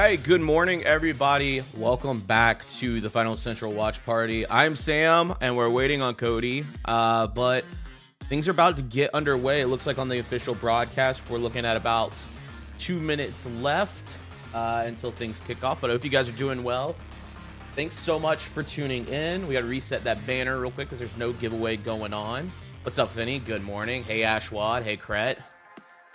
right, good morning, everybody. Welcome back to the Final Central Watch Party. I'm Sam, and we're waiting on Cody, but things are about to get underway. It looks like on the official broadcast, we're looking at about 2 minutes left until things kick off, but I hope you guys are doing well. Thanks so much for tuning in. We got to reset that banner real quick because there's no giveaway going on. What's up, Finny? Good morning. Hey, Ashwad. Hey, Kret.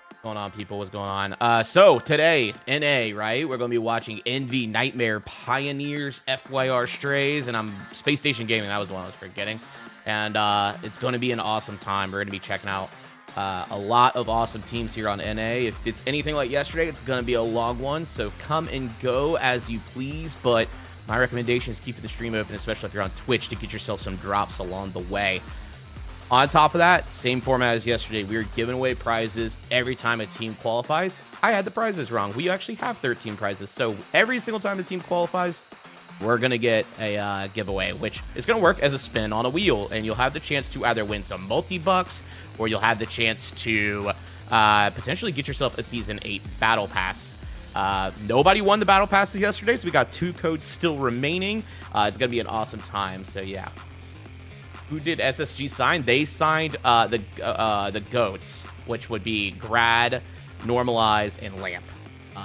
What's going on, people? What's going on? So today, NA, right? We're going to be watching Envy, Nightmare, Pioneers, FYR Strays, and I'm Space Station Gaming. That was the one I was forgetting. And it's going to be an awesome time. We're going to be checking out a lot of awesome teams here on NA. If it's anything like yesterday, it's going to be a long one. So come and go as you please. But my recommendation is keeping the stream open, especially if you're on Twitch, to get yourself some drops along the way. On top of that, same format as yesterday. We were giving away prizes every time a team qualifies. I had the prizes wrong. We actually have 13 prizes. So every single time the team qualifies, we're going to get a giveaway, which is going to work as a spin on a wheel. And you'll have the chance to either win some multi-bucks, or you'll have the chance to potentially get yourself a Season 8 Battle Pass. Nobody won the battle passes yesterday, so we got 2 codes still remaining. It's gonna be an awesome time. So yeah, who did SSG sign? They signed the goats, which would be Grad, Normalize, and Lamp.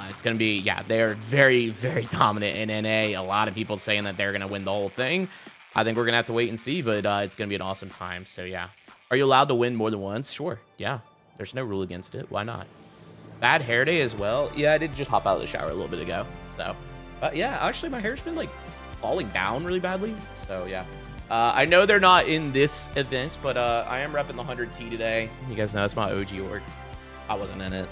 It's gonna be, yeah, they're very, very dominant in NA. A lot of people saying that they're gonna win the whole thing. I think we're gonna have to wait and see, but it's gonna be an awesome time. So yeah, are you allowed to win more than once? Sure, yeah, there's no rule against it. Why not? Bad hair day as well. Yeah, I did just hop out of the shower a little bit ago. So, yeah, actually my hair's been like falling down really badly. So yeah, I know they're not in this event, but I am repping the 100T today. You guys know it's my OG org. I wasn't in it.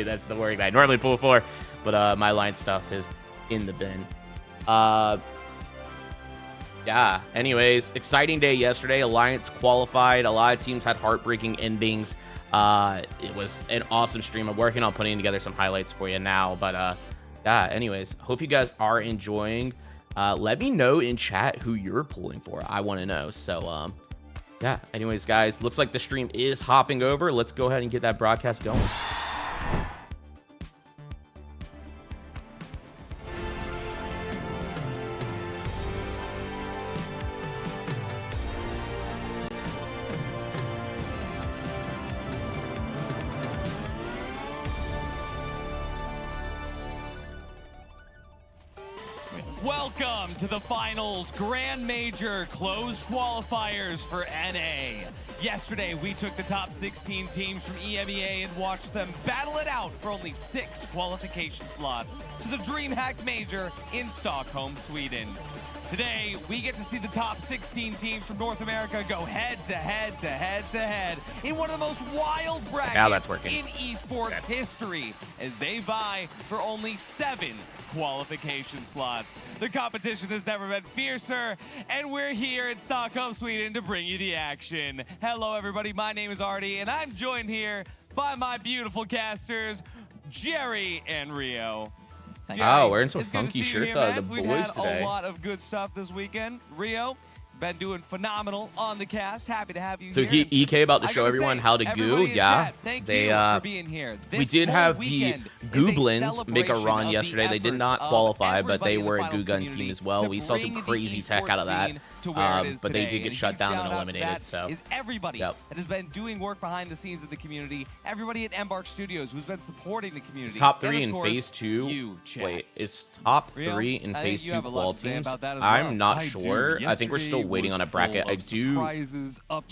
That's the worry bag. Normally pull 4, but my line stuff is in the bin. Yeah. Anyways, exciting day yesterday. Alliance qualified. A lot of teams had heartbreaking endings. It was an awesome stream. I'm working on putting together some highlights for you now, but yeah, anyways, hope you guys are enjoying. Let me know in chat who you're pulling for. I want to know. So yeah, anyways, guys, looks like the stream is hopping over. Let's go ahead and get that broadcast going. Welcome to the finals Grand Major closed qualifiers for NA. Yesterday, we took the top 16 teams from EMEA and watched them battle it out for only 6 qualification slots to the DreamHack Major in Stockholm, Sweden. Today, we get to see the top 16 teams from North America go head to head to head to head in one of the most wild brackets in esports history as they vie for only 7 qualification slots. The competition has never been fiercer, and we're here in Stockholm, Sweden to bring you the action. Hello, everybody. My name is Artie, and I'm joined here by my beautiful casters, Jerry and Rio. Jerry, wearing some funky shirts out of the boys We've had today. A lot of good stuff this weekend. Rio, been doing phenomenal on the cast. Happy to have you so here. EK about to show everyone how to goo. Yeah, thank you for being here. We did have the Gooblins make a run yesterday. They did not qualify, but they were a Goo Gun team as well. We saw some crazy tech out of that, but they did get shut down and eliminated. So is everybody that has been doing work behind the scenes of the community, everybody at Embark Studios who's been supporting the community. It's top 3 in phase 2. Wait, it's top 3 in phase 2 qual teams. I'm not sure. I think we're still waiting on a bracket. I do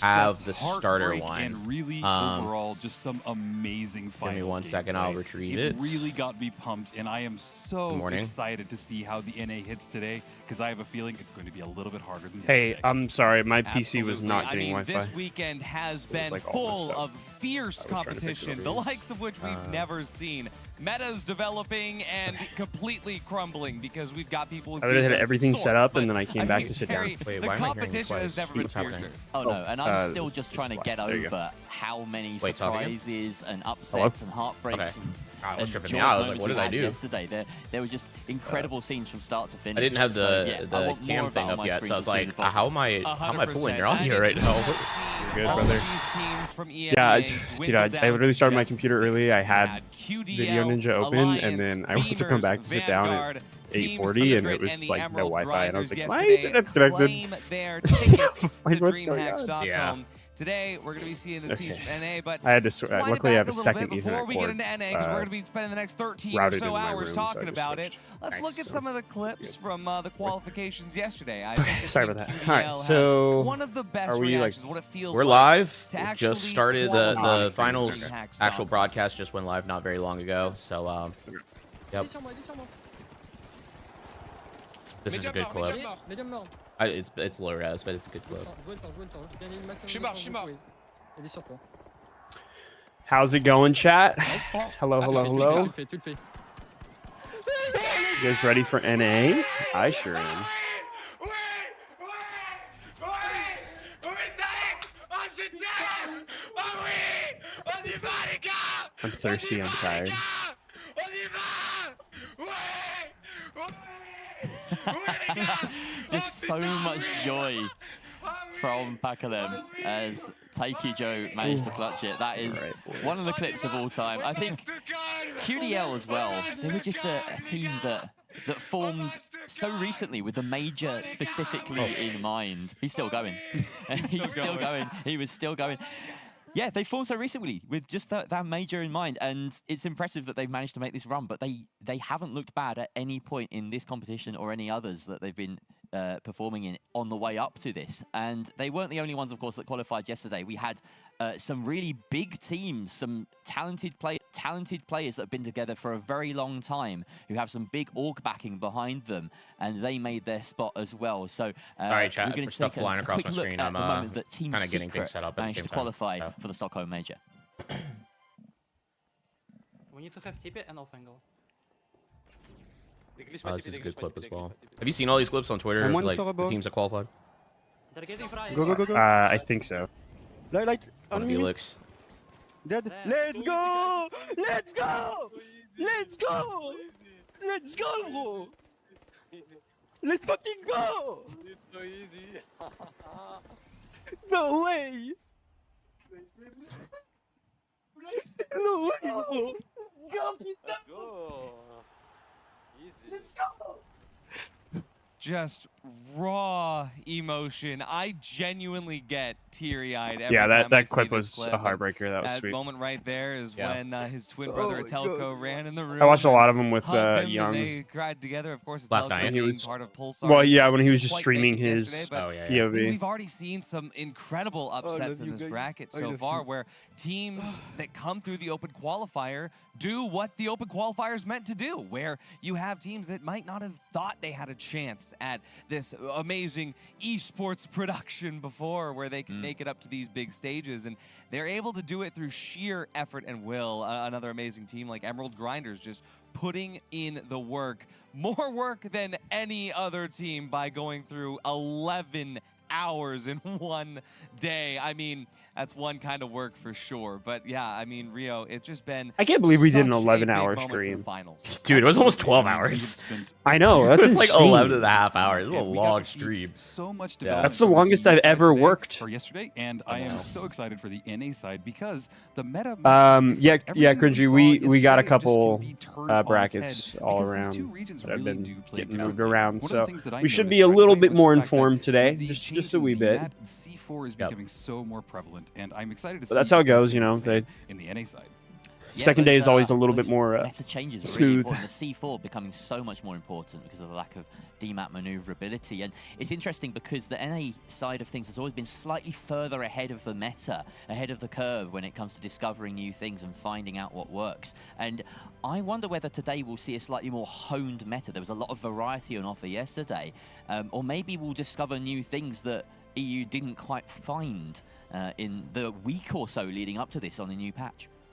have the starter one. And really, overall, just some amazing finals. Give me 1 second. I'll retrieve it. It really got me pumped, and I am so excited to see how the NA hits today, because I have a feeling it's going to be a little bit harder than yesterday. Hey, I'm sorry. My PC was not getting Wi-Fi. This weekend has been full of fierce competition, the likes of which we've never seen. Meta's developing and completely crumbling because we've got people. I would have had everything set up, and then I came back to sit down. Wait, the why am I hearing competition has never been fiercer. Oh no, and I'm still just trying to get over how many surprises and upsets and heartbreaks and was tripping me out. I was like, what did I do? Yesterday, there were just incredible scenes from start to finish. I didn't have the cam thing up yet, so I was like, how am I pulling your audio right now? good, all brother. of these teams from EMEA Yeah, dude, I down really to started my just computer early. I had QDL, Video Ninja open, Alliance, and then I went to come back to sit down Vanguard, at Team 8:40, and it Secret, was and the like no Emerald Wi-Fi, and I was Grinders like, why is it disconnected? claim their tickets Like, to what's going on? DreamHack.com. Yeah. Today, we're going to be seeing the teams Okay. from NA, but I had to luckily I have a little second bit before Ethernet we get cord, into NA, because we're going to be spending the next 13 or routed so into my hours room, so I talking just about it. switched. Let's Nice. look at some of the clips from the qualifications yesterday. I think Sorry about that. All right, so one of the best are we, like- reactions, what it feels We're like live. to We actually just started qualify the for finals. DreamHack.com. Actual broadcast just went live not very long ago. So yep. This is a good clip. It's low res, but it's a good clip. How's it going, chat? Hello, hello, hello. You guys ready for NA? I sure am. I'm thirsty, I'm tired. Just so much joy from back of them as Takey Joe managed to clutch it. That is one of the clips of all time. I think QDL as well, they were just a team that formed so recently with the major specifically in mind. He's still going. He's still going. He was still going. Yeah, they formed so recently with just that major in mind, and it's impressive that they've managed to make this run, but they haven't looked bad at any point in this competition or any others that they've been performing in on the way up to this. And they weren't the only ones, of course, that qualified yesterday. We had some really big teams, some talented players that have been together for a very long time, who have some big org backing behind them, and they made their spot as well. So Sorry, chat, we're going for to stuff take flying a across quick my look screen. at I'm the moment that Team kind of getting Secret things set up at the managed same to time. qualify So. for the Stockholm Major. We need to have TP and off angle. This is a good clip as well. Have you seen all these clips on Twitter? Like the teams that qualified? Go. I think so. Light On Felix. Dead. Let's go! Let's go! Let's go! Let's go, bro! Let's fucking go! No way! No way, bro! Go, putain! Let's go! Just raw emotion. I genuinely get teary-eyed every Yeah, time I that see clip this was clip. a heartbreaker. That was That sweet. moment right there is Yeah. when his twin brother Oh my Atelco God. ran in the room. I watched a lot of them with hugged him, and Young. they cried together. Of course, Last Atelco night. being He was- part of Pulsar. Well, which yeah, when he was didn't just quite make streaming it his yesterday, but Oh yeah. I mean, POV. we've already seen some incredible upsets love in you this guys. bracket I so love far, you. where teams that come through the Open Qualifier do what the Open Qualifier is meant to do, where you have teams that might not have thought they had a chance at this amazing esports production before, where they can make it up to these big stages, and they're able to do it through sheer effort and will. Another amazing team like Emerald Grinders just putting in the work, more work than any other team, by going through 11 hours in one day. I mean, that's one kind of work for sure. But yeah, I mean, Rio, it's just been I can't believe we did an such a 11-hour big moment for the stream. finals. Dude, it was almost 12 I mean, we have hours. spent I know, It that's was like insane. 11 and a half hours. It was a and we got long to see stream. So much Yeah. development That's the from longest the I've side ever today worked. for yesterday, and I am so excited for the NA side because the meta. Yeah, Cringy, we got a yesterday just couple can be turned on its brackets head all because these around two regions that have really been do play getting differently. moved around. One of So the things that I we should noticed be a right little away bit was more the fact that informed today, the just change a wee in bit. team C4 is Yep. becoming so more prevalent, and I'm excited to see. But that's how it if that's goes, you gonna know. be the same in the NA side. Second day is always a little bit those more meta changes are really smooth. important. The C4 becoming so much more important because of the lack of DMAP maneuverability. And it's interesting because the NA side of things has always been slightly further ahead of the meta, ahead of the curve when it comes to discovering new things and finding out what works. And I wonder whether today we'll see a slightly more honed meta. There was a lot of variety on offer yesterday. Or maybe we'll discover new things that EU didn't quite find in the week or so leading up to this on the new patch.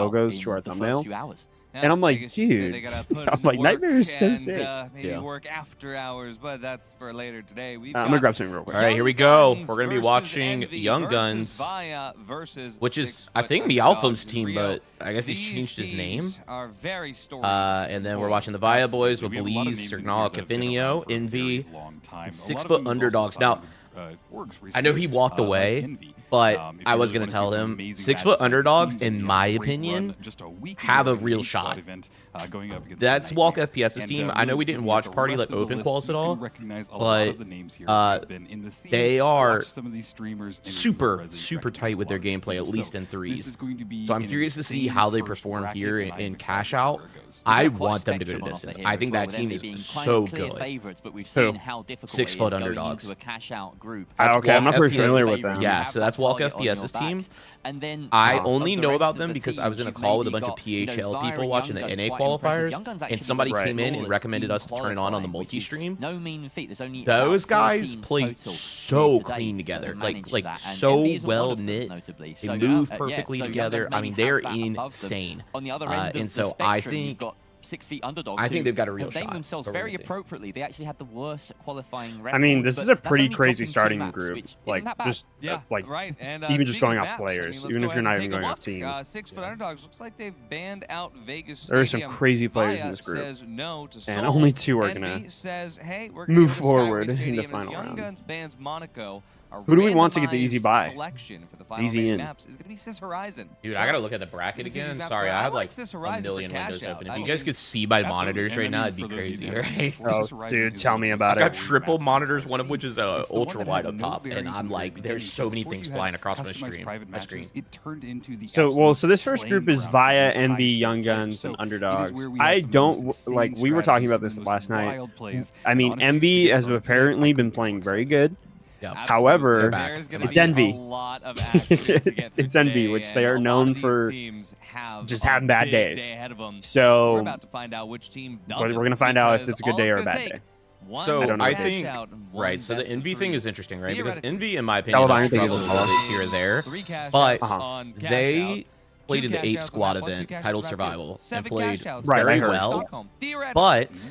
logos in to our the thumbnail. first few hours. And I'm like, dude, I'm like, Nightmare is so sick. Maybe work after hours, but that's for later today. I'm gonna grab something real quick. All right, here we go. We're gonna be watching Young Guns, which is I think Meowthum's team, but I guess he's changed his name. And then we're watching the Via boys with Belize, Signal, Cavinio, Envy, 6 foot underdogs. Now, I know he walked away, but I was going to tell him 6 foot underdogs, in my opinion, have a real shot. That's Walk FPS's team. I know we didn't watch Party like open quals at all, but they are super tight with their gameplay, at least in threes. So I'm curious to see how they perform here in Cash Out. I want them to go to distance. I think that team is so good. 6 foot underdogs. Okay, I'm not very familiar with them. Yeah, so that's Walk FPS's team. I only know about them because I was in a call with a bunch of PHL people watching the NA qualifiers, and somebody came in and recommended us to turn it on the multi-stream. Those guys play so clean together, like so well knit. They move perfectly together. I mean, they're insane. And so I think 6 feet underdogs. I think they've got a real shot. Named themselves very appropriately. They actually had the worst qualifying record. I mean, this is a pretty crazy starting group. Like, just right. And, even just going off players, even if you're not even going off team. 6 foot underdogs looks like they've banned out Vegas. There are some crazy players in this group, and only 2 are gonna move forward in the final round. Who do we want to get the easy buy? Easy in. Dude, I gotta look at the bracket again. Sorry, I have like a million windows open. If you guys could see my monitors right now, it'd be crazy, right? Oh, dude, tell me about it. I got triple monitors, one of which is ultra wide up top, and I'm like, there's so many things flying across my screen. So this first group is Via, Envy, Young Guns, and Underdogs. I don't like. We were talking about this last night. I mean, Envy has apparently been playing very good. Yep. However, it's Envy. It's Envy, which they are known for just having bad days. So we're going to find out if it's a good day or a bad day. So I think, right, so the Envy thing is interesting, right? Because Envy, in my opinion, has struggled a little bit here or there, but they played in the 8 squad event, Title Survival, and played very well, but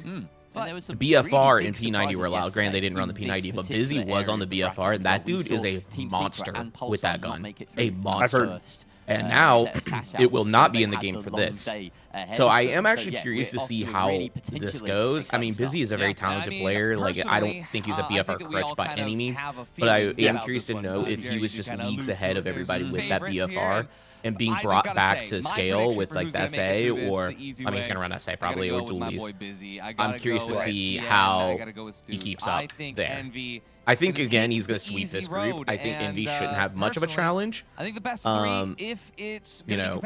the BFR and P90 were allowed. Granted, they didn't run the P90, but Busy was on the BFR, and that dude is a monster with that gun. A monster. And now, it will not be in the game for this. So I am actually curious to see how this goes. I mean, Busy is a very talented player. Like, I don't think he's a BFR crutch by any means, but I am curious to know if he was just leagues ahead of everybody with that BFR and being brought back to scale with like the SA, or I mean, he's gonna run SA probably, or dualies. I'm curious to see how he keeps up there. I think again he's gonna sweep this group. I think Envy shouldn't have much of a challenge. I think the best 3, if it's you know,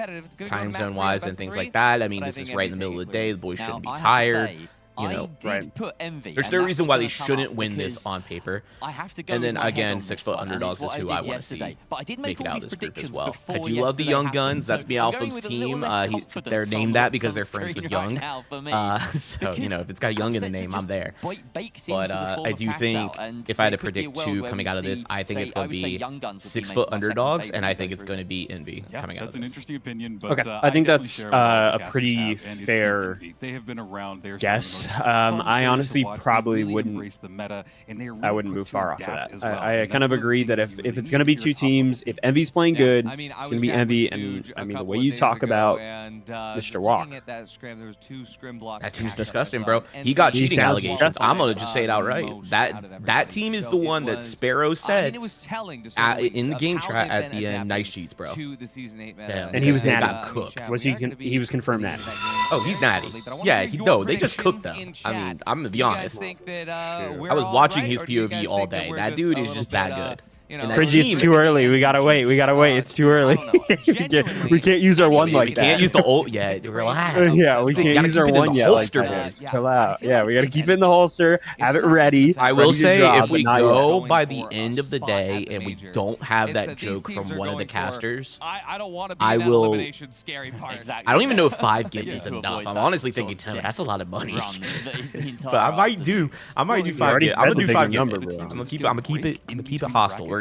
time zone wise and things like that. I mean, this is right in the middle of the day. The boys shouldn't be tired. You know, there's no reason why they shouldn't win this on paper. And then again, 6 foot underdogs is who I want to see make it out of this group as well. I do love the Young Guns. That's Meowthum's team. They're named that because they're friends with Young. So, you know, if it's got Young in the name, I'm there. But I do think if I had to predict 2 coming out of this, I think it's going to be 6 foot underdogs, and I think it's going to be Envy coming out of this. That's an interesting opinion. But I think that's a pretty fair guess. I honestly probably wouldn't. I wouldn't move far off of that. I kind of agree that if it's going to be 2 teams, if Envy's playing good, it's going to be Envy. And I mean, the way you talk about Mr. Walk, that team's disgusting, bro. He got cheating allegations. I'm going to just say it outright. That team is the one that Sparrow said in the game chat at the end. Nice cheats, bro. And he was natty. Cooked. Was he? He was confirmed natty. Oh, he's natty. Yeah, no, they just cooked them. I mean, I'm gonna be honest. I was watching his POV all day. That dude is just that good. Pridgy, it's too early. We gotta wait. It's too early. we can't use our one like that. We can't use the ult yet. Relax. Yeah, we can't use our one yet like that. Chill out. Yeah, we gotta keep it in the holster. Have it ready. I will say, if we go by the end of the day and we don't have that joke from one of the casters, I will. I don't even know if 5 gift is enough. I'm honestly thinking 10. That's a lot of money. But I might do 5 gift. I'm gonna do 5 gift. I'm gonna keep it hostile. We're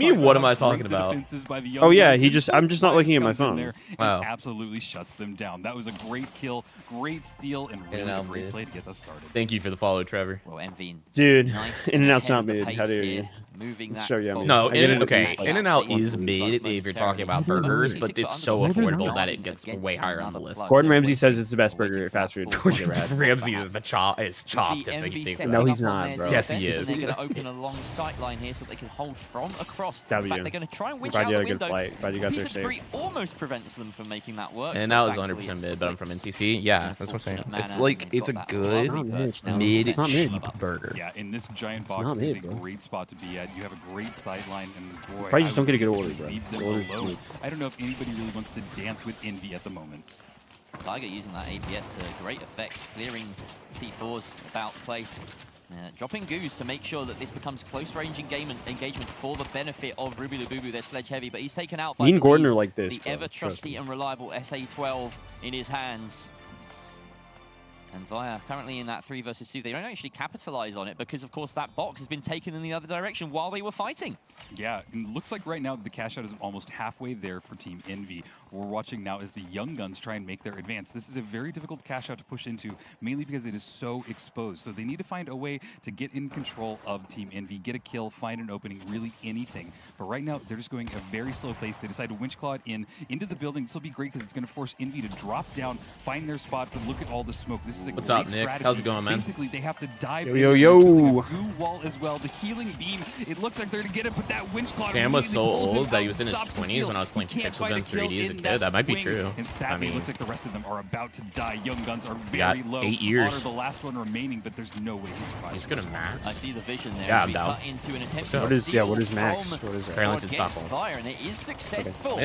me? What am I talking about? Oh yeah, I'm just not looking at my phone. Wow. Absolutely shuts them down. That was a great kill, great steal, and really a great play to get us started. Thank you for the follow, Trevor. Well, MV. Dude, Nice in and out's not ahead of mid. the How pace dare here. you? moving Let's that. show you, I mean, No, I get it, okay, it's like In-N-Out one is food. mid if you're talking about burgers, but it's so affordable that it gets way higher on the list. Gordon Ramsay says it's the best burger fast food he's ever had. Ramsay is chopped if he thinks No, he's not, bro. Yes, he is. They're going to open a long sight line here so they can hold from across. W. In fact, they're going to try and winch Glad out you the had a good window. flight. Glad you got Piece there of safe. debris almost prevents them from making that work. And that was Thankfully, 100% it's mid, but I'm from slipped. NCC. Yeah, that's what I'm saying. It's like it's a good mid It's not mid. cheap burger. Yeah, in this giant not box is mid, a bro. great spot to be at. You have a great sideline, and boy, Probably just I don't get a would good order, basically bro. leave them The order's alone. weak. I don't know if anybody really wants to dance with Envy at the moment. Tiger using that APS to great effect, clearing C4s about place. Dropping Goose to make sure that this becomes close-range engagement for the benefit of Ruby Labubu. They're sledge heavy, but he's taken out by Me and Gordon are like this, the bro. ever-trusty and reliable SA-12 in his hands. And Via currently in that 3 versus 2. They don't actually capitalize on it because, of course, that box has been taken in the other direction while they were fighting. Yeah, and it looks like right now the cash out is almost halfway there for Team Envy. What we're watching now as the Young Guns try and make their advance. This is a very difficult cash out to push into, mainly because it is so exposed. So they need to find a way to get in control of Team Envy, get a kill, find an opening, really anything. But right now, they're just going a very slow pace. They decide to winch Claude into the building. This will be great because it's going to force Envy to drop down, find their spot, but look at all the smoke. This is a What's great up, Nick? strategy. How's it going, man? Basically, they have to dive Yo, in yo, to yo. the goo wall as well. The healing beam, it looks like they're going to get it, but that winch Claude Sam was so immediately pulls him old that he out, was in his stops the 20s steal. when I was playing He can't Pixel find Gun a kill 3D as a in kid. That might be swing. true. And sadly, I mean, it looks like the rest of them are about to die. Young Guns are got very low. 8 years. Honor the last one remaining, but there's no way he survives. He's gonna max. I see the vision there. Yeah, as I'm we down. cut into an attempt What to is- yeah, what steal is max? from What is it? Fairlands and against Stockholm. Fire, and it is successful.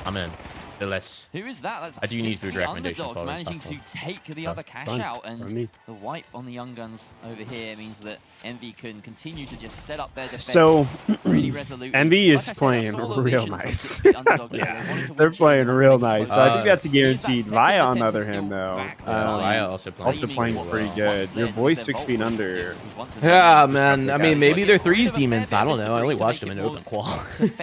I'm in. Less. Who is that? That's I do need 6 food the recommendations underdogs while we're managing to Stockholm. take the other cash fine. out, and Fine with me. the wipe on the Young Guns over here means that Envy can continue to just set up their defense So, really resolutely. Envy Like is I said, playing that's all the real vision from nice. the underdogs there. They wanted to They're win playing champions, real make it nice. close. So I think that's a Here's that guaranteed. second Via, on the attempt to other steal hand, though, back Via also also playing pretty good. Your boy's 6 feet under. Yeah, man. I mean, maybe they're threes demons. I don't know. I only watched them in open qual. That's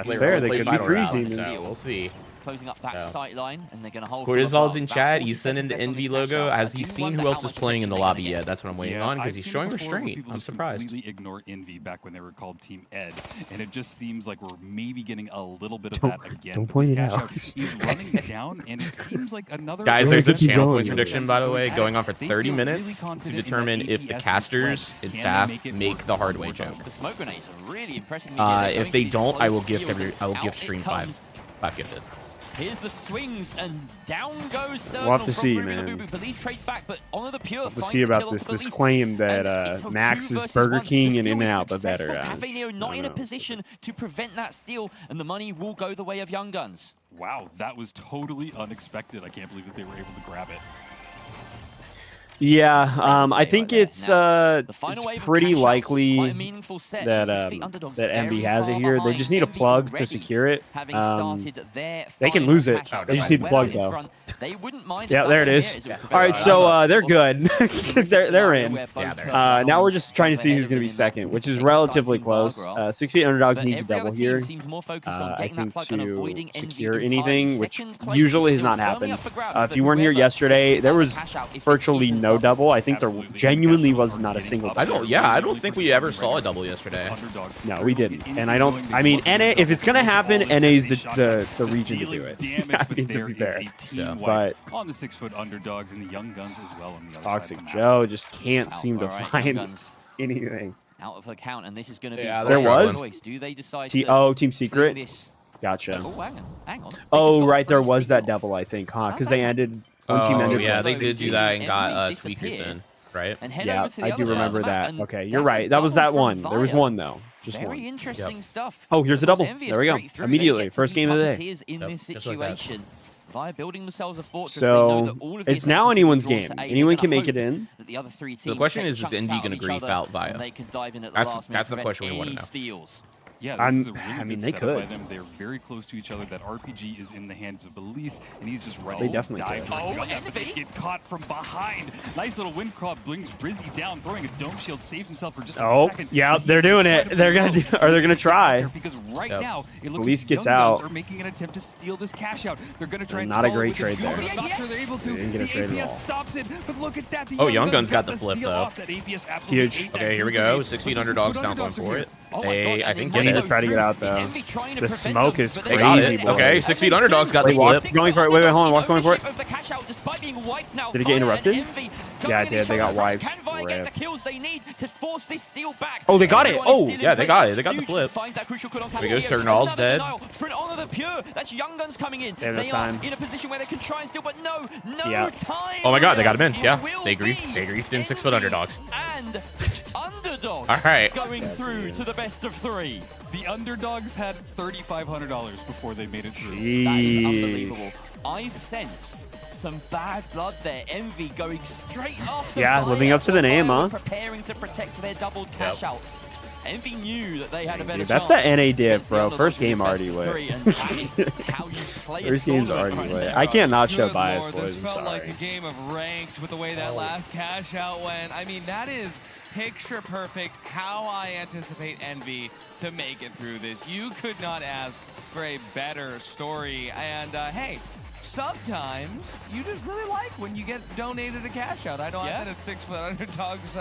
fair. They could be threes demons. We'll see. Closing up that sight line, and they're going to hold. Cortisol's in chat. He's sending the Envy logo. Has he seen who else is playing in the lobby yet? That's what I'm waiting on because he's showing restraint. I'm surprised. Completely ignore Envy back when they were called Team Ed, and it just seems like we're maybe getting a little bit of that again. Don't point it Cash out. He's running down, and it seems like another. Guys, there's a keep channel going. points prediction, by the way, going on for They 30 feel really minutes to confident in determine that if the APS casters flank. and Can staff they make work the for hard way Warjog? joke. The smoke grenades are really impressing me. Here. They're If going they for these don't, I will close gift steals, and gift out stream it 5 comes. 5 gifted. Here's the swings, and down goes Circle We'll have to from see, Ruby man. Labubu. Police trades back, but Honor the Pure We'll finds see the about kill this on Police. claim that And it's a Max 2 is versus Burger 1. King The and steal is In-N-Out, but better. successful. Cafe Neo not I in don't a know. position to prevent that steal, and the money will go the way of Young Guns. Wow, that was totally unexpected. I can't believe that they were able to grab it. Yeah, I think it's The final wave of pretty cash outs, likely quite a meaningful set. that 6 feet underdogs that Envy very has it far here. They behind. just need a Envy plug to already secure it. having started their They can final lose it. cash out. They just They're need the well plug, in though. front. They wouldn't mind Yeah, a there it double is. here as it would All right, prevent so a they're sort good. of they're scenario in. where both Yeah, they're in. personnel Now we're just trying to see ahead who's of going to them be in that second, which is relatively exciting bar close. graph. 6 feet underdogs But needs a every double other here. team seems more focused on I getting that think plug and avoiding to Envy secure entirely. anything, which Second place usually is has not still happened. firmly up for grabs, If but you weren't here whoever yesterday, gets there that was cash out, if this virtually isn't no double. I think there Absolutely. genuinely Cash was outs not are a single getting double. up. Yeah, I don't think we ever saw a double yesterday. No, we didn't. And I don't. I mean, NA. If it's gonna happen, NA is the region to do it. I mean, to be fair. But on the 6 foot underdogs and the Young Guns as well on the other Toxic side of the map. Joe just can't Wow, seem to all right, find Young Guns anything. out of the count, and this is going to be Yeah, there Fire's was? choice. Do they decide Team to Secret. fling this? Gotcha. Oh, hang on. They Oh, just got right, there first was that signal. double, I think, huh? Because How's they that ended. One team Oh, ended. yeah, with- they did do that and got Envy tweakers disappeared. in, right? And head Yeah, over to the I other do side of remember the map, that. and Okay, you're that's a right. That was double that from one. There was Via. one though. Just Very one. interesting stuff. Oh, here's a Of course, double. Envy is There we go. straight through. They Immediately. get to First be game of the day. puppeteers in Yep, this just like that. situation. Via building themselves a fortress. They know So that all of the it's now attention's anyone's gonna be game. drawn to A. Anyone They're can gonna make it hope in. that the other three The teams question take is chunks Envy out gonna of each grief other, out Via? and they can dive in at the That's last minute the to question we prevent wanna any know. steals. Yeah, this is a really good they setup could. by them. They're very close to each other. That RPG is in the hands of Elise, and he's just right. They definitely could. But they get caught from behind. Nice little wind crop brings Brizzy down, throwing a dome shield, saves himself for just a second. Yeah, they're doing it. They're gonna try. Because right now it looks Elise like gets Young Guns out. are making an attempt to steal this cash out. They're gonna try and Not a stall it great with trade the there. but I'm not sure they're able to. They didn't get a The trade at all. APS stops it, but look at that. The Oh, Young Guns got the flip, steal though. off. That APS absolutely Huge. ate that Okay, here we Google go. Gate. 6 But feet the underdogs 6 down going underdogs are for here. it. Oh my They, God, I and think, they get They it. try to get out though. Envy trying to The prevent smoke them, is but They they got crazy. it. boys. Okay, 6 feet underdogs got the Wait, what? flip. Going for it. Wait, hold on. Watch going for it. Of the cash out, despite being wiped now. Did it get interrupted? Yeah, it did. They got wiped. Can Vi get Rip. the kills they need to force this steal back? Oh, they got it. Everyone is Oh, still in yeah, they got it. They got the huge. flip. Finds that crucial kill on There we go. Cavalier. Cernal's Another dead. denial. For an Honor the Pure, that's Young Guns coming in. They have no They time. are in a position where they can try and steal, but no Yeah. time. Oh my God, they got him in. It Yeah, will they griefed. be They griefed in 6 foot Envy underdogs. And underdogs. All right. Going through to the best of 3. The underdogs had $3,500 before they made it through. That is Jeez. unbelievable. I sense some bad blood there. Envy going straight after Yeah, Fire. living up to the name, Fire huh? Preparing to protect their doubled cash out. Envy knew that they had a better Dude, that's chance. the NA dip, against the bro. underdogs First in this game best already of lit. 3, and that is how you play a First game's tournament already right lit. now. I cannot show Good bias, Lord, boys. this I'm felt like a sorry. game of ranked with the way that last cash out went. I mean, that is picture perfect how I anticipate Envy to make it through this. You could not ask for a better story. And hey, sometimes you just really like when you get donated a cash out. I know I've been at 6 foot underdogs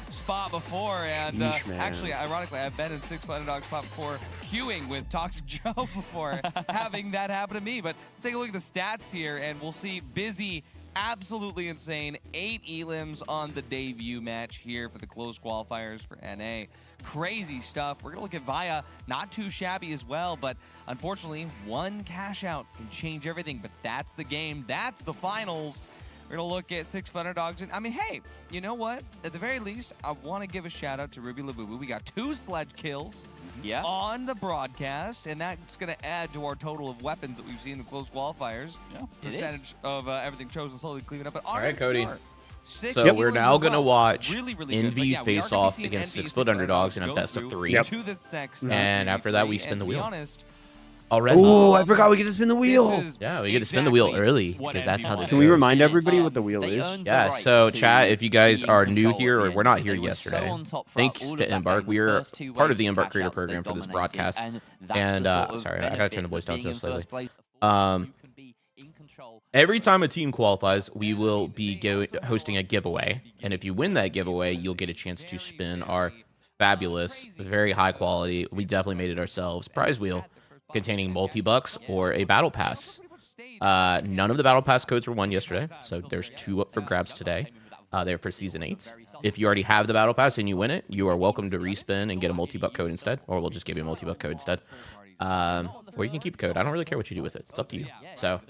spot before, and Sheesh, man. actually, ironically, I've been in 6 foot underdog spot before queuing with Toxic Joe before having that happen to me. But take a look at the stats here, and we'll see Busy. Absolutely insane. 8 elims on the debut match here for the closed qualifiers for NA. Crazy stuff. We're going to look at Via. Not too shabby as well, but unfortunately, one cash out can change everything. But that's the game. That's the finals. We're going to look at 6 foot underdogs. And I mean, hey, you know what? At the very least, I want to give a shout out to Ruby Labubu. We got 2 sledge kills on the broadcast, and that's going to add to our total of weapons that we've seen in the closed qualifiers. Yeah, percentage of everything chosen slowly cleaning up. But All right, Cody. Six So elims we're now as going to well. watch really good. But Envy yeah, we face are gonna be off seeing against Envy 6 foot underdogs in a go best of through 3. to this next And after that, we 3v3. spin the And to be wheel. honest, Already. Oh, I forgot we get to spin the wheel. Yeah, we get to spin the wheel exactly early what because that's how Envy this Can we goes. remind everybody what the wheel They is? earned the Yeah, right so to chat, if you guys be in are new control here or at the we're end. not here They were yesterday, so on top throughout thanks all to of that Embark. game. We The are first 2 part of the waves Embark cash Creator outs, they Program for this dominated, broadcast. and that's And, the sort of sorry, I gotta benefit turn the voice of down being in just slightly. first place. Um, You can be in control. Every time a team qualifies, we will be hosting a giveaway. And if you win that giveaway, you'll get a chance to spin our fabulous, very high quality, we definitely made it ourselves, prize wheel containing multi-bucks or a battle pass. None of the battle pass codes were won yesterday, so there's 2 up for grabs today. They're for Season 8. If you already have the battle pass and you win it, you are welcome to respin and get a multi-buck code instead, or we'll just give you a multi-buck code instead. Or you can keep the code. I don't really care what you do with it. It's up to you. So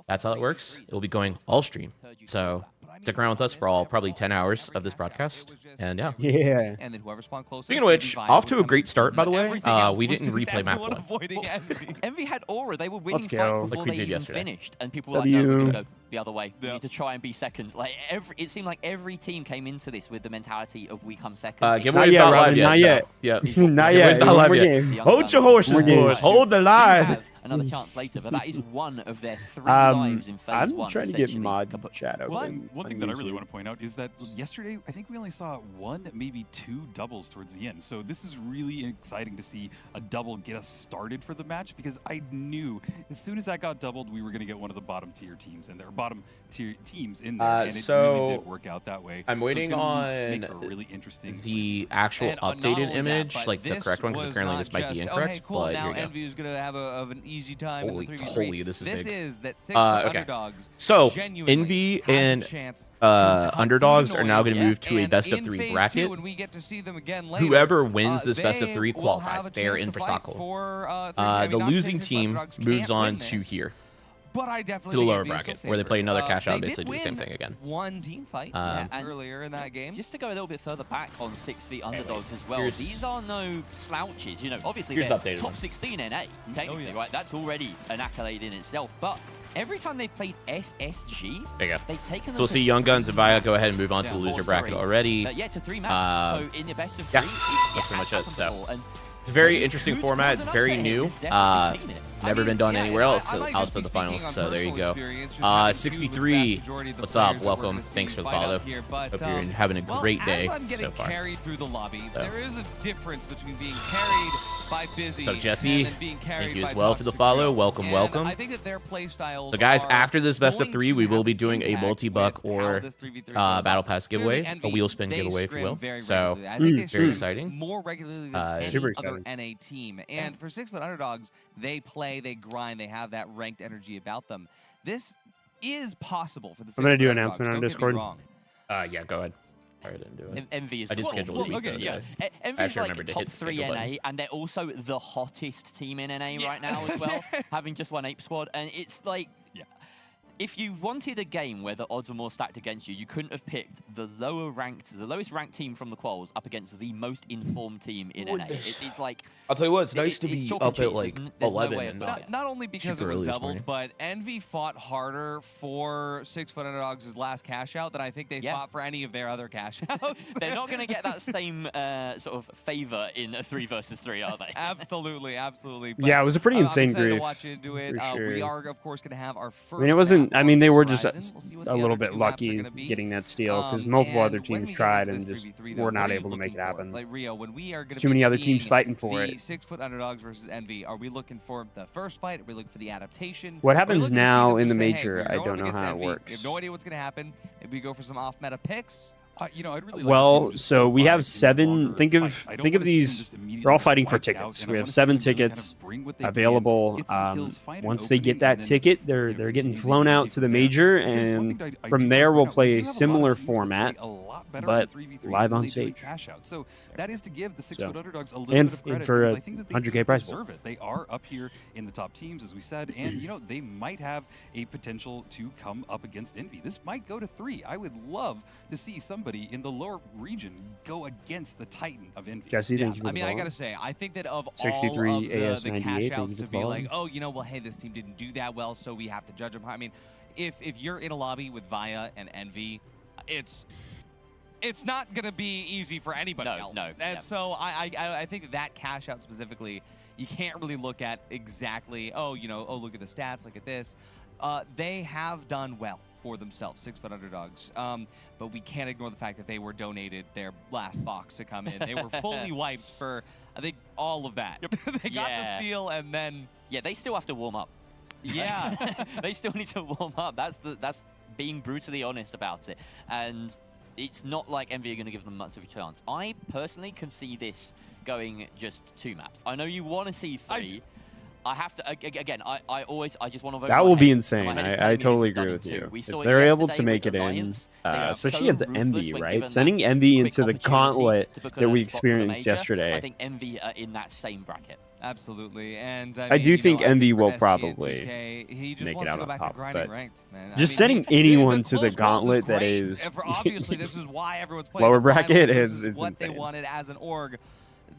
that's how it works. It will be going all stream. So stick around with us for all probably 10 hours of this broadcast. And yeah. Yeah. and then whoever spawned closest. Speaking of which, off to a great start, by the way. Everything else We was didn't just replay map everyone 1. avoiding Envy. Envy had aura. They were winning Let's fights go. before Like we they did even yesterday. finished, and people were like, "No, we're W. gonna go the other way. We need to try and be second." Like it seemed like every team came into this with the mentality of "we come second." Giveaway's yet, not live Robin, yet. not yet. Yeah. Not Giveaway's yet. not live One yet. more game. The Young Hold Guns your are horses, still boys. alive. Hold the Do line. have another chance later, but that is one of their 3 lives in phase 1. I'm trying to get essentially. mod chat open. One thing that I really want to point out is that yesterday, I think we only saw 1, maybe 2 doubles towards the end. So this is really exciting to see a double get us started for the match, because I knew as soon as that got doubled, we were going to get one of the bottom tier teams in there, bottom tier teams in there, and it really did work out that way. I'm waiting so on make for a really interesting the actual And not updated only image, that, but like the this correct one, because was apparently not this might be just, incorrect. Oh, hey, cool. But Now here we go. Envy is going to have an easy time Holy, in the 3v3. holy, this is big. is that 6 Okay. underdogs. So genuinely Envy has a and chance to cut underdogs through are the now noise. going to move to a And best of in 3 phase bracket. 2, when we get to see them again later, Whoever wins this best of they 3 will have qualifies. a They are chance in to for fight Stockholm. for, I mean, The not to say losing 6 team underdogs moves can't on win to this, here, but I to definitely the think lower Envy is bracket, still where they play favored. another cash out, They basically did do the same win thing again. one team fight and earlier in that game. Just to go a little bit further back on 6 feet underdogs as well, here's- these are no slouches. You know, obviously here's they're the updated top one. 16 NA, technically, right? That's already an accolade in itself. But every time they've played SSG, There you go. they've taken them So we'll to see Young Guns and Via go ahead and move on to the loser bracket already. yeah, to 3 maps. So in the best of 3, yeah, that's pretty much it, so. And Very interesting format. It's very new. Never been done anywhere else outside the finals. So there you go. 63. What's up? Welcome. Thanks for the follow. Hope you're having a great day I'm getting so far. carried through the lobby, there is a difference between being carried by Busy So Jesse, and then being carried thank you by as well for the follow. Welcome, And welcome. I think that their play styles So guys, are after this best of going 3, to we will have be an doing a impact multi-buck with how or this 3v3 goes battle on. pass Clearly, giveaway, a Envy, wheel spin they giveaway, if you scrim will. very So regularly. I think they very scrim exciting. more regularly than any Super other exciting. NA team. And for 6 foot underdogs, they play, they grind, they have that ranked energy about them. This is possible for the 6 I'm gonna do foot an underdogs, announcement on don't get me Discord. wrong. Yeah, go ahead. I didn't do it. Envy is I did the schedule well, it. okay, yeah. Envy is actually like remembered to top hit the 3 schedule NA, button. and they're also the hottest team in NA right now as well, having just won Ape Squad. And it's like, if you wanted a game where the odds were more stacked against you, you couldn't have picked the lowest ranked team from the quals up against the most informed team in NA. It's like, I'll tell you what, it's nice to it's be chalk up and cheese. at like There's no 11 way and of- not. Not only because super it was early this doubled, morning. but Envy fought harder for 6 foot underdogs' last cash out than I think they fought for any of their other cash outs. they're not going to get that same sort of favor in a 3 versus 3, are they? Absolutely, absolutely. Yeah, it was a pretty I'm insane excited to grief, watch you do it. for We sure. are, of course, going to have our first. I mean, it wasn't. map I mean, on they were Horizon. just We'll see what a the little other bit 2 maps are lucky gonna be. getting that steal because multiple And other when teams we get tried into and this just 3v3 though, were what not are you able to make looking it for? happen. Like Rio, when we are going to Too many other teams fighting for the it. 6 foot underdogs versus Envy, are we looking for the first fight? Are we looking for the adaptation? What Are we happens looking to see now them in just the say, major, hey, I we're don't going know against how it Envy. works. We have no idea what's going to happen. Maybe we go for some off meta picks. You know, I'd really like Well, to see them just so we survive have in a 7. longer Think fight. of I don't think of wanna see them these. just immediately They're all get fighting for wiped out, tickets. and I We wanna have see 7 them really kind of tickets bring what they can, available. get some kills, find an Once they get opening, that and then, ticket, you they're know, getting continue to flown advance out to the from there. major, Because one and thing I from do there know we'll right now, we play do a have a lot of similar teams that play format, a lot better but in 3v3s live than on they do in stage. cash out. So that is to give the 6 So, foot underdogs a little and bit of credit for because a I think that they 100K prize pool. deserve it. They are up here in the top teams, as we said, and you know they might have a potential to come up against Envy. This might go to 3. I would love to see somebody in the lower region go against the Titan of Envy. Jesse, thank you for I the mean, I follow. gotta say, I think that of 63 all of the AS cash 98, outs thank you to for be following. like, oh, you know, well, hey, this team didn't do that well, so we have to judge them. I mean, if you're in a lobby with Via and Envy, it's not gonna be easy for anybody else. No, And yeah. so I think that cash out specifically, you can't really look at exactly, oh, you know, oh, look at the stats, look at this. They have done well for themselves, 6 foot underdogs. But we can't ignore the fact that they were donated their last box to come in. They were fully wiped for, I think, all of that. They got the steal and then... Yeah, they still have to warm up. Yeah. They still need to warm up. That's being brutally honest about it. And it's not like Envy are going to give them much of a chance. I personally can see this going just 2 maps. I know you want to see 3. I have to, again, I just want to vote. That will be insane. I totally agree with you. We If saw it they're able to yesterday make with it in, Alliance. They are especially so against Envy, ruthless when right? given Sending that Envy quick into the opportunity gauntlet to book that an we early spot to the experienced major, yesterday. I think Envy are in that same bracket. Absolutely, and I do mean, think you know, Envy for will SG and probably 2K, he just make it wants out to go on back top, to grinding but ranked, man. just I sending mean, anyone to the close calls gauntlet that great. is And for obviously this is why everyone's playing lower the finals. bracket This is what insane. they wanted as an org.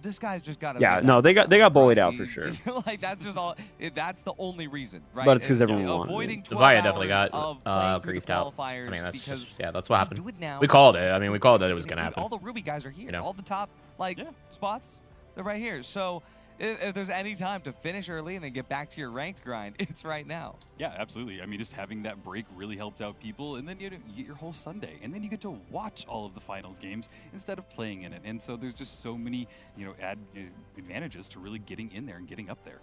This guy's just got to. Yeah, no, they got bullied out for sure. Like that's just all. That's the only reason, right? But it's 'cause everyone wanted avoiding it. 12 Via definitely hours got of playing through the griefed out. qualifiers I mean, that's because just, yeah, that's what just happened. do it now. We called it. I mean, we called that it was gonna happen. All the Ruby guys are here. You know? All the top spots, they're right here. So if there's any time to finish early and then get back to your ranked grind, it's right now. Yeah, absolutely. I mean, just having that break really helped out people, and then you get your whole Sunday, and then you get to watch all of the finals games instead of playing in it. And so there's just so many, advantages to really getting in there and getting up there.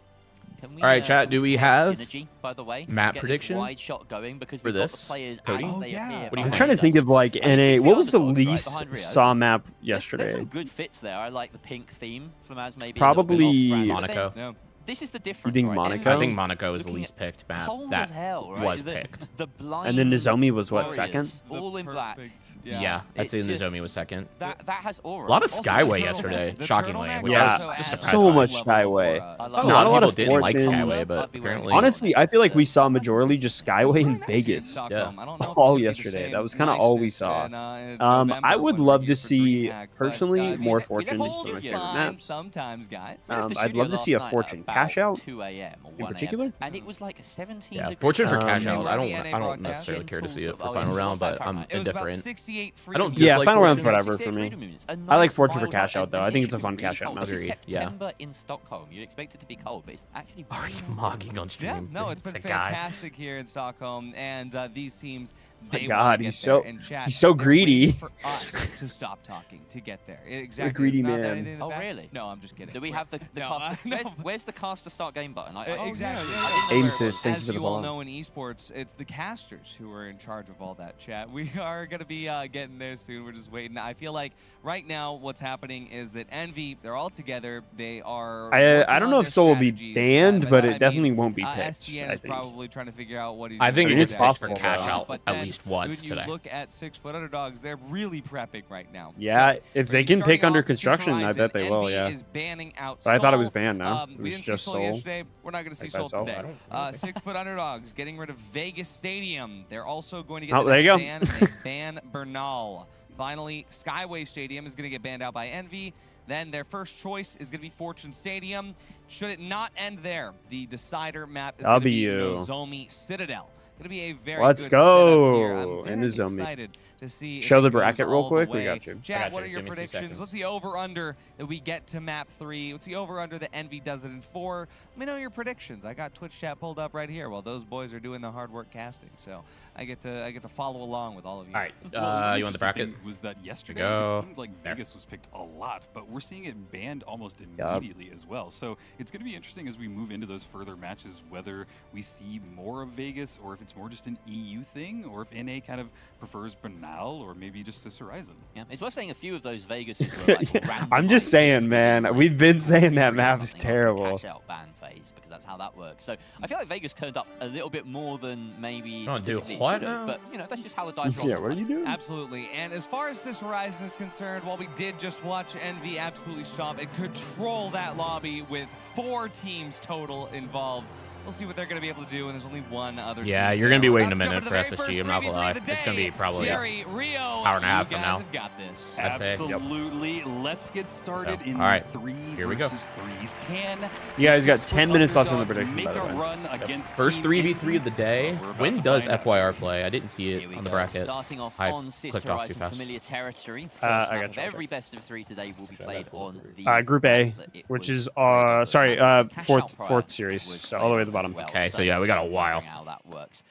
Can we, All right, chat, do we have synergy, by the way, map get prediction this wide shot going because for we've got this, the players Cody? as Oh, they yeah. appear What do you behind I'm trying to think us. of like I mean, NA. 60 What was the underdogs, right, least behind Rio. saw map There's yesterday? some good fits there. I like the pink theme from as maybe Probably a little bit off-brand. But Monaco. No. This is the difference. think right? Monaco? I think Monaco is the Looking least at picked map cold that as hell, right? was the, picked. The blind And then Nozomi was what, warriors, second? all in black. Yeah, I'd It's say just- Nozomi was second. That has aura. A lot of Also, Skyway the yesterday, turtleneck- shockingly, the which Yeah, I was turtleneck just has surprised so by. much level Skyway. aura. I I love thought a it. lot of Not a lot people of didn't like Fortune. Skyway, but I'd be wearing apparently. it. Honestly, I feel like we saw majorly just Skyway and Vegas. Yeah. I don't know if it's All gonna be the yesterday. same That was kinda all we niceness saw. in, I November would when love we're to here for see, DreamHack, but, personally, more we Fortune. never Just one of my hold favorite fine maps. sometimes, guys. We left the I'd love to studio see a last night Fortune at Cash Out 2 a.m. or 1 in particular? a.m. And it was like 17 Yeah, degrees. fortunate for Cash Out. I NA don't necessarily care to see it for final round, but I'm It was about indifferent. 68 I don't freedom dislike yeah, final round's Fortune. whatever for me. I like Fortune for Cash Out though. I think it's a fun cash out map. It's Agreed, yeah. September in Stockholm. You'd expect it to be cold, but it's actually Are really you nice. mocking on stream? Yeah, no, it's been The guy. fantastic here in Stockholm, and these teams, My they God, want to he's get so- there. And chat, he's so they're greedy. waiting for us to stop talking to get there. Exactly. greedy There's not man. anything in the Oh, back. really? No, I'm just kidding. Do we have the No, cast? no. Where's the cast to start game button? Exactly. I didn't know Aim where it assist, was. thank you As for the you all follow. know in esports, it's the casters who are in charge of all that chat. We are going to be getting there soon. We're just waiting. I feel like right now what's happening is that Envy, they're all together. They are. I don't know if Soul will be banned, but it definitely won't be picked. SGN I is think. probably trying to figure out what he's I think doing it with gets that possible for actual Cash shot. Out But at then least once when you today. look at 6-foot underdogs, they're really prepping right now. Yeah, So, if we're they can starting pick under off with construction, I Horizon. bet they will. Envy Yeah. is banning out But I thought it was Soul. banned now. We It was didn't just see Soul Soul. yesterday. We're not going to see Like that Soul Soul? today. I don't 6-foot underdogs getting rid of Vegas Stadium. They're also going to get Oh, the there next you go. ban, and they ban Bernal. Finally, Skyway Stadium is going to get banned out by Envy. Then their first choice is going to be Fortune Stadium. Should it not end there, the decider map is going to be W. Nozomi Citadel. Going to be a very Let's good go. setup here. I'm In very Nozomi. excited to see if Show it the goes bracket real all the quick. We way. got you. Chat, I got what you. are your Give me 2 predictions? seconds. What's the over-under that we get to map 3? What's the over-under that Envy does it in 4? Let me know your predictions. I got Twitch chat pulled up right here while those boys are doing the hard work casting. So I get to follow along with all of you. All right, Well, you want the bracket? thing was that yesterday Go. it seemed like Vegas was picked a lot, but we're seeing it banned almost immediately as well. So it's going to be interesting as we move into those further matches whether we see more of Vegas or if it's more just an EU thing or if NA kind of prefers Bernal or maybe just this Horizon. Yeah, it's worth saying a few of those Vegases were like I'm just saying, man. We've been saying that map is terrible. Cash out ban phase because that's how that works. So I feel like Vegas turned up a little bit more than maybe Oh, dude, statistically it what should have, now? but you know that's just how the dice roll. Yeah, what are you sometimes. doing? Absolutely. And as far as this Horizon is concerned, while we did just watch Envy absolutely stomp and control that lobby with 4 teams total involved, we'll see what they're going to be able to do, and there's only one other Yeah, team you're going to be there. waiting a About to minute jump for into the SSG. very I'm not going to lie. first 3v3 of the It's going to day. be probably Jerry, Rio, hour and a half you from guys now. have got this. I'd say. Yep. Absolutely. Let's get started Yep. in All right, 3 here we go. versus 3s. Can You guys got 6-foot 10 minutes left on the underdogs prediction, make by the a way. run against First Team 3v3 of the day. We're about When to does find out. FYR play? I didn't see Here it we on the go. bracket. Starting off I on Sis clicked off too Horizon fast. familiar territory. First I map got of you. every best of 3 today will be played on the Group A, map that it which was is played on. sorry, Cash fourth Out Prior fourth series, was so all the way to the played bottom. as well, Okay, so yeah, we got a just while. wondering how that works.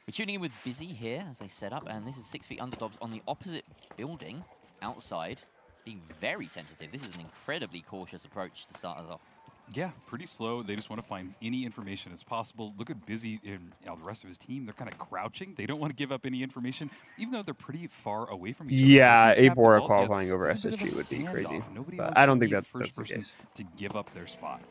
We're tuning in with Busy here as they set up, and this is 6 feet underdogs on the opposite building outside, being very tentative. This is an incredibly cautious approach to start us off. Yeah, pretty slow. They just want to find any information as possible. Look at Busy and the rest of his team. They're kind of crouching. They don't want to give up any information, even though they're pretty far away from each other. Yeah, At least tap the Abora vault, qualifying over it's a bit of SSG a would be standoff. crazy. Nobody But wants I to don't be think the that's first the person case. to give up their spot.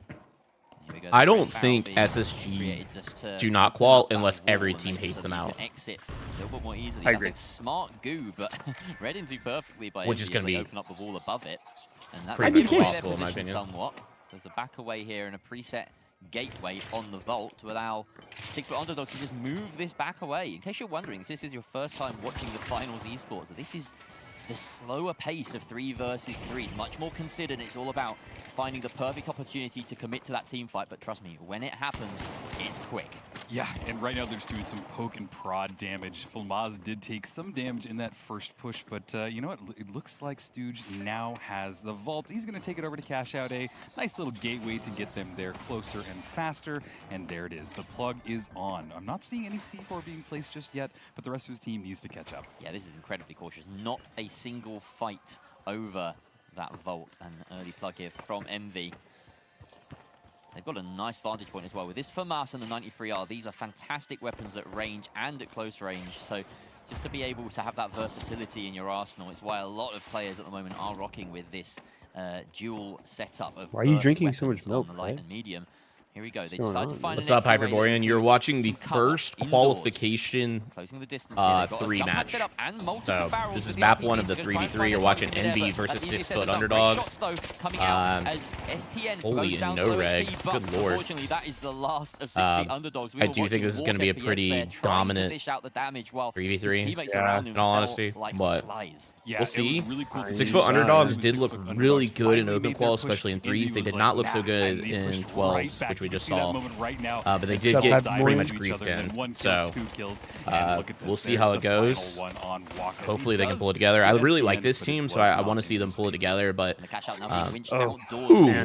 Here we go. I The don't foul think being SSG created just to do not open qual up that unless wall every and team make hates so them that you out. can exit a little bit more easily. I That's agree. a smart goo, but read into perfectly by Which Envy is as gonna they be open up the wall above it. And that's pretty giving much away their impossible, in my position opinion. somewhat. There's a back away here and a preset gateway on the vault to allow 6-foot underdogs to just move this back away. In case you're wondering, if this is your first time watching the finals esports, this is the slower pace of 3 versus 3, much more considered. It's all about finding the perfect opportunity to commit to that team fight. But trust me, when it happens, it's quick. Yeah, and right now they're just doing some poke and prod damage. Fulmaz did take some damage in that first push, but you know what? It looks like Stooge now has the vault. He's going to take it over to Cash Out A. Nice little gateway to get them there closer and faster. And there it is. The plug is on. I'm not seeing any C4 being placed just yet, but the rest of his team needs to catch up. Yeah, this is incredibly cautious. Not a single fight over that vault. And early plug here from Envy. They've got a nice vantage point as well. With this FAMAS and the 93R, these are fantastic weapons at range and at close range. So just to be able to have that versatility in your arsenal, it's why a lot of players at the moment are rocking with this dual setup of Why are you burst drinking so much weapons milk, on the light right? and medium. Here we go. They decide to find What's up, Hyperborean? You're watching the first qualification 3 match. So this is map 1 of the 3v3. You're watching NV versus 6-foot underdogs. Holy no reg. Good lord. Unfortunately, that is the last of 6 feet underdogs. I do think this is going to be a pretty dominant 3v3, in all honesty. But we'll see. 6-foot underdogs did look really good in open qual, especially in 3s. They did not look so good in 12s, which we just saw. But they did get pretty much griefed in. So we'll see how it goes. Hopefully they can pull it together. I really like this team, so I want to see them pull it together. But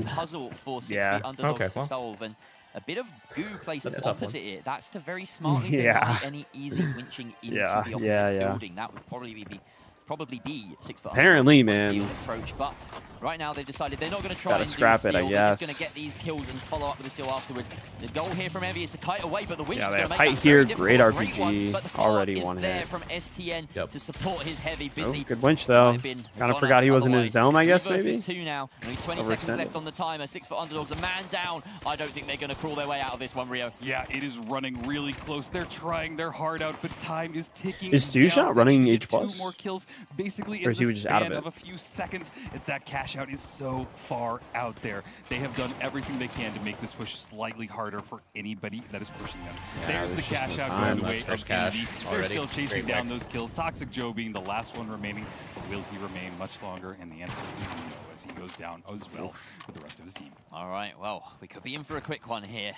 puzzle for 6 feet underdogs to solve, and a bit of goo placed opposite it. That's to very smartly deny any easy winching into the opposite building. That would probably be 6 foot. Apparently, man. Approach, but right now they've decided they're not going to try and scrap it. I guess they're just going to get these kills and follow up with a seal afterwards. The goal here from Envy is to kite away, but the winch is going to make kite that here. Very great RPG. but the Already is one there hit from STN to support his heavy busy. Good winch though. Kind of forgot he was in his dome. I guess maybe. 2 now. Only 20 seconds left on the timer. 6 foot underdogs. A man down. I don't think they're going to crawl their way out of this one, Rio. Yeah, it is running really close. They're trying their heart out, but time is ticking. Is Stushot running H+? 2 more kills, basically in the span of a few seconds. That cash out is so far out there. They have done everything they can to make this push slightly harder for anybody that is pushing them. There's the cash out going the way of Envy. They're still chasing down those kills. Toxic Joe being the last one remaining, but will he remain much longer? And the answer is no, as he goes down as well with the rest of his team. All right, well, we could be in for a quick one here.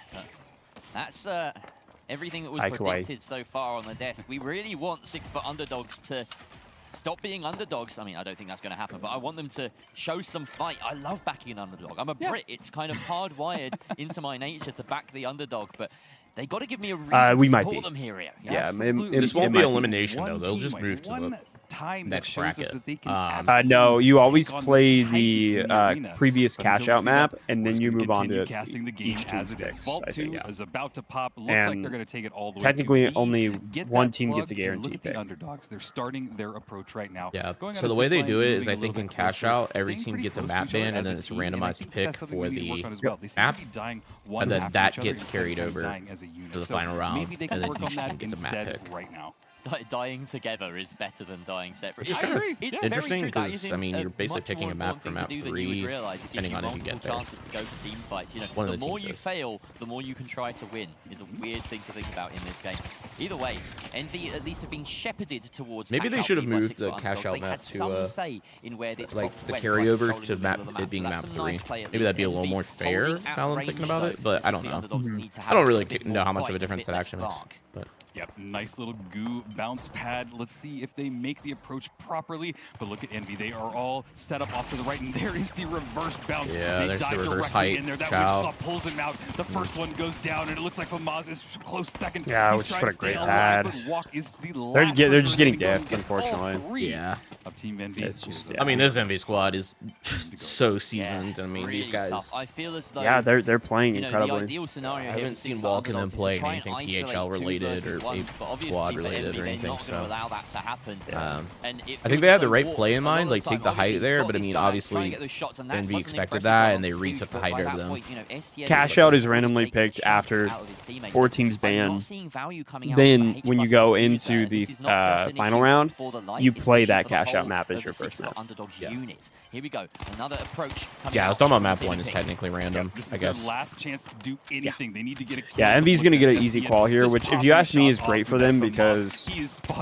That's everything that was predicted so far on the desk. We really want 6 foot underdogs to stop being underdogs. I mean, I don't think that's going to happen, but I want them to show some fight. I love backing an underdog. I'm a Brit. It's kind of hardwired into my nature to back the underdog, but they got to give me a reason to support them here. Yeah, this won't be elimination, though. They'll just move to the next bracket. No, you always play the previous cash out map, and then you move on to casting the game as it is. Vault 2 is about to pop. Looks like they're going to take it all the way. Technically, only one team gets a guarantee. Look at the underdogs. They're starting their approach right now. Yeah. So the way they do it is, I think in cash out, every team gets a map ban, and then it's a randomized pick for the map, and then that gets carried over to the final round, and then each team gets a map pick. Right now. Dying together is better than dying separately. It's interesting because, I mean, you're basically picking a map for map 3, depending on if you get there. Chances to go for team fights. You know, the more you fail, the more you can try to win. Is a weird thing to think about in this game. Either way, Envy at least have been shepherded towards. Maybe they should have moved the cash out map to like the carryover to map it being map 3. Maybe that'd be a little more fair now I'm thinking about it, but I don't know. I don't really know how much of a difference that actually makes. But yep, nice little goo bounce pad. Let's see if they make the approach properly. But look at Envy. They are all set up off to the right, and there is the reverse bounce. Yeah, there's the reverse height. In there. That witch pulls him out. The first one goes down, and it looks like Famaz is close second. Yeah, which is what a great pad. They're just getting death, unfortunately. Yeah. Of Team Envy. It's just, I mean, this Envy squad is so seasoned. I mean, these guys. I feel as though, yeah, they're playing incredibly. The ideal scenario I haven't seen Walk and them play anything PHL related or squad related or anything. So I think they had the right play in mind, like take the height there. But I mean, obviously, Envy expected that, and they retook the height over them. Cash out is randomly picked after 4 teams ban. Then when you go into the final round, you play that cash out map as your first map. Here we go. Another approach. Yeah, I was talking about map 1 is technically random, I guess. Last chance to do anything. They need to get a yeah, Envy's gonna get an easy qual here, which if you ask me is great for them because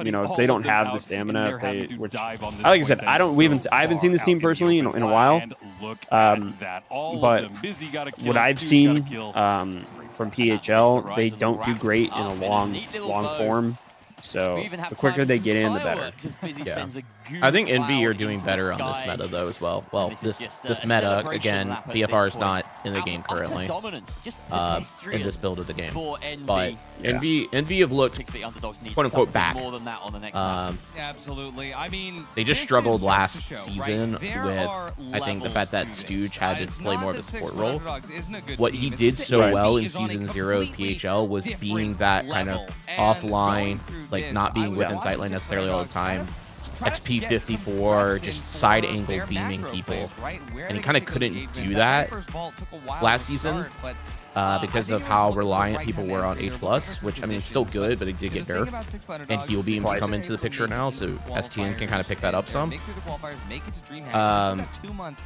you know if they don't have the stamina, if they which like I said, I haven't seen this team personally in a while. But what I've seen from PHL, they don't do great in a long form. So the quicker they get in, the better. Yeah. I think Envy are doing better on this meta though as well. Well, this meta again, BFR is not in the game currently in this build of the game, but Envy have looked quote unquote back. Absolutely. I mean, they just struggled last season with I think the fact that Stooge had to play more of a support role. What he did so well in season 0 of PHL was being that kind of offline, like not being within sightline necessarily all the time. XP54, just side angle beaming people. And he kind of couldn't do that last season because of how reliant people were on H+, which, I mean, it's still good, but it did get nerfed. And heal beams come into the picture now, so STN can kind of pick that up some.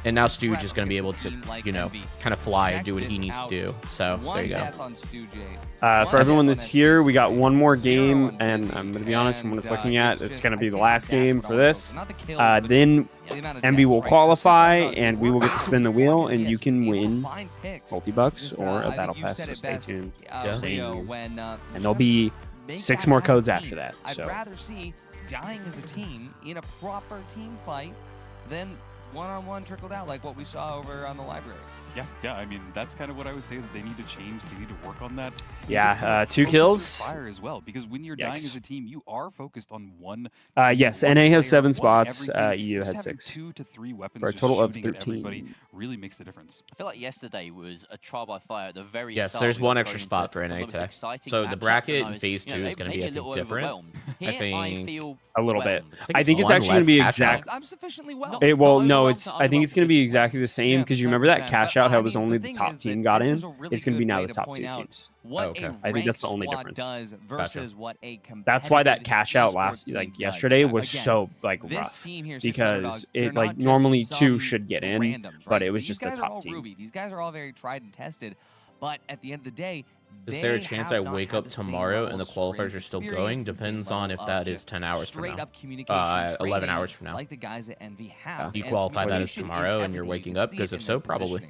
And now Stooge is going to be able to, you know, kind of fly and do what he needs to do. So, there you go. For everyone that's here, we got one more game, and I'm going to be honest, from what it's looking at, it's going to be the last game for this. Then MV will qualify, and we will get to spin the wheel, and you can win multi-bucks or a battle pass, so stay tuned. And there'll be 6 more codes after that. So. I'd rather see dying as a team in a proper team fight than one-on-one trickled out like what we saw over on the library. Yeah, I mean, that's kind of what I would say that they need to change. They need to work on that. Yeah, 2 kills. Fire as well, because when you're dying as a team, you are focused on one. Yes, NA has 7 spots. EU had 6. 2 to 3 weapons for a total of 13. Everybody really makes a difference. I feel like yesterday was a trial by fire at the very start. Yes, there's one extra spot for NA today. So the bracket in phase 2 is going to be, I think, different. I think a little bit. I think it's actually going to be exact. I'm sufficiently well. I think it's going to be exactly the same, because you remember that cash out how it was only the top team got in? It's going to be now the top 2 teams. Okay. I think that's the only difference. Versus what a that's why that cash out yesterday was so rough, because it normally 2 should get in, but it was just the top team. These guys are all very tried and tested, but at the end of the day, is there a chance I wake up tomorrow and the qualifiers are still going? Depends on if that is 10 hours from now. 11 hours from now. Like the guys at Envy have. Do you qualify that as tomorrow and you're waking up? Because if so, probably.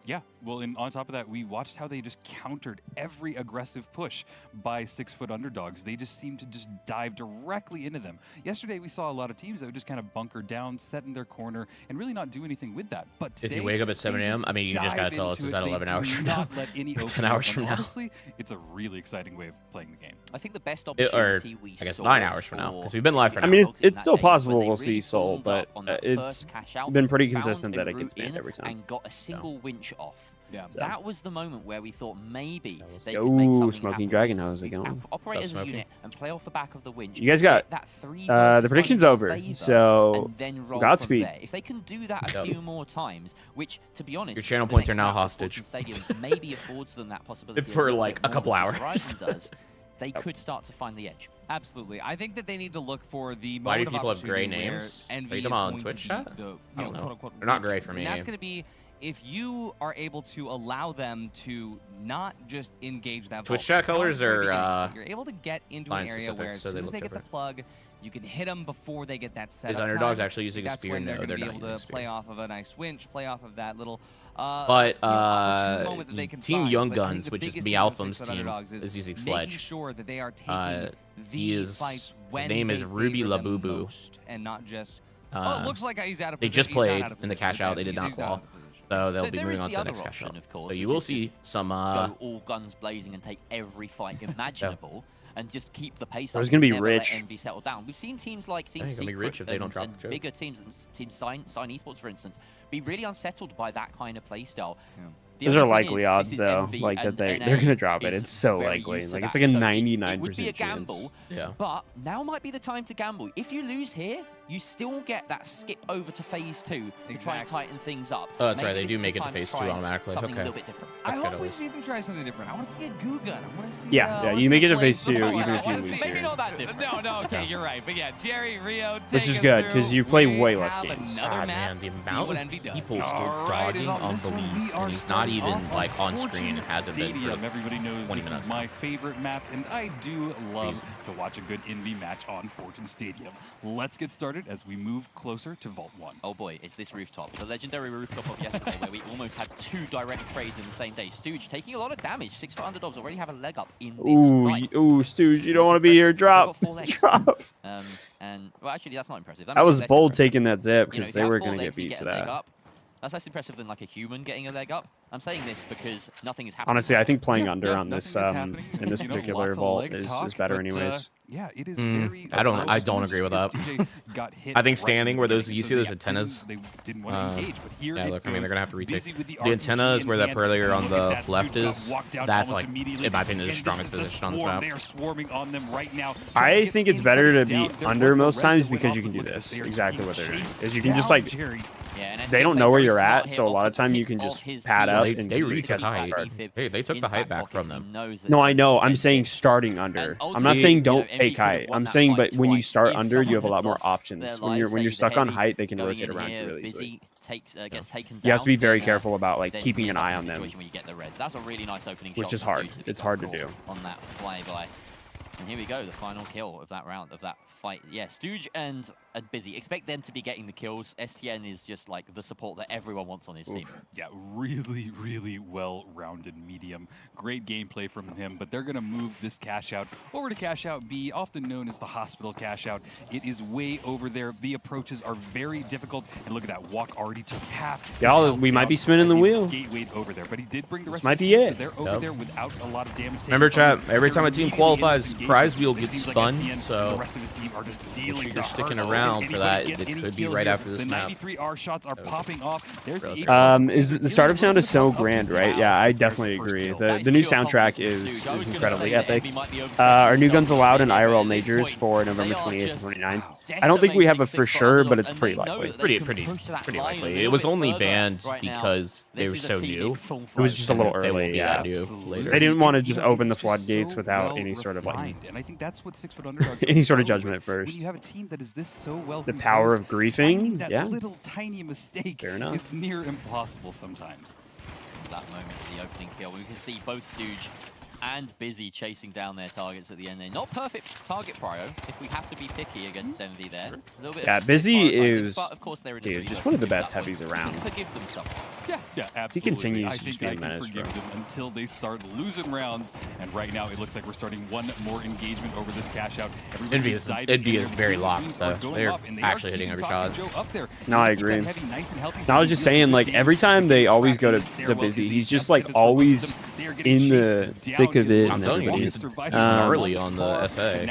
Yeah, well, and on top of that, we watched how they just countered every aggressive push by 6-foot underdogs. They just seemed to just dive directly into them. Yesterday, we saw a lot of teams that would just kind of bunker down, set in their corner, and really not do anything with that. But today, if you wake up at 7 a.m., I mean, you just got to tell us, is that 11 hours from now? 10 hours from now. Honestly, it's a really exciting way of playing the game. I think the best opportunity we saw, I guess 9 hours from now, because we've been live for an hour. I mean, it's still possible we'll see Soul, but it's been pretty consistent that it gets banned every time. And got a single winch off. Yeah. That was the moment where we thought maybe they could make something Smoking happen. Dragon, how's it going? Operate as a unit and play off the back of the winch. You guys got that 3 the prediction's over, so Godspeed. If they can do that a few more times, which, to be honest, your channel points are now hostage. Maybe affords them that possibility for like a couple hours. They could start to find the edge. Absolutely. I think that they need to look for the Why do moment people of have gray opportunity names? where Are Envy you is talking on going Twitch to chat? be the, I don't know. quote-unquote, They're not gray weakest. for me. And that's going to be if you are able to allow them to not just engage that Twitch chat colors are you're able to get into an area where as soon as they get the plug, you can hit them before they get that set Is up Underdogs time. actually using a spear? No, they're not able to play off of a nice winch, play off of that little but Team Young find. Guns, which is Meowtham's team, is using Sledge. Sure that they are taking his name is Ruby Labubu, and not just. Oh, it looks like he's out of position. They just played in the cash out. They did not qual. So they'll be moving on to the next cash out. So you will see some go all guns blazing and take every fight imaginable. And just keep the pace up. There's going to be never Rich. Let Envy settle down. We've seen teams like Team Secret if they don't drop and bigger teams, Team Sign Esports, for instance, be really unsettled by that kind of playstyle. Yeah. Those are likely odds, though, like that they're going to drop it. It's so likely. Like it's like a 99% It would be a gamble, yeah. But now might be the time to gamble. If you lose here, you still get that skip over to phase 2 to try and tighten things up. Oh, that's right. They do make it to phase 2 automatically. Something a little bit different. I hope we see them try something different. I want to see a goo gun. I want to see. Yeah, you make it to phase 2 even if you lose Maybe here. not that different. No, okay, you're right. But yeah, Jerry, Rio, which is good because you play way less games. God, man, the amount of people still dogging on Belize, and he's not even like on screen. It hasn't been for Everybody knows 20 this minutes is my favorite map, and I do love to watch a good Envy match on Fortune Stadium. Let's get started as we move closer to Vault 1. Oh boy, it's this rooftop. The legendary rooftop of yesterday where we almost had 2 direct trades in the same day. Stooge taking a lot of damage. 6-foot underdogs already have a leg up in this fight. Ooh, Stooge, you don't want to be here. Drop. Drop. And, well, actually, that's not impressive. That was bold taking that zip because they were going to get beat for that. That's less impressive than like a human getting a leg up. I'm saying this because nothing is happening. Honestly, I think playing under on this in this particular vault is better anyways. Yeah, it is very. I don't agree with that. I think standing where those you see those antennas. They didn't want to engage, but here yeah, look, I mean they're gonna have to retake. The antenna is where that player on the left is. That's like, in my opinion, the strongest position on this map. They are swarming on them right now. I think it's better to be under most times because you can do this. Exactly what they're doing. Is you can just like. They don't know where you're at, so a lot of time you can just pad up. They retook height. Hey, they took the height back from them. No, I know. I'm saying starting under. I'm not saying don't take height. I'm saying, but when you start under, you have a lot more options. When you're stuck on height, they can rotate around you really easily. You have to be very careful about like keeping an eye on them, which is hard. It's hard to do. On that flyby. And here we go, the final kill of that round, of that fight. Yeah, Stooge and Busy. Expect them to be getting the kills. STN is just like the support that everyone wants on his team. Yeah, really, really well-rounded medium. Great gameplay from him, but they're going to move this cash out over to cash out B, often known as the hospital cash out. It is way over there. The approaches are very difficult. And look at that, Walk already took half. Y'all, we might be spinning the wheel. Gatewayed over there, but he did bring the rest might of his be team, it. so they're over there without a lot of damage. Remember, chat, every time a team qualifies, prize wheel gets spun, so the rest of his team are just dealing if you're sticking around for that, it could be right after this map. The 93R shots are popping off. There's the startup sound is so grand, right? Yeah, I definitely agree. The new soundtrack is incredibly epic. Our new guns allowed in IRL majors for November 28th and 29th. I don't think we have a for sure, but it's pretty likely. Pretty likely. It was only banned because they were so new. It was just a little early. Yeah, they didn't want to just open the floodgates without any sort of like, and I think that's what 6 foot underdogs any sort of judgment at first. When you have a team that is this so well, the power of griefing, that little tiny mistake is near impossible sometimes. That moment of the opening kill, we can see both Stooge and Busy chasing down their targets at the end there. Not perfect target prio, if we have to be picky against MV there. A little bit yeah, Busy is but of course they're just one of the best heavies around. Forgive them something. Yeah, absolutely. He continues to just be a menace, forgive them until they start losing rounds. And right now, it looks like we're starting one more engagement over this cash out. Envy is very locked, so they're actually hitting every shot. No, I agree. No, I was just saying, like, every time they always go to the Busy, he's just, like, always in the thick of it. I'm telling you, he's early on the SA.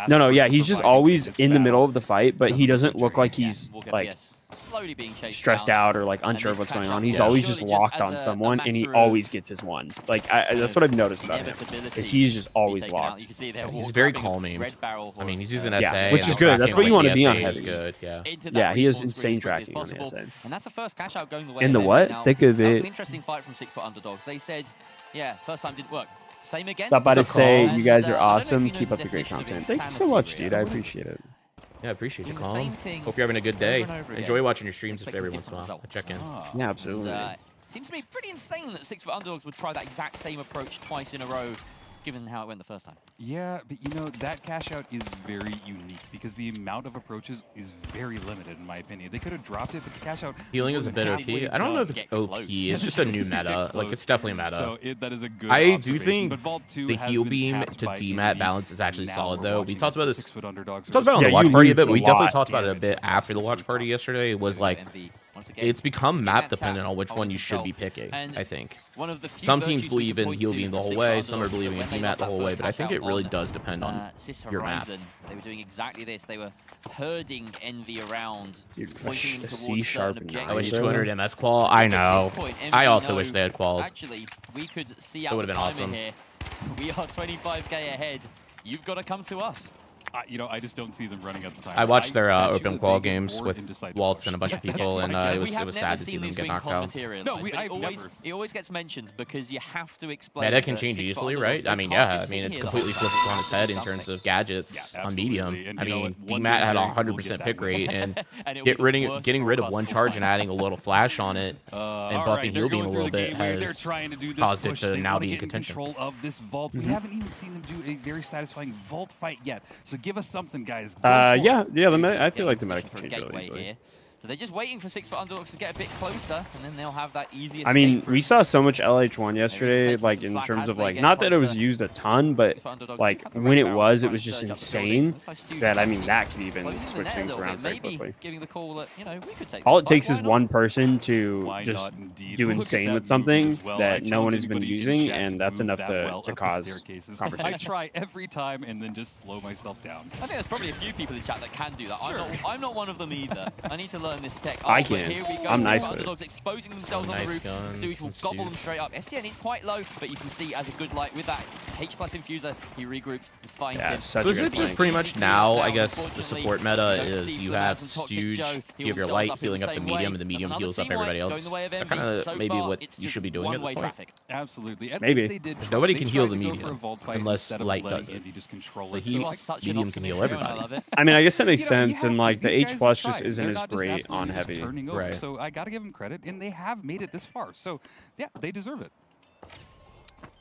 No, yeah, he's just always in the middle of the fight, but he doesn't look like he's, like, slowly being stressed out or like unsure of what's going on. He's always just locked on someone, and he always gets his one. Like that's what I've noticed about him. Is he's just always locked. He's very calming. I mean, he's using SA, which is good. That's what you want to be on heavy. Good, yeah, he has insane tracking on the SA. And that's the first cash out going the way. In the what? Thick of it. An interesting fight from 6 foot underdogs. They said, yeah, first time didn't work. Same again. Stop by to say you guys are awesome. Keep up the great content. Thank you so much, dude. I appreciate it. Yeah, I appreciate you, Colin. Hope you're having a good day. Enjoy watching your streams every once in a while. Check in. Yeah, absolutely. Seems to me pretty insane that 6 foot underdogs would try that exact same approach twice in a row, given how it went the first time. Yeah, but you know, that cash out is very unique because the amount of approaches is very limited, in my opinion. They could have dropped it, but the cash out... Healing is a bit OP. I don't know if it's OP. It's just a new meta. Like, it's definitely meta. So that is a good I do think the heal beam to DMAT balance is actually solid, though. We talked about this. We talked about it on the watch party a bit, but we definitely talked about it a bit after the watch party yesterday. It was like... It's become map dependent on which one you should be picking, I think. Some teams believe in heal beam the whole way, some are believing in DMAT the whole way, but I think it really does depend on your map. They were doing exactly this. They were herding Envy around, pointing them C towards sharp certain I wish objectives. 200 MS qual. I know. I also wish they had qualled. Actually, we could see out That would the have been timer awesome. here. We are 25k ahead. You've got to come to us. You know, I just don't see them running at the time. I watched their open qual games with Waltz and a bunch of people, and it was sad to see them get knocked out. No, it always gets mentioned because you have to explain. Meta can change easily, right? I mean, yeah. I mean, it's completely flipped on its head in terms of gadgets on medium. I mean, DMAT had a 100% pick rate, and getting rid of one charge and adding a little flash on it and buffing heal beam a little bit has caused it to now be in contention. Control of this vault. We haven't even seen them do a very satisfying vault fight yet. So give us something, guys. Yeah. I feel like the meta can change really easily. So they're just waiting for 6 foot underdogs to get a bit closer, and then they'll have that easier. I mean, we saw so much LH1 yesterday, like in terms of like, not that it was used a ton, but like when it was just insane. That I mean, that could even switch things around very quickly. Giving the call that, you know, we could take all it takes is one person to just do insane with something that no one has been using, and that's enough to cause conversation. I try every time and then just slow myself down. I think there's probably a few people in chat that can do that. Sure. I'm not one of them either. I need to learn this tech. I can. Here we go. I'm nice with underdogs exposing themselves on the roof. Stooge will gobble them straight up. STN is quite low, but you can see as a good light with that H+ infuser, he regroups and finds him. So is it just pretty much now, I guess, the support meta is you have Stooge, you have your light healing up the medium, and the medium heals up everybody else. That's kind of maybe what you should be doing at this point. Absolutely. Maybe. Nobody can heal the medium unless light does it. The medium can heal everybody. I mean, I guess that makes sense, and like the H+ just isn't as great on heavy. Right. So I got to give them credit, and they have made it this far. So yeah, they deserve it.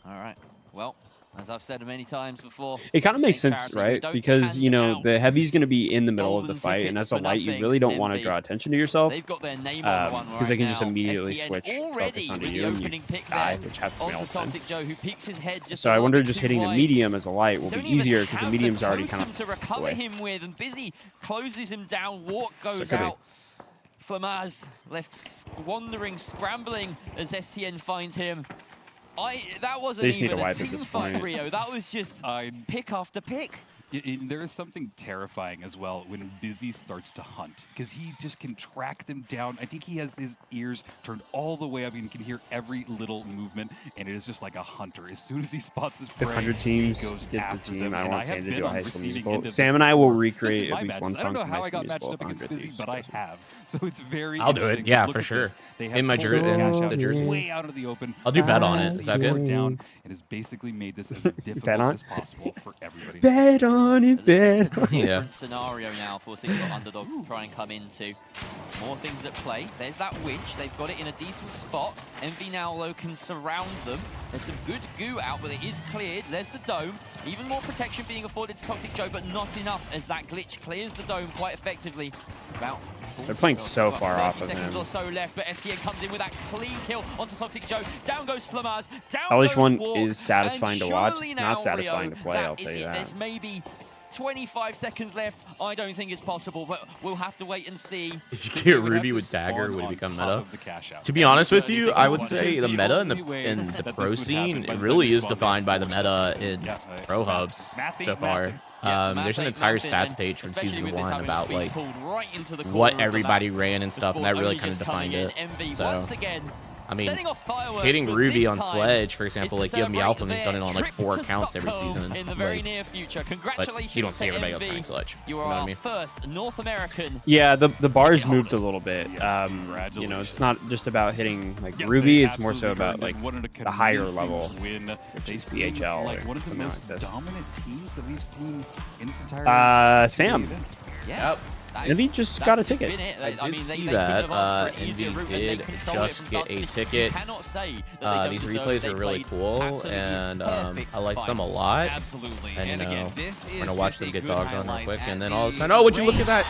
All right. Well, as I've said many times before, it kind of makes sense, right? Because, you know, the heavy's going to be in the middle of the fight, and as a light, you really don't want to draw attention to yourself. They've got their name on one because they can just now. immediately STN switch focus onto with you, the and you opening pick die, there which happens to me all onto the time. Toxic Joe, who peeks his head just So I wonder just hitting the medium as a light will be easier because the medium's already kind of to recover away. him with, and Busy closes him down. Walk goes So out. Flamaz left squandering, scrambling as STN finds him. That wasn't even a team fight, Rio. That was just pick after pick. There is something terrifying as well when Busy starts to hunt, because he just can track them down. I think he has his ears turned all the way up and can hear every little movement, and it is just like a hunter. As soon as he spots his prey, 500 teams he goes gets a after team. them. I want have Sam to been do a on High School receiving Musical. end of Sam this and I will before. recreate Just in at least my one matches. song I don't know from how High I School got matched Musical. up against Busy, but I have. So it's very I'll do it, interesting. yeah, Look for at sure. this. They have In my pulled this jersey, cash out the jersey. way out of the open. I'll do bet on it. Is that good? Down, and has basically made this as difficult as possible for everybody. Bet on it, bet. Different scenario now for 6 foot underdogs to try and come into. More things at play. There's that winch. They've got it in a decent spot. Envy now, though, can surround them. There's some good goo out, but it is cleared. There's the dome. Even more protection being afforded to Toxic Joe, but not enough as that glitch clears the dome quite effectively. About They're playing so far off of 30 seconds him. or so left, but STN comes in with that clean kill onto Toxic Joe. Down goes Flamaz. Down LH1 goes Walk, is satisfying and to watch. surely It's now, not satisfying Rio, to play, I'll is tell you it. that. There's maybe 25 seconds left. I don't think it's possible, but we'll have to wait and see. If you get Ruby with Dagger, would it become meta? To be honest with you, I would say the meta in the pro scene, it really is defined by the meta in pro hubs so far. There's an entire stats page from season 1 about like what everybody ran and stuff, and that really kind of defined it. So, I mean, hitting Ruby on Sledge, for example, like you have Meowth, and he's done it on like 4 accounts every season. In the very near future. But you don't see everybody else trying Sledge. You are our first North American. Yeah, the bars moved a little bit. You know, it's not just about hitting like Ruby; it's more so about like the higher level, which is the HL like one of the most like this. dominant teams that we've seen in this entire Sam. Yeah. Envy just got a ticket. I did see that. Envy did just get a ticket. These replays are really cool, and I like them a lot. And you know, we're gonna watch them get dogged on real quick, and then all of a sudden, oh, would you look at that?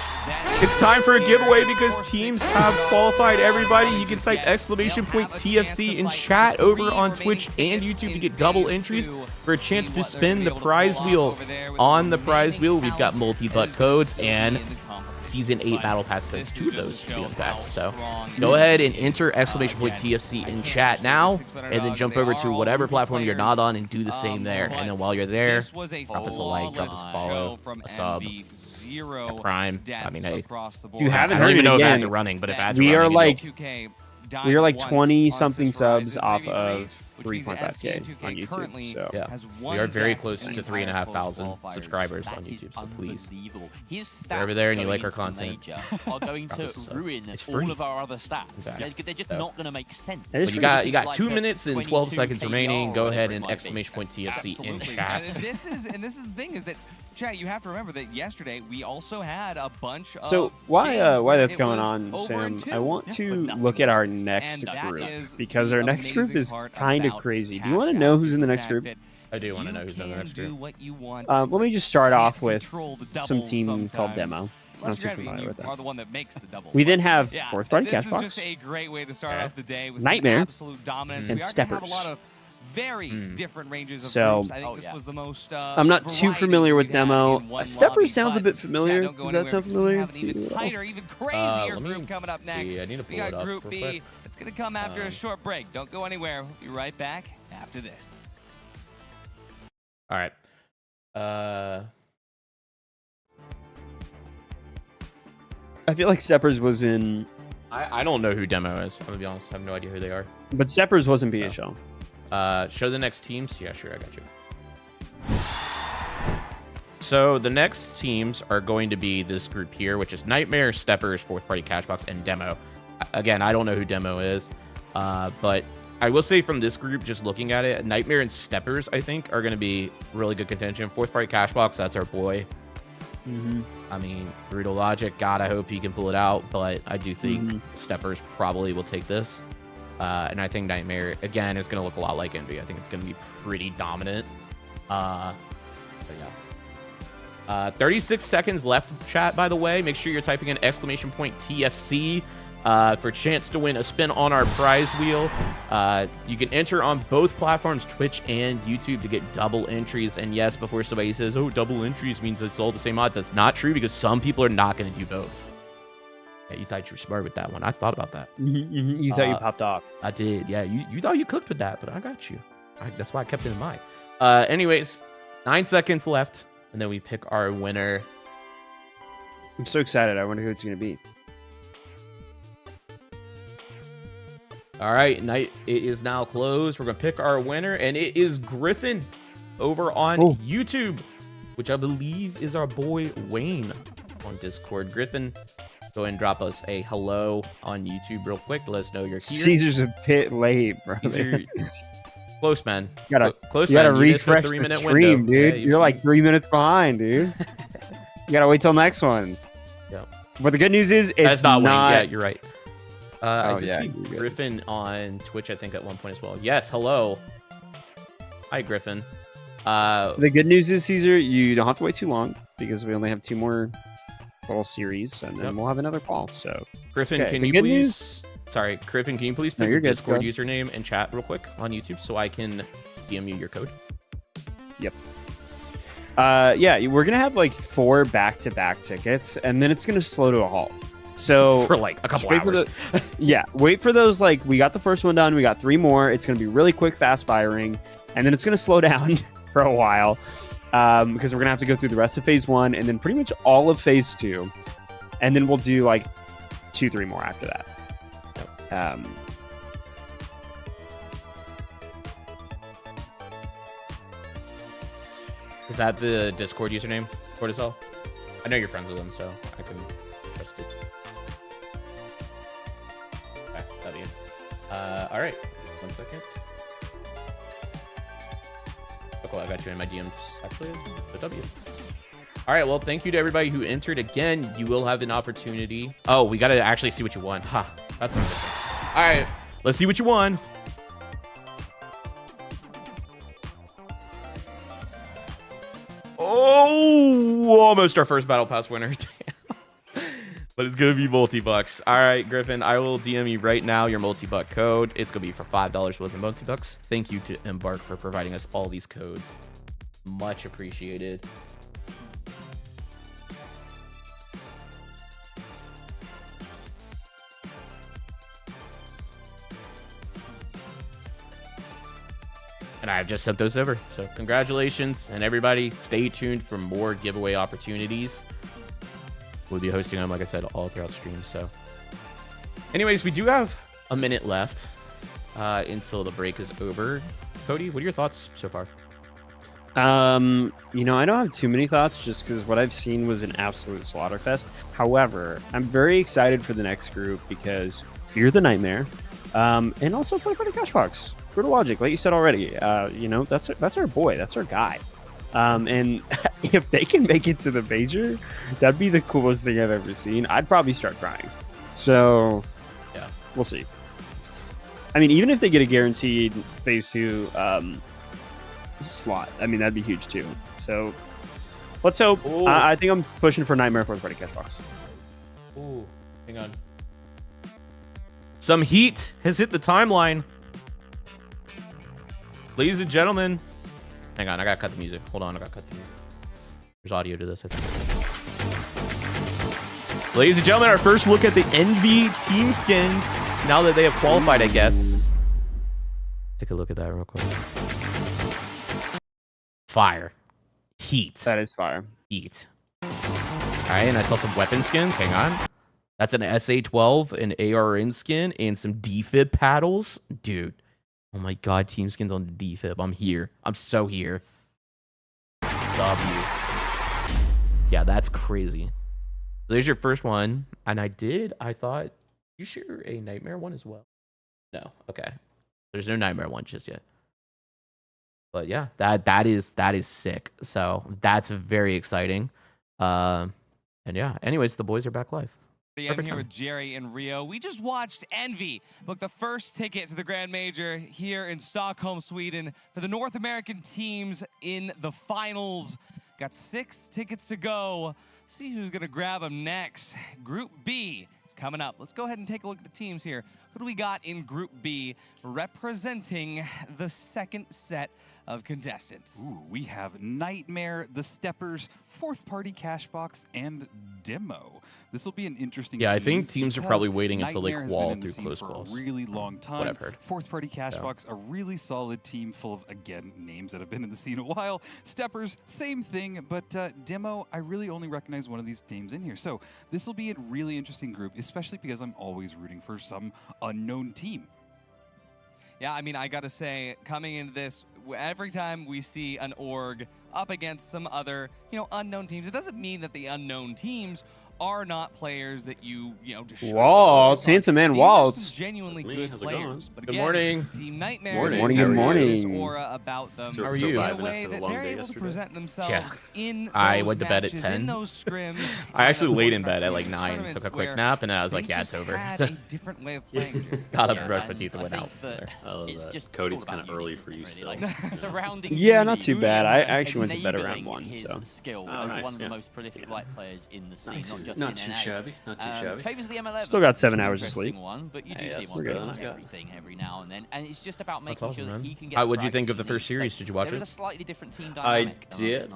It's time for a giveaway because teams have qualified everybody. You can type !TFC in chat over on Twitch and YouTube to get double entries for a chance to spin the prize wheel. On the prize wheel, we've got multi-butt codes and Season 8 Battle Pass codes, 2 of those to be in fact. So go ahead and enter !TFC in chat now, and then jump over to whatever platform you're not on and do the same there. And then while you're there, drop us a like, drop us a follow, a sub, a prime. I mean, hey, You haven't I don't heard even it know if again. ads are running, but if ads are We running, are like 20-something subs off of 3.5K on YouTube. So yeah, we are very close to 3,500 subscribers on YouTube. So please, if you're over there and you like our content, are going to ruin all of our other stats. Exactly. They're just not going to make sense. But you got 2 minutes and 12 seconds remaining. Go ahead and !TFC in chat. This is the thing is that, chat, you have to remember that yesterday we also had a bunch of So why that's going on, Sam, I want to look at our next group, because our next group is kind of crazy. Do you want to know who's in the next group? I do want to know who's in the next group. Let me just start off with some team called Demo. Unless you are the one that makes the double. We then have fourth party Cashbox. This is just a great way to start off the day with Nightmare. some absolute dominance. And we already Steppers. have a lot of very different ranges of So, groups. I think this was the most. I'm not too familiar with demo. Steppers sounds a bit familiar. Does that sound familiar? Have an even tighter, even crazier group coming up next. I need to pull we got it up Group real B. quick. It's going to come after a short break. Don't go anywhere. We'll be right back after this. All right. I feel like Steppers was in. I don't know who Demo is. I'm gonna be honest. I have no idea who they are. But Steppers wasn't BHL. Show the next teams. Yeah, sure. I got you. So the next teams are going to be this group here, which is Nightmare, Steppers, Fourth Party Cashbox, and Demo. Again, I don't know who Demo is, but I will say from this group, just looking at it, Nightmare and Steppers, I think, are going to be really good contention. Fourth Party Cashbox, that's our boy. I mean, Brutal Logic, God, I hope he can pull it out, but I do think Steppers probably will take this. And I think Nightmare, again, is going to look a lot like Envy. I think it's going to be pretty dominant. But yeah. 36 seconds left, chat, by the way. Make sure you're typing in !TFC for chance to win a spin on our prize wheel. You can enter on both platforms, Twitch and YouTube, to get double entries. And yes, before somebody says, oh, double entries means it's all the same odds, that's not true, because some people are not going to do both. Yeah, you thought you were smart with that one. I thought about that. You thought you popped off. I did. Yeah, you thought you cooked with that, but I got you. That's why I kept it in mind. Anyways, 9 seconds left, and then we pick our winner. I'm so excited. I wonder who it's going to be. All right, night. It is now closed. We're going to pick our winner, and it is Griffin over on YouTube, which I believe is our boy Wayne on Discord. Griffin, go ahead and drop us a hello on YouTube real quick. Let us know you're here. Caesar's a bit late, bro. Close, man. You gotta refresh the stream, dude. You're like 3 minutes behind, dude. You gotta wait till next one. Yeah. But the good news is it's That's not Wayne. Yeah, you're right. I did see good. Griffin on Twitch, I think, at one point as well. Yes, hello. Hi, Griffin. The good news is, Caesar, you don't have to wait too long because we only have 2 more little series, and then we'll have another call. So, Griffin, can you please? Sorry, Griffin, can you please put your Discord username and chat real quick on YouTube so I can DM you your code? Yep. Yeah, we're gonna have like 4 back-to-back tickets, and then it's gonna slow to a halt. So for like a couple hours. Wait for those. Like, we got the first one done. We got 3 more. It's going to be really quick, fast firing. And then it's going to slow down for a while because we're going to have to go through the rest of phase 1 and then pretty much all of phase 2. And then we'll do like 2-3 more after that. Is that the Discord username, Cortisol? I know you're friends with them, so I can trust it. Okay, that'll be it. All right, 1 second. Oh, cool, I got you in my DMs. Actually, the W. All right, well, thank you to everybody who entered. Again, you will have an opportunity. Oh, we got to actually see what you won. Ha, that's what I'm missing. All right, let's see what you won. Oh, almost our first Battle Pass winner. But it's going to be multi-bucks. All right, Griffin, I will DM you right now your multi-buck code. It's going to be for $5 worth of multi-bucks. Thank you to Embark for providing us all these codes. Much appreciated. And I've just sent those over. So congratulations. And everybody, stay tuned for more giveaway opportunities. We'll be hosting them, like I said, all throughout streams. So anyways, we do have a minute left until the break is over. Cody, what are your thoughts so far? You know, I don't have too many thoughts just because what I've seen was an absolute slaughterfest. However, I'm very excited for the next group because Fear the Nightmare, and also Fourth Party Cashbox. Brutal Logic, like you said already, you know, that's our boy, that's our guy. And if they can make it to the major, that'd be the coolest thing I've ever seen. I'd probably start crying. So, yeah, we'll see. I mean, even if they get a guaranteed phase 2 slot, I mean, that'd be huge too. So, Let's hope. I think I'm pushing for Nightmare fourth party catch box. Ooh, hang on. Some heat has hit the timeline. Ladies and gentlemen. Hang on, I gotta cut the music. Hold on, I gotta cut the music. There's audio to this, I think. Ladies and gentlemen, our first look at the Envy team skins. Now that they have qualified, I guess. Take a look at that real quick. Fire. Heat. That is fire. Heat. All right, and I saw some weapon skins. Hang on. That's an SA-12, an ARN skin, and some defib paddles. Dude. Oh my god, team skins on defib. I'm here. I'm so here. W. Yeah, that's crazy. So there's your first one. And I thought, you share a Nightmare one as well? No. Okay. There's no Nightmare one just yet. But yeah, that is sick. So that's very exciting. And yeah, anyways, the boys are back live. I'm here with Jerry and Rio. We just watched Envy book the first ticket to the Grand Major here in Stockholm, Sweden for the North American teams in the finals. Got 6 tickets to go. See who's going to grab them next. Group B is coming up. Let's go ahead and take a look at the teams here. Who do we got in Group B representing the second set of contestants? Ooh, we have Nightmare, the Steppers, fourth party Cashbox, and Demo. This will be an interesting I think teams are probably waiting until they Nightmare qual has been in the through scene close for calls. a really long time. What I've heard. Fourth party Cashbox, a really solid team full of, again, names that have been in the scene a while. Steppers, same thing, but Demo, I really only recognize one of these names in here. So this will be a really interesting group, especially because I'm always rooting for some unknown team. Yeah, I mean, I gotta say, coming into this, every time we see an org up against some other, unknown teams, it doesn't mean that the unknown teams are not players that you just Waltz, handsome man, Waltz. Genuinely good players. But Good again, morning. Team Nightmare, Good morning. This aura about them. How are you? In a way that they're able to present themselves in those I went to bed at matches, 10. in those scrims. I actually laid in bed at like 9, took a quick nap, and then I was like, yeah, it's over. Had a different way of playing. Got up and brushed my teeth and went out. It's just Cody's kind of early for you still. Surrounding Yeah, not too bad. I actually went to bed around 1. So. Skill as one of the most prolific light players in the scene, Not too shabby. Not too shabby. Favors the MLM. Still got 7 hours of sleep. One, but you do see him on everything every now and then, and it's just about making Awesome, sure that man. he can get. What'd you think of the first series? Did you watch There is it? a slightly different team I dynamic. did.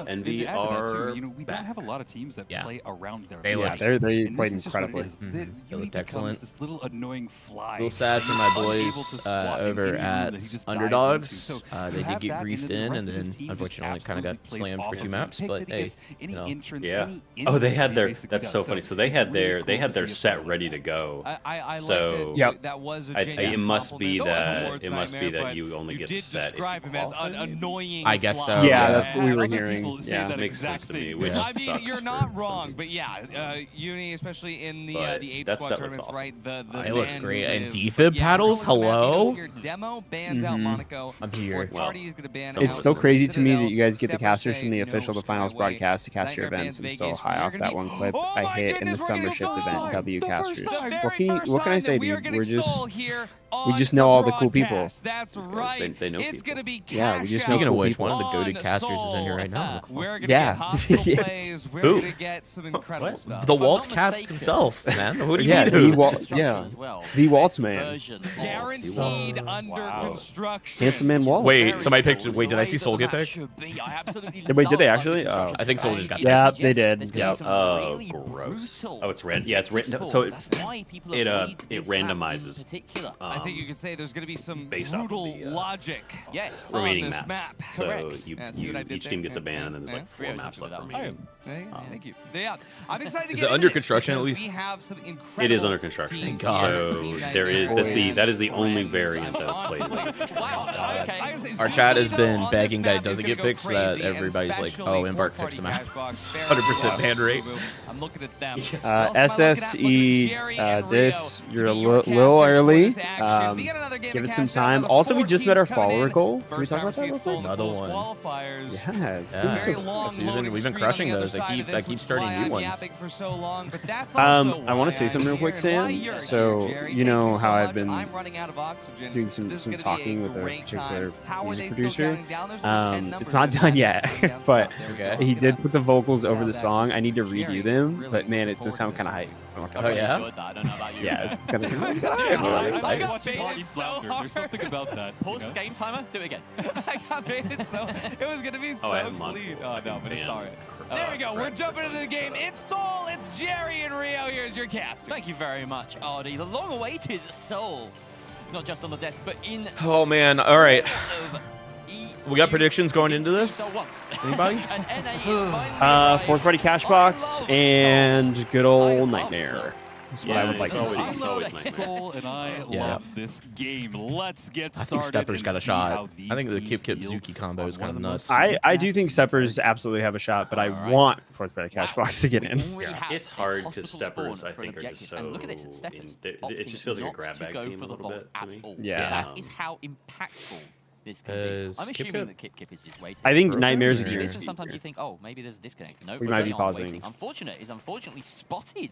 Envy to add to that are too, we don't have a lot of teams that play around their They look- matches. they And played this is just what it incredibly. is. Mhm. The They Uni looked becomes excellent. this little annoying fly. A little sad for my unable boys to swat in over any room at that he just dives Underdogs. into. So They you did have get that, griefed and then in, the and rest of his then team just unfortunately kind of got absolutely plays slammed for off 2 of him. maps. Pick But that he hey, gets any entrance, Yeah. any Oh, they info had he their. basically That's does. so funny. So they it's had really their. cool They to had their see it set play. ready to go. I So- like that was a genuine It must be compliment that. towards It must be Nightmare, that but you only you get did the set. describe him as an annoying I guess fly. so. Yeah, that's what we were Other hearing. people say Yeah. that Makes exact sense to me, thing. which I mean, sucks you're for not some wrong, people. but yeah, Uni, especially in the But 8 that squad set looks tournaments, awesome. right? The It looks man great. who And is- defib yeah, paddles, controlling the map, he hello? goes here, Demo bans out Monaco. I'm here. Fourth Well, party is going to ban some out. It's still crazy to me that Citadel, you guys get the Steppers casters say from the no, official the stay finals away. broadcast to cast your Nightmare events. I'm bans still Vegas. high We're off gonna that be- one clip Oh I my hit in the goodness, we're summer gonna shift go event time. W The casters. very What can I first say, time that we are dude? getting We're just Soul here we on just the know all the cool people. broadcast. That's guys, right. they know It's people. going to be Yeah, we just cash know out Speaking of cool which, people. one of the goated on casters is in here right now. We're going to Yeah. get hospital Yes. plays. We're Who? going to get some incredible stuff. The If I'm Waltz not casts mistaken- himself, man. What do you Yeah, mean? the who? Waltz, yeah, As well. the Waltz man. Version of Guaranteed the under Wow. construction. Handsome man Waltz. Wait, somebody picked. Wait, did I see Soul get picked? Wait, did they actually? Oh. I think Soul just got Yeah, picked. they did. Yeah. Yep. Oh, gross. Oh, it's random. Yeah, it's random. So it randomizes. I think you could say there's going to be some based off of brutal the, logic yes. on remaining this maps. map. So Correct. you, Yeah, see what I did each there? team gets a Yeah, ban, and then there's yeah. like 4 Rio's maps happy left with that remaining. Thank you. Yeah, I'm excited to Is get it into under this construction at because least? We have some incredible It is under construction. teams Thank God. So Team there is Nightmare, that is the only friends. variant that is played. Wow. Okay. I gotta say, Our chat has Zuni, been though, on begging this that it map is doesn't gonna get go fixed, so that crazy, and everybody's like, especially oh, Embark fourth-party fixed the map. Cashbox, very 100% ban rate. I'm looking at them. SSE, this, you're a little early. Give it some time. Also, we just met our follower goal. Can we talk about that real quick? Another one. Qualifiers. Yeah, Yeah. Very long We've been crushing those. I keep starting new ones. I want to say something real quick, Sam. So you know how I've been doing some talking with a particular music producer. It's not done yet, but he did put the vocals over the song. I need to redo them, but man, it does sound kind of hype. Oh yeah. Yeah, it's kind of. I got baited so hard. There's something about that. Pause the game timer. Do it again. I got baited so it was gonna be so clean. Oh no, but it's alright. There we go. We're jumping into the game. It's Soul. It's Jerry and Rio. Here's your cast. Thank you very much, Ardy. The long-awaited Soul, not just on the desk, but in. Oh man. All right. We got predictions going into this. Anybody? Fourth party cash box and good old Nightmare. That's what I would like to see. And I love this game. Let's get started. I think Stepper's got a shot. I think the Kip Zuki combo is kind of nuts. I do think Steppers absolutely have a shot, but I want fourth party cash box to get in. Yeah, it's hard because Steppers, I think, are just so. It just feels like a grab bag team a little bit to me. Yeah. That is how impactful this can be. I'm assuming that Kip is just waiting. I think Nightmare's you this and sometimes you think, oh, maybe there's a disconnect. No, we might be pausing. Unfortunately spotted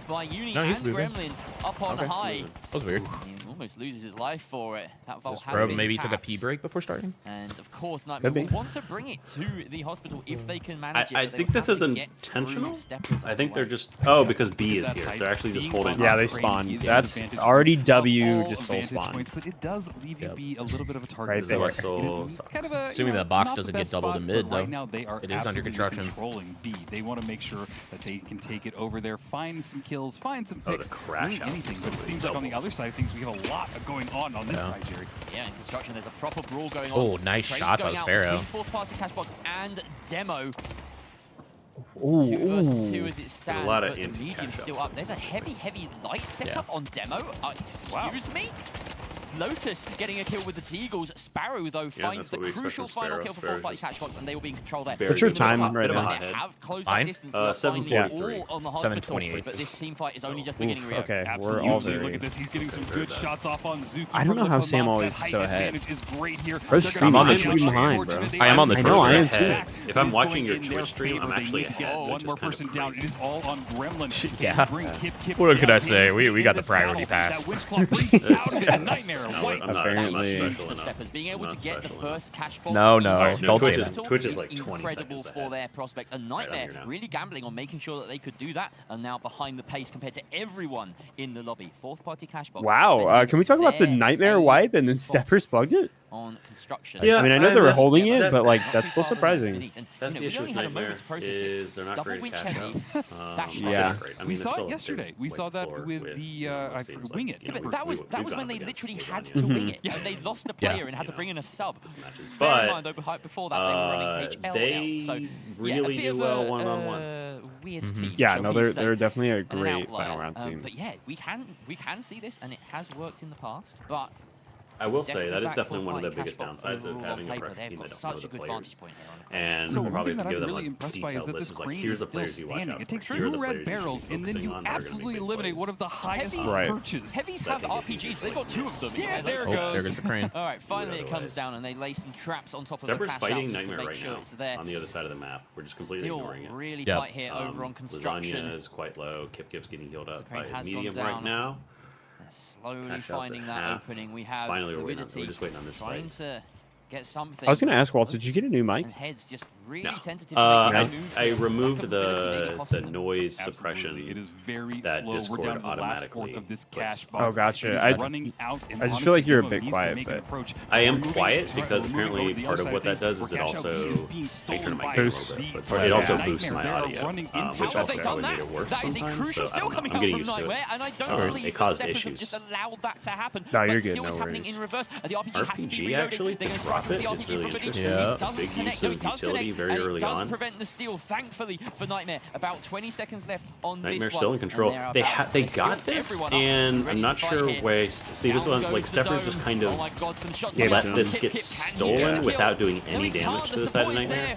by Uni No, and he's moving. Gremlin up on high. That was weird. He almost loses his life for it. That vault has Bro, been maybe he took a tapped. pee break before starting. And of course, Nightmare will want to bring it to the hospital if they can manage it. I think this is intentional. I think they're just because B is here. They're actually just holding. Yeah, they spawn. That's already W, just soul spawn. But it does leave you be a little bit of a target. Right there. Kind of a, Assuming that box doesn't get doubled in mid, though. Right now they are it is under construction. Controlling B. They want to make sure that they can take it over there, find some kills, find some picks, crash anything. But it seems like on the other side of things, we have a lot going on this side, Jerry. Yeah, in construction, there's a proper brawl going on. Oh, nice shots on Sparrow. Fourth party cash box and demo. Ooh, 2 versus 2 as it stands, a lot but of the medium still up. There's a heavy light setup on demo. Excuse me? Lotus getting a kill with the Deagles. Sparrow, though, finds the crucial final kill for fourth party cash box, and they will be in control there. What's your time right now? They have close that distance. 7:43. All on the hospital, but this team fight is only just beginning. Rio. Okay, Absolutely. we're all Look at this. He's getting some good shots off on Zuki. I don't know how Sam Famas. always That is so height ahead. advantage is great here. Bro's streaming. I'm on the Twitch behind, bro. I am on the I know, I am too. Ahead. If I'm watching your Twitch stream, I'm actually ahead. One more person down. It is all on Gremlin. Yeah. What could I say? We got the priority pass. Apparently. Being able to get the first cash box. No, don't say that. Twitch is like 20 incredible seconds for ahead. their prospects. A Nightmare really gambling on making sure that they could do that, and now behind the pace compared to everyone in the lobby. Fourth party cash box. Wow, can we talk about the Nightmare wipe and then Steppers bugged it? On construction. Yeah, I mean, I know they were holding it, but like that's still surprising. That's the issue with Nightmare is they're not great at cash out. Yeah. We saw it yesterday. We saw that with the Wing It. But that was when they literally had to wing it. And they lost a player and had to bring in a sub. But before that they were running HL they out. So really do well one-on-one. Weird team. Yeah, no, they're definitely a great final round team. But yeah, we can see this, and it has worked in the past. But I will say that is definitely one of the biggest downsides of having a prep team that don't know the players. And so we'll one thing probably that I'm give them really a impressed by is detailed that this list of like, crane here's is the still players you watch standing. out It takes for. Here are 2 the red players you should barrels, be and then focusing you on. They're gonna absolutely make big eliminate plays. one of the highest Right. perches. Heavies have RPGs. They've got 2 of them. Yeah, there it Oh, goes. there goes the crane. All right, finally it comes down, and they lay some traps on top of the Steppers cash fighting out just to Nightmare make right sure now it's there. on the other side of the map. We're just completely Still ignoring it. really Yep. tight here over on construction. Lasagna is quite low. Kip's getting healed up crane by has his gone medium down. right now. They're slowly Cash out's finding at that half. opening. We have Finally, we're fluidity just waiting on this trying fight. to get something. I was gonna ask Waltz, did you get a new mic? And heads just really No. tentative to make their moves. I removed Lack of ability maybe the costing them. noise Absolutely. suppression. It is very that slow. Discord We're down to the last automatically fourth of this puts. cash Oh, box. gotcha. It is I running out, and just feel like honestly, you're a Demo bit needs to quiet, make an but approach. I am Moving- quiet because moving apparently over the part other of side what that things, does where is it Cash Out B is also being takes stolen my by boost. the it also Nightmare. boosts my They are audio, running which into How have also they probably done made that? it worse That is a sometimes, crucial so I steal don't know. coming I'm out getting from used to Nightmare, it. and I don't It believe the caused Steppers have issues. just allowed that to happen. No, you're but good, still no is happening worries. in reverse. The RPG has to be RPG reloaded. actually, They're going to to strike drop with it the is RPG really from Prelude. interesting. Yeah. It doesn't Big connect, use though. of It does utility connect, very and it early does on. prevent the steal, thankfully, for Nightmare. About 20 seconds left on this Nightmare's one. still in control. And They they're got still this, everyone up, and ready I'm to not fight sure here. where. See, this Down one, goes like the Steppers dome. just kind of Oh my God, some shots Gave coming it let out. this Kip get can get stolen a without kill. doing No, any he can't. damage to The the side of support is Nightmare. there.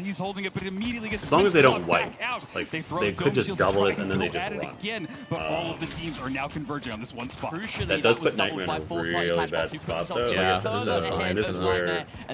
shot. He's holding it, but it immediately gets as long as they don't wipe. Out. Like they could just double it and then they just run. Again, but all of the teams are now converging on this one spot. That does put Nightmare in a really bad spot though. Yeah. This is where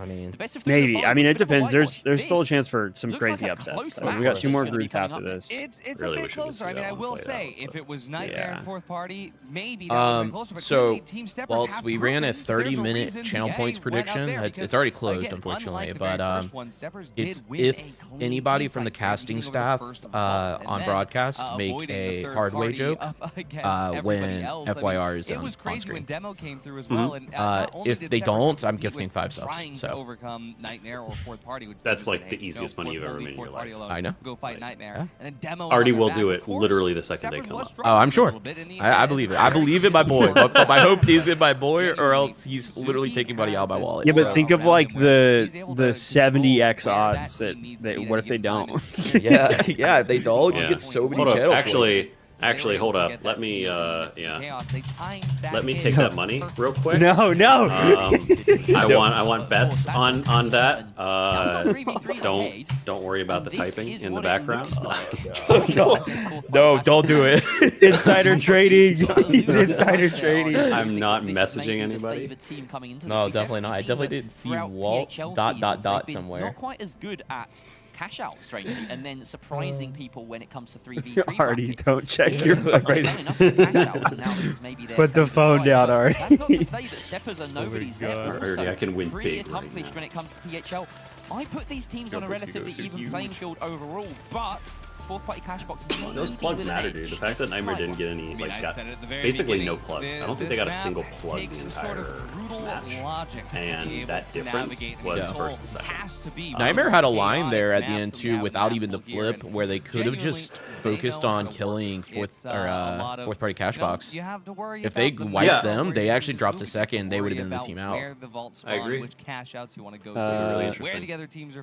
I mean, maybe. I mean, it depends. There's still a chance for some crazy upsets. We got 2 more groups after this. It's really a bit closer. I mean, I will say, if it was Nightmare and Fourth Party, maybe that would have been closer. But so Team Steppers whilst we ran a 30-minute channel points prediction, it's already closed, unfortunately. But it's if anybody from the casting staff on broadcast make a hard way joke when FYR is it was crazy on screen. when demo came through as well. And if they don't, I'm gifting 5 subs. To overcome Nightmare or Fourth Party. That's like the easiest money you've ever made in your life. I know. Go fight Nightmare. Yeah. And then demo already somebody will do it literally the second they come up. Oh, I'm sure. I believe it. I believe in my boy. But my hope is in my boy, or else he's literally taking money out of my wallet. Yeah, but think of like the 70x odds that what if they don't? Yeah, if they don't, you get so many channel points. Actually, hold up. Let me, let me take that money real quick. No. I want bets on that. Don't worry about the typing in the background. No, don't do it. Insider trading. He's insider trading. I'm not messaging anybody. No, definitely not. I definitely didn't see Walt ... somewhere. Not quite as good at cash out, strangely, and then surprising people when it comes to 3v3 Artie, don't check your phone. Put the phone down, Artie. That's not to say that Steppers are nobody's there, but Artie, I can win pretty big right accomplished now. when it comes to PHL. I put these teams on a relatively even playing field overall, but fourth party cash box. Those plugs matter, dude. The fact that Nightmare didn't get any, like, got basically no plugs. I don't think they got a single plug the entire match. And that difference was first and second. Nightmare had a line there at the end too, without even the flip, where they could have just focused on killing fourth party cash box. If they wiped them, they actually dropped to second. They would have been the team out. I agree.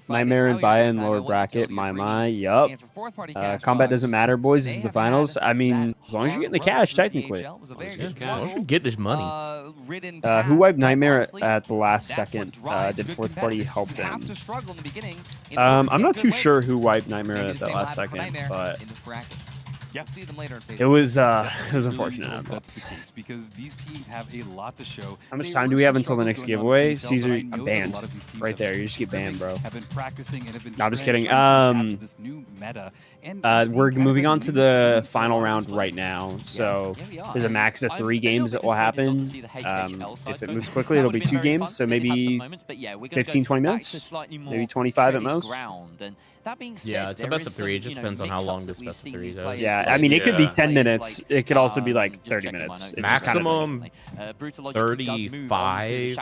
Nightmare and Baya in lower bracket. My. Yup. Combat doesn't matter, boys. This is the finals. I mean, as long as you're getting the cash, technically. As long as you get this money. Who wiped Nightmare at the last second? Did fourth party help them? I'm not too sure who wiped Nightmare at the last second, but it was unfortunate. That's the case because these teams have a lot to show. How much time do we have until the next giveaway? Caesar, I'm banned. Right there, you just get banned, bro. Have been practicing and have been no, I'm just kidding. This new meta. And we're moving on to the final round right now. So there's a max of 3 games that will happen. If it moves quickly, it'll be 2 games. So maybe 15, 20 minutes, maybe 25 at most. Yeah, it's a best of 3. It just depends on how long this best of 3 goes. Yeah, I mean, it could be 10 minutes. It could also be like 30 minutes. Maximum 35,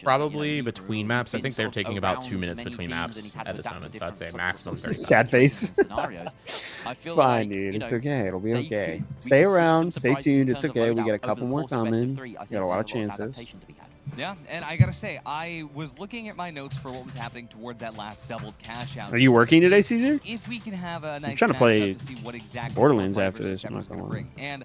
probably, between maps. I think they're taking about 2 minutes between maps at this moment, so I'd say maximum 35. Sad face. It's fine, dude. It's okay. It'll be okay. Stay around. Stay tuned. It's okay. We got a couple more coming. We got a lot of chances. Yeah, and I gotta say, I was looking at my notes for what was happening towards that last doubled cash out. Are you working today, Caesar? If we can have a nice I'm trying to play to see what exactly Borderlands after this. I'm not gonna bring. And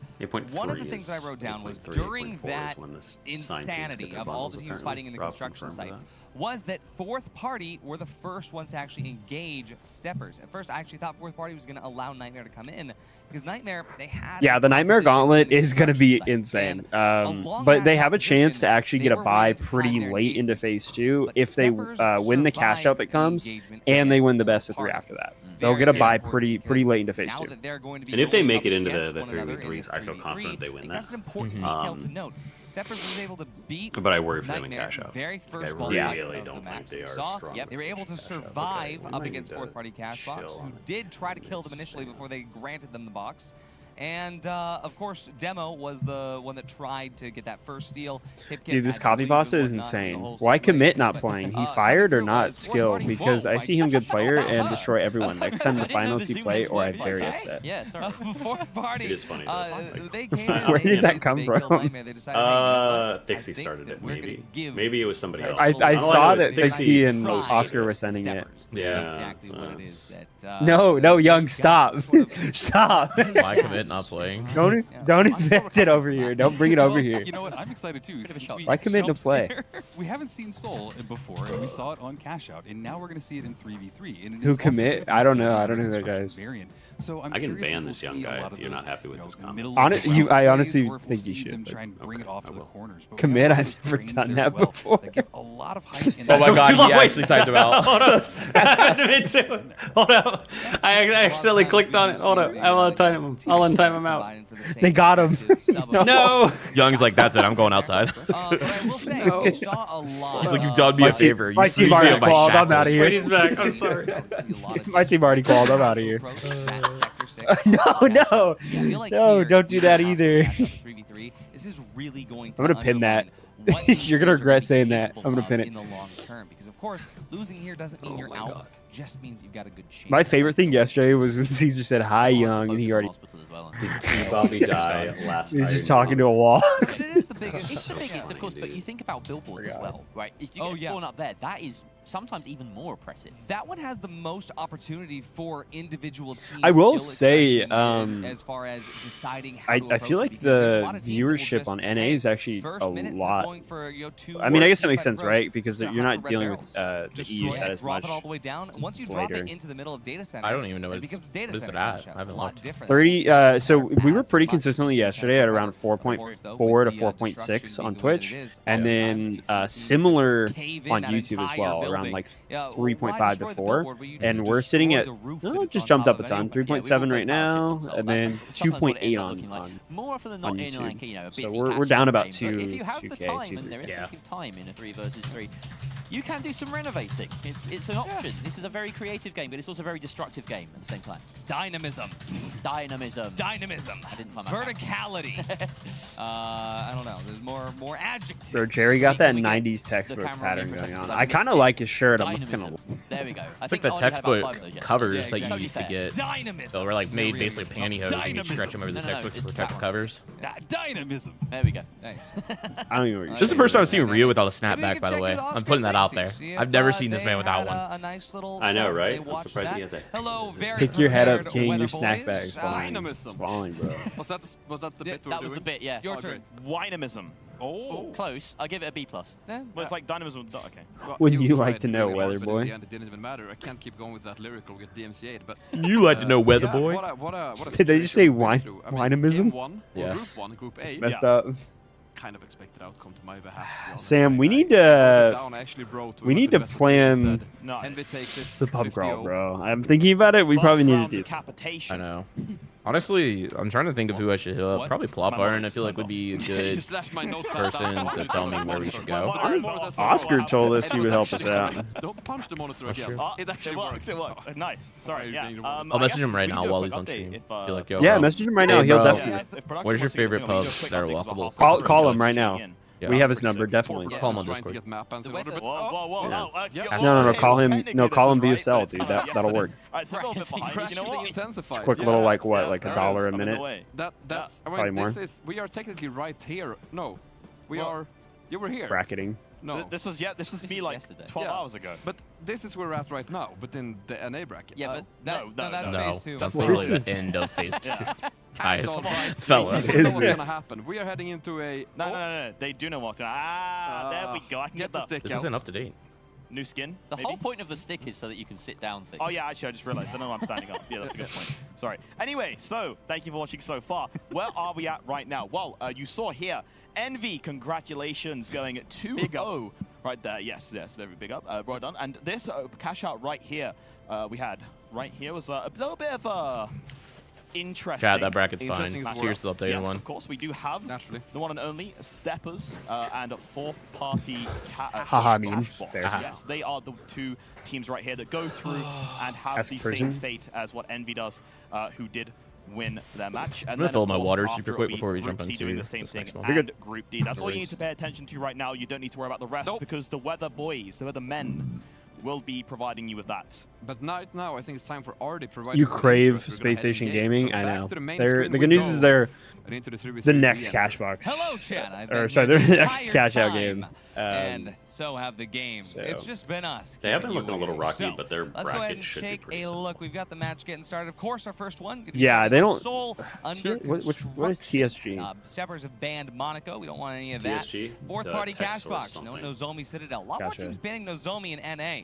one of the things I wrote down was during that insanity of all the teams fighting in the construction site was that fourth party were the first ones to actually engage Steppers. At first, I actually thought fourth party was going to allow Nightmare to come in because Nightmare, they had... Yeah, the Nightmare Gauntlet is going to be insane. But they have a chance to actually get a buy pretty late into Phase 2 if they win the cash out that comes and they win the best of 3 after that. They'll get a buy pretty late into Phase 2. And if they make it into the 3v3s, I feel confident they win that. That's an important detail to note. Steppers was able to beat but I worry for them in cash out. Very first I really don't think they are strong. They were able to survive up against fourth party cash box, who did try to kill them initially before they granted them the box. And, of course, Demo was the one that tried to get that first steal. Dude, this copy boss is insane. Why Commit not playing? He fired or not skill? Because I see him good player and destroy everyone. Next time the finals he play, or I'm very upset. Yeah, sorry. It is funny. Where did that come from? Dixie started it, maybe. Maybe it was somebody else. I saw that Dixie and Oscar were sending it. Yeah. No, Young, stop. Stop. Why Commit not playing? Don't invent it over here. Don't bring it over here. You know what? I'm excited too. Why Commit to play? We haven't seen Soul before, and we saw it on Cash Out, and now we're going to see it in 3v3. And who Commit? I don't know. I don't know who that guy is. So I can ban this young guy if you're not happy with this comment. I honestly think you should. Try and bring it off to the corners. Commit? I've never done that before. A lot of height in oh my god, he actually typed him out. Hold up. Hold up. I accidentally clicked on it. Hold up. I'll untime him out. They got him. No. Young's like, that's it. I'm going outside. He's He's like, you've done me a favor. My team already called. I'm out of here. He's back. I'm sorry. My team already called. I'm out of here. No, don't do that either. this is really going to I'm gonna pin that. what You're gonna regret be saying that. capable I'm gonna of pin it. in the long term, because of course losing here doesn't mean you're out. Just means you've got a good chance. My favorite thing yesterday was when Caesar said hi, Young, and he already Did Bobby die last night? He was just talking to a wall. But it is the biggest. It's the biggest, of course, but you think about billboards as well, right? If you get spawn up there, that is sometimes even more oppressive. That one has the most opportunity for individual teams. I will say, as far as deciding how I feel like the viewership on NA is actually a lot. I mean, I guess that makes sense, right? Because you're not dealing with the EU side as much. Drop it all the way down. Once you drop it into the middle of data center, I don't even know what it becomes data it's center. at. I haven't looked. 30. So we were pretty consistently yesterday at around 4.4 to 4.6 on Twitch, and then similar on YouTube as well, around like 3.5 to 4. And we're sitting at just jumped up a ton, 3.7 right now, and then 2.8 on more often than not in like, you know, a busy so we're down about game. 2. But if you have the 2K, time, and there is plenty of time in a 3 versus 3, you can do some renovating. It's an option. This is a very creative game, but it's also a very destructive game at the same time. Dynamism. Dynamism. Dynamism. I didn't find that. Verticality. I don't know. There's more adjectives. So Jerry got that 90s textbook pattern going on. I kind of like his shirt. I'm gonna. There we go. It's like the textbook covers that you used to get. Dynamism. So we're like made basically pantyhose and you stretch them over the textbook to protect the covers. Dynamism. There we go. Nice. I don't even. This is the first time I've seen Rio without a snapback, by the way. I'm putting that out there. I've never seen this man without one. I know, right? I'm surprised he has a. Hello, very Pick your head up, King. Your weather snack boys. bag's falling. Dynamism. It's falling, bro. Was that the bit? That was the bit, yeah. Your turn. Dynamism. Oh, close. I'll give it a B+. Well, it's like dynamism. Okay. Well, Would he you was like right to know, really weather hard, but boy? in the end, it didn't even matter. I can't keep going with that lyrical get DMCA'd, but You like to know, weather yeah, boy? What a Did they just say situation we've been through. I mean, dynamism? Game 1, Yeah. Group 1, Group A. Messed up. Kind of expected outcome to my behalf. To be honest. Sam, we I need wrote it to. down, actually wrote We what need the to best plan said. No. Envy takes it. the pub crawl, 50-0. bro. I'm thinking about it. We probably need to do. Decapitation. I know. Honestly, I'm trying to think of who I should hit up. What? Probably Plop My Iron. I just feel like turned would be a good Just left my notes person down. to tell me where we should go. Oscar told us he would help us out. Don't punch the monitor That's again. true. It actually works. It worked. Nice. Sorry. You're Yeah. being wrong. I'll I message guess him right we now can do a while quick he's on update stream. if, Be like, yo, Yeah, bro. message him right now. Hey, He'll bro. definitely. if production What is your wants to do favorite it, we'll do a pubs quick that are update as well. walkable? Call him right now. Yeah. We have his number, definitely. Call him on Trying Discord. to get map answers in Whoa, order, but Whoa. No. Call him. No, call him via cell, dude. That'll work. Alright, so a little bit behind. You know what? intensifies. Quick little like what, like $1 a I'm in the minute. way. That's. I Probably mean, this more. is. We are technically right here. No, we Well, are. You were here. Bracketing. No. This was This me is like yesterday. 12 Yeah. hours ago. But this is where we're at right now, but in the NA bracket. Yeah, but That's No, that's no. phase No, 2. that's What literally is the end of phase 2. Yeah. Guys, It's all right. fellas. We know Is what's it? gonna happen. We are heading into a. No. They do know what's going on. There we go. I can Get get the the stick This out. isn't up to date. new skin. The maybe? whole point of the stick is so that you can sit down things. Oh yeah, actually I just realized. I don't know I'm standing up. Yeah, that's a good point. Sorry. Anyway, so thank you for watching so far. Where are we at right now? Well, you saw here, Envy, congratulations, going at 2-0 right there. Yes, very big up. Well done. And this cash out right here, we had right here was a little bit of a interesting. Chat, that bracket's fine. Interesting is Here's the updated Yes, one. of course, we do have Naturally. the one and only Steppers and fourth party Haha, meme. Cashbox. Fair. Yes, they are the two teams right here that go through and have That's the prison. same fate as what Envy does, who did win their match. And I'm gonna then, fill of my course, water after super it'll quick be before we Group jump C into doing the same this thing next one. and Group D. That's all you need Worries. to pay attention to right now. You don't need to worry about the rest because the weather boys, the weather men, will be providing you with that. But right now, I think it's time for Artie providing. You more crave interest. We're Space gonna head in Station game. Gaming. So I back know. to the main They're, screen the we good news go. is they're And into the 3v3 the next re-enter. cash box. Hello, Chad. I've Or been sorry, here they're the the next entire cash out time, game. And so have the games. so- It's just been us. They have been keeping you looking a little waiting. rocky, but their let's go ahead bracket and should be take pretty a simple. look. We've got the match getting started. Of course, our first one. gonna be Yeah, starting they with don't- Soul under what is construction. TSG? Steppers have banned Monaco. We don't want any of that. TSG? Fourth The party Texas or Cashbox. No something. Nozomi Citadel. A lot more Gotcha. teams banning Nozomi in NA.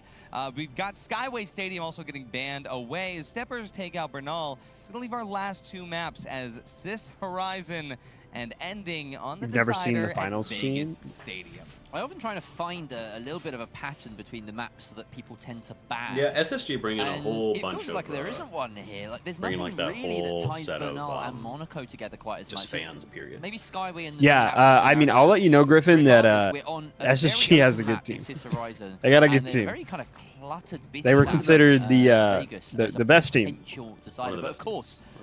We've got Skyway Stadium also getting banned away. As Steppers take out Bernal, it's going to leave our last two maps as Sis Horizon and ending on the You've never seen the decider at finals Vegas team? Stadium. I often trying to find a little bit of a pattern between the maps that people tend to ban. Yeah, SSG bringing a And whole it bunch feels of like there isn't one here. Like there's bringing, nothing like, that really that whole ties set of, Bernal and Monaco together quite as just much. fans, period. Maybe Skyway and Yeah, I mean, I'll let you know, Griffin, that SSG has a good team. They got a good team. Very kind of cluttered, busy They were map. considered Vegas as the a best team. potential decider. But of course,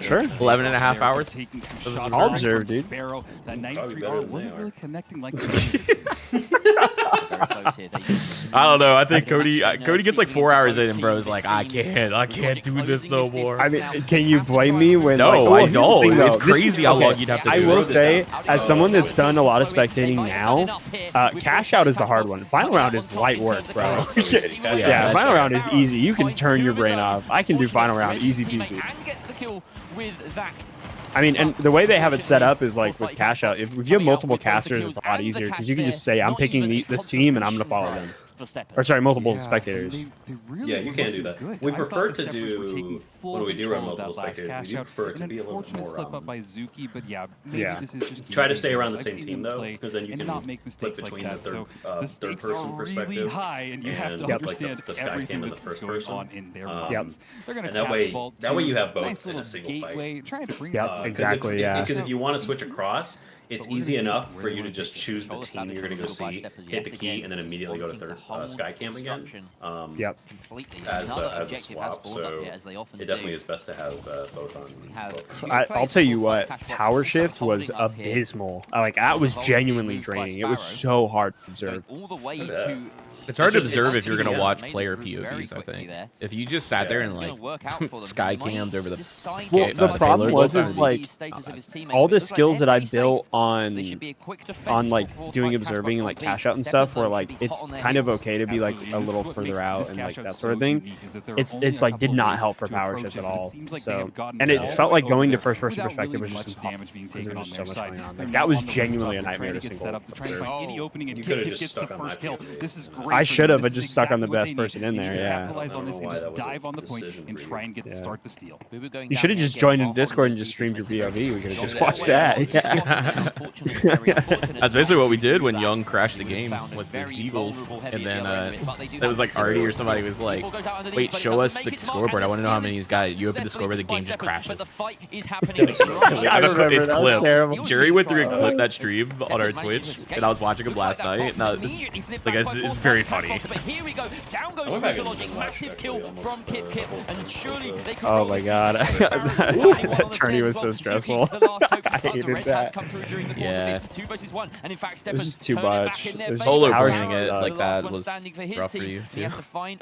Sure. 11 and a half hours. I'll observe, dude. That 93R wasn't really connecting like I don't know. I think Cody gets like 4 hours in, and bro's like, I can't do this no more. I mean, can you blame me when? No, like, I don't. It's crazy how long you'd have to do. I will say, as someone that's done a lot of spectating now, cash out is the hard one. Final round is light work, bro. Yeah, final round is easy. You can turn your brain off. I can do final round easy peasy. I mean, and the way they have it set up is like with cash out. If you have multiple casters, it's a lot easier because you can just say, I'm picking this team and I'm going to follow them. Or sorry, multiple spectators. Yeah, you can do that. We prefer to do, when we do run multiple spectators, we do prefer it to be a little bit more slip up by Zuki, but yeah, this is just try to stay around the same team though, because then you can not make mistakes flip between like that. the the stakes are really high, and you have to understand everything that's going on in their minds. They're going to tap vault. That way you have both in a single fight. Trying to bring exactly. Yeah. Because if you want to switch across, it's easy enough for you to just choose the team you're going to go see, hit the key, and then immediately go to third sky cam again. As a swap, so it definitely is best to have both on. I'll tell you what, power shift was abysmal. Like that was genuinely draining. It was so hard to observe. It's hard to observe if you're going to watch player POVs, I think. If you just sat there and like sky cammed over the... Well, the problem was like all the skills that I built on like doing observing and like cash out and stuff where like it's kind of okay to be like a little further out and like that sort of thing. It's like did not help for power shift at all. So, and it felt like going to first person perspective was just damage being taken on so much going on. Like, that was genuinely a nightmare to single. You could have just stuck on that kill. This is great. I should have, but just stuck on the best person in there. Yeah. Capitalize on this and just dive on the point and try and start the steal. You should have just joined in Discord and just streamed your POV. We could have just watched that. That's basically what we did when Young crashed the game with his Eagles, and then it was like Artie or somebody was like, "Wait, show us the scoreboard. I want to know how many he's got." You open the scoreboard, the game just crashes. I remember it's that was terrible. Jerry went through and clipped that stream on our Twitch, and I was watching him last night. It's very funny. But here we go. Down goes Brutalogic. Massive kill from Kip Kip. And surely they could. Oh my god. That tourney was so stressful. I hated that. Yeah. 2 versus 1. And in fact, It was Steppers just too much. Solo playing it like that was rough for you too.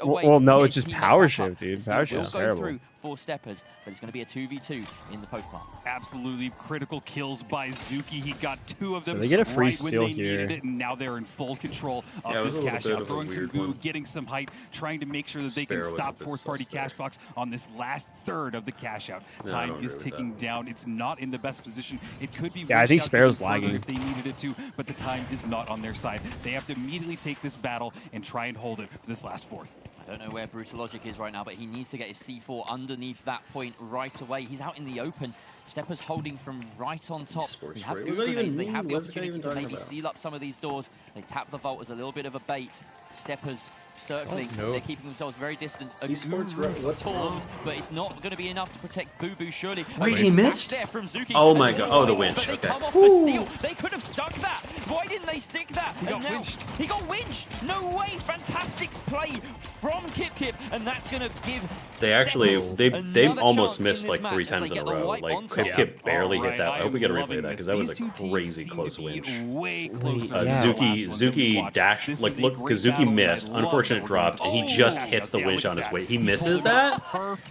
Well, no, it's just power shift, dude. Power shift is terrible. For Steppers, but it's going to be a 2v2 in the poke plant. Absolutely critical kills by Zuki. He got 2 of them. So they get a free right steal when they here. Needed it, and now they're in full control of this cash out, throwing some goo, getting some height, trying to make sure that they can stop fourth party cash box on this last third of the cash out. Time is ticking down. It's not in the best position. It could be. Yeah, I think Sparrow's lagging if they needed it to, but the time is not on their side. They have to immediately take this battle and try and hold it for this last fourth. I don't know where Brutalogic is right now, but he needs to get his C4 underneath that point right away. He's out in the open. Steppers holding from right on top. They have good grenades. They have the opportunity to maybe seal up some of these doors. They tap the vault as a little bit of a bait. Steppers circling. They're keeping themselves very distant. A roof formed, but it's not going to be enough to protect Boo Boo, surely. Wait, he missed? There from Zuki. Oh my god. Oh, the winch. But they Okay. come off the steal. They could have stuck that. Why didn't they stick that? He got winched. He got winched. No way. Fantastic play from Kip Kip, and that's going to give. They actually, they another almost chance in missed this like match 3 as times they in a get the row. wipe Like on Kip top. Kip barely hit that. I hope we get a loving replay of that because this. that was These a two teams crazy seem to close be winch. Way closer. Zuki dashed, like look, because Zuki missed, unfortunate drop, and he just hits the winch on his way. He misses that,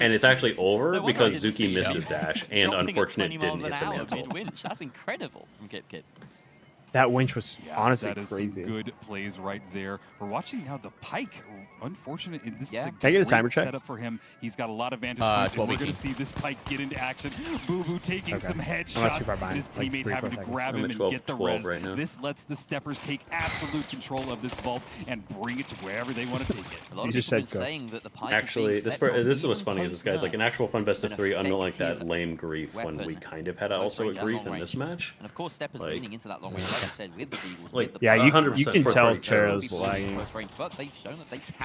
and it's actually over because Zuki missed his dash, and unfortunate didn't hit the mantle. That's incredible from Kip Kip. That winch was honestly that is crazy. Some good plays right there. We're watching now the Pike. Unfortunate. This is a Can I get a timer check? setup for him. He's got a lot of vantage points. And we're 12-18. going to see this Pike get into action. Boo Boo taking some I'm not too headshots. far behind, His like teammate 3-4 having to seconds. grab I'm him at and get the 12 res. right now. This lets the Steppers take absolute control of this vault and bring it to wherever they want to take it. A lot of just people said been saying that the Pike Actually, is this being slept is on, what's even funny is this guy's like an actual fun best of an 3, unlike that effective lame grief when we weapon. kind of had Close also a range and grief long in range. this match. And of course, Steppers Like- leaning into that long range, like I said, with the Eagles. Like, with the Yeah, you 100% can for tell break Sparrow's terms. lagging. close range, but they've shown that they can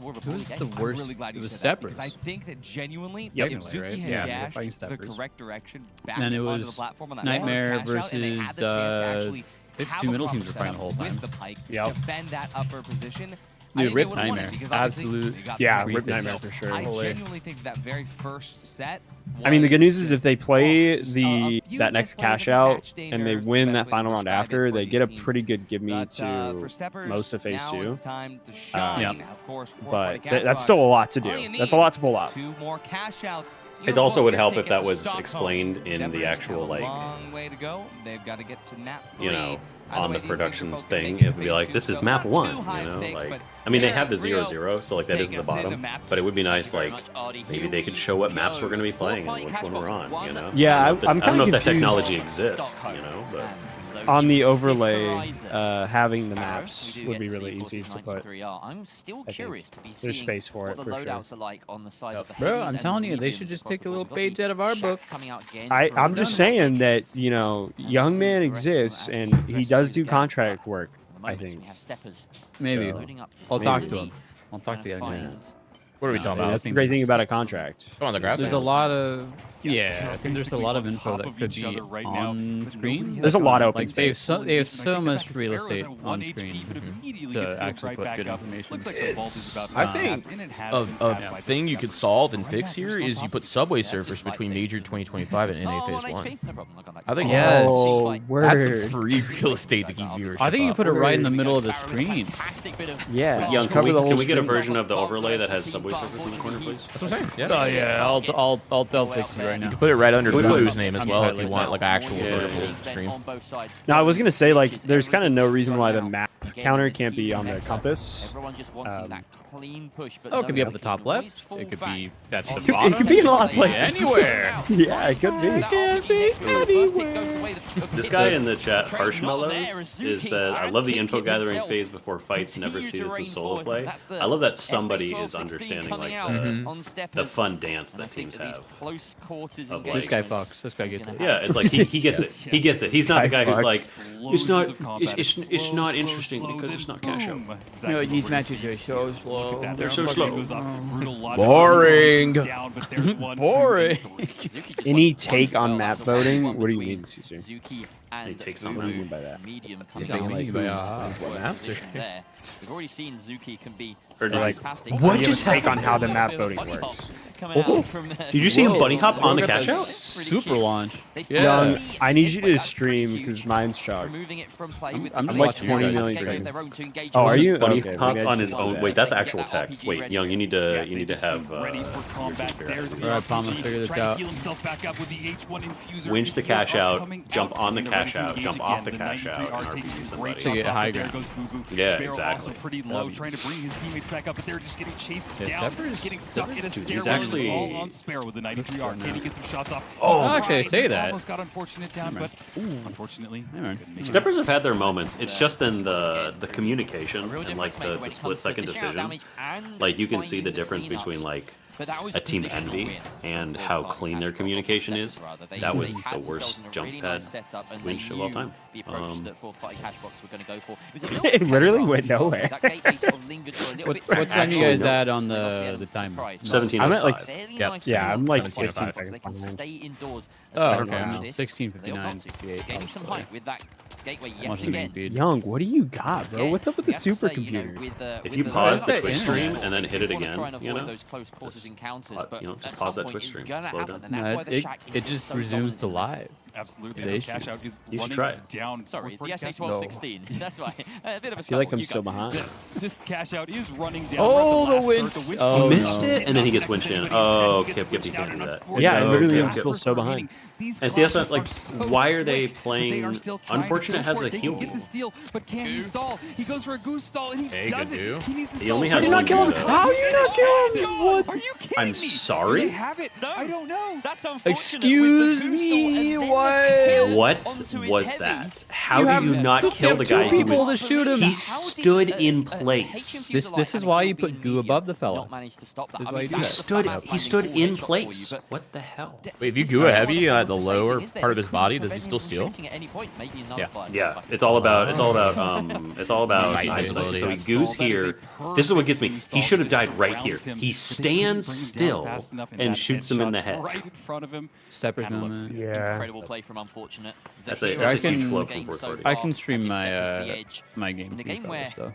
more of a bully game. I'm really glad you said that, because I think that genuinely, if Zuki had dashed the correct direction back onto the platform on that Nightmare first cash out, and they had the chance to actually have two a middle proper teams are playing the setup whole time. with the Pike, defend that upper position, Dude, Rip Nightmare. Absolute. Yeah, Rip Nightmare for sure. I genuinely think that very first set. I mean, the good news is if they play that next cash out and they win that final round after, they get a pretty good give me to most of phase 2. But that's still a lot to do. That's a lot to pull off. 2 more cash outs. It also would help if that was explained in the actual, like, you know, on the productions thing. It would be like, this is map 1, you know? Like, I mean, they have the 0-0, so, like, that isn't the bottom. But it would be nice, like, maybe they could show what maps we're going to be playing and which one we're on, you know? Yeah, I don't know if that technology exists, you know, but... On the overlay, having the maps would be really easy to put. I'm still curious to be There's space for it, for sure. Bro, I'm telling you, they should just take a little page out of our book. I'm just saying that, you know, Young Man exists, and he does do contract work, I think. Maybe. I'll talk to him. I'll talk to the Young Man. What are we talking about? That's the great thing about a contract. Come on, the graphics. There's a lot of... Yeah, I think there's a lot of info that could be on screen. There's a lot of open space. space. They have so much real estate on screen to actually put good information. I think a thing you could solve and fix here is you put subway surfers between Major 2025 and NA Phase 1. I think that's some free real estate to keep viewership. I think you put it right in the middle of the screen. Yeah, Young, can we get a version of the overlay that has subway surfers in the corner, please? That's what I'm saying. Yeah. Oh yeah, I'll fix it right now. You can put it right under Lulu's name as well if you want like actual vertical stream. Now I was gonna say, like, there's kind of no reason why the map counter can't be on the compass. Oh, it could be up at the top left. It could be at the bottom. It could be in a lot of places. Anywhere. Yeah, it could be. This guy in the chat, Harshmallows, is that I love the info gathering phase before fights. Never see this in solo play. I love that somebody is understanding like the fun dance that teams have. Of, like, this guy fucks. This guy gets it. Yeah, it's like he gets it. He gets it. He's not the guy who's like, it's not interesting because it's not cash out. You know, these matches are so slow. They're so slow. Boring. Boring. Any take on map voting? What do you mean, Caesar? He takes on What do you mean by that? We've already seen Zuki can be fantastic. What just take on how the map voting works? Did you see him bunny hop on the catch out? Super launch. Young, I need you to stream because mine's chopped. I'm like 20 million streams. Oh, are you? Bunny Okay, hop maybe I on should his do own. that. Wait, that's actual tech. Wait, Young, you need to have. Ready for combat. There's the Alright, Palmer, figure this out. heal himself back up with the H1 infuser. Winch the cash out, jump on the cash out, jump off the cash out, and RPC somebody. To get high ground. Yeah, Sparrow exactly. also pretty low, trying to bring his teammates back up, but they're just getting chased Yeah, down, Steppers- getting stuck in a Dude, he's stairwell. actually- It's all on Sparrow with the 93 arc. Can he get some shots off? Oh, actually, I say that. Almost got unfortunate down, but unfortunately, couldn't make it. Steppers have had their moments. It's just in the communication and like the split-second decision. Like you can see the difference between like a Team Envy and how clean their communication is. That was the worst jump pad winch of all time. It literally went nowhere. What time you guys at on the timer? 17. I'm at like, Yep. yeah, I'm like 17.5. 15 seconds behind. Oh, okay. I'm 16:59. 58. Gaining some height with that gateway yet Must be again. feed. Young, what do you got, bro? What's up with the supercomputer? If you pause the Twitch internet. stream and then hit it again, you know, those close quarters encounters, you know, but just at pause some that point Twitch it's stream, gonna slow happen, down. and that's why the Shack It is just so resumes to dominant. live. Absolutely, They this should. cash out is You should running try it. down. Sorry, the Fourth SA-1216. That's why. A bit of a I feel like stumble. I'm You still go. behind. This cash out is running down. Oh, We're at the last winch. start. Oh, He missed no. it, and then he gets winched in. Oh, Kip, you can't do that. Yeah, I literally am Kip. still so behind. And see, that's not, like, why are they playing Unfortunate has a heal Get the wall. steal, but can he stall? He goes for a goose stall, and he Hey, does Gadu. it. He needs to He stall. only How has do you one not kill him? Gadu. How are you not killing him? What? Are you kidding I'm me? sorry? Do they have it? No. I don't know. That's unfortunate. Excuse with the goose stall and me, then the what? kill What onto his was heavy. that? How do you not kill the guy two who people was... to shoot him. He stood in place. This is why you put goo above the fella. Not managed to stop that. This is I why mean, you do that's that. the He stood in place. What the hell? Wait, if you goo a heavy at the lower part of his body, does he still steal? Yeah, it's all about Sight eyesight. visibility. So he goes here. This is what gets me. He should have died right here. He stands still and shoots him in the head. Right in front of him. Steppers Kinda on looks- that. Yeah. Incredible play from Unfortunate. That's The a hero I huge can- flow game from so 440. I far, can stream and he my stepped to the edge. my game. In a for game you where fellas, so.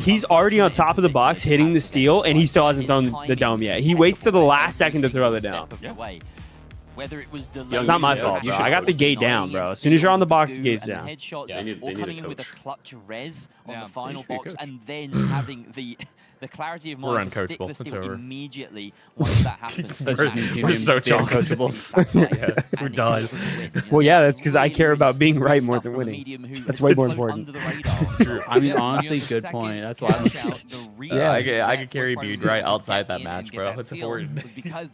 he's already on top of the box hitting the steal, and he still hasn't done the dome yet. He waits to the last second to throw the dome. Whether it was delayed, It's not my fault, bro. I got the gate down, bro. As soon as you're on the box, the gate's down. Or coming in with a clutch res on the final box, and then having the clarity of mind to stick the steal immediately once that happens. We're so coachables. We're done. Well, yeah, that's because I care about being right more than winning. That's way more important. I mean, honestly, good point. That's why yeah, I could carry Bede right outside that match, bro. It's important. I'm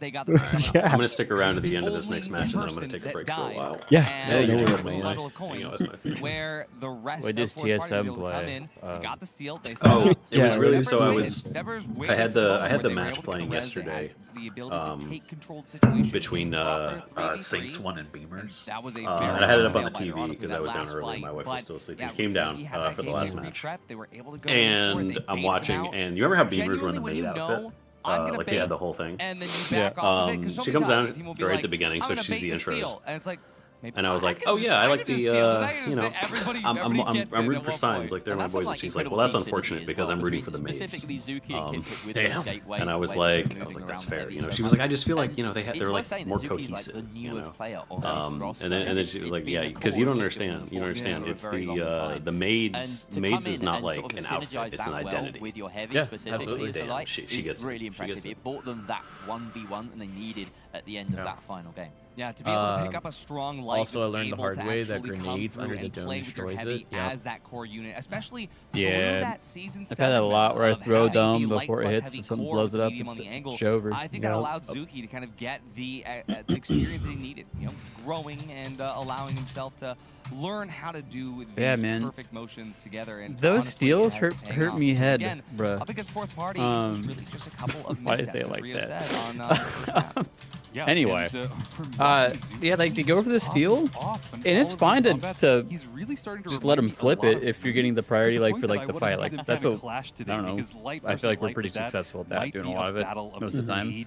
going to stick around to the end of this next match, and then I'm going to take a break for a while. Yeah, you're no worries, man. Bundle of coins, where the rest What of does fourth party was able TSM to come play? in, they got the steal, they Oh, set it was up. really Steppers so. waited. I had the Steppers waited for match the playing res. They yesterday. had the ability to take controlled situations. Between 3v3. Saints 1 and Beamers. That was a and very I had it up on the nail-biter, TV honestly, because I that was down last early. My fight. wife was still asleep. Yeah, She came down Zuki had that for the game last to match. reprep. They were able to go in for it. And They I'm baited watching, out. and you remember how Beamers were in the Genuinely, maid when you outfit? know, I'm gonna Like bait, they had the whole thing. and then you back off of it, 'cause so she many comes times down the team will be right at like, the beginning, I'm so gonna she's the bait intros. steal. And it's like, maybe And I was like, could oh just- yeah, I like could just the, steal, 'cause I you know, understand everybody I'm gets it rooting at for one signs, point. like they're And my that's some, boys. like, And she's like, incredible well, that's team synergy unfortunate as because well I'm rooting between for the maids. specifically Zuki and Kid with Damn. those gateways, And I the was way they're like, moving that's around fair. heavy. You know, So she was like, I just feel like, you know, it's they're worth like saying more that Zuki's like cohesive. the You newest know, player on this roster. and then she was like, yeah, because you don't understand. You don't understand. It's the maids. Maids is not like an outfit. It's an identity. With your heavy Yeah, specifically, absolutely. so like, She it's gets really it. impressive. She gets It bought them that 1v1 and they needed at the end of that final game. Yeah, to be able to pick up a strong light. Also, I learned the hard way that grenades under the and dome play with your destroys heavy it. Yeah. as that core unit, especially Yeah. through that season. I've had that a lot where I throw dome light before it plus hits heavy and something core blows it with up. medium on the angle. It's over. I think that allowed Zuki to kind of get the experience that he needed. You know, growing and allowing himself to learn how to do these perfect motions together. And those honestly, steals it hurt paid off. me Because head, again, bruh. Up against fourth party, it was really just a couple of Why missteps, did I say it as like Rio that? said on the first map. Yeah, Anyway, and, yeah, like they go for the steal, and it's fine to just let them flip it if you're getting the priority, like for like the fight. Like that's what I don't know. I feel like we're pretty successful at that, doing a lot of it most of the time.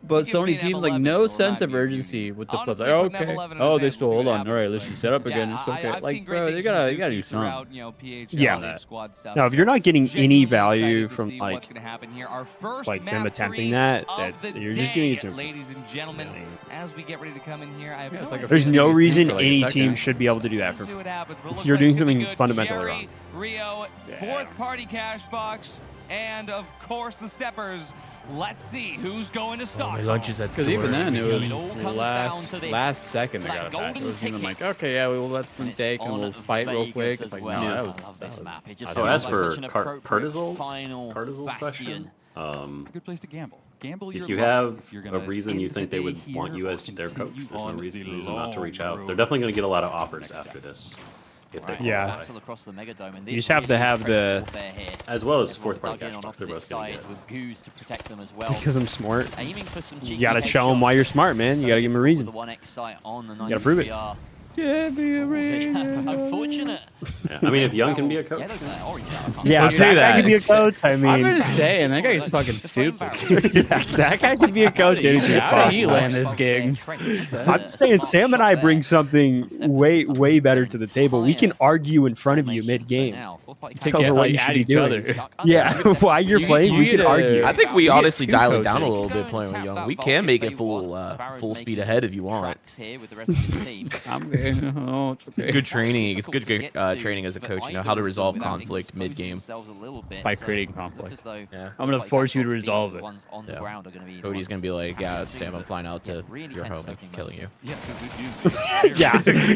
But so many teams like no sense of urgency with the flip. Like, okay, oh they still hold on. All right, let's just set up again. It's okay. Like bro, you gotta do something. Yeah. No, if you're not getting any value from like them attempting that you're just doing it to ladies and gentlemen, as we get ready to come in here, I have there's no reason any team should be able to do that for free. You're doing something fundamentally wrong. Rio, fourth party cash box, and of course the steppers. Let's see who's going to start. My lunch is at the Because even door. then, it was last second they got it back. It wasn't even like, okay, yeah, we will let them take and we'll fight real quick. It's like, no, that was Oh, as for Cartizal's question, it's a good place to gamble. Gamble your if you life. have a reason you think they would want you as their coach, there's no reason not to reach out. They're definitely going to get a lot of offers after this. If they Yeah. Across the Megadome, and You just have to have the, as well as fourth party cash box, they're both sides with Goose to protect them as well. because I'm smart. Aiming for some You gotta show them why you're smart, man. You gotta give them a reason. The 1x sight on the You gotta prove it. Yeah, be a reason. Unfortunate. Yeah. I mean, if Young can be a coach. Yeah, look at that orange out. Yeah, that guy could be a coach. I mean, I'm just saying, that guy's fucking stupid. yeah, that guy could be a coach. Anything's How did he possible. land this gig? I'm just saying, Sam and I bring something way better to the table. We can argue in front of you mid-game. Over what you should be doing. Yeah, while you're playing, we can argue. I think we honestly dial it down a little bit playing with Young. We can make it full speed ahead if you want. I'm good. Oh, it's okay. Good training. It's good training as a coach. You know how to resolve conflict mid-game. By creating conflict. Yeah. I'm gonna force you to resolve it. Yeah. Cody's gonna be like, yeah, Sam, I'm flying out to your home and killing you. Yeah, because it is.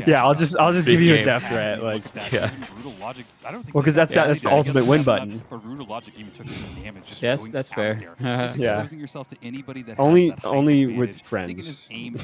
yeah. I'll just give you a game. death threat. Like, yeah. Brutal Logic. I don't think well, because that's the ultimate win button. But Brutal Logic even took some damage. Just Yes, going that's out fair. there. Just Yeah. exposing yourself to anybody that Only has that height with advantage. friends. They can just aim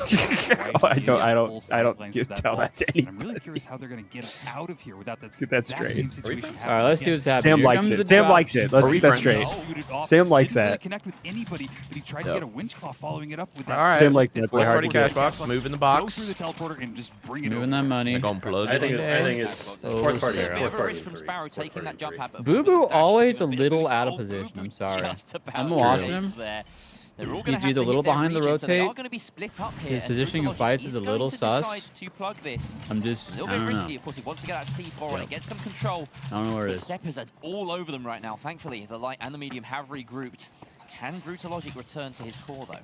right I don't full sight lines to tell ball. that to And I'm really anybody. curious how they're going to get out of here without that That's exact great. same situation. All right, let's see what's happening. Sam Here likes comes it. the Sam drop. likes it. Let's Are we keep that friends? straight. Sam likes Didn't really that. connect with anybody, but he tried to get a winch claw following it up with that. All right. Sam likes that. Fourth Play hard party to get. cash box. Move in the Go box. through the teleporter and just bring it Moving over. that money. They're gonna plug I it think in. it's Oh, fourth party. A bit Fourth of a party. risk from Sparrow taking that jump pad, but Boo with Boo the dash always to a do bit, little but out of oh, position. Boo I'm Boo sorry. just about I'm watching gets him. there. They're all He's gonna have either to a little hit their behind the region, so they rotate. are going to be split up here. His and positioning of Brutalogic fights is a going little to sus. decide to plug this. I'm just, A little I bit don't risky, know. of course. He wants to get that C4 on it, get some control. I don't know where it But is. Steppers are all over them right now. Thankfully, the light and the medium have regrouped. Can Brutalogic return to his core, though?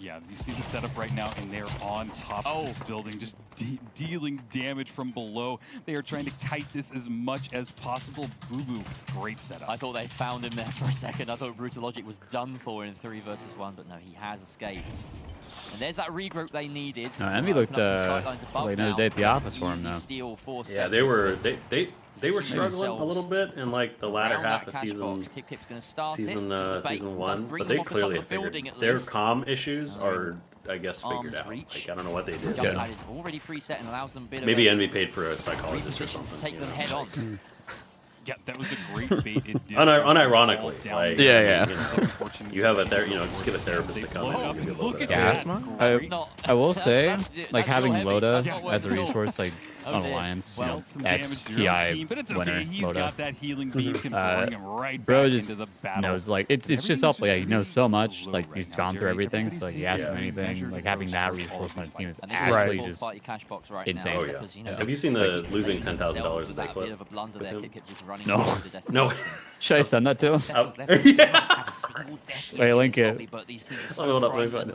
Yeah, you see the setup right now, and they're on top of this building, just dealing damage from below. They are trying to kite this as much as possible. Boo Boo, great setup. I thought they found him there for a second. I thought Brutalogic was done for in 3 versus 1, but no, he has escaped. And there's that regroup they needed. Envy looked like another day at the office for him now. Yeah, they were struggling a little bit in like the latter half of season one, but they clearly have figured their comm issues are I guess, figured out. Like, I don't know what they did. Jump pad is already preset and allows them a bit Maybe of Envy paid for a psychologist or something. to take them head on. Yeah, that was a great bait. It did Unironically, like, yeah. You have a just get a therapist to come in and give you a little bit of Gas. I will say, like having Loda as a resource, like on Alliance, you know, X TI winner Loda. Bro just knows, like it's just helpful. Yeah, he knows so much. Like he's gone through everything, so like he asks him anything. Like having that resource on his team is actually just insane. Oh yeah. Have you seen the losing $10,000 a day clip? No. No. Should I send that to him? Wait, link it.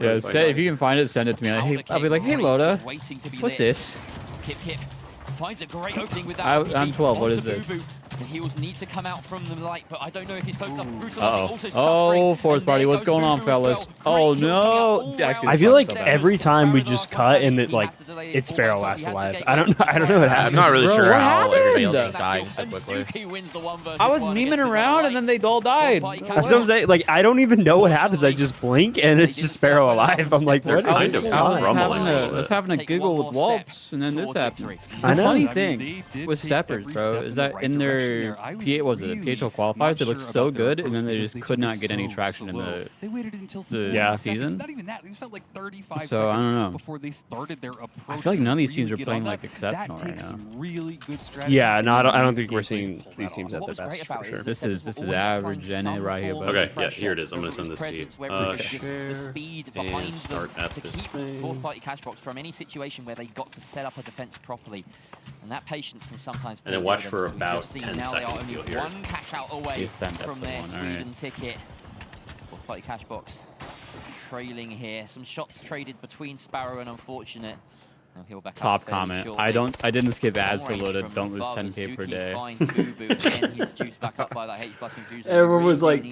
Yeah, if you can find it, send it to me. I'll be like, hey Loda, what's this? Kip finds a great opening with that. I'm 12. What is this? And he will need to come out from the light, but I don't know if he's close enough. Oh, fourth party. What's going on, fellas? Oh no! Actually, I feel like every time we just cut and it like it's Sparrow last alive. I don't know what happened. I'm not really sure how everybody else died so quickly. I was memeing around and then they all died. That's what I'm saying. Like I don't even know what happens. I just blink and it's just Sparrow alive. I'm like, what? I was having a giggle with Waltz, and then this happened. I know. The funny thing with Steppers, bro, is that in their PHL qualifiers, they looked so good, and then they just could not get any traction in the season. So I don't know. I feel like none of these teams are playing like exceptional right now. Yeah, no, I don't think we're seeing these teams at their best for sure. This is average NA right here. But okay, yeah, here it is. I'm gonna send this to you. The speed behind them to keep fourth party Cashbox from any situation where they got to set up a defense properly, and that patience can sometimes. And then watch for about 10 now seconds. They are only one cash out away from their Sweden ticket. Fourth party Cashbox trailing here. Some shots traded between Sparrow and Unfortunate. He'll back top comment. Shortly. I didn't skip ads so Loda. Don't lose 10k per day. He's juiced back up by that H+ infusion. Everyone was like,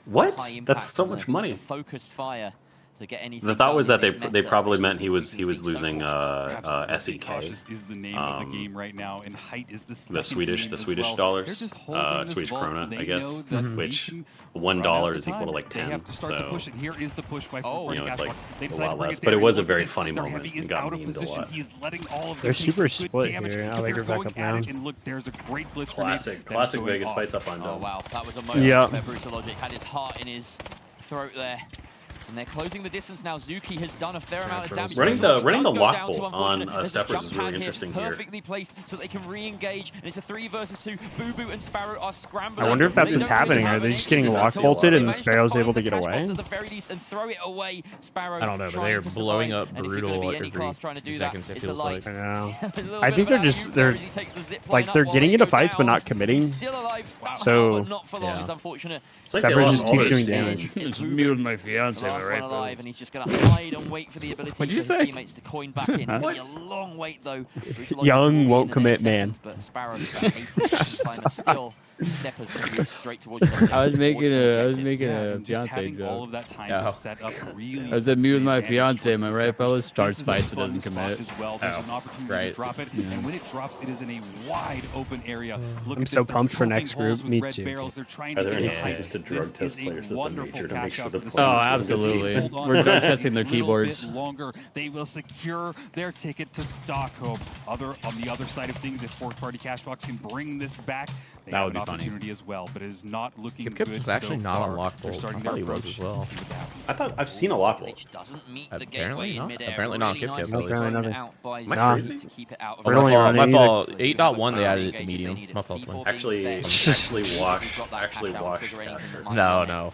"What? That's so much money." Focus fire. To get anything the thought was that they probably meant he was losing SEK. Is the name of the game right now, and height is the Swedish dollars, Swedish krona, I guess, which $1 is equal to like 10. So here is the push by it's like a lot less, but it was a very funny moment and got memed a lot. They're super split here. I'll go back up now. And look, there's a great glitch. Classic Vegas fights up on dome. Oh wow, that was a moment where Brutalogic had his heart in his throat there. And they're closing the distance now. Zuki has done a fair amount of damage. Running the lock bolt on Steppers is really interesting here. Perfectly placed so they can re-engage, and it's a 3 versus 2. Boo Boo and Sparrow are scrambling. I wonder if that's what's happening. Are they just getting lock bolted and Sparrow's able to get away? At the very least, and throw it away. Sparrow. I don't know, but they're blowing up Brutal every 2 seconds. It feels like. I know. I think they're like they're getting into fights but not committing. So not for long. It's unfortunate. Steppers just keeps doing damage. Just muted my fiance. Alive, and he's just going to hide and wait for the ability for his teammates to coin back in. It's going to be a long wait, though. Young won't commit, man. But Sparrow's about 80 time is still Steppers can move straight towards you. I was making a fiance joke. All of that time to set up really I was at me with my fiance, am I right, fellas? Starts fights but doesn't commit. There's an opportunity to drop it, and when it drops, it is in a wide open area. I'm so pumped for next group. Me too. Are there any plans to drug test players at the major to make sure the players Oh, absolutely. We're drug testing their keyboards. Longer, they will secure their ticket to Stockholm. On the other side of things, if fourth party Cashbox can bring this back, they have an opportunity as well, but it is not looking good. It's actually not on lock bolt. I thought he was as well. I thought I've seen a lock bolt. Apparently not. Apparently not. Apparently nothing. Nah. My fault. 8.1 they added it to medium. My fault. Actually wash. No.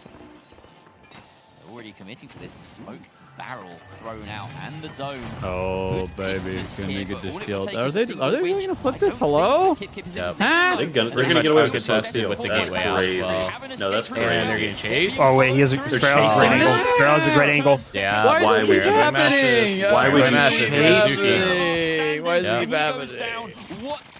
Already committing to this smoke barrel thrown out and the dome. Oh baby, it's gonna make a shield. Are they really gonna flip this? Hello? Yeah. They're gonna get away with contested with the gateway out as well. No, that's crazy. And they're getting chased. Oh wait, he has a Sparrow's great angle. Sparrow's a great angle. Yeah. Why is this happening? Why would you chase Zuki? Why is it keep happening?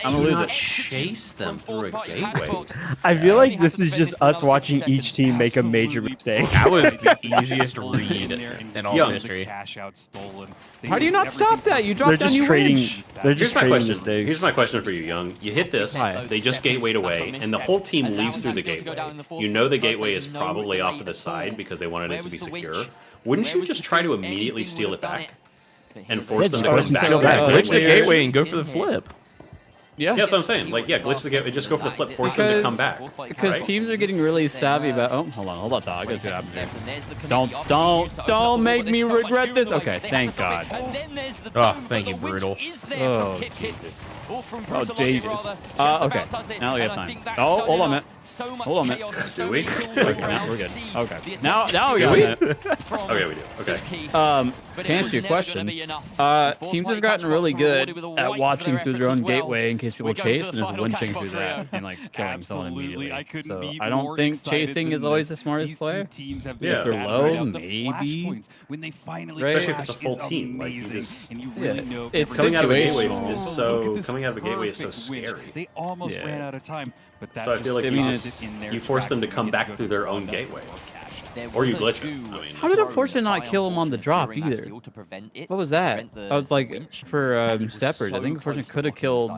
I'm gonna lose chase them through a gateway. I feel like this is just us watching each team make a major mistake. That was the easiest read in all of history. How do you not stop that? You drop down, you win. They're just trading mistakes. Here's my question for you, Young. You hit this, they just gatewayed away, and the whole team leaves through the gateway. You know the gateway is probably off to the side because they wanted it to be secure. Wouldn't you just try to immediately steal it back and force them to go back? Glitch the gateway and go for the flip. Yeah, that's what I'm saying. Like, yeah, glitch the gateway, just go for the flip, force them to come back. Because teams are getting really savvy about. Oh, hold on, dog. I gotta see what happens here. Don't make me regret this. Okay, thank God. Oh, thank you, brutal. Oh, Jesus. Oh, Jesus. Okay, now we have time. Oh, hold on a minute. Hold on a minute. Do we? We're good. Okay. Now we got it. Okay, we do. Okay. To answer your question, teams have gotten really good at watching through their own gateway in case people chase, and just lynching through that and like killing someone immediately. So I don't think chasing is always the smartest play. If they're low, maybe. When they finally especially if it's a full team, like it's coming out of a gateway is so scary. They almost ran out of time, but that so I feel like you force them to come back through their own gateway. Or you glitch it. I mean, how did Unfortunate not kill him on the drop either? What was that? I was like, for Steppers, I think Unfortunate could have killed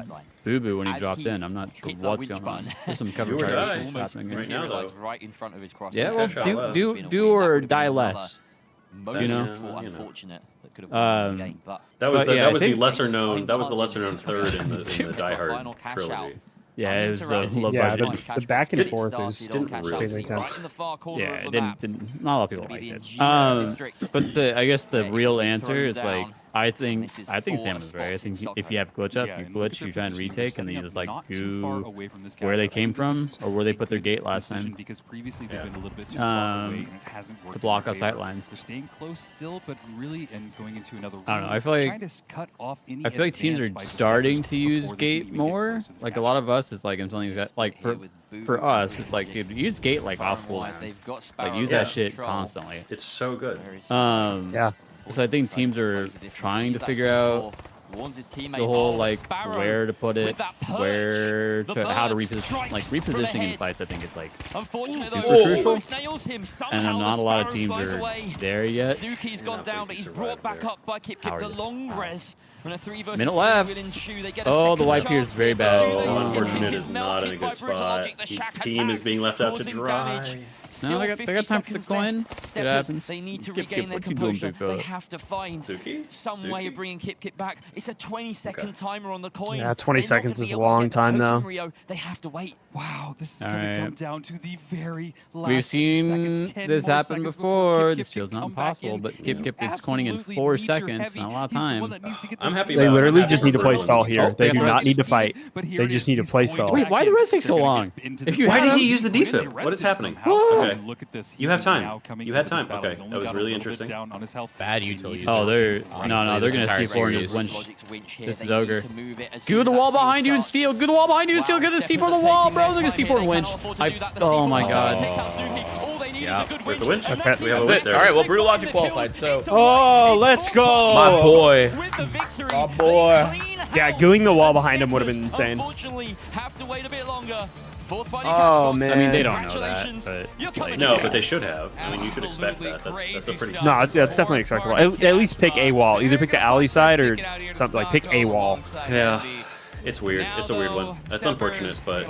Boo Boo when he dropped in. I'm not sure what's going on. There's some cover fire happening right now, right in front of his cross. Yeah, well, do or die less. You know, unfortunate that could have won the game, but that was the lesser known third in the Die Hard trilogy. Yeah, it was low budget. The back and forth is didn't really intense. Yeah, it didn't. Not a lot of people liked it. But I guess the real answer is like I think Sam was right. I think if you have glitch up, you glitch, you try and retake, and then you just like go where they came from or where they put their gate last time. Because previously they've been a little bit too far away and it hasn't worked to block out sight lines. They're staying close still, but really and going into another room. I don't know. I feel like teams are starting to use gate more. Like a lot of us, it's like I'm telling you that like for us, it's like dude, use gate like off full. Like use that shit constantly. It's so good. Yeah. So I think teams are trying to figure out the whole like where to put it, how to reposition. Like repositioning in fights, I think is like super crucial. And not a lot of teams are there yet. Zuki's gone down, but he's brought back up by Kip Kip. The long res. Minute left. Oh, the wipe here is very bad. Unfortunate is not in a good spot. His team is being left out to dry. No, they got time for the coin. It happens. They need to regain their composure. They have to find some way of bringing Kip Kip back. It's a 20-second timer on the coin. Yeah, 20 seconds is a long time though. They have to wait. Wow, this is going to come down to the very last We've seen this happen before. This feels not impossible, but Kip Kip is coining in 4 seconds. Not a lot of time. I'm happy. They literally just need to play stall here. They do not need to fight. They just need to play stall. Wait, why did the res take so long? Why did he use the defib? What is happening? Okay. Look at this. You have time. You had time. Okay, that was really interesting. Bad utility. Oh, they're they're gonna C4 and just winch. This is Ogre. Go to the wall behind you and steal. Go to the wall behind you and steal. Get the C4 on the wall, bro. They're gonna C4 and winch. Oh my god. Yeah, where's the winch? Okay. We have a winch there. All right, well, Brutal Logic qualified, so. Oh, let's go! My boy. My boy. Yeah, gooing the wall behind him would have been insane. Oh man, I mean they don't know that. But, no, but they should have. I mean, you could expect that. That's a pretty. No, that's definitely expectable. At least pick a wall. Either pick the alley side or something like pick a wall. Yeah. It's weird. It's a weird one. That's unfortunate, but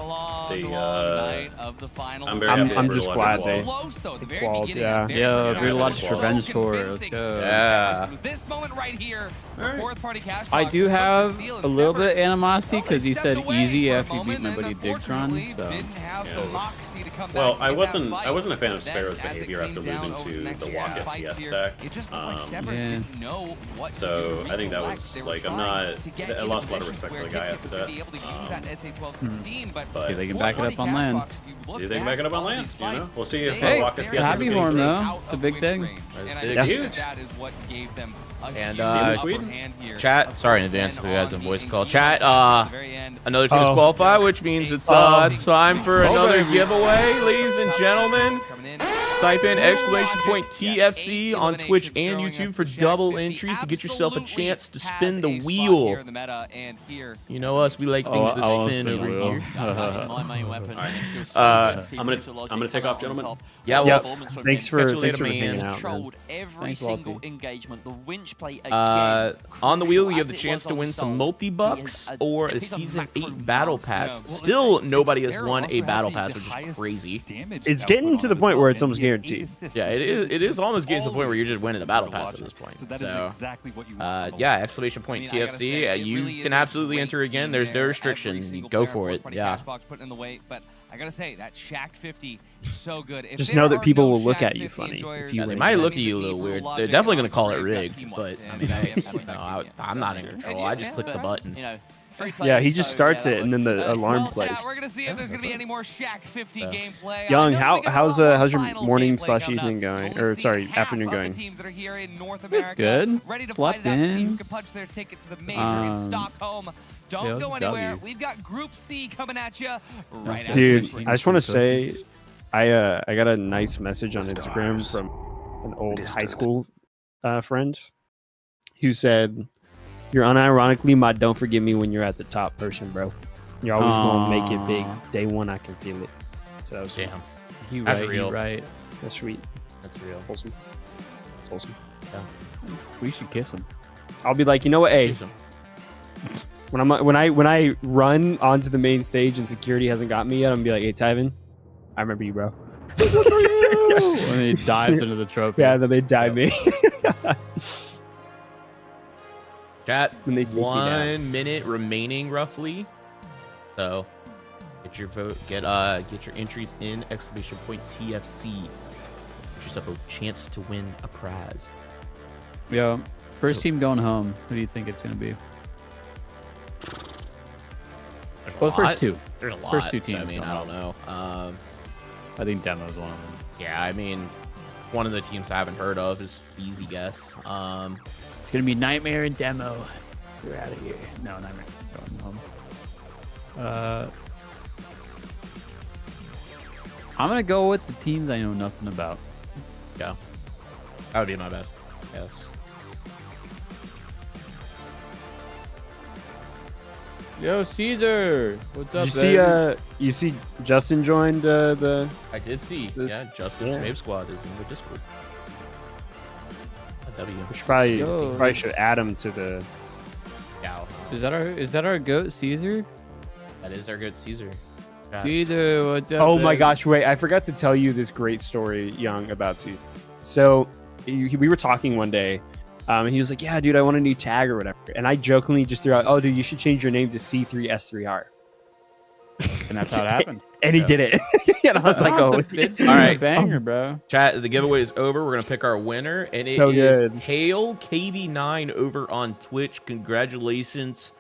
they. I'm very happy. I'm just glad they qualified. Yeah. Yeah, Brutal Logic's revenge tour. Let's go. Yeah. This moment right here. Fourth party cash I do have a little bit of animosity because he said easy after you beat my buddy Digtron. So. Well, I wasn't a fan of Sparrow's behavior after losing to the Walk FPS stack. So I think that was like I lost a lot of respect for the guy after that. See if they can back it up on land. See if they can back it up on land. You know, we'll see if hey, Walk FPS happy for him though. It's a big thing. It's huge. And chat, sorry in advance if you guys have voice call. Chat, another team is qualified, which means it's time for another giveaway, ladies and gentlemen. Type in !TFC on Twitch and YouTube for double entries to get yourself a chance to spin the wheel. You know us, we like things to spin over here. I'm gonna take off, gentlemen. Yeah, well, thanks for hanging out, man. Every single engagement, the winch play on the wheel, you have the chance to win some multi-bucks or a Season 8 Battle Pass. Still, nobody has won a Battle Pass, which is crazy. It's getting to the point where it's almost guaranteed. Yeah, it is almost getting to the point where you're just winning the battle pass at this point. So that is exactly what you want. Yeah, exclamation point TFC. You can absolutely enter again. There's no restrictions. Go for it. Yeah. Putting in the weight, but I gotta say that Shaq 50 is so good. If just know that people will look at you funny. Yeah, they might look at you a little weird. They're definitely gonna call it rigged, but I mean, I'm not in control. I just click the button. Yeah, he just starts it and then the alarm plays. We're gonna see if there's gonna be any more Shaq 50 gameplay. Young, how's your morning/evening going? Or sorry, afternoon going? It's good. Slept in. Don't go anywhere. We've got Group C coming at you right after. Dude, I just want to say, I got a nice message on Instagram from an old high school friend who said, "You're unironically my don't forget me when you're at the top person, bro. You're always gonna make it big. Day one, I can feel it." So that was damn. That's real. Right. That's sweet. That's real. Wholesome. That's wholesome. Yeah. We should kiss him. I'll be like, you know what? Hey, when I run onto the main stage and security hasn't got me yet, I'm gonna be like, "Hey, Tyven, I remember you, bro." When he dives into the trophy. Yeah, then they dive me. Chat, 1 minute remaining roughly. So get your vote, get your entries in exclamation point TFC. Get yourself a chance to win a prize. Yeah. First team going home. Who do you think it's gonna be? Well, first two. There's a lot. First two teams. So, I mean, I don't know. I think Demo's one of them. Yeah, I mean, one of the teams I haven't heard of is easy guess. It's gonna be Nightmare and Demo. You're out of here. No, Nightmare going home. I'm gonna go with the teams I know nothing about. Yeah, that would be my best. Yes. Yo, Caesar, what's up? You see Justin joined the. I did see. Yeah, Justin from Ape Squad is in the Discord. We should probably should add him to the. Yeah. Is that our goat, Caesar? That is our goat, Caesar. Yeah. Caesar, what's up? Oh my gosh! Wait, I forgot to tell you this great story, Young, about Caesar. So we were talking one day. And he was like, "Yeah, dude, I want a new tag or whatever." And I jokingly just threw out, "Oh, dude, you should change your name to C3S3R." And that's how it happened. And he did it. And I was like, "Oh, it's all right, banger, bro." Chat, the giveaway is over. We're gonna pick our winner, and it is Hail KB9 over on Twitch. Congratulations!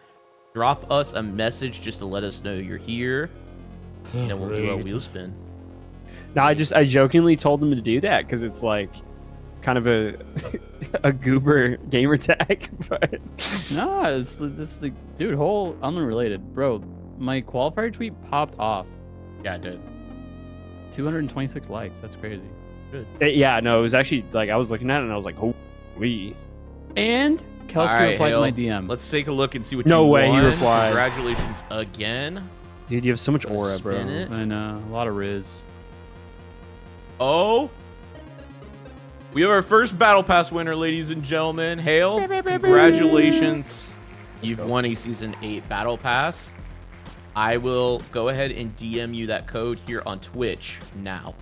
Drop us a message just to let us know you're here, and then we'll do a wheel spin. No, I jokingly told him to do that because it's like kind of a goober gamer tag, but no, this the dude, whole unrelated, bro. My qualifier tweet popped off. Yeah, it did. 226 likes. That's crazy. Good. Yeah, no, it was actually like I was looking at it and I was like, "Holy!" And Kelski replied to my DM. Let's take a look and see what. No you way, won. he replied. Congratulations again, dude. You have so much aura, bro. I know, a lot of Riz. Oh. We have our first Battle Pass winner, ladies and gentlemen. Hail, congratulations. You've won a Season 8 Battle Pass. I will go ahead and DM you that code here on Twitch now.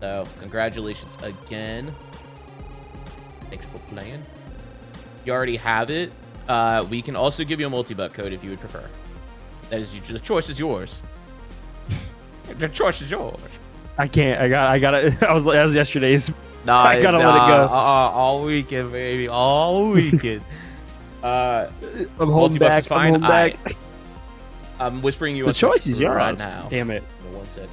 So, congratulations again. Thanks for playing. You already have it. We can also give you a multi-buck code if you would prefer. That is, the choice is yours. The choice is yours. I can't. I got it. That was yesterday's. Nah, I gotta let it go. All weekend, baby. All weekend. I'm holding back. I'm holding back. I'm whispering you. The choice is yours right now. Damn it. 1 second.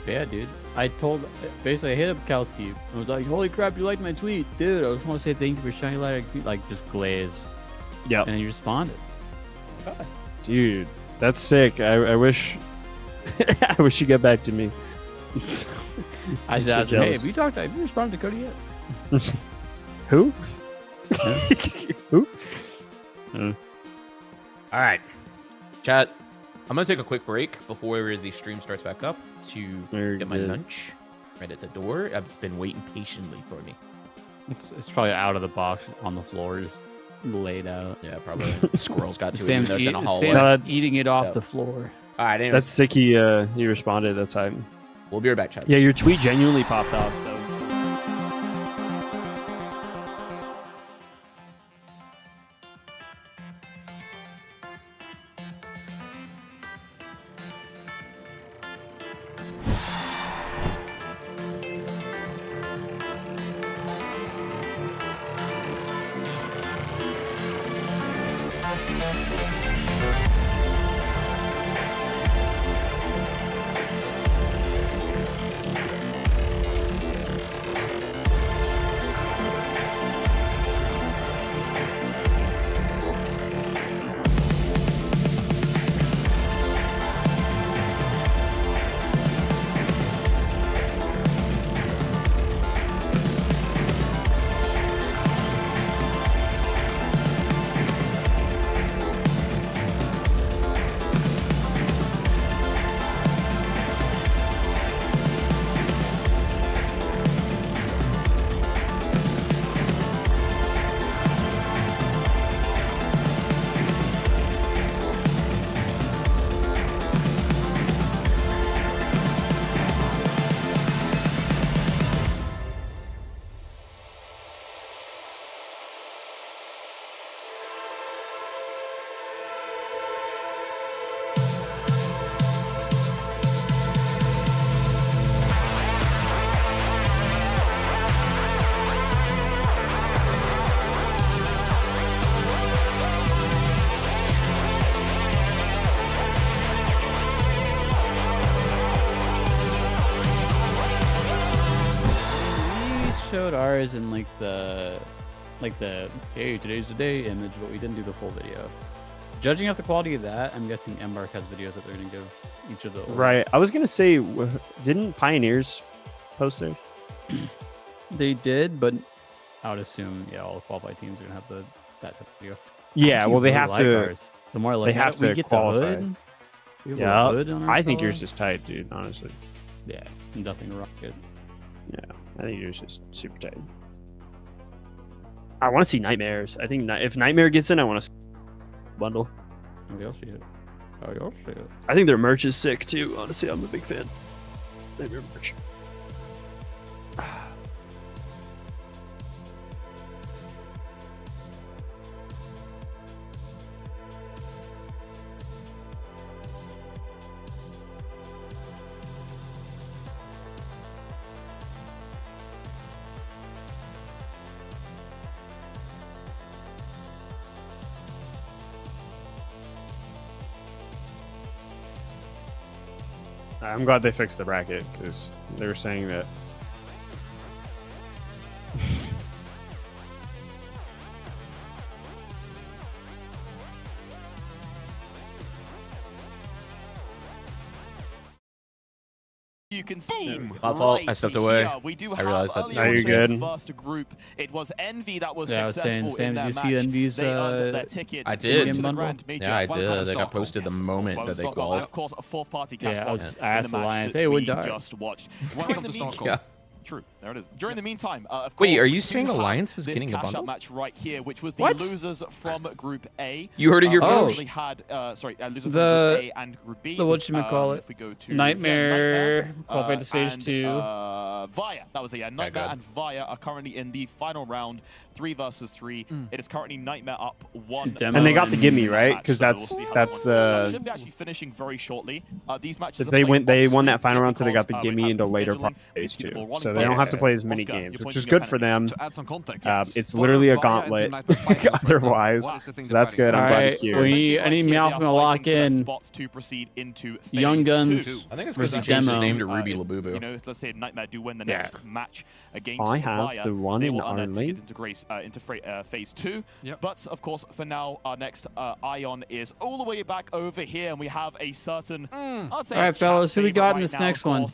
Yeah, dude. I hit up Kalski. I was like, "Holy crap, you liked my tweet, dude! I just want to say thank you for shining light." Like, just glaze. Yeah. And then you responded. God. Dude, that's sick. I wish. I wish you get back to me. I just asked, "Hey, have you responded to Cody yet?" Who? Who? All right, chat. I'm gonna take a quick break before the stream starts back up to get my lunch right at the door. It's been waiting patiently for me. It's probably out of the box on the floor, just laid out. Yeah, probably. Squirrels got to Sam's it. It's in a hallway. Sam's eating it off the floor. All right, anyways. That's sick. He responded. That's hype. We'll be right back, chat. Yeah, your tweet genuinely popped off. That was showed ours in like the hey, today's the day image, but we didn't do the full video. Judging off the quality of that, I'm guessing Embark has videos that they're gonna give each of the right. I was gonna say, didn't Pioneers post theirs? They did, but I would assume all the qualified teams are gonna have that type of video. Yeah, well, they have to. Ours. The more they have to get qualify. The hood. Yeah, I think yours is tight, dude. Honestly. Yeah, nothing wrong with it. Yeah, I think yours is super tight. I want to see Nightmares. I think if Nightmare gets in, I want to bundle. I'll see it. I'll see it. I think their merch is sick too. Honestly, I'm a big fan. Nightmare merch. I'm glad they fixed the bracket because they were saying that. You can see my fault. I stepped away. We do I realized that. No, you're good. First group, it was Envy that was Yeah, successful in their did you match. see Envy's, They earned their tickets. I did. To the Grand Major. Yeah, I did. They got posted the moment that they qualified. Of course, a fourth-party cash box I asked in the match Alliance, that hey, we what's ours? just watched. Yeah. True, there it is. During the meantime, of course, Wait, are you we saying do Alliance is this getting a cash-out bundle? match right here, which was the What? losers from Group A. You heard it here We first. actually had, losers from The- Group A and Group B. the was, whatchamacallit, if we go to Nightmare qualified to stage and, 2. Via, that was it. Yeah, Nightmare and Via are currently in the final round, 3 versus 3. It is currently Nightmare up 1. And they got the gimme, right? Because So that's we'll see how that's that one goes. Should the. be actually finishing very shortly. These matches. If they won that final round, so they got the gimme into later part of phase 2. So they don't have to play as many games, which is good for them. To add some context, It's literally a gauntlet otherwise, so that's good. I'm glad it's here. I need Meowth to lock in to proceed into Young Guns. I think it's because he versus changed his Demo. name to Ruby Labubu. You know, let's say Nightmare do win the next match against I have Via, the one they and will earn their only. ticket into phase 2. Yep. But of course, for now, our next Ion is all the way back over here, and we have a certain. I'd say All right, fellas, who we got in this next one?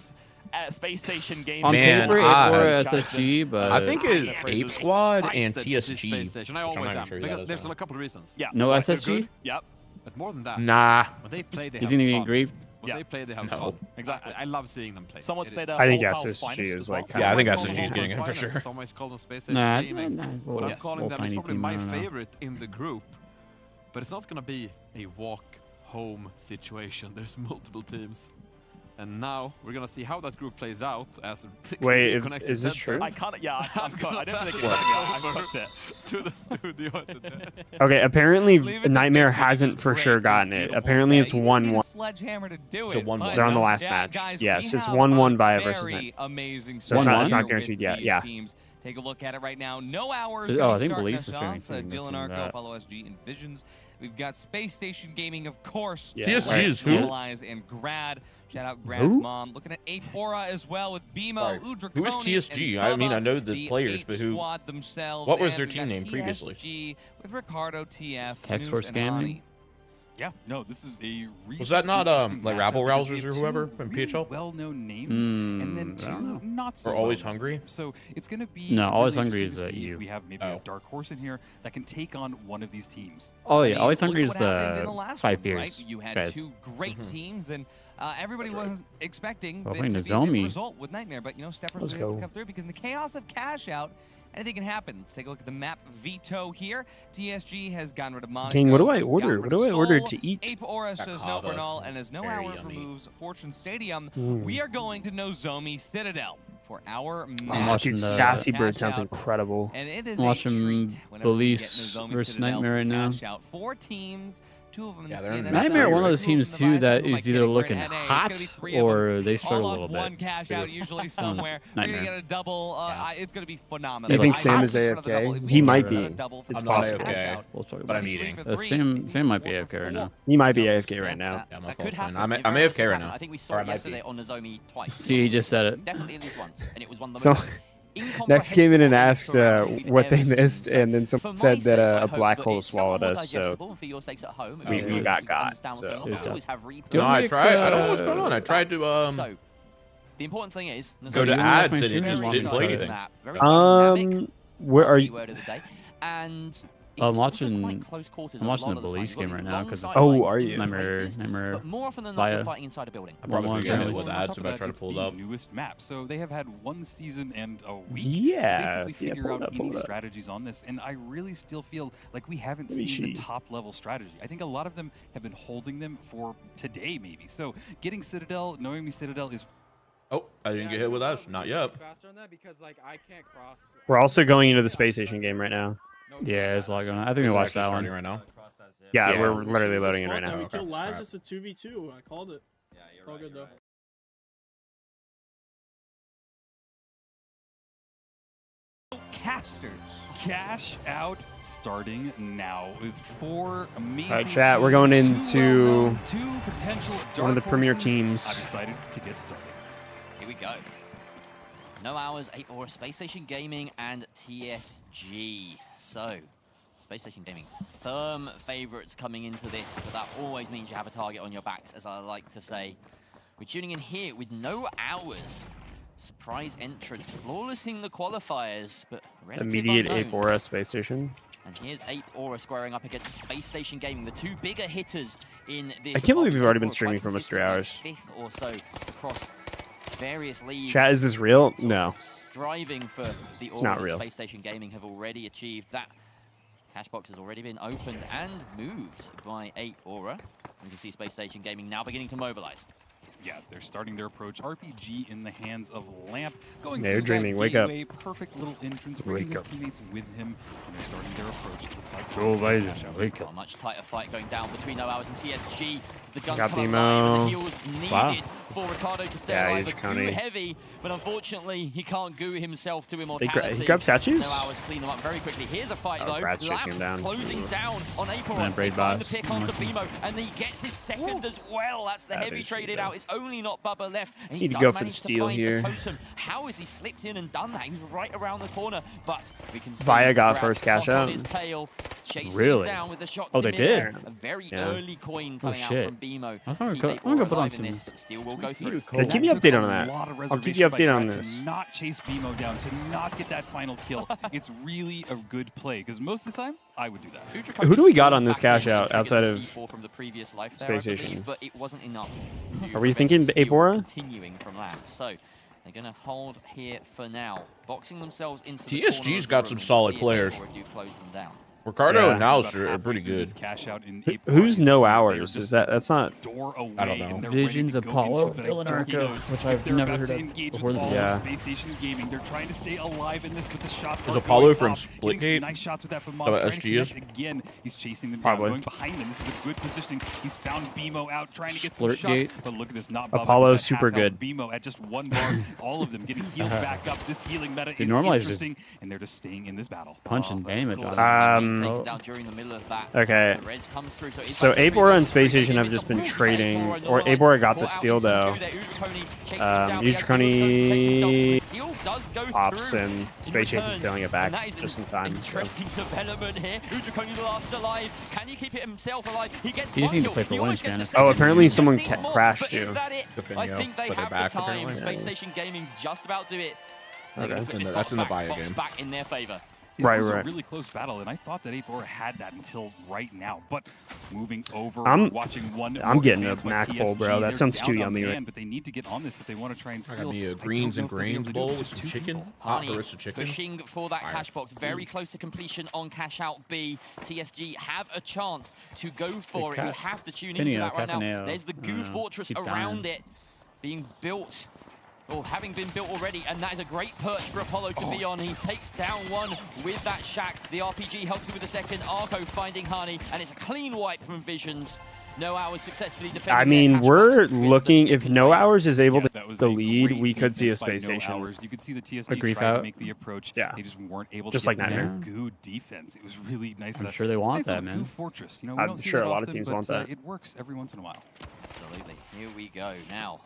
Space Station game. On Man, paper, I- or SSG, but I think it's Ape Squad and Fight the TSG. Space Station. I which I'm always not am. sure Because that there's is. a couple of reasons. Yeah. no right, they're SSG. good. Yep. But more than that, Nah. when they play, they You have think they fun. get griefed? When Yeah. they play, they have No. fun. Exactly. I love seeing them play. Some would It say is- that I think whole house SSG finest is as like well. Yeah, I think I'm SSG is calling getting them it for finest. sure. Some ways call them Space Station Nah, Gaming. well, But I'm yes. calling Little them. It's tiny probably team, I my don't know. favorite in the group. But it's not going to be a walk home situation. There's multiple teams. And now we're gonna see how that group plays out. As wait, is this true? I can't. Yeah, I don't think I cooked it to the studio. Okay, apparently Nightmare hasn't for sure gotten it. Apparently it's 1-1. Sledgehammer to do it. They're on the last match. Guys, yes, it's 1-1 Via versus Very amazing. So it's not guaranteed yet. Yeah. Teams. Take a look at it right now. No hours. Oh, I think starting Belize us is off. streaming. Dylan Arco, Apollo SG, and Visions. We've got Space Station Gaming, of course. Yeah. TSG is who? And Grad. Shout out Grad's mom. Looking at Aura as well with BMO, Udrakoni, who is TSG? I mean, I know the players, but who? Themselves. What was their team name previously? TSG with Ricardo, TF, Text Force Gaming. Yeah, no, this is a really was that not like Rabble Rousers or whoever in PHL? Well-known names, and then two not so. Or Always Hungry. So it's going to be no, Always really Hungry is EU. We have maybe a dark horse in here that can take on one of these teams. Oh yeah, Always Hungry is the 5 years. Right? You had guys. two great teams, and everybody wasn't expecting well, it to be a different Nozomi. Result with Nightmare, but you know, Steppers was able to come through because in the chaos of cash out. Anything can happen. Let's take a look at the map veto here. TSG has gotten rid of Monaco. King, what do I order? What do I order to eat? Ape Aura says no Bernal, and as No Hours removes Fortune Stadium, we are going to Nozomi Citadel for our match. Dude, Sassy Bird sounds incredible. And it is watching Belize versus Nightmare right now. 4 teams. 2 of them in the Nightmare, one of those teams too that is either looking hot or they struggle a little bit. One cash out usually somewhere. We're gonna get a double. It's gonna be phenomenal. I think Sam is AFK. He might be. It's possible. But I'm eating. Sam might be AFK right now. He might be AFK right now. Yeah, that could happen. I'm AFK right now. I think we saw it yesterday on Nozomi twice. See, he just said it. Definitely at least once, and it was one of the most. Next came in and asked what they missed, and then someone said that a black hole swallowed us, so we got. So. No, I tried. I don't know what's going on. I tried to So, the important thing is go to ads, and it just didn't play anything. Where are you? And I'm watching the Belize game right now because are you? Nightmare. But more often than not, they're fighting inside a building. I'm probably gonna get it with ads if I try to pull it up. Newest map, so they have had 1 season and a week to basically figure out any strategies on this, and I really still feel like we haven't seen the top level strategy. I think a lot of them have been holding them for today, maybe. So getting Citadel, knowing me Citadel is. Oh, I didn't get hit with us. Not yet. We're also going into the space station game right now. Yeah, there's a lot going on. I think we watched that one right now. Yeah, we're literally loading it right now. We killed Laz. It's a 2v2. I called it. Yeah, you're all good though. Casters. Cash out starting now with 4 amazing. All right, chat. We're going into two potential one of the premier horses. teams. I'm excited to get started. Here we go. No Hours, Ape Aura, Space Station Gaming, and TSG. So, Space Station Gaming, firm favorites coming into this, but that always means you have a target on your backs, as I like to say. We're tuning in here with No Hours. Surprise entrance, flawlessing the qualifiers, but immediate Ape Aura Space Station. And here's Ape Aura squaring up against Space Station Gaming, the 2 bigger hitters in this. I can't believe we've already been streaming for almost 3 hours. 5th or so across various leagues. Chat, is this real? No. Striving for the It's not order real. Space Station Gaming have already achieved. That cash box has already been opened and moved by Ape Aura. You can see Space Station Gaming now beginning to mobilize. Yeah, they're starting their approach. RPG in the hands of Lamp. Going they're dreaming. Wake up. Perfect little entrance. Bringing his teammates with him, and they're starting their approach. It looks like wake up. A much tighter fight going down between No Hours and TSG. As the guns got come alive and the BMO. heals needed Wow. for Ricardo to stay Yeah, alive. he's But counting. goo heavy, but unfortunately he can't goo himself to immortality. He grabbed statues? No Hours clean them up very quickly. Here's a fight though. Brad's chasing him down. Closing down on April. And Braid the boss. pick onto BMO, and he gets his second as well. That's the heavy traded out. It's only not Bubba left. And he Need to does go for the manage steal to find here. the totem. How has he slipped in and done that? He was right around the corner, but we can see Via got Brad first cash hot on out. his tail, chasing him Really? down with the shots Oh, they in midair. did? A very Yeah. early coin coming out shit. from BMO. I'm to gonna keep go- Ape I'm gonna Aura put on alive in some- this, but still will go through. Yeah, keep me updated on that. I'll keep you updated on this. To not chase BMO down, to not get that final kill. It's really a good play, because most of the time, I would do that. Who do we got on this cash out outside of C4 from the previous life there, I Space believe, Station? but it wasn't enough. Are we thinking Ape Aura? Continuing from that, so they're going to hold here for now, boxing themselves into the TSG's corner of the got room some and solid see if players. Ape Aura do close them down. Ricardo and Niles are pretty good. Who's No Hours? Is that's not? I don't know. Visions Apollo, Dylan Arco, which I've never heard of before this. Yeah. Space Station Gaming. They're trying to stay alive in this, but the shots Is are Apollo going from up. Splitgate? Nice shots with that from Oh, Moss. SG is? Again, he's chasing them Probably. down, going behind them. This is a good positioning. He's found BMO out, trying to get some Splitgate. shots. But look at this, not Bubba. Apollo's He's at super half health. good. BMO at just 1 bar. All of them getting healed back up. This healing meta is normalize interesting, and they're just staying in this battle. Punch and damage. Okay. So Abora and Space Station have just been trading, or Abora got the steal though. Utriconi pops and Space Station's stealing it back just in time. Interesting development here. Utriconi the last alive. Can he keep it himself alive? He gets You just need to play one for kill. one, Shannon. Oh, apparently someone crashed Is too. that it? I think they have the time. Space Station Gaming just about do it. That's in the Via game. Back in their favor. It was a really close battle, and I thought that Apora had that until right now. But moving over, watching one. I'm getting a Mac bowl, bro. That sounds too yummy. Right? But they need to get on this if they want to try and steal. I got me a greens and grains bowl with some chicken, hot barista chicken. Pushing for that cash box, very close to completion on cash out B. TSG have a chance to go for it. You have to tune into that right now. There's the goo fortress around it being built. Or having been built already, and that is a great perch for Apollo to be on. He takes down one with that shack. The RPG helps him with the second. Arco finding Hani, and it's a clean wipe from Visions. No Hours successfully defending. I mean, we're looking, if No Hours is able to lead, we could see a Space Station. You could see the TSG try to make the approach. Yeah. They just weren't able just to like get Nightmare. Goo defense. It was really nice. I'm sure they want that, man. Goo fortress. You know, I'm sure a lot of teams want that. It works every once in a while. Absolutely. Here we go now.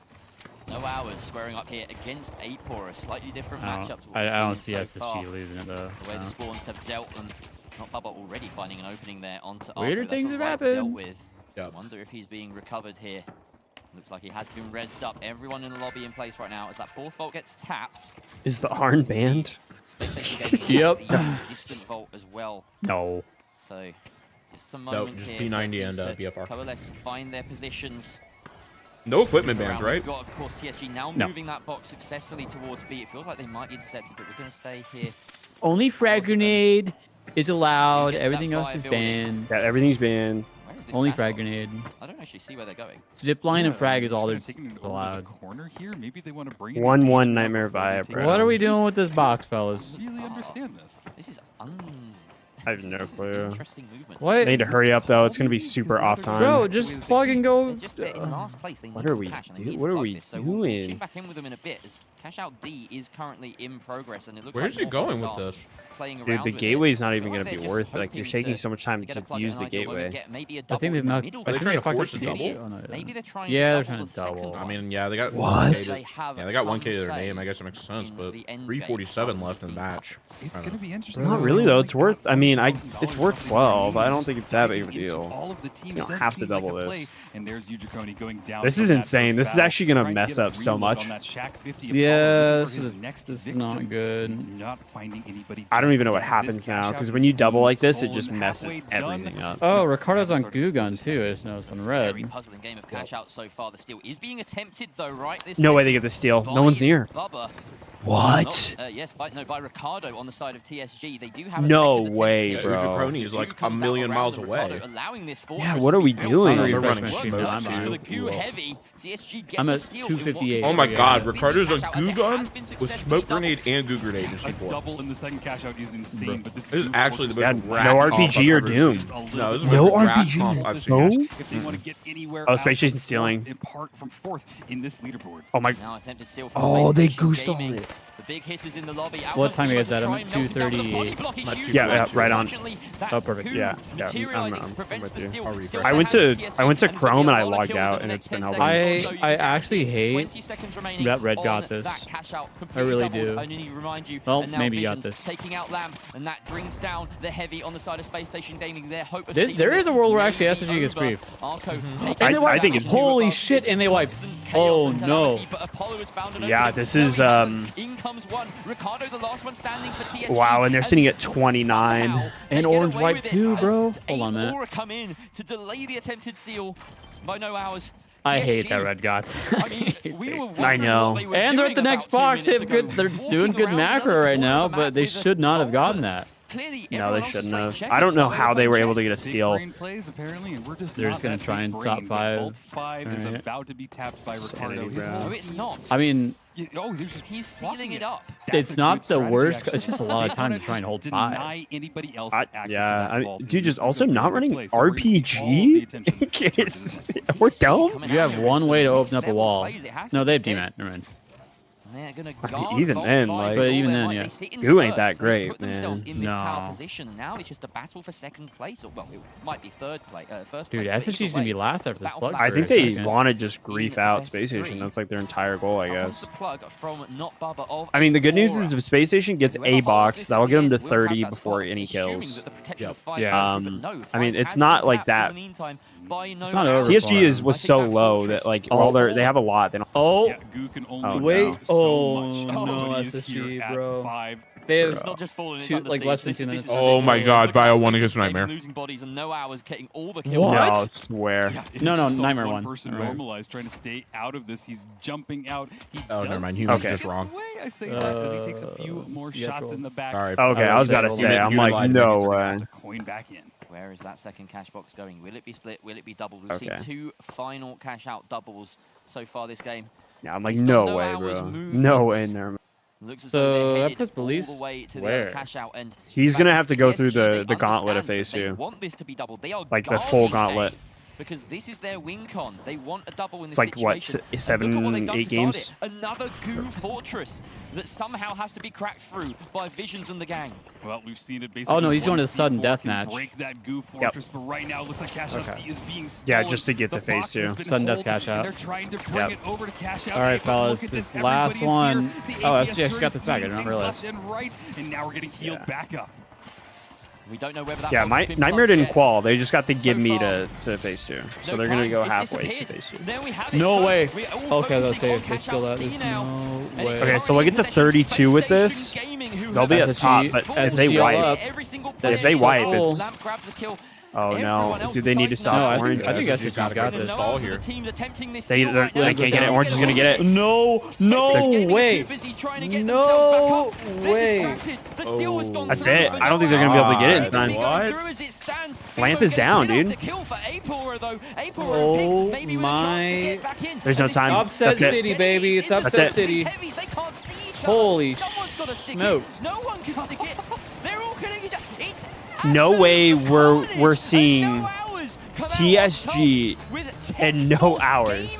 No Hours squaring up here against Apora, a slightly different matchup to what I don't we've seen see so far. SSG losing it though. The way the spawns have dealt, and not Bubba already finding an opening there onto Weirder Arco. things That's have not right dealt happened. with. I wonder if he's being recovered here. Looks like he has been rezzed up. Everyone in the lobby in place right now as that fourth vault gets tapped. Is the Arn banned? Yep. Distant vault as well. No. So just some moments just here for P90 teams and to BFR. coalesce to find their positions. No equipment bans, right? We've got, of course, TSG now moving that box successfully towards B. It feels like they might be intercepted, but we're going to stay here. Only frag grenade is allowed. Everything else is banned. Yeah, everything's banned. Only frag grenade. I don't actually see where they're going. Zipline and frag is all that's allowed. Corner here. Maybe they want to bring 1-1 Nightmare Via, bro. What are we doing with this box, fellas? I really understand this. This is I have no clue. interesting movement. What? I need to hurry up though. It's gonna be super off time. Bro, just plug and go. They're in last place. They What need are some we cash, and they do- need to what are plug we this. So we'll doing? check back in with them in a bit. As cash out D is currently in progress, and it looks Where's like he going with Morpheus are this? playing Dude, around the with gateway's it. not I even feel gonna like be they're worth just it. Like, you're hoping taking so much time get to a plug use in the an ideal gateway. moment, get maybe a I double think they've in the not. middle. Are they trying to force a Maybe- double? Oh, no, Maybe they're trying Yeah, to they're double trying the to double. second I one. mean, yeah, they got What? They have Yeah, they got 1K to their some name. say I guess it makes sense, in but the end 347 game. left in the match. It's going to be interesting. Not really though. It's worth. I mean, it's worth 12. I don't think it's that big of a deal. All of the teams You don't doesn't have to seem like double a this. play, and there's Utriconi going down. This is from that insane. first This is battle. actually gonna Trying to mess get a up so reload much. on that Shack 50. Yeah, Apollo looking for his this next is victim, not good. Not finding anybody. I don't just even know what yet. happens This now cash because out when is you double like this, it stolen, just messes halfway done. everything up. Oh, Ricardo's on Sort of goo just gun this too. I just noticed on Very red. puzzling game of cash out so far. The steal is being attempted though, right? This No way second they get the steal. by No one's near. Bubba. What? Yes, by Ricardo on the side of TSG. They do have a No second attempt way, here. bro. Utriconi is like a million miles away. Allowing this Yeah, fortress what to are be we built. doing? They're Refresh running machine, smoke. I'm Nurtured on. for the goo heavy. TSG get I'm the at steal 258. Oh my Yeah. god, Busy Ricardo's a cash out as goo it gun has been with successfully smoke doubled. grenade and goo grenade in A C4. double in the second cash out is insane, but this This is goo actually the fortress best Yeah, rat no comp RPG I've or ever Doom. seen. just a little No, this is bit No the rat RPG. comp I've seen. No. if they want to get anywhere Oh, out Space Station's from stealing. fourth, apart from fourth in this leaderboard. Oh my. Now attempted steal from Oh, Space they Station goosed on Gaming. it. The big hitters in the lobby. What time you guys at? I'm at 2:38. Yeah, right on. Oh, perfect. Yeah, Materializing I'm prevents with the you. steal. Still I went has to TSG, Chrome and I a lot of logged kills out in and the it's been next helping. 10 I seconds. So you I can actually have hate 20 seconds remaining that Red on got this. that cash out. I Completely really doubled. do. I need to remind you. Well, and now maybe you got Visions this. taking out Lamb, and that brings down the heavy on the side of Space Station Gaming. Their hope of There stealing is this a world where may actually be SSG gets over. briefed. Arco taking And they I wiped. think it's- Holy shit! And they wiped. Oh no! But Apollo has found an Yeah, opening. this No, is, he hasn't. In comes one. Ricardo, the last one standing for TSG. Wow, and they're sitting at 29. somehow they And get orange away wipe with it too, as bro. Hold 8 on a minute. Aura come in to delay the attempted steal by No Hours. I hate TSG, that Red got. I mean, we were I know. wondering what they were And they're at doing the next about 2 box. minutes They're ago. good. They're Walking doing good around the macro other right corner now, of the but map they with a should not have gotten golden that. clearly, no, they shouldn't have. I don't know how they were able to get a steal. Plays, apparently, and we're just They're just going to try and top 5. Vault 5 is about to be tapped by Ricardo. No, it's not. I mean, he's sealing it up. It's not the worst. It's just a lot of time to try and hold 5. Deny anybody else yeah, I mean, dude, just also not running RPG. We're dumb. You have one way to open up a wall. No, they have DMAT. Never mind. They're gonna even then, like, but even then, yeah, Goo ain't that great, man. In this power position, and now it's just a battle for second place. Or, well, it might be first Dude, place. SSG's gonna be last after this plug. I think they want to just grief out Space Station. That's like their entire goal, I guess. I mean, the good news is if Space Station gets a box, that'll get them to 30 before any kills. Yeah. I mean, it's not like that. It's not over. TSG was so low that like while they have a lot, they don't. Oh, Goo can only wait. so no, much. SSG, bro. 5. They have It's not just falling, it's like less than 2 minutes. Oh my god, Bio 1 against Nightmare. Losing bodies and no hours, getting all the kills. No, I swear. No, Nightmare 1. Person normalized, trying to stay out of this. He's jumping out. He oh, does never mind. He was just wrong. Away. I say that as he takes a few more shots in the back. Sorry. Okay, I was about to say, I'm like, no way. Coin back in. Where is that second cash box going? Will it be split? Will it be doubled? We've seen 2 final cash out doubles so far this game. Yeah, I'm like, no way, bro. No way in there. Looks as so though that puts police all the way to where? The cash out, and he's gonna have to go through TSG, the gauntlet of phase 2. They want this to be doubled. They are like the full gauntlet. Because this is their win con. They want a double in this it's like situation. what, 7, 8 games? Another Goo fortress that somehow has to be cracked through by Visions and the gang. Well, we've seen it basically. Oh no, he's going to the sudden death match. Break that Goo fortress, but right now it looks like Cash Out is being stolen. Yeah, just to get to phase 2. Sudden death cash out. They're trying to bring it over to Cash Out. All right, fellas, this last one. Oh, SG actually got this back. I didn't realize. And now we're getting healed back up. We don't know whether that Nightmare didn't qual. They just got the give me to phase 2. So they're going to go halfway to phase 2. No way. Okay, let's say if they steal that. No way. Okay, so we'll get to 32 with this. They'll be at top, but if they wipe, it's... Oh no! Do they need to stop Orange? I think SSG's got this ball here. They can't get it. Orange is gonna get it. No way! No way! That's it. I don't think they're gonna be able to get it in time. What? Lamp is down, dude. Oh my! There's no time. Upset City, baby! It's Upset City. Holy smoke! No one can stick it. They're all killing each other. No way we're seeing TSG in no hours.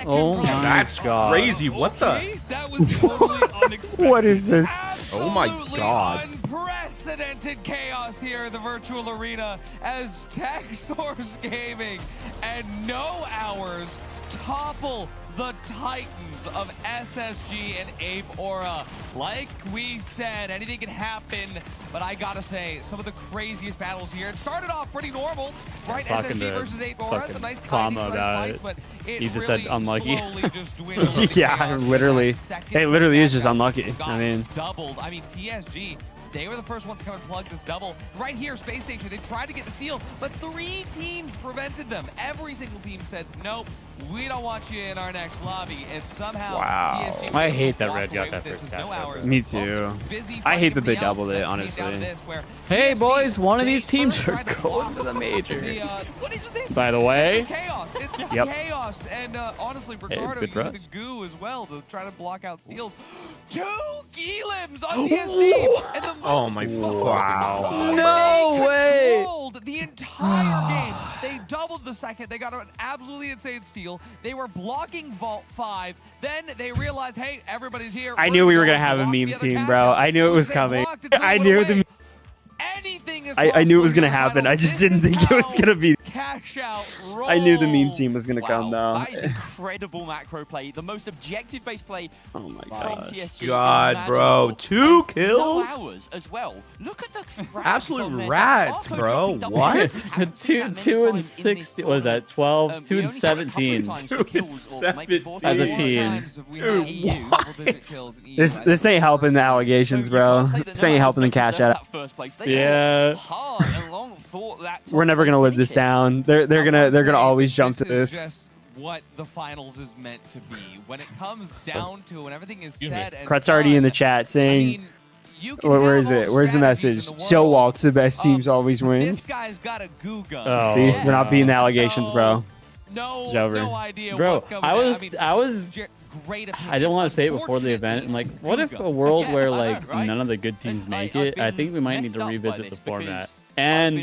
Oh my That's god. crazy. What the? That was totally unexpected. What is this? Oh my god. Unprecedented chaos here in the virtual arena as Tech Source Gaming and No Hours topple the titans of SSG and Ape Aura. Like we said, anything can happen, but I gotta say, some of the craziest battles here. It started off pretty normal, right? SSG versus Ape Aura, some nice fights, but it he just really said unlucky. just dwindled. Yeah, literally. It literally is just unlucky. I mean, doubled. I mean, TSG. They were the first ones to come and plug this double. Right here, Space Station, they tried to get the steal, but 3 teams prevented them. Every single team said, nope, we don't want you in our next lobby. And somehow, TSG was I hate able to that walk Red got away that with first this. No hours. me too. I hate that they doubled it, honestly. Hey boys, one of these teams are going to the major. What is this? By the way, it's chaos. It's chaos. And honestly, Ricardo using the goo as well to try to block out steals. 2 Gelims on TSG. And the Oh my wow. No way. Controlled the entire game. They doubled the second. They got an absolutely insane steal. They were blocking Vault 5. Then they realized, hey, everybody's here. I knew we were gonna have a meme team, bro. I knew it was coming. I knew the. I knew it was gonna happen. I just didn't think it was gonna be. Cash out. I knew the meme team was gonna come though. That is incredible macro play. The most objective-based play. Oh my god, bro! 2 kills. Hours as well. Look at the absolute rats, bro. What? 2 and 16. What is that? 12, 2 and 17. 2 and 17 as a team. Dude, what? This ain't helping the allegations, bro. This ain't helping the cash out. Yeah. We're never gonna live this down. They're gonna always jump to this. Just what the finals is meant to be. When it comes down to when everything is said and Krut's already in the chat saying Where is it? Where's the message? Show Waltz, the best teams always win. This guy's got a goo gun. Oh, see, we're not beating the allegations, bro. No idea bro, what's coming. I didn't want to say it before the event. I'm like, what if a world where like none of the good teams make it? I think we might need to revisit the format. And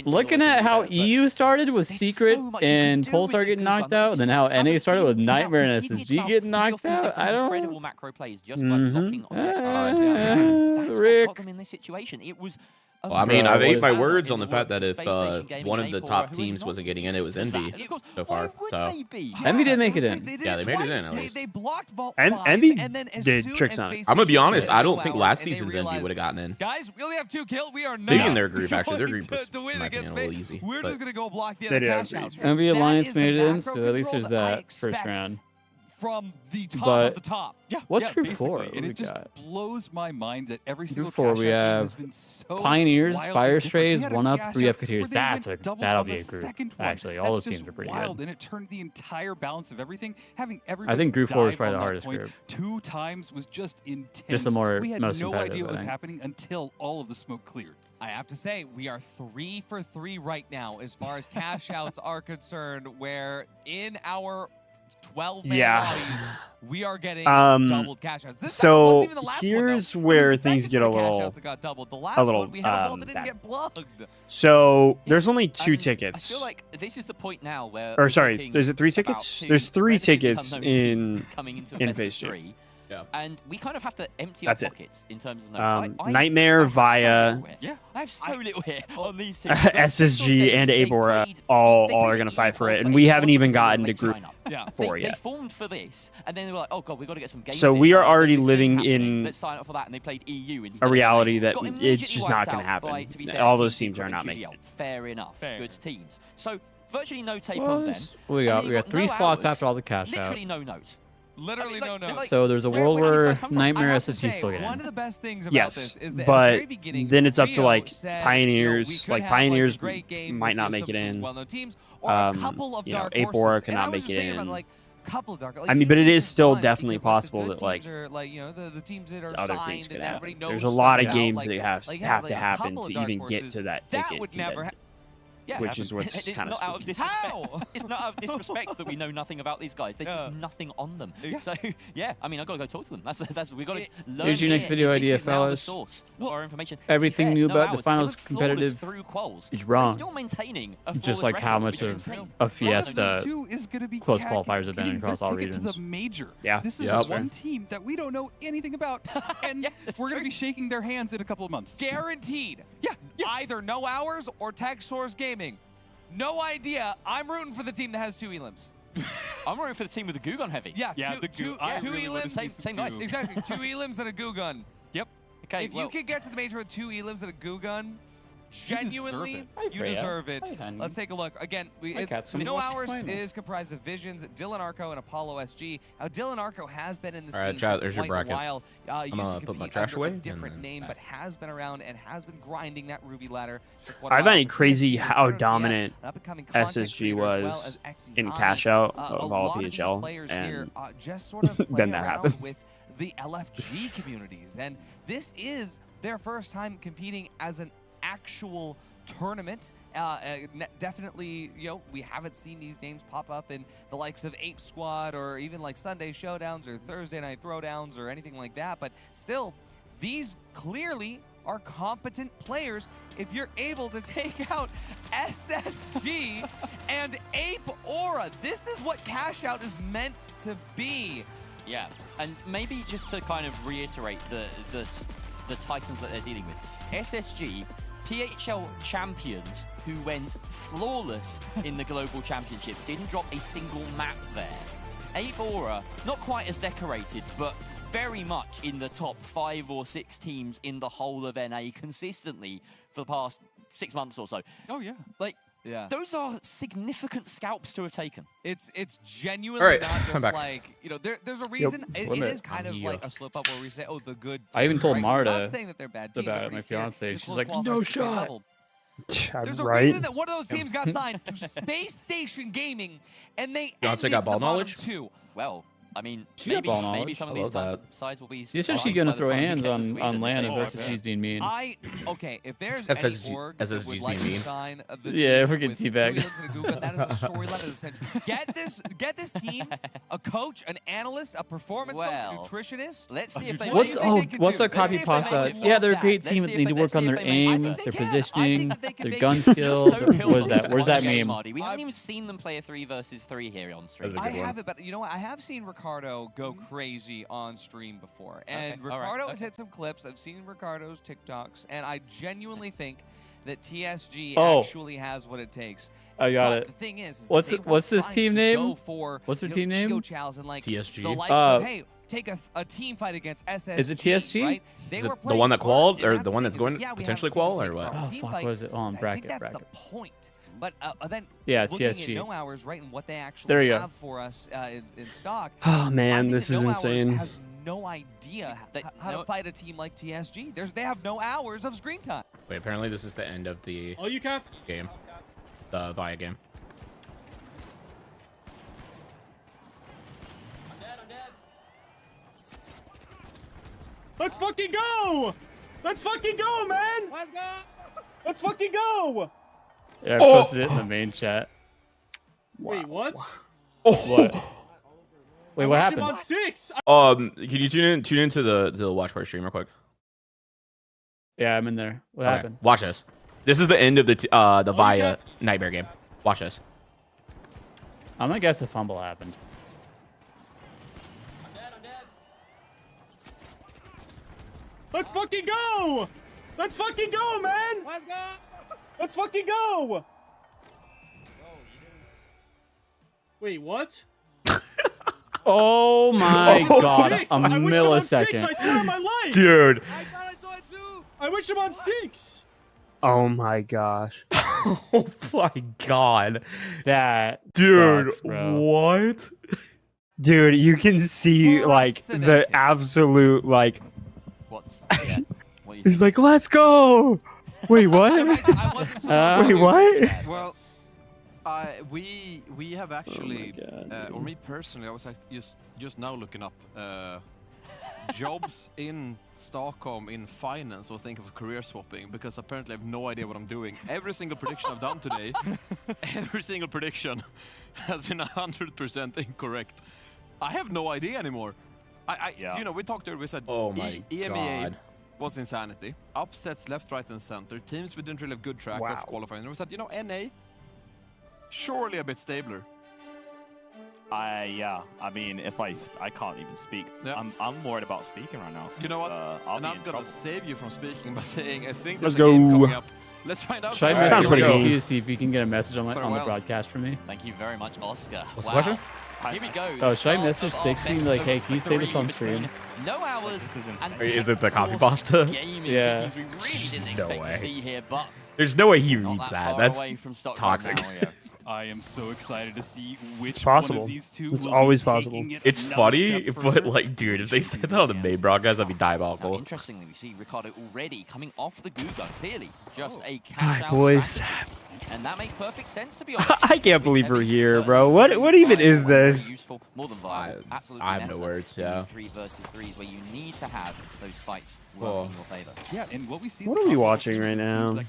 looking at how EU started with Secret and Pulsar getting knocked out, and then how NA started with Nightmare and SSG getting knocked out, I don't. Incredible macro plays just by blocking objectives. That's what got them in this situation. It was. Well, I mean, I've ate my words on the fact that if one of the top teams wasn't getting in, it was Envy so far. So Envy did make it in. Yeah, they made it in at least. They blocked Vault And 5, Envy and then as did soon tricks as on it. Space I'm gonna be Station honest. hit I don't 2 think hours, last and they season's Envy realized, would have gotten in. Guys, we only have 2 kills. We are not Big in their group, actually. Their going group was, to win in my against opinion, a little Space. easy. We're but just gonna go block the They other did. cash out. Envy That Alliance is the made it in, macro so at least control there's that I that first expect round. From the top But of the top. what's group 4? And it just blows my mind that every single Group 4 cash we out game have has been so Pioneers, wildly Fire different. Strays, We had a 1UP, cash 3 out FKTers. where they went double That'll on be a the group. second one. Actually, all That's those teams just are pretty wild, good. and it turned the entire balance of everything. Having everybody I think group 4 is dive probably the on that hardest point group. 2 times was just intense. Just the we had most no competitive, idea what was I think. happening until all of the smoke cleared. I have to say, we are 3 for 3 right now as far as cash outs are concerned, where in our 12-man lobbies, we are getting doubled cash outs. This time it wasn't even the last here's one, though. where It was the things second get set a of cash little, outs that got doubled. The last one, we had a vault that didn't bad. get plugged. So there's only 2 tickets. I feel like this is the point now where. Or sorry, is it 3 tickets? There's 3 tickets in phase 2. Yeah. And we kind of have to empty That's our it. pockets in terms of notes. Nightmare via I have so little here on these two. SSG and Abora all are going to fight for it, and we haven't even gotten to group 4 They yet. formed for this, and then they were like, "Oh god, we've got to get some games." So we are already living in Let's sign up for that, and they played EU instead. a reality that Got it's just immediately not wiped going to out by, happen. to be fair, All those Team teams are Secret not and making QDL. it. Fair enough. Good teams. So virtually no tape Well, on them. we got And then you 3 no slots hours, after all the cash out. Literally no notes. Literally no notes. So there's a world Where where these guys come from? Nightmare I have to SSG say, still get one in. of the best things about Yes, this is that at the but very beginning, then it's up to Rio like said, Pioneers. we could Like have, Pioneers a great game might with, not you know, make it some in. well-known teams, or a couple of dark Abora horses. cannot And I was make just it thinking in. about, like, couple of dark. Like, I mean, but it is it's still fun definitely because, like, the possible good that like teams are, like, you know, the teams that are other signed things could and happen. everybody knows There's a lot of about, games like, that have to like happen a couple to of dark even get horses. to that That ticket. would never. Yeah, which is what's it's kind of not out of spooky. disrespect. It's not out of disrespect that we know nothing about these guys. There's just nothing on them. So yeah, I mean, I gotta go talk to them. That's we gotta learn. Here's your next video idea, fellas. Source of our information. Everything new about the finals competitive through quals is wrong. Still maintaining a Just like how much of a fiesta close CAC qualifiers have been getting across their all ticket to regions. the major. Yeah. This is one team that we don't know anything about, and we're going to be shaking their hands in a couple of months. Guaranteed. Yeah. Either no hours or Tech Source Gaming. No idea. I'm rooting for the team that has 2 elims. I'm rooting for the team with the goo gun heavy. Yeah, the two really elims. Same guys. Exactly. 2 elims and a goo gun. Yep. Okay. If you could get to the major with 2 elims and a goo gun, genuinely, you Freya. deserve it. Hi, honey. Let's take a look. Again, No Hours is comprised of Visions, Dylan Arco, and Apollo SG. Now, Dylan Arco has been in the scene chat, for there's your quite a bracket. while. I'm Used gonna to put my compete trash under away a and different then name, but has been around and has been grinding that Ruby ladder for quite a I while. find it For crazy TNT, how TNT, dominant an up-and-coming content SSG creator, as well was as XE in High. cash out A of all lot of these PHL, players and here, just sort of play then that around happens. with the LFG communities, and this is their first time competing as an actual tournament. Definitely, you know, we haven't seen these names pop up in the likes of Ape Squad or even like Sunday Showdowns or Thursday Night Throwdowns or anything like that, but still, these clearly are competent players if you're able to take out SSG and Ape Aura. This is what Cash Out is meant to be. Yeah, and maybe just to kind of reiterate the titans that they're dealing with. SSG, PHL champions who went flawless in the Global Championships, didn't drop a single map there. Ape Aura, not quite as decorated, but very much in the top 5 or 6 teams in the whole of NA consistently for the past 6 months or so. Oh, yeah. Like, those are significant scalps to have taken. It's genuinely not just back. like, you know, there's a reason. It is kind of I'm like a slip up where we say, oh, the good teams, I even told right? Marta I'm not saying that they're bad teams, about it, my everybody's scared. fiance. The She's close like, qualifiers no at the same shot. level. There's a right. reason that one of those teams got signed to Space Station Gaming, and they Beyonce ended got ball the bottom knowledge? 2. Well, I mean, maybe some of these sides will be. She's actually going to throw hands on LAN if SSG's being mean. Okay, if there's any org that would like to sign the team if we're getting teabagged. That is the storyline of the century. Get this team a coach, an analyst, a performance coach, a nutritionist. Let's see if they. What's our copy pasta? Yeah, they're a great team. They need to work on their aim, their positioning, their gun skill. Where's that meme? We haven't even seen them play a 3 versus 3 here on stream. I haven't, but you know what? I have seen Ricardo go crazy on stream before, and Ricardo has hit some clips. I've seen Ricardo's TikToks, and I genuinely think that TSG actually has what it takes. I got it. The thing is what's this team name? What's their team name? TSG. The likes of, hey, take a team fight against SSG. Is it TSG? Right? Is it the one that qualified, or the one that's going to potentially qualify, or what? Oh, fuck, was it? Oh, bracket. I think that's the point. But then looking TSG. at No Hours, right, and what they actually have for us in stock. Oh, man, this is insane. Has no idea how to fight a team like TSG. They have no hours of screen time. Wait, apparently this is the end of the game. The VIA game. I'm dead. Let's fucking go! Let's fucking go, man! Let's go! Let's fucking go! Yeah, I posted it in the main chat. Wait, what? What? Wait, what happened? On 6. Can you tune into the watch party stream real quick? Yeah, I'm in there. What happened? Watch this. This is the end of the VIA Nightmare game. Watch this. I'm gonna guess a fumble happened. I'm dead. Let's fucking go! Let's fucking go, man! Let's go! Let's fucking go! Wait, what? Oh my god, a millisecond. I saw my life! Dude. I wish him on 6! Oh my gosh. Oh my god. That dude, sucks, bro. what? Dude, you can see like the absolute like he's like, let's go. Wait, what? Wait, what? Well, we have actually, or me personally, I was like just now looking up jobs in Stockholm in finance or think of career swapping, because apparently I have no idea what I'm doing. Every single prediction I've done today, every single prediction has been 100% incorrect. I have no idea anymore. You know, we talked earlier, we said EMEA was insanity. Upsets left, right, and center. Teams we didn't really have good track of qualifying. And we said, you know, NA, surely a bit stabler. Yeah, I mean, if I can't even speak. Yeah. I'm worried about speaking right now. You know what? I'm gonna save you from speaking by saying I think there's a game coming up. Let's find out. Should I message you to see if you can get a message on the broadcast for me? Thank you very much, Oscar. What's the question? Here we go. Oh, should I message Stixie like, hey, can you say this on stream? No hours. Is it the copy pasta? Yeah. We really didn't expect to see here, but there's no way he reads that. That's toxic. I am so excited to see which one of these two it's always possible. It's funny, but like, dude, if they said that on the main broadcast, that'd be diabolical. Now, interestingly, we see Ricardo already coming off the goo gun. Clearly, just a cash out boys. strategy. And that makes perfect sense, to be honest. I can't believe we're here, bro. What even is this? Useful, more than viable. Absolutely I have no words, yeah. 3 versus 3s where you need to have those fights work in your favor. Yeah, and what we see. What are we watching right now? Chat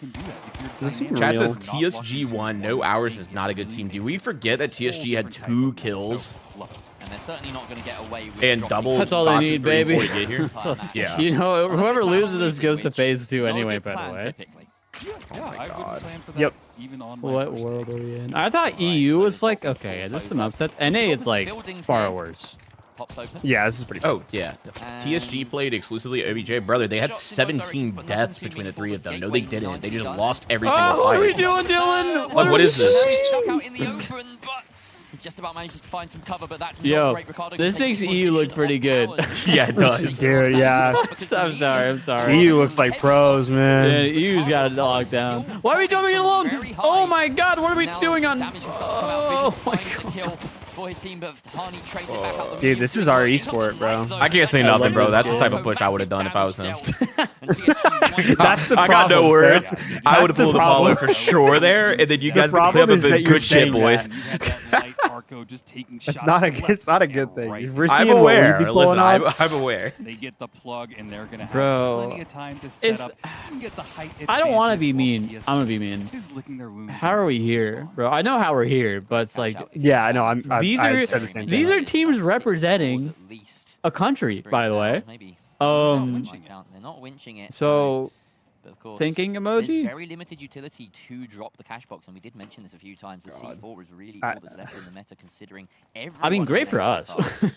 says TSG1, no hours is not a good team. Do we forget that TSG had 2 kills? And they're certainly not going to get away with and double. That's all they need, baby. Yeah. You know, whoever loses this goes to phase 2 anyway, by the way. Yeah, I wouldn't plan for that. Yep. Even on what world are we in? I thought EU was like, okay, there's some upsets. NA is like far worse. Yeah, this is pretty cool. Oh, yeah. TSG played exclusively OBJ. Brother, they had 17 deaths between the 3 of them. No, they didn't. They just lost every single fight. What are we doing, Dylan? Like, what is this? He just about manages to find some cover, but that's not great. Ricardo, this makes EU look pretty good. Yeah, it does. Dude, yeah. I'm sorry. EU looks like pros, man. Yeah, EU's got it locked down. Why are we jumping it alone? Oh my god, what are we doing on... Oh my god. Dude, this is our esport, bro. I can't say nothing, bro. That's the type of push I would have done if I was him. That's the problem. I got no words. I would have pulled Apollo for sure there, and then you guys could play up a bit good shit, boys. Arco just taking shots. It's not a good thing. Right. I'm aware. Listen, I'm aware. They get the plug, and they're gonna have plenty of time to set up and get the height. I don't want to be mean. I'm gonna be mean. How are we here, bro? I know how we're here, but it's like, yeah, I know. These are teams representing a country, by the way. They're not winching it. So, but of course, thinking emoji. There's very limited utility to drop the cash box, and we did mention this a few times. The C4 is really all that's left in the meta, considering everyone. I mean, great for us.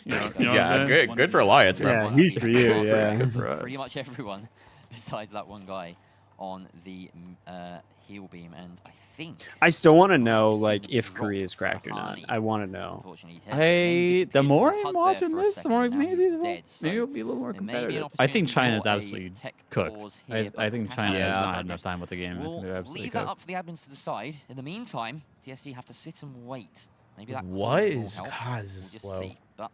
Yeah, good for Alliance. Yeah, huge for you. Yeah, pretty much everyone besides that one guy on the heel beam, and I still want to know like if Korea is cracked or not. I want to know. The more I'm watching this, the more maybe it'll be a little more competitive. I think China's absolutely cooked. I think China has not had enough time with the game. We'll leave that up for the admins to decide. In the meantime, TSG have to sit and wait. Maybe that what will is help. God, this is We'll slow. see. But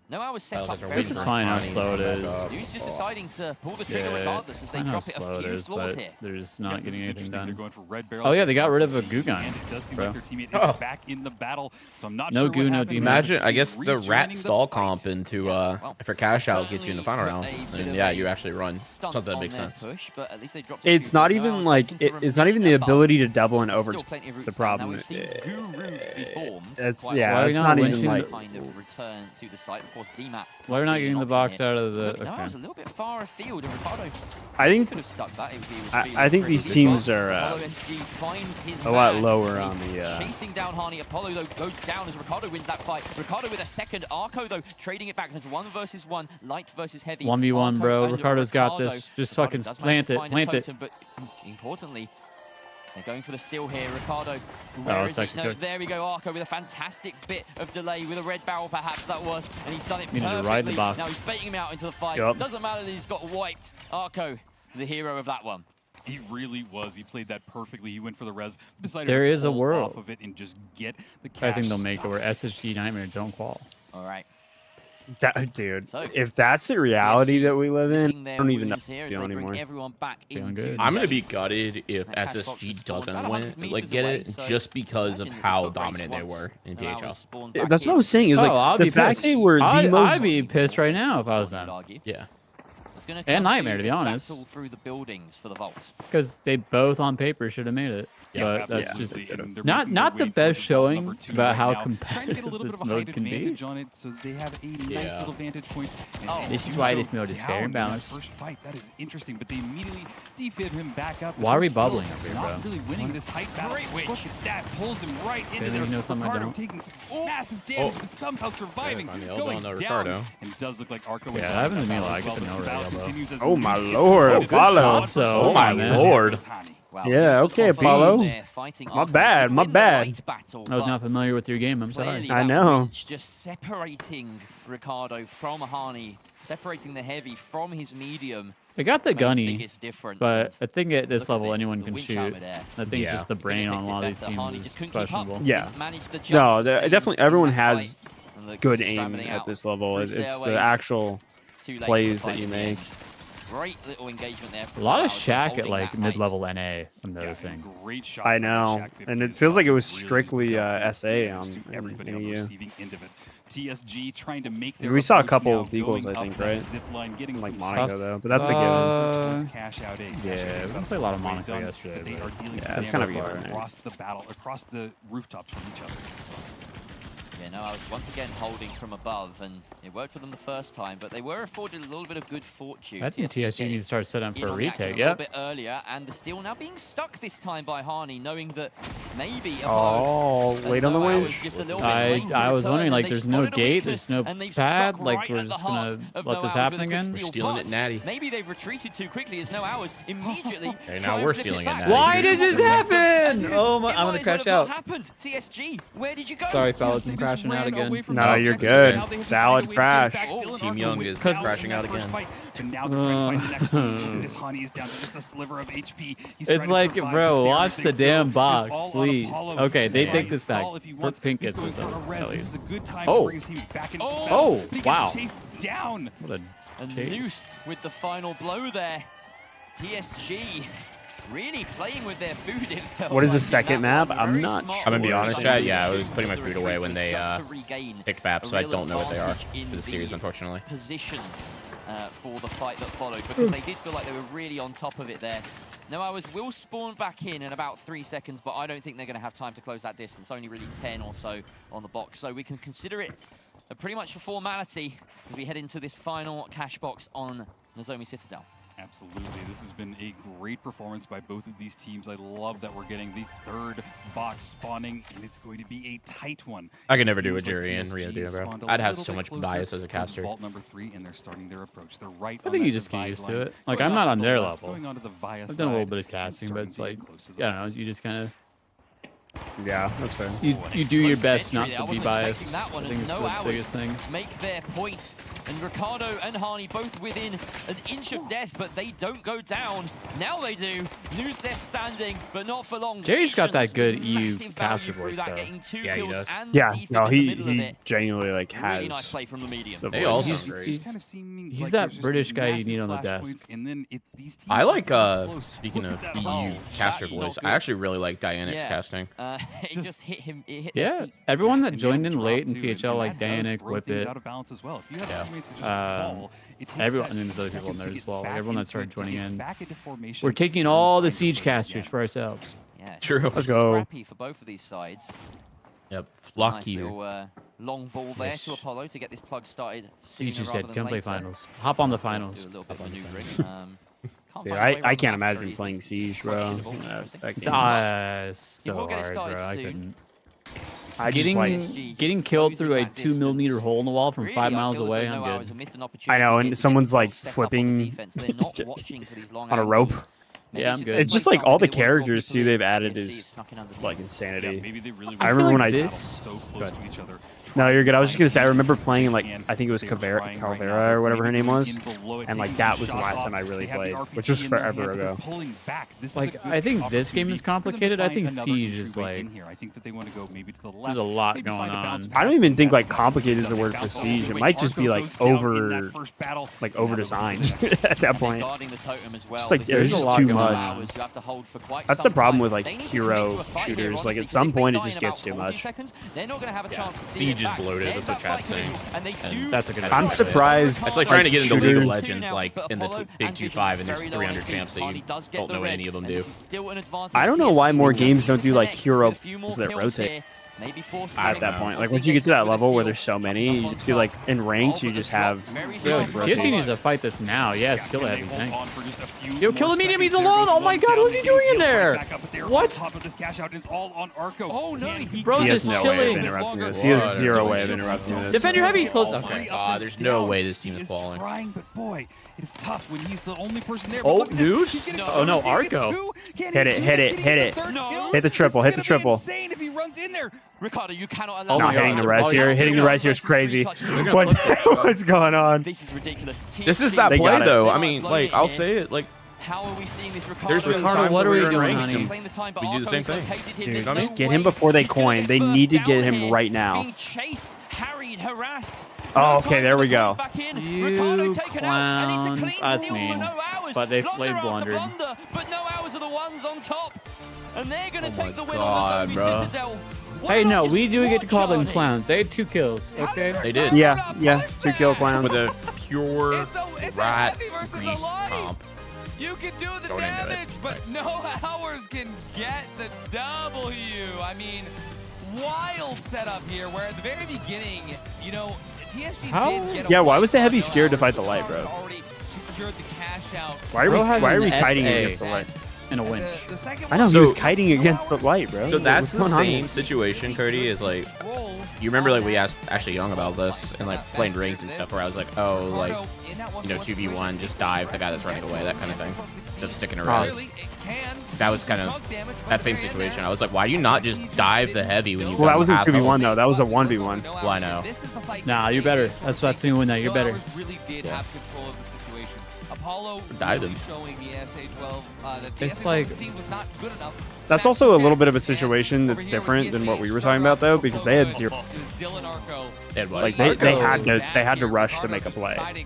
no, I was set up very This is fine how slow it is. Dude's just deciding to pull the trigger regardless as they drop it a few floors here. They're just not getting anything done. They're going for red barrels. Oh yeah, they got rid of a goo gun. And it does seem bro. like their teammate is back in the battle. So I'm not no sure goo, what no happened. team. Imagine, I guess the rat stall comp into for cash out gets you in the final round, and yeah, you actually run. Something that makes sense. It's not even like it's not even the ability to double and over. It's the problem. It's yeah, it's not even like. Why are we not getting the box out of the? Okay. No, it was a little bit far afield, and Ricardo I think could have stuck that if he was I think these teams are a lot lower on the. Chasing down Hani. Apollo though goes down as Ricardo wins that fight. Ricardo with a second. Arco though trading it back. There's 1 versus 1, light versus heavy. 1v1, bro. Ricardo's got this. Just fucking plant it, plant it. But importantly, they're going for the steal here. Ricardo, where is it? No, there we go. Arco with a fantastic bit of delay with a red barrel, perhaps that was, and he's done it perfectly. To ride the box. Now he's baiting him out into the fight. Doesn't matter that he's got wiped. Arco, the hero of that one. He really was. He played that perfectly. He went for the res. Decided there to is a pull world off of it and just get the cash. I think they'll make it where SSG Nightmare don't qual. All right. Dude, if that's the reality that we live in, I don't even know feel anymore. I'm gonna be gutted if SSG doesn't win, like get it, just because of how dominant they were in PHL. That's what I was saying. Is like the fact they were the most. I'd be pissed right now if I was them. Yeah. And Nightmare, to be honest. Through the buildings for the vault. Because they both on paper should have made it. Yeah, but that's just not the best showing about how competitive this mode can be. On it, so they have a nice little vantage point. This is why this mode is fair and balanced. First fight, that is interesting, but they immediately defib him back up. Why are we bubbling up here, bro? Not really winning this height battle. Look at that, pulls him right into there. Ricardo taking some massive damage, but somehow surviving, going down. And it does look like Arco. Yeah, that happens to me a lot. I get to know right. Oh my lord, Apollo. Oh my lord. Wow, yeah, okay, Apollo. My bad, my bad. I was not familiar with your game, I'm sorry. I know. Just separating Ricardo from Hani, separating the heavy from his medium. They got the gunny, but I think at this level anyone can shoot. I think just the brain on a lot of these teams is questionable. Yeah. No, definitely everyone has good aim at this level. It's the actual plays that you make. Great little engagement there. A lot of Shaq at like mid-level NA, I'm noticing. Great shot. I know, and it feels like it was strictly SA on everybody on the receiving end of it. TSG trying to make their. We saw a couple of eagles, I think, right? Like Monaco though, but that's a given. Yeah, we didn't play a lot of Monaco yesterday. They are dealing yeah, it's kind of far across the battle, across the rooftops from each other. Yeah, no, I was once again holding from above, and it worked for them the first time, but they were afforded a little bit of good fortune. I think TSG needs to start setting up for a retake, a little bit earlier, and the steal now being stuck this time by Hani, knowing that maybe late on the winch. I was wondering, like, there's no gate, there's no pad, like, we're just gonna let this happen again? We're stealing it natty. Maybe they've retreated too quickly as No Hours immediately. Okay, now we're stealing it natty. Why did this happen? Oh my, I'm gonna crash out. What happened? TSG, where did you go? Sorry, fellas, I'm crashing out again. No, you're good. Valid crash. Team Young is crashing out again. It's like, bro, watch the damn box, please. Okay, they take this back. Pink gets this at least. Oh, wow. What a noose with the final blow there. TSG really playing with their food. It felt What is the like second map? I'm not sure. I'm gonna be honest, Chad. Yeah, I was putting my food away when they picked maps, so I don't know what they are for the series, unfortunately. Positions for the fight that followed, because they did feel like they were really on top of it there. No Hours will spawn back in about 3 seconds, but I don't think they're going to have time to close that distance. Only really 10 or so on the box, so we can consider it pretty much a formality as we head into this final cash box on Nozomi Citadel. Absolutely. This has been a great performance by both of these teams. I love that we're getting the third box spawning, and it's going to be a tight one. I could never do a jury in Rio de bro. I'd have so much bias as a caster. Vault number 3, and they're starting their approach. They're right. I think you just get used to it. Like, I'm not on their level. I've done a little bit of casting, but it's like, I don't know, you just kind of... Yeah, that's fair. You do your best not to be biased. That one, I think it's No the Hours biggest thing. make their point. And Ricardo and Hani both within an inch of death, but they don't go down. Now they do. Lose their standing, but not for long. Jay's got that good EU caster voice, that, though. getting 2 Yeah, he kills does. and Yeah, defense no, in the middle of he it. genuinely like has. Really nice play from the medium. They all He's- sound great. He's that British guy you need on the desk. I like, speaking of EU caster voice, I actually really like Dianic's casting. It just hit him. It hit their Yeah, feet. everyone that joined in late in PHL, like Dianic, Whippet, everyone, and there's other people in there as well. Like everyone that started joining in, we're taking all the siege casters for ourselves. Yeah, True. it's Let's go. Scrappy for both of these sides. Yep, Nice Flocky. little long ball there to Apollo to get this plug started sooner Siege is rather dead. than Come play later. finals. Hop on the finals. Do a little bit of maneuvering. Can't Dude, find a way I around can't that very imagine easily. playing Siege, bro. That game. So will get it hard, bro. started I soon. couldn't. I just like. Getting killed through a 2mm hole in the wall from 5 miles away, I'm good. I know, and someone's like flipping on a rope. Yeah, I'm good. It's just like all the characters too they've added is like insanity. I remember when I. No, you're good. I was just gonna say I remember playing like I think it was Calvera or whatever her name was, and like that was the last time I really played, which was forever ago. Like I think this game is complicated. I think Siege is like there's a lot going on. I don't even think like complicated is the word for Siege. It might just be like over designed at that point. Just like there's just too much. That's the problem with like hero shooters. Like at some point it just gets too much. Siege is bloated. That's what Chad's saying. And that's a good. I'm surprised. It's like trying to get into League of shooters- Legends, like in the Big 2-5, and there's 300 champs that you don't know what any of them do. I don't know why more games don't do like hero that rotate. At that point, like once you get to that level where there's so many, you see like in ranked you just have. TSG needs to fight this now. Yes, kill the heavy tank. Yo, kill the medium. He's alone. Oh my God, what's he doing in there? What? Oh no, Bro's He has just no way of chilling. interrupting this. He has zero way of interrupting this. Defend your heavy. Close. Okay. There's no way this team is falling. Trying, but boy, it is tough when he's the only person there. Oh, But look at this. dude. He's getting Oh no, he's getting Arco. two. Can Hit he it, do hit this? it, Can he hit get it. the third kill? Hit the triple, hit the It's gonna be triple. insane if he runs in there. Ricardo, you cannot allow. Oh Not my hitting God. the res Oh, here. yeah. Hitting the res here is crazy. What's going on? This is ridiculous. This is that They play, got it. though. I mean, like, I'll say it. Like, How are we seeing this Ricardo? there's been Ricardo, times what that are we we were in doing, ranked, honey? and we do the same thing. Dude, Just get him before they coin. They need to get him right now. Being chased, harried, harassed. Oh, okay, there we go. You clowns. That's mean. But they played blundered. But No Hours are the ones on top. And they're going to take the win God, on the bro. Citadel. Hey, no, we do get to call them clowns. They had 2 kills. Okay. They did. Yeah, 2 kill clowns. With a pure It's a rat heavy versus a grief light. comp. You can do the Going into it. damage, but No Hours can get the W. I mean, wild setup here where at the very beginning, you know, TSG How? did get a Yeah, why was the wipe heavy on scared to No fight the Hours. light, bro? No Hours already secured the cash out. Why are Bro has we an kiting SA. against the light? And a winch. The second I know, one- he was kiting against the light, bro. So that's the What's going on same here? situation, Cody, is like, you remember like we asked Ashley Young about this and like playing ranked and stuff where I was like, oh, like, you know, 2v1, just dive the guy that's running away, that kind of thing. Just sticking around. That was kind of that same situation. I was like, why do you not just dive the heavy when you Well, that wasn't half level? 2v1 though. That was a 1v1. Well, I know. Nah, you're better. That's what's me win that. You're better. Really did have control of the situation. Apollo Died really him. showing the SA-12 that the It's SA-12 like- team was not good enough. That's also a little bit of a situation that's different than what we were talking about though, because they had zero. It was Dylan Arco. They had what? Like they had to rush to make a play.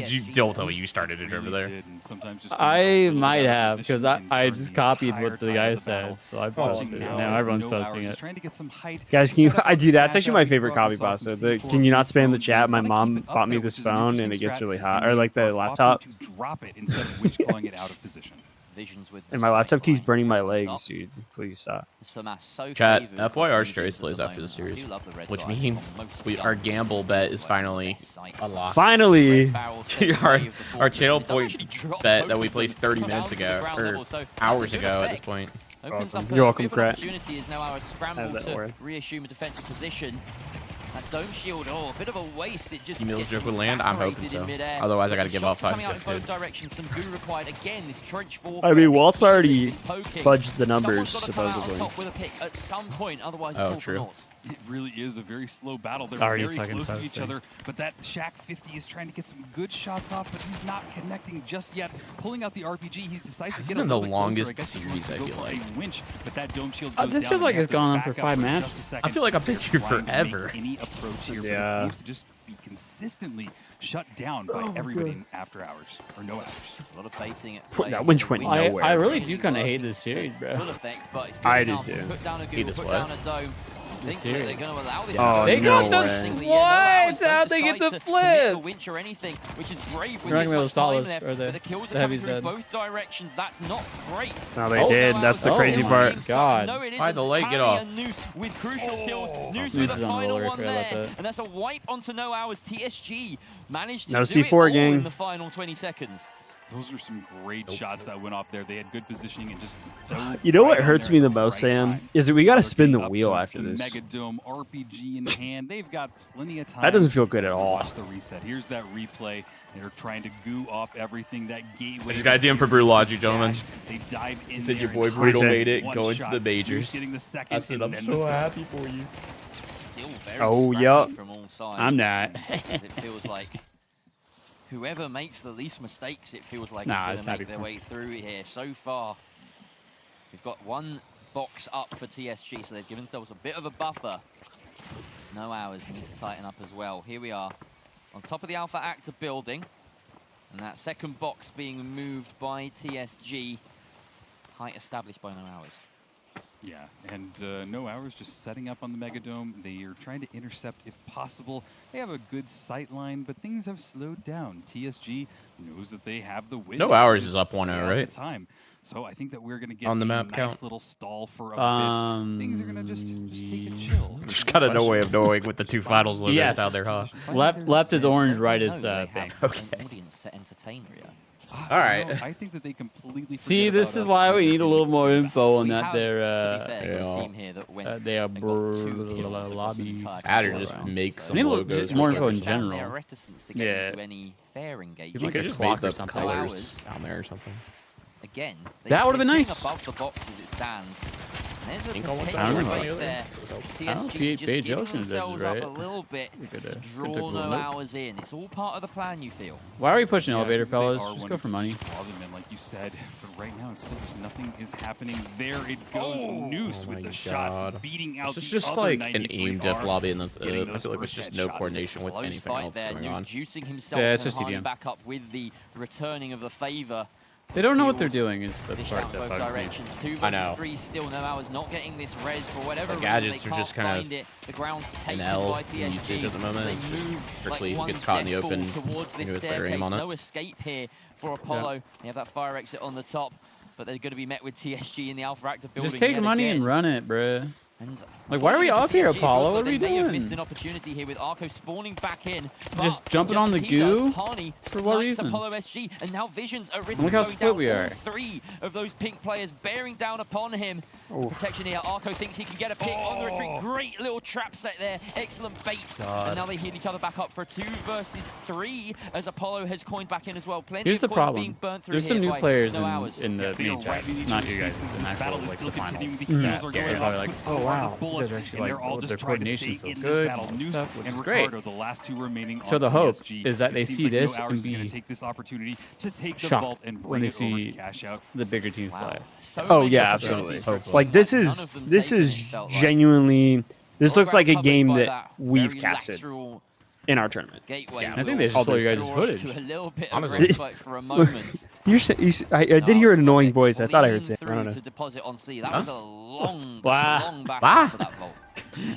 Did you don't tell me you started it over there? Sometimes just I might have. have because I just copied what the guy said, so I posted it. Now everyone's posting it. Guys, can you? Dude, that's actually my favorite copy pasta. Can you not spam the chat? My mom bought me this phone and it gets really hot, or like the laptop. Drop it instead of which calling it out of position. And my laptop keeps burning my legs, dude. Please stop. Chat, FYR Strays plays after the series, which means our gamble bet is finally unlocked. Finally! our channel points bet that we placed 30 minutes ago, or hours ago at this point. You're welcome, Crat. Opportunity is now our scramble to reassume a defensive position. That dome shield, a bit of a waste. It just Email's joke would land. I'm hoping so. Otherwise, I got to give up 5 both directions. Some goo required again. This trench fall. I mean, Walt's already fudged the numbers supposedly. With a pick at some point. Otherwise, it's all true. It really is a very slow battle. They're Already very close to each other, but that Shaq 50 is trying to get some good shots off, but he's not connecting just yet. Pulling out the RPG, he decides to get a little bit closer. This has been the longest series, I feel like. Winch, but that dome shield goes this feels like it's gone on for 5 matches. I feel like I've been here forever. Any approach here, but it seems to just be consistently shut down by everybody after hours, or no hours. A lot of baiting it. That winch went nowhere. I really do kind of hate this series, bro. I do too. Hate this what? Think that they're going to allow this. Oh, they no got way. the what? How'd they get the flip? The winch or anything, which is brave with You're this not much gonna time be left. able to But the kills are coming through both directions. That's not great. No, they did. That's the crazy part. God. No, it Why the light get Apparently off? a Noose with crucial kills. Noose Noose with is a on the final roller, one forgot about there. that. And that's a wipe onto No Hours. TSG managed to No do it C4 all gang. in the final 20 seconds. Those are some great shots that went off there. They had good positioning and just dove You know what right hurts on me there the at most, right Sam? time. Is that we got to spin the Up wheel towards after the this. Mega Dome RPG in hand. They've got plenty of time. That doesn't feel good at to all. Watch the reset. Here's that replay. They're trying to goo off everything. That gateway. I just got a DM for Brew Logic, gentlemen. They dive in. He said your there boy and Brutal try made it, one going to shot. the majors. Goose getting the second, I said, I'm and so the third. happy for you. Still very Oh, scrappy yup. from all sides. I'm not. Because it feels like whoever makes the least mistakes, it feels like Nah, is it's going to gotta make be their fun. way through here. So far, we've got one box up for TSG, so they've given themselves a bit of a buffer. No Hours need to tighten up as well. Here we are on top of the Alpha Actor building. And that second box being moved by TSG. Height established by No Hours. Yeah, and No Hours just setting up on the Megadome. They are trying to intercept if possible. They have a good sight line, but things have slowed down. TSG knows that they have the win. No Hours is up 1-0, right? Time. So I think that we're going to get On the a map nice count. little stall for a bit. Things are going to just take a chill. Just got no way of knowing with the two finals logos Yes. out there, huh? Left is orange, right is pink. Okay. An audience to entertain, Ria. All right. I think that they completely See, forget this about is us why when we they're need a getting little more good. info on We that. have, Their to be fair, got a team here that went they are and got 2 kills across an lobby. entire Adder control just round. make So some need a little logos. bit more real info quick. in understand general. their reticence to get Yeah. into any fair engagement. You could a just clock make or the something. colors down there or something. Again, That would've been they're nice. sitting above the box as it stands. There's a Think I want that. I don't potential know. right there. I don't know, TSG PH just giving Johnson does it themselves right. up a little bit We could, to could draw take a No little look. Hours in. It's all part of the plan, you feel. Why are we pushing Yeah, I elevator, think that they fellas? are Just wanting go for to money. just draw them in, like you said. But right now, it's still just nothing is happening. There it goes, Noose Oh with my the shots, God. beating out This is the just other like an 93 aim def are lobby, and that's getting I those feel like there's first just no headshots. coordination with Close anything fight else there. going Noose on. juicing himself Yeah, it's and just Harney TDM. back up with the returning of the favor. They don't know what they're Fuels doing. Is the dished part out that both bugs me. directions. 2 I versus know. 3 still. No Hours not getting this res for whatever The reason. gadgets They are can't just kind of find it. The ground's taken L by usage TSG. at the moment. They It's just move strictly like one gets caught in the death ball open. towards this He goes better aim staircase. on it. No escape here for Apollo. They have that fire exit on the top, but they're going to be met with TSG in the Alpha Actor building. Just take yet money again. and run it, bruh. And Like, why are we unfortunately up for here, TSG, it feels Apollo? like What are they we may have doing? missed an opportunity here with Arco spawning back in. Just but jumping just on the as he does, goo? Parney For what snipes reason? Apollo SG, and now Vision's at risk Look of how going split down. we All are. 3 of those pink players bearing down upon him. The protection here. Arco thinks he can get a pick on the retreat. Great little trap set there. Excellent bait. And now they heal each other back up for a 2 versus 3 as Apollo has coined back in as well. Plenty Here's the of coins being problem. burnt through There's here some new by players No Hours. in the They are main right chat. in each Not other's you guys. faces. In This actual, battle is like, still the finals. continuing. The heroes are They're going probably off like, with oh some wow, hard bullets, you guys actually and they're like all their just trying to stay coordination's so in good this battle. and Noose stuff, which and is great. Ricardo, the last 2 remaining So on the hope TSG. is that It they seems see like this No Hours and is going be to take this opportunity to take the shocked vault and when bring they it over to see cash out. the bigger teams Wow. play. So Oh many yeah, opportunities absolutely. for Like this None is of them this taken, is it felt like. genuinely. This All looks like a around game covered by that we've very casted. lateral in our tournament. Gateway. I think they just stole your guys' footage. To a little bit of respite for a moment. I did hear an annoying voice. I thought I heard Sam. I don't know. To deposit on C. That was a long Wow. for that vault.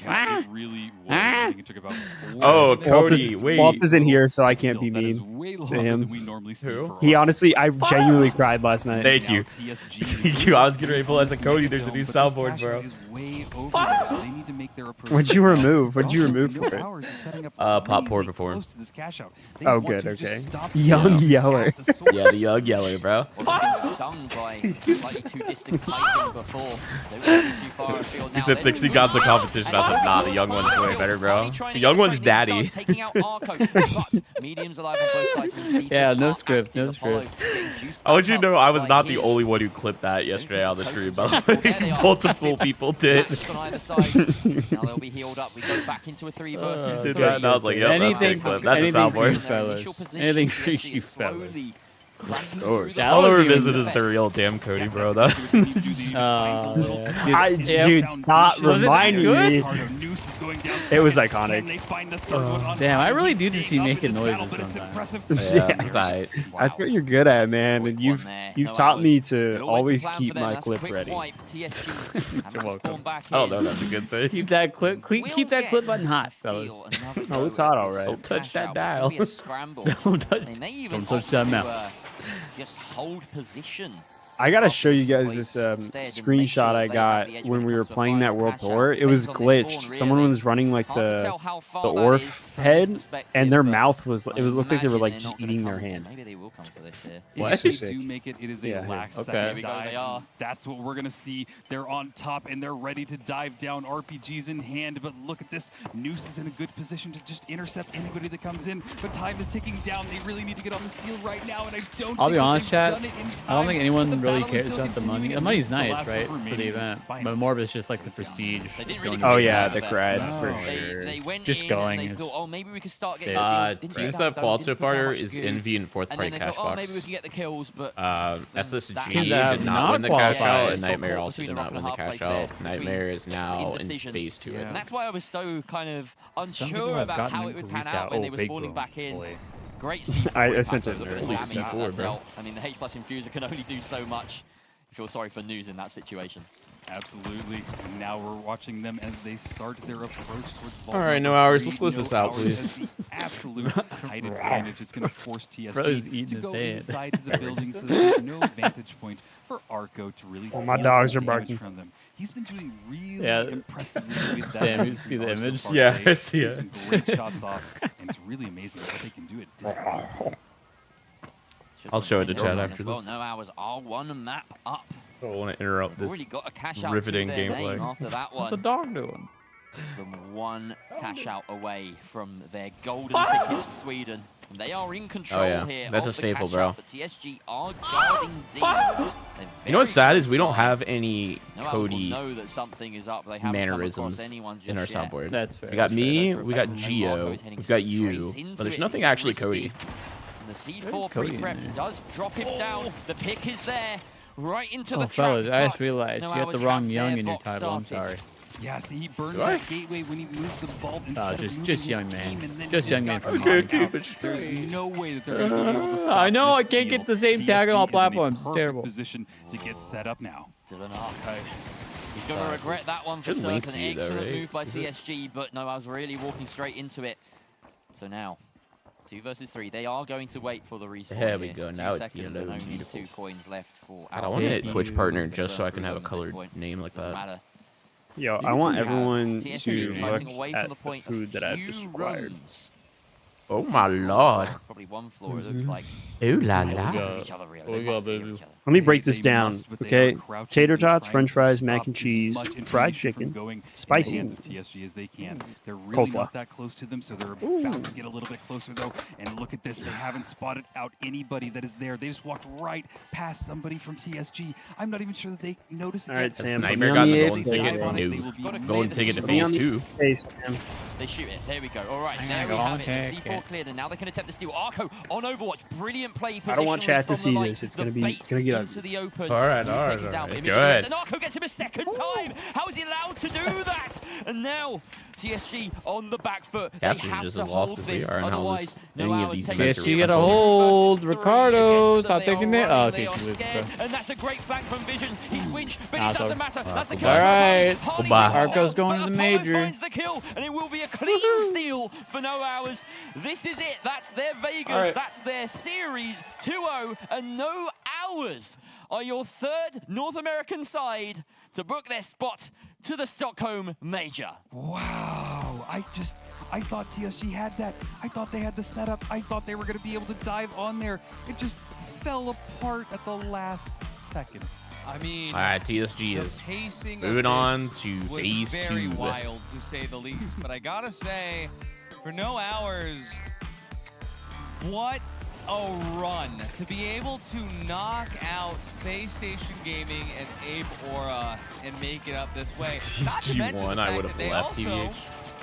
Yeah, it really was. I think it took about 4 Oh, minutes. Cody, wait. Walt isn't here, so I can't Still, be that is mean way to longer him. than we normally see for He our- honestly, I genuinely cried last night. Thank you. TSG Thank you. I was getting ready to pull as a Cody. There's a new but this soundboard, cash bro. out is way over there, so they need to make their approach. What'd you remove? What'd you Also, remove no for it? hours is setting up Pop pour really before. close to this cash out. They Oh, want good, to just okay. stop Young the Yeller. at the source. Yeah, the young yeller, bro. Or they've been stung by slightly too distant kiting before. They were too far afield He now. said They're 60 gods of competition. I said, nah, the young one's way better, bro. The young one's daddy. Taking out Arco, but mediums alive on both sides means defense Yeah, no are script, active. no Apollo script. getting juiced I want you back to know up I was by not the his. only one who clipped that yesterday on the stream, by the Well, there they way. are. Multiple people did. Matched on either side. Now they'll be healed up. We go back into a 3 versus 3. Did that, and I was like, yo, that's a Anything- good clip. That's a anything for you soundboard. fellas. Anything for you fellas. I'll revisit is the real damn Cody, bro, though. Dude, stop reminding me. It was iconic. Damn, I really do just see making noises sometimes. Yeah, that's alright. That's what you're good at, man. And you've taught me to always keep my clip ready. I don't know, that's a good thing. Keep that clip button hot, fellas. Oh, it's hot, all right. Don't touch that dial. Don't touch that mouse. Just hold position. I gotta show you guys this screenshot I got when we were playing that World Tour. It was glitched. Someone was running like the Orf head, and their mouth was. It was looked like they were like just eating their hand. Maybe they will come for this here. If they do make it, it is a Yeah, last okay. second Here we go, dive. they are. That's what we're going to see. They're on top, and they're ready to dive down, RPGs in hand. But look at this. Noose is in a good position to just intercept anybody that comes in. But time is ticking down. They really need to get on this field right now, and I don't I'll be think honest, they've chat. done it in I don't think time. anyone The really battle is cares still about the money. continuing The money's into the nice, last right, for the remaining event, final. but more of it's just like the prestige. They didn't really Oh commit yeah, to the that. cred for No. sure. They went Just in going and they is- thought, oh, maybe we could start getting Teams steal. that have qualified so far is Envy and fourth And party then they cash thought, oh, maybe we box. can get the kills, but SSG Teams that have did not not win the cash qualified. out, and Still Nightmare caught also between did a rock not and win a the hard cash place there, out. Nightmare is now in indecision. phase 2. Yeah. And that's why I was so kind of people unsure have about gotten how it would pan briefed out out. when Oh, they were big spawning bro. back in. Boy. Great C4. I impact, sent though. it Look at there. the At least damage C4, that bro. dealt. I mean, the H+ Infuser can only do so much. I feel sorry for News in that situation. Absolutely. And now we're watching them as they start their approach towards vault. All right, number no hours. 3. Let's close this No out, hours please. as the absolute height advantage is going to force Bro's TSG eating to his go hand. inside to the building so there's no vantage point for Arco to really Oh, my deal dogs some are damage barking. from them. He's been doing really Yeah. impressively with that. Sam, you with see the VR so image? far Yeah, today. I see Getting it. some great shots off, and it's really amazing what they can do at distance. I'll show it to chat As after well. this. No hours are one map up. I don't want to interrupt They've already this got a cash out riveting to their gameplay. name after that What's the one. dog doing? It's them one cash out away from their golden ticket to Sweden. And they are in control yeah. here. That's of a the staple, cash bro. out, but TSG are guarding deep. They're You know what's sad very is we don't close by. have any No one will Cody know that something is up. They haven't mannerisms come across anyone just in our yet. soundboard. That's fair. We got that's me, fair, we got Geo, we've got you, but there's nothing actually Cody. And the C4 Cody in pre-prep there. does drop him down. The pick is there. Right into the Oh, trap. fellas, I just but realized no you got hours the wrong have young their in your box title. I'm started. sorry. Yeah, see, he burned Do I? that gateway when he moved the vault instead just of moving just his young team, man. and then Just he young man got from caught Hong out. Kong. There's no way that they're going to be able to stop I know, this I can't steal. get the same tag on all TSG is in a platforms. It's perfect terrible. position to get set up now. Dylan Arco. He's going to regret that one for Should link certain. to you though, Excellent right? move by TSG, but no, I was really walking straight into it. So now, 2 versus 3. They are going to wait for the respawn. There we here. go, 2 now it's seconds yellow, and only beautiful. 2 coins left for I want to hit Yeah, Twitch you- partner Gonna just so burn I can through have a them at this colored point. name like Doesn't that. matter. Yo, I want We have everyone TSG to fighting look away at from the the point food of that I've few just acquired. rooms. Oh my lord. Probably one floor, it looks like. Ooh la Oh, la. God. Each other real. Oh, They God, must hear baby. each other. Let me break this They down, must, but they okay? are crouching Tater and tots, trying french to fries, stop mac and as cheese, much fried information from chicken, going in spicy. the hands of TSG as they can. They're really Coleslaw. not that close to them, so they're about to get a little bit closer though. And look at this, they haven't spotted out anybody that is there. They just walked right past somebody from TSG. I'm not even sure that they noticed it All right, yet. Sam. Nightmare put got me the on golden the ticket. Dive on it, they No. will be Gotta really Golden clear ticket to the phase screen. 2. Hey, Sam. They shoot it. There we go. All right, I'm there gonna we go have it. on The C4 ticket. cleared, and now they can attempt to steal. Arco on Overwatch. Brilliant play position. I don't want chat to from see the light. this. It's The gonna be- bait it's gonna get into ugly. the open. All right, Who's all right, taken all down, right. but Good. Image and Arco gets him a second time. How is he allowed to do that? And now TSG on the back foot. Casters they have just to as lost hold as we this, are and how otherwise any of these TSG get a hold. Ricardo, stop taking it. Oh, they are TSG scared, and that's a great flank from Vision. He's winched, but Nah, it doesn't sorry. matter. That's a kill. All right. Goodbye. Arco's going to the major. Finds the kill, and it will be a clean steal for No Hours. This is it. That's their Vegas. Right. That's their series 2-0, and No Hours are your third North American side to book their spot to the Stockholm Major. Wow. I thought TSG had that. I thought they had the setup. I thought they were going to be able to dive on there. It just fell apart at the last second. I mean, All right, TSG is pacing moving on to was phase very 2. wild, to say the least. But I gotta say, for No Hours, what a run to be able to knock out Space Station Gaming and Abe Aura and make it up this way. Not to mention the G1, I fact would that have they left also TVH.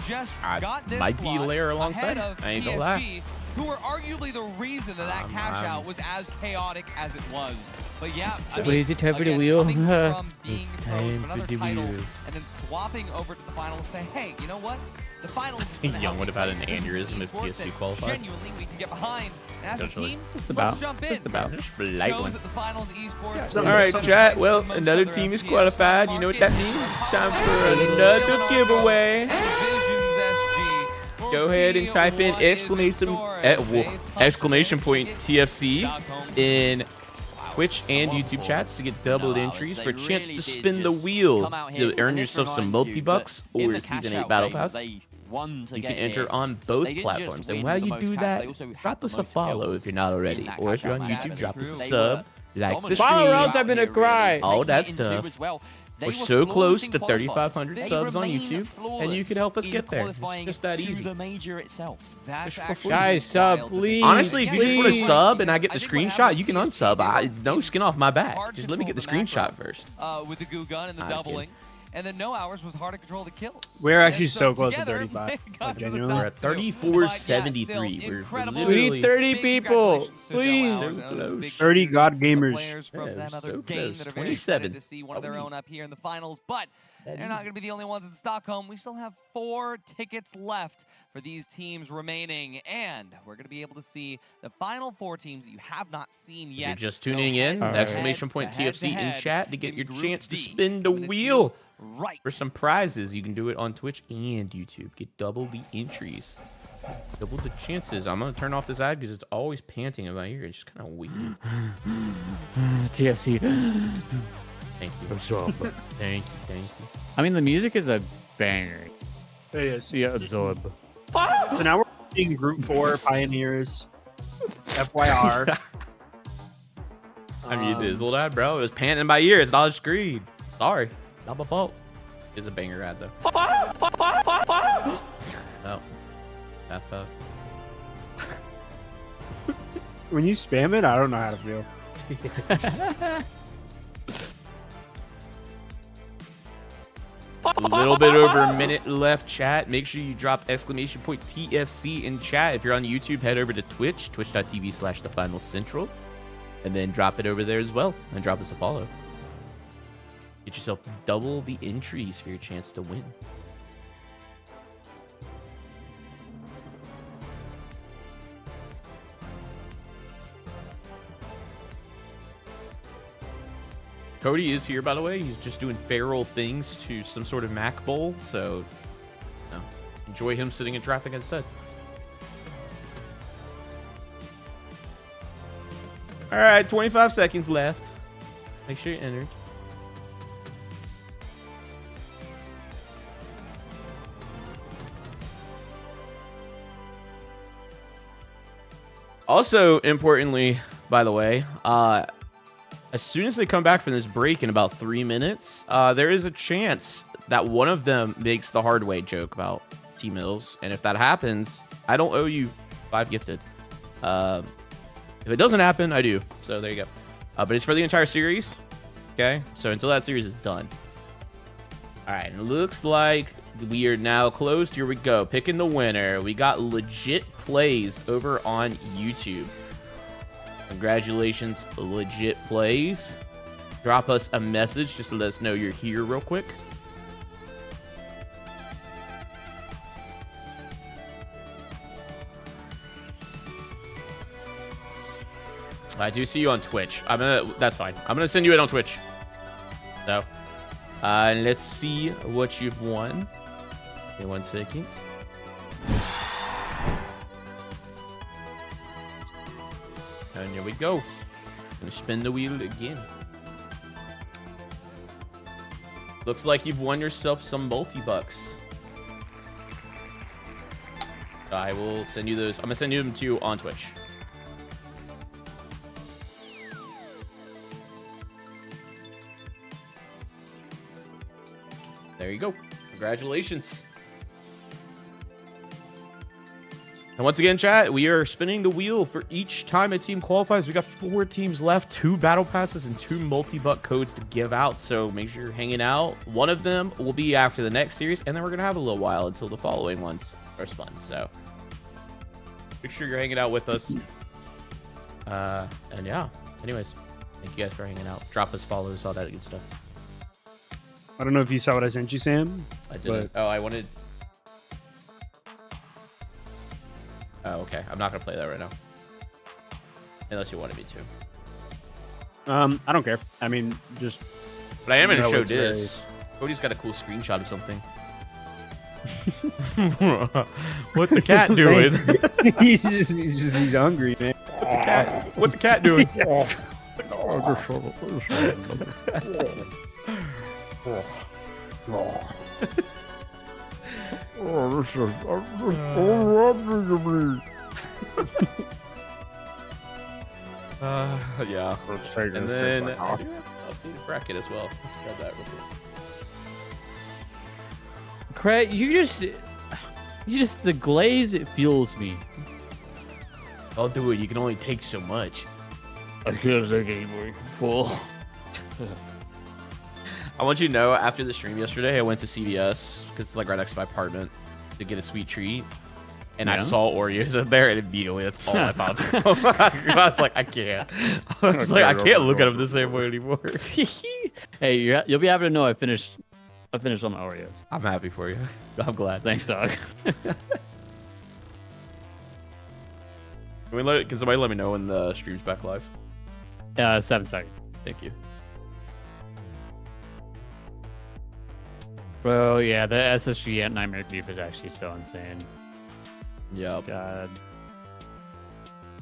just I got this might be slot layer alongside ahead it. of I ain't gonna lie. TSG, who were arguably the reason that cash out was as chaotic as it was. But yeah, I mean, Lazy time for the again, wheel. coming from being It's pros time from for another the title wheel. and then swapping over to the finals, say, hey, you know what? The finals is gonna Young help would me have had an place. This is aneurysm if esports TSG that qualified. Genuinely, we can get behind. And as a Potentially. team, Just let's about. jump in. Just about. Shows that the finals esports. All right, chat. Well, another team is qualified. You know what that means? Time for another giveaway. Go ahead and type in exclamation point TFC in Twitch and YouTube chats to get doubled entries for a chance to spin the wheel to earn yourself some multi-bucks or Season 8 Battle Pass. You can enter on both platforms. And while you do that, drop us a follow if you're not already. Or if you're on YouTube, drop us a sub, like the Follow Rob's stream, having a cry. all that stuff. We're so close to 3,500 subs on YouTube, and you can help us get there. It's just that easy. The major itself. That's for free. Guys, sub, please. Honestly, if you just want to please. sub and I get the screenshot, you can unsub. No skin off my back. Just let me get the screenshot first. With the goo gun and the doubling. And then No Hours was hard to control the kills. We're actually And so close to together, 35. they got to the Genuinely. top We're at two. 34.73. But yeah, still We're incredible. We literally need 30 Big people, congratulations to No please. Hours. That was a big 30 God group of gamers. players from Yeah, that other so game close. that are very 27. excited to see one of their own up here in the finals. But they're not going to be the only ones in Stockholm. We still have 4 tickets left for these teams remaining. And we're going to be able to see the final 4 teams that you have not seen If yet. you're just tuning in, All right. exclamation point Head to TFC in head chat to get in your Group chance to D. spin the Coming at wheel you right. for some prizes. You can do it on Twitch and YouTube. Get double the entries. Double the chances. I'm going to turn off this ad because it's always panting in my ear. It's just kind of weird. TFC. Thank you. Thank you. I mean, the music is a banger. It is. Yeah, absorb. So now we're seeing Group 4 Pioneers. FYR. I mean, it is a little ad, bro. It was panting in my ear. It's not a screen. Sorry. Not my fault. It's a banger ad, though. No. That fuck. When you spam it, I don't know how to feel. A little bit over a minute left, chat. Make sure you drop exclamation point TFC in chat. If you're on YouTube, head over to Twitch, twitch.tv/thefinalcentral, and then drop it over there as well, and drop us a follow. Get yourself double the entries for your chance to win. Cody is here, by the way. He's just doing feral things to some sort of Mac bowl, so enjoy him sitting in traffic instead. All right, 25 seconds left. Make sure you enter. Also, importantly, by the way, as soon as they come back from this break in about 3 minutes, there is a chance that one of them makes the hard way joke about T-Mills. And if that happens, I don't owe you 5 gifted. If it doesn't happen, I do. So there you go. But it's for the entire series. Okay, so until that series is done. All right, it looks like we are now closed. Here we go. Picking the winner. We got Legit Plays over on YouTube. Congratulations, Legit Plays. Drop us a message just to let us know you're here real quick. I do see you on Twitch. That's fine. I'm gonna send you in on Twitch. So, let's see what you've won. Give me 1 second. And here we go. Gonna spin the wheel again. Looks like you've won yourself some multi-bucks. I will send you those. I'm gonna send you them to you on Twitch. There you go. Congratulations. And once again, chat, we are spinning the wheel for each time a team qualifies. We got 4 teams left, 2 battle passes and 2 multi-buck codes to give out. So make sure you're hanging out. One of them will be after the next series, and then we're going to have a little while until the following ones are spun. So make sure you're hanging out with us. And yeah, anyways, thank you guys for hanging out. Drop us follows, all that good stuff. I don't know if you saw what I sent you, Sam. I didn't. Oh, I wanted... Oh, okay. I'm not going to play that right now. Unless you wanted me to. I don't care. I mean, just... But I am going to show this. Cody's got a cool screenshot of something. What the cat doing? he's hungry, man. What the cat doing? Yeah. And then I do have updated bracket as well. Let's grab that real quick. Craig, you just the glaze, it fuels me. I'll do it. You can only take so much. I can't take anymore. Full. I want you to know, after the stream yesterday, I went to CVS because it's like right next to my apartment to get a sweet treat. And I saw Oreos up there, and immediately that's all I thought. I was like, I can't. I was like, I can't look at them the same way anymore. Hey, you'll be happy to know I finished all my Oreos. I'm happy for you. I'm glad. Thanks, dog. Can somebody let me know when the stream's back live? 7 seconds. Thank you. Bro, yeah, the SSG at Nightmare Creep is actually so insane. Yeah. God.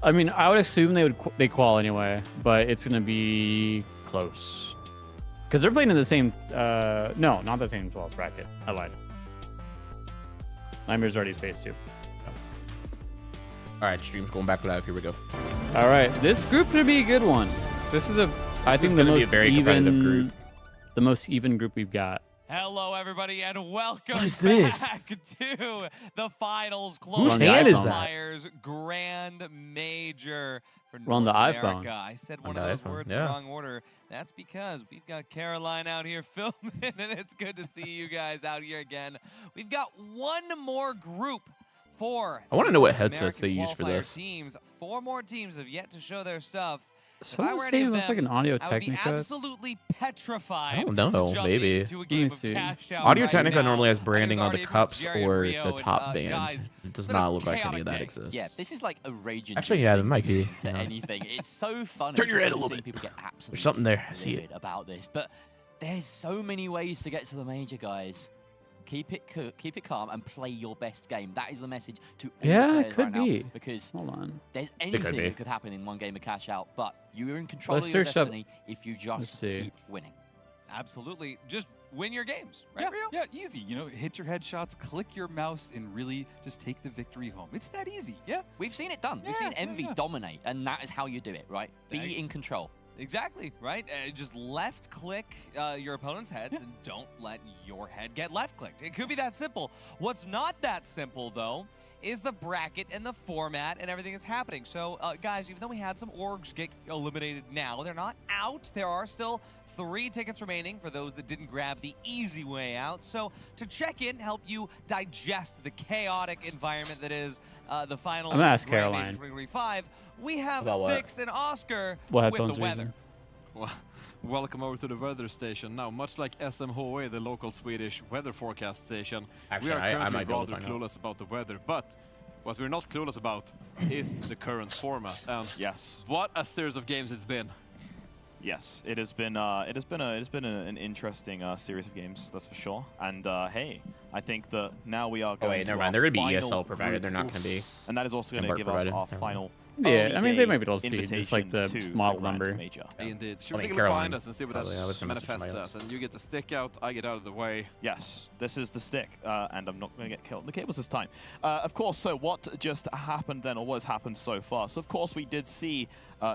I mean, I would assume they qual anyway, but it's gonna be close because they're playing in the same. No, not the same 12th bracket. I lied. Nightmare's already phase 2. All right, stream's going back live. Here we go. All right, this group's gonna be a good one. This is I think the most even group. The most even group we've got. Hello, everybody, and welcome back to the finals. Close Qualifiers Grand Major for We're on the North iPhone. America. I said one of those words in the wrong order. That's because we've got Caroline out here filming, and it's good to see you guys out here again. We've got one more group for I want to know what headsets they use for this. Teams. 4 more teams have yet to show their stuff. Someone say it looks like an Audio Technica. I would be absolutely petrified. I don't know, maybe. Audio Technica normally has branding on the cups or the top band. It does not look like any of that exists. Yeah, this is like a raging. Actually, yeah, it might be. To anything. It's so funny. Turn your head a little bit. People get absolutely There's something there. I see it. About this, but there's so many ways to get to the major, guys. Keep it calm and play your best game. That is the message to all players it could right be. Now, because hold on, there's anything that could happen in one game of cash out, but you're in control of your destiny if you just keep winning. Absolutely, just win your games, right? Yeah, easy. You know, hit your headshots, click your mouse, and really just take the victory home. It's that easy. Yeah, we've seen it done. We've seen Envy dominate, and that is how you do it, right? Be in control. Exactly, right? Just left click your opponent's head and don't let your head get left clicked. It could be that simple. What's not that simple, though, is the bracket and the format and everything that's happening. So, guys, even though we had some orgs get eliminated now, they're not out. There are still 3 tickets remaining for those that didn't grab the easy way out. So, to check in, help you digest the chaotic environment that is the finals. I'm gonna ask Caroline. 2025. We have Fix and Oscar with the weather. Well, welcome over to the weather station. Now, much like SMHOE, the local Swedish weather forecast station, actually, we are currently rather clueless about the weather. But what we're not clueless about is the current format. Yes. What a series of games it's been. Yes, it has been an interesting series of games, that's for sure. And hey, I think that now we are going. Oh wait, to never mind. They're going to be final ESL provided. They're not going to be. And that is also going to give us our final. Yeah, I mean they might be able to see just like the model number. Indeed. Should we take a look behind us and see what that manifests as? And you get the stick out, I get out of the way. Yes, this is the stick, and I'm not going to get killed in the cables this time. Of course, so what just happened then, or what has happened so far? So of course we did see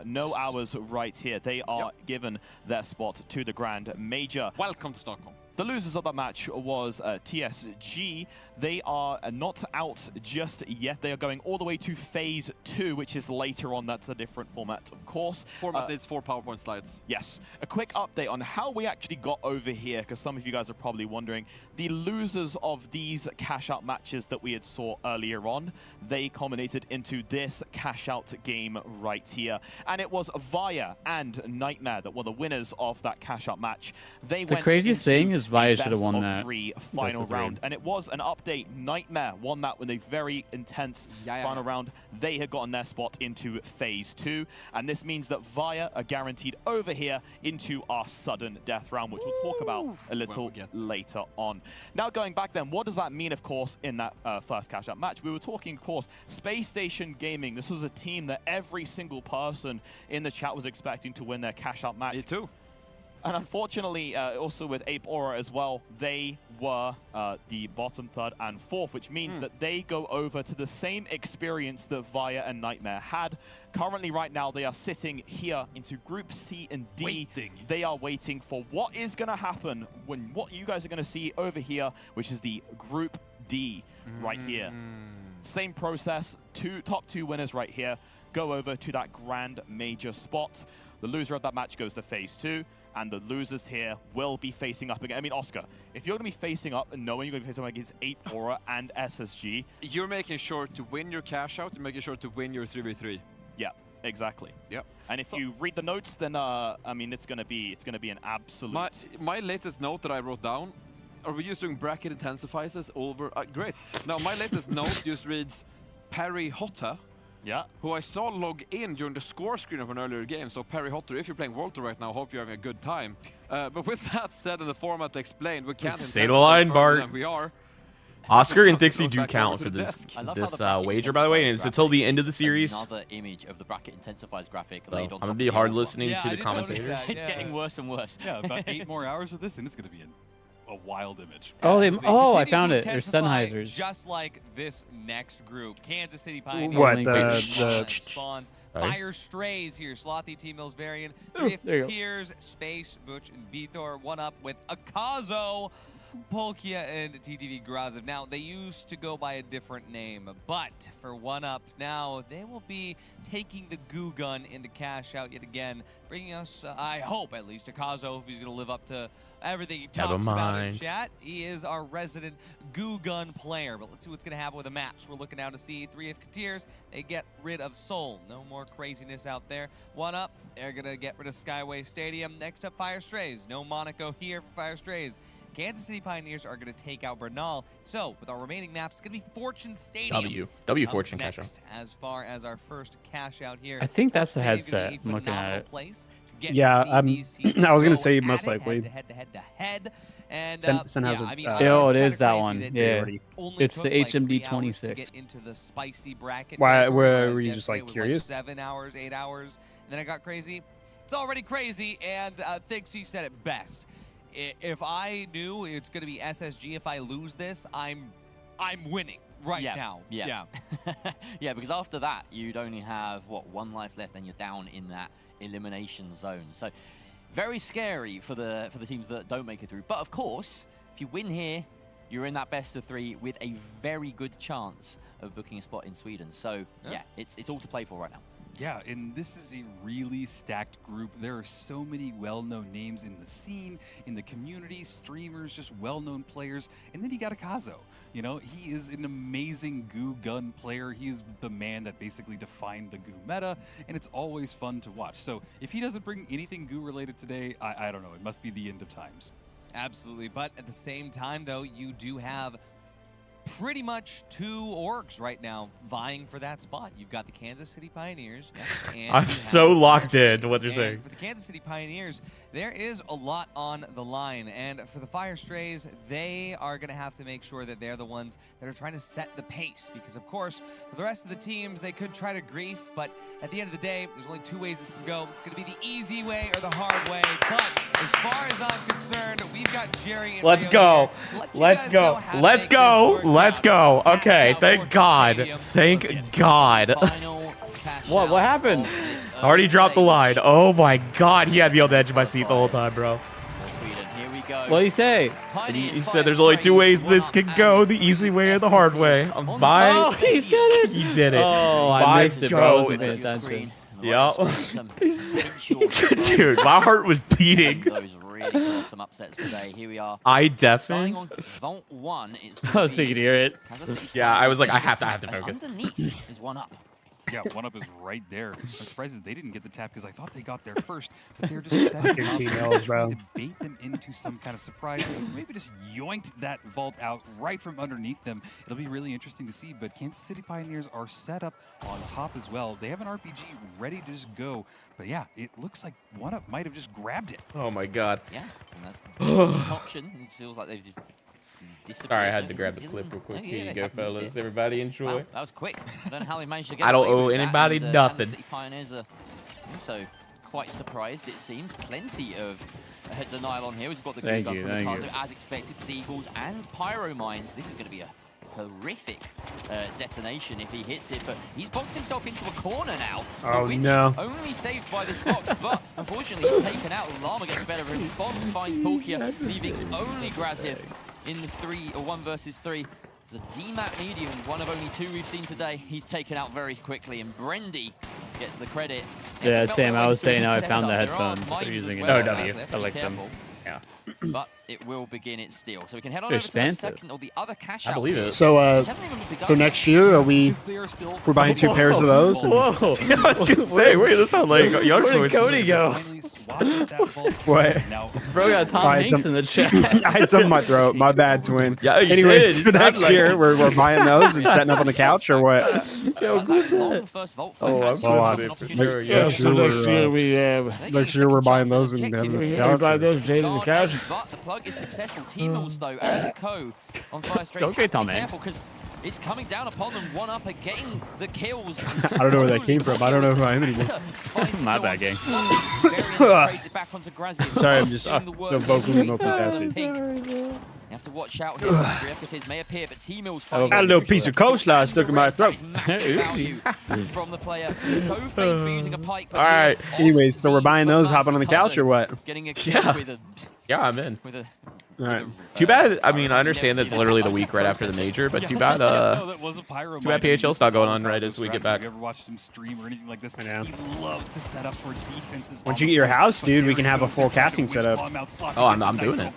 No Hours right here. They are given their spot to the Grand Major. Welcome to Stockholm. The losers of that match was TSG. They are not out just yet. They are going all the way to Phase 2, which is later on. That's a different format, of course. Format needs 4 PowerPoint slides. Yes. A quick update on how we actually got over here, because some of you guys are probably wondering. The losers of these cash-out matches that we had saw earlier on, they culminated into this cash-out game right here. And it was Via and Nightmare that were the winners of that cash-out match. They The went craziest into thing is Via should have won best of that. 3 final round, and it was an update. Nightmare won that with a very intense final round. They had gotten their spot into Phase 2, and this means that Via are guaranteed over here into our sudden death round, which we'll talk about a little later on. Now going back then, what does that mean, of course, in that first cash-out match? We were talking, of course, Space Station Gaming. This was a team that every single person in the chat was expecting to win their cash-out match. Me too. And unfortunately, also with Ape Aura as well, they were the bottom, third, and fourth, which means that they go over to the same experience that Via and Nightmare had. Currently, right now, they are sitting here into Group C and D. They are waiting for what is going to happen when what you guys are going to see over here, which is the Group D right here. Same process, top 2 winners right here go over to that Grand Major spot. The loser of that match goes to Phase 2. And the losers here will be facing up again. I mean, Oscar, if you're going to be facing up and knowing you're going to be facing up against 8 Aura and SSG... You're making sure to win your cash out, you're making sure to win your 3v3. Yeah, exactly. Yep. And if you read the notes, then, I mean, it's going to be an absolute... My latest note that I wrote down, are we just doing bracket intensifiers over... great. Now, my latest note just reads Perry Hotta. Yeah. Who I saw log in during the score screen of an earlier game. So Perry Hotter, if you're playing World Tour right now, hope you're having a good time. But with that said and the format explained, we can't say the line, Bart. We are. Oscar and Dixie do count for this wager, by the way, and it's until the end of the series. Another image of the bracket intensifies graphic So, laid on I'm gonna top be of hard the listening to the commentators. It's getting worse and worse. Yeah, about 8 more hours of this, and it's going to be a wild image. Oh, I found it. There's Sennheisers. Just like this next group, Kansas City Pioneers. What the spawns. Sorry. Fire Strays here. Slothy, T-Mills, Varian, Oh, Rift, there you go. Tears, Space, Butch, and Beathor. One up with Akazo, Polkia, and TTV Grazev. Now, they used to go by a different name, but for One Up now, they will be taking the Goo Gun into cash out yet again, bringing us, I hope at least, Akazo, if he's going to live up to everything he talks about in chat. He is our resident Goo Gun player, but let's see what's going to happen with the maps. We're looking now to see 3 of Katir's. They get rid of Seoul. No more craziness out there. One up, they're going to get rid of Skyway Stadium. Next up, Fire Strays. No Monaco here for Fire Strays. Kansas City Pioneers are going to take out Bernal. So, with our remaining maps, it's going to be Fortune Stadium. W Fortune cash out. As far as our first cash out here. I think that's the headset. I'm looking at it. Yeah, I was gonna say most likely. Head. And Sennheiser. I mean, Oh, it is that one. that Yeah, only it's took the like 3 HMD hours 26. to get into the spicy bracket. Why? territory, Were whereas you just yesterday like was, curious? 7 hours, 8 hours, and then it got crazy. It's already crazy, and Thixie said it best. If I knew it's going to be SSG, if I lose this, I'm winning right now. Yeah. Yeah, because after that, you'd only have, what, 1 life left, and you're down in that elimination zone. So very scary for the teams that don't make it through. But of course, if you win here, you're in that best of 3 with a very good chance of booking a spot in Sweden. So yeah, it's all to play for right now. Yeah, and this is a really stacked group. There are so many well-known names in the scene, in the community, streamers, just well-known players. And then you got Akazo. You know, he is an amazing Goo Gun player. He is the man that basically defined the Goo meta, and it's always fun to watch. So if he doesn't bring anything Goo related today, I don't know. It must be the end of times. Absolutely, but at the same time, though, you do have pretty much 2 orgs right now vying for that spot. You've got the Kansas City Pioneers. And I'm so locked in to what you're saying. For the Kansas City Pioneers, there is a lot on the line. And for the Fire Strays, they are going to have to make sure that they're the ones that are trying to set the pace. Because, of course, for the rest of the teams, they could try to grief. But at the end of the day, there's only 2 ways this can go. It's going to be the easy way or the hard way. But as far as I'm concerned, we've got Jerry and Let's go. Let's go. Let's go. Let's go. Okay. Thank God. Thank God. What happened? Already dropped the line. Oh my God. He had me on the edge of my seat the whole time, bro. What do you say? He said there's only 2 ways this can go, the easy way or the hard way. Oh, he did it. He did it. Oh, I missed it, bro. I wasn't paying attention. Yep. Dude, my heart was beating. Those really some upsets today. Here we are. I definitely. Vault 1. I was thinking to hear it. Yeah, I was like, I have to focus. Underneath is 1UP. Yeah, 1UP is right there. I'm surprised that they didn't get the tap because I thought they got there first, but they're just setting up to bait them into some kind of surprise. Maybe just yoinked that vault out right from underneath them. It'll be really interesting to see, but Kansas City Pioneers are set up on top as well. They have an RPG ready to just go, but yeah, it looks like 1UP might have just grabbed it. Oh my God. Yeah, and that's an option. It feels like they've Sorry, I had to grab the clip real quick. Here you go, fellas. Everybody enjoy. Wow, that was quick. I don't know how they managed to get I don't away owe with anybody that, and, nothing. Kansas City Pioneers are also quite surprised, it seems. Plenty of denial on here. We've got the glue gun from Ricardo, as expected. Deagles and Pyro Mines. This is going to be a horrific detonation if he hits it, but he's boxed himself into a corner now. Oh, which no. Only saved by this box, but unfortunately he's taken out. Llama gets a better response, finds Pulkia, leaving only Graziv in the 1 versus 3. It's a DMAT medium, one of only 2 we've seen today. He's taken out very quickly, and Brendy gets the credit. Yeah, Sam, I was saying how I found the headphones. They're using an OW. I like them. Yeah. But it will begin its steal. So we can head on over to the second or the other cash out. I believe it. So next year, we're buying 2 pairs of those? And Whoa. I was going to say, wait, this sounds like young Where did Cody go? What? Bro got Tom Hanks in the chat. I had some in my throat. My bad, twin. Yeah, anyways, so next year, we're buying those and setting up on the couch, or what? Yo, good Next year, we're buying those and having the couch. Buy those days on the couch. But the plug is successful. T-Mills, though, and Co on Fire Strays. Okay, Tom Hanks. Careful, because it's coming down upon them. 1UP are getting the kills. I don't know where that came from. I don't know who I am anymore. Not that gang. Sorry, I'm just so vocally multitasking. You have to watch out here. Briefcases may appear, but T-Mills I had a little piece of coleslaw stuck in my throat. From the player. So famed for using a pike. All right. Anyways, so we're buying those, hopping on the couch, or what? Getting a kill with a... Yeah, I'm in. With a... All right. Too bad. I mean, I understand that's literally the week right after the major, but too bad. Too bad PHL's not going on right as we get back. Have you ever watched him stream or anything like this? He loves to set up for defenses. Once you get your house, dude, we can have a full casting setup. Oh, I'm doing it.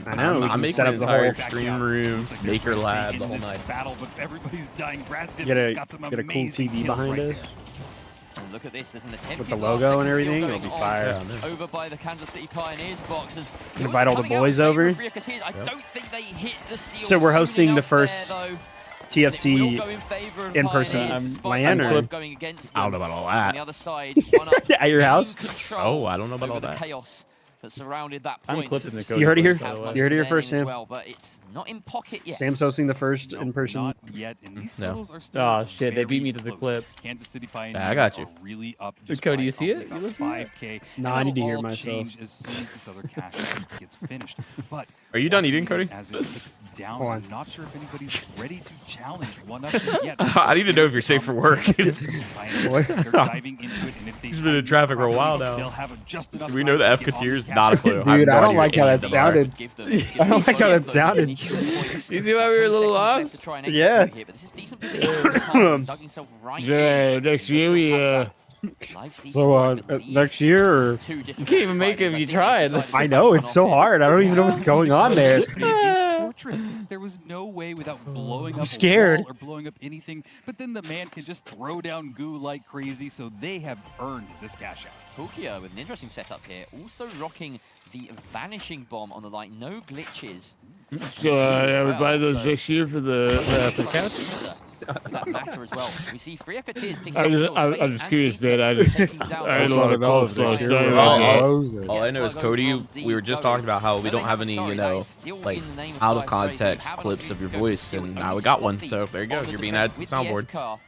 I know. I'm making an entire stream room, maker lab, the whole night. Battle, but everybody's dying. Get a cool TV behind us. And look at this, there's an attempt with the logo and everything. It'll be fire. Over by the Kansas City Pioneers box. And invite all the boys over. I don't think they hit the steal. So we're hosting the first TFC in person. Land, or? I don't know about all that. On the other side, at your house? Oh, I don't know about all that. Chaos that surrounded that point. You heard it here. You heard it here first, Sam. Well, but it's not in pocket yet. Sam's hosting the first in person. Not yet, and these totals are still Oh shit! They beat me to the clip. Kansas City Pioneers I got you. are really up. Cody, you see it? You look 5K. No, I need to hear myself. Change as soon as this other cash gets finished. But are you done eating, Cody? As it ticks down, I'm not sure if anybody's ready to challenge 1UP yet. I need to know if you're safe for work. They're diving into it, and if they He's been in traffic for a while now. They'll have just enough. We know the FKTers, not a clue. Dude, I don't like how that sounded. I don't like how that sounded. You see why we were a little off? Yeah. Next year we So next year, or you can't even make it if you tried. I know it's so hard. I don't even know what's going on there. Fortress, there was no way without blowing up scared. A wall or blowing up anything. But then the man can just throw down goo like crazy, so they have earned this cash out. Pulkia with an interesting setup here, also rocking the vanishing bomb on the line. No glitches So everybody goes next year for the podcast. That matter as well. We see 3 FKTs picking I'm just curious, man. I don't know what all I know is Cody. We were just talking about how we don't have any, like out of context clips of your voice, and now we got one. So there you go. You're being added to the soundboard.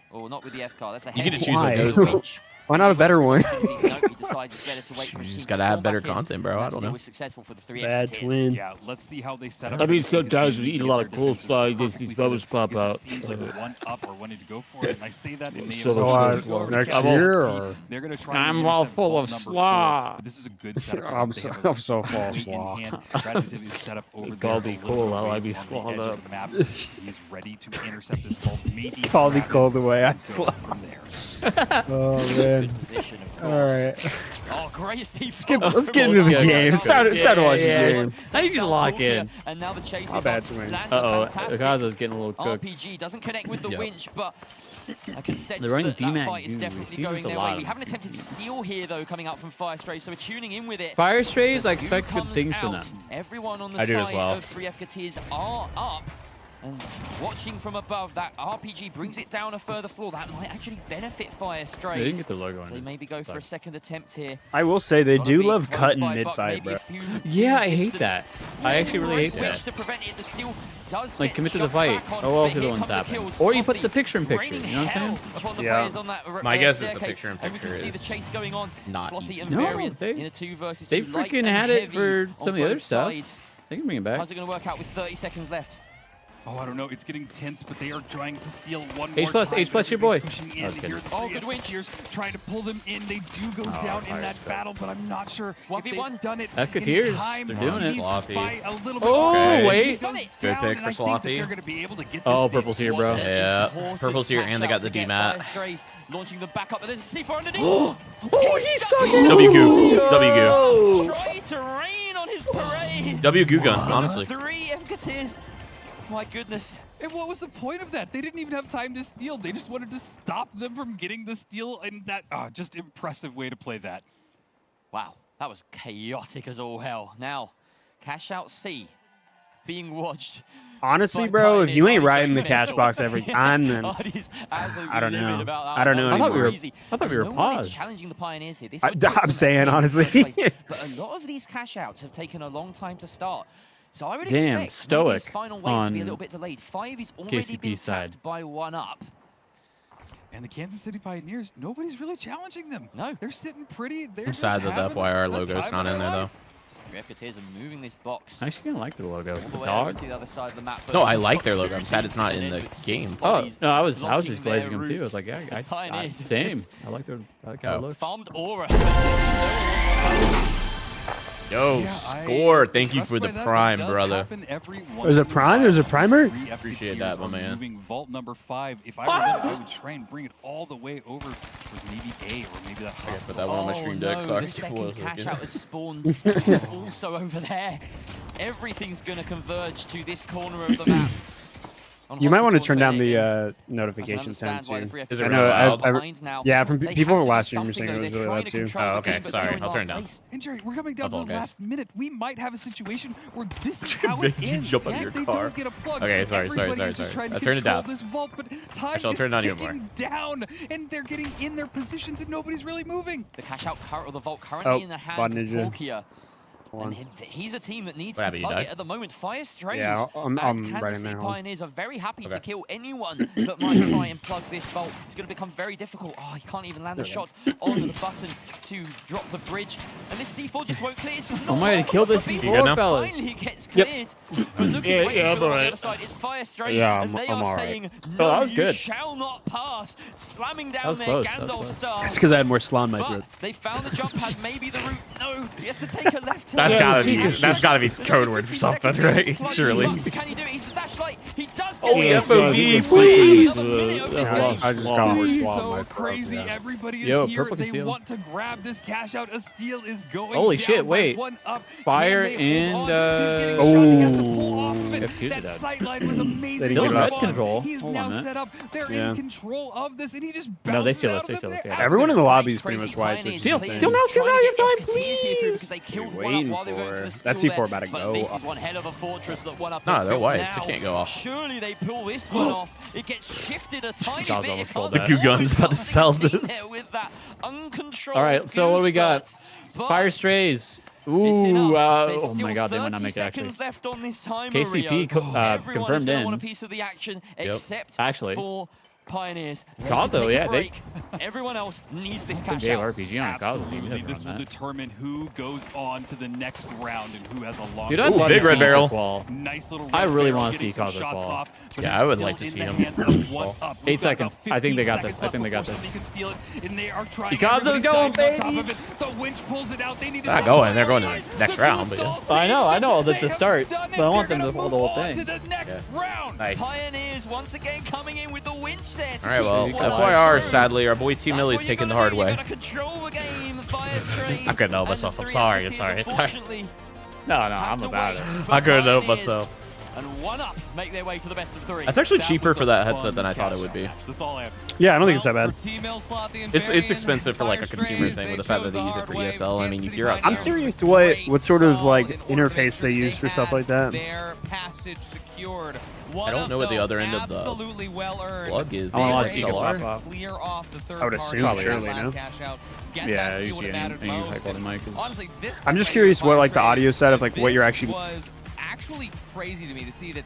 Or not with the F car. That's a you get to choose what goes though. Why not a better one? You just gotta have better content, bro. I don't know. Bad twin. Yeah, let's see how they set up. I mean, sometimes we eat a lot of cool stuff. These bubbles pop out. Seems like one up or wanting to go for it. And I say that it may have next year, or they're gonna try. I'm all full of slaw. But this is a good setup. I'm so full of slaw. Call me cool. I'll be swallowed up. He's ready to intercept this vault. Maybe call me cold the way I slaw from there. Oh man. All right. Oh, great, let's get into the game. It's time to watch the game. I need to lock in. And now the chase is on. Uh-oh, Gaza's getting a little cooked. RPG doesn't connect with the winch, but I can sense that fight is definitely going their way. We haven't attempted steal here, though, coming out from Fire Strays, so we're tuning in with it. Fire Strays, I expect good things from them. Everyone on the side of 3 FKTs are up. And watching from above, that RPG brings it down a further floor. That might actually benefit Fire Strays. They didn't get the logo on They maybe go for a second attempt here. I will say they do love cutting mid-fight, bro. Yeah, I hate that. I actually really hate that. To prevent it, the steal does like, commit to the fight. Oh, well, the one's happening. Or you put the picture-in-picture, you know what I'm saying? Yeah. My guess is the picture-in-picture and we can see the chase going on. Not Slothy and no, Varian in a 2 versus 2. They freaking had it for some of the other stuff. They can bring it back. How's it going to work out with 30 seconds left? Oh, I don't know. It's getting tense, but they are trying to steal one H more plus, time. H plus your boy. Oh, good winch. Trying to pull them in. They do go down in that battle, but I'm not sure if they've done it FKTers, in time. they're doing it. Oh, wait. Good pick for Slothy. Oh, purple's here, bro. Yeah, purple's here, and they got the D-mat. Launching the back up, but there's a C4 underneath. Oh, he's stuck in. W-goo. W-goo. Trying to rain on his parade. W-goo gun, honestly. 3 FKTs. My goodness. And what was the point of that? They didn't even have time to steal. They just wanted to stop them from getting the steal, and that just impressive way to play that. Wow, that was chaotic as all hell. Now, Cash Out C being watched. Honestly, bro, if you ain't riding the cash box every time, then I don't know. I don't know anymore. I thought we were paused. Challenging the Pioneers here. I'm saying, honestly. But a lot of these cash outs have taken a long time to start. So I would expect his final wave to be a little bit delayed. 5 is already been tapped by 1 up. And the Kansas City Pioneers, nobody's really challenging them. No. They're sitting pretty. I'm sad that the FYR logo's not in there, though. FKTs are moving this box. I actually kind of like the logo. The dog. to the other side of the map, no, I like their logo. I'm sad it's not in the game. Oh, no, I was just glazing them too. I was like, yeah, same. I like how it looks. Farmed Aura. Yo, score. Thank you for the prime, brother. There's a prime? There's a primer? Appreciate that, my man. Moving vault number 5. If I were them, I would try and bring it all the way over with maybe A or maybe that hospital. I put that one on my stream deck. Sorry. The second cash out has spawned also over there. Everything's going to converge to this corner of the map. You might want to turn down the notification sound too. Is it really loud? Yeah, from people from last stream were saying it was really loud too. Oh, okay. Sorry. I'll turn it down. And Jerry, we're coming down to the last minute. We might have a situation where this is how it ends. Jump on your car. Okay, sorry. I turned it down. This vault, but time I'll turn it on even more. Down, and they're getting in their positions, and nobody's really moving. The cash out or the vault currently in the hands of Porkia. And he's a team that needs to plug it at the moment. Fire Strays and Kansas City Pioneers are very happy to kill anyone that might try and plug this vault. It's going to become very difficult. Oh, he can't even land the shot onto the button to drop the bridge. And this C4 just won't clear. I might have killed this C4, fellas. Finally gets cleared. But look, he's waiting for on the other side. It's Fire Strays, and they are saying, no, you shall not pass. Slamming down their Gandalf star. It's because I had more slaw in my throat. They found the jump pad, maybe the route. No, he has to take a left turn. That's gotta be code word for something, right? Surely. Can he do it? He's the dash light. He does Oh, FOV, please. I just got so crazy. Everybody is here. They want to grab this cash out. A steal is going Holy down shit, wait. One up. Fire He's getting and shot. He has to pull off of it. That sight line was amazing. Still red control. He's now set up. They're in control of this, and he just no, they steal out it. of them. Everyone in the lobby is pretty much wide. Steal now, you have time, please. Because they killed Waiting one up while they went for the steal that C4 there. about to But go. this is one hell of a fortress that one up. No, they're white. Now, They can't go off. Surely they pull this one off. It gets shifted a tiny bit. The goo gun's about to sell this. With that uncontrolled All right, so what do we got? Fire strays. Ooh, oh my god, they might not make it actually. Left on this time, KCP confirmed in. Want a piece of the action except actually. for Pioneers. Kazo, yeah, they. Everyone else needs this cash Gave out. RPG on Kazo. This will determine who goes on to the next round and who has a long. Dude, I'd love big to red see barrel. Qual. Nice little. I really want to see Kazo Qual. Yeah, I would like to see him. 8 seconds. I think they got this. I think they got this. Kazo's going, baby. The winch pulls it out. They need to Not going. They're going to the next round. But yeah. I know. That's a start. But I want them to hold the whole thing. To the next round. Nice. Pioneers once again coming in with the winch there. All right, well, FYR, sadly, our boy T Millie's taking the hard way. I couldn't help myself. I'm sorry. No, I'm about it. I couldn't help myself. And one up make their way to the best of 3. That's actually cheaper for that headset than I thought it would be. That's all I have to say. Yeah, I don't think it's that bad. It's expensive for like a consumer thing with the fact that they use it for ESL. I mean, if you're out I'm curious to what sort of like interface they use for stuff like that. I don't know what the other end of the plug is. I want to watch I would assume, surely, no? Yeah, usually any high quality mic is. Honestly, this I'm just curious what like the audio setup, like what you're actually. Was actually crazy to me to see that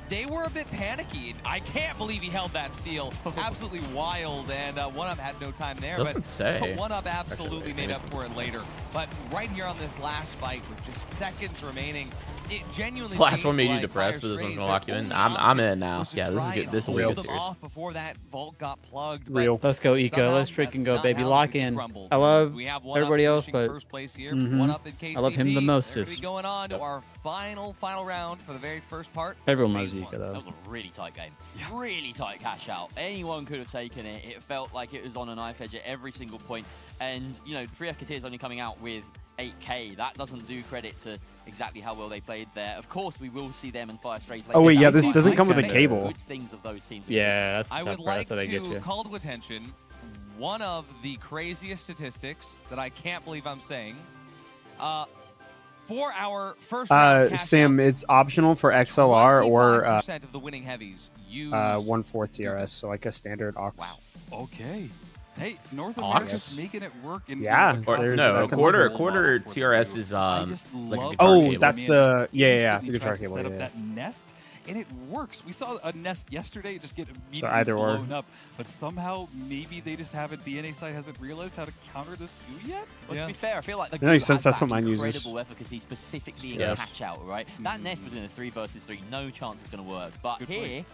they were a bit panicky. I can't believe he held that steal. Absolutely wild, and One Up had no time there. Doesn't say. But One Up absolutely made up for it later. But right here on this last fight, with just seconds remaining, it genuinely. Last one made you depressed, but this one's gonna lock you in. I'm in now. Yeah, this is good. This will be good series. Before that vault got plugged. Real. Let's go, Eco. Let's freaking go, baby. Lock in. I love everybody else, but I love him the mostest. Going on to our final round for the very first part. Everyone loves Eco, though. That was a really tight game. Really tight cash out. Anyone could have taken it. It felt like it was on a knife edge at every single point. And, you know, 3FKT is only coming out with 8K. That doesn't do credit to exactly how well they played there. Of course, we will see them and Fire Strays later. Oh, wait, yeah, this doesn't come with a cable. Good things of those teams. Yeah, that's I tough. would like That's to call to attention one of the craziest statistics that I can't believe I'm saying. For our first round Sam, it's optional for XLR or 25% of the winning heavies use 1/4 TRS, so like a standard aux. Wow. Okay. Hey, North America's making it work. Yeah. No, a quarter TRS is like a guitar cable. That's the the guitar cable. Set up that nest, and it works. We saw a nest yesterday just get immediately either or. blown up, but somehow maybe they just haven't. The NA side hasn't realized how to counter this goo yet. Well, to be fair, I feel like the That makes goo sense, has that's what mine uses. incredible efficacy specifically in catch out, right? That nest was in a 3 versus 3. No chance it's going to work. But Good here. point.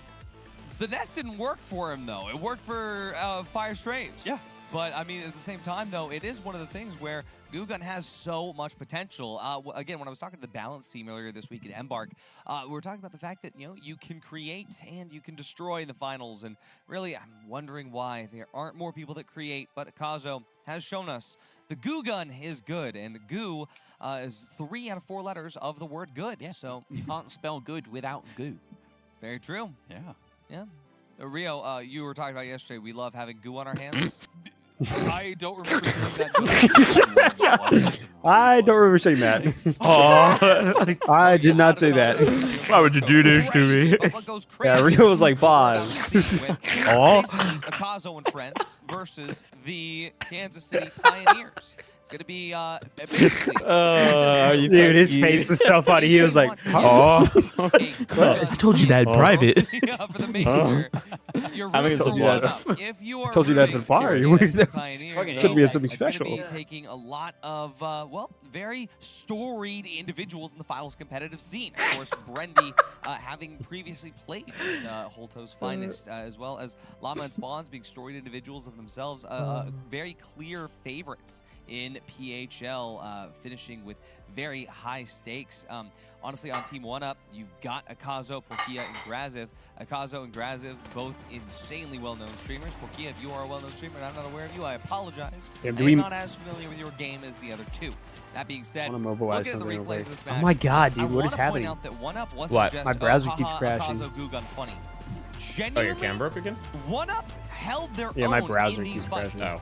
The nest didn't work for him, though. It worked for Fire Strays. Yeah. But, I mean, at the same time, though, it is one of the things where Goo Gun has so much potential. Again, when I was talking to the Balance team earlier this week at Embark, we were talking about the fact that, you know, you can create and you can destroy in the finals. And really, I'm wondering why there aren't more people that create. But Kazo has shown us the Goo Gun is good. And Goo is 3 out of 4 letters of the word good. Yeah. So you can't spell good without goo. Very true. Yeah. Yeah. Rio, you were talking about yesterday, we love having goo on our hands. I don't remember saying that. I don't remember saying that. Oh, I did not say that. Why would you do this to me? Yeah, Rio was like, boss. Oh. Akazo and friends versus the Kansas City Pioneers. It's going to be basically... dude, his face was so funny. He was like, oh. I told you that in private. For the major, you're I told you that. If you are told you that at the bar. Shouldn't be something special. It's going to be taking a lot of, well, very storied individuals in the finals competitive scene. Of course, Brendy having previously played with Holto's finest, as well as Llama and Spawns being storied individuals of themselves, very clear favorites in PHL, finishing with very high stakes. Honestly, on Team 1UP, you've got Akazo, Porkia, and Graziv. Akazo and Graziv, both insanely well-known streamers. Porkia, if you are a well-known streamer and I'm not aware of you, I apologize. Yeah, I'm not as familiar with your game as the other two. That being said, look at the replays of this match. Oh my god, dude, what is happening? I want to point out that 1UP wasn't just, My browser keeps haha, crashing. Akazo Goo Gun funny. Oh, your camera broke again? 1UP held their Yeah, own my browser in these keeps fights. crashing.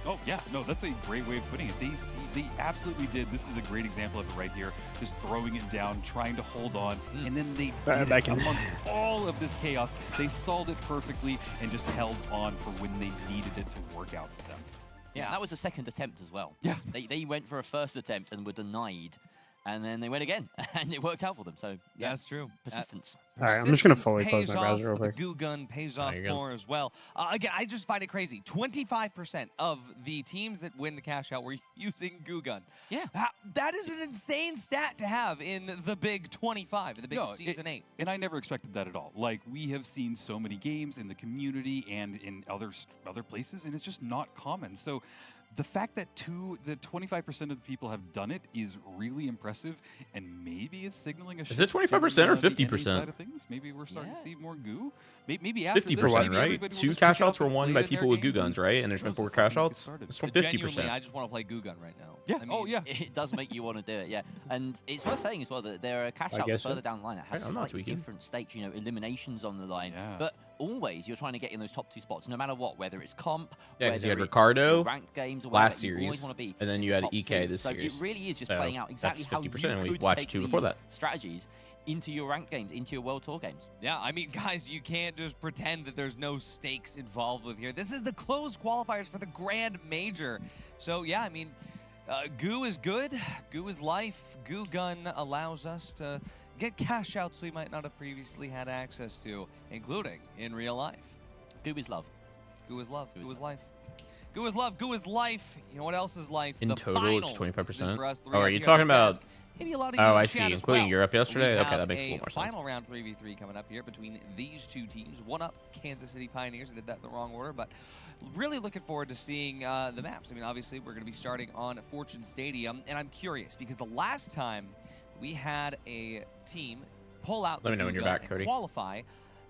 Oh, yeah. No, that's a great way of putting it. They absolutely did. This is a great example of it right here. Just throwing it down, trying to hold on, and then they did it amongst all of this chaos. They stalled it perfectly and just held on for when they needed it to work out for them. Yeah, that was the second attempt as well. Yeah. They went for a first attempt and were denied. And then they went again, and it worked out for them. So yeah, that's true. Persistence. All right, I'm just gonna fully close my browser real quick. The Goo Gun pays off more as well. Again, I just find it crazy. 25% of the teams that win the cash out were using Goo Gun. Yeah, that is an insane stat to have in the Big 25, in the Big Season 8. And I never expected that at all. Like, we have seen so many games in the community and in other places, and it's just not common. So the fact that 25% of the people have done it is really impressive, and maybe it's signaling a shift. Is it 25% or 50%? Side of things. Maybe we're starting to see more goo. Maybe after 50%, right? 2 cash outs were won by people with Goo Guns, right? And there's been 4 cash outs. It's 50%. I just want to play Goo Gun right now. Yeah. I mean, it does make you want to do it. Yeah, and it's worth saying as well that there are cash outs further down the line that have slightly different stakes. You know, eliminations on the line, but always you're trying to get in those top 2 spots, no matter what. Whether it's comp, because you had Ricardo ranked games, or last series, and then you had EK this series. So it really is just playing out exactly how you and we've could watched take 2 before that. strategies into your ranked games, into your World Tour games. Yeah, I mean, guys, you can't just pretend that there's no stakes involved with here. This is the closed qualifiers for the Grand Major. So, yeah, I mean, Goo is good. Goo is life. Goo Gun allows us to get cash outs we might not have previously had access to, including in real life. Goo is love. Goo is love. Goo is life. Goo is love. Goo is life. You know what else is life? In the total, finals. it's 25%. For us, oh, are you talking about? Maybe a lot of oh, you I in see, chat as including well. Europe yesterday. We Okay, have that makes a little more sense. Final round 3v3 coming up here between these 2 teams. 1UP, Kansas City Pioneers. I did that in the wrong order, but really looking forward to seeing the maps. I mean, obviously, we're going to be starting on Fortune Stadium, and I'm curious because the last time we had a team pull out Let me know when you're back, and Cody. qualify,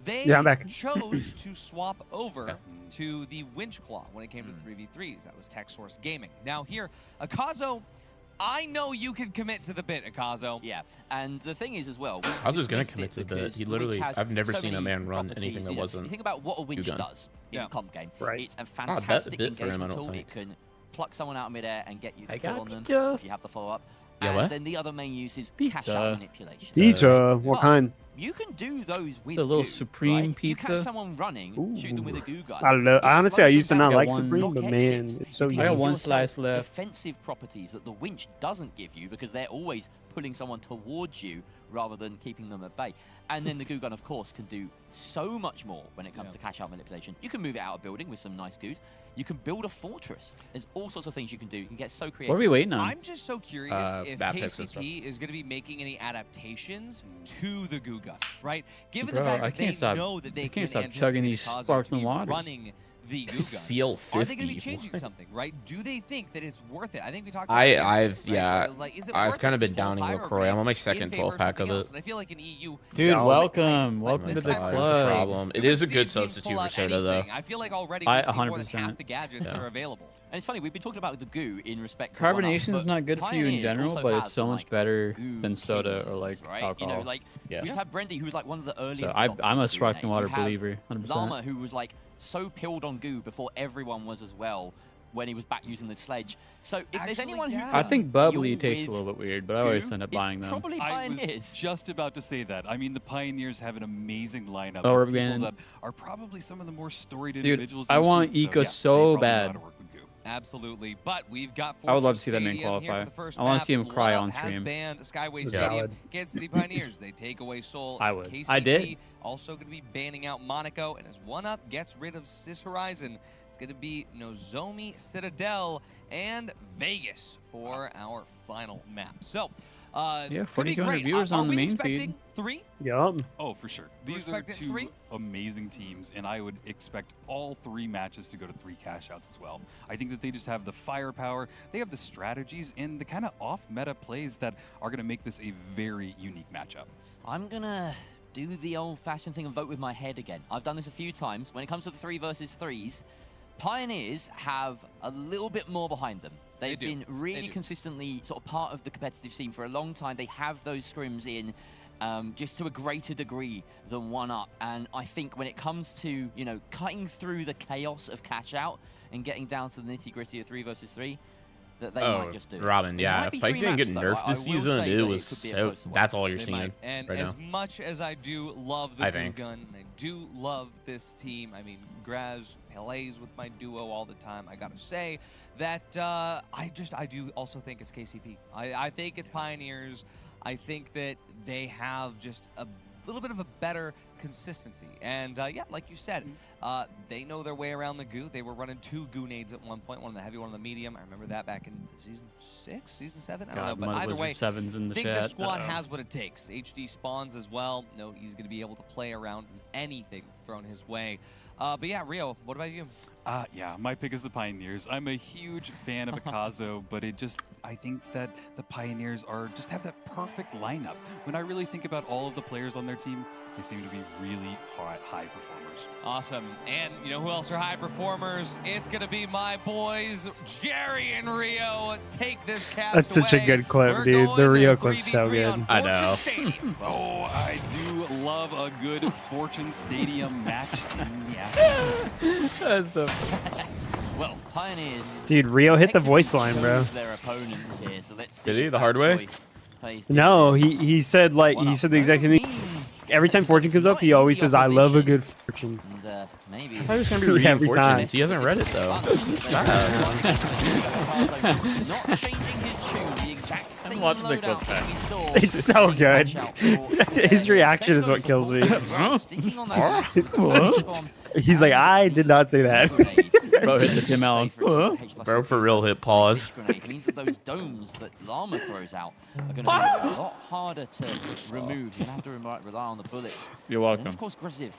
they I'm back. chose to swap over to the Winch Claw when it came to the 3v3s. That was Tech Source Gaming. Now here, Akazo, I know you can commit to the bit, Akazo. Yeah, and the thing is as well, I was just going to commit to the bit. He literally, I've never seen a man run anything that wasn't. You think about what a winch does in a comp game. Right. It's a fantastic engagement tool. It can pluck someone out of midair and get you the kill on them if you have the follow-up. And then the other main use is cash out manipulation. Pizza, what kind? You can do those with the little goo, Supreme right? pizza. You catch someone running, shoot them with a Goo Gun. Honestly, I used to not like one. Supreme, but man, it's so easy. I got 1 slice left. Defensive properties that the winch doesn't give you because they're always pulling someone towards you rather than keeping them at bay. And then the Goo Gun, of course, can do so much more when it comes to cash out manipulation. You can move it out of building with some nice goos. You can build a fortress. There's all sorts of things you can do. You can get so creative. What are we waiting on? I'm just so curious if KCP is going to be making any adaptations to the Goo Gun, right? Given the fact that they know that they can stop chugging these sparkling water. Running the Goo Gun. Seal 50. Are they going to be changing something, right? Do they think that it's worth it? I think we talked about I've kind of been downing LaCroix. I'm on my second 12-pack of it. And I feel like in EU, dude, welcome to the club. It is a good substitute for soda, though. I feel like already we've seen more than half the gadgets that are available. And it's funny, we've been talking about the goo in respect to carbonation is not good for you in general, but it's so much better than soda or like alcohol. You know, like we've had Brendy, who was like one of the earliest. So I'm a sparkling water believer, 100%. Llama, who was like so pilled on goo before everyone was as well when he was back using the sledge. So if there's anyone who I think bubbly tastes a little bit weird, but I always end up buying them. Probably Pioneers. I was just about to say that. I mean, the Pioneers have an amazing lineup of people that are probably some of the more storied Dude, individuals. I want Eco so bad. Absolutely, but we've got. I would love to see that main qualifier. I want to see him cry on stream. Has banned Skyway Stadium. Kansas City Pioneers. They take away Seoul. I would. KCP I did. Also going to be banning out Monaco, and as 1UP gets rid of Sis Horizon, it's going to be Nozomi Citadel and Vegas for our final map. So, Yeah, 4,200 viewers on the main feed. 3? Yup. Oh, for sure. These are two amazing teams, and I would expect all 3 matches to go to 3 cash outs as well. I think that they just have the firepower, they have the strategies, and the kind of off-meta plays that are going to make this a very unique matchup. I'm going to do the old-fashioned thing and vote with my head again. I've done this a few times. When it comes to the 3 versus 3s, Pioneers have a little bit more behind them. They've been really consistently sort of part of the competitive scene for a long time. They have those scrims in just to a greater degree than 1UP. And I think when it comes to, you know, cutting through the chaos of cash out and getting down to the nitty-gritty of 3 versus 3, that they might just do. Robin, yeah. If Pyke didn't get nerfed this season, it was so, that's all you're seeing and right as now. much as I do love the Goo Gun, I do love this team. I mean, Graz plays with my duo all the time. I gotta say that I do also think it's KCP. I think it's Pioneers. I think that they have just a little bit of a better consistency. And yeah, like you said, they know their way around the goo. They were running 2 goo nades at one point, one on the heavy, one on the medium. I remember that back in season 6, season 7. I don't know, but either way, I think the squad has what it takes. HD spawns as well. No, he's going to be able to play around anything that's thrown his way. But yeah, Rio, what about you? Yeah, my pick is the Pioneers. I'm a huge fan of Akazo, but I think that the Pioneers just have that perfect lineup. When I really think about all of the players on their team, they seem to be really high performers. Awesome. And you know who else are high performers? It's going to be my boys, Jerry and Rio. Take this cast That's such a good clip, dude. The Rio clip's so good. I know. Oh, I do love a good Fortune Stadium match. Yeah. That's so well, Pioneers. Dude, Rio hit the voice line, bro. Their opponents here, so let's see. Did he the hard way? No, he said the exact same thing. Every time Fortune comes up, he always says, "I love a good Fortune." And, maybe I thought he was gonna be reading every time. Fortunes. He hasn't read it though. Not changing his tune, the exact same loadout that we saw. It's so good. His reaction is what kills me. He's like, I did not say that. Bro hit the Tim Allen. Bro, for real, hit pause. Means that those domes that Llama throws out are going to be a lot harder to remove. You have to rely on the bullets. You're welcome. And of course, Graziv.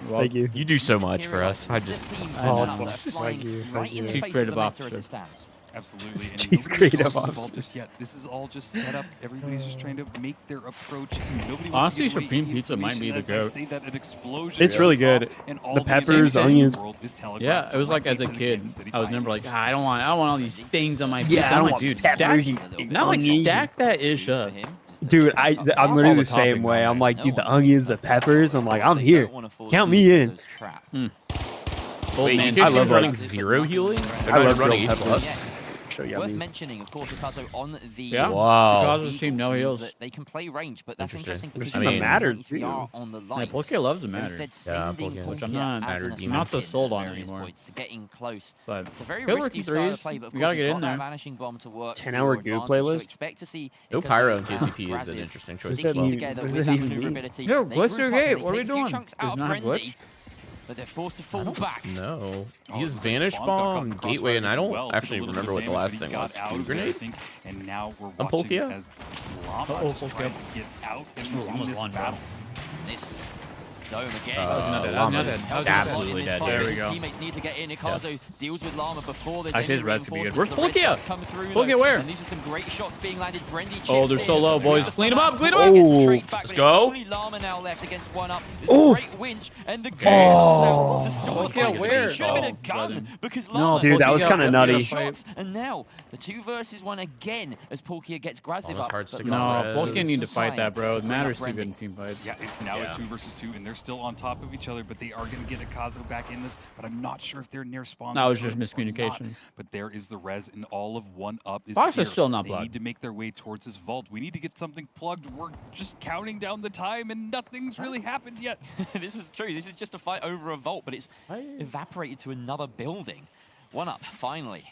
Thank you. You do so much for us. I just. Thank you. Chief creative officer. Absolutely. And Chief creative officer. Just yet. This is all just set up. Everybody's just trying to make their approach. Honestly, Supreme Pizza might be the GOAT. It's really good. The peppers, onions. Yeah, it was like as a kid, I was never like, I don't want all these things on my pizza. Yeah, I don't I'm like, want dude, peppers, stack that ish up. Dude, I'm literally the same way. I'm like, dude, the onions, the peppers. I'm like, I'm here. Count me in. Wait, man, I love running 0 healing. I love running grilled peppers. H+. So worth mentioning, of course, Akazo on the wow. Akazo's team no heals. They can play range, but that's interesting because I mean, matter too. On the line. Yeah, Polkia loves the matter. Yeah, Which I'm not so sold on anymore. Getting close. But it's a very risky style to play, but of we course gotta get in there. Vanishing bomb to work. 10-hour goo playlist. Expect to see No Pyro and KCP is an interesting choice as well. Together with that maneuverability. Yo, glitch your gate. What are we doing? Does not have glitch. But they're forced to fall back. No. He has Vanish Bomb, Gateway, and I don't actually remember what the last thing was. Blue Grenade? And now we're on Polkia? As Llama just tries to get out in this battle. This dome again. Absolutely dead. There we go. Teammates need to get in. Ikazo deals with Llama before there's actually, any his be good. reinforcements. Where's Polkia? Polkia where? And these are some great shots being landed. Brendy oh, they're so low, boys. Clean them up. Clean them up. Let's go. Only Llama now left against 1UP. This is a great winch, and the gun comes out to store the fight. It should have been a gun because Llama. Dude, that was kind of nutty. And now the 2 versus 1 again as Polkia gets Graziv up. No, Polkia need to fight that, bro. It matters too good in team fights. Yeah, it's now a 2 versus 2, and they're still on top of each other, but they are going to get Akazo back in this, but I'm not sure if they're near spawn. That was just miscommunication. But there is the res, and all of 1UP is Box here. is still not they blocked. need to make their way towards this vault. We need to get something plugged. We're just counting down the time, and nothing's really happened yet. This is true. This is just a fight over a vault, but it's evaporated to another building. 1UP, finally,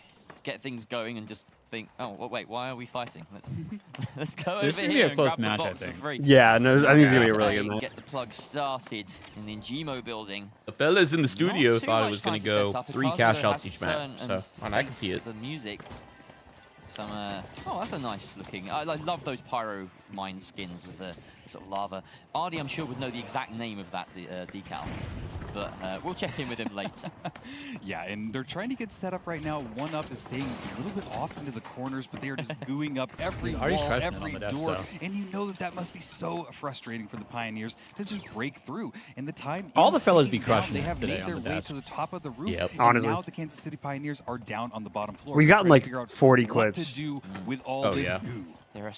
get things going and just think, oh, wait, why are we fighting? Let's go over here and grab the box for free. Yeah, no, I think it's going to be a really good match. Get the plug started in the Njimo building. The fellas in the studio thought it was going to go 3 cash outs each match, so I can see it. The music Some, oh, that's a nice looking. I love those pyro mine skins with the sort of lava. Ardy, I'm sure, would know the exact name of that decal. But we'll check in with him later. Yeah, and they're trying to get set up right now. 1UP is staying a little bit off into the corners, but they are just gooing up every wall, every door. And you know that must be so frustrating for the Pioneers to just break through. And the time all the fellas be crushing. They have today made their way to the top of the roof. Yep. And Honestly. now the Kansas City Pioneers are down on the bottom floor. We've gotten like 40 clips. What to do with all this goo. There are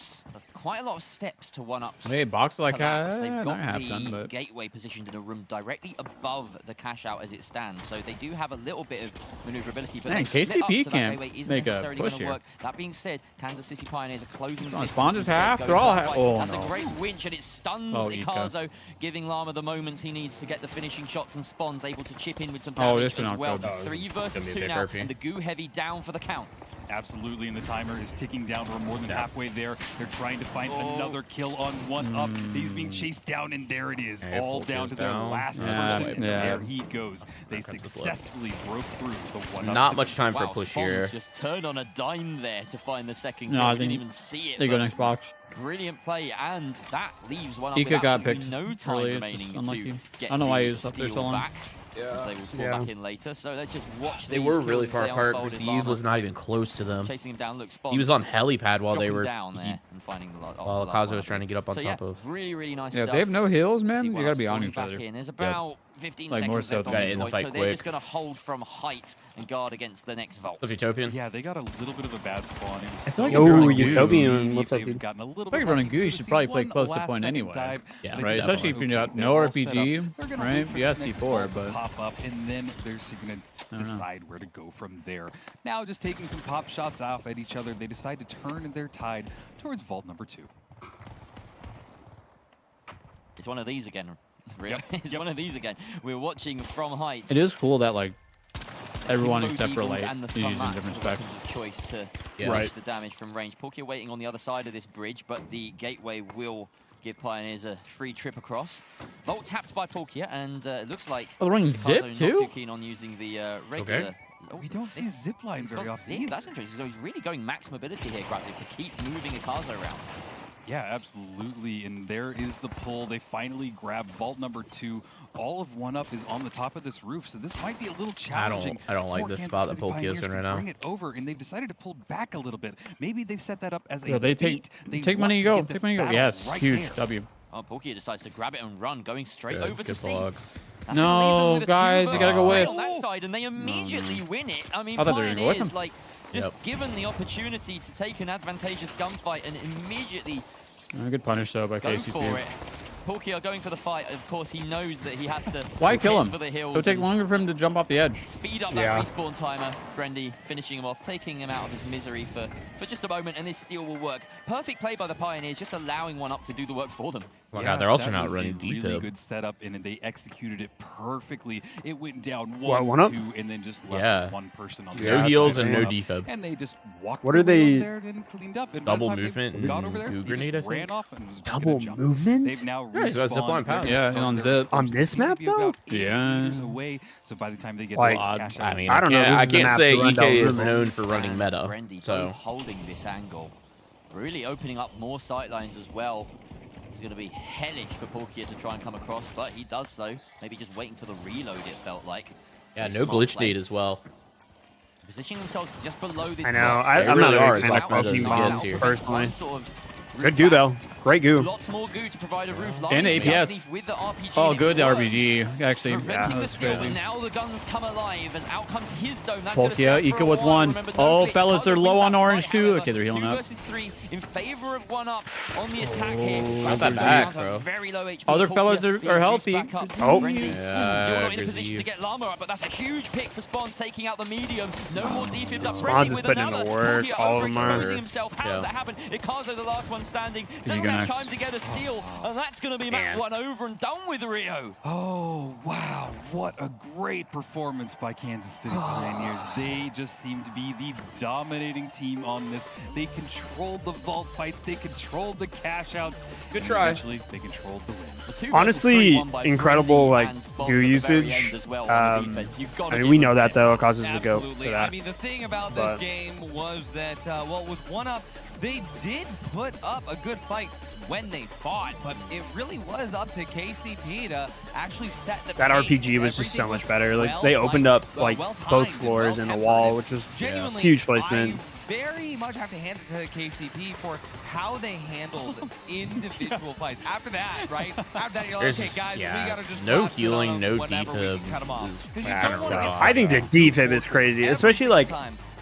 quite a lot of steps to 1UP's. Hey, box like They've got the but gateway positioned in a room directly above the cash out as it stands, so they do have a little bit of maneuverability. But man, KCP can't make a push here. That being said, Kansas City Pioneers are closing the distance. Spawns half. They're all half. Oh, that's a great winch, and it stuns Ikazo, giving Llama the moments he needs to get the finishing shots, and Spawn's able to chip in with some damage as well. 3 versus 2 now, and the goo heavy down for the count. Absolutely, and the timer is ticking down. We're more than halfway there. They're trying to find another kill on 1UP. He's being chased down, and there it is, all down to their last person. And there he goes. They successfully broke through the 1UP. Not much time for a push here. Just turned on a dime there to find the second kill. No, I didn't even see it. They go next box. Brilliant play, and that leaves 1UP Ika with got picked no time remaining to get I don't know why he was up there so long. Back. As they will score back in later, so let's just watch. They were really far apart. Received was not even close to them. Chasing him down, look, he was on helipad while they were down there and finding the while Ikazo was trying to get up on top of. Really nice stuff. stuff. They have no heals, man. You gotta be on each other. There's about 15 seconds left on this point, so they're just going to hold from height and guard against the next vault. Utopian. Yeah, they got a little bit of a bad spawn. It was I feel like Utopian. What's up, dude? If you're running goo, you should probably play close to point anyway. Yeah, right. Especially if you're not no RPG, right? Yeah, C4, but pop up, and then they're going to decide where to go from there. Now, just taking some pop shots off at each other, they decide to turn their tide towards vault number 2. It's one of these again. Really? It's one of these again. We're watching from heights. It is cool that like everyone except for Light is using different specs. Of choice to rush the damage from range. Porkia waiting on the other side of this bridge, but the gateway will give Pioneers a free trip across. Vault tapped by Porkia, and it looks like they're running zip not too. Too keen on using the regular. Okay. We don't see zip lines very often. That's interesting. So he's really going max mobility here, Grazic, to keep moving Ikazo around. Yeah, absolutely, and there is the pull. They finally grab vault number 2. All of 1UP is on the top of this roof, so this might be a little challenging. I don't like this spot that Porkia is in right now. Bring it over, and they've decided to pull back a little bit. Maybe they've set that up as a bait. Take money and go. Take money and go. Yes, right huge there. W. Oh, Porkia decides to grab it and run, going straight over to Steve. No, guys, you gotta go with. On that side, and they immediately win it. I mean, I thought they were gonna go with Pioneers, like, just given the opportunity to take an advantageous gunfight and immediately good punish though by go KCP. for it. Porkia going for the fight. Of course, he knows that he has to. Why kill him? For the hills. It'll take longer for him to jump off the edge. Speed up that respawn timer. Brendy finishing him off, taking him out of his misery for just a moment, and this steal will work. Perfect play by the Pioneers, just allowing 1UP to do the work for them. Oh my God, they're also not running defib. Really good setup, and they executed it perfectly. It went down 2, and then just left one person on the no heals and no defib. And they just walked over there and cleaned up. And double movement and got over there, goo grenade, I think. ran off and was double movement? They've now respawned. Yeah, on zip. On this map though? Yeah. Away, so by the time they get cash out, I mean, I can't say EK is known for running meta. So holding this angle, really opening up more sightlines as well. It's going to be hellish for Porkia to try and come across, but he does so. Maybe just waiting for the reload, it felt like. Yeah, no glitch nade as well. Positioning themselves just below this. I know. I'm not a fan of Pokemon here. Personally. Good goo though. Great goo. Lots more goo to provide a roof. And APS. With the RPG, oh, good RPG. Actually, preventing the steal, crazy. but now the guns come alive as out comes his dome. That's Porkia, Ika with 1. Oh, fellas, they're low on orange too. Okay, they're healing up. 2 versus 3 in favor of 1UP on the attack here. Not that back, bro. Very low HP. Other fellas are healthy. Oh, you're not in a position to get Llama up, but that's a huge pick for Spawns taking out the medium. No more defibs up. Spawns is with putting another. in the work. Porkia All of them are. overexposing himself. How does that happen? Ikazo, the last one one standing. Doesn't have time to get a steal, and that's going to be map 1 over and done with Rio. Oh, wow. What a great performance by Kansas City Pioneers. They just seem to be the dominating team on this. They controlled the vault fights. They controlled the cash outs. Good try. Eventually, they controlled the win. Honestly, incredible like goo usage. I mean, we know that though. It causes us to go for that. I mean, the thing about this game was that, well, with 1-up, they did put up a good fight when they fought, but it really was up to KCP to actually set the That RPG was just so much better. Like they opened up like both floors and the wall, which was huge placement. Very much have to hand it to KCP for how they handled individual fights. After that, right? After that, you're like, okay, guys, we gotta just no healing, no defib. I think the defib is crazy, especially like,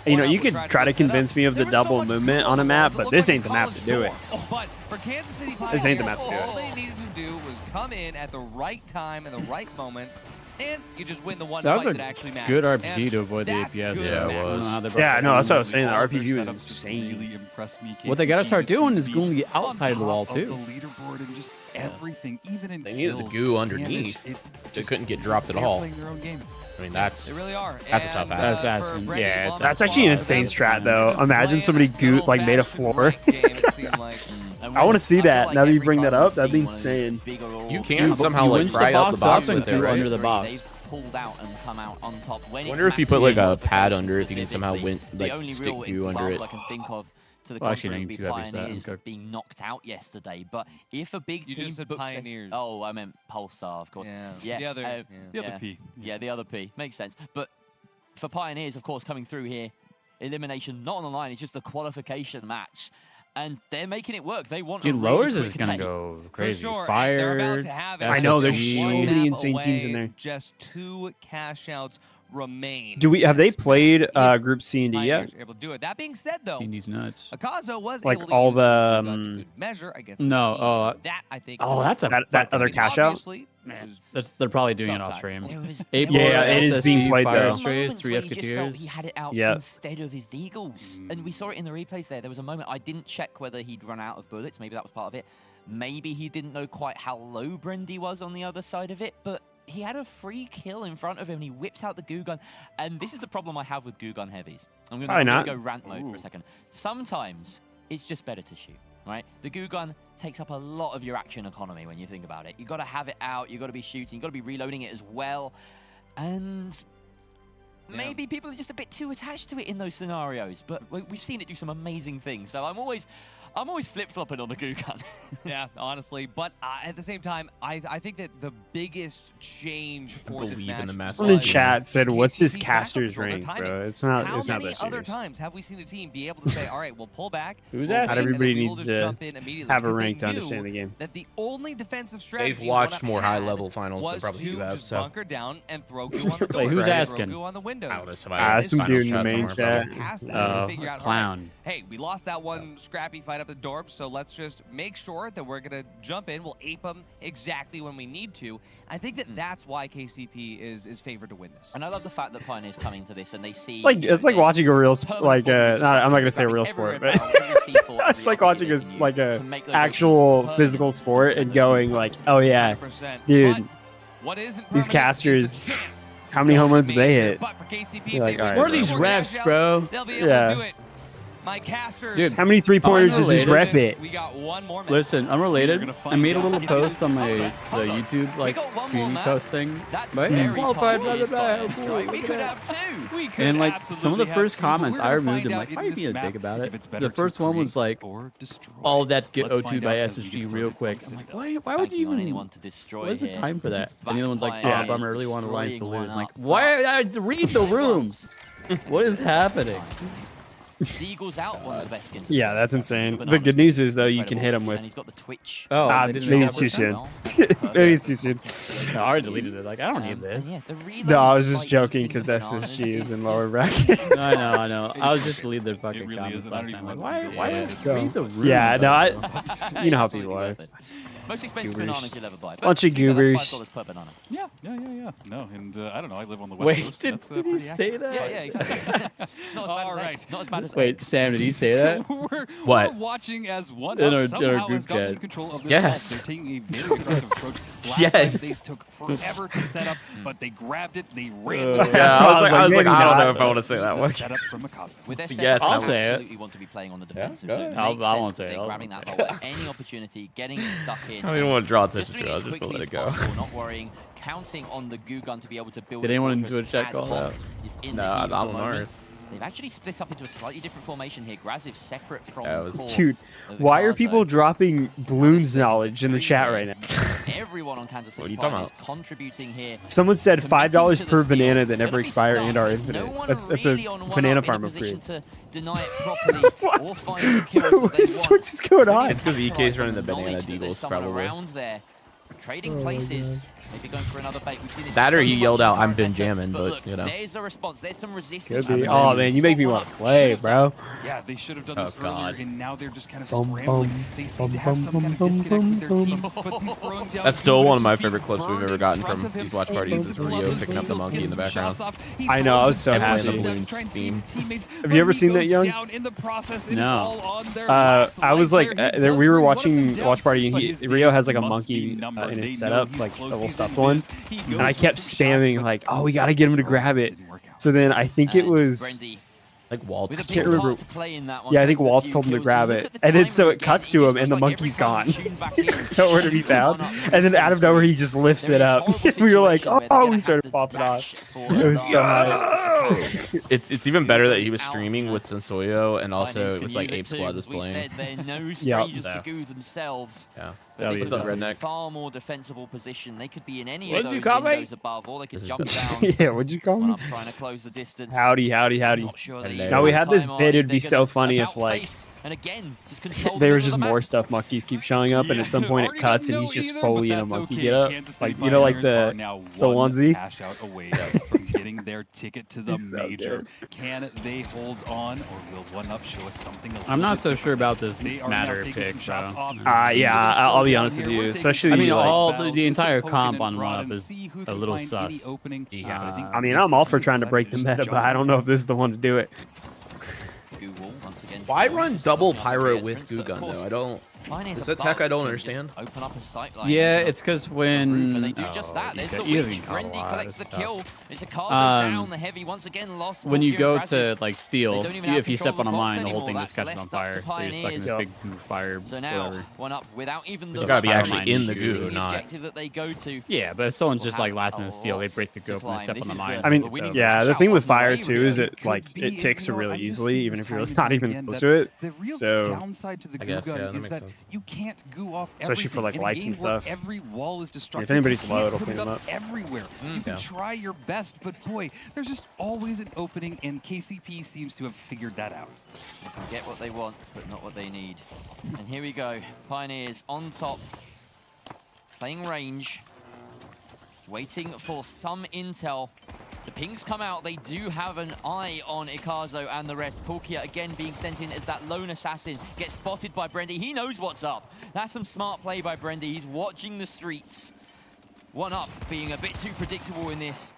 you know, you could try to convince me of the double movement on a map, but this ain't the map to do it. But for Kansas City This ain't the map to do all it. they needed to do was come in at the right time and the right moment, and you just win the one That fight was that actually a matters. good RPG to avoid the That's APS. good. Yeah, it was. Yeah, no, that's what I was saying. The RPG was insane. Really impressed me. What they gotta start doing is going the outside of the wall too. The leaderboard and just everything, even in They needed the goo underneath. They couldn't get dropped at all. Playing their own game. I mean, that's They really are. That's a tough ask. That's actually an insane strat though. Imagine somebody goo like made a floor. I want to see that. Now that you bring that up, that'd be insane. You can somehow like fry up the box with it, right? under the box. They've pulled out and come out on top. When Wonder if you put like a pad under, if you can somehow stick goo under it. I can think of to the Well, actually, contrary would be too heavy for that. Pioneers Okay. being knocked out yesterday. But if a big You team just said books Pioneers. Oh, I meant Pulsar, of course. Yeah. The other- The other P. Yeah, the other P. Makes sense. But for Pioneers, of course, coming through here, elimination not on the line. It's just a qualification match. And they're making it work. They want Dude, a really lowers quick is gonna day. go crazy. sure. Fire. They're about to have it. I know, there's SSG. so One many map insane teams in away, there. Just 2 cash outs remain. Have they played Group C and D yet? Pioneers are able to do it. That being said, though, Cindy's nuts. Akazo was Like able to all use the, good, good measure against No, his team. oh, That I think. Oh, is that's that other cash out. obviously, They're probably doing it off There stream. was- Eight there more was- it is being played, Fire though. Strays, moments 3 where you just felt FKTers. he had it out Yeah. instead of his Deagles. And we saw it in the replays there. There was a moment, I didn't check whether he'd run out of bullets. Maybe that was part of it. Maybe he didn't know quite how low Brendy was on the other side of it, but he had a free kill in front of him, and he whips out the goo gun. And this is the problem I have with goo gun heavies. I'm going to go rant mode for a second. Sometimes it's just better to shoot, right? The goo gun takes up a lot of your action economy when you think about it. You've got to have it out, you've got to be shooting, you've got to be reloading it as well. And maybe people are just a bit too attached to it in those scenarios, but we've seen it do some amazing things. So I'm always flip-flopping on the goo gun. Yeah, honestly. But at the same time, I think that the biggest change for this match Someone in chat said, "What's his caster's rank, bro?" It's not. How It's not many that other serious. times have we seen a team be able to say, "All right, we'll pull back"? Who's we'll that? wait, Not and then everybody we will needs just to jump in immediately," have a because they rank to knew understand the game. That the only defensive strategy They've watched 1UP more had high-level finals than was probably you to have. just So bunker down and throw goo on the door. Wait, who's throw asking? goo on the windows. Some dude in the main chat. Past that and figure out, all right, Clown. hey, we lost that one scrappy fight up the dorp, so let's just make sure that we're going to jump in. We'll ape them exactly when we need to. I think that that's why KCP is favored to win this. And I love the fact that Pioneers coming to this and they see... It's like watching a real I'm not gonna say a real sport, but it's like watching a actual physical sport and going like, oh yeah, dude, these casters, how many home runs do they hit? You're like, all right, Where are these refs, bro? Yeah. My casters. Dude, How many 3-pointers does this ref hit? We got one more match. Listen, unrelated. I made a little post on the YouTube like community post thing. That's Right? very Qualified, blah, blah, Pioneers blah, bias, right? blah, We blah, could blah. have two. We could And like some of the absolutely have first two, but comments, we're I gonna removed find them. out Like, in why are you this being map big about if it? it's better The first to one was create like, or destroy. all that get Let's O2 find by out as we get SSG started real quick. once I'm like, again. why would you Banking on even? anyone to destroy What's the here. time for that? And the other one's like, Pioneers oh, bummer, I really want the Lions to destroying lose. one Like, up. why? I read the rooms. What is happening? Deagle's out one of the best skins. Yeah, that's insane. The good news is though, you can hit him with. And he's got the Twitch. Oh, Maybe it's too soon. Maybe it's too soon. No, I already deleted it. Like, I don't need this. No, I was just joking because SSG is in lower brackets. I know. I was just deleting their fucking really comments is, and I last don't time. even Like, want to why do just that. read the room? Yeah, no, though? you know how people are. Most expensive bananas you'll ever buy. Bunch of goobers. $5 per banana. Yeah. No, and I don't know. I live on the West Coast. Wait, did he say that? Yeah, exactly. It's not as bad as eggs. Not as bad as Wait, Sam, did he say that? We're watching as one up somehow has gotten control of this. Yes. They're taking a very aggressive approach. Yes. Last time they took forever to set up, but they grabbed it. They ran. Yeah, I was like, I don't know if I want to say that one. Set up from Mikasa. With their setup, Yes, I'll they say it. absolutely want to be playing on the defensive. Yeah, So it I makes won't sense say that it. they're I grabbing won't that say ball at any opportunity, getting it stuck in. I don't even want to draw attention Just to it. doing I'll it as just quickly let as it go. possible, not worrying, counting on the goo gun to be able to build. Did anyone do a check all that? No, I don't know. They've actually split up into a slightly different formation here. Graziv separate from the core. Dude, why are people dropping Bloons knowledge in the chat right now? Everyone on Kansas City What are you talking is contributing here. Someone said $5 per banana that never expire and are infinite. That's a banana farm upgrade. To deny it properly or find the kills that they want. What's going on? It's because EK's running the banana deagles, probably. Around there, trading places. Maybe going for another bait. We've seen this That or so he much yelled in out, the "I'm been current jamming," meta, but you know. There's a response. There's some resistance. Could be. Oh man, you make me want to play, bro. Yeah, they should have done this earlier, and now they're just kind of Bum, scrambling. bum, They seem bum, to have some kind of bum, disconnect with their bum, team, bum. but he's throwing down. That's still one of my He's favorite clips we've burned ever in gotten front from of him. these watch parties. Is Rio picking up the monkey in the background. I know, I was so happy. Have you ever seen that, Young? No. I was like, we were watching Watch Party, and Rio has like a monkey in his setup, like a little stuffed one, and I kept spamming like, oh, we gotta get him to grab it. So then I think it was like Waltz. I can't remember. Yeah, I think Waltz told him to grab it, and then so it cuts to him, and the monkey's gone. It's nowhere to be found. And then out of nowhere, he just lifts it up. We were like, oh, we started popping off. It was so nice. It's even better that he was streaming with Sensoyo, and also it was like Ape Squad was playing. They're no strangers to goo themselves. Yeah. But this is a redneck? far more defensible position. They could be in any What'd of you those call me? windows above, or they could jump down. Yeah, what'd you call me? I'm trying to close the distance. Howdy. Not sure that Now we had this time bit. are It'd be they so gonna funny if about like face and again, just control there the was middle just of the more map. stuff monkeys keep showing up, and at some point it Already cuts, don't and he's know just either, fully but in a that's monkey okay. get up, Kansas like City you know, like Pioneers are the now onesie. cash out away from getting their ticket to the He's so major. good. Can they hold on, or will one up show us something? I'm not so sure about this They are matter now of taking some pick. shots off. Yeah, I'll be honest with you, especially I mean, like, all battles, the do entire some comp poking on and one prod up and is see who a can little find sus. any opening. I mean, I'm all for trying to break the meta, but I don't know if this is the one to do it. Google, once again, Why run double pyro with Goo Gun though? I don't. It's a tech I don't understand. Open up a sight line, Yeah, open up it's because the when roof, and they do just that. There's the you witch. haven't got a Brendy lot collects the of stuff. kill. It's a Carzo down. The heavy once again lost. When you Volkir go and to Graziv. like steel, They don't even have if you step on a control of the mine, the whole box thing just anymore. catches on That's left fire. up to So you're stuck in this Pioneers. big goo fire. So now whatever. one up without even the. It's gotta be Fire actually mine in the shooting. goo, the not. objective that they go to. Yeah, but if someone's just will like have last a minute steel, they lot break the to goop and they climb. step This on the is mine. I mean, winning yeah, cash the out thing with on the fire way, too is really. it like Could it be, ticks you know, really I'm just easily, seeing even this if you're time not and even again close that to it. The real So downside to the I goo guess, yeah, gun that is makes that sense. you can't goo off Especially for, like, everything. In a lights game and where stuff. every wall is destructive. If anybody's you low, can't it'll put clean it them up up. everywhere. You can try your best, but boy, there's just always an opening, and KCP seems to have figured that out. They can get what they want, but not what they need. And here we go. Pioneers on top, playing range, waiting for some intel. The pings come out. They do have an eye on Ikazo and the rest. Palkia again being sent in as that lone assassin. Gets spotted by Brendy. He knows what's up. That's some smart play by Brendy. He's watching the streets. One up being a bit too predictable in this.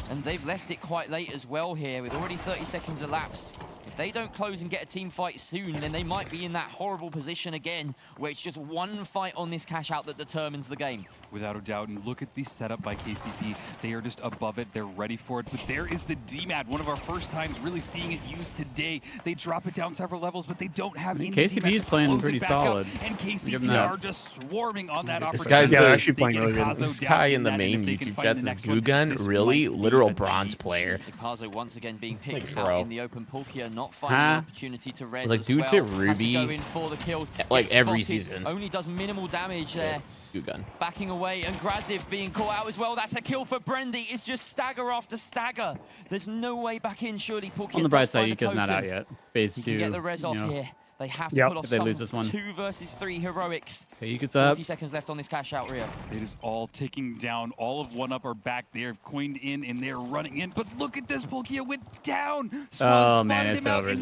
And they've left it quite late as well here with already 30 seconds elapsed. If they don't close and get a team fight soon, then they might be in that horrible position again where it's just one fight on this cash out that determines the game. Without a doubt, and look at the setup by KCP. They are just above it. They're ready for it. But there is the DMAT, one of our first times really seeing it used today. They drop it down several levels, but they don't have any KCP DMAT is to playing close pretty it back solid. up, and Give him KCP that. are just swarming on that This opportunity. guy's Yeah, the- they're actually They playing get really good. Ikazo This down guy in the that, and main if they can YouTube find chats the is next Goo one, Gun, this really might be literal a bronze GG. player. Ikazo once again being picked Like, out bro. in the open. Palkia not finding Huh? an opportunity to res Like, as dudes well. hit Has to Ruby, go in for the kills. like, Gets every spotted, season. Only does minimal damage there. Goo Gun. Backing away, and Graziv being caught out as well. That's a kill for Brendy. It's just stagger after stagger. There's no way back in, surely. Palkia On the bright does side, find the Yuka's not totem. out yet. Phase He 2. can get the res off here. They have to pull off they lose this one. 2 versus 3 heroics. Okay, you could 40 seconds left on this cash out, Rio. It is all ticking down. All of 1UP are back there, coined in, and they're running in. But look at this, Polkia went down. Oh, man, it's over. It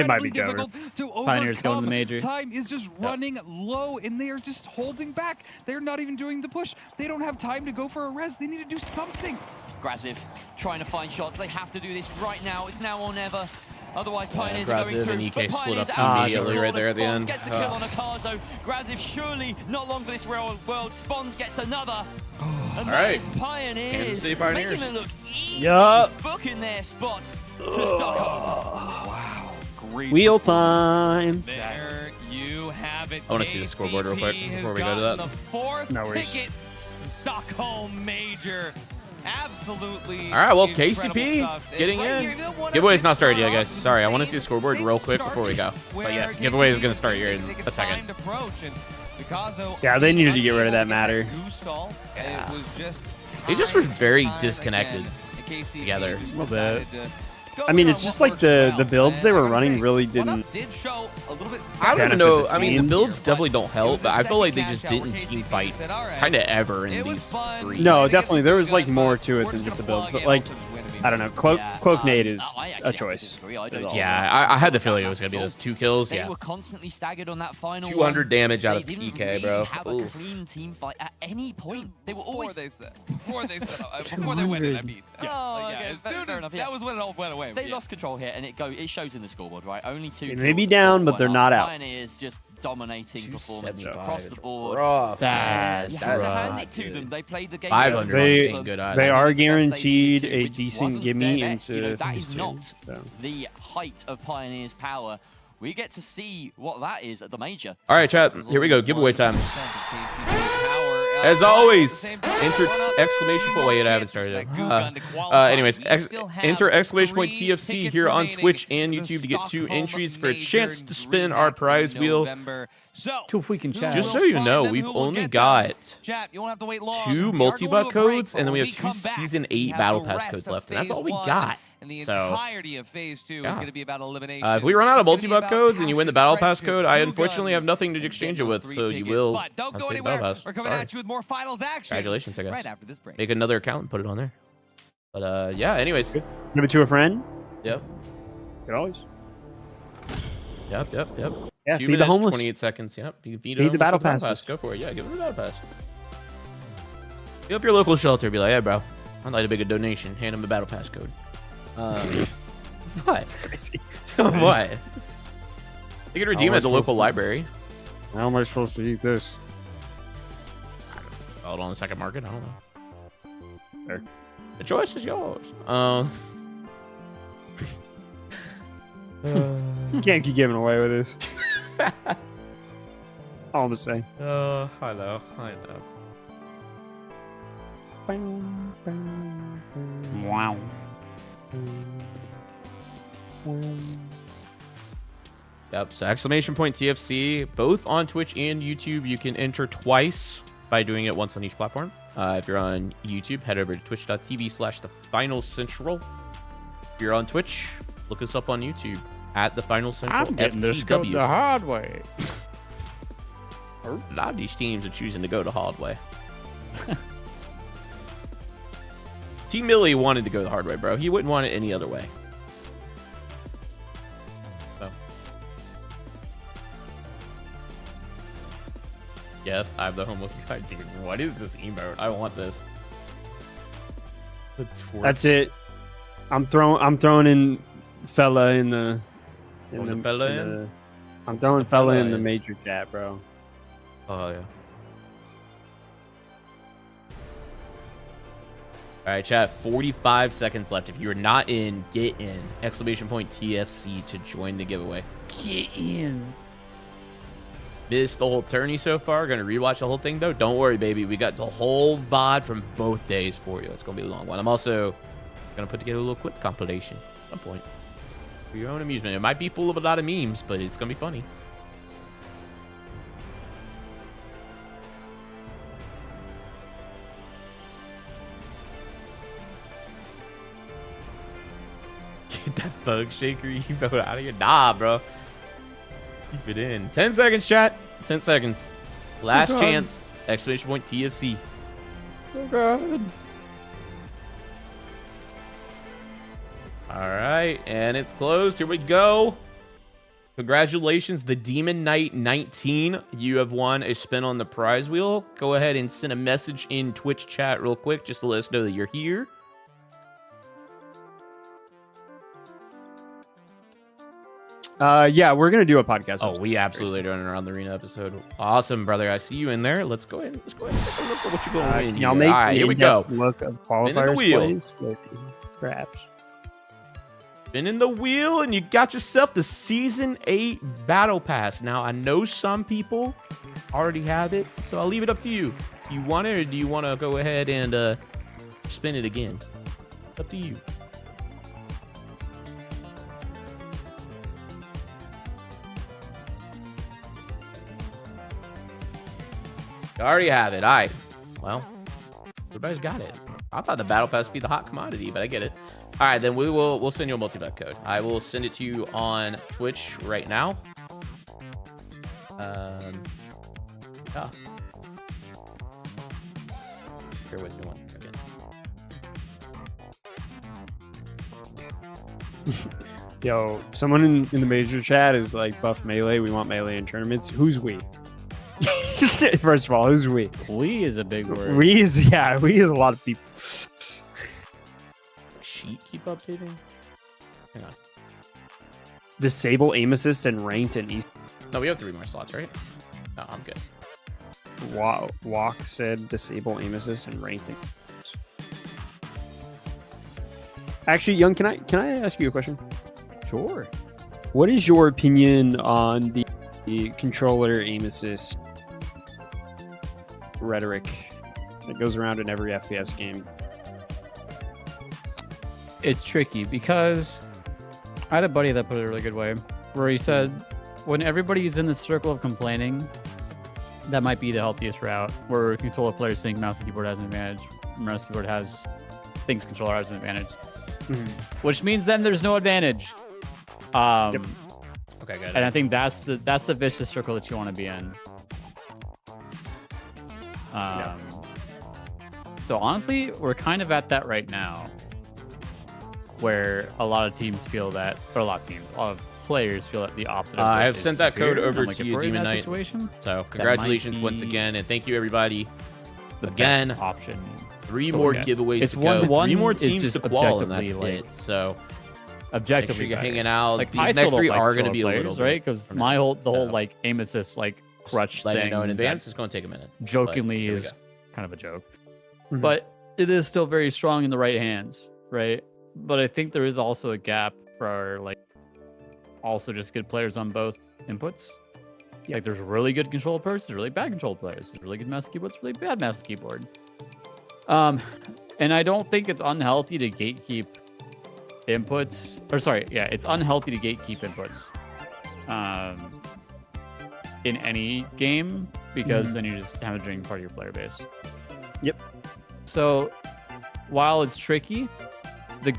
might be difficult to Pioneers going to the overcome. major. Time is just running low, and they are just holding back. They're not even doing the push. They don't have time to go for a res. They need to do something. Graziv trying to find shots. They have to do this right now. It's now or never. Otherwise, Pioneers are going through. And EK split up absolutely immediately right there at the end. Gets the kill on Akazo. Graziv surely not long for this real world. Spons gets another. And that is Pioneers making it look easy, booking their spot to Stockholm. Wow, great wheel time. There you have it. I want to see the scoreboard real quick before we go to that. The 4th ticket to Stockholm Major. Absolutely. All right, well, KCP getting in. Giveaway's not started yet, guys. Sorry, I want to see the scoreboard real quick before we go. But yes, giveaway is going to start here in a second. Yeah, they needed to get rid of that matter. They just were very disconnected together. A little bit. I mean, it's just like the builds they were running really didn't. I don't even know. I mean, the builds definitely don't help, but I feel like they just didn't team fight kind of ever in these 3. No, definitely. There was like more to it than just the builds, but like, I don't know. Cloak Nade is a choice. Yeah, I had the feeling it was going to be those 2 kills. They were constantly staggered on that final 200 damage out of EK, bro. Have a clean team fight at any point. They were always before they win it. I mean, as soon as that was when it all went away. They lost control here, and it shows in the scoreboard, right? Only 2. They may be down, but they're not out. Pioneers just dominating performance across the board. That's you have to hand it to them. They played the game. 500 they are guaranteed a decent gimme into that is not the height of Pioneer's power. We get to see what that is at the major. All right, chat. Here we go. Giveaway time. As always, enter exclamation point. Wait, I haven't started yet. Anyways, enter exclamation point TFC here on Twitch and YouTube to get 2 entries for a chance to spin our prize wheel. If we can chat. Just so you know, we've only got 2 multi-bot codes, and then we have 2 Season 8 Battle Pass codes left, and that's all we got. And the entirety of Phase 2 is going to be about elimination. If we run out of multi-bot codes and you win the Battle Pass code, I unfortunately have nothing to exchange it with, so you will have to take the Battle Pass. We're coming at you with more finals action. Congratulations, I guess. Right after this break. Make another account and put it on there. But yeah, anyways. Give it to a friend. Yep. Could always. Yep. Yeah, 2 feed minutes, the homeless. 28 seconds. Yep. You can feed the Battle Pass. Go for it. Yeah, give it a Battle Pass. Hit up your local shelter. Be like, hey, bro, I'd like to make a donation. Hand him a Battle Pass code. What? Crazy. What? You can redeem it at the local library. How am I supposed to eat this? Sell it on the second market. I don't know. There. The choice is yours. Can't keep giving away with this. All I'm saying. I know. Wow. Yep, so exclamation point TFC, both on Twitch and YouTube. You can enter twice by doing it once on each platform. If you're on YouTube, head over to twitch.tv/thefinalcentral. If you're on Twitch, look us up on YouTube at the Final Central I'm getting this go the hard way. A lot of these teams are choosing to go the hard way. Team Millie wanted to go the hard way, bro. He wouldn't want it any other way. So. Yes, I have the homeless guy. Dude, what is this emote? I want this. That's it. I'm throwing in fella in the. I'm throwing fella in the major chat, bro. Oh yeah. All right, chat. 45 seconds left. If you're not in, get in. Exclamation point TFC to join the giveaway. Get in. Missed the whole tourney so far. Gonna rewatch the whole thing though. Don't worry, baby. We got the whole VOD from both days for you. It's gonna be a long one. I'm also gonna put together a little clip compilation at some point for your own amusement. It might be full of a lot of memes, but it's gonna be funny. Get that thug shaker emote out of here. Nah, bro. it in. 10 seconds, chat. 10 seconds. Last chance. Exclamation point TFC. Oh, God. All right, and it's closed. Here we go. Congratulations, the Demon Knight 19. You have won a spin on the prize wheel. Go ahead and send a message in Twitch chat real quick just to let us know that you're here. Yeah, we're gonna do a podcast. Oh, we absolutely running around the arena episode. Awesome, brother. I see you in there. Let's go ahead. Take a look at what you're going in. Y'all make all right, here we go. Look of qualifiers plays. Perhaps. Spinning the wheel, and you got yourself the Season 8 Battle Pass. Now, I know some people already have it, so I'll leave it up to you. Do you want it, or do you want to go ahead and spin it again? It's up to you. You already have it. All right. Well, everybody's got it. I thought the Battle Pass would be the hot commodity, but I get it. All right, then we'll send you a multi-bet code. I will send it to you on Twitch right now. Yeah. Bear with me one second. Yo, someone in the major chat is like, buff melee. We want melee in tournaments. Who's we? First of all, who's we? We is a big word. We is a lot of people. Sheet keep updating? Hang on. Disable aim assist and ranked and east. No, we have 3 more slots, right? No, I'm good. Walk said disable aim assist and ranked and east. Actually, Young, can I ask you a question? Sure. What is your opinion on the controller aim assist rhetoric that goes around in every FPS game? It's tricky because I had a buddy that put it a really good way where he said when everybody's in the circle of complaining, that might be the healthiest route where controller players think mouse and keyboard has an advantage, mouse and keyboard thinks controller has an advantage, which means then there's no advantage. Yep. Okay, good. And I think that's the vicious circle that you want to be in. So honestly, we're kind of at that right now, where a lot of teams feel that, or a lot of players feel that the opposite. I have sent that code over to you, Demon Knight. So congratulations once again, and thank you everybody. Again, option. 3 more giveaways to go. 3 more teams to qual, and that's it. So objectively, make sure you're hanging out. Like, these next 3 are going to be a little bit, right? Because the whole like aim assist like crutch thing. You know in advance, it's going to take a minute. Jokingly is kind of a joke, but it is still very strong in the right hands, right? But I think there is also a gap for like also just good players on both inputs. Like there's really good control players, there's really bad control players, there's really good mouse and keyboard, there's really bad mouse and keyboard. And I don't think it's unhealthy to gatekeep inputs. Or sorry, yeah, it's unhealthy to gatekeep inputs in any game because then you're just damaging part of your player base. Yep. So while it's tricky, the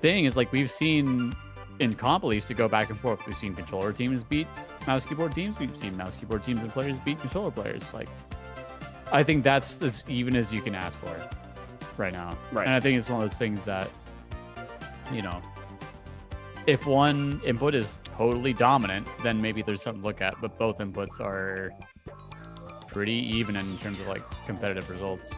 thing is like we've seen in comp at least to go back and forth. We've seen controller teams beat mouse keyboard teams. We've seen mouse keyboard teams and players beat controller players. Like I think that's as even as you can ask for right now. Right. And I think it's one of those things that, you know, if one input is totally dominant, then maybe there's something to look at. But both inputs are pretty even in terms of like competitive results.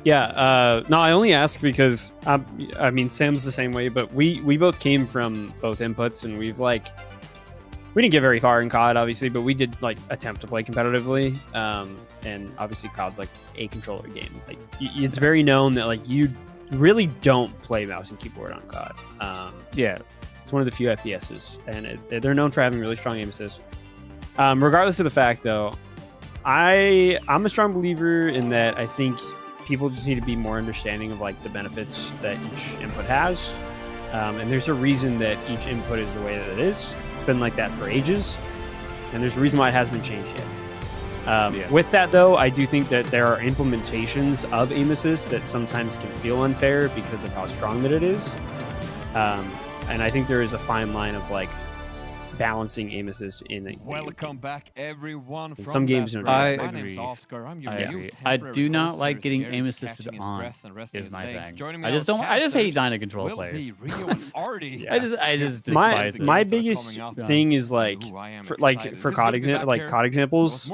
Yeah, no, I only ask because I mean Sam's the same way, but we both came from both inputs, and we didn't get very far in COD, obviously, but we did like attempt to play competitively. And obviously COD's like a controller game. Like it's very known that like you really don't play mouse and keyboard on COD. Yeah, it's one of the few FPSs, and they're known for having really strong aim assist. Regardless of the fact, though, I'm a strong believer in that. I think people just need to be more understanding of like the benefits that each input has, and there's a reason that each input is the way that it is. It's been like that for ages, and there's a reason why it hasn't been changed yet. With that, though, I do think that there are implementations of aim assist that sometimes can feel unfair because of how strong that it is. and I think there is a fine line of like balancing aim assist in Welcome back, everyone. In some games, I agree. I do not like getting aim assisted on. Is my thing. I just hate Dyna control players. I just despise my biggest thing is like for COD examples,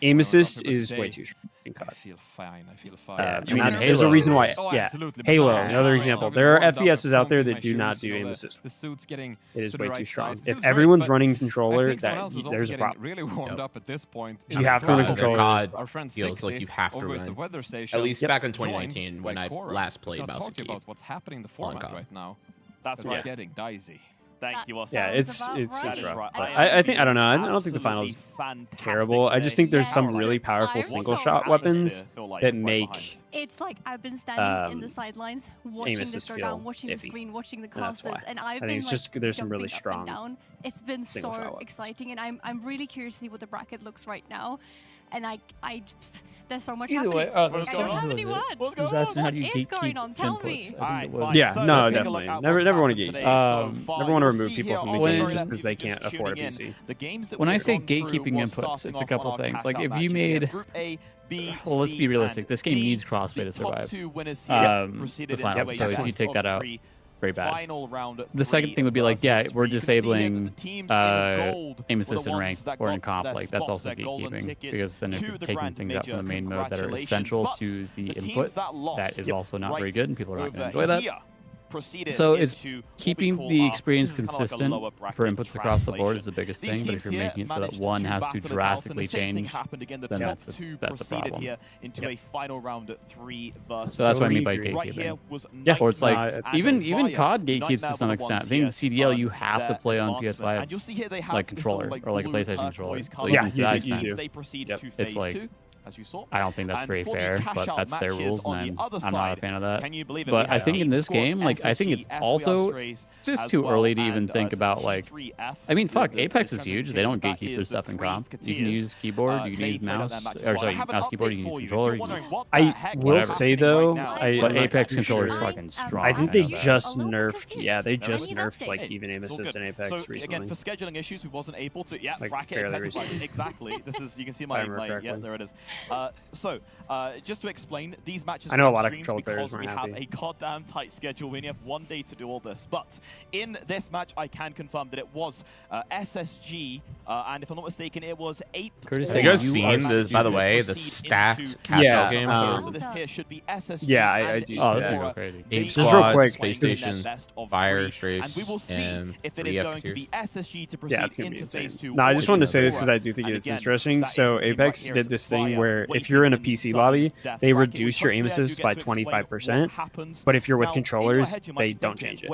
aim assist is way too strong in COD. I feel fine. There's a reason why. Halo, another example. There are FPSs out there that do not do aim assist. It is way too strong. If everyone's running controller, there's a problem. Really warmed up at this point. You have to run a controller. COD feels like you have to run. At least back in 2019 when I last played Mouse Key. About what's happening in the format right now. That's right. It's getting dicey. Thank you, yeah, it's rough. I think I don't know. I don't think the finals terrible. I just think there's some really powerful single shot weapons that make. It's like I've been standing in the sidelines, watching this go down, watching the screen, watching the casters, and I've been like there's some really strong. Down. It's been so exciting, and I'm really curious to see what the bracket looks right now, and there's so much happening. I don't have any words. What is going on? Tell me. Yeah, no, definitely. Never want to gate. Never want to remove people from the game just because they can't afford a PC. When I say gatekeeping inputs, it's a couple things. Like if you made, well, let's be realistic. This game needs crossplay to survive. The final. So if you take that out, very bad. The second thing would be like, yeah, we're disabling aim assist in ranked or in comp. Like that's also gatekeeping because then if you're taking things out from the main mode that are essential to the input, that is also not very good, and people are not going to enjoy that. So it's keeping the experience consistent for inputs across the board is the biggest thing, but if you're making it so that one has to drastically change, then that's a problem. Yep. So that's what I mean by gatekeeping. Yeah, or it's like even COD gatekeeps to some extent. I think CDL you have to play on PS5 like controller or like a PlayStation controller. Yeah, you do. Yep. It's like. I don't think that's very fair, but that's their rules, and I'm not a fan of that. But I think in this game, like, I think it's also just too early to even think about, like, I mean, fuck, Apex is huge. They don't gatekeep their stuff in comp. You can use keyboard, you can use mouse, or sorry, mouse keyboard, you can use controller. I will say, though, but Apex controller is fucking strong. I think they just nerfed, they just nerfed, like, even aim assist in Apex recently. Again, for scheduling issues, we wasn't able to, exactly. This is, you can see my, yeah, there it is. Just to explain, these matches I know a lot of control because we have a goddamn tight schedule. We only have one day to do all this. But in this match, I can confirm that it was SSG, and if I'm not mistaken, it was 8. Have you guys seen this, by the way, the stacked cash-out game? So this here should be SSG. Yeah, I do. Oh, this is real crazy. 8 squads, Space Station, Fire, Strafe, and we will see if it is going to be SSG to proceed into phase 2. No, I just wanted to say this because I do think it is interesting. So Apex did this thing where if you're in a PC lobby, they reduce your aim assist by 25%, but if you're with controllers, they don't change it.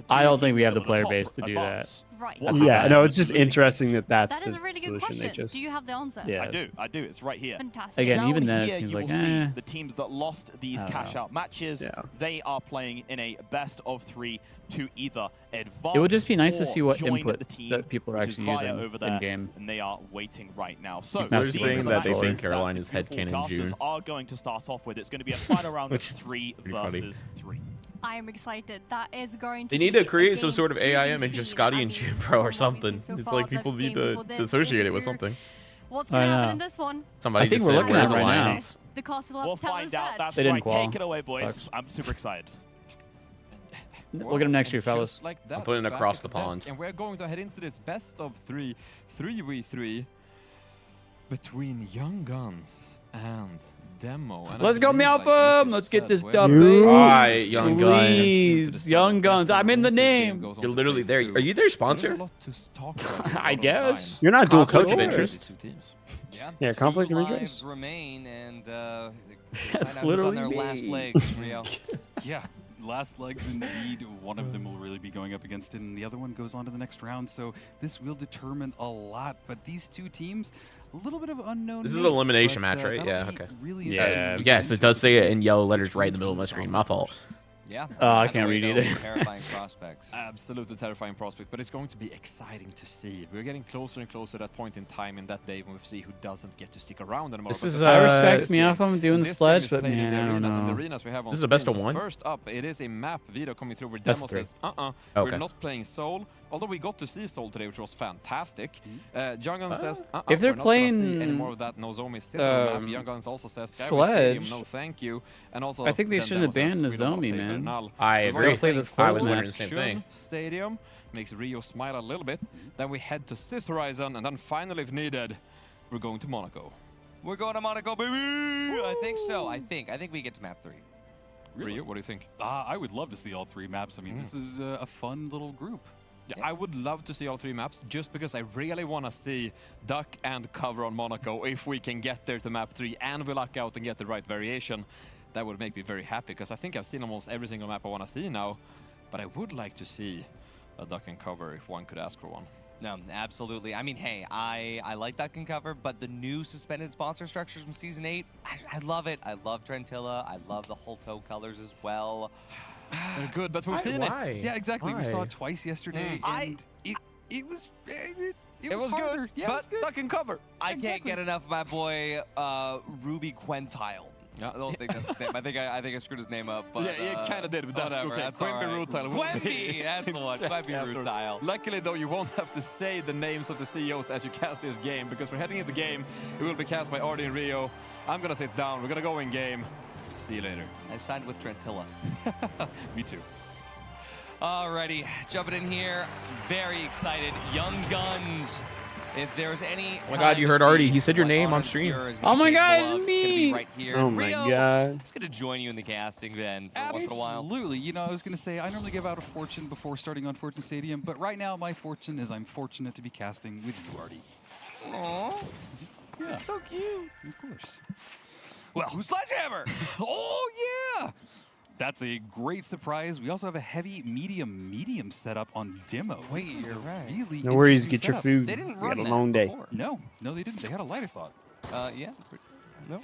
I don't think we have the player base to do that. Right. Yeah, no, it's just interesting that that's that is a really good question. Do you have the answer? Yeah. I do. It's right here. Fantastic. Again, even then, it seems like, the teams that lost these cash-out matches, they are playing in a best-of-3 to either advance. It would just be nice to see what input that people are actually using in game. And they are waiting right now. So they're saying that they think Carolina's headcanon June are going to start off with. It's going to be a final round of 3 versus 3. I am excited. That is going to They need to create some sort of AI image of Scotty and June Pro or something. It's like people need to associate it with something. What's going to happen in this one? Somebody I think we're looking at it right now. The cast will we'll find out. That's right. Take it away, boys. I'm super excited. Look at him next year, fellas. Like that, I'm putting it across the pond. And we're going to head into this best of 3 3v3 between Young Guns and Demo. And let's go, Meowfum! Let's get this dub, baby. Alright, Young Guns. Please, Young Guns. I'm in the name. You're literally there. Are you their sponsor? I guess. You're not dual coach of interest. Yeah, conflict of interest. Remain and that's literally on their last legs, Rio. Yeah. Last legs indeed. One of them will really be going up against it, and the other one goes on to the next round. So this will determine a lot. But these two teams, a little bit of unknown. This is an elimination match, right? Yeah. Okay. Really Yes, it does say it in yellow letters right in the middle of my screen. My fault. Yeah. I can't read either. Terrifying prospects. Absolutely terrifying prospect, but it's going to be exciting to see. We're getting closer and closer to that point in time in that day when we see who doesn't get to stick around anymore. This is, I respect me if I'm doing the sledge, but man, I don't know. Arenas we have on this is a best of one. First up, it is a map video coming through where Demo says, we're not playing Soul. Although we got to see Soul today, which was fantastic. Young Guns says, if they're we're not playing gonna see any more of that. Nozomi is still on the map. Young Guns also says, Sledge, no thank you. And also, I think they shouldn't abandon Nozomi, man. I agree. Play this I was wondering the same thing. Stadium makes Rio smile a little bit. Then we head to Sis Horizon, and then finally, if needed, we're going to Monaco. We're going to Monaco, baby! Woo! I think so. I think we get to map 3. Really? Rio, what do you think? I would love to see all 3 maps. I mean, this is a fun little group. Yeah, I would love to see all 3 maps, just because I really want to see Duck and Cover on Monaco. If we can get there to map 3 and we luck out and get the right variation, that would make me very happy, because I think I've seen almost every single map I want to see now. But I would like to see a Duck and Cover if one could ask for one. No, absolutely. I mean, hey, I like Duck and Cover, but the new suspended sponsor structures from Season 8, I love it. I love Trentilla. I love the Holto colors as well. They're good, but we've seen it. Yeah, exactly. Why? We saw it twice yesterday, and it was good, yeah, but Duck and Cover. I can't get enough of my boy Ruby Quentile. I don't think that's his name. I think I screwed his name up. But, yeah, you kind of did, but that's whatever. okay. That's Quemby all right. Rutile. Quemby, that's the one. Quemby Rutile. Luckily, though, you won't have to say the names of the CEOs as you cast this game, because we're heading into game. It will be cast by RD and Rio. I'm gonna sit down. We're gonna go in game. See you later. I signed with Trentilla. Me too. Alrighty, jumping in here. Very excited. Young Guns. If there's any oh my god, you heard Artie. He said your name on stream. Oh my god, me! Right here. Oh my god. It's going to join you in the casting then for once in a while. Absolutely. You know, I was going to say, I normally give out a fortune before starting on Fortune Stadium, but right now my fortune is I'm fortunate to be casting with you, Artie. Aww. Yeah. That's so cute. Of course. Well, who's Sledgehammer? Oh, yeah! That's a great surprise. We also have a heavy medium setup on demo. Wait, you're right. Really no worries, get your food. They didn't run that a long day. before. No, they didn't. They had a lighter thought. Yeah. No.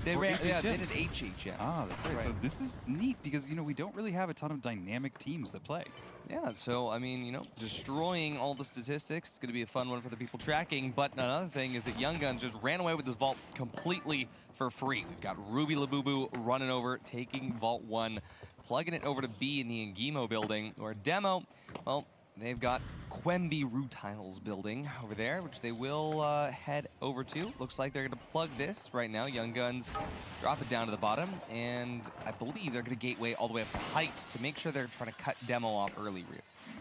They ran. Yeah, they did HH. Yeah. Ah, that's right. So this is neat because we don't really have a ton of dynamic teams that play. Yeah. So I mean, destroying all the statistics. It's going to be a fun one for the people tracking. But another thing is that Young Guns just ran away with this vault completely for free. We've got Ruby Labubu running over, taking Vault 1, plugging it over to B in the Ngimo building, or Demo. Well, they've got Quemby Rutiles building over there, which they will head over to. Looks like they're going to plug this right now. Young Guns drop it down to the bottom, and I believe they're going to gateway all the way up to height to make sure they're trying to cut Demo off early.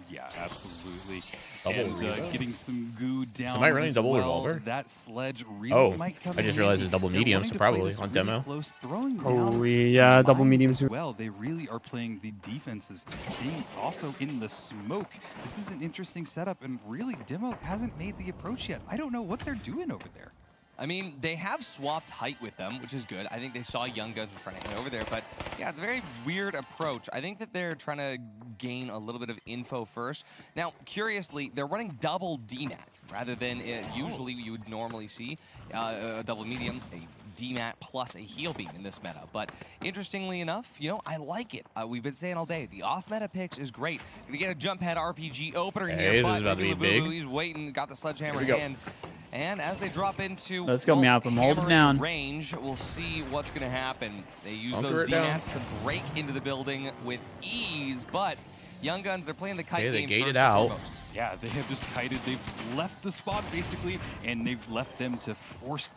Yeah, absolutely. Double and getting some goo down. Am I running double revolver? That sledge really might come I just realized it's double medium, so probably on demo. Close, throwing oh, yeah, double mediums. Well, they really are playing the defenses, staying also in the smoke. This is an interesting setup, and really, Demo hasn't made the approach yet. I don't know what they're doing over there. I mean, they have swapped height with them, which is good. I think they saw Young Guns was trying to head over there, but yeah, it's a very weird approach. I think that they're trying to gain a little bit of info first. Now, curiously, they're running double DMAT rather than usually you would normally see a double medium, a DMAT plus a heal beam in this meta. But interestingly enough, I like it. We've been saying all day, the off-meta picks is great. Gonna get a jump pad RPG opener here, but this is about to be big. He's waiting, got the sledgehammer in hand. And as they drop into let's go, Meow, from hold it down range, we'll see what's going to happen. They use those DMATs to break into the building with ease, but Young Guns are playing the kite game gated first out. and foremost. Yeah, they have just kited. They've left the spot basically, and they've left them to forced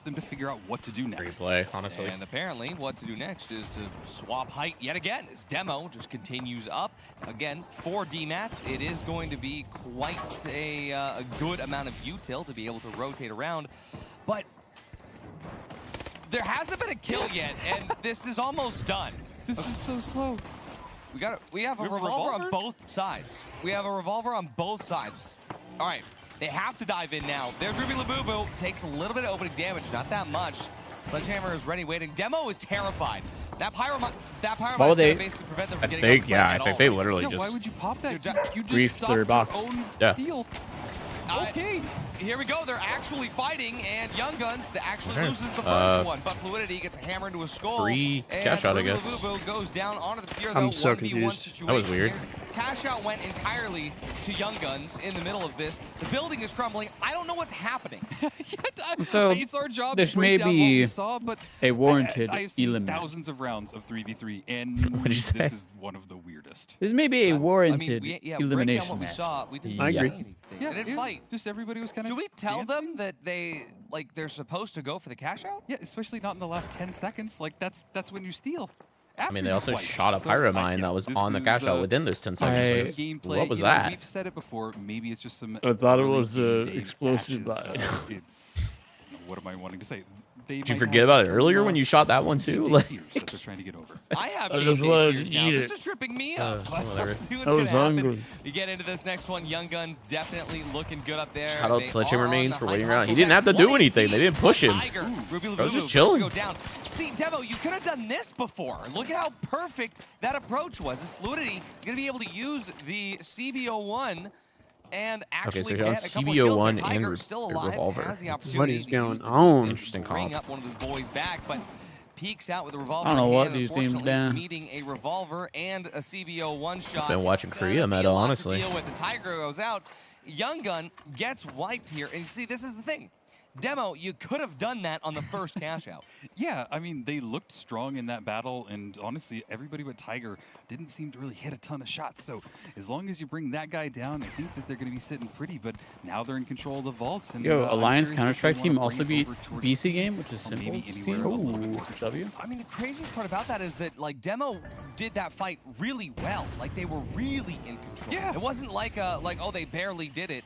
them to figure out what to do next. Great play, honestly. And apparently, what to do next is to swap height yet again. As Demo just continues up again 4 DMATs. It is going to be quite a good amount of util to be able to rotate around, but there hasn't been a kill yet, and this is almost done. This is so slow. We have a revolver on both sides. We have a revolver on both sides. All right, they have to dive in now. There's Ruby Labubu. Takes a little bit of opening damage, not that much. Sledgehammer is ready, waiting. Demo is terrified. That Pyromite is going to basically prevent them from getting on the I think they literally just... Why would you pop that? You just griefed stopped their box. Your own steal. Okay. Here we go. They're actually fighting, and Young Guns actually loses the first one, but Fluidity gets a hammer into a skull. 3 cash out, I guess. Goes down onto the pier, I'm though. so 1v1 confused. situation. That was weird. Cash out went entirely to Young Guns in the middle of this. The building is crumbling. I don't know what's happening. So it's our job this to may break down what be we saw, but a warranted I have seen elimination. thousands of rounds of 3v3, and What'd you say? this is one of the weirdest. This may be a warranted break down elimination what we match. saw. We didn't I agree. see anything. Yeah, They didn't fight. Just everybody was kind of. Should we tell them that they're supposed to go for the cash out? Yeah, especially not in the last 10 seconds. Like that's when you steal. I mean, they After also you fight. shot a So, pyro yeah, mine that was this on the is, cash out within those 10 seconds. gameplay. What was You know, that? We've said it before. Maybe it's just some. I thought it early was game day explosive. matches that what am I wanting to say? Did you forget about it earlier when you shot that one too? Like, that they're trying to get over. I have I game just day wanted fears to now. eat This it. is tripping me up. whatever. Let's see what's I was gonna happen. hungry. We get into this next one. Young Guns definitely looking good up there. Shout out They Sledgehammer are on Mains the for high waiting around. He hustle didn't have to back. do 1 anything. They didn't push him. Tiger. Ruby I was Labubu just to chilling. go down. See, Demo, you could have done this before. Look at how perfect that approach was. This Fluidity is going to be able to use the CBO1 and actually so get on a couple CBO1 kills. and Tiger still alive, Revolver. has the What opportunity is to going use the on? Interesting bring comp. up one of his boys back, but peeks out with a revolver. I don't know in what hand, these teams unfortunately, done. meeting a revolver and a CBO1 shot. Been watching It's gonna Korea be meta, a lot to honestly. deal with. The Tiger goes out. Young Gun gets wiped here, and you see, this is the thing. Demo, you could have done that on the first cash out. Yeah, I mean, they looked strong in that battle, and honestly, everybody but Tiger didn't seem to really hit a ton of shots. So as long as you bring that guy down, I think that they're going to be sitting pretty, but now they're in control of the vaults. And, Yo, I'm Alliance curious if Counter-Strike they team wanna also bring it beat over towards BC game, which is maybe Simple's anywhere team. a little bit Ooh, more. W. I mean, the craziest part about that is that, like, Demo did that fight really well. Like, they were really in control. Yeah. It wasn't like, oh, they barely did it.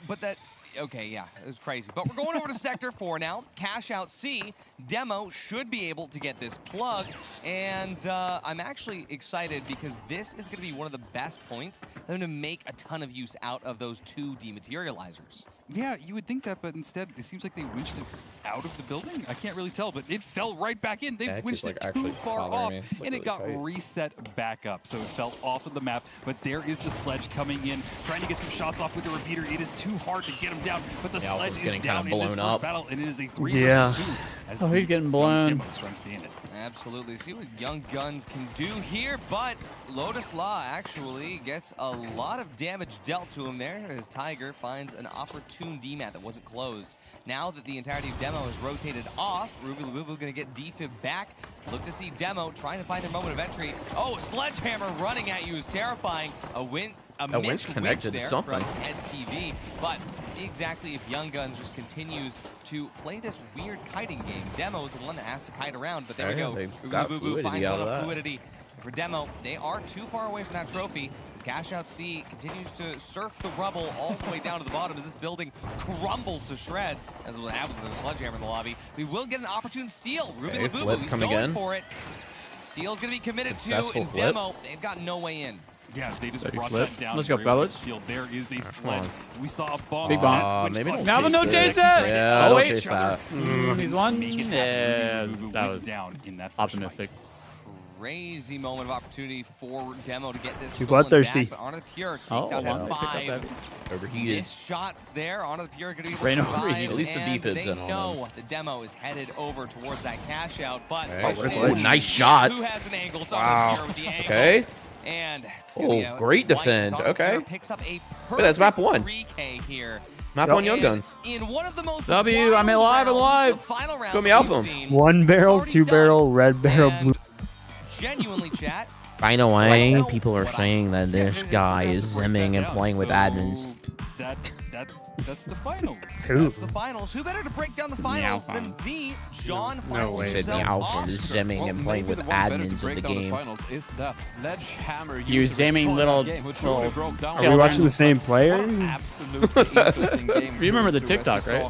But that... Okay, yeah, it was crazy. But we're going over to Sector 4 now. Cash out C. Demo should be able to get this plug. And I'm actually excited because this is going to be one of the best points. They're going to make a ton of use out of those 2 dematerializers. Yeah, you would think that, but instead, it seems like they winched it out of the building. I can't really tell, but it fell right back in. They Yeah, it's winched like it actually too far bothering off, me. It's, like, and it really got tight. reset back up. So it fell off of the map, but there is the Sledge coming in, trying to get some shots off with the repeater. It is too hard to get him down, but the Yeah, Sledge Alpha's is getting down kinda in this blown first up. battle, and it is a 3 Yeah. versus 2. As Oh, he's getting blown. Demos trying to stand it. Absolutely. See what Young Guns can do here, but Lotus Law actually gets a lot of damage dealt to him there as Tiger finds an opportune DMAT that wasn't closed. Now that the entirety of Demo is rotated off, Ruby Labubu going to get defib back. Look to see Demo trying to find their moment of entry. Oh, Sledgehammer running at you is terrifying. A winch missed connected to there something. from Head TV, but see exactly if Young Guns just continues to play this weird kiting game. Demo is the one that has to kite around, but there we Yeah, go. they Ruby got Labubu fluidity finds out a of lot of that. fluidity. For Demo, they are too far away from that trophy as Cash Out C continues to surf the rubble all the way down to the bottom as this building crumbles to shreds, as what happens with a Sledgehammer in the lobby. We will get an opportune steal. Ruby Okay, Labubu, flip he's coming going in. for it. Steal's going to be committed Successful to, and flip. Demo, they've got no way in. Yeah, they just Steady brought flip. that down. Let's go, Very much fellas. Steal. There is a come Sledge. on. We saw a bomb. Big bomb. Maybe don't Now the chase no this. chase that. Yeah, Oh, don't wait. chase that. He's one. Make it happen. Yeah, Ruby Labubu that went was down in that first optimistic. fight. Crazy moment of opportunity for Demo to get this Too stolen bloodthirsty. back, but onto the Pure takes Oh, out wow. at 5. Overheated. Missed shots there onto the Pure, going to be able Rain to overheated. survive, At least the and defib's they in on know the Demo is headed over towards that cash out, but Okay. question Oh, is, nice shots. who has an angle? It's Wow. on the Pure with the angle. Okay. And it's gonna be Oh, a great white defend. Zonda Okay. Pure picks up a that's map perfect 1. 3K here. Map Yep. 1 Young And Guns. in one of the most W, I'm wild alive, I'm rounds, alive. the final round Go me that alpha. we've seen, 1 barrel, already 2 done. barrel, red barrel, And blue. genuinely, chat, By the way, Right now, people are what I- saying that this guy is To break zimming that and down. playing with So admins. That's the finals. Who? that's the finals. Who better to break down the finals than the John No Finals way. Said himself, the alpha Oscar? is zimming and playing with admins of the game. Finals is that Sledgehammer You user zamming strong little- game, who truly little broke down Are we watching the same player? Absolutely interesting game. You remember the through, as we TikTok, right? saw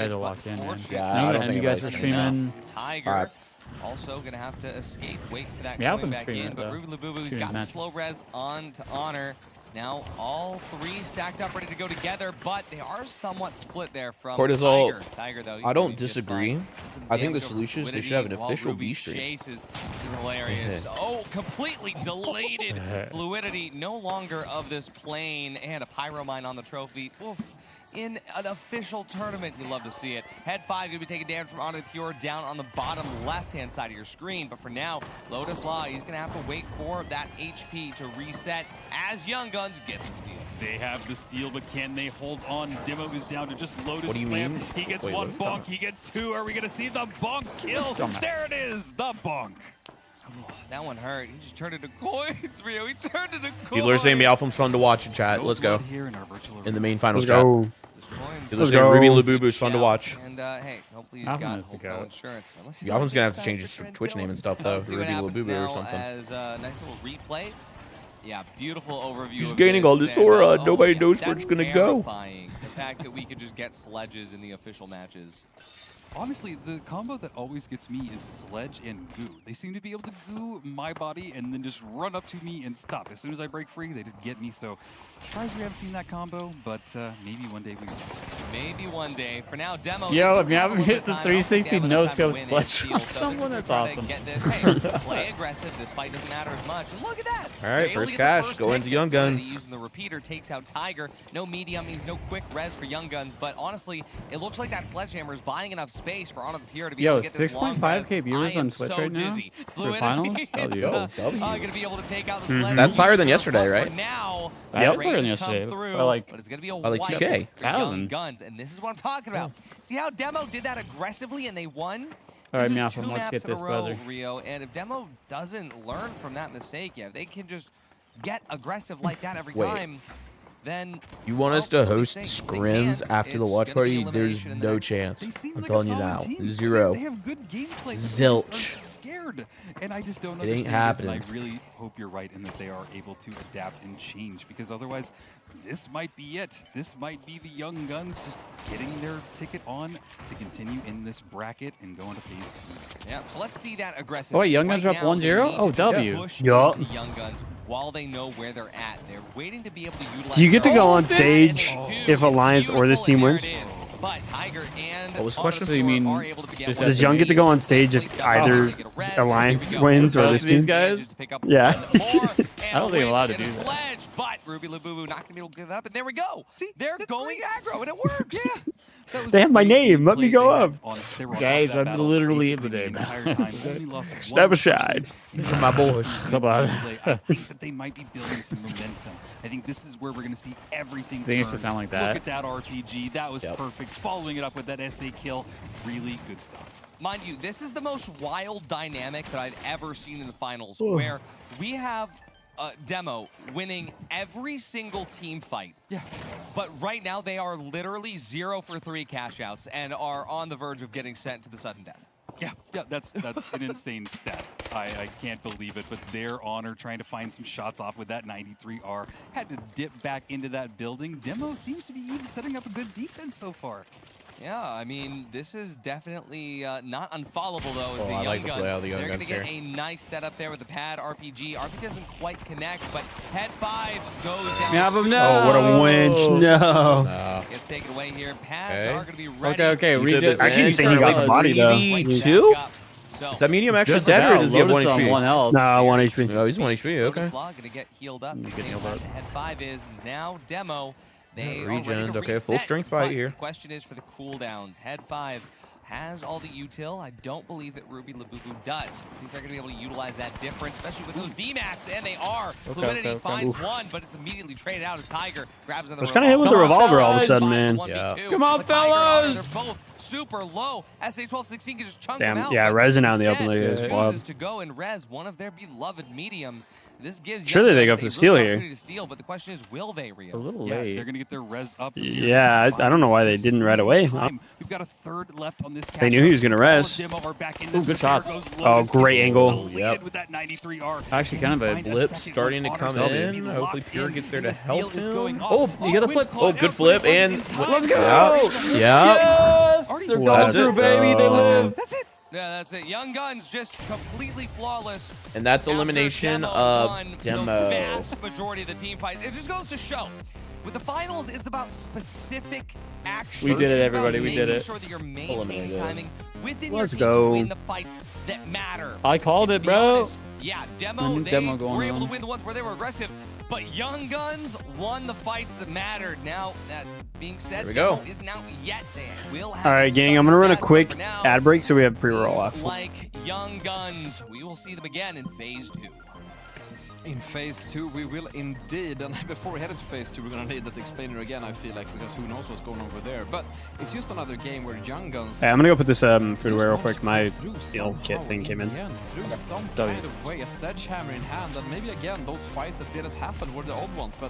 guys will walk in, man. Yeah, I don't think you guys were streaming. Tiger. also going to have to escape, wait for that going back in. But Ruby Labubu's got the slow res on to Honor. Now all three stacked up, ready to go together, but they are somewhat split there from Cortisol. Tiger, though. I don't disagree. I think the solution is they should have an official B stream. Chase is hilarious. Oh, completely deleted fluidity, no longer of this plane, and a pyro mine on the trophy. Oof. In an official tournament, you love to see it. Head 5 going to be taking damage from Honor the Pure down on the bottom left-hand side of your screen. But for now, Lotus Law, he's going to have to wait for that HP to reset as Young Guns gets a steal. They have the steal, but can they hold on? Demo is down to just Lotus What do you Slam. mean? He gets one bonk, he gets two. Are we going to see the bonk kill? There it is, the bonk. Oh, that one hurt. He just turned it to coins, Rio. He turned it to coins. People are saying Meowfum's fun to watch in chat. Let's go. In the main finals chat. Let's go. Ruby Labubu's fun to watch. And hey, hopefully he's got hotel insurance. Meowfum's gonna have to change his Twitch name and stuff though. Ruby Labubu or something. As a nice little replay. Yeah, beautiful overview. He's gaining all this aura. Nobody knows where it's gonna go. The fact that we could just get sledges in the official matches. Honestly, the combo that always gets me is Sledge and Goo. They seem to be able to goo my body and then just run up to me and stop. As soon as I break free, they just get me. So, surprised we haven't seen that combo, but maybe one day we will. Maybe one day. For now, Demo. Yo, if you haven't hit the 360 no-scope Sledge on someone, that's awesome. Hey, play aggressive. This fight doesn't matter as much. And look at that. All right, first cash. Go into Young Guns. Using the repeater takes out Tiger. No medium means no quick res for Young Guns, but honestly, it looks like that Sledgehammer is buying enough space for Honor the Pure to be able to get this long 6.5K viewers on Twitch right now for finals. Going to be able to take out the Sledge. That's higher than yesterday, right? Now, that's higher than yesterday. But it's going to be a like 2K. Young Guns, and this is what I'm talking about. See how Demo did that aggressively and they won? All right, Meowfum, let's get this, brother. Rio, and if Demo doesn't learn from that mistake, if they can just get aggressive like that every time, then you want us to host scrims after the watch party? There's no chance. I'm telling you now. Zero. They have good gameplay. Zilch. Scared, and I just don't it understand ain't happening. And I really hope you're right in that they are able to adapt and change, because otherwise this might be it. This might be the Young Guns just getting their ticket on to continue in this bracket and go into phase 2. Yeah, so let's see that aggressive. Oh wait, Young Guns are up 1-0? Oh, W. Yup. Young Guns while they know where they're at. They're waiting to be able to utilize. Do you get to go on stage if Alliance or this team wins? But Tiger and what was the question? So you mean does Young get to go on stage if either Alliance wins or this team? These guys? Yeah. I don't think I'm allowed to do that. But Ruby Labubu not going to be able to get that up, and there we go. See, they're going aggro, and it works. Yeah. They have my name. Let me go up. Guys, I'm literally in the name. Step aside. My boys. Come on. I think that they might be building some momentum. I think this is where we're going to see everything turn. It to sound like that. Look at that RPG. That was perfect. Following it up with that SA kill. Really good stuff. Mind you, this is the most wild dynamic that I've ever seen in the finals, where we have Demo winning every single team fight. Yeah. But right now they are literally 0 for 3 cash outs and are on the verge of getting sent to the sudden death. Yeah, that's an insane stat. I can't believe it, but their Honor trying to find some shots off with that 93R. Had to dip back into that building. Demo seems to be even setting up a good defense so far. Yeah, I mean, this is definitely not unfollowable, though, as the Young Guns. They're going to get a nice setup there with the pad RPG. RPG doesn't quite connect, but Head 5 goes down. Oh, what a winch. No. Gets taken away here. Pads are going to be ready. Okay. I actually think he got the body, though. Two? Is that medium actually dead, or does he have 1 HP? 1 health. No, 1 HP. No, he's 1 HP, okay. Going to get healed up. Head 5 is now Demo. They regened. Okay, full strength fight here. The question is for the cooldowns. Head 5 has all the util. I don't believe that Ruby Labubu does. Let's see if they're going to be able to utilize that difference, especially with those D-mats, and they are. Fluidity finds one, but it's immediately traded out as Tiger grabs another. I was kind of hit with the revolver all of a sudden, man. Come on, fellas! They're both super low. SA-12-16 can just chunk them out. Yeah, resin out in the open like this. Chooses to go and res one of their beloved mediums. This gives surely they go for the steal here. To steal, but the question is, will they, Rio? A little late. They're going to get their res up. Yeah, I don't know why they didn't right away. We've got a third left on this. They knew he was going to res. Ooh, good shots. Oh, great angle. Yep. With that 93R. Actually, kind of a blip starting to come in. Hopefully, Pure gets there to help him. Oh, you got the flip. Oh, good flip, and let's go. Yeah. Yes, they're going through, baby. They live. That's it. Yeah, that's it. Young Guns just completely flawless. And that's elimination of Demo. The vast majority of the team fight. It just goes to show. With the finals, it's about specific action. We did it, everybody. We did it. Sure that you're maintaining timing within Let's your team go. to win the fights that matter. I called it, bro. Honest, yeah, Demo, they were able to win the ones where they were aggressive, but Young Guns won the fights that mattered. Now, that being said, Demo isn't out yet. They will have All right, gang, I'm going to run a quick ad break so we have pre-roll off. Like Young Guns, we will see them again in Phase 2. In Phase 2, we will indeed, and before we head into Phase 2, we're gonna need that explainer again, I feel like, because who knows what's going on over there. But it's just another game where Young Guns... Hey, I'm gonna go put this food away real quick. My deal kit thing came in. Through some kind of way, a sledgehammer in hand, and maybe again, those fights that didn't happen were the odd ones, but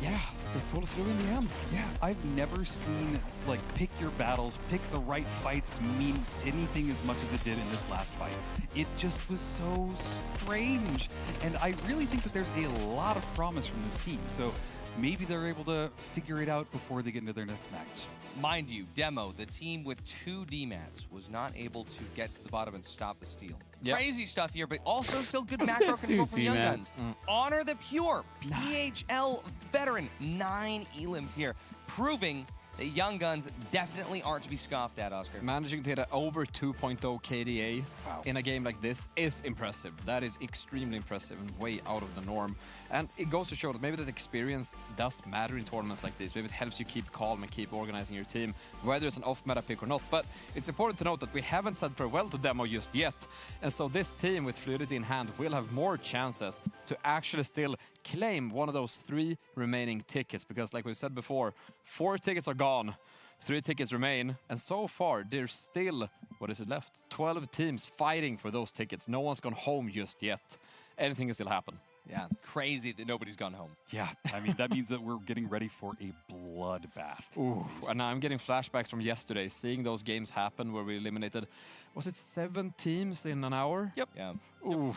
yeah, they pulled through in the end. Yeah, I've never seen, like, pick your battles, pick the right fights mean anything as much as it did in this last fight. It just was so strange. And I really think that there's a lot of promise from this team. So maybe they're able to figure it out before they get into their next match. Mind you, Demo, the team with 2 D-mats, was not able to get to the bottom and stop the steal. Yep. Crazy stuff here, but also still good macro control from Young Guns. Honor the Pure, PHL veteran, 9 elims here, proving that Young Guns definitely aren't to be scoffed at, Oscar. Managing to hit an over 2.0 KDA in a game like this is impressive. That is extremely impressive and way out of the norm. And it goes to show that maybe that experience does matter in tournaments like this. Maybe it helps you keep calm and keep organizing your team, whether it's an off-meta pick or not. But it's important to note that we haven't said farewell to Demo just yet. And so this team with Fluidity in hand will have more chances to actually still claim one of those 3 remaining tickets. Because like we said before, 4 tickets are gone, 3 tickets remain. And so far, there's still, what is it left? 12 teams fighting for those tickets. No one's gone home just yet. Anything can still happen. Yeah, crazy that nobody's gone home. Yeah, I mean, that means that we're getting ready for a bloodbath. Ooh, and I'm getting flashbacks from yesterday, seeing those games happen where we eliminated, was it 7 teams in an hour? Yep. Yeah. Ooh.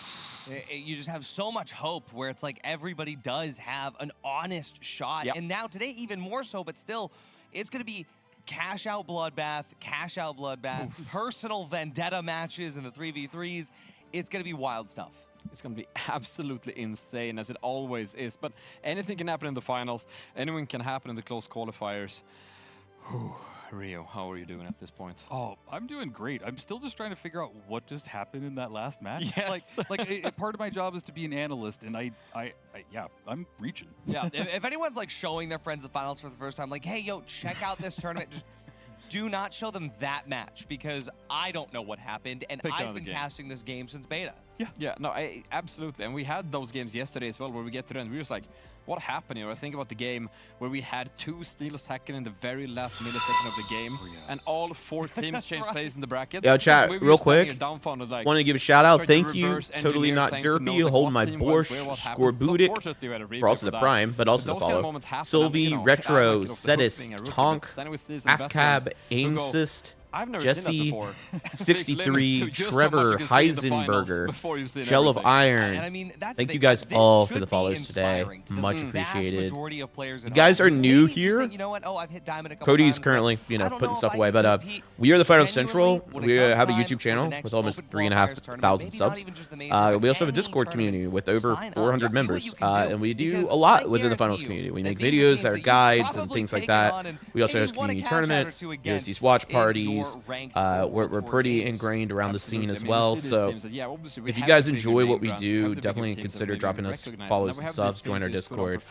You just have so much hope where it's like everybody does have an honest shot. Yep. And now today even more so, but still, it's going to be cash out bloodbath, personal vendetta matches in the 3v3s. It's going to be wild stuff. It's going to be absolutely insane, as it always is. But anything can happen in the finals. Anything can happen in the close qualifiers. Whew. Rio, how are you doing at this point? Oh, I'm doing great. I'm still just trying to figure out what just happened in that last match. Yes. Like part of my job is to be an analyst, and yeah, I'm reaching. Yeah, if anyone's like showing their friends the finals for the first time, like, hey, yo, check out this tournament. Just do not show them that match, because I don't know what happened, and I've been casting this game since beta. Yeah, no, absolutely. And we had those games yesterday as well, where we get to the end, we were just like, what happened here? I think about the game where we had 2 steals hacking in the very last millisecond of the game, and all 4 teams changed plays in the bracket. Yo, chat, real quick, want to give a shout out. Thank you, Totally Not Derpy, Hold My Borscht, Scorbutic, for also the Prime, but also the follow. Sylvie, Retro, Cetis, Tonk, Afcab, Aimsist, Jesse, 63, Trevor, Heisenberger, Shell of Iron. Thank you guys all for the follows today. Much appreciated. You guys are new here. Cody's currently, putting stuff away, but we are the Final Central. We have a YouTube channel with almost 3,500 subs. We also have a Discord community with over 400 members, and we do a lot within the finals community. We make videos, our guides, and things like that. We also have community tournaments, USD's watch parties. We're pretty ingrained around the scene as well, so if you guys enjoy what we do, definitely consider dropping us follows and subs, join our Discord.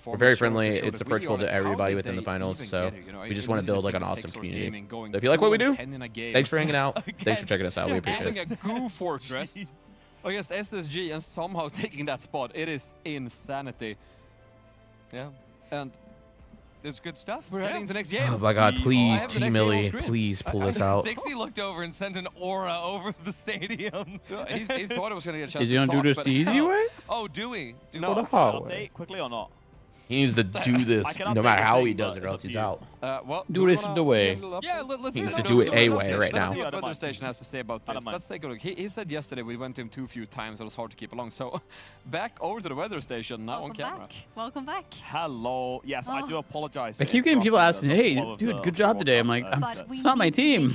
We're very friendly, it's approachable to everybody within the finals, so we just want to build like an awesome community. So if you like what we do, thanks for hanging out, thanks for checking us out, we appreciate it. A goo fortress against SSG and somehow taking that spot, it is insanity. Yeah. And it's good stuff. We're heading to next game. Oh my god, please, T Millie, please pull us out. Dixie looked over and sent an aura over the stadium. He thought it was going to get a chance to talk. Is he going to do this the easy way? Oh, do we? No, the hard way. Quickly or not? He needs to do this no matter how he does it, or else he's out. Well, do this the way. Yeah, let's he needs to do it a way right now. Let's see what the weather station has to say about this. Let's take a look. He said yesterday we went to him too few times. It was hard to keep along. So back over to the weather station now on camera. Welcome back. Hello. Yes, I do apologize. I keep getting people asking, hey, dude, good job today. I'm like, it's not my team.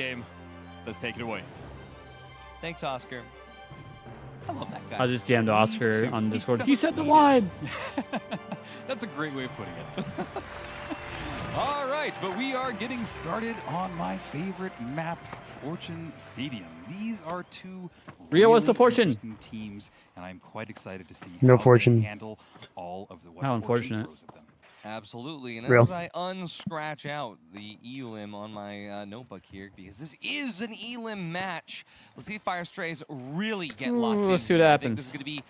game. Let's take it away. Thanks, Oscar. I love that guy. I just jammed Oscar on Discord. He said the line. That's a great way of putting it. All right, but we are getting started on my favorite map, Fortune Stadium. These are two Rio, what's the Fortune? interesting teams, and I'm quite excited to see No how Fortune. they handle all of the what How Fortune unfortunate. throws at them. Absolutely, and Real. as I unscratch out the elim on my notebook here, because this is an elim match, we'll see if Fire Strays really get locked in. Let's see what here. I think happens. this is going to be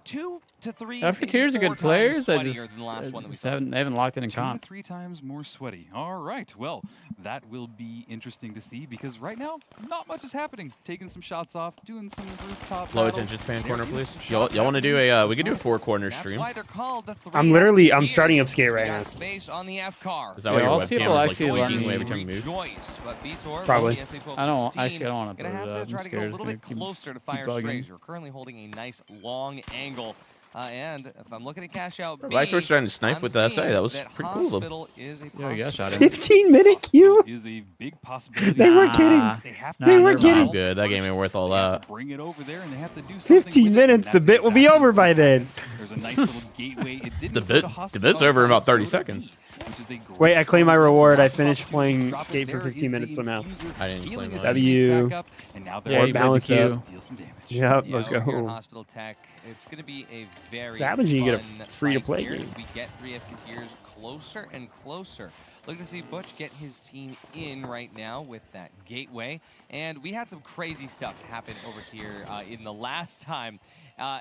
2 to 3, FKTers are good players. I just than the last one that we just saw. they haven't locked in 2 to comp. 3 times more sweaty. All right, well, that will be interesting to see because right now, not much is happening. Taking some shots off, doing some rooftop Low battles. attention span corner, There is please. some Y'all shots want to do happening. a? We could do a 4-corner That's stream. why they're called the 3 I'm FKTers. starting up skate right We got now. space on the F car. Is that why Yeah, your I'll see if webcam it'll is like actually let blinking me every time you move? Rejoice, but Vitor, Probably. the SA-1216, I don't want to gonna put have it to up. try I'm to go a scared. little It's bit gonna closer to keep Fire bugging. Strays. We're currently holding a nice long angle. And if I'm looking at cash out B, Vitor's trying to snipe I'm with the SA. seeing That was pretty cool of him. Hospital is a Yeah, we got shot at. possibility. 15-minute queue? Is a big possibility. They weren't kidding. They have They to weren't get kidding. involved Good. That game ain't worth all They have that. to bring it over there, and they have to do something 15 with it, minutes, and the that's bit will be exactly over what by happened. then. There's a nice little gateway. It didn't The go to bit- Hospital, the bit's over in about 30 it go to seconds. B, which is a great Wait, I claim my start. reward. I Lots of finished opportunity to playing drop it. Skate for There 15 is minutes the somehow. infuser I didn't healing claim his mine. teammates W. back up, and now they're Yeah, Or you balance did you. too. deal some damage. Yep, Yeah, let's over here at go. Hospital Tech, it's going to be a very That happens when you get a fun free-to-play fight here game. as we get 3 FKTers closer and closer. Looking to see Butch get his team in right now with that gateway. And we had some crazy stuff happen over here in the last time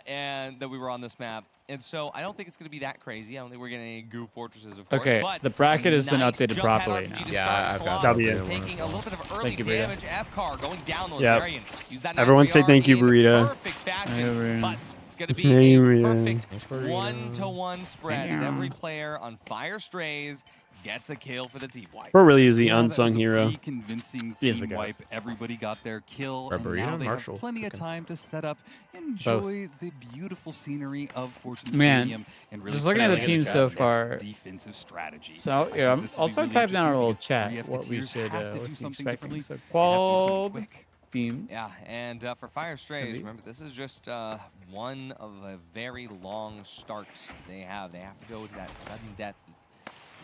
and that we were on this map. And so I don't think it's going to be that crazy. I don't think we're getting any goo fortresses, of course. Okay, but the bracket has been nice updated jump pad properly RPG now. to Yeah, start I've got Slog, W. taking a little bit of early Thank you, Burrito. damage. F-car going down those Yep. variant. Use that Everyone 9-3R say thank you, in Burrito. perfect fashion, Hey, Burrito. but it's going to be Hey, a Burrito. perfect 1-to-1 spread as every player on Fire Strays gets a kill for the team wipe. Bro really is the Yeah, that unsung was a hero. pretty convincing He is the team guy. wipe. Everybody got their kill, Or and Burrito, now they Marshall. have plenty of time to set up, enjoy the beautiful scenery of Fortune Man, Stadium, and really just looking at the plan team their so next far. defensive strategy. So I yeah, think this will I'll be start really typing down our little interesting chat because what we FKTers should have to what do we something expecting. differently. So They have to do something quad quick. team. Yeah, and for Fire Strays, Heavy. remember, this is just one of a very long starts they have. They have to go to that sudden death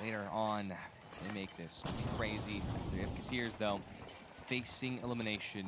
later on. They make this crazy. The FKTers, though, facing elimination.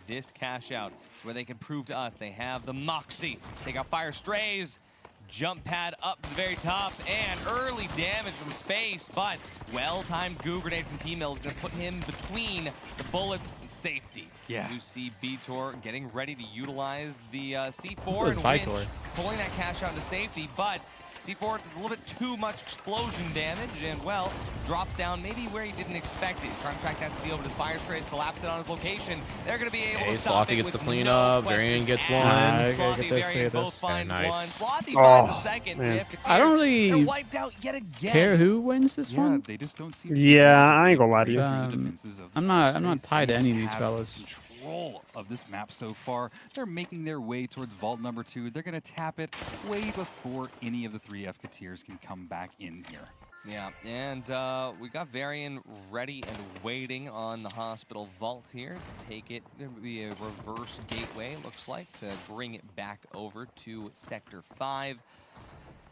This cash out where they can prove to us they have the moxie. Take out Fire Strays. Jump pad up to the very top, and early damage from space, but well-timed goo grenade from T-Mill is going to put him between the bullets and safety. Yeah. You see Vitor getting ready to utilize the C4 was and Vitor. Winch pulling that cash out into safety, but C4 does a little bit too much explosion damage and, well, drops down maybe where he didn't expect it. Trying to track that C over to Fire Strays, collapse it on his location. They're going to be able to stop Slothy it gets with the clean no up, questions Varian gets asked. one. I Slothy, gotta get this, Varian get both this. find nice. one. Slothy Oh, finds a second. man. The FKTers, I don't really they're wiped out yet again. care who wins this Yeah, one. they just don't seem. Yeah, I ain't gonna lie to you. I'm not tied to any of these fellas. Control of this map so far. They're making their way towards vault number 2. They're going to tap it way before any of the 3 FKTers can come back in here. Yeah, and we got Varian ready and waiting on the hospital vault here to take it. It'll be a reverse gateway, it looks like, to bring it back over to Sector 5.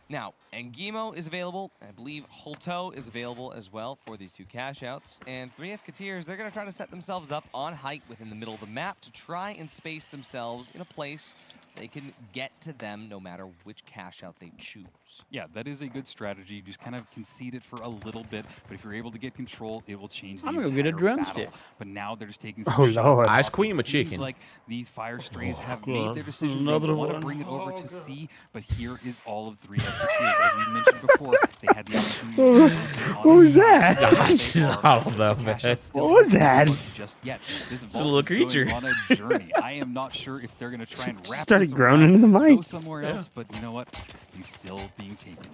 Now, Angimo is available. I believe Holto is available as well for these 2 cash outs. And 3 FKTers, they're going to try to set themselves up on height within the middle of the map to try and space themselves in a place they can get to them no matter which cash out they choose. Yeah, that is a good strategy. Just kind of concede it for a little bit, but if you're able to get control, it will change the I'm gonna entire get a drumstick. battle. But now they're just taking some Oh, shots. Lord. off. Ice Queen It with seems chicken. like these Fire Strays have God. made their decision. They Another want to one. bring it over to C, but here is all of 3 FKTers. As we mentioned before, they had the opportunity to take on What was that? Gosh, I don't know, Cash man. out still What was hasn't that? worked just yet. This vault little is going creature. on a journey. I am not sure if they're going to try and wrap Started this groaning around, into the mic. go somewhere else, but you know what? He's still being taken.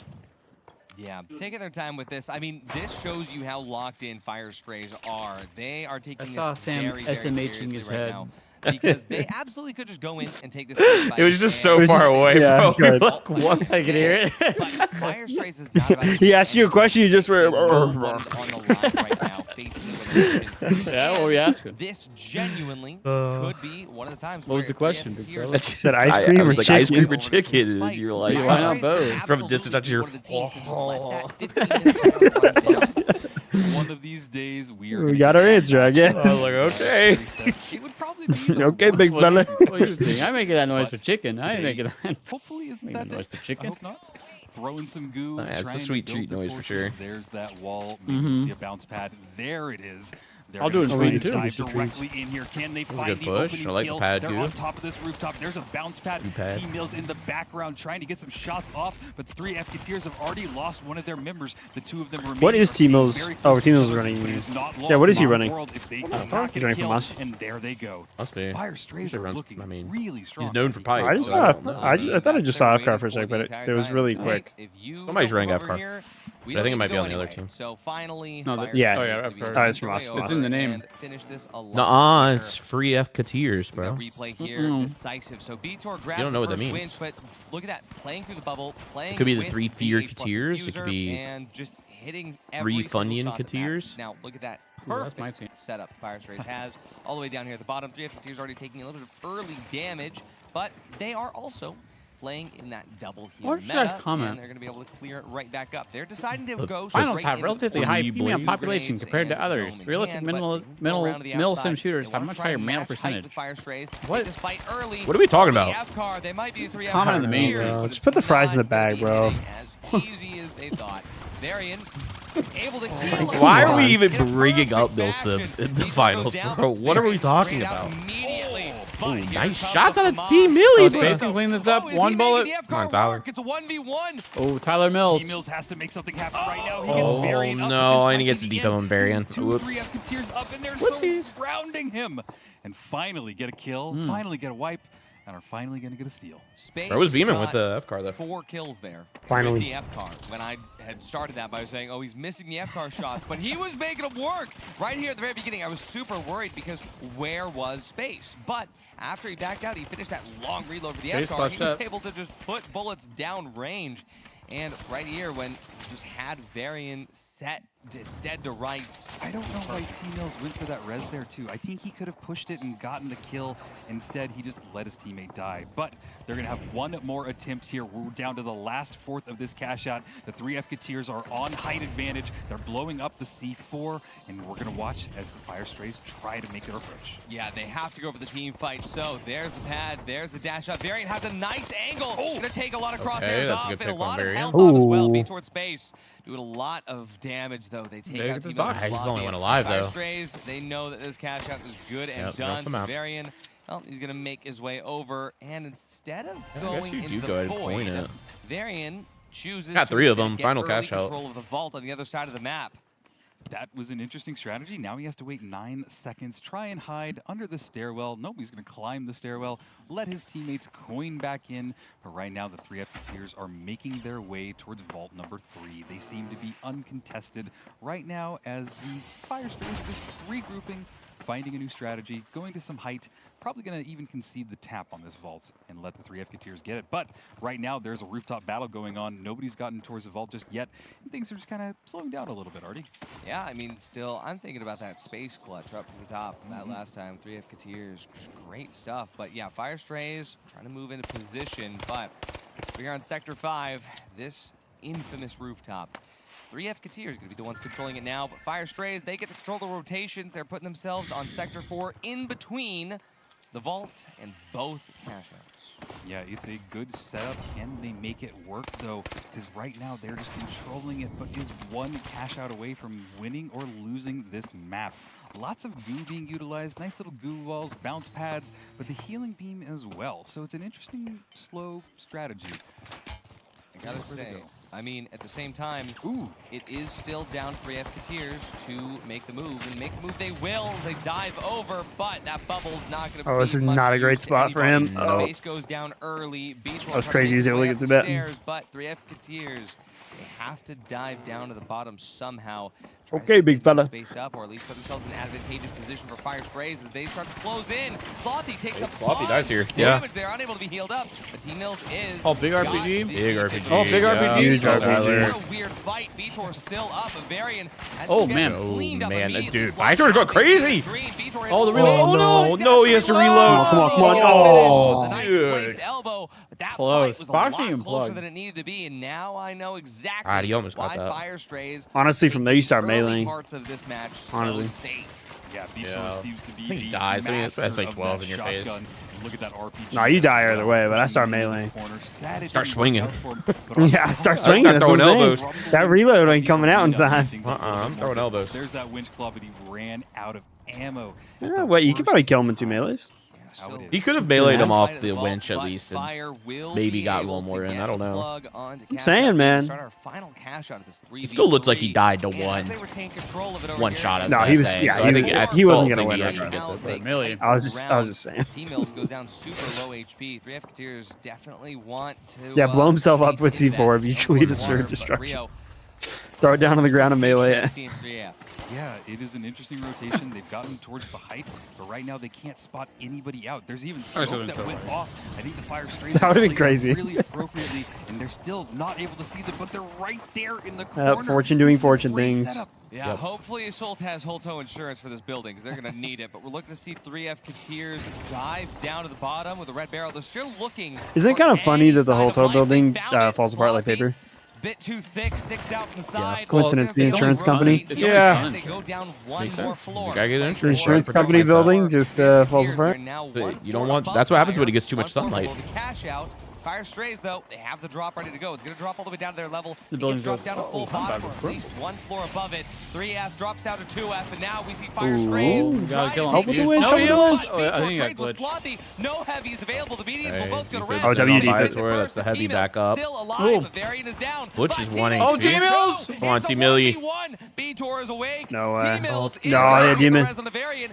Yeah, taking their time with this. I mean, this shows you how locked in Fire Strays are. They are taking I saw this Sam very, very SMHing seriously his right head. now. because they absolutely could just go in and take this. It was just so far away, bro. Like, what? I can hear it. But Fire Strays is not about he asked you a question, you just were on the line right now, facing yeah, what were you asking? This genuinely could be one of the times. What was the question? Said ice cream or chicken? Ice cream or chicken? And you're like, why not both? From distance out here. One of these days, we got our answer, I guess. I was like, okay. It would probably be okay, big fella. I'm making that noise for chicken. I ain't making that. Hopefully, isn't that noise for chicken? I hope not. Throwing some goo. Oh, yeah, it's a sweet treat noise for sure. There's that wall. Maybe see a bounce pad. There it is. I'll do it in too. Dive directly in here. Can they find the opening kill? Pad They're on top of this rooftop. There's a bounce pad. T-Mills in the background trying to get some shots off, but the 3 FKTers have already lost one of their members. The 2 of them remain. What is T-Mills? Oh, T-Mills is running. Yeah, what is he running? He's running from us. And there they go. Must be. Fire Strays are looking really strong. He's known for pipes. I thought I just saw F-car for a sec, but it was really quick. Somebody's running F-car. But I think it might be on the other team. So finally, yeah, it's from us. It's in the name. Nuh-uh, it's free FKTers, bro. Replay here, decisive. So BTOR grabs you don't know what that first means. Wins, but look at that, playing through the bubble, playing. It could be the with 3 fear Kateers. It could be and just hitting every 3 Funyun shot Kateers. Now look at that perfect setup Fire Strays has all the way down here at the bottom. 3 FKTers already taking a little bit of early damage, but they are also playing in that double heal meta, and they're going to be able to clear it right back up. They're deciding to go Finals straight have relatively high female population compared to others. Realistic middle sim shooters have much higher male percentage. What? What are we talking about? Comment in the main. Just put the fries in the bag, bro. As easy as they thought. Varian able to Why are we even bringing up Mill Sims in the finals, bro? What are we talking about? Ooh, nice shots on the team, Millie, bro. Spacing clean this up. 1 bullet. Come on, Tyler. It's a 1v1. Oh, Tyler Mills. T-Mills has to make something happen right now. He gets Varian up. No, and he gets a deep on Varian. Whoops. 3 FKTers up, and they're surrounding him. And finally get a kill, finally get a wipe, and are finally going to get a steal. I was beaming with the F-car, though. 4 kills there. Finally. With the F-car. When I had started that by saying, oh, he's missing the F-car shots, but he was making them work. Right here at the very beginning, I was super worried because where was Space? But after he backed out, he finished that long reload for the F-car. He was able to just put bullets down range. And right here, when just had Varian set just dead to rights. I don't know why T-Mills went for that res there too. I think he could have pushed it and gotten the kill. Instead, he just let his teammate die. But they're going to have one more attempt here. We're down to the last 4th of this cash out. The 3 FKTers are on height advantage. They're blowing up the C4, and we're going to watch as the Fire Strays try to make their approach. Yeah, they have to go for the team fight. So there's the pad, there's the dash up. Varian has a nice angle. Going to take a lot of crosshairs off and a lot of health off as well. Be towards Space. Doing a lot of damage, though. They take out T-Mills. He's the only one alive, though. Fire Strays, they know that this cash out is good and done. So Varian, well, he's going to make his way over. And instead of going into the void, Varian chooses got 3 of them. Final cash out. Control of the vault on the other side of the map. That was an interesting strategy. Now he has to wait 9 seconds, try and hide under the stairwell. Nope, he's going to climb the stairwell, let his teammates coin back in. But right now, the 3 FKTers are making their way towards vault number 3. They seem to be uncontested right now as the Fire Strays are just regrouping, finding a new strategy, going to some height, probably going to even concede the tap on this vault and let the 3 FKTers get it. But right now, there's a rooftop battle going on. Nobody's gotten towards the vault just yet. And things are just kind of slowing down a little bit, Artie. Yeah, I mean, still, I'm thinking about that space clutch up to the top. That last time, 3 FKTers, great stuff. But yeah, Fire Strays trying to move into position. But we're on Sector 5, this infamous rooftop. 3 FKTers going to be the ones controlling it now, but Fire Strays, they get to control the rotations. They're putting themselves on Sector 4 in between the vault and both cash outs. Yeah, it's a good setup. Can they make it work, though? Because right now, they're just controlling it, but is one cash out away from winning or losing this map. Lots of goo being utilized, nice little goo walls, bounce pads, but the healing beam as well. So it's an interesting, slow strategy. I gotta say, I mean, at the same time, it is still down 3 FKTers to make the move. And make the move they will as they dive over, but that bubble's not going to be this is not a great spot for him. Space goes down early. That was crazy. He's able to get through that. But 3 FKTers They have to dive down to the bottom somehow. Okay, big fella. Space up, or at least put themselves in an advantageous position for Fire Strays as they start to close in. Slothy takes up Slothy dies here. Damage. They're unable to be healed up. But T-Mills is. Oh, big RPG. Big RPG. Oh, big RPG. Huge RPG. What a weird fight. Vitor still up. Bavarian. Oh man. Oh man, dude, Vitor's going crazy. Oh, the reload. Oh no, he has to reload. Come on. Oh, nice dude. placed elbow, but that Close. fight was a lot Boxing and closer plug. than it needed to be, and now I know exactly he almost why got that. Fire Strays. Honestly, from there you start early meleeing. parts of this match Honestly. so safe. Yeah, Vitor Yeah. seems to be I think he a dies. I mean, it's master like of 12 that in your face. shotgun. Look at that RPG. No, you die either way, but I start meleeing. Start swinging. Yeah, I start swinging. Start That's throwing what I'm elbows. saying. That reload ain't coming out in time. I'm throwing elbows. There's that winch claw, but he ran out of ammo. Yeah, wait, you could probably kill him in 2 melees. He could have meleeed him off the winch at least, and maybe got a little more in. I don't know. I'm saying, man. He still looks like he died to one shot. No, he was. Yeah, so I think he wasn't gonna think win. he Right actually now. gets it, but Melee. I was just saying. T-Mills goes down super low HP. 3F Kateers definitely want to. Yeah, blow himself up chase with into C4, that. mutually destruction. Throw it down on the ground and melee it. Yeah, it is an interesting rotation. They've gotten towards the height, but right now they can't spot anybody out. There's even smoke that went off. I think the Fire Strays That would've been crazy. really appropriately, and they're still not able to see them, but they're right there in the corner. Fortune doing fortune things. Yeah, hopefully Assault has Holto insurance for this building because they're going to need it. But we're looking to see 3F Kateers dive down to the bottom with a red barrel. They're still looking. Isn't it kind of funny that the Holto building falls apart like paper? Bit too thick, sticks out from the side. Coincidence, the insurance company. Yeah. They go down one more floor. You gotta get The insurance. insurance company building just falls apart. You don't want. That's what happens when it gets too much sunlight. The cash out. Fire Strays, though, they have the drop ready to go. It's going to drop all the way down to their level. The It building's gets dropped down to full bottom, or at least one floor above it. 3F drops down to 2F, and now we see Fire Strays. Gotta kill him. Hope with the winch, hope with the winch. I think I trades with Slothy. No heavies available. The medians will both go to red. Oh, WD. That's the heavy back up. Still alive. Bavarian is down. Butch is 1 Oh, HP. T-Mills! Come on, T-Millie. B-Tor is awake. No way. T-Mills is No, gonna Demon. the res on the Varian.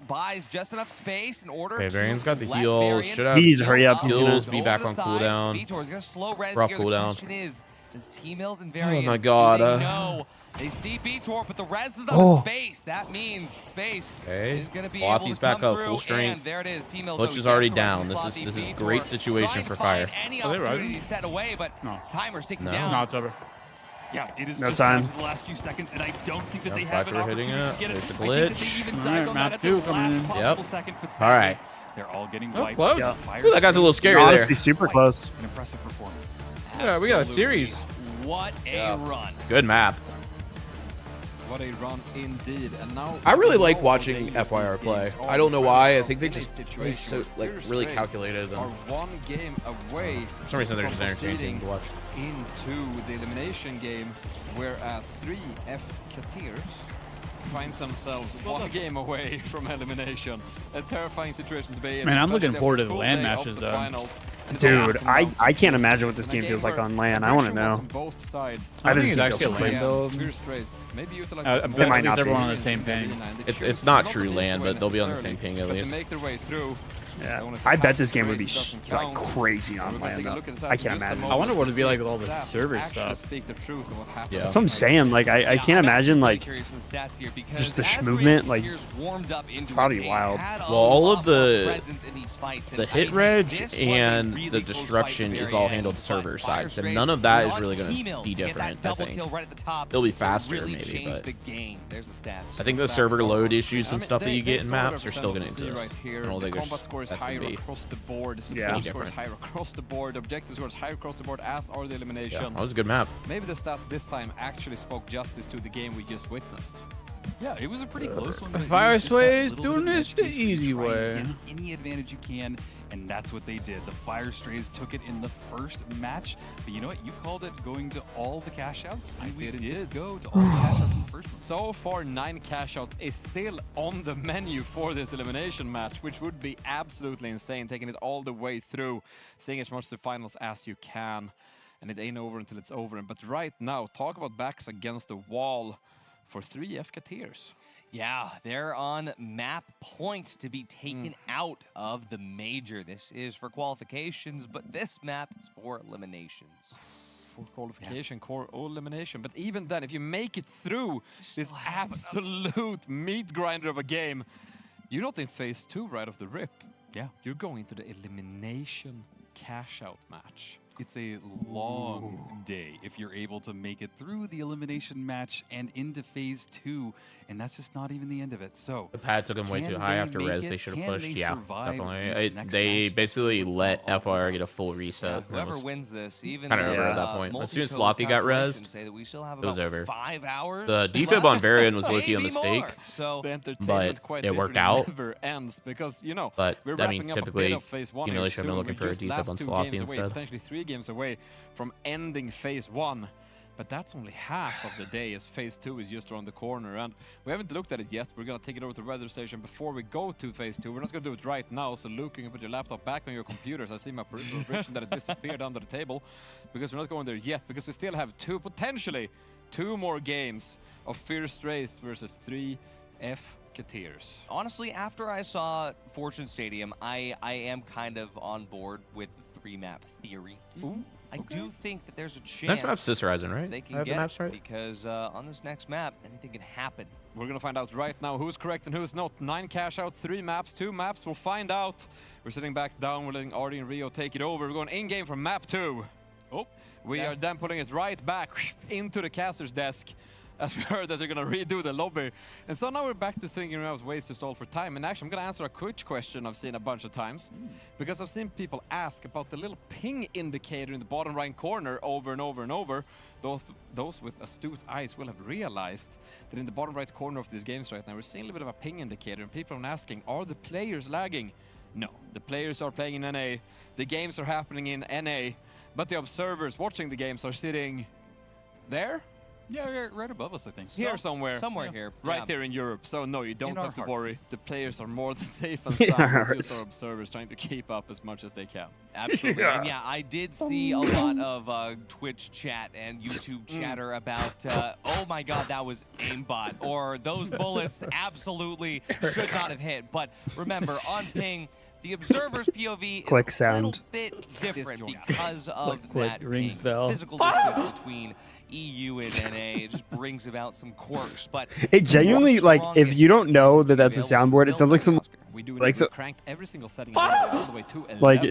Buys just enough space in order Okay, to Varian's got the let heal. Varian Should have He needs to hurry up. skills go be to back the on side. cooldown. Vitor is going to slow res Rough here. cooldown. The question is, does T-Mills and Varian, my God, do they know? They see Vitor, but the res is out of space. That means space is going to be able to Slothy's back come up, through, full strength. and there it is. T-Mills Butch is already down. This is great situation for Fire. Any opportunity set away, but timer's ticking down. No, it's over. Yeah, it is No just time. down to the last few seconds, and I don't think that No, they have an Viper hitting opportunity it. to get it. There's a I think that they glitch. even All died right, on map that at the two coming last in. possible Yep. second, but All right. they're all getting Oh, wiped. close. Yeah. Fire Ooh, that guy's a little scary there. Honestly, super close. An impressive performance. Yeah, we got a series. What a run. Good map. What a run indeed. And now I really like how watching dangerous FYR these play. games are. I don't know why. I Themselves think they in a just play situation so where really Strays calculated. are And one game away for some reason, they're from just entertaining proceeding to watch. into the elimination game, whereas 3F Kateers finds themselves one game away from elimination. A terrifying situation to be in. Man, I'm looking especially forward to after the a LAN full day of matches, the though. finals. And Dude, it's I can't imagine what this game feels like on LAN. I want to know. both sides. I think just it's feel actually so a cool. LAN build. Maybe utilize I bet might at not least be. everyone on the same ping. It's not true LAN, but they'll be on the same ping at But least. to make their way through. Yeah, I bet this game would be like crazy on LAN though. I can't imagine. I wonder what it'd be like with all the server stuff. Yeah. That's what I'm saying. Like, I can't imagine like just the movement. Like, it's probably wild. Well, all of the hit reg and the destruction is all handled server side, so none of that is really going to be different. I think it'll be faster maybe, but I think the server load issues and stuff that you get in maps are still going to exist. I don't think combat score is that's higher going to be. across the board. The Yeah. score is higher across the board. Objective score is higher across the board, as are the eliminations. Yeah, that was a good map. Maybe the stats this time actually spoke justice to the game we just witnessed. Yeah, it was a pretty close one. but it Fire was just that Strays little doing bit of this edge the case where you easy try and way. get any advantage you can, and that's what they did. The Fire Strays took it in the first match, but you know what? You called it going to all the cash outs, and we did go to all the cash outs in the first one. So far, 9 cash outs is still on the menu for this elimination match, which would be absolutely insane, taking it all the way through, seeing as much the finals as you can. And it ain't over until it's over. But right now, talk about backs against the wall for 3F Kateers. Yeah, they're on map point to be taken out of the major. This is for qualifications, but this map is for eliminations. for qualification, core or elimination. But even then, if you make it through this absolute meat grinder of a game, you're not in phase 2 right off the rip. Yeah. You're going to the elimination cash-out match. It's a long day if you're able to make it through the elimination match and into phase 2, and that's just not even the end of it. So the pad took him way too high after res. They should have pushed. Yeah, definitely. They basically let FR get a full reset. Whoever wins this, even kind of over at that point. As soon as Sloppy got res, it was over. 5 hours. The defib on Varian was low-key a mistake, so but it worked out. Never ends because but we're I mean, wrapping up a typically, bit of phase 1 you really should have been looking for a defib on Sloppy instead. Potentially 3 games away from ending phase 1, but that's only half of the day, as phase 2 is just around the corner, and we haven't looked at it yet. We're gonna take it over to the weather station before we go to phase 2. We're not gonna do it right now, so Luke, you can put your laptop back on your computers. I see my peripheral vision that it disappeared under the table, because we're not going there yet, because we still have potentially two more games of Fierce Race versus 3 FKTers. Honestly, after I saw Fortune Stadium, I am kind of on board with the 3-map theory. Ooh. I do think that there's a chance. Next map's Sis Horizon, right? They can get it, because on this next map, anything can happen. We're gonna find out right now who's correct and who's not. 9 cash outs, 3 maps, 2 maps. We'll find out. We're sitting back down. We're letting Artie and Rio take it over. We're going in-game from map 2. Oh, we are then putting it right back into the caster's desk, as we heard that they're going to redo the lobby. And so now we're back to thinking about ways to stall for time. And actually, I'm going to answer a quick question I've seen a bunch of times, because I've seen people ask about the little ping indicator in the bottom right corner over and over and over. Those with astute eyes will have realized that in the bottom right corner of these games right now, we're seeing a little bit of a ping indicator, and people are asking, are the players lagging? No, the players are playing in NA, the games are happening in NA, but the observers watching the games are sitting there? Yeah, right above us, I think. Here somewhere. Somewhere here. Right there in Europe. So no, you don't have to worry. The players are more than safe and In sound. our It's just hearts. our observers trying to keep up as much as they can. Absolutely. And yeah, I did see a lot of Twitch chat and YouTube chatter about, oh my god, that was aimbot, or those bullets absolutely should not have hit. But remember, on ping, the observer's POV Click is sound. a little bit different because of Click, that rings ping. bell. Physical distance between EU and NA. It just brings about some quirks, but it genuinely, like, if you don't know that that's a soundboard, it sounds like some, We do like, so, cranked every single setting all the way to 11. like,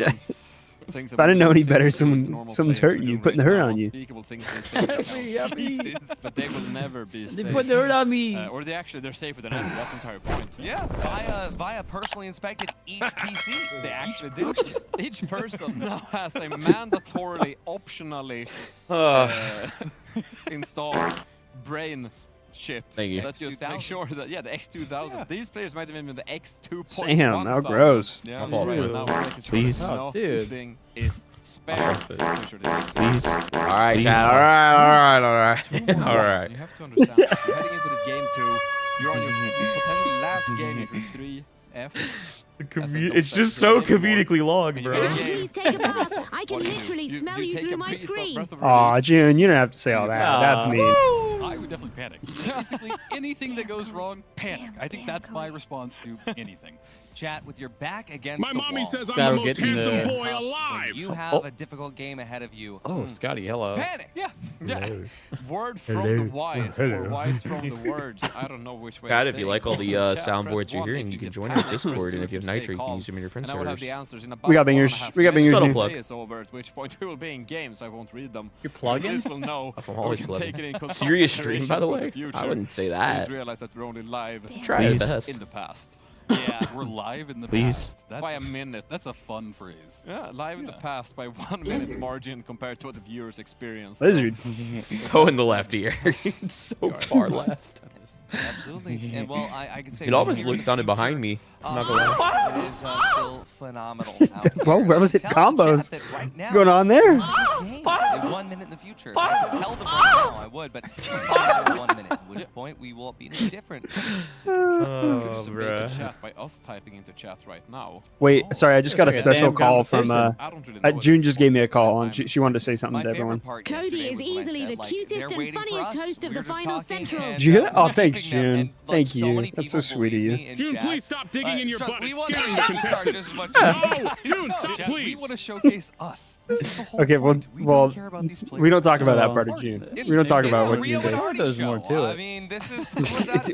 Things if I didn't know any better, that normal someone's players are hurting you, doing putting the right hurt now, on you. unspeakable things but they will never be safe. They put the hurt on me. Or they're safer than ever. That's the entire point. yeah, Via personally inspected each PC. They actually did. Each person now has a mandatorily, optionally installed brain chip. Thank you. Let's just make sure that, the X2000. Yeah. These players might have even been the X2.1. Sam, how gross. Yeah, fault, right. dude. Now we're making sure Please. that Oh, dude. nothing is spared. Make sure that it's Please. All right, Please. chat. All right. Two more All rounds. right. You have to understand. You're heading into this game too. You're on your potentially last game if you're 3F. It's just so comedically long, bro. Please take a bath. I can literally smell you through my screen. Aw, June, you don't have to say all that. That's mean. I would definitely panic. Basically, anything that goes wrong, panic. I think that's my response to anything. Chat with your back against My the mommy wall. says I'm That'll the most get in the- handsome boy Tough when alive. You have a difficult game ahead of you. Oh, Scotty, hello. Panic! Yeah. Word from the wise, or wise from the words. I don't know which way. God, to if say you it. like all the Also, chat, soundboards press you're 1 hearing, if you can get join our panicked. Discord, Press and 2 if you have stay Nitro, you can calm. use them in your friend And I will have servers. the answers in about We got bangers. 1.5 We got minutes. bangers, Subtle dude. plug. Is over, at which point we will be in game, so I won't read them. You're plugging? This will know. I'm or always we can plugging. take it in Serious stream, by the consideration for way. future. I wouldn't say Please that. realize that we're only live Try your best. in the past. Yeah. We're live in the Please. past. That's By a minute. That's a fun phrase. Yeah, live in the past by 1 minute's margin compared to what the viewers experience. Lizard. So in the left ear. It's so far left. Absolutely. And well, I could say It almost sounded behind me. I'm not gonna lie. it is still phenomenal. out Well, here. where was it? Tell the Combos. chat that right now, What's going on there? in 1 minute in the future. If I could tell them right now, I would, but we'll find out in 1 minute, at which point we will be in a different situation. Oh, Use a beta bruh. chat by us typing into chat right now. Wait, sorry, I just got a like a special damn call from, I don't really know at June this just gave me a point. call, and she wanted to say something My to favorite everyone. part Cody yesterday is was when I easily said, the like, cutest they're and waiting for funniest us. host of We the were just Final talking, Central. and, Did you hear that? Oh, thanks, June. Thank you. That's so sweet of you. June, please stop digging in your butt. We It's want scaring to the start contestants. just as much No, June, stop, We please. want to showcase us. This is the whole Okay, point. We well, don't care about these players. we don't talk about that It's part of a June. party. We don't talk It's about a what Rio June does. Hardy There's more show. to it. I mean, this is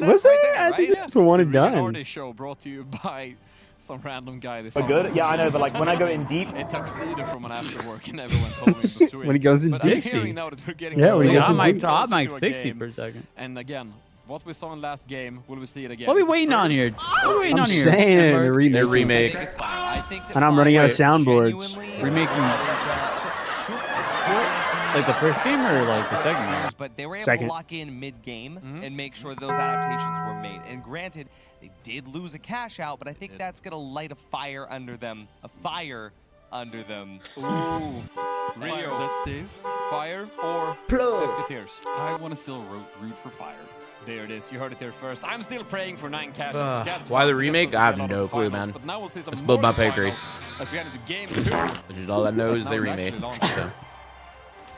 Was there? I think that's one and done. Hardy show brought to you by some random guy. But good? Yeah, I know, but like when I go in deep, a tuxedo from an after work and never went home in between. When he goes in But deep. I'm hearing now that we're getting Yeah, when he goes I in might deep. fix you game. for a second. And again, what we saw in last game, will we see it again? What are we Is it waiting third? on here? What are we waiting I'm on here? saying the Their remake. remake. And I'm running out of soundboards. Remaking like the first game or like the second game? But they were able Second. to lock in mid-game and make sure those adaptations were made. And granted, they did lose a cash out, but I think that's going to light a fire under them. Ooh. Rio, that stays. Fire or Musketeers? I want to still root for Fire. There it is. You heard it here first. I'm still praying for 9 cash. Why the remake? I have no clue, man. But now we'll see some Let's build my pay grade. as we head into game 2. Which is all I know is they remake. Actually long. So.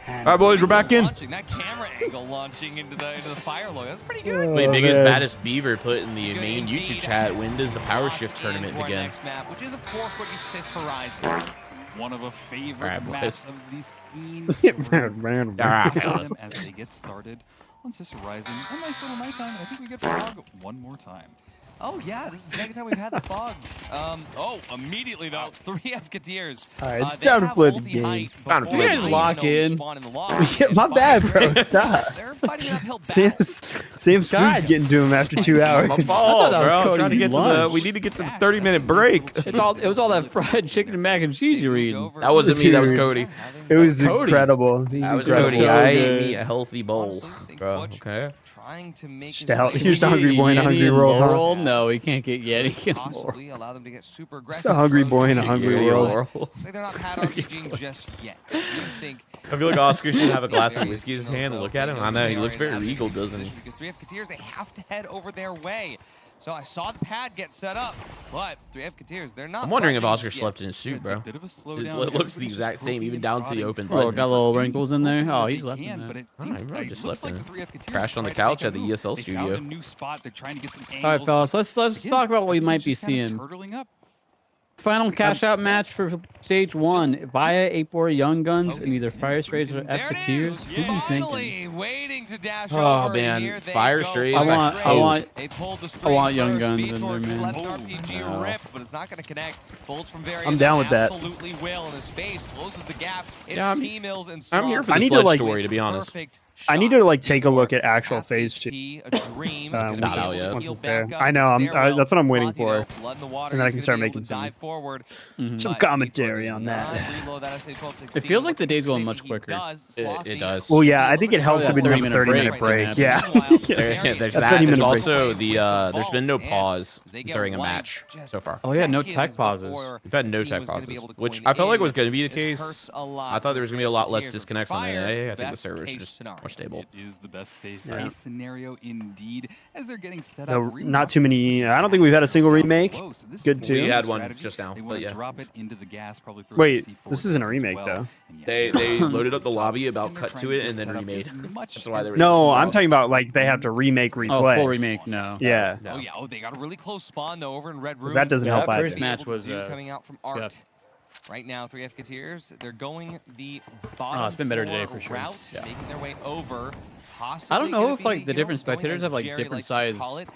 All right, boys, we're back in. Launching, that camera angle launching into the fire logo. That's pretty good. Wait, Oh, biggest man. baddest beaver put in the Good main indeed. YouTube chat. When does the power shift Locked tournament into our begin? next map, which is of course going to be Sis Horizon. One of a favorite Alright, maps boys. of the scene. So we're Man, Alright, watching fellas. them as they get started on Sis Horizon. A nice little nighttime, and I think we get Fog one more time. Oh yeah, this is the second time we've had the fog. Immediately though, 3 Fketeers. Alright, it's time to play the game. Time to play the game. Lock in. Yeah, my bad, bro. Stop. They're fighting an uphill battle. Sam's food's getting to him after 2 hours. My fault, that was bro. I'm trying to Cody's get to the. lunch. We need to get to the 30-minute break. It was all that fried chicken and mac and cheese you're eating. That wasn't me. That was Dude. Cody. It was Cody. incredible. That was incredible. Cody. So I good. ate me a healthy bowl, Honestly, I think bro. Butch Okay. Trying to make Just a hungry boy and a Yeti hungry and roll, huh? Laurel? No, he can't get Yeti and Laurel. possibly allow them to get super aggressive. Just a hungry boy and a hungry Yeah, world. Laurel. Looks like they're not pad RPGing just yet. I do think I feel like Oscar should have a glass of whiskey in his hand and look at him. I know he looks very regal, doesn't he? because 3 Fketeers, they have to head over their way. So I saw the pad get set up, but 3 Fketeers, they're not. I'm wondering if budging Oscar just slept yet. in his suit, It's bro. a bit of a It slowdown. looks the exact same, even down to the open Oh, button. got little wrinkles in there. Oh, he's left in But there. it, Oh, he probably just looks slept like in the it. 3 Fketeers Crashed on the tried to couch make a at the move. ESL They studio. found a new spot. They're trying to get some angles. All right, fellas, let's Again, talk about what we Fketeers might be just kinda seeing. turtling up. Final cash out match for stage 1 via 8-4 Young Guns and either Fire Strays or There it Fketeers. is. Who do you Finally, thinking? waiting to dash Oh, over. man. And here they Fire go. Strays. They pulled the I string want Young first. Guns in Vitor there, man. left RPG No. rip, but it's not going to connect. Bolts from very. I'm down with that. Absolutely will. And the space closes the gap. It's Yeah, T-Mills and I'm here for I the need to, sledge like- story, to be honest. I need to like take a look at actual phase 2. A dream. It's not out yet. Once it's there. I know. That's what I'm waiting for. And then I can start making some commentary on that. It feels like the day's going much quicker. It does. Well, yeah, I think it helps if we do a 30-minute 30-minute break. break. Yeah. There's A that. 30-minute There's break. also the. There's been no pause during a match so far. Oh yeah, no tech pauses. We've had no tech pauses, which I felt like was going to be the case. I thought there was going to be a lot less disconnects on NA. I think the servers are just more stable. It is the best case scenario indeed, as they're getting set No, up. not too many. I don't think we've had a single remake. Good too. We had one just now, They but want to yeah. drop it into the gas, probably throw Wait, some C4 this isn't a as remake well. though. And yeah, They loaded up the lobby, about and they're cut trying to it, get and then set up remade. as much That's why they were. No, I'm talking about like they have to remake replay. Oh, full remake, no. Yeah. Oh yeah, they got a really close spawn though over in Red Room. That doesn't help that either. first match was coming out from Art. good. Right now, 3 Fketeers, they're going the bottom it's been better floor today for sure. route, Yeah. making their way over. I don't know Possibly if gonna like be, the different going spectators as have like Jerry different likes to size call it,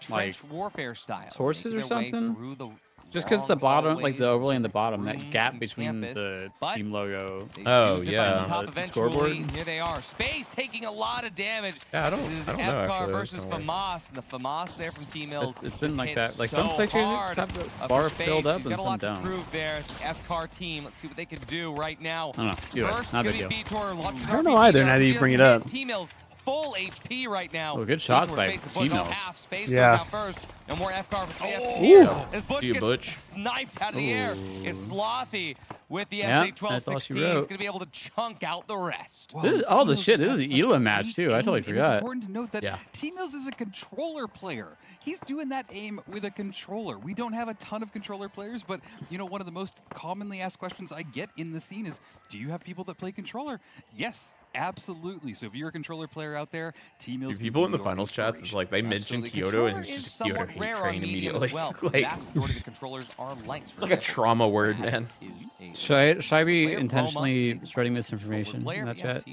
trench warfare style. sources or Making their way something. through the Just because the long bottom, like the hallways, overlay in the bottom, that rooms gap and between campus, the but team logo. they Oh, do zip yeah. right to the top The eventually. scoreboard. Here they are. Space taking a lot of damage. Yeah, I don't This is know, FCAR actually. versus Don't worry. FAMAS, and the FAMAS there from T-Mills. It's been just like hit that. Like so some spectators hard have the for bar Space. filled up He's and got a some lot don't. to prove there. The FCAR team. Let's see what they can do right now. I don't know. Do it. First, Not a gonna big be deal. Vitor launching I don't know RPG either, there. now that you He bring it doesn't up. hit T-Mills full HP right now. Oh, good shots Vitor by space to push T-Mills. off half. Space Yeah. goes down first. No more FCAR for 3 Ooh. Fketeers. As Butch See you, gets Butch. sniped out of the air. It's Slothy with the Yeah, SA-12-16. that's all she He's wrote. going to be able to chunk out the rest. This is, oh, the shit. This is an Elam match too. I totally It's forgot. important to note that Yeah. T-Mills is a controller player. He's doing that aim with a controller. We don't have a ton of controller players, but you know, one of the most commonly asked questions I get in the scene is, do you have people that play controller? Yes. Absolutely. So if you're a controller player out there, T-Mills. People in the finals chats, it's like they mention Kyoto and it's just Kyoto hate train immediately. Well. Like, majority of the controllers are lights. It's like a trauma word, man. Should I be intentionally spreading misinformation in that chat?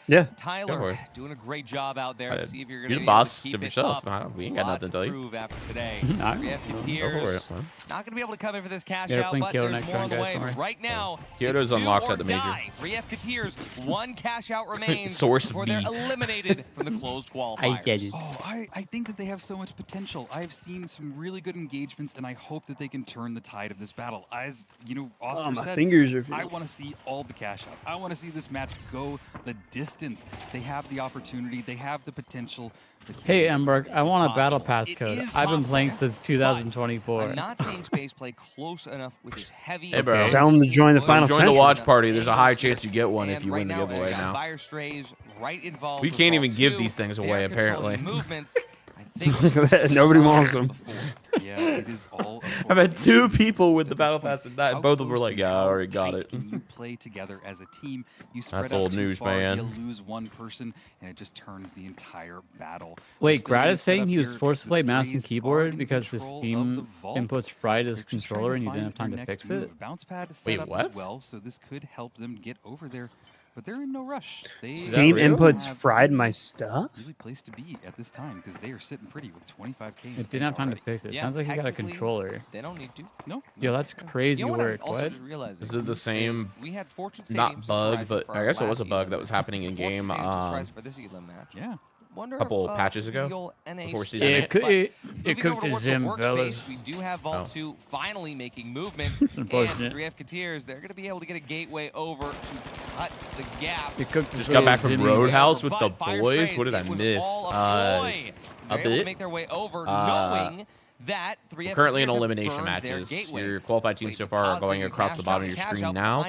Yeah. Tyler doing a great job out there. See if you're going to be the boss keep of it yourself. up. We ain't got nothing to tell you. After today. Not going to be able to come in for this cash out, but there's more on the way. Right now, Kyoto's unlocked at the major. 3 FKTers, 1 cash out remains Source before B. they're eliminated from the closed qualifiers. I think that they have so much potential. I've seen some really good engagements, and I hope that they can turn the tide of this battle. As you know, Oscar my said, fingers are I want to see all the cash outs. I want to see this match go the distance. They have the opportunity. They have the potential. Hey, Emberg, I want a battle pass code. I've been playing since 2024. I'm not saying Space play close enough with his heavy. Hey, bro. Tell him to join the final Join the watch party. There's a high chance you get one if you win the giveaway now. Fire strays right involved. We can't even give these things away, apparently. Movements. I think nobody wants them. Yeah, it is all. I've had 2 people with the battle pass, and both of them were like, "Yeah, I already got it." Can you play together as a team? You spread That's out old too news, far, man. You lose one person, and it just turns the entire battle. Wait, Grad is saying he was forced to play mouse and keyboard because his Steam inputs fried his controller and he didn't have time to fix it? Bounce pad is set Wait, up what? as well, so this could help them get over there. But they're in no rush. Steam inputs fried my stuff? Really place to be at this time because they are sitting pretty with 25K. It didn't have time to fix it. Sounds like he got a controller. They don't need to. No. Yo, that's crazy work. What? Is it the same? We had Fortune not bug, but I guess it was a bug that was happening in game. Yeah. A couple patches ago, before season it cooked his Zim fellas. We do have Vault 2 finally making movements, and 3 FKTers, they're going to be able to get a gateway over to cut the gap. Just got back from Roadhouse with the boys. What did I miss? A bit. Make their way over, knowing that 3 We're currently in elimination matches. Your qualified teams so far are going across the bottom of your screen now.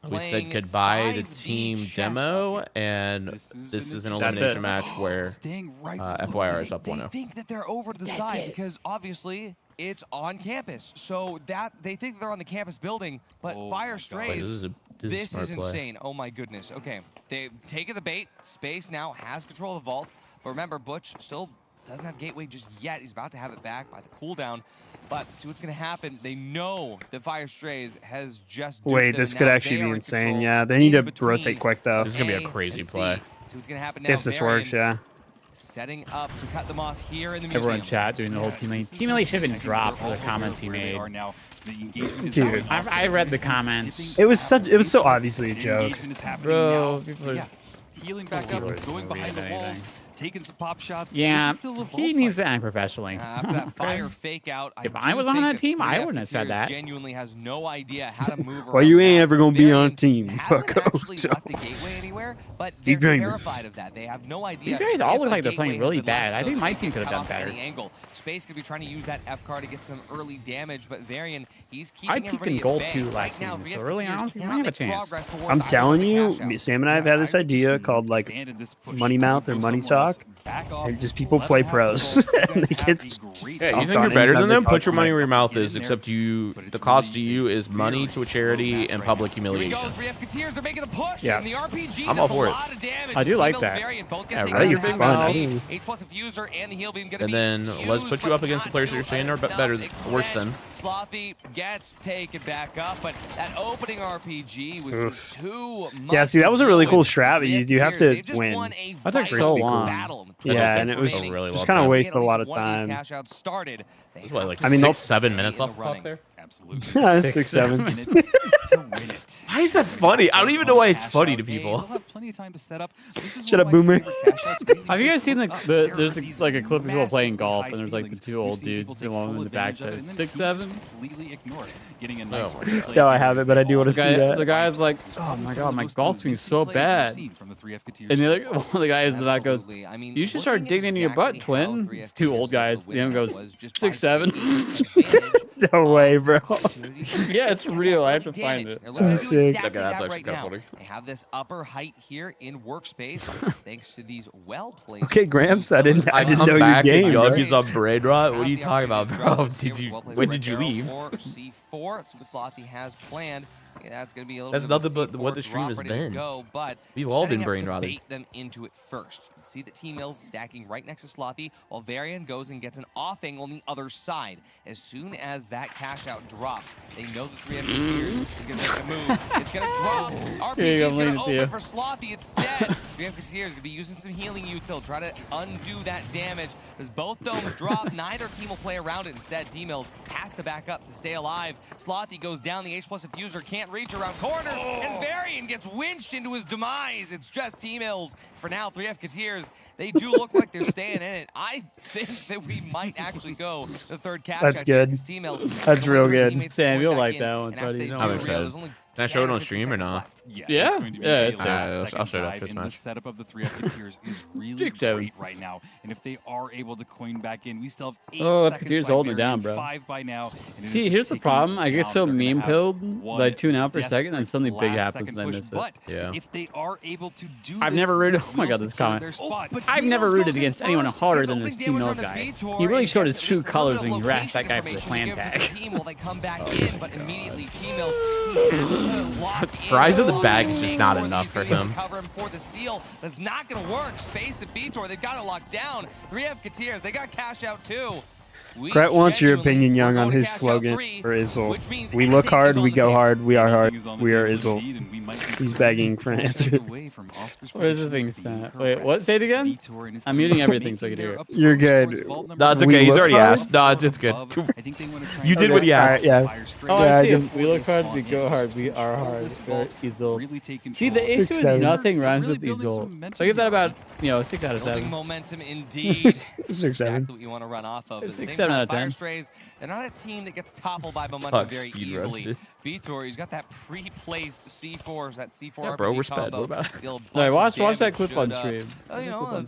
We said goodbye to team demo, and this is an elimination match where FYR is up 1-0. They think that they're over to the side because obviously it's on campus. So that they think they're on the campus building, but Fire Strays. This is insane. Oh my goodness. Okay, they've taken the bait. Space now has control of the vault, but remember, Butch still doesn't have gateway just yet. He's about to have it back by the cooldown. But see what's going to happen. They know that Fire Strays has just. Wait, this could actually be insane. Yeah, they need to rotate quick though. This is going to be a crazy play. See what's going to happen now. If this works, yeah. Setting up to cut them off here in the museum. Everyone in chat doing the whole team lane. Team lane should have been dropped for the comments he made. Dude, I read the comments. It was so obviously a joke. Bro, people are healing back up, going behind the walls. Taking some pop shots. Yeah, he needs to act professionally. After that fire fake out, if I was on that team, I wouldn't have said that. Genuinely has no idea how to move. Well, you ain't ever gonna be on team. Hasn't actually left a gateway anywhere, but they're terrified of that. They have no idea. These guys all look like they're playing really bad. I think my team could have done better. Angle. Space could be trying to use that F card to get some early damage, but Varian, he's keeping everybody at bay. I peaked in gold 2 last season, so really honestly, I might have a chance. I'm telling you, Sam and I have had this idea called like money mouth or money talk. And just people play pros. And they get yeah, you think you're better than them? Put your money where your mouth is. Except the cost to you is money to a charity and public humiliation. Yeah, I'm all for it. I do like that. Yeah, right? You're fun. And then let's put you up against the players that you're saying are better, worse than. Sloppy gets taken back up, but that opening RPG was just too much. Yeah, see, that was a really cool strat, but you do have to win. That took so long. Yeah, and it was just kind of wasted a lot of time. There's what, like 6-7 minutes left clock there? Absolutely. 6, 7. Why is that funny? I don't even know why it's funny to people. Have plenty of time to set up. Shut up, Boomer. Have you guys seen there's like a clip of people playing golf, and there's like the 2 old dudes along in the back side. 6, 7. Completely ignored. Getting a nice No, I haven't, but I do want to see that. The guy's like, oh my god, my golf swing is so bad. And the other one of the guys that goes, you should start digging into your butt, twin. It's 2 old guys. The other goes 6, 7. No way, bro. Yeah, it's real. I have to find it. They're looking to do exactly That's that right now. funny. They have this upper height here in workspace, thanks to these well-placed. Okay, Gramps, I didn't I know come your back game. and bro. Jug is on brain rot. What are you talking about, bro? When did you leave? Or C4, that's what Slothy has planned. Yeah, that's going to be a little That's bit of a nothing but what the C4 stream has drop ready to been. go, but We've all setting been up brain to rotted. bait them into it first. You see the T-Mills stacking right next to Slothy, while Varian goes and gets an off angle on the other side. As soon as that cash out drops, they know the 3 Musketeers is going to make a move. It's going to drop. RPG is going to open for Slothy instead. 3 Musketeers going to be using some healing util, try to undo that damage. As both domes drop, neither team will play around it. Instead, T-Mills has to back up to stay alive. Slothy goes down. The H+ diffuser can't reach around corners. And Varian gets winched into his demise. It's just T-Mills. For now, 3 Musketeers, they do look like they're staying in it. I think that we might actually go the third cash That's out good. here, T-Mills That's real good. Sam, you'll like that one, buddy. I'm excited. Can I show it on stream or not? It's going to be I'll show it after this The match. setup of the 3 Musketeers is really great right now. And if they are able to coin back in, we still have 8 seconds. Musketeers holding it down, bro. 5 by now. See, here's the problem. I get so meme pilled, like tune out for a second, and something big happens and I miss it. But yeah. if they are able to do I've never rooted. Oh my god, this comment. I've never rooted against anyone harder than this T-Mills guy. He really showed his true colors when he rashed that guy for the clan tag. They come back in, but immediately T-Mills, he has to lock in. Fries in the bag is just not enough for him. Cover him for the steal. That's not going to work. Space at Vitor. They've got it locked down. 3 Musketeers. They got cash out too. Brett wants your opinion, Young, on his slogan for Izzle. We look hard, we go hard, we are hard, we are Izzle. He's begging for an answer. Where is this thing sent? Wait, what? Say it again? I'm muting everything so I can hear it. You're good. No, it's okay. He's already asked. No, it's good. You did what he asked. Yeah. Oh, I see it. We look hard, we go hard, we are hard. Izzle. See, the issue is nothing rhymes with Izzle. So I give that about, 6 out of 7. Momentum indeed. 6, 7. Exactly what you want to run off of. At the 6, same 7 out time, of 10. Fire Strays, they're not a team that gets toppled by momentum very easily. Vitor, he's got that pre-placed C4s, that C4 Yeah, bro, RPG we're sped. combo. What about? Alright, watch that clip on stream.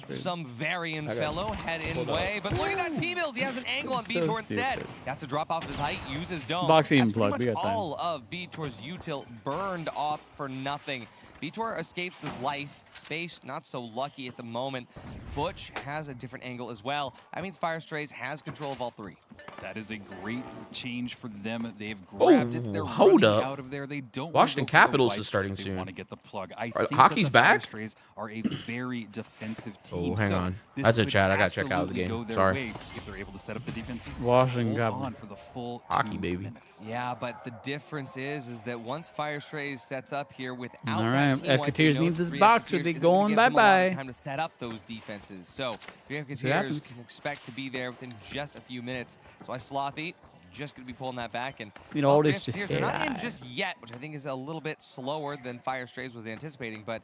Some Varian fellow head in way, but look at that T-Mills. He has an angle on Vitor instead. He has to drop off his height, use his dome. Boxing That's plug, pretty we much got time. all of Vitor's util burned off for nothing. Vitor escapes with his life. Space, not so lucky at the moment. Butch has a different angle as well. That means Fire Strays has control of all 3. That is a great change for them. They've grabbed it. They're hold running up. out of there. They don't Washington want to go for the Capitals wipe. is starting They soon. want to get the plug. I Are- think hockey's that the Fire back? Strays are a very defensive team. Oh, hang so on. this That's a could chat. I gotta check out the absolutely game. go their Sorry. way if they're able to set up the defenses. Washington Hold Capitals. on for the full Hockey, 2 baby. minutes. Yeah, but the difference is that once Fire Strays sets up here without All that right, team wipe, Musketeers they know need this 3 box or Musketeers they isn't gonna going give them a lot of bye-bye. time to set up those defenses. So 3 happens. Musketeers can expect to be there within just a few minutes. So I Slothy just going to be pulling that back. And all 3 this just Musketeers are not in AI. just yet, which I think is a little bit slower than Fire Strays was anticipating. But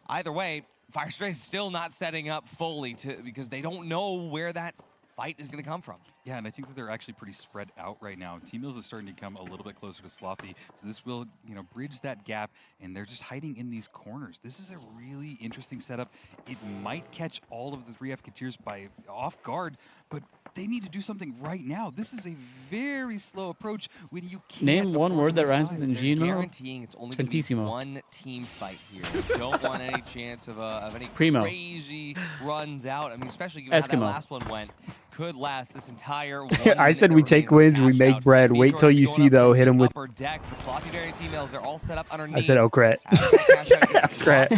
either way, Fire Strays still not setting up fully because they don't know where that fight is going to come from. Yeah, and I think that they're actually pretty spread out right now. T-Mills is starting to come a little bit closer to Slothy, so this will, bridge that gap, and they're just hiding in these corners. This is a really interesting setup. It might catch all of the 3 Musketeers by off guard, but they need to do something right now. This is a very slow approach when you can't Name one afford word that this rhymes time. with They're Ingeno. guaranteeing it's only going to be Santissimo. one team fight here. They don't want any chance of any Primo. crazy runs out. I mean, especially given how that Eskimo. last one went. Could last this entire I said we take wins, we make bread. Wait till you see, though. Hit him with... upper deck. But Sloppy Varian T-Mills, they're all set up underneath. I said, oh, crat. Crat.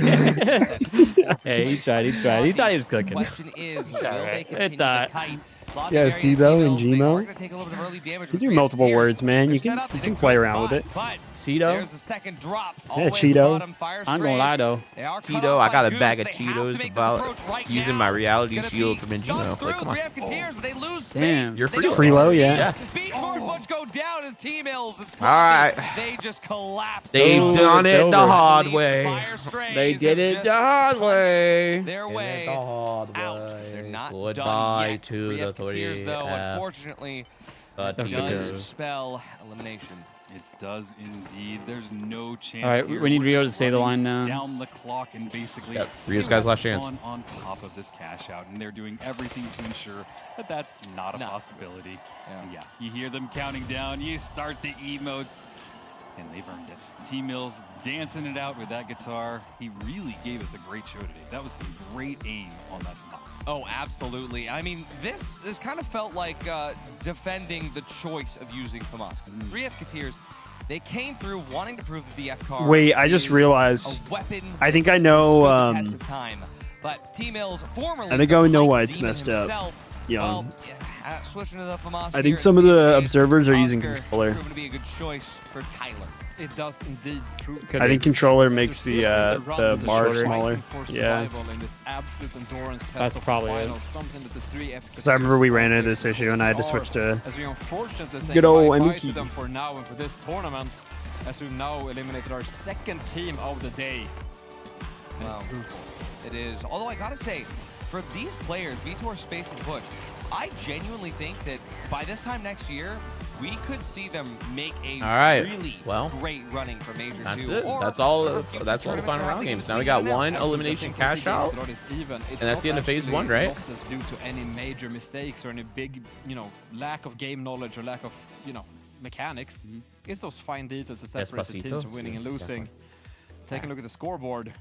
Hey, he tried. He thought he was cooking. Question is, will they It continue to thought. kite? Sloppy Yeah, Varian see, though, in T-Mills, they are Gmo, gonna take a little bit of early damage you with do 3 multiple Musketeers. words, man. They're You set can up in you a can good play around spot, with it. but Cheeto. there's the second drop. All Yeah, the way to the Cheeto. bottom. Fire I'm gonna Strays, lie, though. they are cut Cheeto, off I got by a bag Goose. of They have to Cheetos make this about approach right using now. my reality It's gonna shield be from Ingeno. stunned through Like, come on. 3 Musketeers, but they lose Damn. space. You're They free don't low. lose Freelo, space. yeah. Vitor and Butch go down as T-Mills. It's All right. They just collapse. They've Oh, done it's it over. the hard way. Fire Strays They did have it just the hard way. punched their way the hard out. way. They're not Goodbye done yet. to 3 the Musketeers, though, 3F. unfortunately, But does Musketeers. spell elimination. It does indeed. There's no chance. All right, here. we need We're Rio just to say the running line now. Down the clock and basically. Yep, Rio's guys' last they're chance. On top of this cash out, and they're doing everything to ensure that that's not a possibility. Yeah. And yeah, you hear them counting down. You start the emotes. and they've earned it. T-Mills dancing it out with that guitar. He really gave us a great show today. That was some great aim on that Fox. Oh, absolutely. I mean, this kind of felt like defending the choice of using FAMAS, because 3 Fketeers, they came through wanting to prove that the F card. Wait, I just realized. A weapon. I think I know. The test of time. But T-Mills, formerly. I think I know why it's messed up. Well, switching to the FAMAS. I think some of the observers are using controller. Proven to be a good choice for Tyler. It does indeed. I think controller makes the bar smaller. Yeah. That's probably it. Because I remember we ran into this issue and I had to switch to good old Miki. them for now and for this tournament, as we've now eliminated our second team of the day. Wow. It is. Although I gotta say, for these players, Vitor, Space, and Push, I genuinely think that by this time next year, we could see them make a really great running for Major 2. That's it. That's all the final round games. Now we got one elimination cash out, and that's the end of phase 1, right? Losses due to any major mistakes or any big, lack of game knowledge or lack of, mechanics. It's those fine details that separate the teams from winning and losing. Take a look at the scoreboard.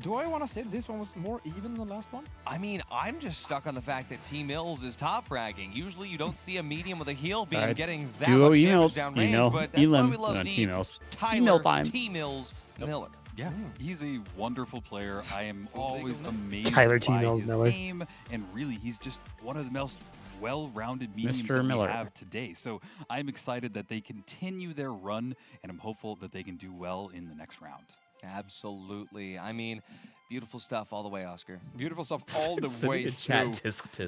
Do I want to say that this one was more even than the last one? I mean, I'm just stuck on the fact that T-Mills is top fragging. Usually you don't see a medium with a heal beam getting that much damage down range, but that's why we love the Tyler T-Mills Miller. Yeah, he's a wonderful player. I am always amazed Tyler by T-Mills his Miller. game, and really, he's just one of the most well-rounded mediums that we have today. So I'm excited that they continue their run, and I'm hopeful that they can do well in the next round. Absolutely. I mean, beautiful stuff all the way, Oscar. Beautiful stuff all the way through.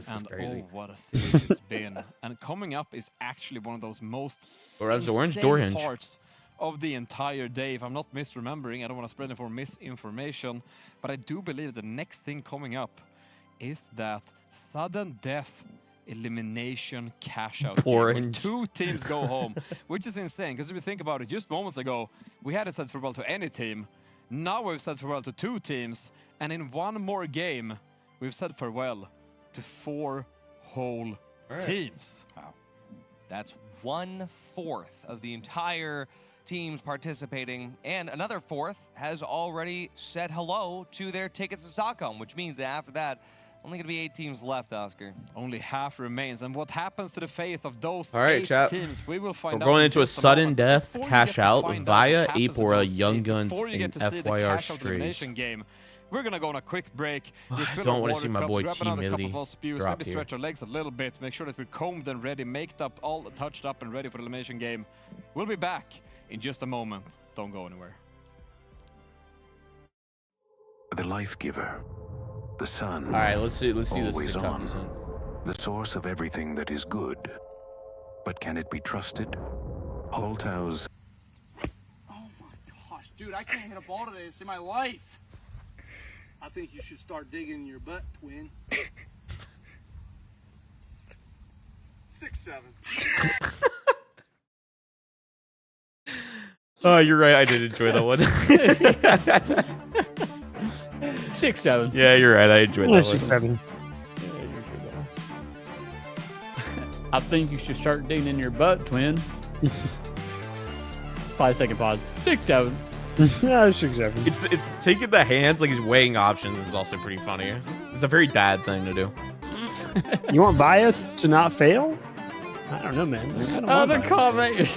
And oh, what a series it's been. And coming up is actually one of those most insane parts of the entire day. If I'm not misremembering, I don't want to spread misinformation, but I do believe the next thing coming up is that sudden death elimination cash out game where 2 teams go home, which is insane, because if you think about it, just moments ago we hadn't said farewell to any team. Now we've said farewell to 2 teams, and in one more game we've said farewell to 4 whole teams. Wow. That's 1/4 of the entire teams participating, and another 1/4 has already said hello to their tickets to Stockholm, which means that after that only going to be 8 teams left, Oscar. Only half remains. And what happens to the faith of those 8 teams, we will find out. We're going into a sudden death cash out via Apora, Young Guns, and FYR Straight. Game. We're going to go on a quick break. I don't want to see my boy T Millie drop maybe stretch our legs a little bit. Make sure that we're combed and ready, maked up, all touched up and ready for the elimination game. We'll be back in just a moment. Don't go anywhere. The life giver. The sun. All right, let's see this always on. The source of everything that is good. But can it be trusted? Holtau's. Oh my gosh, dude, I can't hit a ball today to save my life. I think you should start digging in your butt, twin. 6-7. Oh, you're right. I did enjoy that one. 6-7. Yeah, you're right. I enjoyed that 6-7. I think you should start digging in your butt, twin. 5-second pause. 6-7. Yeah, 6-7. It's taking the hands like he's weighing options is also pretty funny. It's a very dad thing to do. You want Vaya to not fail? I don't know, man. Oh, the comment.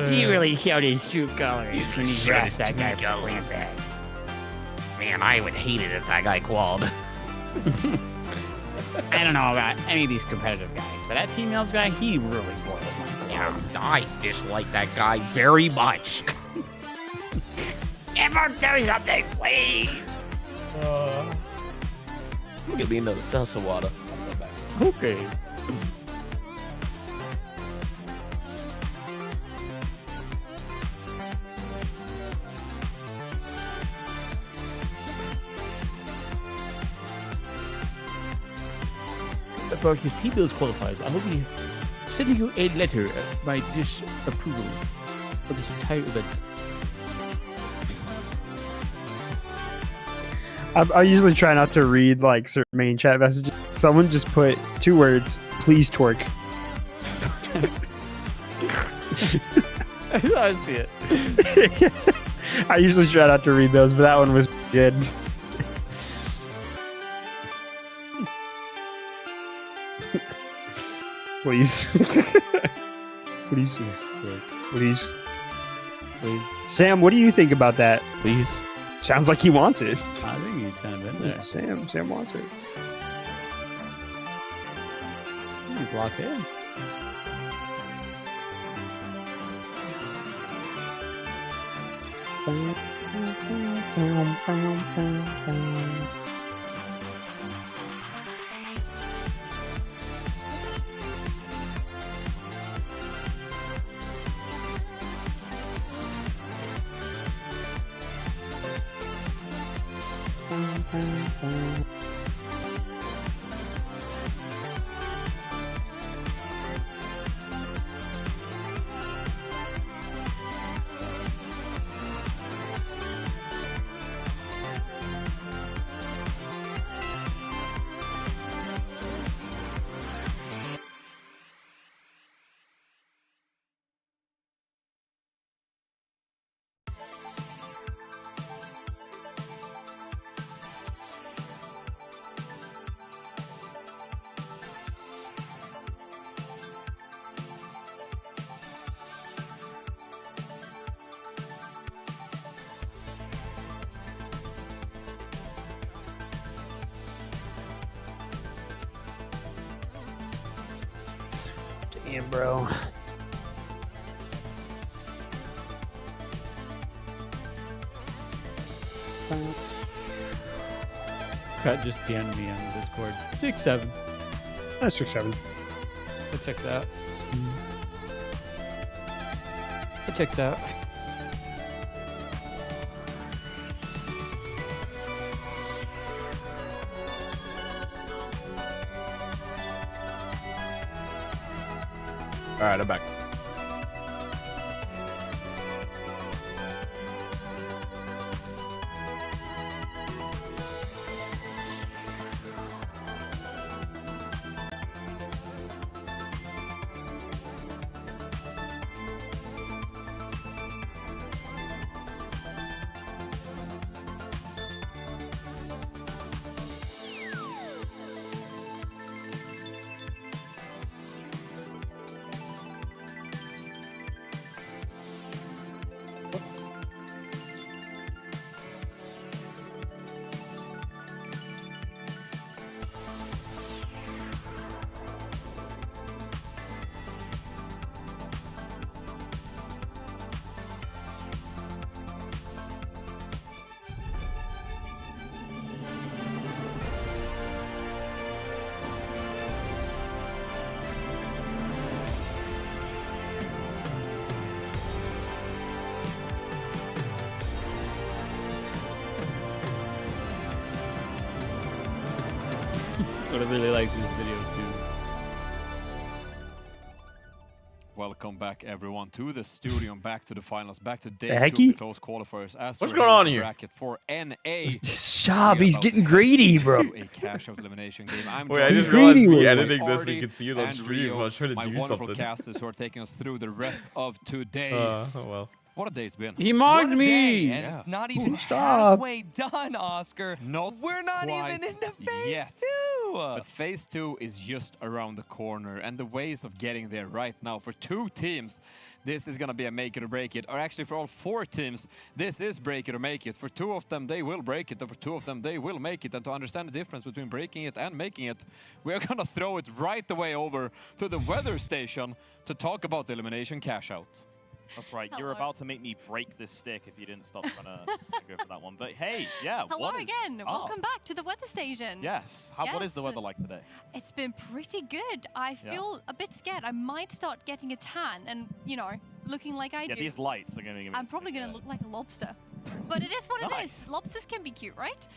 He really showed his true colors when he grabbed that guy for Qualifier. Man, I would hate it if that guy qualled. I don't know about any of these competitive guys, but that T-Mills guy, he really boils my blood. Yeah, I dislike that guy very much. Everyone tell me something, please. Look at me into the salsa water. Okay. About his T-Mills qualifiers, I will be sending you a letter of my disapproval of this entire event. I usually try not to read like certain main chat messages. Someone just put 2 words, please twerk. I see it. I usually try not to read those, but that one was good. Please. Please. Please. Please. Sam, what do you think about that? Please. Sounds like he wants it. I think he's kind of in there. Sam wants it. He's locked in. Damn, bro. Cut just DM'd me on Discord. 6-7. That's 6-7. That checks out. That checks out. All right, I'm back. Would have really liked this video too. Welcome back, everyone, to the studio and back to the finals, back to day 2 of the close qualifiers. As what's going on here? Bracket for NA. Shab, he's getting greedy, bro. A cash-out elimination game. Wait, I just realized me editing this, you can see it on stream. I was trying to my do wonderful something. casters who are taking us through the rest of today. Oh well. What a day it's been. He mocked me. And it's not even halfway done, Oscar. We're not even into phase 2. But phase 2 is just around the corner, and the ways of getting there right now for 2 teams, this is gonna be a make it or break it. Or actually, for all 4 teams, this is break it or make it. For 2 of them, they will break it, and for 2 of them, they will make it. And to understand the difference between breaking it and making it, we are gonna throw it right the way over to the weather station to talk about the elimination cash out. That's right. You're about to make me break this stick if you didn't stop trying to go for that one. But hey, yeah. Hello again. Welcome back to the weather station. Yes. What is the weather like today? It's been pretty good. I feel a bit scared. I might start getting a tan and, you know, looking like I do. Yeah, these lights are going to give me... I'm probably going to look like a lobster. But it is what it is. Lobsters can be cute, right?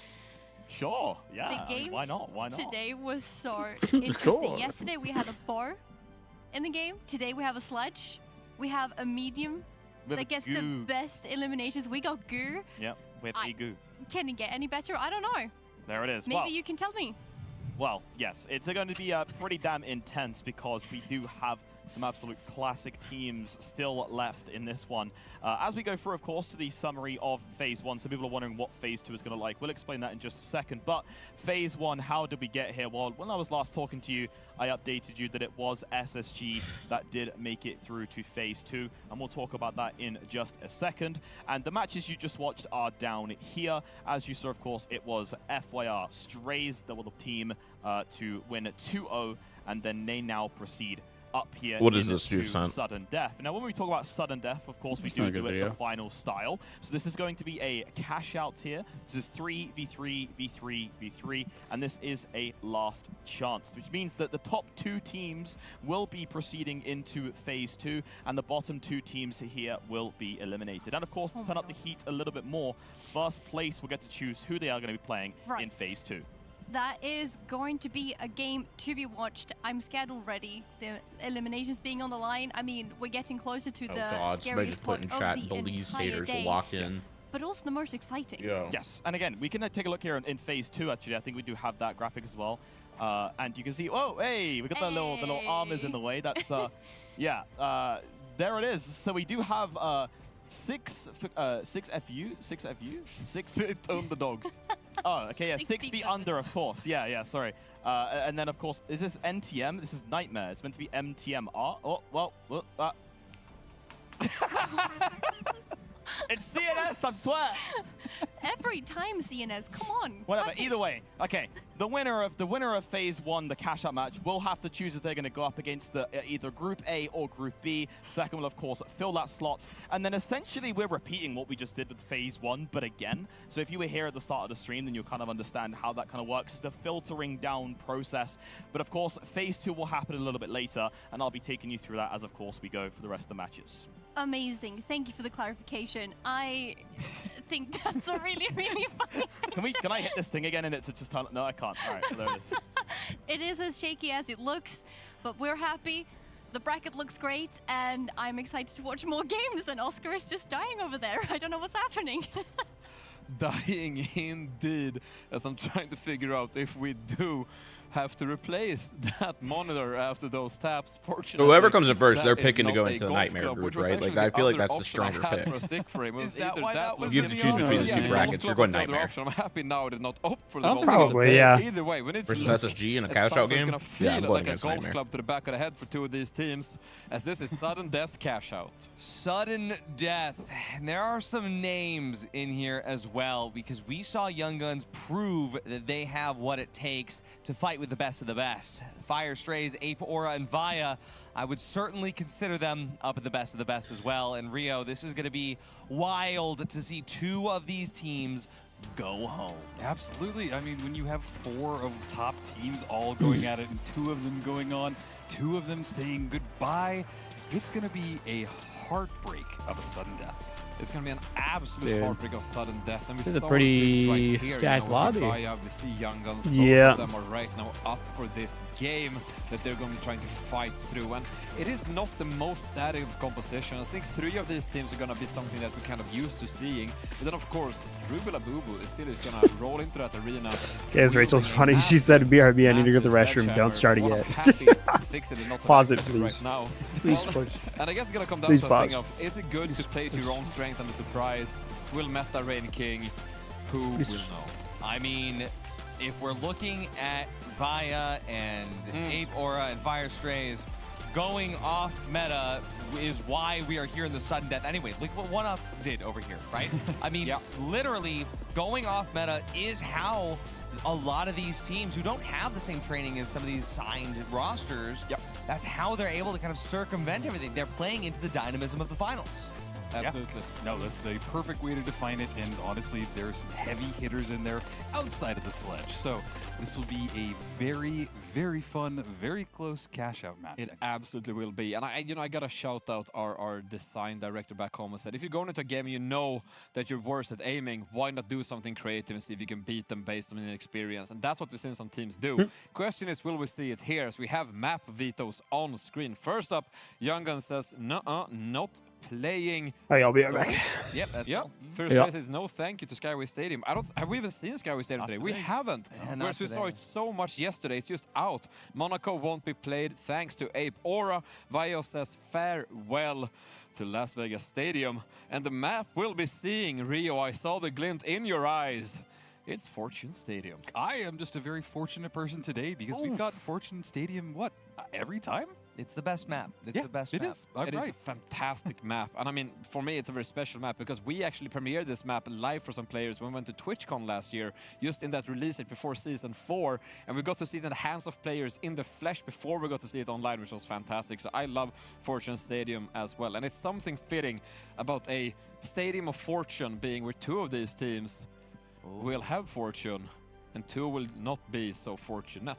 Sure. Yeah. The game why not? Why not? Today was so interesting. Yesterday we had a bar in the game. Today we have a sledge. We have a medium that gets the best eliminations. We got goo. Yep, we have goo. Can it get any better? I don't know. There it is. Maybe you can tell me. Well, yes, it's going to be pretty damn intense because we do have some absolute classic teams still left in this one. As we go through, of course, to the summary of Phase 1, some people are wondering what Phase 2 is going to like. We'll explain that in just a second. But Phase 1, how did we get here? Well, when I was last talking to you, I updated you that it was SSG that did make it through to Phase 2, and we'll talk about that in just a second. And the matches you just watched are down here. As you saw, of course, it was FYR Strays that were the team to win 2-0, and then they now proceed up here. What does this do, son? Sudden death. Now, when we talk about sudden death, of course, we do it the final style. So this is going to be a cash out here. This is 3v3, v3, v3, and this is a last chance, which means that the top 2 teams will be proceeding into Phase 2, and the bottom 2 teams here will be eliminated. And of course, to turn up the heat a little bit more, first place will get to choose who they are going to be playing in Phase 2. That is going to be a game to be watched. I'm scared already. The eliminations being on the line. I mean, we're getting closer to the scariest part of the entire day. Lock in. But also the most exciting. Yeah. Yes, and again, we can take a look here in Phase 2, actually. I think we do have that graphic as well. And you can see, oh, hey, we got the little armors in the way. That's, yeah, there it is. So we do have 6 feet underdogs. Oh, okay, yeah, 6 feet under, of course. Yeah, sorry. And then, of course, is this NTM? This is Nightmare. It's meant to be MTMR. Oh, well, it's CNS, I swear. Every time CNS, come on. Whatever, either way. Okay, the winner of Phase 1, the cash-out match, will have to choose if they're going to go up against the either Group A or Group B. Second will, of course, fill that slot. And then essentially we're repeating what we just did with Phase 1, but again. So if you were here at the start of the stream, then you'll kind of understand how that kind of works. It's the filtering down process. But of course, Phase 2 will happen a little bit later, and I'll be taking you through that as, of course, we go for the rest of the matches. Amazing. Thank you for the clarification. I think that's a really, really funny thing. Can I hit this thing again and it's just... No, I can't. All right, so there it is. It is as shaky as it looks, but we're happy. The bracket looks great, and I'm excited to watch more games, and Oscar is just dying over there. I don't know what's happening. Dying indeed, as I'm trying to figure out if we do have to replace that monitor after those taps. Fortunately, whoever comes in first, they're picking to go into the Nightmare group, right? Like, I feel like that's the stronger pick. Is that why that was you have to choose between the 2 brackets. You're going Nightmare. I'm happy now to not opt for the probably, yeah. Either way, when it's versus SSG in a cash-out game, yeah, I'm going like a golf Nightmare. Club to the back of the head for 2 of these teams, as this is sudden death cash-out. Sudden death. And there are some names in here as well, because we saw Young Guns prove that they have what it takes to fight with the best of the best. Fire Strays, Ape Aura, and Vaya, I would certainly consider them up at the best of the best as well. And Rio, this is going to be wild to see 2 of these teams go home. Absolutely. I mean, when you have 4 of top teams all going at it and 2 of them going on, 2 of them saying goodbye, it's going to be a heartbreak of a sudden death. It's going to be an absolute heartbreak of sudden death. And we this is saw a pretty right here, stacked lobby. We see Young Guns. Yeah. Both of them are right now up for this game that they're going to be trying to fight through. And it is not the most static of composition. I think 3 of these teams are going to be something that we're kind of used to seeing. But then, of course, Ruby Labubu is still going to roll into that arena. Yes, Rachel's funny. She said, BRB, I need to go to the restroom. Don't start it yet. Pause it, please. Right now. Please, and I guess it's going to come down to a thing of, is it good to play to your own strength and the surprise? Will meta Rain King? Who will know? I mean, if we're looking at Vaya and Ape Aura and Fire Strays, going off meta is why we are here in the sudden death anyway. Look what 1UP did over here, right? I mean, literally, going off meta is how a lot of these teams who don't have the same training as some of these signed rosters, that's how they're able to kind of circumvent everything. They're playing into the dynamism of the finals. Absolutely. No, that's the perfect way to define it, and honestly, there's some heavy hitters in there outside of the sledge. So this will be a very, very fun, very close cash-out match. It absolutely will be. And I gotta shout out our design director back home and said, if you're going into a game, you know that you're worse at aiming, why not do something creative and see if you can beat them based on inexperience? And that's what we've seen some teams do. Question is, will we see it here as we have map vetoes on screen? First up, Young Gun says, nuh-uh, not playing. Hey, I'll be right back. Yep, that's all. First place is no thank you to Skyway Stadium. Have we even seen Skyway Stadium today? We haven't. Whereas we saw it so much yesterday. It's just out. Monaco won't be played thanks to Ape Aura. Vio says farewell to Las Vegas Stadium. And the map we'll be seeing, Rio, I saw the glint in your eyes. It's Fortune Stadium. I am just a very fortunate person today because we've got Fortune Stadium, every time? It's the best map. It's the best map. It is a fantastic map. And I mean, for me, it's a very special map because we actually premiered this map live for some players when we went to TwitchCon last year, just in that release it before Season 4. And we got to see it in the hands of players in the flesh before we got to see it online, which was fantastic. So I love Fortune Stadium as well. And it's something fitting about a Stadium of Fortune being where 2 of these teams will have fortune and 2 will not be so fortunate.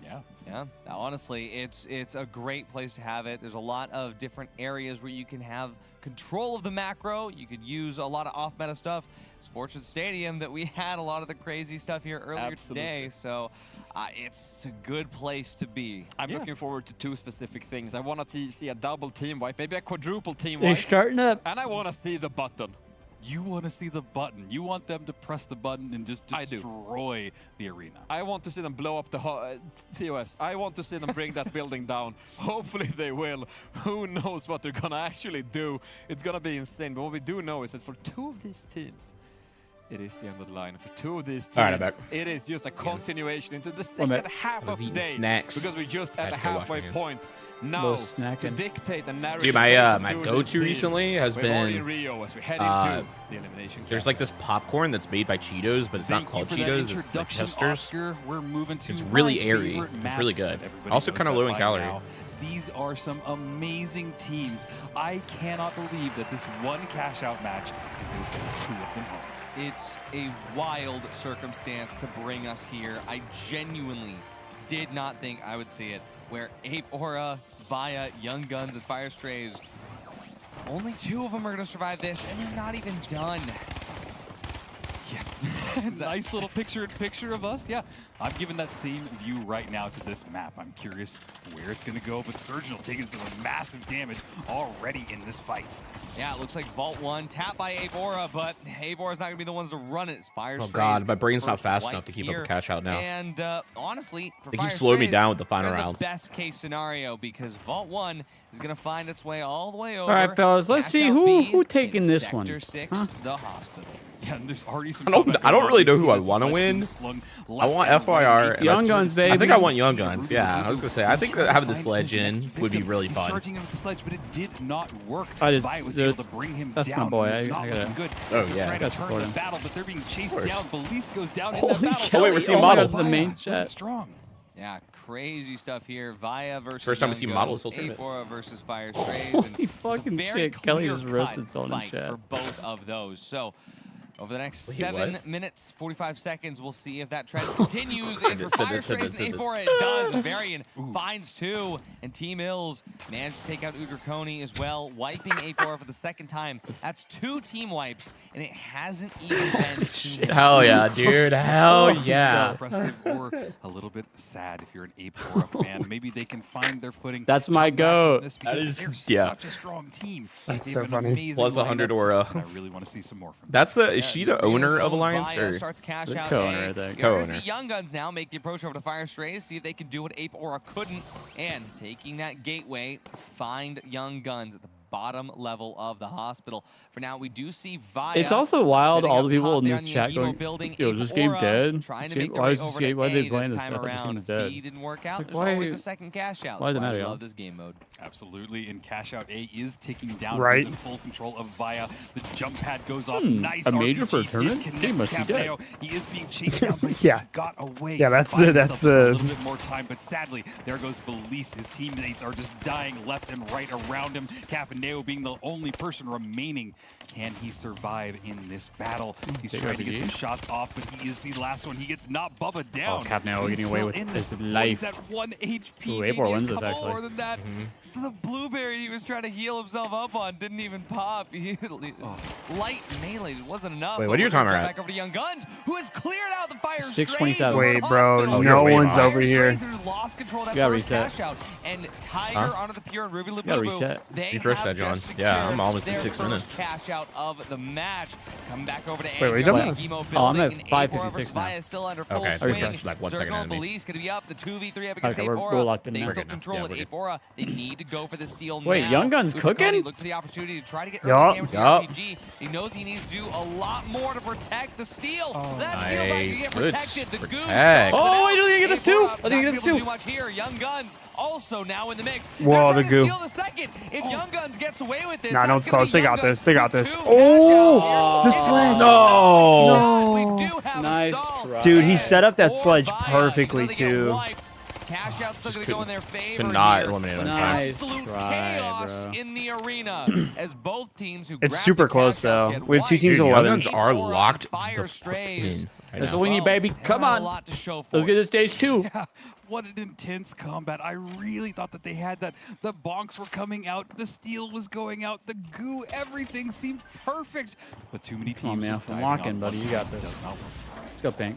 Yeah. Now, honestly, it's a great place to have it. There's a lot of different areas where you can have control of the macro. You could use a lot of off-meta stuff. It's Fortune Stadium that we had a lot of the crazy stuff here earlier today. So it's a good place to be. I'm looking forward to 2 specific things. I want to see a double team wipe, maybe a quadruple team They're wipe. starting up. And I want to see the button. You want to see the button. You want them to press the button and just destroy the arena. I want to see them blow up the TOS. I want to see them bring that building down. Hopefully they will. Who knows what they're going to actually do. It's going to be insane. But what we do know is that for 2 of these teams, it is the end of the line. For 2 of these teams, it is just a continuation into the second half of the day. Because we're just at the halfway point now to dictate the narrative. Dude, my go-to recently has been in Rio as we head into the elimination. There's like this popcorn that's made by Cheetos, but it's not called Cheetos. It's like Chester's. We're moving to it's really airy. It's really good. Also kind of low in calorie. These are some amazing teams. I cannot believe that this one cash-out match is going to send 2 of them home. It's a wild circumstance to bring us here. I genuinely did not think I would see it, where Ape Aura, Via, Young Guns, and Fire Strays, only 2 of them are going to survive this, and they're not even done. Yeah, nice little picture of us. Yeah, I'm giving that same view right now to this map. I'm curious where it's going to go, but Surgeonal taking some massive damage already in this fight. Yeah, it looks like Vault 1 tapped by Ape Aura, but Ape Aura's not going to be the ones to run it. It's Fire Strays. Oh god, my brain's not fast enough to keep up a cash out now. And honestly, for they Fire keep slowing me Strays, down with the final round. The best case scenario because Vault 1 is going to find its way all the way over. All right, fellas, let's see who taking this one. Sector 6, the hospital. Yeah, and there's already some I don't really know who I want to win. I want FYR. Young Guns, baby. I think I want Young Guns. Yeah, I was gonna say. I think that having the sledge in would be really fun. Charging him with the sledge, but it did not work. Vi was able to bring him down. That's my boy. I gotta. Good. Oh yeah. Trying to turn the battle, but they're being chased down. Belize goes down in that battle. Oh wait, we're seeing models. The main chat. Strong. Yeah, crazy stuff here. Via versus first time we see models. Ape Aura versus Fire Strays. And holy fucking shit! Kelly just roasted someone in chat for both of those. So. Over the next 7 minutes, 45 seconds, we'll see if that trend continues. And for Fire Strays and Ape Aura, it does. Varian finds 2, and Team Ills managed to take out Udrakoni as well, wiping Ape Aura for the 2nd time. That's 2 team wipes, and it hasn't even been 2 minutes. Hell yeah, dude. Hell yeah. Impressive or a little bit sad if you're an Ape Aura fan. Maybe they can find their footing. That's my goat. That is such a strong team. That's so funny. Plus 100 aura. I really want to see some more from them. That's the. Is she the owner of Alliance or starts cash out co-owner? I think. Co-owner. Young Guns now make the approach over to Fire Strays, see if they can do what Ape Aura couldn't, and taking that gateway, find Young Guns at the bottom level of the hospital. For now, we do see Via. It's also wild, all the people in this chat going, yo, is this game dead? Why is this game, why are they playing this? I thought this game was dead. B didn't work out. Like, There's why, always a second cash out. Why does it matter? I love this game mode. Absolutely, and cash out A is ticking down. Right. He's in full control of Via. The jump pad goes off. Nice. A major RPG for a tournament? He must be dead. He is being chased down, but yeah. he got away. Yeah, that's a the little bit more time, but sadly, there goes Belize. His teammates are just dying left and right around him. Cafaneo being the only person remaining. Can he survive in this battle? He's trying to get some shots off, but he is the last one. He gets not Bubba down. Oh, Cafaneo getting away with his life. He's at 1 HP. Ooh, Ape Aura wins this, More actually. than that. The blueberry he was trying to heal himself up on didn't even pop. Light melee wasn't enough. Wait, what are you talking about? Back over to Young Guns, who has cleared out the fire. 627. Wait, bro, no one's over here. Lost control of that gotta first reset. cash out, and Tiger onto the Pure and Ruby gotta Labubu. reset. They Refresh that, John. Yeah, I'm almost at 6 minutes. Cash out of the match. Come back over to Wait, what are you talking about? Oh, I'm at 556 now. Is still under full Okay, swing. refresh like 1 second ahead of me. Police going to be up. The 2v3 up against Okay, we're Apora. locked in They now. still control it. Yeah, Apora, they need to go for the steal Wait, now. Young Gun's cooking? Look for the opportunity to try to get Yup. early damage from the RPG. He knows he needs to do a lot more to protect the steal. That feels like you get Good protected. The goose. protect. Oh, wait, did he get this too? I think he Not gets able to two. do much here. Young Guns also now in the mix. Whoa, They're the trying to goo. steal the second. If Young Guns gets away with this, Nah, no, that's it's gonna close. be They got Young this. Guns They got with this. two Oh, the cash outs. sledge. No. We do have Nice a stall. try. Dude, he set up that Or sledge Via, perfectly, until they get too. wiped. Cash out still going to go in their favor. Could not here. eliminate him in time. Nice Absolute try, chaos bro. in the arena as both teams who It's grab super the close, cash outs though. get We have two wiped. teams Dude, of Young 11. Guns are Apora locked and Fire the Strays. fuck in. That's Right what we now. need, baby. They don't Come have on. a lot to show for Let's get to stage 2. Yeah, what an intense combat. I really thought that they had that. The bonks were coming out. The steel was going out. The goo, everything seemed perfect. But too many teams Come on, man. just I'm diving locking, on buddy. one You got point. this. Does not work. Let's go, Pink.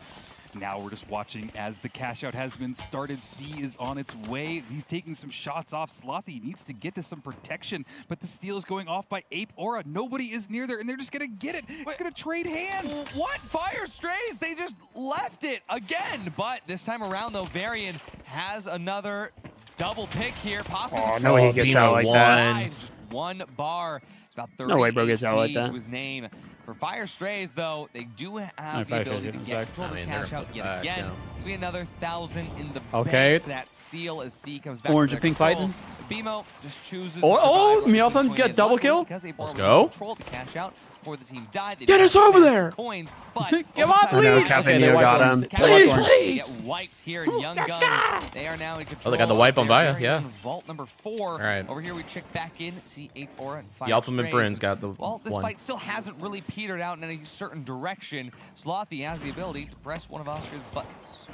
Now we're just watching as the cash out has been started. C is on its way. He's taking some shots off. Slothy needs to get to some protection, but the steal is going off by Ape Aura. Nobody is near there, and they're just going to get it. It's going to trade hands. What? Fire Strays? They just left it again. But this time around, though, Varian has another double pick here. Possibly Oh, no way he gets out like that. Just one bar. It's about 30 No way bro gets out like HP that. to his name. For Fire Strays, though, they do have the Fire ability Strays to is get back. control of this I mean, they're cash out put yet back, again. yeah. It's going to be another 1,000 in the Okay. bank for that steal as C comes back. Orange to and pink control. fighting. BMO just chooses Oh, to oh, survive, Meowthumb letting get Team double Luckily, kill. because Apora Let's was go. able to control the cash out before the team died. They Get did us not over spend there. Coins, but Come on, over time, please. No, they Capinio got wiped him. them. Capinio Please, got please. Get wiped here in Young Guns. They are now in control. they got the wipe on of their Via, very yeah. own Vault number 4. All right. Over here we check back in, see 8 Aura and 5 The Ultimate Strays. Friends got the Well, this one. fight still hasn't really petered out in any certain direction. Slothy has the ability to press one of Oscar's buttons.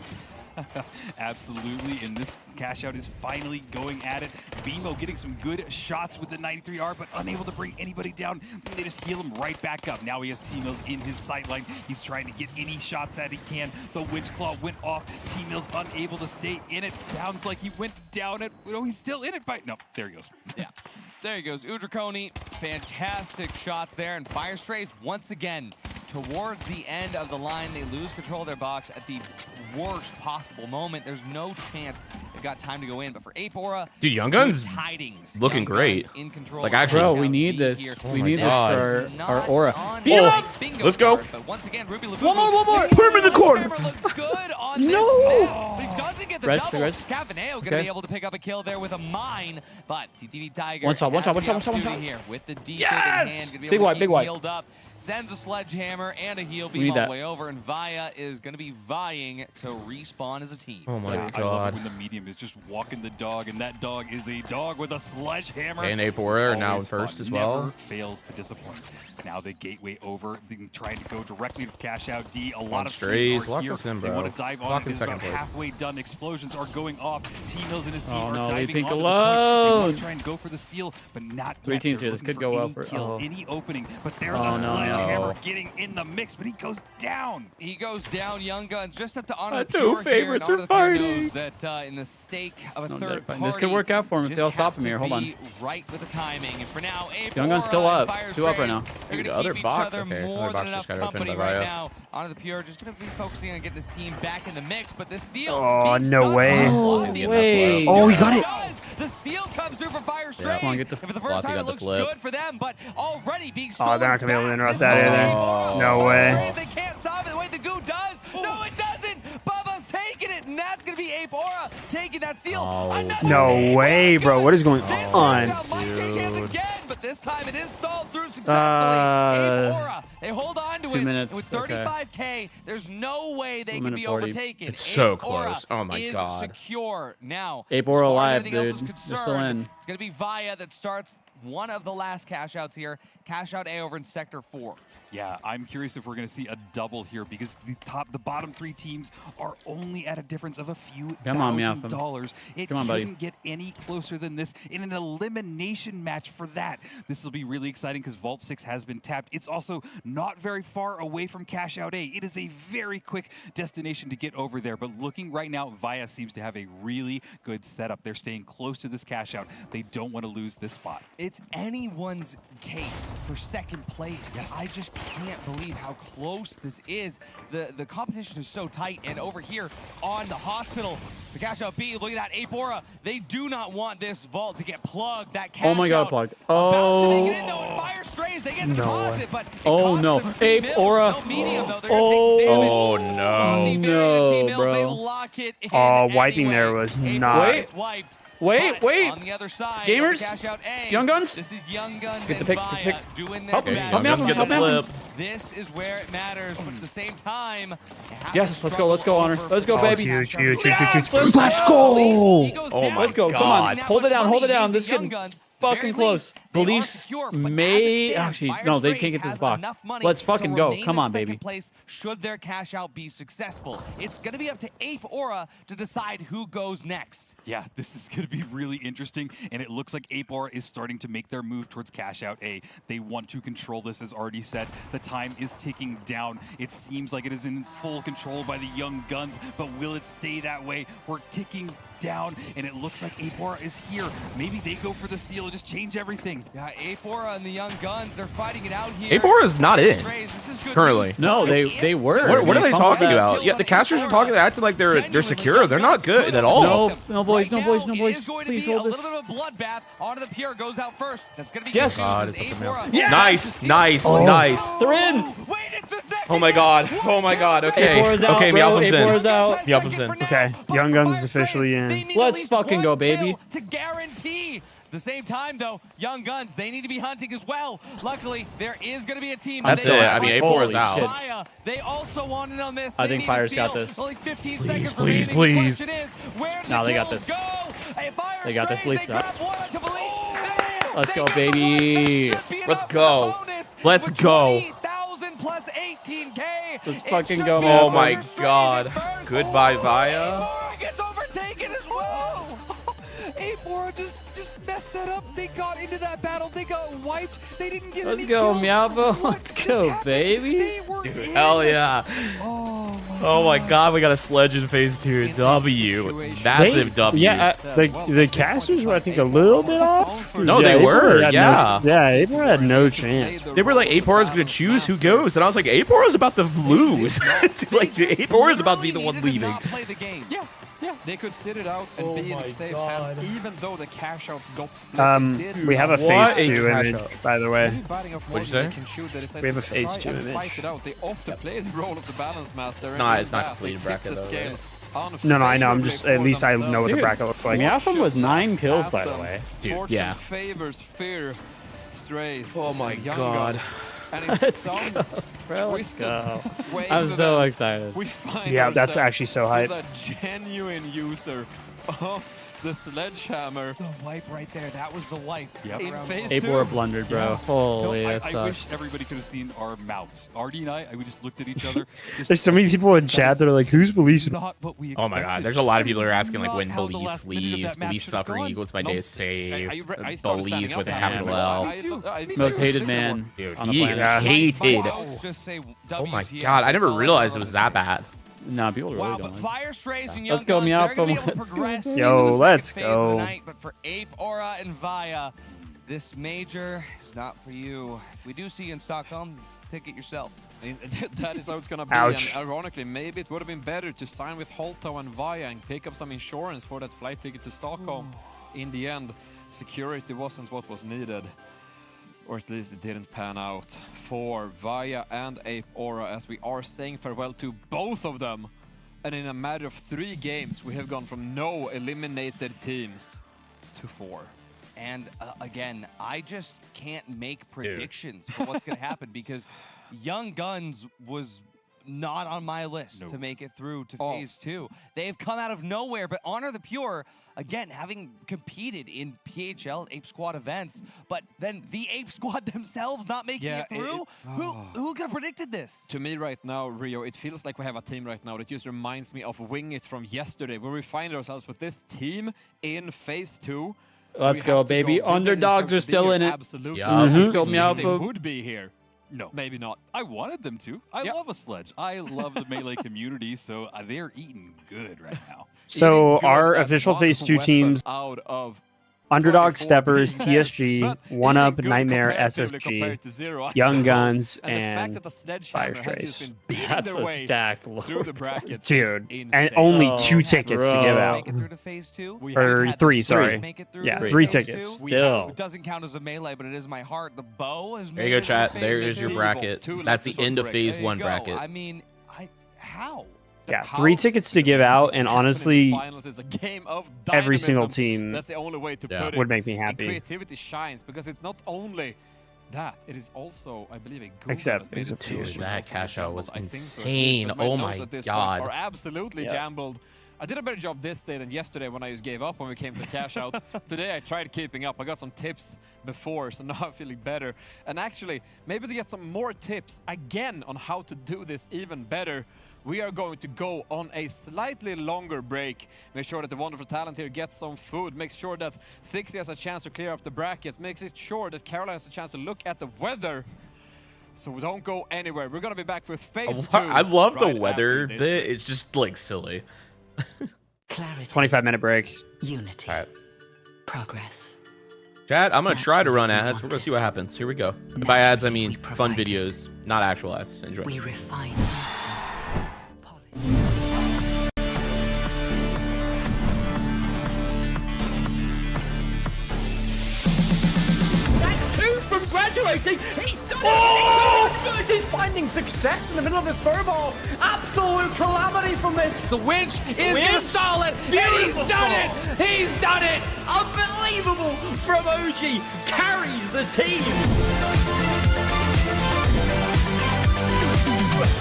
Absolutely, and this cash out is finally going at it. BMO getting some good shots with the 93R, but unable to bring anybody down. They just heal him right back up. Now he has T-Mills in his sightline. He's trying to get any shots that he can. The Witch Claw went off. T-Mills unable to stay in it. Sounds like he went down it. No, he's still in it. No, there he goes. Yeah. There he goes, Udrakoni. Fantastic shots there, and Fire Strays once again towards the end of the line. They lose control of their box at the worst possible moment. There's no chance they've got time to go in, but for Apora, Dude, Young Guns tidings. looking Young great. Guns in control. Like, actually, Bro, we need this. Oh We my need this God. for our aura. Oh, let's go. But once again, Ruby One more. Put him in the corner. looked good on this No. map. He doesn't get the Res, double. res. Cavaneo going to Okay. be able to pick up a kill there with a mine, but TTV Tiger One shot. has the One shot. opportunity here with the D Yes! in hand. Gonna be Big able to wipe, keep big wipe. healed up. Sends a sledgehammer and a heal We beam need all the that. way over, and Via is going to be vying to respawn as a team. Oh my I love it God. when the medium is just walking the dog, and that dog is a dog with a sledgehammer. And It's Apora are now always first fun. as well. Never fails to disappoint. Now the gateway over, trying to go directly to cash out D. A lot of Strays, teams are lock here. us in, They bro. want to dive Lock on. in It is second about place. halfway done. Explosions are going off. T-Mills and his team Oh, are no, leave diving Pink onto the point. They want alone. to try and go for the steal, but not Three yet. teams They're here. This looking could go well any for- kill, oh. any opening. But there's Oh, a no. sledgehammer getting in the mix, but he goes down. He goes down, Young Guns, just up to honor My the two Pure here, and favorites Honor are the Pure fighting. knows that in the stake of a No, third fine. party, This could work out for him if just they all stop have him here. to Hold on. be right with the timing. And for now, Young Gun's still Apora and up. Fire 2 up right Strays, now. They're Dude, going to other keep box, each other okay. more Other than box just enough got opened company by right Via. now. Honor the Pure just going to be focusing on getting his team back in the mix, but this steal. Oh, being no stunned way. by No Slothy. way. Oh, he got it. The steal comes through for Fire Strays. Come on, get the- and for the first Slothy time, got it the looks flip. good for them, but already being stolen. Oh, they're not going to be able to interrupt This that is either. Apora. No Fire way. Strays, they can't stop it the way the goo does. No, it doesn't. Bubba's taking it, and that's going to be Apora taking that steal. Oh. Another No team. way, bro. What is going This on? touchdown might take chance dude. again, but this time it is stalled through successfully. Apora, they hold on to 2 it. minutes, And with okay. 35K, there's no way they 1 can minute be 40. overtaken. It's so Apora close. Oh my is God. secure now. Apora as far as alive, everything else is dude. They're still concerned, in. It's going to be Via that starts one of the last cash outs here. Cash out A over in Sector 4. Yeah, I'm curious if we're going to see a double here because the bottom 3 teams are only at a difference of a few $1,000. It couldn't get any closer than this in an elimination match for that. This will be really exciting because Vault 6 has been tapped. It's also not very far away from Cash Out A. It is a very quick destination to get over there. But looking right now, Via seems to have a really good setup. They're staying close to this cash out. They don't want to lose this spot. It's anyone's case for second place. Yes. I just can't believe how close this is. The competition is so tight, and over here on the hospital, the cash out B, look at that, Ape Aura. They do not want this vault to get plugged. That cash Oh my god, out plugged. about to make it in, though, and Fire Strays, they get the deposit, but oh no, Ape Aura. Oh no, bro. They lock it in wiping there was not. Wait. On the other side, Gamers, cash out A. Young Guns. This is Young Guns Get the and pick, Via pick. doing their best. Young Guns get the flip. This is where it matters, but at the same time, yes, let's go, Honor. Let's go, baby. Huge. Let's go. Oh my Let's go. Come on, hold it down. This is getting fucking close. Beliefs may actually no, they can't get this box. Let's fucking go. Come on, baby. Place should their cash out be successful, it's going to be up to Ape Aura to decide who goes next. Yeah, this is going to be really interesting, and it looks like Ape Aura is starting to make their move towards cash out A. They want to control this, as already said. The time is ticking down. It seems like it is in full control by the Young Guns, but will it stay that way? We're ticking down, and it looks like Ape Aura is here. Maybe they go for the steal and just change everything. Yeah, Ape Aura and the Young Guns, they're fighting it out here. Ape Aura is not in currently. No, they were. What are they talking about? Yeah, the casters are talking. They're acting like they're secure. They're not good at all. No boys. Please hold this. A little bit of a bloodbath. Onto the Pure goes out first. That's gonna be yes. God, Ape Aura. Nice. Nice. They're in. Wait, it's just oh my god. Okay. Okay, Meowthum's in. Meowthum's in. Okay, Young Guns is officially in. Let's fucking go, baby. To guarantee. The same time, though, Young Guns, they need to be hunting as well. Luckily, there is going to be a team. That's it. I mean, A4 is out. Fire, they also wanted on this. I think Fire's got this. Only 15 seconds please. remaining. The question is, where do no, the they got kills this. Go? They got this. Please stop. Let's go, baby. Let's go. Let's go. Plus 18K. Let's fucking go. Oh my god. Goodbye, Via. Gets overtaken as well. Ape Aura just messed that up. They got into that battle. They got wiped. They didn't get any kills. Let's go, Meowbo. Let's go, baby. Dude, hell yeah. Oh my god, we got a sledge in phase 2. W. Massive W. Yeah, the casters were, I think, a little bit off. No, they were. Yeah. Ape Aura had no chance. They were like, Ape Aura's going to choose who goes. And I was like, Ape Aura's about to lose. Like, Ape Aura's about to be the one leaving. Yeah, they could sit it out and be in safe hands, even though the cash outs got split. We have a phase 2 image, by the way. What'd you say? We have a phase 2 image. Fight it out. They opt to play the role of the balance master. It's not completed bracket though. Right? No, I know. I'm just, at least I know what the bracket looks like. Meowthum with 9 kills, by the way. Dude, yeah. Favors Fear Strays. Oh my god. And it's some let's go. I'm so excited. Yeah, that's actually so hype. A genuine user of the sledgehammer. The wipe right there. That was the wipe. Yep. In phase Ape 2. Aura blundered, bro. Holy, I that wish sucks. everybody could have seen our mouths. Artie and I we just looked at each other. There's so many people in chat that are like, who's Belize? Oh my god, there's a lot of people who are asking like when Belize leaves. Belize suffering equals my day is saved. Belize with a capital L. Most hated man. Dude, on the he is planet. hated. Oh my god, I never realized it was that bad. Nah, people really Wow, don't. but Fire Strays and Young Let's go, Guns, they're going to be able to Meowthum. progress into Yo, the let's second phase of the go. night, but for Ape Aura and Via, this major is not for you. We do see you in Stockholm. Ticket yourself. That is how it's going to be. Ouch. And ironically, maybe it would have been better to sign with Holto and Via and pick up some insurance for that flight ticket to Stockholm. In the end, security wasn't what was needed. Or at least it didn't pan out for Via and Ape Aura, as we are saying farewell to both of them. And in a matter of 3 games, we have gone from no eliminated teams to 4. And again, I just can't make predictions for what's going to happen because Young Guns was not on my list to make it through to phase 2. They've come out of nowhere, but Honor the Pure, again, having competed in PHL Ape Squad events, but then the Ape Squad themselves not making it through? Who could have predicted this? To me right now, Rio, it feels like we have a team right now that just reminds me of Wing It from yesterday, where we find ourselves with this team in phase 2. Let's go, baby. Underdogs are still in it. Absolutely. They would be here. No, maybe not. I wanted them to. I love a sledge. I love the Melee community, so they're eating good right now. So our official phase 2 teams, out of Underdog, Steppers, TSG, 1UP, Nightmare, SFG, Young Guns, and Fire Strays. That's a stacked load. Through the brackets. Dude, and only 2 tickets to give out. Make it through to phase 2? Or 3, sorry. Make it through Yeah, to 3 phase tickets. 2? Still. It doesn't count as a melee, but it is my heart. The bow is. There you go, chat. There is your bracket. That's the end of phase 1 bracket. I mean, how? Yeah, 3 tickets to give out, and honestly, is a game of every single dynamism. team That's the only way to put it. would make me happy. And creativity shines because it's not only that, it is also, I believe, a Google Except that that cash out was so. insane. Oh my god. Are absolutely jumbled. I did a better job this day than yesterday when I just gave up when we came to cash out. Today I tried keeping up. I got some tips before, so now I'm feeling better. And actually, maybe to get some more tips again on how to do this even better, we are going to go on a slightly longer break. Make sure that the wonderful talent here gets some food. Make sure that Thixie has a chance to clear up the bracket. Makes it sure that Caroline has a chance to look at the weather. So we don't go anywhere. We're going to be back with phase 2. I love the weather bit. It's just like silly. 25-minute break. Unity. All right. Progress. Chat, I'm going to try to run ads. We're going to see what happens. Here we go. And by ads, I mean fun videos, not actual ads. Enjoy. We refine. That's 2 from graduating. He's done it. He's finding success in the middle of this furball. Absolute calamity from this. The winch is going to stall it. And he's done it. He's done it. Unbelievable from OG. Carries the team.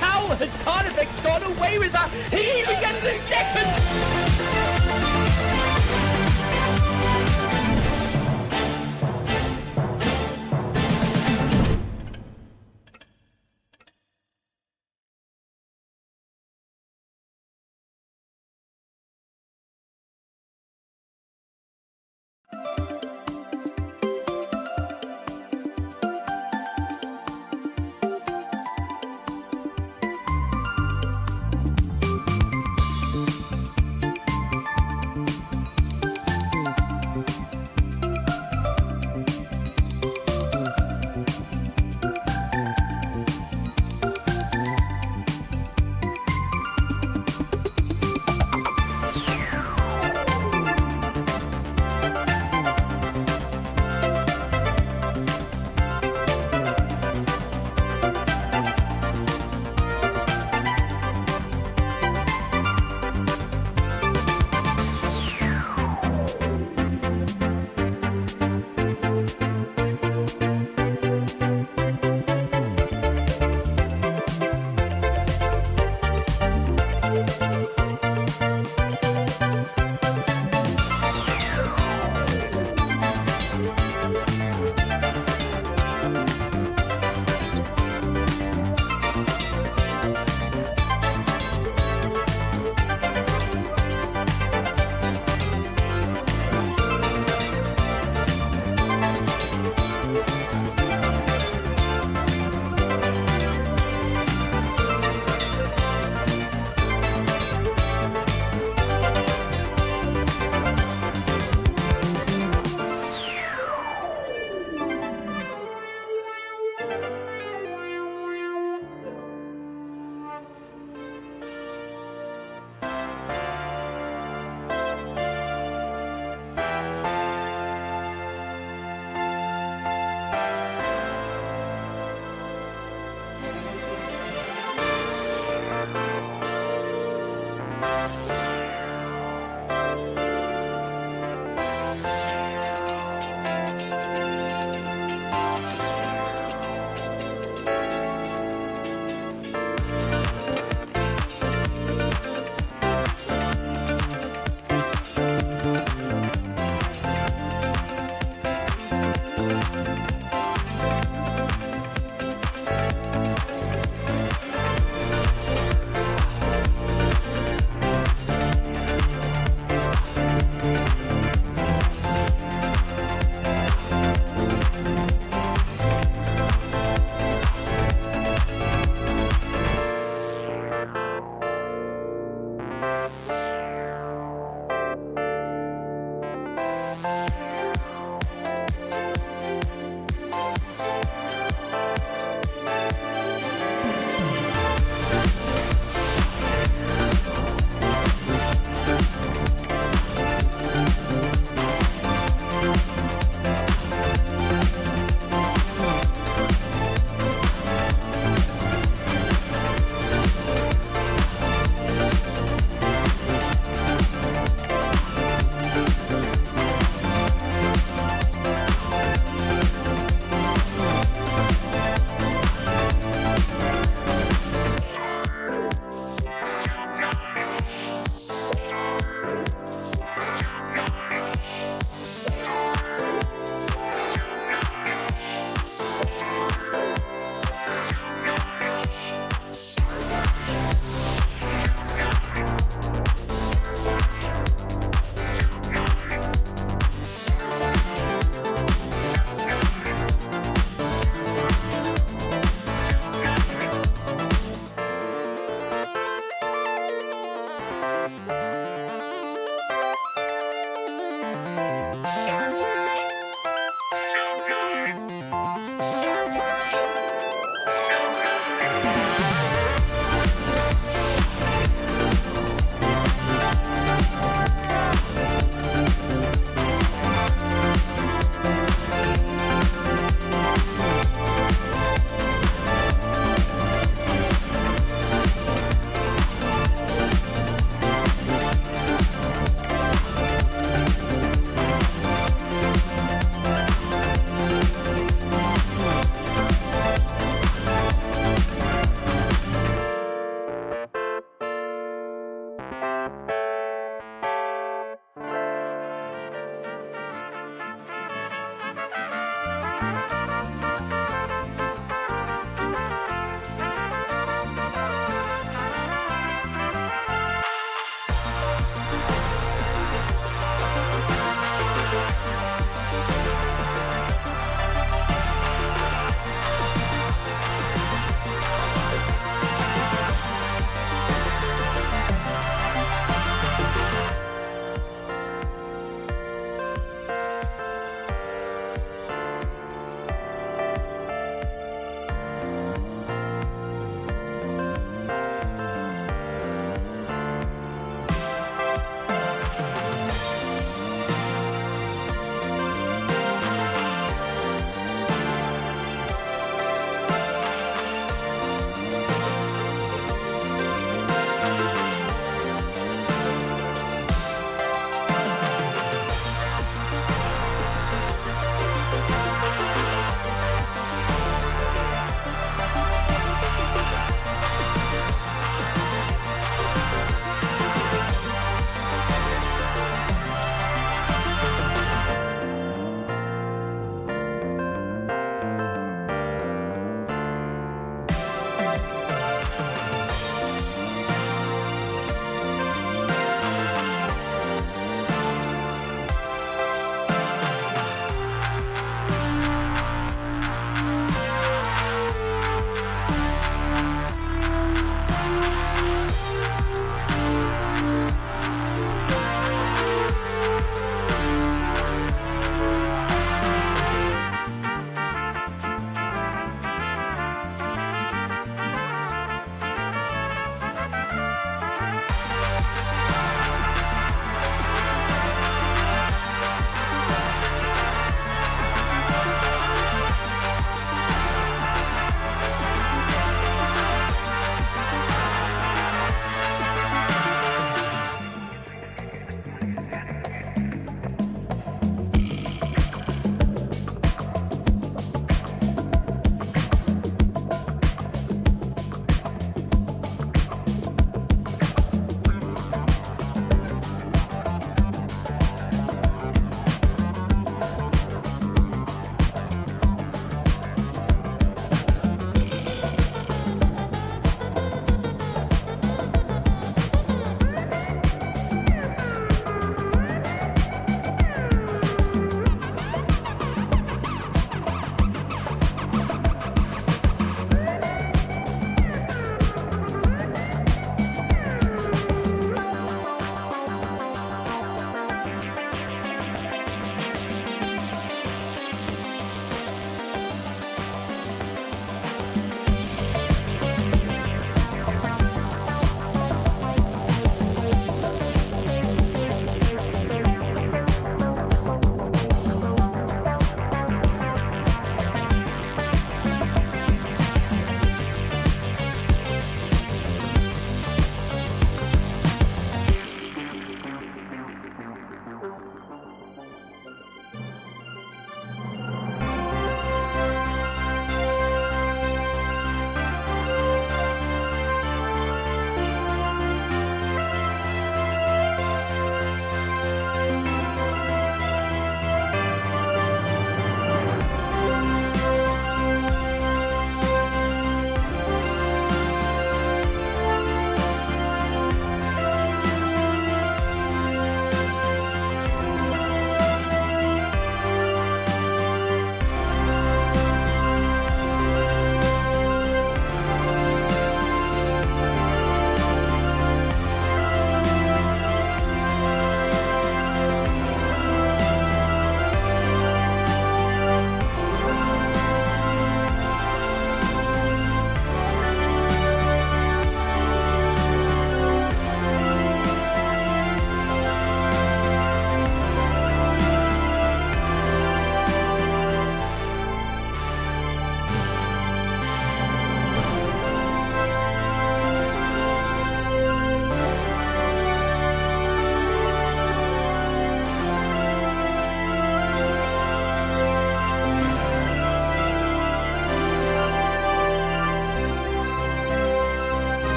How has Carnifex gone away with that? He even gets the second.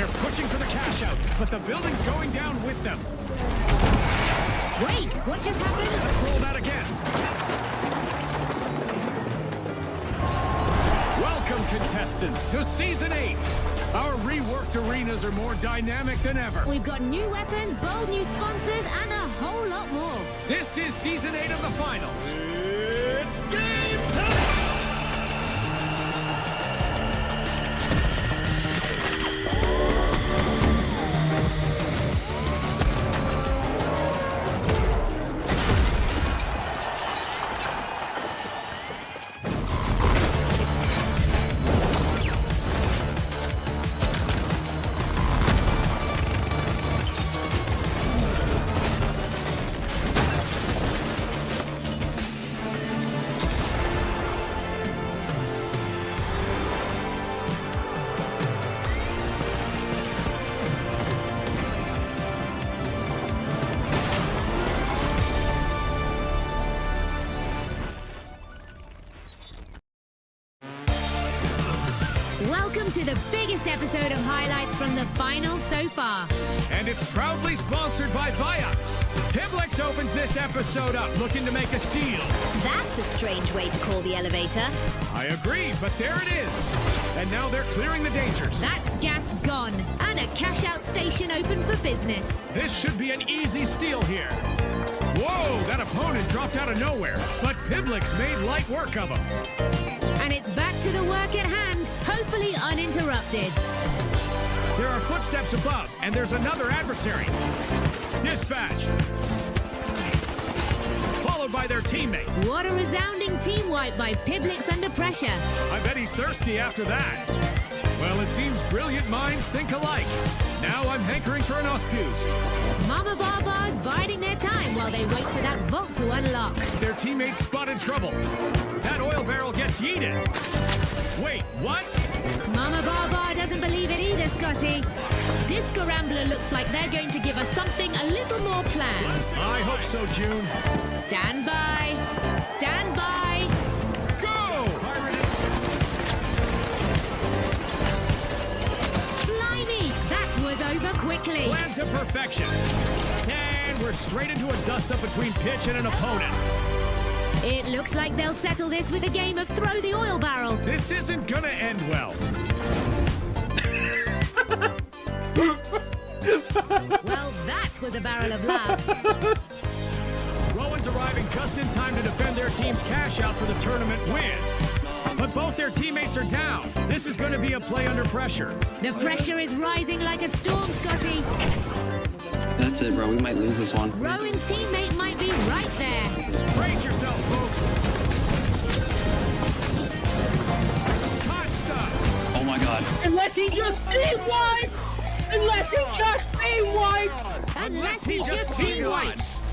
They're pushing for the cash out, but the building's going down with them. Wait, what just happened? Let's roll that again. Welcome, contestants, to Season 8. Our reworked arenas are more dynamic than ever. We've got new weapons, bold new sponsors, and a whole lot more. This is Season 8 of the finals. It's game time! Welcome to the biggest episode of highlights from the finals so far. And it's proudly sponsored by Via. Piblex opens this episode up looking to make a steal. That's a strange way to call the elevator. I agree, but there it is. And now they're clearing the dangers. That's gas gone, and a cash-out station open for business. This should be an easy steal here. Whoa, that opponent dropped out of nowhere, but Piblex made light work of him. And it's back to the work at hand, hopefully uninterrupted. There are footsteps above, and there's another adversary. Dispatched. Followed by their teammate. What a resounding team wipe by Piblex under pressure. I bet he's thirsty after that. Well, it seems brilliant minds think alike. Now I'm hankering for an Ospuse. Mama Barbar's biding their time while they wait for that vault to unlock. Their teammates spotted trouble. That oil barrel gets yeeted. Wait, what? Mama Barbar doesn't believe it either, Scotty. Disco Rambler looks like they're going to give us something a little more planned. I hope so, June. Stand by. Stand by. Go! Blimey, that was over quickly. Plan to perfection. And we're straight into a dust-up between Pitch and an opponent. It looks like they'll settle this with a game of throw the oil barrel. This isn't gonna end well. Well, that was a barrel of laughs. Rowan's arriving just in time to defend their team's cash out for the tournament win. But both their teammates are down. This is going to be a play under pressure. The pressure is rising like a storm, Scotty. That's it, bro. We might lose this one. Rowan's teammate might be right there. Brace yourself, folks. Hot stuff. Oh my god. Unless he just team wipes! Unless he just team wipes! Unless he just team wipes.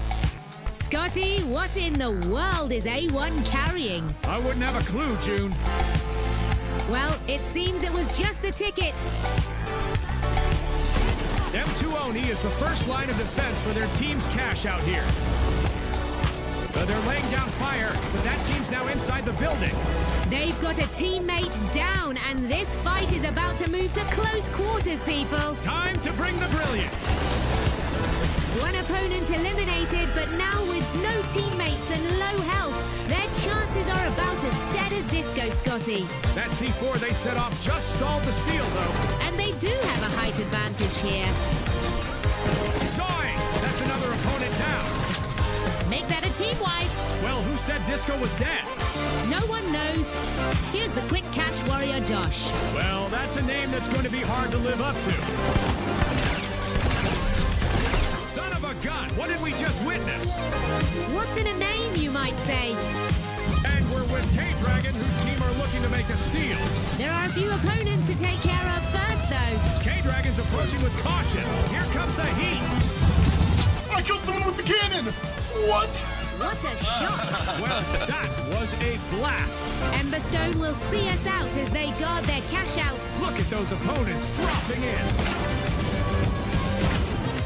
Scotty, what in the world is A1 carrying? I wouldn't have a clue, June. Well, it seems it was just the ticket. M2 Oni is the first line of defense for their team's cash out here. They're laying down fire, but that team's now inside the building. They've got a teammate down, and this fight is about to move to close quarters, people. Time to bring the brilliance. One opponent eliminated, but now with no teammates and low health, their chances are about as dead as disco, Scotty. That C4 they set off just stalled the steal, though. And they do have a height advantage here. Zoing! That's another opponent down. Make that a team wipe. Well, who said Disco was dead? No one knows. Here's the quick cash warrior, Josh. Well, that's a name that's going to be hard to live up to. Son of a gun, what did we just witness? What's in a name, you might say? And we're with K-Dragon, whose team are looking to make a steal. There are a few opponents to take care of first, though. K-Dragon's approaching with caution. Here comes the heat. I killed someone with the cannon! What? What a shot! Well, that was a blast. Emberstone will see us out as they guard their cash out. Look at those opponents dropping in.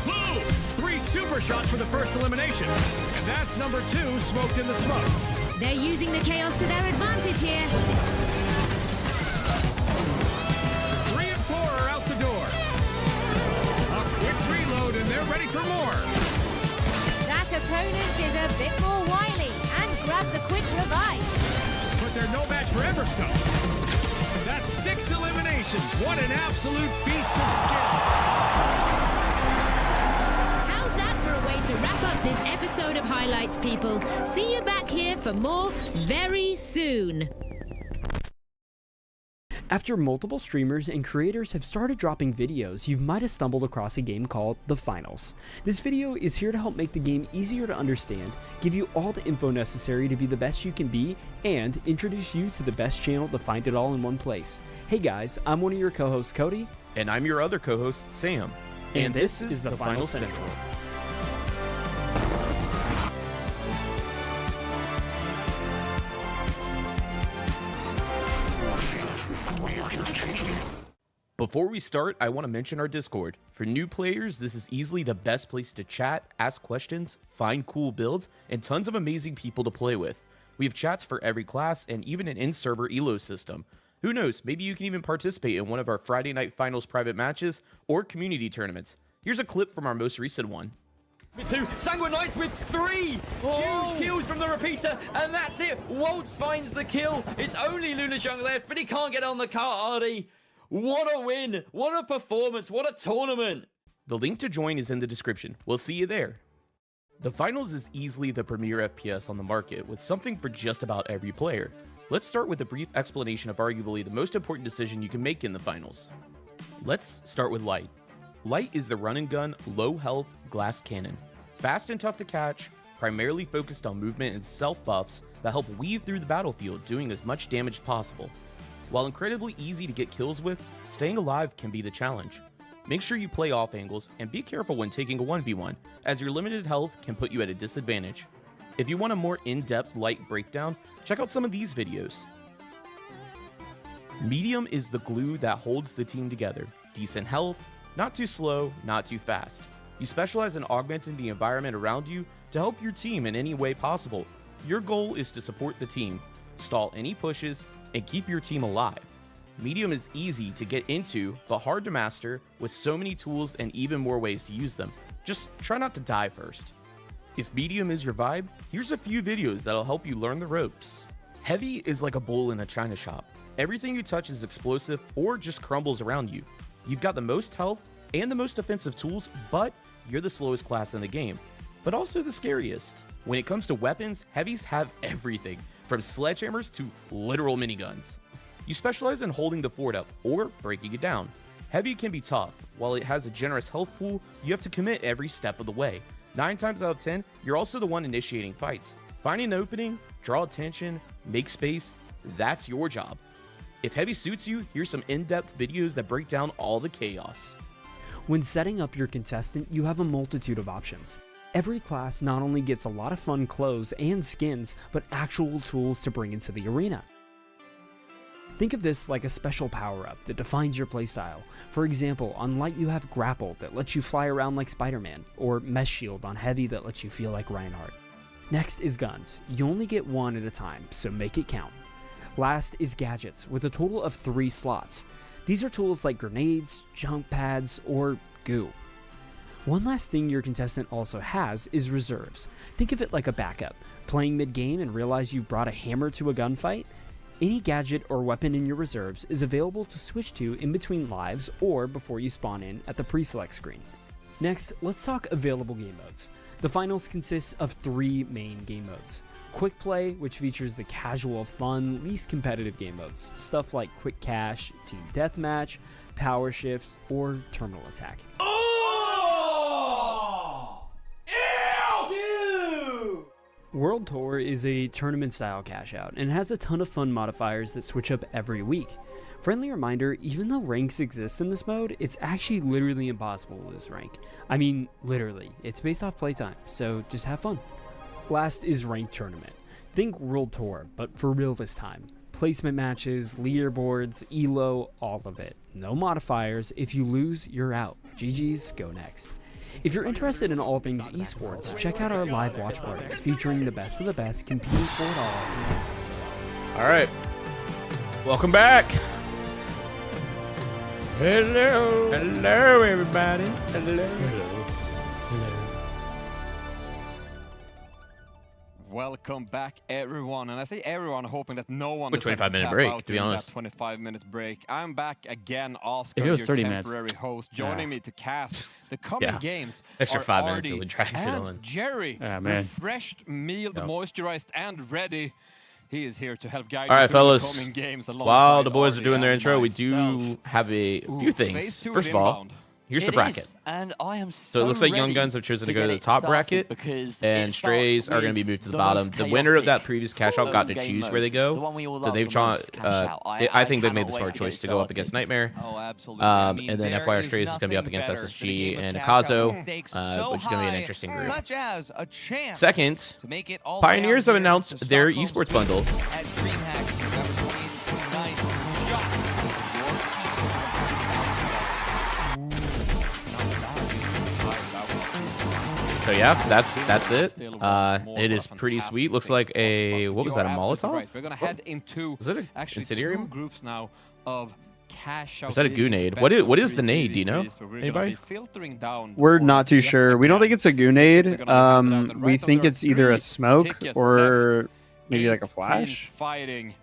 Boom! 3 super shots for the first elimination. And that's number 2 smoked in the smoke. They're using the chaos to their advantage here. 3 and 4 are out the door. for more. That opponent is a bit more wily and grabs a quick revive. But they're no match for Everstone. That's 6 eliminations. What an absolute feast of skill. How's that for a way to wrap up this episode of Highlights, people? See you back here for more very soon. After multiple streamers and creators have started dropping videos, you might have stumbled across a game called The Finals. This video is here to help make the game easier to understand, give you all the info necessary to be the best you can be, and introduce you to the best channel to find it all in one place. Hey guys, I'm one of your co-hosts, Cody. And I'm your other co-host, Sam. And this is The Final Central. Before we start, I want to mention our Discord. For new players, this is easily the best place to chat, ask questions, find cool builds, and tons of amazing people to play with. We have chats for every class and even an in-server elo system. Who knows, maybe you can even participate in one of our Friday Night Finals private matches or community tournaments. Here's a clip from our most recent one. With 2, Sanguine Knights with 3 huge kills from the repeater, and that's it. Waltz finds the kill. It's only Lunar Jung left, but he can't get on the cart, Artie. What a win! What a performance! What a tournament! The link to join is in the description. We'll see you there. The Finals is easily the premier FPS on the market, with something for just about every player. Let's start with a brief explanation of arguably the most important decision you can make in the Finals. Let's start with Light. Light is the run and gun, low health glass cannon. Fast and tough to catch, primarily focused on movement and self buffs that help weave through the battlefield, doing as much damage as possible. While incredibly easy to get kills with, staying alive can be the challenge. Make sure you play off angles and be careful when taking a 1v1, as your limited health can put you at a disadvantage. If you want a more in-depth Light breakdown, check out some of these videos. Medium is the glue that holds the team together. Decent health, not too slow, not too fast. You specialize in augmenting the environment around you to help your team in any way possible. Your goal is to support the team, stall any pushes, and keep your team alive. Medium is easy to get into, but hard to master, with so many tools and even more ways to use them. Just try not to die first. If medium is your vibe, here's a few videos that'll help you learn the ropes. Heavy is like a bull in a china shop. Everything you touch is explosive or just crumbles around you. You've got the most health and the most offensive tools, but you're the slowest class in the game, but also the scariest. When it comes to weapons, heavies have everything, from sledgehammers to literal miniguns. You specialize in holding the fort up or breaking it down. Heavy can be tough. While it has a generous health pool, you have to commit every step of the way. 9 times out of 10, you're also the one initiating fights. Finding an opening, draw attention, make space, that's your job. If Heavy suits you, here's some in-depth videos that break down all the chaos. When setting up your contestant, you have a multitude of options. Every class not only gets a lot of fun clothes and skins, but actual tools to bring into the arena. Think of this like a special power-up that defines your playstyle. For example, on Light you have Grapple that lets you fly around like Spider-Man, or Mesh Shield on Heavy that lets you feel like Reinhardt. Next is Guns. You only get one at a time, so make it count. Last is Gadgets, with a total of 3 slots. These are tools like grenades, jump pads, or goo. One last thing your contestant also has is reserves. Think of it like a backup. Playing mid-game and realize you brought a hammer to a gunfight? Any gadget or weapon in your reserves is available to switch to in between lives or before you spawn in at the pre-select screen. Next, let's talk available game modes. The Finals consists of 3 main game modes. Quick Play, which features the casual, fun, least competitive game modes. Stuff like Quick Cash, Team Deathmatch, Power Shift, or Terminal Attack. World Tour is a tournament-style cash-out and has a ton of fun modifiers that switch up every week. Friendly reminder, even though ranks exist in this mode, it's actually literally impossible to lose rank. I mean, literally. It's based off playtime, so just have fun. Last is Ranked Tournament. Think World Tour, but for real this time. Placement matches, leaderboards, elo, all of it. No modifiers. If you lose, you're out. GG's, go next. If you're interested in all things esports, check out our live watch parties featuring the best of the best competing for it all. All right. Welcome back. Hello. Hello, everybody. Hello. Hello. Welcome back, everyone. And I say everyone, hoping that no one with 25-minute break, to be honest. 25-minute break. I'm back again, Oscar, your temporary host, joining me to cast the coming games. Extra are 5 minutes Artie really drags it and on. Jerry, refreshed, mealed, moisturized, and ready. He is here to help guide you through fellas. the coming games. While the boys Artie are doing their and intro, we myself. do have a few things. First of all, here's the bracket. And I am So it looks like Young Guns have chosen to go to the top bracket, and Strays are going to be moved to the bottom. The winner of that previous cash out got to choose where they go. So they've I think they've made the smart choice to go up against Nightmare. Oh, absolutely. And then FYR Strays is going to be up against SSG and Akazo, which is going to be an interesting group. Such as a chance Second, to make it all Pioneers have announced their esports bundle. At DreamHack, November 28th and 29th. Shot. So yeah, that's it. It is pretty sweet. Looks like a, what was that, a Molotov? Right. We're gonna head into was it actually Incendiary? 2 groups now of cash out. Was that a grenade? What is the nade? Do you know? Anybody? We're not too sure. We don't think it's a grenade. We think it's either a smoke or maybe like a flash. Fighting.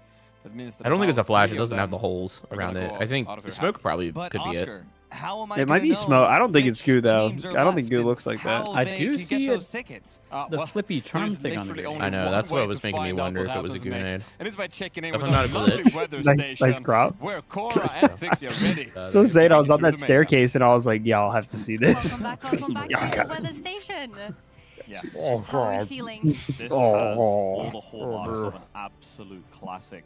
I don't think it's a flash. It doesn't have the holes around it. I think the smoke probably could be it. How am I It might be smoke. I don't think it's goo though. I don't think goo looks like that. I do see the flippy charm thing on the video. I know, that's what was making me wonder if it was a grenade. And it's by checking in If with I'm not a a lovely glitch. weather Nice station crop. where Cora and Fixie are ready. So Zayd, I was on that staircase and I was like, yeah, I'll have to see this. Welcome back to the weather station. Yes. Oh, how are you feeling? This has all the hallmarks of an absolute classic.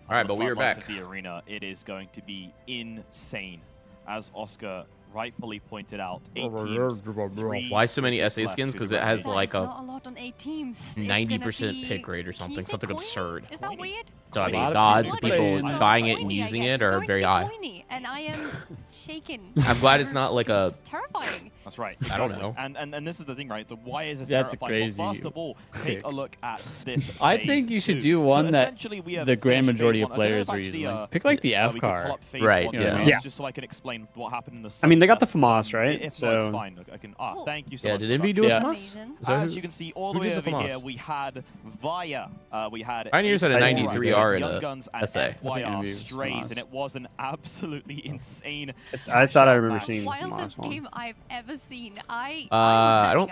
All right, but we are back. Of the arena, it is going to be insane. As Oscar rightfully pointed out, 8 teams. Why so many SA skins? Because it has like a not a lot on 8 teams. 90% pick rate or something absurd. Is that weird? So I mean, the odds of people buying it and using it are very high. And I am shaken. I'm glad it's not like a. Terrifying. That's right. I don't know. And this is the thing, right? Why is this That's terrifying? crazy. Well, first of all, take a look at this. I think you should do one that the grand majority of players are using. Pick like the F car. Right. Yeah. Just so I can explain what happened in the. I mean, they got the FAMAS, right? If not, it's fine. Look, I can. Thank you so much. Yeah. Did Envy do a FAMAS? As you can see, all the way over here, we had Via. We had. Pioneers had a 93R in Young Guns and SA. FYR Strays, and it was an absolutely insane. I thought I remember seeing the Wildest FAMAS game I've ever seen. I don't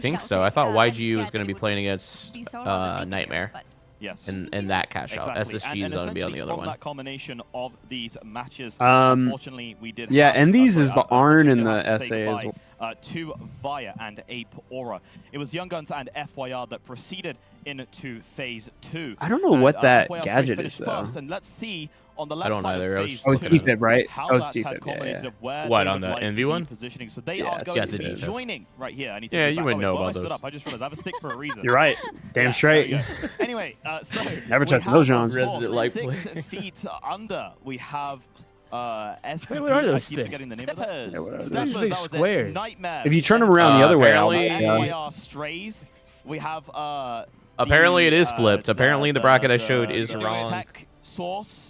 think so. I thought YGU was going to be playing against Nightmare. Yes. In that cash out. Exactly. SSG is going to be on the other from one. that combination of these matches, unfortunately, we did. Yeah, and these is the Arn and the SA as well. To Via and Ape Aura. It was Young Guns and FYR that proceeded into phase 2. I don't know what that gadget is though. First, and let's see on the left I don't side either. of phase Oh, 2, defib, right? how Oh, it's that's had defib, culminated yeah. of where What, they on would the like NV to one? be positioning. So they Yeah, are it's going got to the be defib. joining right here. I need to Yeah, move you back. wouldn't know Well, I about stood those. up. I just realized I have a stick for a reason. You're right. Damn straight. Anyway, so Never we touch have, those, of Johns. course, Resident Light 6 feet under. We have SDP. what are those I keep sticks? forgetting the name of Steppers. them. What are those? Steppers, Big that was squares. it. Nightmares. If you turn them around the other way, apparently- FYR Strays. We have Apparently it is flipped. Apparently the bracket I showed is the wrong. Tech source.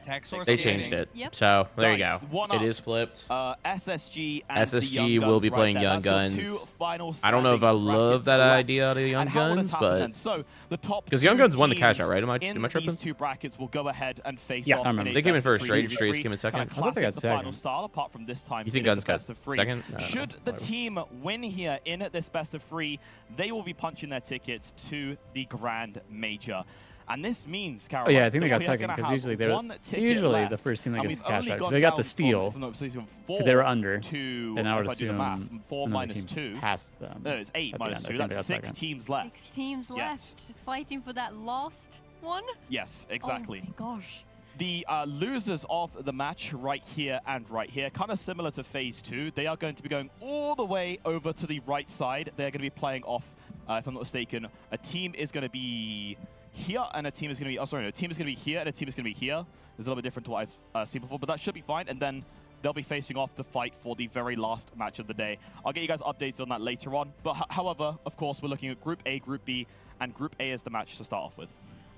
Tech source They gaming. changed it. Yep. So there you go. Nice. One It up. is flipped. SSG and SSG the Young will Guns be right playing there. Young That's the Guns. 2 final I don't know if I standing love brackets that left. idea of the Young And how will this Guns, happen but then? So the top because Young 2 Guns won the cash teams out, right? Am I in tripping? these 2 brackets will go ahead and face Yeah, off. I remember. in a They came in best of first, 3 right? v3, Strays came in second. kinda I thought they classic got the final second. style. Apart from this time, You think it is Guns a got best of 3. second? No, Should the team win here in this best of 3, they will be punching their tickets to the Grand Major. And this means, Carol. Oh yeah, I think they got we are second gonna because have usually they're one ticket usually left, the first team that and gets we've the cash only out. gone They got down the steal from season 4 because they were under. to, And I would if I do the assume math, 4 another minus team 2. passed them. No, it's 8 at the minus end. 2. I think they That's got 6 second. teams left. 6 teams left fighting for that last one. Yes, exactly. Oh my gosh. The losers of the match right here and right here, kind of similar to phase 2, they are going to be going all the way over to the right side. They're going to be playing off, if I'm not mistaken, a team is going to be here and a team is going to be, oh sorry, no, a team is going to be here and a team is going to be here. It's a little bit different to what I've seen before, but that should be fine. And then they'll be facing off to fight for the very last match of the day. I'll get you guys updates on that later on. But however, of course, we're looking at Group A, Group B, and Group A is the match to start off with.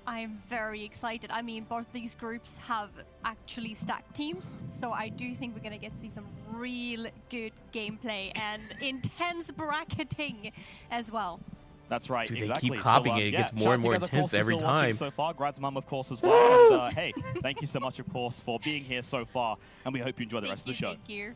I'm very excited. I mean, both these groups have actually stacked teams, so I do think we're going to get to see some real good gameplay and intense bracketing as well. That's right, Dude, exactly. They keep copying it. It gets more and more intense every time. So far, Grad's mum, of course, as well. And hey, thank you so much, of course, for being here so far. And we hope you enjoy the rest of the show. Thank you.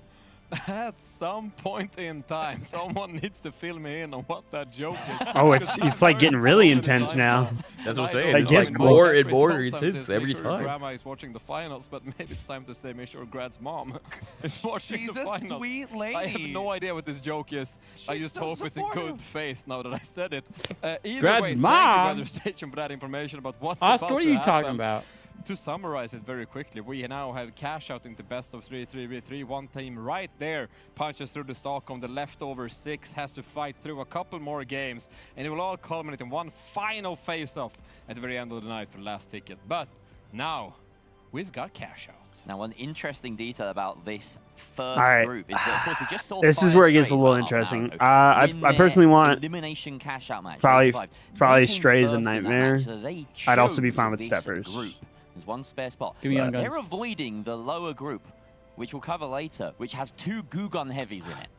At some point in time, someone needs to fill me in on what that joke is. Oh, it's like getting really intense now. That's what I'm saying. I It's guess like more and more intense every Make sure time. Grandma is watching the finals, but maybe it's time to say make sure Grad's mom is watching She's the a finals. sweet lady. I have no idea what this joke is. I just hope it's in good faith now that I said it. Either Grad's way, mom? thank you, Weather Station, for that information about what's Oscar, about what are to you happen. talking about? To summarize it very quickly, we now have cash out into best of 3, 3v3. One team right there punches through the Stockholm. The leftover 6 has to fight through a couple more games, and it will all culminate in one final face-off at the very end of the night for the last ticket. But now, we've got cash out. Now, one interesting detail about this first group is that, of course, we just saw this is where it gets a little interesting. I personally want elimination cash out match. Probably Strays and Nightmare. I'd also be fine with Steppers. There's one spare spot. They're avoiding the lower group, which we'll cover later, which has 2 Goo Gun Heavies in it.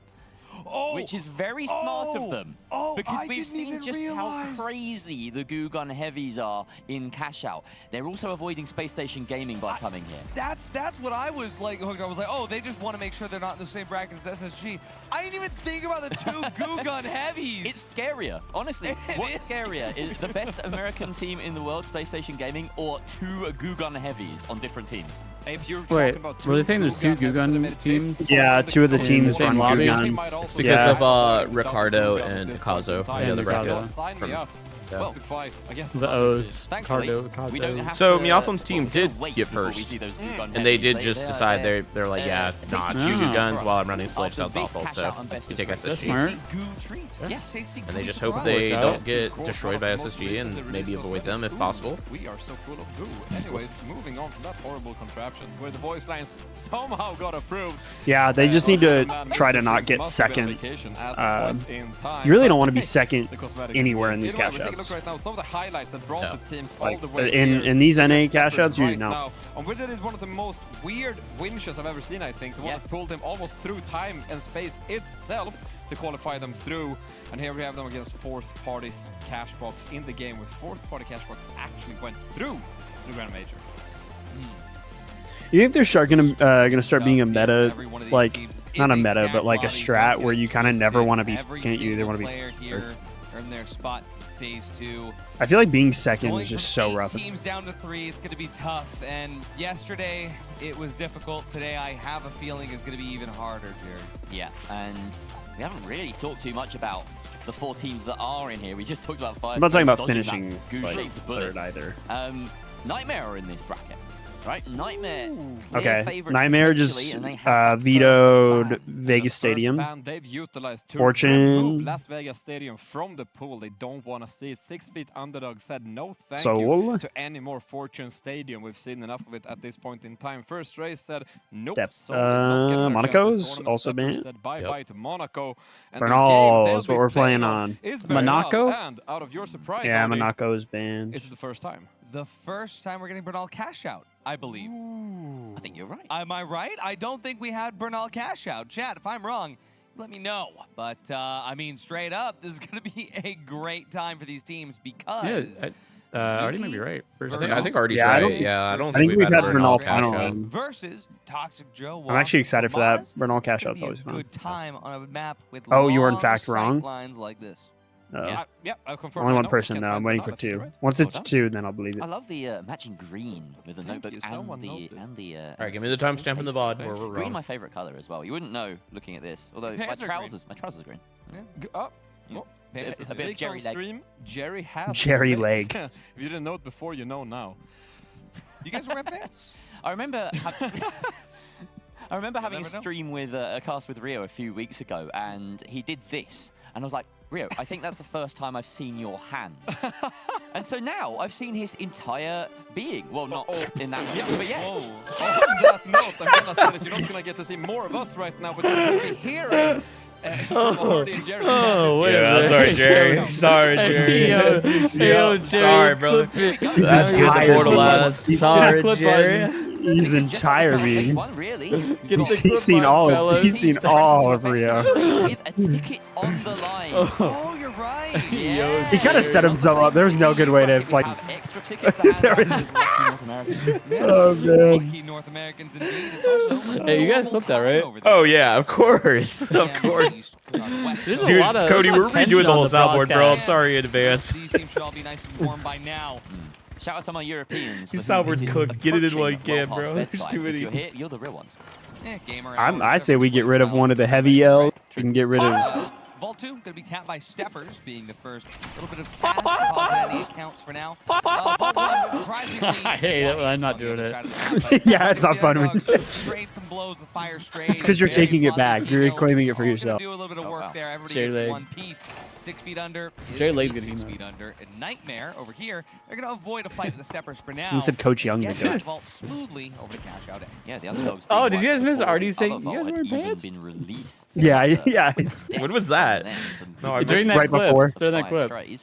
Which is very smart of them. Because we've seen just how crazy the Goo Gun Heavies are in cash out. They're also avoiding Space Station Gaming by coming here. That's what I was like hooked on. I was like, oh, they just want to make sure they're not in the same bracket as SSG. I didn't even think about the 2 Goo Gun Heavies. It's scarier. Honestly, what's scarier? Is the best American team in the world, Space Station Gaming, or 2 Goo Gun Heavies on different teams? If you're Wait, were they saying there's 2 Goo Gun teams? Yeah, 2 of the teams in run Goo lobby. Gun. It's because of Ricardo and Kazo. Yeah, The bracket. Sign me up. Yeah. To fight. I guess The O's. Thankfully, we don't have So to, Meowthum's team did wait get before we first, see those Goo Gun and they Heavies. did just decide they're like, yeah, nah, 2 Goo Guns while I'm running Sledge sounds awful, so you take That's SSG. smart. Goo treat. Yeah, tasty And they goo just hope surprise. they Worked don't out. get destroyed by SSG and maybe avoid them if possible. We are so full of goo. Anyways, moving on from that horrible contraption where the voice lines somehow got approved. Yeah, they just need to try to not get second. You really don't want to be second anywhere in these cash Take a look outs. right now. Some of the highlights that brought the teams all Like, the way here. in these NA cash Steppers outs, you right know. now. And Wizard is one of the most weird win shots I've ever seen, I think. The one that pulled them almost through time and space itself to qualify them through. And here we have them against fourth party's cash box in the game, with fourth party cash box actually went through the Grand Major. You think they're gonna start being a meta, like not a meta, but like a strat where you kind of never want to be second, you either want to be third. Earn their spot phase 2. I feel like being second Going is just from so 8 rough. teams down to 3, it's going to be tough. And yesterday, it was difficult. Today, I have a feeling it's going to be even harder, Jerry. Yeah, and we haven't really talked too much about the 4 teams that are in here. We just talked about 5. I'm not talking about dodging finishing that like, goo-shaped bullet. third either. Nightmare are in this bracket, right? Nightmare. Okay, Nightmare just vetoed Vegas Stadium. They've utilized to Fortune. remove Las Vegas Stadium from the pool. They don't want to see it. 6-bit underdog said no thank you to any more Fortune Stadium. We've seen enough of it at this point in time. First race said nope. So Monaco's also banned. said bye-bye to Monaco. And Bernal is what we're playing on. Monaco? And out of your surprise, Yeah, Andy, Monaco is banned. is it the first time? The first time we're getting Bernal cash out, I believe. I think you're right. Am I right? I don't think we had Bernal cash out. Chat, if I'm wrong, let me know. But, I mean, straight up, this is going to be a great time for these teams because... Artie might be right. I think Artie's right. Yeah, I don't think we've had Bernal Bernal cash final. out. Versus Toxic Joe. I'm actually excited for that. Bernal cash out's always a fun. good time on a map with Oh, you were in long fact wrong? sightlines like this. I've confirmed Only my one notes. person Can't though. I'm find waiting Bernal. for 2. Correct. Once it's 2, then I'll believe it. I love the matching green with the notebook and the. All right, give me the timestamp in the VOD where we're Green, wrong. my favorite color as well. You wouldn't know looking at this, although my trousers are green. Yeah. A bit of Jerry leg. Stream, Jerry has Jerry legs. leg. If you didn't know it before, you know now. You guys wear pants? I remember. I remember having a stream with a cast with Rio a few weeks ago, and he did this, and I was like, Rio, I think that's the first time I've seen your hands. And so now I've seen his entire being. Well, not in that way, but yeah. On that note, I'm gonna say that you're not gonna get to see more of us right now, but you're gonna be hearing. I'm sorry, Jerry. Sorry, Jerry. Jerry. Sorry, brother. That's your demoralized. Sorry, Jerry. His entire being. Really? He's seen all of Rio. With a ticket on the line. Oh, you're right. Yeah. He kind of set himself up. There's no good way to like. Extra tickets to hand out to those lucky North Americans. Oh man. Lucky North Americans indeed. It's also Hey, you guys flipped that, right? Oh yeah, of course, of course. Dude, Cody, we're redoing the whole soundboard, bro. I'm sorry in advance. These teams should all be nice and warm by now. Shout out to my Europeans. These soundboard's cooked. Get it in while you can, bro. There's too many. If you're here, you're the real ones. I say we get rid of one of the heavy L's. We can get rid of. Vault 2 going to be tapped by Steppers, being the first little bit of cash deposit any accounts for now. Vault 1, surprisingly, I hate it when I'm not doing it. Yeah, it's not fun. Trade some blows with Fire Strays. It's because you're taking it back. You're reclaiming it for yourself. Do a little bit of work there. Everybody gets one piece. 6 feet under. 6 feet under. A Nightmare over here. They're going to avoid a fight with the Steppers for now. Someone said Coach Young. Get that vault smoothly over to cash out. Yeah, the underdogs. Oh, did you guys miss Artie saying you guys wearing pants? Been released. Yeah, yeah. When was that? No, I during that clip. During that clip.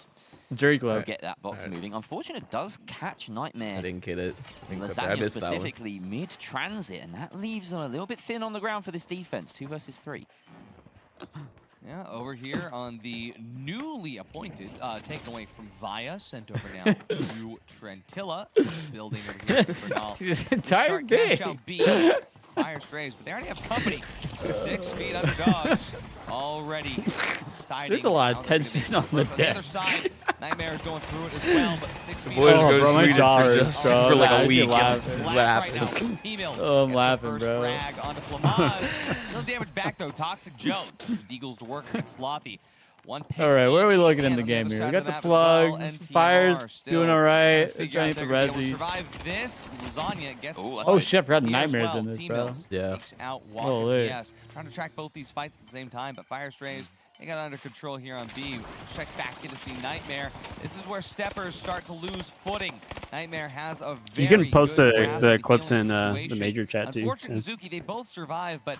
Jury clip. Get that box moving. Unfortunately, it does catch Nightmare. I didn't get it. Lasagna specifically mid-transit, and that leaves them a little bit thin on the ground for this defense. 2 versus 3. Yeah, over here on the newly appointed, taken away from Via, sent over now to Trentilla. Building over here for Bernal. She's entire cash out B. Fire Strays, but they already have company. 6 feet underdogs already deciding. There's a lot of tension on the deck. Other side, Nightmare is going through it as well, but 6 feet bro, my jaw hurts, bro. For like a week. This is what happens. Oh, I'm laughing, bro. Frag onto Flamaz. No damage back though. Toxic Joe. Deagles to work against Slothy. All right, where are we looking in the game here? We got the plugs. Fire's doing all right. Trying to resis. Oh shit, I forgot Nightmares in this, bro. Yeah. Holy. Yes, trying to track both these fights at the same time, but Fire Strays, they got under control here on B. Check back in to see Nightmare. This is where Steppers start to lose footing. Nightmare has a very You can post good the clips in the major chat too. Unfortunately, Zuki, they both survive, but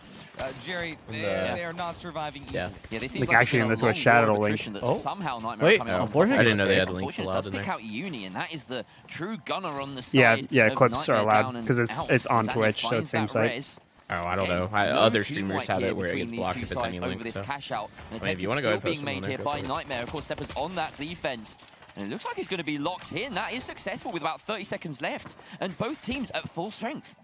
Jerry, they are not surviving easily. Yeah, they seem like actually into a shadow link. Oh, somehow Nightmare wait, coming out. I didn't know they had links Unfortunately, allowed it in does pick there. out Uni, and that is the true gunner on the side. Yeah, of clips are Nightmare allowed down because and it's out. on Lasagna Twitch, so it's same finds site. that res. Oh, I don't know. No Other team streamers right have here it where it between gets these blocked two if it's any sides over link. this So. cash out. An I mean, if attempt you is want to go ahead still and post being it on made there, here go by for it. Nightmare. Of course, Steppers on that defense. And it looks like he's going to be locked in. That is successful with about 30 seconds left. And both teams at full strength.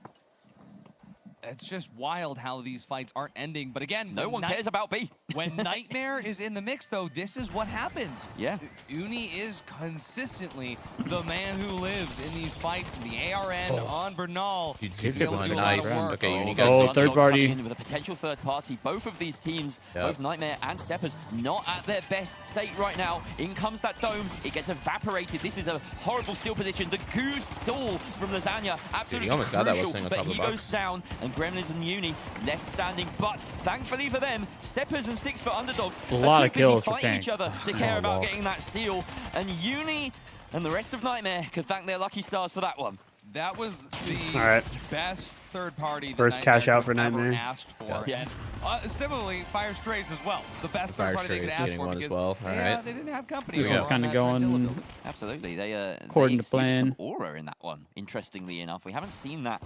It's just wild how these fights aren't ending. But again, no one cares about B. When Nightmare is in the mix, though, this is what happens. Yeah. Uni is consistently the man who lives in these fights. The ARN on Bernal. Nice. Okay, Uni goes third party. With a potential third party. Both of these teams, both Nightmare and Steppers, not at their best state right now. In comes that dome. It gets evaporated. This is a horrible steal position. The goose stall from Lasagna. Absolutely almost got that crucial. thing on But top of he the goes box. down, and Gremlins and Uni left standing. But thankfully for them, Steppers and 6 foot underdogs a lot of kills for fighting Tank. each other to care about getting that steal. And Uni and the rest of Nightmare could thank their lucky stars for that one. That was the best third party that First cash out for ever Nightmare. asked for. Yeah. And, similarly, Fire Strays as well. The best third party they could ask for because they didn't have company. This was kind of going Absolutely. They according to plan. some aura in that one, interestingly enough. We haven't seen that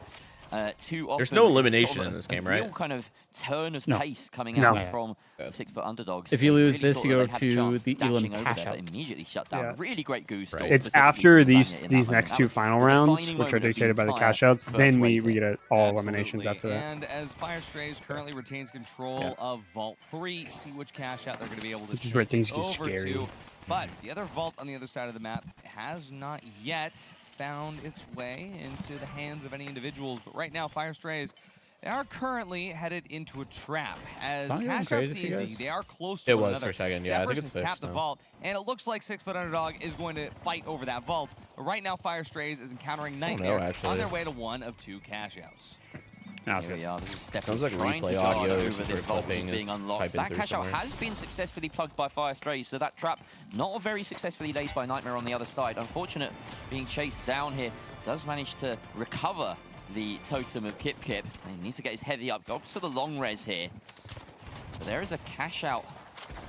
too often. There's no It's elimination sort of in this a game, real right? kind of turn of No. pace coming No. out from 6 foot underdogs. If you lose Really this, thought you that go they had a to chance the dashing Elam over cash there, out. but immediately shut down. Yeah. Really great goose. Right. stall It's specifically after from these Lasagna in these that next moment. two That was final the rounds, defining which are moment of the dictated by the entire cash outs. first Then we wave get all eliminations after that. And as Fire Strays currently retains control of Vault 3, see which cash out they're going to be able to Which is where things get over scary. to. But the other vault on the other side of the map has not yet found its way into the hands of any individuals. But right now, Fire Strays, they are currently headed into a trap. As cash out C&D, they are close to It one was another. for a second, yeah. I think Steppers it's has tapped fixed the now. vault, and it looks like 6 foot underdog is going to fight over that vault. But right now, Fire Strays is encountering Nightmare actually. on their way to one of 2 cash outs. Here we are. This is Steppers Sounds like trying to replay guard audio over is this sort of vault which is clipping being is unlocked. piping That through cash out somewhere. has been successfully plugged by Fire Strays, so that trap not very successfully laid by Nightmare on the other side. Unfortunate being chased down here. Does manage to recover the totem of Kip Kip. And he needs to get his heavy up. Goes for the long res here. But there is a cash out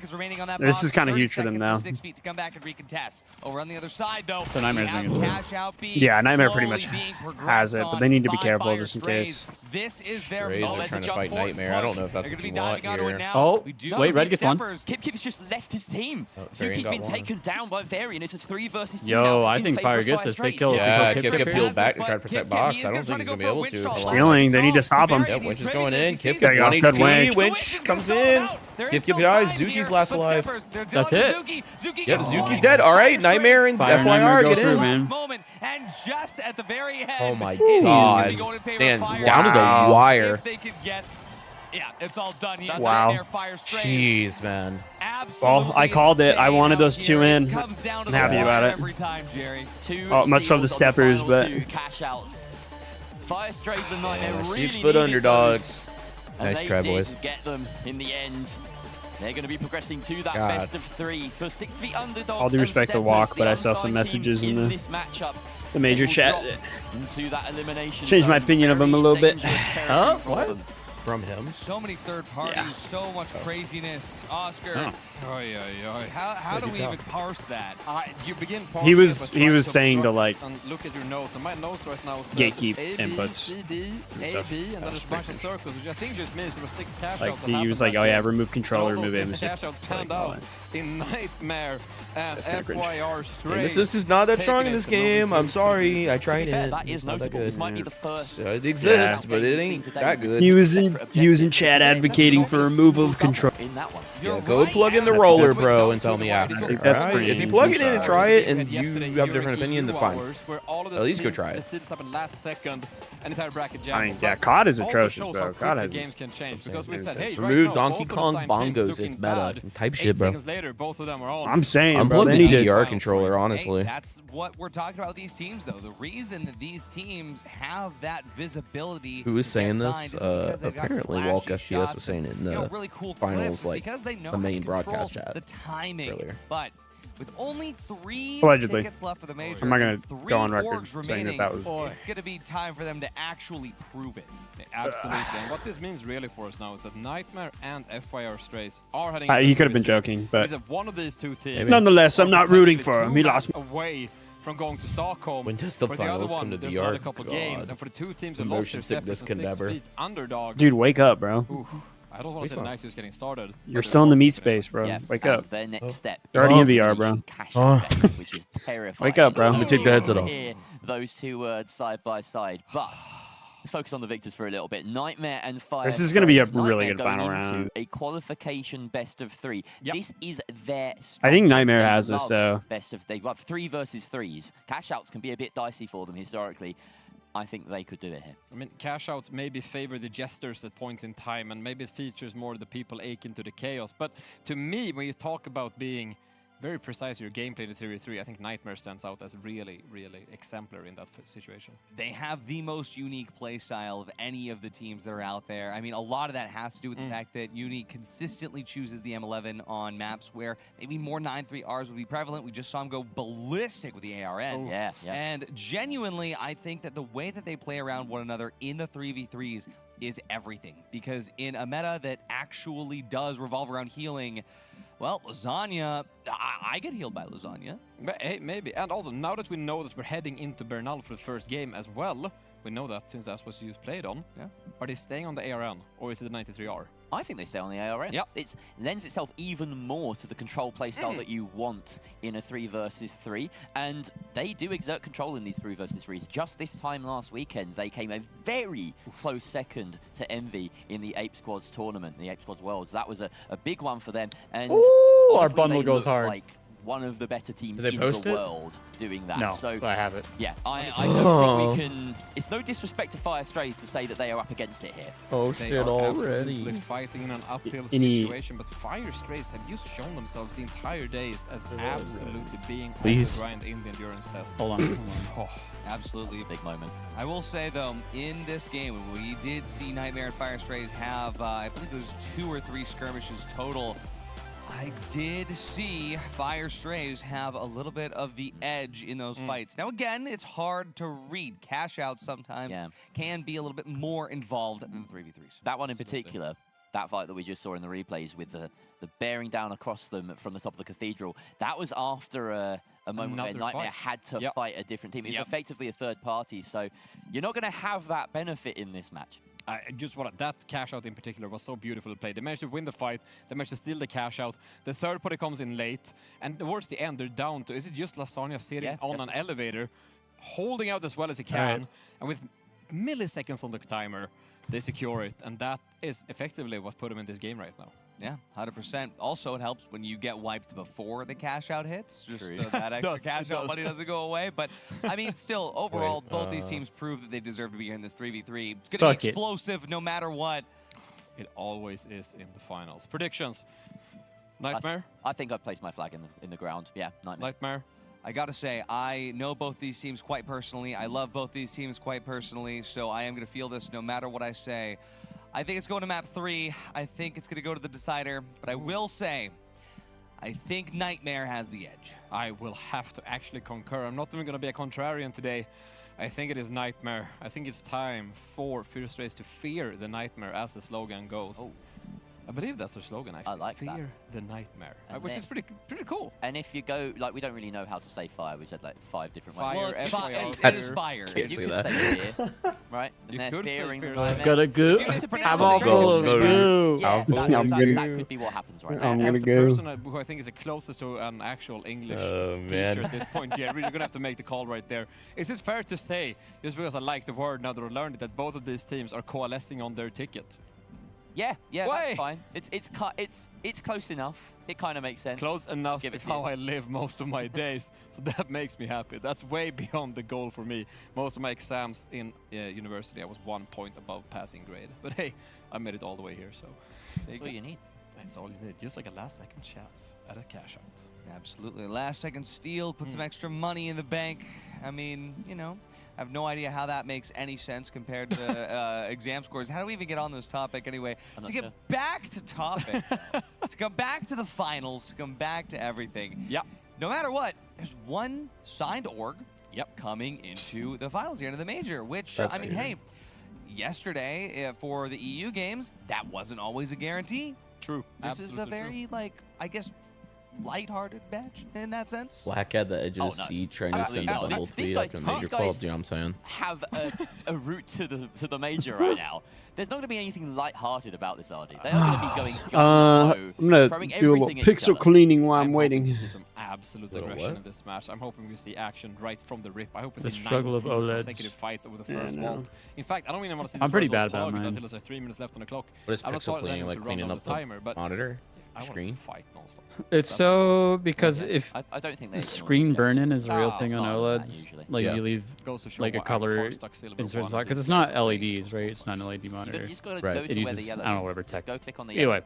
seconds remaining on that This box. is kind of huge for them now. 6 feet to come back and recontest. Over on the other side, though, so Nightmare's bringing it. Yeah, Nightmare pretty much has it, but they need to be careful just in case. This is their Strays are trying to fight Nightmare. I don't know if that's what you want here. Oh, wait, Red gets one. Kip's just left his team. Suki's been taken down by Varian. It's a 3 versus 2 Yo, now I think Fire gets this. They kill Kip peeled back to try to protect box. I don't think he's going to be able to. killing. They need to stop him. Yeah, Winch is going in. Kip There you go. Good Winch. Winch. Winch comes in. Kip dies. Zuki's last alive. That's it. Yep, Zuki's dead. All right, Nightmare and Fire FYR Nightmare get go through, in. man. And just at the very end, Oh my god. Man, down to the wire. if they could get, yeah, it's all done here. Wow. Nightmare Fire Strays. Jeez, man. Well, I called it. I wanted those two in. I'm Comes down to happy the about wire it. every time, Jerry. Oh, much love the steppers, but Cash outs. Fire Strays and Nightmare really 6 foot needed underdogs. those, and Nice they try, did boys. get them in the end. They're going to be progressing to that God. best of 3 for 6 feet underdogs. all due and respect to Steppers, Walk, but I saw unsigned some messages teams in this matchup. the major They will chat. drop into that elimination Changed my zone. opinion of him a Very little bit. dangerous Huh? territory for What? them. From him. So many third parties, so much craziness. Oscar, how do we even parse that? You begin He was parsing it by trying saying to like and look at your notes. And my notes right now said gatekeep A, B, inputs. C, D, A, stuff. B, and then there's a bunch of circles, which I think just means there were 6 cash Like outs. he was like, oh yeah, remove controller, remove aim. aim. Cash outs panned out in Nightmare and FYR Straight. Aim assist is not that strong in this game. I'm sorry. I tried To be fair, it. that is It's not that notable. good. This might be the first. So it exists, but it ain't that good. He was in chat advocating for removal of control. In that one. Yeah, go plug in the roller, bro, and tell me after. That's Right? pretty If you plug it in and easy. try it, and you have a different opinion, then fine. At least go try The it. steals happened last second, and entire bracket jam. I mean, yeah, COD is Also atrocious, shows bro. how COD quickly has games can change because we said, hey, Remove right now, Donkey both of Kong the same teams bongos. looking It's meta. bad. Type 8 shit, bro. seconds later, both of them are on. I'm saying, bro, Unplug they the need to. DDR controller, honestly. Hey, that's what we're talking about with these teams, though. The reason that these teams have that visibility. Who was to saying get this? signed is because they've got Apparently, flashy Walk FPS shots was saying it in and, the really cool finals, clips like because they know the how to main control broadcast chat. the timing. earlier. But with only 3 Allegedly. tickets left for the major, I'm not gonna and 3 go on record orgs saying remaining, that was. it's going to be time for them to actually prove it. Absolutely. And what this means really for us now is that Nightmare and FYR Strays are heading He could have been joking, but because one of these two teams nonetheless, I'm are not rooting potentially for him. 2 He maps lost. away from going to Stockholm. When does the for the other finals one, come to there's VR? another couple God. games, and for the 2 teams The that lost their motion steppers sickness and can 6 never. feet underdogs. Dude, wake up, bro. Oof. I don't want to say nice who's getting started. You're still in the meat space, bro. Yeah, Wake and up. Their next step. You're already in VR, bro. Cash out bet, which is terrifying. Wake up, bro. Let me take the headset off. Hear those 2 words side by side, but let's focus on the victors for a little bit. Nightmare and Fire. This is going to be a Strays. really Nightmare good final going into round. A qualification best of 3. This is their. I think Nightmare They has this, love though. Best of. They love 3 versus 3s. Cash outs can be a bit dicey for them historically. I think they could do it here. I mean, cash outs maybe favor the jesters at points in time, and maybe it features more the people akin to the chaos. But to me, when you talk about being very precise in your gameplay in the 3v3, I think Nightmare stands out as really, really exemplary in that situation. They have the most unique playstyle of any of the teams that are out there. I mean, a lot of that has to do with the fact that Uni consistently chooses the M11 on maps where maybe more 9-3Rs would be prevalent. We just saw him go ballistic with the ARN. Yeah. And genuinely, I think that the way that they play around one another in the 3v3s is everything. Because in a meta that actually does revolve around healing, well, Lasagna, I get healed by Lasagna. But hey, maybe. And also, now that we know that we're heading into Bernal for the first game as well, we know that since that's what you played on. Yeah. Are they staying on the ARN, or is it the 93R? I think they stay on the ARN. Yep. It lends itself even more to the control playstyle that you want in a 3 versus 3. And they do exert control in these 3 versus 3s. Just this time last weekend, they came a very close second to Envy in the Ape Squads tournament, the Ape Squads Worlds. That was a big one for them. And Ooh, our honestly, bundle they goes looked hard. like one of the better teams Did they in post the it? world doing that. No, So I have it. yeah, I don't think we can. It's no disrespect to Fire Strays to say that they are up against it here. Oh They shit! are absolutely Already. fighting in an uphill Any- situation, but Fire Strays have just shown themselves the entire days as absolutely being Please. on the grind in the endurance test. Hold on. Absolutely. Big moment. I will say, though, in this game, we did see Nightmare and Fire Strays have, I believe it was 2 or 3 skirmishes total. I did see Fire Strays have a little bit of the edge in those fights. Now, again, it's hard to read. Cash outs sometimes can be a little bit more involved than 3v3s. That one in particular, that fight that we just saw in the replays with the bearing down across them from the top of the cathedral, that was after a moment where Nightmare had to fight a different team. It was effectively a third party, so you're not going to have that benefit in this match. I just want that cash out in particular was so beautiful to play. They managed to win the fight. They managed to steal the cash out. The third party comes in late, and towards the end they're down to, is it just Lasagna sitting on an elevator, holding out as well as he can, and with milliseconds on the timer, they secure it, and that is effectively what put them in this game right now. Yeah, 100%. Also, it helps when you get wiped before the cash out hits, just so that extra cash out money doesn't go away. But, I mean, still, overall, both these teams prove that they deserve to be here in this 3v3. It's going to be explosive no matter what. It always is in the finals. Predictions. Nightmare? I think I've placed my flag in the ground. Yeah, Nightmare. I gotta say, I know both these teams quite personally. I love both these teams quite personally, so I am gonna feel this no matter what I say. I think it's going to map 3. I think it's gonna go to the decider, but I will say, I think Nightmare has the edge. I will have to actually concur. I'm not even gonna be a contrarian today. I think it is Nightmare. I think it's time for Fierce Race to fear the Nightmare, as the slogan goes. Oh. I believe that's their slogan, actually. I like that. Fear the Nightmare, which is pretty cool. And if you go, like, we don't really know how to say fire. We said, like, 5 different ways. Well, it's it is fire. You could say fear, right? You and could fearing say the Gotta go. I'm all full of goo. Yeah, that could be what happens right now. As the person who I think is the closest to an actual English teacher at this point, yeah, we're gonna have to make the call right there. Is it fair to say, just because I like the word now that I learned it, that both of these teams are coalescing on their ticket? Yeah, that's fine. It's close enough. It kind of makes sense. Close enough is how I live most of my days, so that makes me happy. That's way beyond the goal for me. Most of my exams in university, I was 1 point above passing grade. But hey, I made it all the way here, so that's all you need. That's all you need. Just like a last-second chance at a cash out. Absolutely. Last-second steal, put some extra money in the bank. I mean, you know, I have no idea how that makes any sense compared to exam scores. How do we even get on this topic anyway? To get back to topic, to come back to the finals, to come back to everything. Yep. No matter what, there's one signed org coming into the finals here, into the major, which, I mean, hey, yesterday for the EU games, that wasn't always a guarantee. True. This is a very, like, I guess, lighthearted match in that sense. Black at the edge of the sea trying to send a double tweet after a major pull-up, you know what I'm saying? Have a route to the major right now. There's not going to be anything lighthearted about this, Ardy. They are going to be going I'm going to do a little pixel cleaning while I'm waiting. To see some absolute aggression in this match. I'm hoping we see action right from the rip. I hope we see struggle of 19 consecutive fights over the first vault. In fact, I don't even want to see the pretty first bad about vault until there's 3 minutes left on the clock. What is pixel cleaning, like cleaning up the timer, but monitor? I want to fight nonstop. It's so because if I don't think the screen burn-in is a real thing on OLEDs, like you leave like a color in certain spot because it's not LEDs, right? It's not an LED monitor. It uses I don't know whatever tech. Anyway,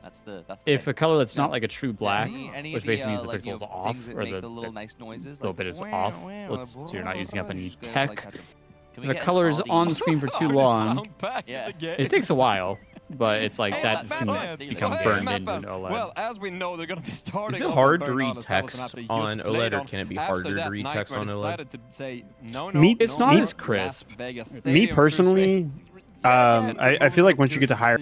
if a color that's not like a true black, which basically means the pixels off or the little bit is off, so you're not using up any tech. If the color is on the screen for too long, it takes a while. But it's like that just can become burned into an OLED. Well, as we know, they're going to be starting. Is it hard to read text on OLED, or can it be harder to read text on OLED? It's not as crisp. Me personally, I feel like once you get to higher,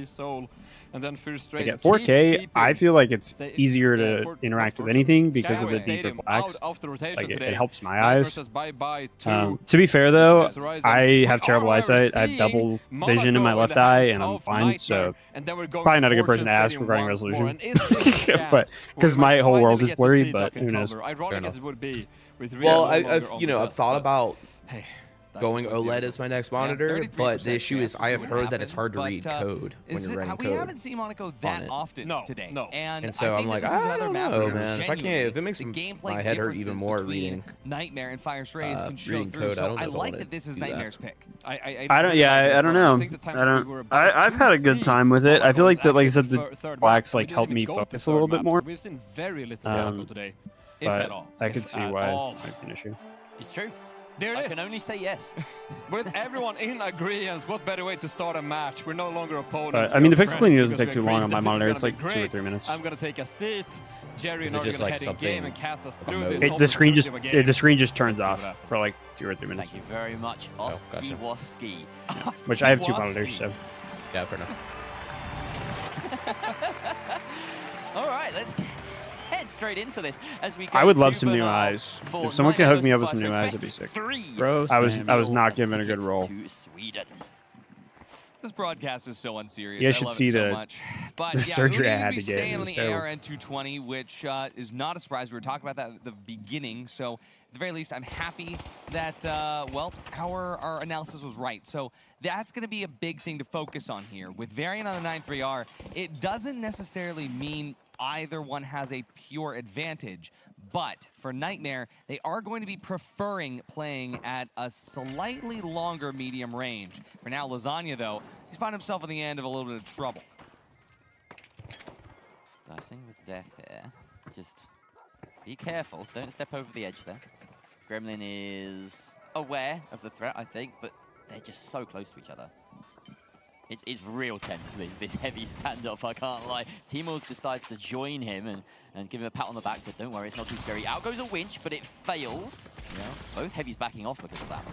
and then first like at 4K, I feel like it's easier to interact with anything because of the deeper blacks. Like it helps my eyes. To be fair though, I have terrible eyesight. I have double vision in my left eye, and I'm blind, so probably not a good person to ask regarding resolution. But because my whole world is blurry, but who knows? Well, I've thought about going OLED as my next monitor, but the issue is I have heard that it's hard to read code when you're writing code. We haven't seen Monaco that often today. No. And so I'm like, I don't know, man. If it makes my head hurt even more reading Nightmare and Fire Strays can show through. Code, so I like that this is Nightmare's pick. I don't know. I've had a good time with it. I feel like that, like I said, the blacks like helped me focus a little bit more. We've seen very little Monaco today, if at all. I could see why it might be an issue. It's true. There it is. I can only say yes. With everyone in agreement, what better way to start a match? We're no longer opponents. I mean, the pixel cleaning doesn't take too long on my monitor. It's like 2 or 3 minutes. I'm going to take a seat. Jerry and I are going to head in game and cast us through this. The screen just turns off for like 2 or 3 minutes. Thank you very much, Oski Woski. Which I have 2 monitors, so. Yeah, fair enough. All right, let's head straight into this as we go. I would love some new eyes. If someone could hook me up with some new eyes, that'd be sick. Bro, I was not given a good role. This broadcast is so unserious. You should see the surgery I had to get. Staying on the ARN 220, which is not a surprise. We were talking about that at the beginning. So the very least, I'm happy that, well, our analysis was right. So that's going to be a big thing to focus on here. With Varian on the 9-3R, it doesn't necessarily mean either one has a pure advantage. But for Nightmare, they are going to be preferring playing at a slightly longer medium range. For now, Lasagna, though, he's found himself in the end of a little bit of trouble. Dicing with death here. Just be careful. Don't step over the edge there. Gremlin is aware of the threat, I think, but they're just so close to each other. It's real tense, this heavy standoff, I can't lie. T-Mills decides to join him and give him a pat on the back, said, don't worry, it's not too scary. Out goes a winch, but it fails. Yeah, both heavies backing off because of that.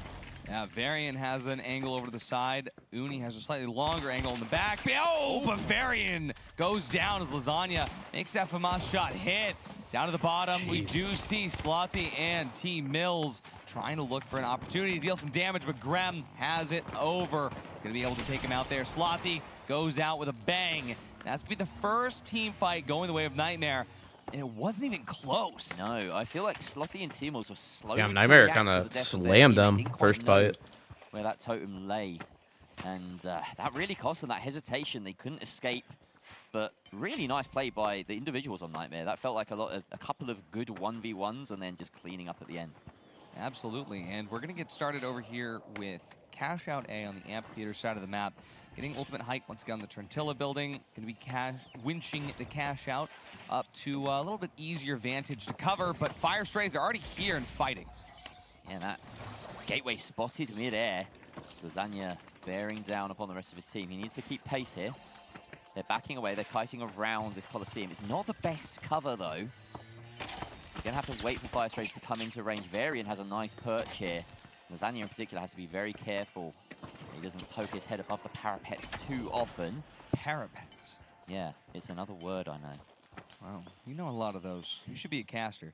Yeah, Varian has an angle over to the side. Uni has a slightly longer angle in the back. Oh, but Varian goes down as Lasagna makes that FAMAS shot hit. Down to the bottom, we do see Slothy and T-Mills trying to look for an opportunity to deal some damage, but Grem has it over. He's going to be able to take him out there. Slothy goes out with a bang. That's going to be the first team fight going the way of Nightmare, and it wasn't even close. No, I feel like Slothy and T-Mills were slow. Yeah, Nightmare kind of slammed them first fight. Where that totem lay, and that really cost them that hesitation. They couldn't escape. But really nice play by the individuals on Nightmare. That felt like a couple of good 1v1s and then just cleaning up at the end. Absolutely, and we're going to get started over here with Cash Out A on the amphitheater side of the map. Getting ultimate height once again on the Trentilla building. Going to be winching the Cash Out up to a little bit easier vantage to cover, but Fire Strays are already here and fighting. Yeah, that gateway spotted mid-air. Lasagna bearing down upon the rest of his team. He needs to keep pace here. They're backing away, they're kiting around this Coliseum. It's not the best cover, though. You're going to have to wait for Fire Strays to come into range. Varian has a nice perch here. Lasagna in particular has to be very careful. He doesn't poke his head above the parapets too often. Parapets? Yeah, it's another word I know. Wow, you know a lot of those. You should be a caster.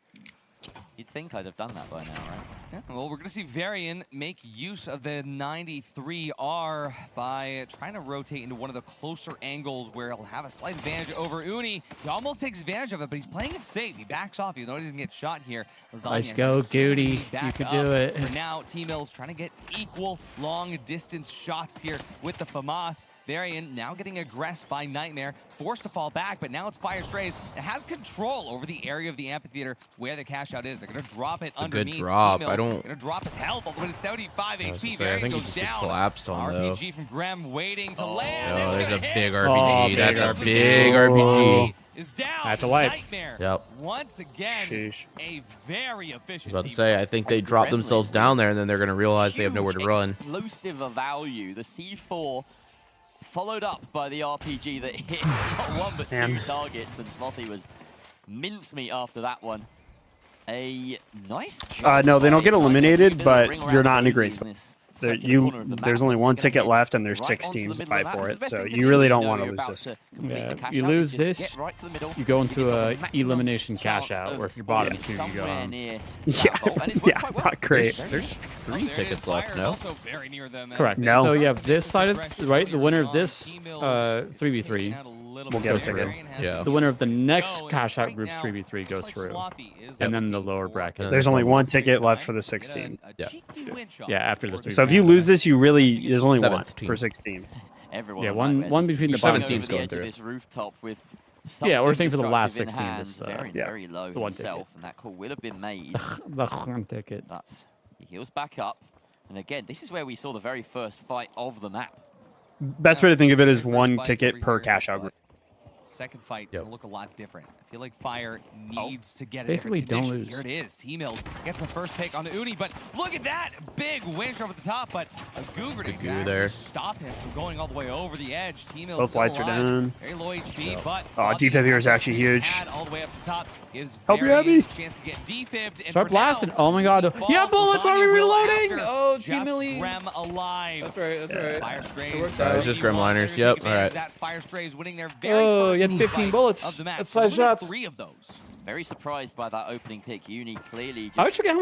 You'd think I'd have done that by now, right? Yeah, well, we're going to see Varian make use of the 93R by trying to rotate into one of the closer angles where he'll have a slight advantage over Uni. He almost takes advantage of it, but he's playing it safe. He backs off, even though he doesn't get shot here. Nice go, Goody. You can do it. For now, T-Mills trying to get equal long-distance shots here with the FAMAS. Varian now getting aggressed by Nightmare, forced to fall back, but now it's Fire Strays. It has control over the area of the amphitheater where the cash out is. They're going to drop it underneath. Good drop. I don't. Going to drop his health all the way to 75 HP. I think he just gets collapsed on RPG from Grem waiting to land. Oh, there's a big RPG. That's a big RPG. Is down. That's a wipe. Nightmare. Yep. Once again, a very efficient. I was about to say, I think they drop themselves down there, and then they're going to realize they have nowhere to run. Explosive of value. The C4 followed up by the RPG that hit not one but two targets, and Slothy was mincemeat after that one. A nice job. No, they don't get eliminated, but you're not in a great spot. There's only one ticket left, and there's 6 teams to fight for it, so you really don't want to lose this. Yeah, you lose this, you go into a elimination cash out, or if you're bottom 2, you go on. Yeah, not great. There's 3 tickets left, no? Correct. No. So you have this side, right? The winner of this 3v3 will get a ticket. Yeah. The winner of the next cash out group 3v3 goes through, and then the lower bracket. There's only one ticket left for the 16. Yeah, after the 3. So if you lose this, you really there's only one for 16. Everyone yeah, one between the bottom teams going through. This rooftop with yeah, we're saying for the last 16 is very low the one himself, ticket. and that call will have been made. The one ticket. But he heals back up, and again, this is where we saw the very first fight of the map. Best way to think of it is one ticket per cash out group. Second fight will look a lot different. I feel like Fire needs to get a basically different don't condition. lose. Here it is. T-Mills gets the first pick on the Uni, but look at that big winch over the top. But a Goober to actually stop him from going all the way over the edge. T-Mills both lights are down. Very low HP, but defib here is actually huge. all the way up the top is Help you, very Abby. chance to get defibbed. And Start blasting. Oh my god. Yeah, bullets. Why are we reloading? Oh, T-Millie. Grem alive. That's right. That's right. Fire Strays. It's just Grem liners. Yep. All right. That's Fire Strays winning their very you first had 15 bullets. of the match. That's 5 shots. 3 of those. Very surprised by that opening pick. Uni clearly just I would forget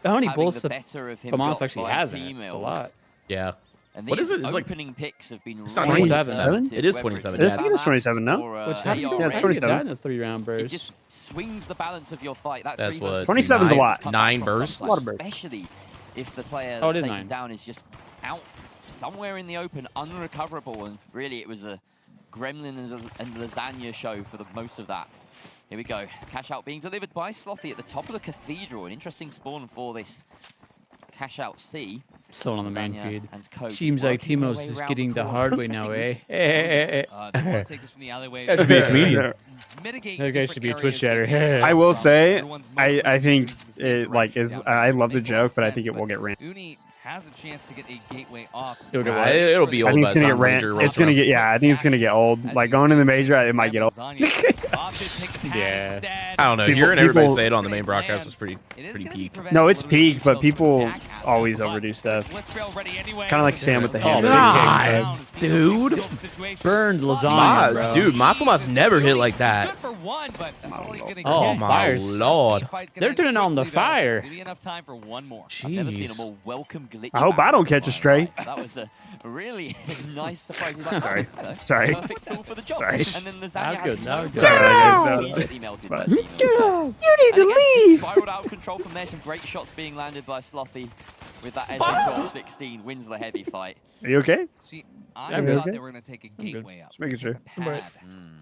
how many bullets the better of him FAMAS got actually by has in it. T-Mills. It's a lot. Yeah. And what is these it? It's opening picks have been it's not 27. It is 27. I think it is 27 now. Yeah, it's 27 in a 3-round burst. It just swings the balance of your fight. That That's what 27's a lot. 9 bursts. A lot of bursts. Especially if the player Oh, that's it is taken 9. down is just out somewhere in the open, unrecoverable, and really it was a Gremlin and Lasagna show for the most of that. Here we go. Cash out being delivered by Slothy at the top of the Cathedral. An interesting spawn for this Cash out C. Someone on the main Lasagna feed. and Coach Seems like working their Timos way is around getting the the corner. hard way now, eh? They want to take this from the alleyway. That should be a comedian. Mitigate That guy should be a different Twitch areas chatter. that I will say, mostly I think in the same it like direction is. down I there. love the Makes a lot of joke, but I sense, think it will get ran. Uni has a chance to get a gateway off. It'll get what? It'll be old. I think it's by the gonna get time ran. Major It's rolls gonna around. get. Yeah, I think it's gonna get old. Like going in the major, it might get old. Yeah. I don't know. People- Hearing everybody people- say it on the main broadcast was pretty peak. No, it's peak, but people always overdo stuff. Kind of like Sam with the hand. God, dude. Burned lasagna, bro. Dude, Matsuma's never hit like that. Oh, my fires. lord. They're turning on the fire. Maybe enough time for one more. I've never seen a more welcome glitch. I hope I don't catch a stray. That was a really nice surprise. Sorry. Sorry. Perfect tool for the job. Sorry. And then Lasagna That was good. has That was good. Sorry, guys, immediately melted. But- You need to leave. Spiraled out of control from there. Some great shots being landed by Slothy with that SA-12-16 wins the heavy fight. Are you okay? See, I'm I good. thought Okay. they were going to take a gateway up. Just making sure. Pad.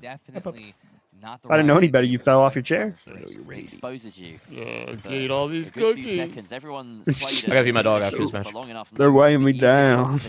Definitely not the I didn't know right any better. You fell off your chair. It exposes you. Just eat all these a good few cookies. seconds. Everyone's played I gotta feed my dog after after this match. long enough. They're weighing me down.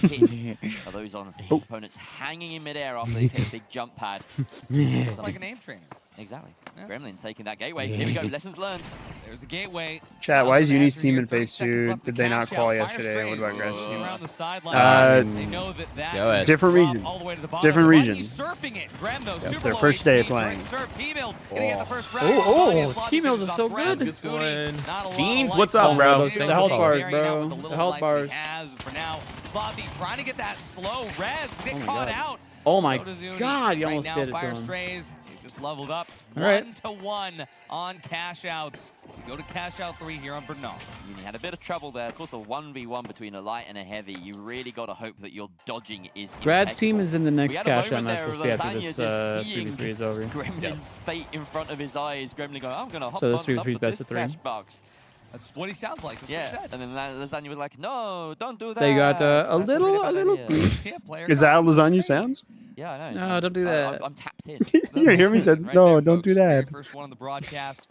Are those on opponents hanging in midair after they've hit a big jump pad? Just like a name trainer. Exactly. Gremlin taking that gateway. Here we go. Lessons learned. There's the gateway. Chat, why is Nelson Uni's answering team your in 30 phase seconds 2? left Did to they not cash qual out. yesterday? What about Fire Grass Strays around the sideline. They know that that Go ahead. Different drop region. all the way to the bottom. Different region. He's surfing it. Graham, though, That's super their low first day of HP. playing. Direct serve. T-Mills gonna get the first round. Oh, Lasagna's locked T-Mills in is so Brown. good. Uni, not a lot of Beans, life what's up, left. bro? Uni The health taking bars, very out bro. with The little health life bars. he has for now. Slothy trying to get that slow res. Get caught God. out. Oh my So does Uni. God, you Right almost now, did it to Fire him. Strays, they just leveled up. It's All right. 1-1 on cash outs. We go to cash out 3 here on Bernard. Uni had a bit of trouble there. Of course, a 1v1 between a light and a heavy. You really got to hope that your dodging is Grad's team impeccable. is in the next We had a cash out moment match. there We'll of see after Lasagna this just seeing 3v3 is over. Gremlin's fate in front of his eyes. Gremlin going, I'm going to hop So this on 3v3 top is of best this of 3. cash box. That's what he sounds like. That's Yeah, what he said. and then Lasagna was like, no, don't do that. They got a That's little really bad idea." Yeah, player Is that how comes. It's Lasagna crazy. sounds? Yeah, I know. No, don't do that. I'm tapped in. You hear me? Said Right no, there, don't do folks. Very that. First one on the broadcast.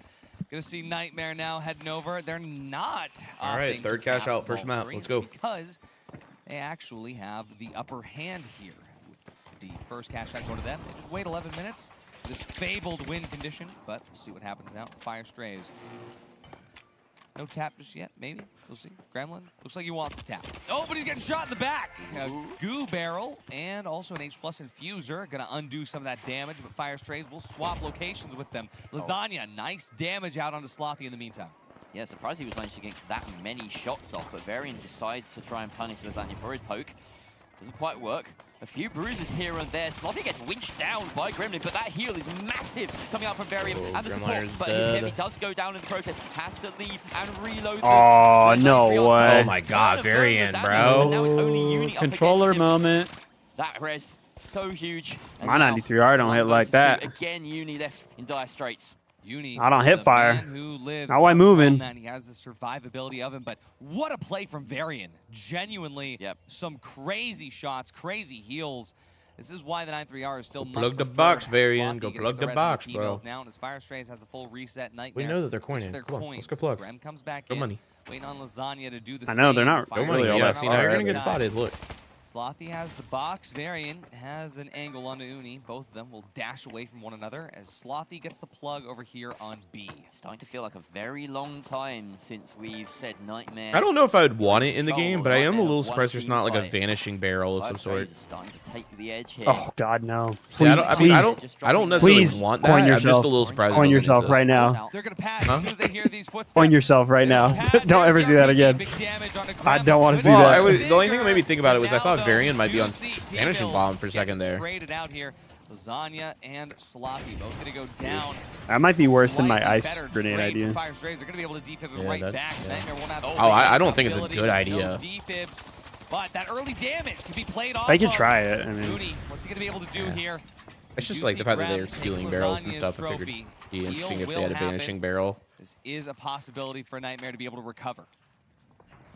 Gonna see Nightmare now heading over. They're not. All right, opting third to cash tap out, first ball map. three. Let's go. Because they actually have the upper hand here. The first cash out going to them. They just wait 11 minutes. This fabled win condition, but we'll see what happens now. Fire Strays. No tap just yet, maybe. We'll see. Gremlin looks like he wants to tap. Oh, but he's getting shot in the back. A goo barrel and also an H+ infuser. Gonna undo some of that damage, but Fire Strays will swap locations with them. Lasagna, nice damage out onto Slothy in the meantime. Yeah, surprised he was managed to get that many shots off, but Varian decides to try and punish Lasagna for his poke. Doesn't quite work. A few bruises here and there. Slothy gets winched down by Gremlin, but that heal is massive coming out from Varian and the support. Gremliner's But his dead. heavy does go down in the process. Has to leave and reload. Oh, no way. Oh my God, Varian, bro. Now it's only Uni up Controller against him. moment. That res, so huge. And My now, 93R don't hit 1 like versus 2. that. Again, Uni left in dire straits. Uni, I don't hit the fire. man who lives How I up moving? on that. He has the survivability of him, but what a play from Varian. Genuinely, some crazy shots, crazy heals. This is why the 93R is still much plug the preferred. box, Varian. Slothy Go gonna plug get the rest of box, the bro. T-Mills now, and his Fire Strays has a full reset. Nightmare. We know that they're gets coining. their Come on, let's coins. go plug. Grem comes back Go in. money. Waiting on Lasagna to do the I same. know, they're not Fire Go money. Strays Yeah, are see, out now you're every gonna get time. spotted. Look. Slothy has the box. Varian has an angle onto Uni. Both of them will dash away from one another as Slothy gets the plug over here on B. Starting to feel like a very long time since we've said Nightmare. I don't know if I would want it in the Control game, but I am a Nightmare, little one surprised there's team not like a fight. vanishing barrel of some Fire sort. Strays are starting to take the edge here. Oh God, no! See, I don't necessarily please want that. coin I'm just yourself. a little surprised. Coin it doesn't yourself exist. right now. They're gonna pass as soon as they hear these footsteps. Coin yourself right now. Don't ever see that again. I don't want to see Well, that. the only thing that made me think about it was I thought Varian might be on Vanishing Bomb for a second there. Traded out here. Lasagna and Slothy both gonna go down. That might be worse than my Slightly ice better grenade trade idea. for Fire Strays. They're gonna be able to defib it Yeah, right that- back. yeah. Nightmare won't have the Oh, I don't ability. think it's a good idea. No defibs. But that early damage can be played off. I could try it. I mean, Moody, what's he gonna be able to do here? It's just like the fact that they're stealing barrels and stuff. I figured it'd be interesting if they had a vanishing barrel. This is a possibility for Nightmare to be able to recover.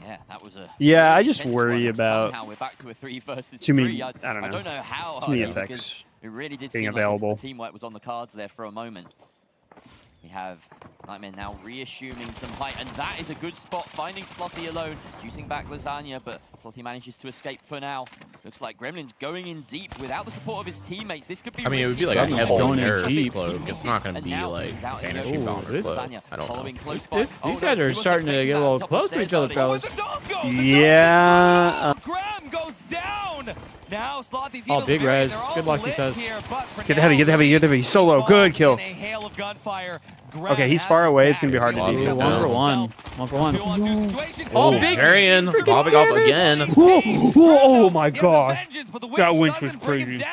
Yeah, that was a. Yeah, I just worry about. Somehow we're back to a 3 versus 3. Too many. I don't know. I don't know how. Too many effects. It really did being seem available. like the teamwork was on the cards there for a moment. We have Nightmare now reassuming some height, and that is a good spot, finding Slothy alone, juicing back Lasagna, but Slothy manages to escape for now. Looks like Gremlin's going in deep without the support of his teammates. This could be. I mean, it would be like a heavy nerve cloak. It's not going to be like vanishing bounce cloak. I don't know. These guys are starting to get a little close to each other, fellas. Yeah. Graham goes down. Now Slothy oh, big res. Good luck, he says. Get the heavy, get the heavy, get the heavy. Solo, good kill. Okay, he's far away. It's gonna be hard to do. 1 for 1. 1 for 1. Oh, big Varian popping off again. Oh my god. That winch was crazy.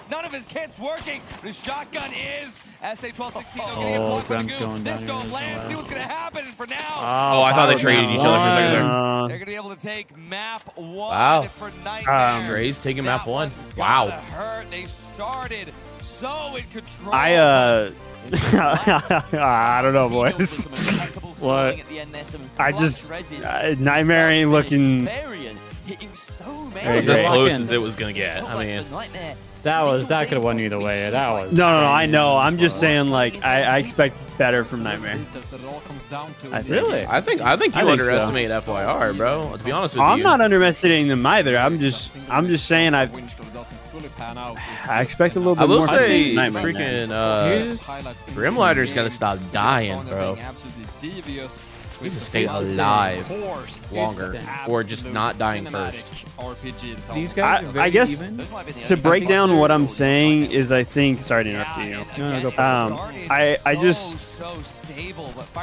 None of his kits working. The shotgun is SA-1216. Oh, Graham's going down. This don't land. See what's gonna happen for now. Oh, I thought they traded each other for a second there. They're gonna be able to take map 1 for Nightmare. Dre's taking map 1. Wow. They started so in control. I don't know, boys. What? I just Nightmare ain't looking. It's as close as it was gonna get. I mean, that could have won either way. That was. No, I know. I'm just saying, like, I expect better from Nightmare. Really? I think you underestimate FYR, bro. To be honest with you, I'm not underestimating them either. I'm just saying I expect a little bit more. I will say, freaking Grimlighter's gotta stop dying, bro. He needs to stay alive longer, or just not dying first. These guys are very I guess even. to break down what I'm saying is, I think. Sorry to interrupt you. No, go for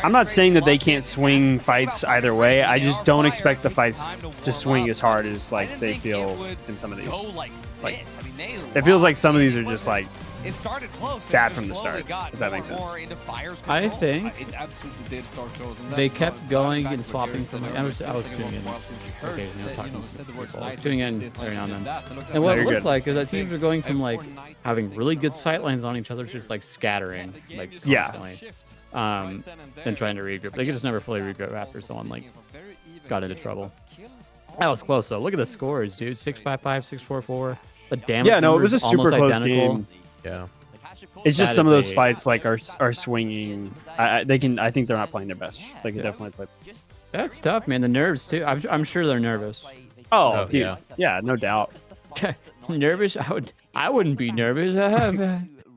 I'm not saying that they can't swing fights either way. I just don't expect the fights to swing as hard as like they feel in some of these. Like, it feels like some of these are just like bad from the start, if that makes sense. I think it absolutely did start close. they kept going and swapping from. I was tuning in. Okay, talking to people. I was tuning in every now and then. And what it looks like is that teams are going from like having really good sightlines on each other to just like scattering, like constantly, and trying to regroup. They could just never fully regroup after someone like got into trouble. That was close though. Look at the scores, dude. 6-5-5, 6-4-4. The damage. Yeah, no, it was a super close identical. game. Yeah. It's just some of those fights like are swinging. I think they're not playing their best. They can definitely play. That's tough, man. The nerves too. I'm sure they're nervous. Oh, dude. Yeah, no doubt. Nervous? I wouldn't be nervous.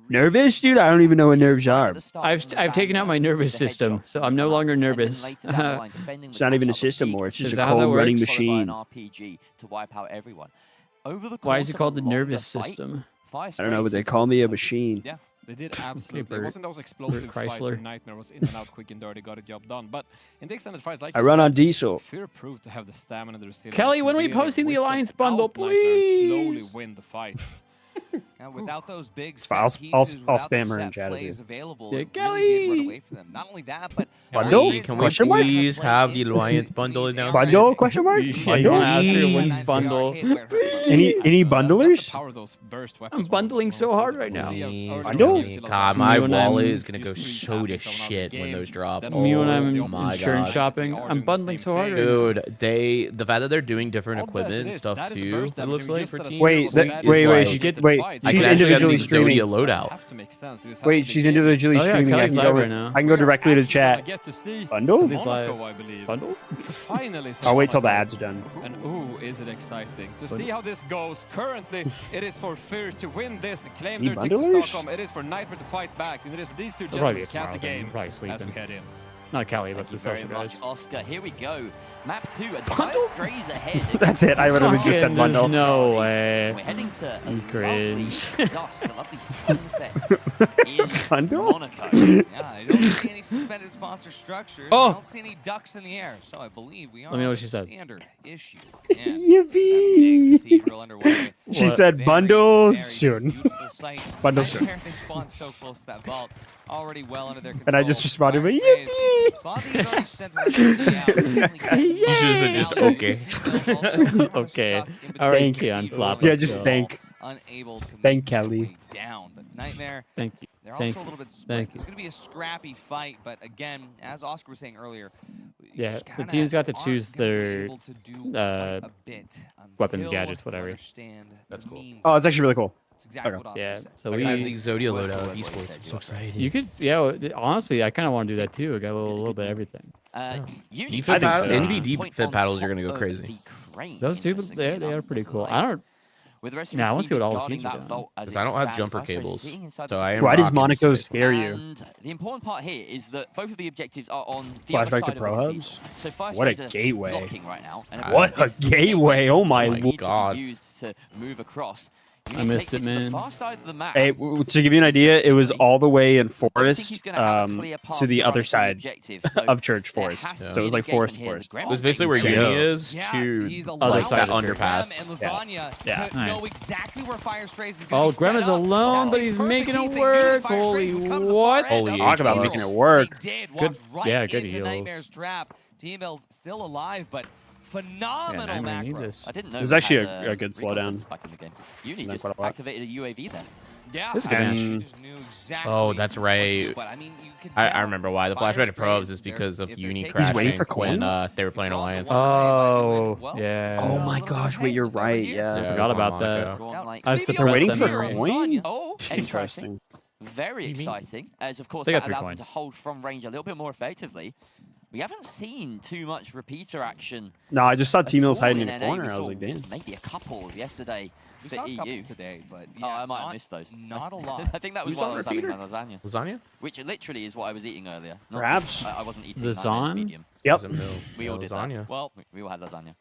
Nervous, dude? I don't even know what nerves are. I've taken out my nervous system, so I'm no longer nervous. It's not even a system more. It's just a cold running machine. Why is it called the nervous system? I don't know, but they call me a machine. Yeah, they did absolutely. It wasn't those explosive fights where Nightmare was in and out quick and dirty, got the job done. But in the extended fights, like I run on diesel. Fear proved to have the stamina, the resilience. Kelly, when are we posting the Alliance bundle, please? Slowly win the fights. Now, without those big I'll spam her in chat available, yeah, Kelly. Really did run away from them. Not only that, but bundle? Can we please have the Alliance bundle announced? Bundle? Question mark? Bundle? Bundle. Any bundlers? I'm bundling so hard right now. Bundle? God, my wallet is gonna go so to shit when those drop. Me when I'm insurance shopping, I'm bundling so hard. Dude, the fact that they're doing different equipment and stuff too, it looks like for teams. Wait, I can individually streaming a loadout. Wait, she's individually streaming. I can go directly to chat. Bundle? Bundle? Finally, I'll wait till the ad's done. And ooh, is it exciting to see how this goes. Currently, it is for Fear to win this and claim their ticket to Stockholm. It is for Nightmare to fight back, and it is for these two gentlemen to cast a game as we head in. Not Kelly, but the social guys. Oscar, here we go. Map 2, Advanced Strays ahead. That's it. I literally just said bundle. No way. We're heading to a cringe. lovely dusk, a lovely sunset in Bundle? Monaco. Yeah, I don't see any suspended sponsor structures. Oh. I don't see any ducks in the air. So I believe we are Let me know on what she said. standard issue. Yippee! She said bundle soon. Bundle soon. They spawned so close to that vault. Already well under their control. And I just responded with yippee! You should have said just okay. Okay. All right, Keon, flop. Yeah, just thank. Unable to thank Kelly. Down, but Nightmare. Thank you. They're also a little bit split. It's going to be a scrappy fight, but again, as Oscar was saying earlier, yeah, the team's got to choose their weapons, gadgets, whatever. That's cool. Oh, it's actually really cool. Exactly what yeah, so we we have the Zodia loadout of esports. I'm so excited. You could, yeah. Honestly, I kind of want to do that too. I got a little bit of everything. Defib paddles, NV defib paddles are gonna go crazy. Those two, they are pretty cool. I don't. Yeah, I want to see what all the teams are doing. Because I don't have jumper cables, so I am. Why does Monaco scare you? And the important part here is that both of the objectives are on the Flashback other side to of the Pro field. Hubs? So What a Firestrider gateway. blocking right now. And What a gateway! Oh my God. Used to move across. I missed it, man. Hey, to give you an idea, it was all the way in Forest to the other side of Church Forest. So it was like Forest to Forest. It was basically where Uni is to other side that underpass. And Lasagna to know exactly where Fire Strays is Oh, Grem is alone, but he's making it work. Holy what? Holy Talk about making it work. Good, yeah, good heals. Nightmare's trap. T-Mill's still alive, but phenomenal macro. I didn't know. This is actually a good slowdown. Back in the game. Uni just activated a UAV then. Yeah, this is a good match. just knew exactly Oh, that's right. but I mean, you could I remember why. The flashback to probes is because of Uni crashing when they were playing Alliance. Oh, yeah. Oh my gosh! Wait, you're right. Yeah, I forgot about that. I was They're waiting for surprised coin. Oh, Interesting. Very exciting, as of course They got that 3 allows them coins. to hold from range a little bit more effectively. We haven't seen too much repeater action. No, I just saw T-Mills at all hiding in the NA. corner. We I was saw like, damn. maybe a couple yesterday We for saw a couple EU. today, but Oh, yeah, I might have missed those. Not a lot. I think that was Who's while on I was having my repeater? lasagna. Lasagna? Which literally is what I was eating earlier. Not Perhaps. just- I wasn't eating Lasagna? Nightmare's medium. Yep. We all did lasagna. that. Well, we all had lasagna.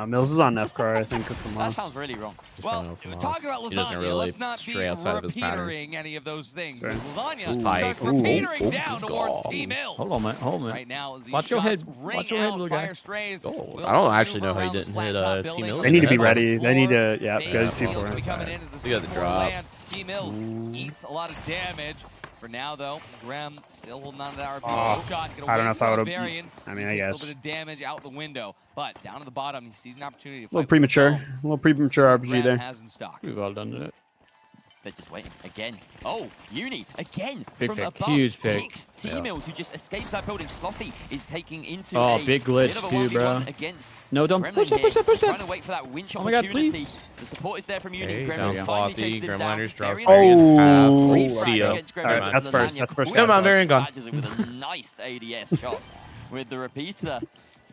Mills is on Nefcar, I think, from That us. sounds really wrong. Well, talking about He doesn't lasagna, really let's not be stray outside of his pattern. repeatering any of those things. Sure. As lasagna Ooh. starts Ooh. repeatering Ooh. down towards T-Mills. Hold on, man. Hold on. Right now, as these Watch your shots head. ring Watch your head, out, little guy. Fire Strays Oh, will I don't actually maneuver know how he around this didn't flat hit top T-Mills. building. They need to be Yeah. ready. They need to, Phase go is C4. going to be coming in as the You got the C4 drop. lands. T-Mills eats a lot of damage. For now, though, Grem still holding on to that RPO shot. I don't know if I would've- Varian. I mean, I He takes guess. a little bit of damage out the window, but down to the bottom, he sees an opportunity to A little fight premature. with A little premature RPG Grem there. has in stock. We've all done it. They're just waiting. Again. Oh, Uni. Again. Big from pick. above. Huge pick. Picks T-Mills, who just escapes that building. Slothy is taking into Oh, a big glitch bit of a too, 1v1 bro. Against No, don't Gremlin push up, here. push up, push Trying up. to wait for that winch Oh my God, opportunity. please. The support is there from Uni. Okay, Gremlin down finally Slothy. chases him down. Gremliners drops Varian Varian's half. Oh, See ya. against Gremlin, All right, but that's first. Lasagna That's first. Come on, Varian gone. dispatches him with a nice ADS shot with the repeater.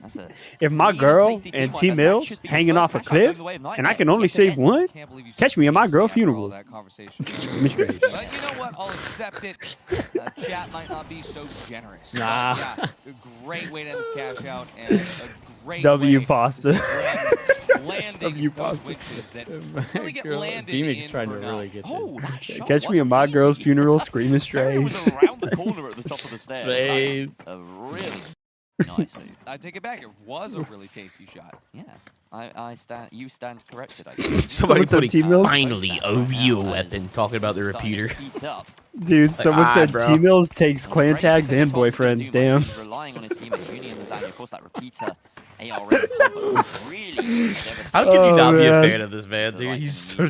That's a If my really girl tasty and teamwork, T and that Mills should be the hanging first off a matchup cliff, over the way of and I Nightmare. can only Yet save again, one, Can't believe you catch said me at my tasty girl's after all funeral. that conversation. Mysteries. But you know what? I'll accept it. Chat might not be so generous. Nah. But yeah, a great way to end this cash out and a great W way pasta. to see Grem landing W those pasta. witches that really get landed Demic's in trying to for really now. get Oh, that shot Catch me at my wasn't girl's easy. funeral screaming Varian was strays. around the corner at the top of the stairs. That is Strays. a really nice move. I take it back. It was a really tasty shot. Yeah, I stand. You stand corrected. I guess. Somebody said putting T-Mills? finally OU weapon talking about the Starting to repeater. heat up. Dude, someone ah, said bro. T-Mills takes clan Varian tags says and he can't really boyfriends. do Damn. much. He's relying on his teammates, Uni and Lasagna. Of course, that repeater ARM combo really How can you not be a man. fan of this man, dude? He's so.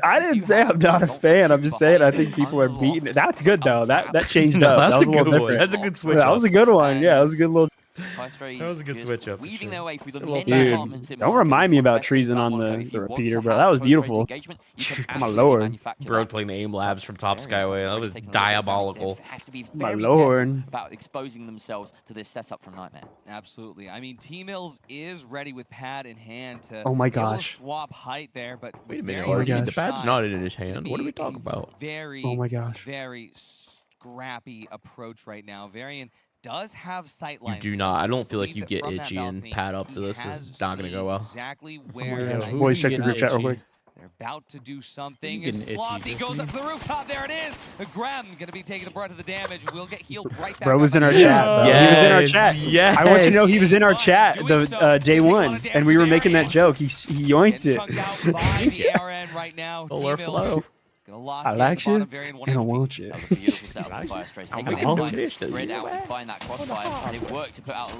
I didn't say I'm not a fan. I'm just saying I think people are beating it. That's good though. That changed No, up. that's That was a a little good one. different. That's a good switch That up. was a good one. Yeah, that was a good little. That was a good switch up, for Weaving sure. their way through the Little many Dude, apartments in don't Monaco. remind me It's one of about the best things treason on about Monaco. the If you want repeater, to bro. have That was close-range beautiful. engagement, you can My absolutely lord. manufacture Bro that. playing the aim labs from Top Very Skyway. That already was taken a little bit of damage. diabolical. They have to be My very lord. careful about exposing themselves to this setup from Nightmare. Absolutely. I mean, T-Mills is ready with pad in hand to Oh my be able to gosh. swap height there, but Wait a with minute, very already. limited the pad's shot, not in his it's gonna hand. What are we be talking a about? Very, Oh my gosh. very scrappy approach right now. Varian does have sight You lines. do not. I don't feel like you Believe get that from that itchy and balcony, pad up to he this. has It's not going to go seen well. Exactly Oh where my gosh. who Boys, can check the get group chat real itchy? quick. they're about to do something. You As getting itchy, Slothy goes Jesse? up to the rooftop. There it is. Grem going to be taking the brunt of the damage. Will get healed right back. Bro up was in on our the chat. ground. Bro. He was in our Yes, chat. yes. I want you to know he was in our chat the day one, and we were making that joke. He yoinked Getting it. chunked out by the ARN right now. Solar T-Mills flow. I like you, and I want you.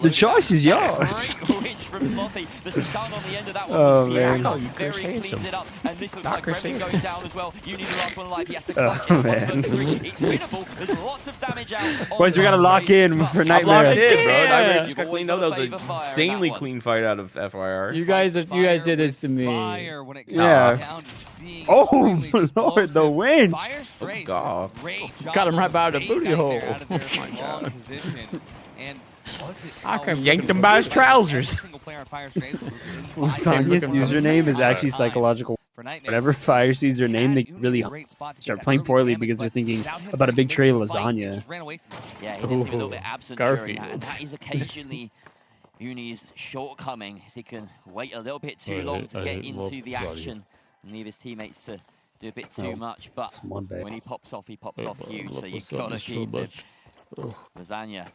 The choice is yours. Oh man. Oh man. Boys, we gotta lock in for Nightmare. I'm locked in, bro. Nightmare just got cleaned up. That was an insanely clean fight out of FYR. You guys did this to me. Yeah. Oh Lord, the winch. Oh, God. Got him right by the booty hole. Oh my God. I yanked him by his trousers. Lasagna's username is actually psychological. Whenever Fire sees their name, they really start playing poorly because they're thinking about a big tray of lasagna. Yeah, he does seem a little bit absent during that, and that is occasionally Uni's shortcoming, as he can wait a little bit too long to get into the action and leave his teammates to do a bit too much. But when he pops off huge, so you've got to keep him. Lasagna.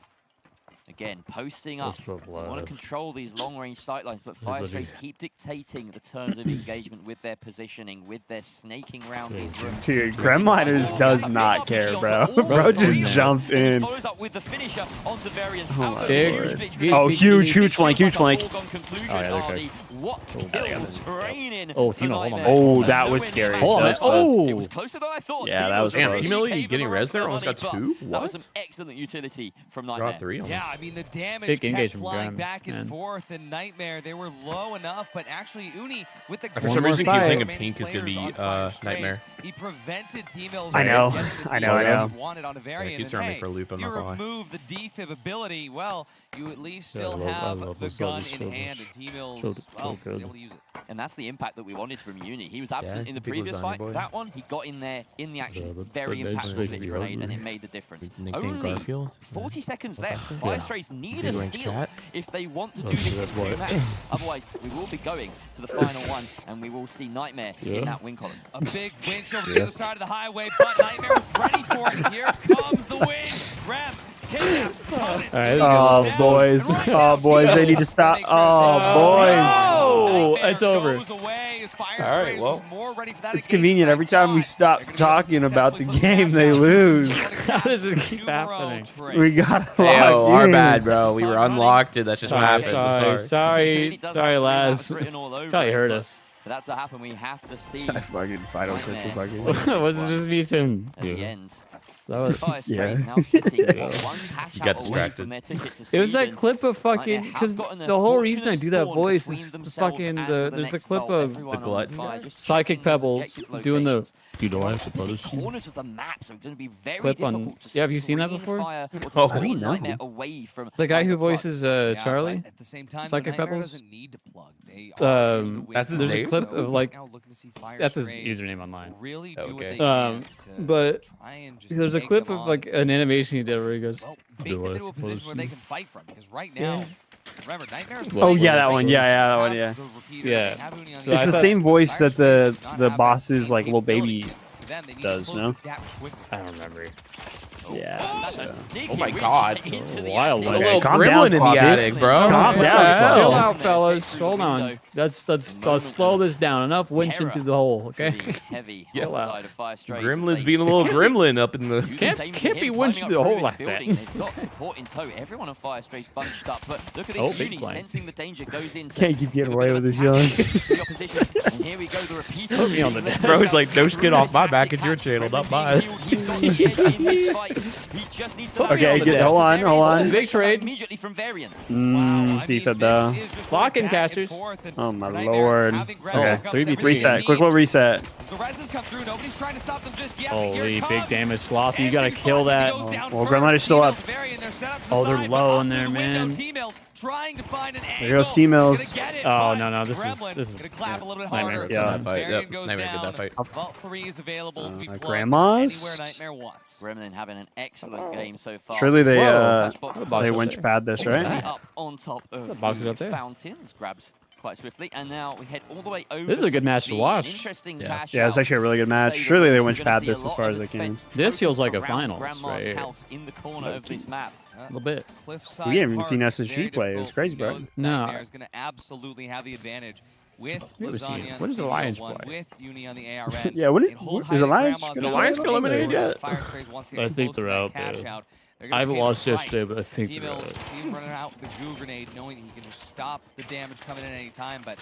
Again, posting up. We want to control these long-range sightlines, but Firestrays keep dictating the terms of engagement with their positioning, with their snaking around these rooms. Dude, Gremliners does not care, bro. Bro just jumps in. Follows up with the finisher onto Varian. Oh, huge flank, huge flank. Oh, Timo, hold on. Oh, that was scary. Hold on. Oh, it was closer than I thought. Yeah, that was close. Timo getting res there, almost got 2. What? That was some excellent utility from Nightmare. Got 3. Yeah, I mean, the damage kept flying back and forth, and Nightmare, they were low enough, but actually Uni, with the for some reason, keep thinking pink is going to be Nightmare. He prevented T-Mills. I know. Wanted on a variant. Yeah, keeps throwing me for a loop, I'm you not gonna lie. remove the defib ability, well, you at least still have the gun in hand, and T-Mills, well, was able to use it. And that's the impact that we wanted from Uni. He was absent in the previous fight. That one, he got in there in the action. Very impactful glitch grenade, and it made the difference. Only 40 seconds left. Firestrays need a steal if they want to do this in 2 maps. Otherwise, we will be going to the final one, and we will see Nightmare in that win column. A big winch over to the other side of the highway, but Nightmare was ready for it. Here comes the winch. Grab. Oh boys, oh boys, they need to stop. Oh boys, it's over. All right, well, it's convenient. Every time we stop talking about the game, they lose. How does it keep happening? We got our bad, bro. We were unlocked. That's just what happened. Sorry, Laz. Probably hurt us. For that to happen, we have to see. I fucking final triple fucking. Was it just me, Tim? At the end. That was, You got distracted. It was that clip of fucking, because the whole reason I do that voice is the fucking, there's a clip of the glutton Psychic Pebbles doing the, you know, I suppose. The corners of the maps are going to be very clip difficult on, yeah, have you seen that before? Oh, I don't know. Away from the guy who voices Charlie, at the same time, Psychic Pebbles. Doesn't need to plug. That's his there's name? a clip of like, that's his username online. Really do what they but there's a clip of like an animation he did where he goes, make them into a position where they can fight from, because right now, remember, Nightmare's oh yeah, that one, yeah, that one, yeah. Yeah. So it's the same voice that the boss's like little baby does, no? I don't remember. Yeah. Oh my God. Wild. A little gremlin in the attic, bro. Calm down. Chill out, fellas. Hold on. Let's slow this down. Enough winch into the hole, okay? Heavy Chill out. Gremlin's being a little gremlin up in the. Can't be winching the hole like that. They've got support in tow. Everyone on Firestrays bunched up, but look at this. Uni sensing the danger goes into. Can't keep getting away with this, young. The opposition. And here we go. The repeat. Put me on the deck. Bro, he's like, no skin off my back. It's your channel, not mine. He's got the edge in this fight. He just needs to. Okay, hold on. Big trade immediately from Varian. Defib though. Locking casters. Oh my lord. Okay, reset. Quick little reset. Holy big damage, Sloth. You gotta kill that. Well, Gremlin still up. Oh, they're low in there, man. There goes T-Mills. Oh no, this is Nightmare. Yeah, Nightmare did that fight. Grandma's. Gremlin having an excellent game so far. Surely they winch pad this, right? Up on top of the fountains, grabs quite swiftly, and now we head all the way over. This is a good match to watch. Interesting Yeah, it's actually a really good match. Surely they winch pad this as far as they can. This feels like a finals, right here. House in the corner of this map. A little bit. We haven't even seen SSG play. It was crazy, bro. No. Is going to absolutely have the advantage. with Lasagna. What is Alliance play? With Uni on the ARN. Yeah, is Alliance get eliminated yet? I think they're out. I haven't watched yesterday, but I think See him running out with the goo grenade, knowing he can just stop the damage coming in at any time. But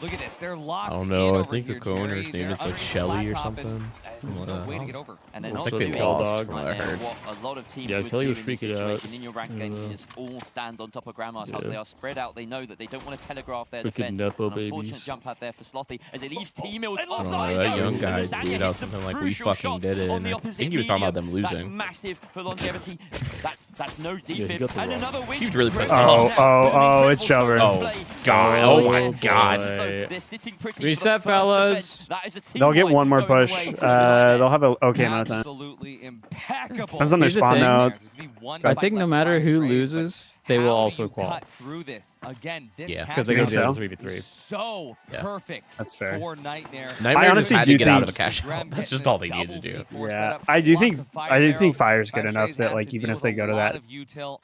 look at this, they're locked. I don't know. I think the co-owner's name is like Shelly or something. There's no way to get over. And then I think they lost. I heard. What a lot of teams Yeah, would Kelly do was in this freaking out. situation in your ranked games, you just all stand on top of Grandma's house. Yeah. They are spread out. They know that they don't want to telegraph their Freaking defense. Nepo An unfortunate babies. jump out there for Slothy as it leaves T-Mills. That young guy tweeted out something like, "We fucking did it." And I think he was talking about them That's losing. massive for longevity. That's no defib. And another win. Seems really pissed off. Oh, it's Shover. Oh god! Oh my god! They're sitting pretty Reset, fellas. They'll get one more push. They'll have an okay amount of time. Absolutely impeccable. Depends on their spawn now. I think no matter who loses, they will also qualify. Through this again, this because they go to 3v3. So perfect. That's fair. For Nightmare. I honestly do had to get think out of a cash out. That's just all they needed to do. Yeah, I do think Fire's good enough that like even if they go to that.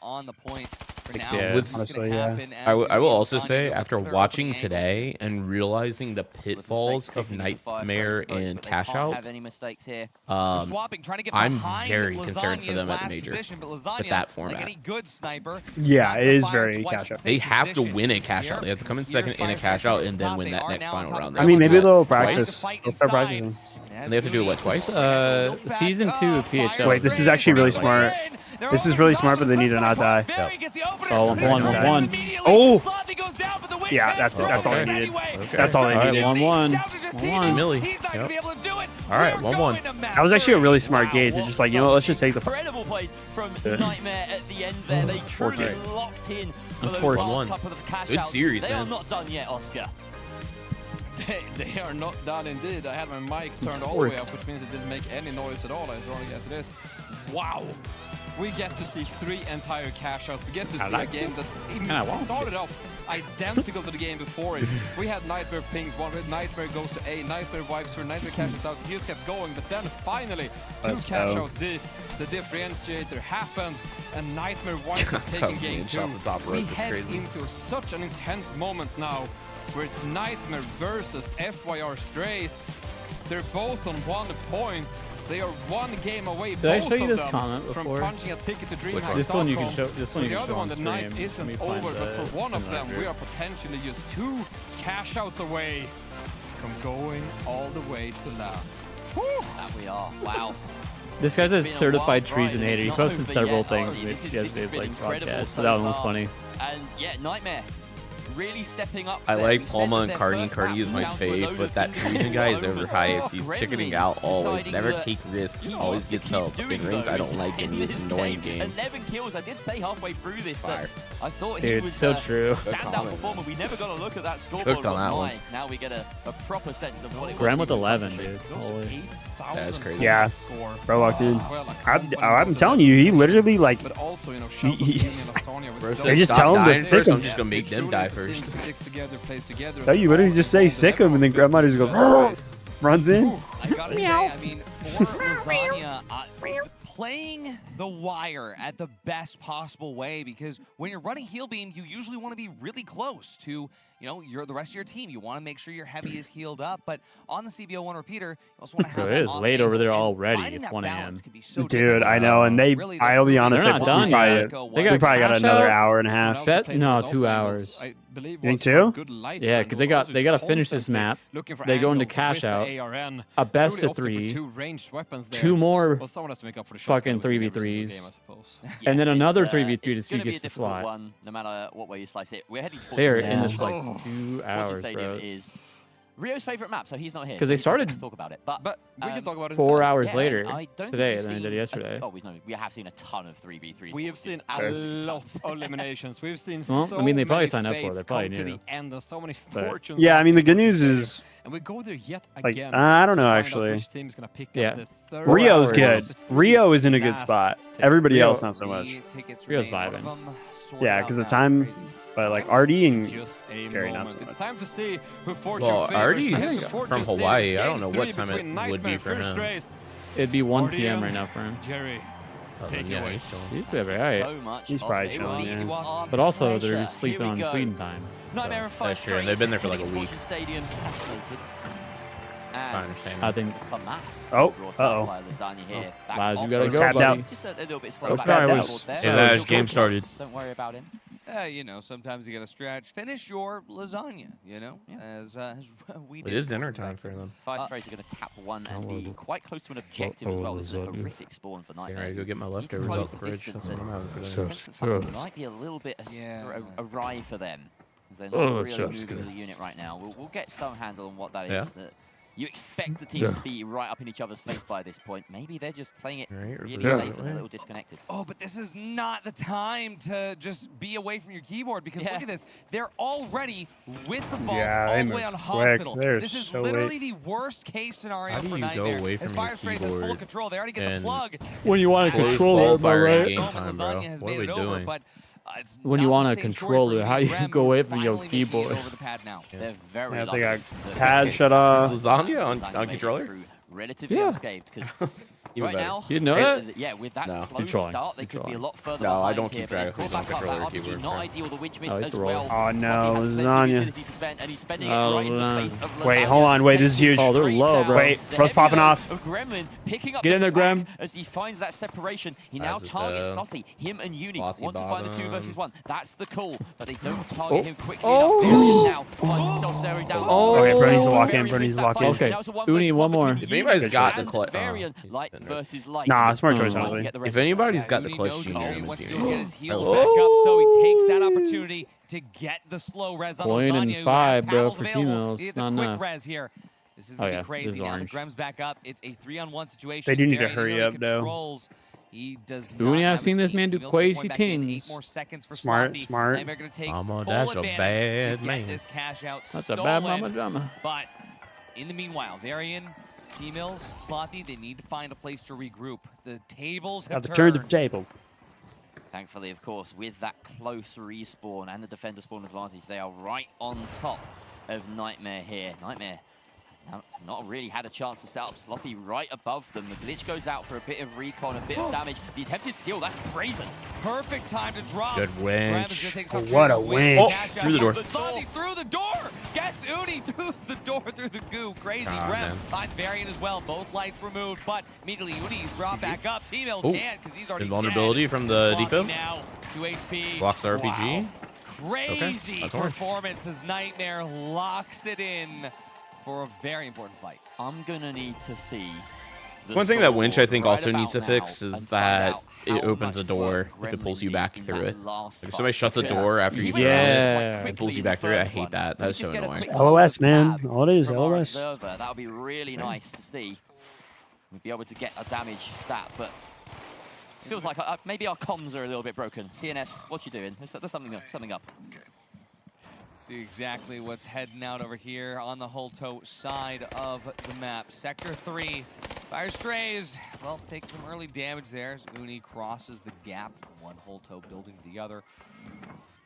On the point for now. Yeah, honestly, yeah. I will also say, after watching today and realizing the pitfalls of Nightmare and cash out, I'm very concerned for them at the major with that format. Yeah, it is very cash out. They have to win a cash out. They have to come in second in a cash out and then win that next final round. I mean, maybe they'll practice. They'll start practicing. And they have to do it, what, twice? Season 2 of PHL. Wait, this is actually really smart. This is really smart, but they need to not die. Oh, 1-1. Oh! Yeah, that's it. That's all they needed. That's all they needed. 1-1. Millie. Yep. All right, 1-1. That was actually a really smart gauge. They're just like, you know what, let's just take the... Incredible plays from Nightmare at the end there. They truly locked in for those last couple of cash Good outs. series, They man. are not done yet, Oscar. They are not done indeed. I had my mic turned all the way up, which means it didn't make any noise at all, as wrong as it is. Wow. We get to see 3 entire cash outs. We get to see a game that started off identical to the game before it. We had Nightmare pings one, Nightmare goes to A, Nightmare wipes through, Nightmare cashes out, he kept going, but then finally, 2 cash outs, the differentiator happened, and Nightmare winds up taking game 2. We head into such an intense moment now, where it's Nightmare versus FYR Strays. They're both on 1 point. They are 1 game away, both of them, from punching a ticket to DreamHack. This one you can show. This one For you the can other show one, on the night stream. isn't over, but for one of them, we are potentially just 2 cash outs away from going all the way to lab. That we are. Wow. This guy's a certified treasonator. He posted several things in yesterday's like podcast, so that one was funny. And yeah, Nightmare really stepping up. I there. like We said Palma that and their Cardi. first Cardi map is my down to a fave, load but of that Treason guy is overhyped. He's chickening out always. Never take risks. Always gets help. In range, I don't like him. He's an annoying game. 11 kills. I did say halfway through this that I thought Dude, he was so true. standout performer. We never got a look at that scoreboard. Cooked on that one. Now we get a proper sense of what it was. Graham with 11, dude. Holy. That's crazy. Yeah, Prologue, dude. I'm telling you, he literally like. But also, you know, They just tell him to sick him. I'm just gonna make them die first. No, you literally just say sick him, and then Grandma just goes, runs in. I gotta say, I mean, for Lasagna, playing the wire at the best possible way, because when you're running heal beam, you usually want to be really close to, you know, the rest of your team. You want to make sure your heavy is healed up, but on the CBO1 repeater, you also want to have It is late over there already. It's 1 a.m. Dude, I know, and I'll be honest, they're not done yet. They probably got another hour and a half. No, 2 hours. You think 2? Yeah, because they got to finish this map. They go into cash out, a best of 3, 2 more fucking 3v3s, and then another 3v3 to see who gets the slot. No matter what way you slice it, we're heading towards They're in this like 2 hours, bro. Is Rio's favorite map, so he's not here. Because they started to talk about it, but we can talk about it 4 hours yeah, later don't today think than they did yesterday. we have seen a ton of 3v3s. We have seen a lot of eliminations. We've seen well, so I mean, they probably many signed up for it. fates They probably come to knew. the end, and so many But- fortunes. Yeah, I mean, the good news is, and we go there yet like, again. I don't to know, find out actually. which team's gonna pick Yeah. up the third Rio's hour good. of the 3 Rio is in a good last spot. ticket. Everybody else not so much. Rio's vibing. Yeah, because the time, but like RD and Just a Gary not moment. so much. It's time to see who fortune Well, favors. Artie's Because fortune from stayed in Hawaii. this I don't game know 3 what time between it would be Nightmare for first him. race. It'd be 1 Ordeal, p.m. right now for him. Jerry. Take it away. He's very alright. He's probably chilling, yeah. But also, they're just sleeping on Sweden time. Nightmare and That's true, and they've been there for like a week. Stadium isolated. I understand. I think. Oh, Lasagna here. Laz, you gotta go, tapped buddy. Just a little bit slow back And as game started. Don't worry about him. You know, sometimes you gotta stretch. Finish your lasagna, you know, as we did. It is dinner time for them. Fire sprays are going to tap one and be quite close to an objective as well. This is a horrific spawn for Nightmare. Getting ready to go get my leftovers out the fridge. That's what I'm having for dinner. Sense that something might be a little bit awry for them, as they're not really moving as a unit right now. We'll get some handle on what that is. You expect the teams to be right up in each other's face by this point. Maybe they're just playing it really safe and a little disconnected. Oh, but this is not the time to just be away from your keyboard, because look at this. They're already with the vault all the way on Hospital. This is literally the worst case scenario for Nightmare. As Fire Strays has full control, they already get the plug. When you want to control it, right? Game time, bro. What are we doing? When you want a controller, how do you go away from your keyboard? Over the pad now. They're very they got pad shut off. Lasagna on controller? Relatively unscathed, because right now, you know that? Yeah, with that slow start, they could be a lot further behind. I don't keep here, track of controller keyboard. Not ideal, the winch miss as well. Oh no, Lasagna. And he's spending it right in the face of Wait, hold on, wait, this is huge. Oh, they're low, bro. Wait, bro's popping off. Gremlin picking up Get in there, Grem. As he finds that separation, he now targets Slothy. Him and Uni want to find the 2 versus 1. That's the call, but they don't target him quickly enough. Varian now finds himself staring down. Okay, bro needs to lock in, bro needs to lock in. Okay, Uni, one more. If anybody's got the clutch, light versus light. Nah, smart choice, honestly. if anybody's got the clutch junior, He wants to go get his heels back up, so he takes that opportunity to get the slow res on Lasagna, 5, bro, for T-Mills. The quick res here. This is going to be crazy. Now the Grem's back up. It's a 3-on-1 situation. They do need to hurry up, though. He does Uni, I've seen this man do crazy things. 8 more seconds for smart. Nightmare going to take Mama, full that's a advantage bad to man. get this cash out That's a bad mama drama. But in the meanwhile, Varian, T-Mills, Slothy, they need to find a place to regroup. The tables have turned the table. Thankfully, of course, with that close respawn and the defender spawn advantage, they are right on top of Nightmare here. Nightmare have not really had a chance to set up. Slothy right above them. The glitch goes out for a bit of recon, a bit of damage. The attempted steal, that's brazen. Perfect time to drop. Good winch. What a winch. Through the door. Slothy through the door. Gets Uni through the door, through the goo. Crazy. Grem finds Varian as well. Both lights removed, but immediately Uni's brought back up. T-Mills can't because he's already invulnerability dead. from the defib. Now, 2 HP. Blocks the RPG. Wow. Crazy performance as Nightmare locks it in for a very important fight. I'm going to need to see... One thing that winch I think also needs to fix is that it opens a door if it pulls you back through it. If somebody shuts a door after you it pulls you back through it. I hate that. That's so annoying. LOS, man. All it is, LOS. That would be really nice to see. We'd be able to get a damage stat, but feels like maybe our comms are a little bit broken. CNS, what you doing? There's something up. See exactly what's heading out over here on the Holto side of the map. Sector 3, Fire Strays, well, taking some early damage there as Uni crosses the gap from one Holto building to the other.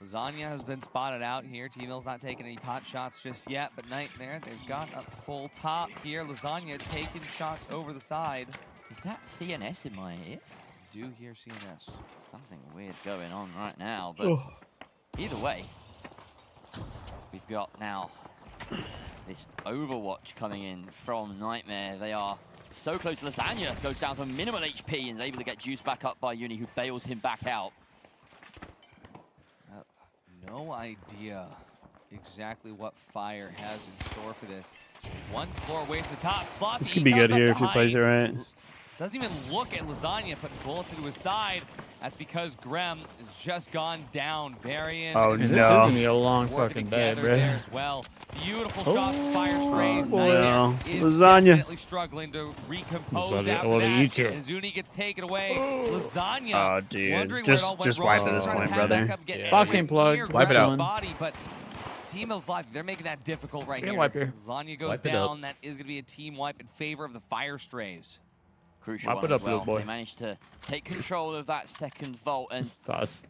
Lasagna has been spotted out here. T-Mill's not taking any pot shots just yet, but Nightmare, they've got a full top here. Lasagna taking shots over the side. Is that CNS in my ears? I do hear CNS. Something weird going on right now, but either way, we've got now this Overwatch coming in from Nightmare. They are so close. Lasagna goes down to minimal HP and is able to get juiced back up by Uni, who bails him back out. No idea exactly what Fire has in store for this. One floor away from the top. Slothy this could be good here if he plays it right. Doesn't even look at Lasagna putting bullets into his side. That's because Grem has just gone down. Varian. Oh, no. This is going to be a long fucking day, bro. There as well. Beautiful shot from Fire Strays. Well, is Lasagna definitely struggling to recompose after that. And Zuni gets taken away. Lasagna. Oh, dude. Just wipe at this point, brother. Boxing plug. Wipe it out. Body, but T-Mill's life, they're making that difficult right here. Wipe here. Lasagna goes down. That is going to be a team wipe in favor of the Fire Strays. Crucial one as well. They managed to take control of that second vault, and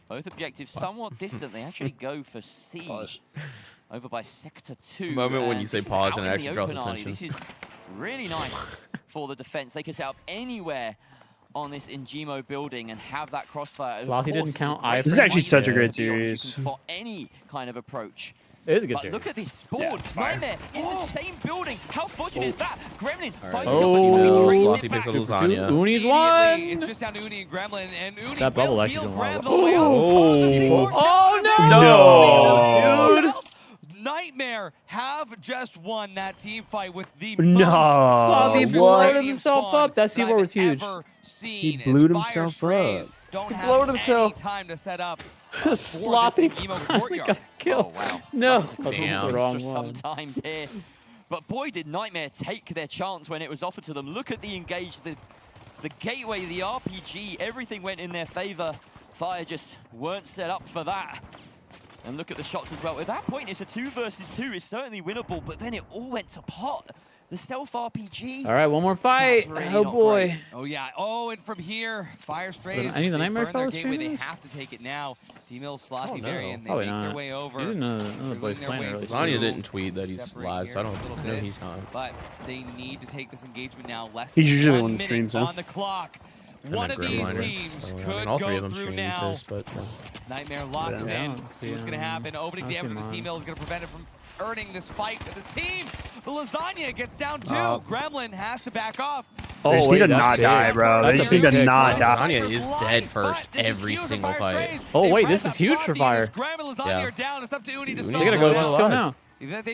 both objectives somewhat distant. They actually go for C over by Sector 2. Moment when you say pause and it actually draws attention. attention. This is really nice for the defense. They can set up anywhere on this Njimo building and have that crossfire. Slothy didn't count. This is actually such a great series. You can spot any kind of approach. It is a good But series. look at this board. Nightmare in the same building. How fortunate is that? Gremlin fights Slothy picks a lasagna. Uni's one. It's just down to Uni and Gremlin, and Uni That bubble will actually heal doing Grams well. all the way out. Oh no! No, dude. Nightmare have just won that team fight with the Slothy most blew himself up. That C4 was huge. He blew himself up. Don't He blowed himself. time to set up. Slothy finally got a kill. Oh, wow. No. Damn. Wrong one. Sometimes here. But boy, did Nightmare take their chance when it was offered to them. Look at the engage, the gateway, the RPG, everything went in their favor. Fire just weren't set up for that. And look at the shots as well. At that point, it's a 2 versus 2. It's certainly winnable, but then it all went to pot. The self-RPG. All right, one more fight. Really Oh, boy. Great. Oh, yeah. Oh, and from here, Fire Strays. I need the they Nightmare burn their fellas gateway. They streaming this? have to take it now. D-Mills, Slothy, no. Varian, they Probably make their not. way over. He didn't know the boys their playing way early. through. Lasagna didn't tweet that he's Separate live, so I here a don't little know bit, he's not. But they need to take this engagement now. Less He's than usually 1 one that minute streams, huh? on the clock. And One then of these Grimliners. teams So, could all three go of them through stream now. this, but Nightmare locks Yeah. in. See what's going to happen. Opening I damage see to the mine. T-Mill is going to prevent it from earning this fight with this team. The Lasagna gets down 2. Gremlin has to back off. They just need to not die, bro. They just need to not die. Lasagna is dead first every single fight. Oh, wait, this is huge for Fire. Graham and Lasagna are down. It's up to Uni to They gotta go chill now.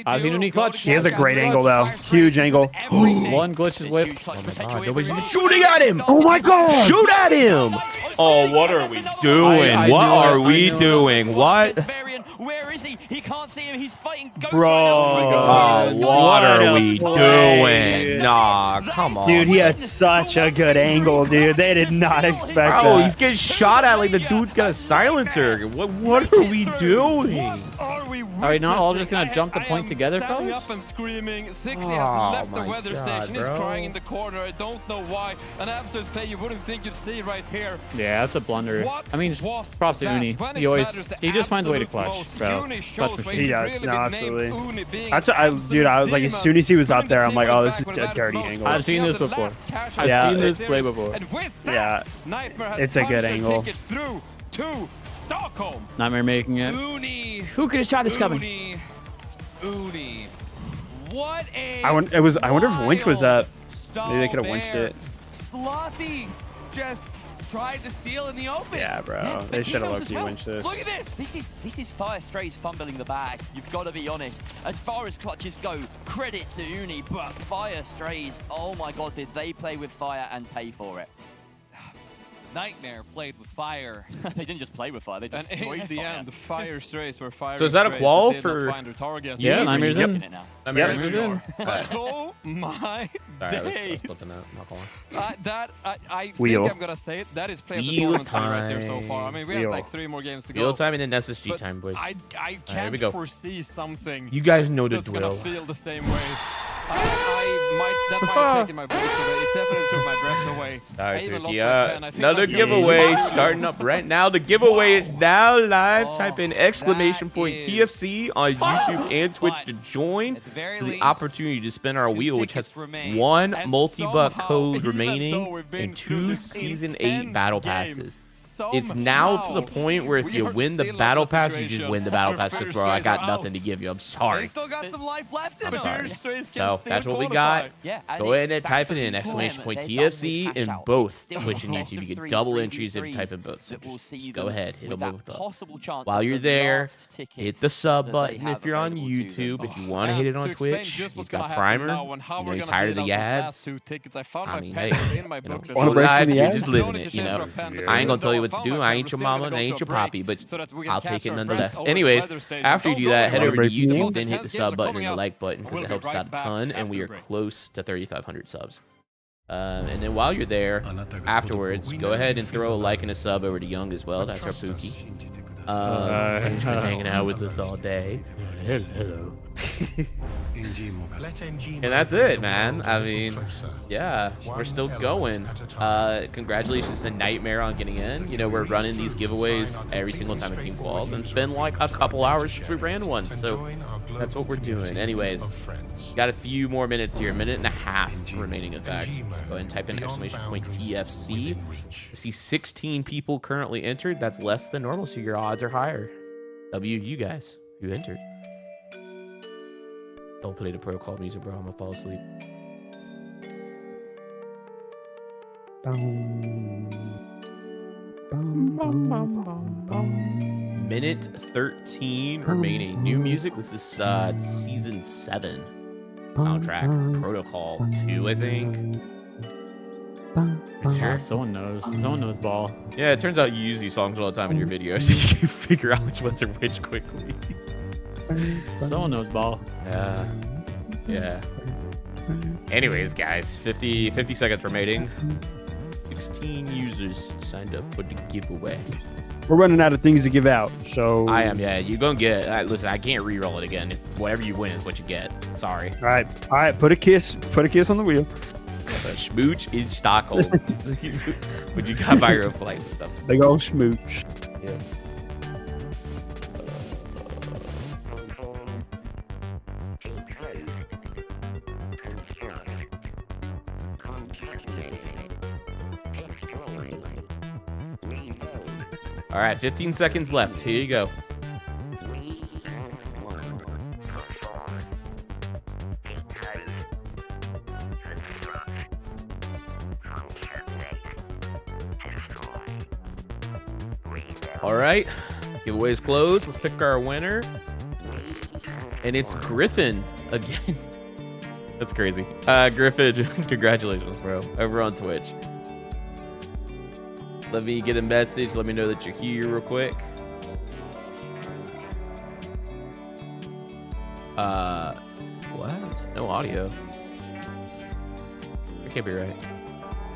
I've seen Uni clutch. He has a great angle, though. Huge angle. One glitch is whipped. Oh my god, nobody's even shooting at him! Oh my god! Shoot at him! Oh, what are we doing? What are we doing? What? Where is he? He can't see him. He's fighting ghosts Bro. right now. What are a we play. doing? Nah, come on. Dude, he had such a good angle, dude. They did not expect Bro, that. he's getting shot at like the dude's got a silencer. What are we doing? Are we not all just gonna jump the point together, Standing fellas? up and screaming. Thixie Oh has left the my weather God, station. He's bro. crying in the corner. I don't know why. An absolute play you wouldn't think you'd see right here. Yeah, that's a blunder. What I mean, just was props to that? Uni. When it He always, matters the he just finds a way to absolute clutch, most, bro. Uni shows Clutch where machine. He does, really no, been absolutely. named Uni being That's what dude, I was like, as soon as he was up there, I'm like, oh, this is a dirty angle. I've seen this before. I've Yeah. seen this play before. And with that, Yeah, Nightmare has it's a good punched their angle. ticket through to Stockholm. Nightmare making it. Uni. Who could have shot this coming? Uni. What a I wonder if Winch was up. stall Maybe they could have winched there. it. Slothy just tried to steal in the open. Yeah, bro. Yeah, They but should have T-Mills looked as you well. winch this. Look at this. This is Fire Strays fumbling the bag. You've got to be honest. As far as clutches go, credit to Uni, but Fire Strays, oh my god, did they play with fire and pay for it? Nightmare played with fire. They didn't just play with fire, they just And in destroyed the fire. end, Fire Strays were Fire So is that a Strays qual did not for- find their target. Yeah, Nightmare's in. It now. Nightmare's in. Oh my Sorry, I was days. flipping that. Not going. I Wheel. think I'm gonna say it. That is play of the Wheel tournament money right there so time. far. I mean, we Wheel. have like 3 more games to go. Real time and then SSG But time, boys. I here can't we go. foresee something You guys know the that's gonna drill. feel the same way. That might have taken my voice away. It definitely took my breath away. I Sorry, even lost Turkey. my pen. I think Another my fingers- giveaway starting up right now. The giveaway is now live. Type in exclamation that point is TFC on YouTube and Twitch to join At the very for the least, opportunity to spin our 2 wheel, which has tickets remain. 1 And multi-buck somehow, code even though remaining we've been and through 2 this Season 8 intense battle game, passes. It's now to the point where if we you are win the still in battle the pass, you just situation win the battle where pass. Fire Because, bro, I Strays got are nothing out. to give you. I'm They sorry. still got some life left in I'm them. sorry. Fire Strays can So still that's what we got. qualify. Yeah, and Go it's ahead and fact type for it in them, exclamation point they don't TFC lose in cash out. both It's still Twitch and a best YouTube. of You get threes, double 3v3s entries if you type in both. So that will just see go them ahead, hit with them that with the. possible chance While of you're the there, last ticket hit the sub that button they if you're on have available to YouTube. them. If you want to hit it on To explain Twitch, just he's what's got gonna happen Primer. now and how You know, we're you're gonna tired of deal the out those last ads. 2 tickets. I found I my mean, pen hey, in my you know, book. Wanna break from life, the you're ads? just No living need to it, you change know. our pen, but I ain't gonna even tell you though what to I do. found I my ain't pen, your we're mama, still and I gonna ain't go your to a poppy, break but so that we can I'll catch take it our nonetheless. breath over Anyways, the weather station. after you Don't do go that, head anywhere. over to Break from the YouTube, ads? then hit the sub button and the like button because We'll it be helps us right out a back ton, and after we the are break. close to 3,500 subs. And then while you're there, afterwards, go ahead and throw a like and a sub over to Young as well. That's our Pookie. He's been hanging out with us all day. Hello. And that's it, man. I mean, yeah, we're still going. Congratulations to Nightmare on getting in. You know, we're running these giveaways every single time a team quals, and it's been like a couple hours since we ran one, so that's what we're doing. Anyways, got a few more minutes here, a minute and a half remaining, in fact. Go ahead and type in !TFC. I see 16 people currently entered. That's less than normal, so your odds are higher. W you guys who entered. Don't play the protocol music, bro. I'm gonna fall asleep. Minute 13 remaining. New music. This is season 7 soundtrack. Protocol 2, I think. Sure, someone knows. Someone knows ball. Yeah, it turns out you use these songs all the time in your videos, so you can figure out which ones are which quickly. Someone knows ball. Yeah. Anyways, guys, 50 seconds remaining. 16 users signed up for the giveaway. We're running out of things to give out, so... I am, yeah. You're going to get... listen, I can't re-roll it again. Whatever you win is what you get. Sorry. All right. Put a kiss on the wheel. A smooch in Stockholm. Would you got buy your own flights and stuff? Big old smooch. Yeah. All right, 15 seconds left. Here you go. All right, giveaway's closed. Let's pick our winner. And it's Griffin again. That's crazy. Griffin, congratulations, bro. Over on Twitch. Let me get a message. Let me know that you're here real quick. What? No audio. That can't be right.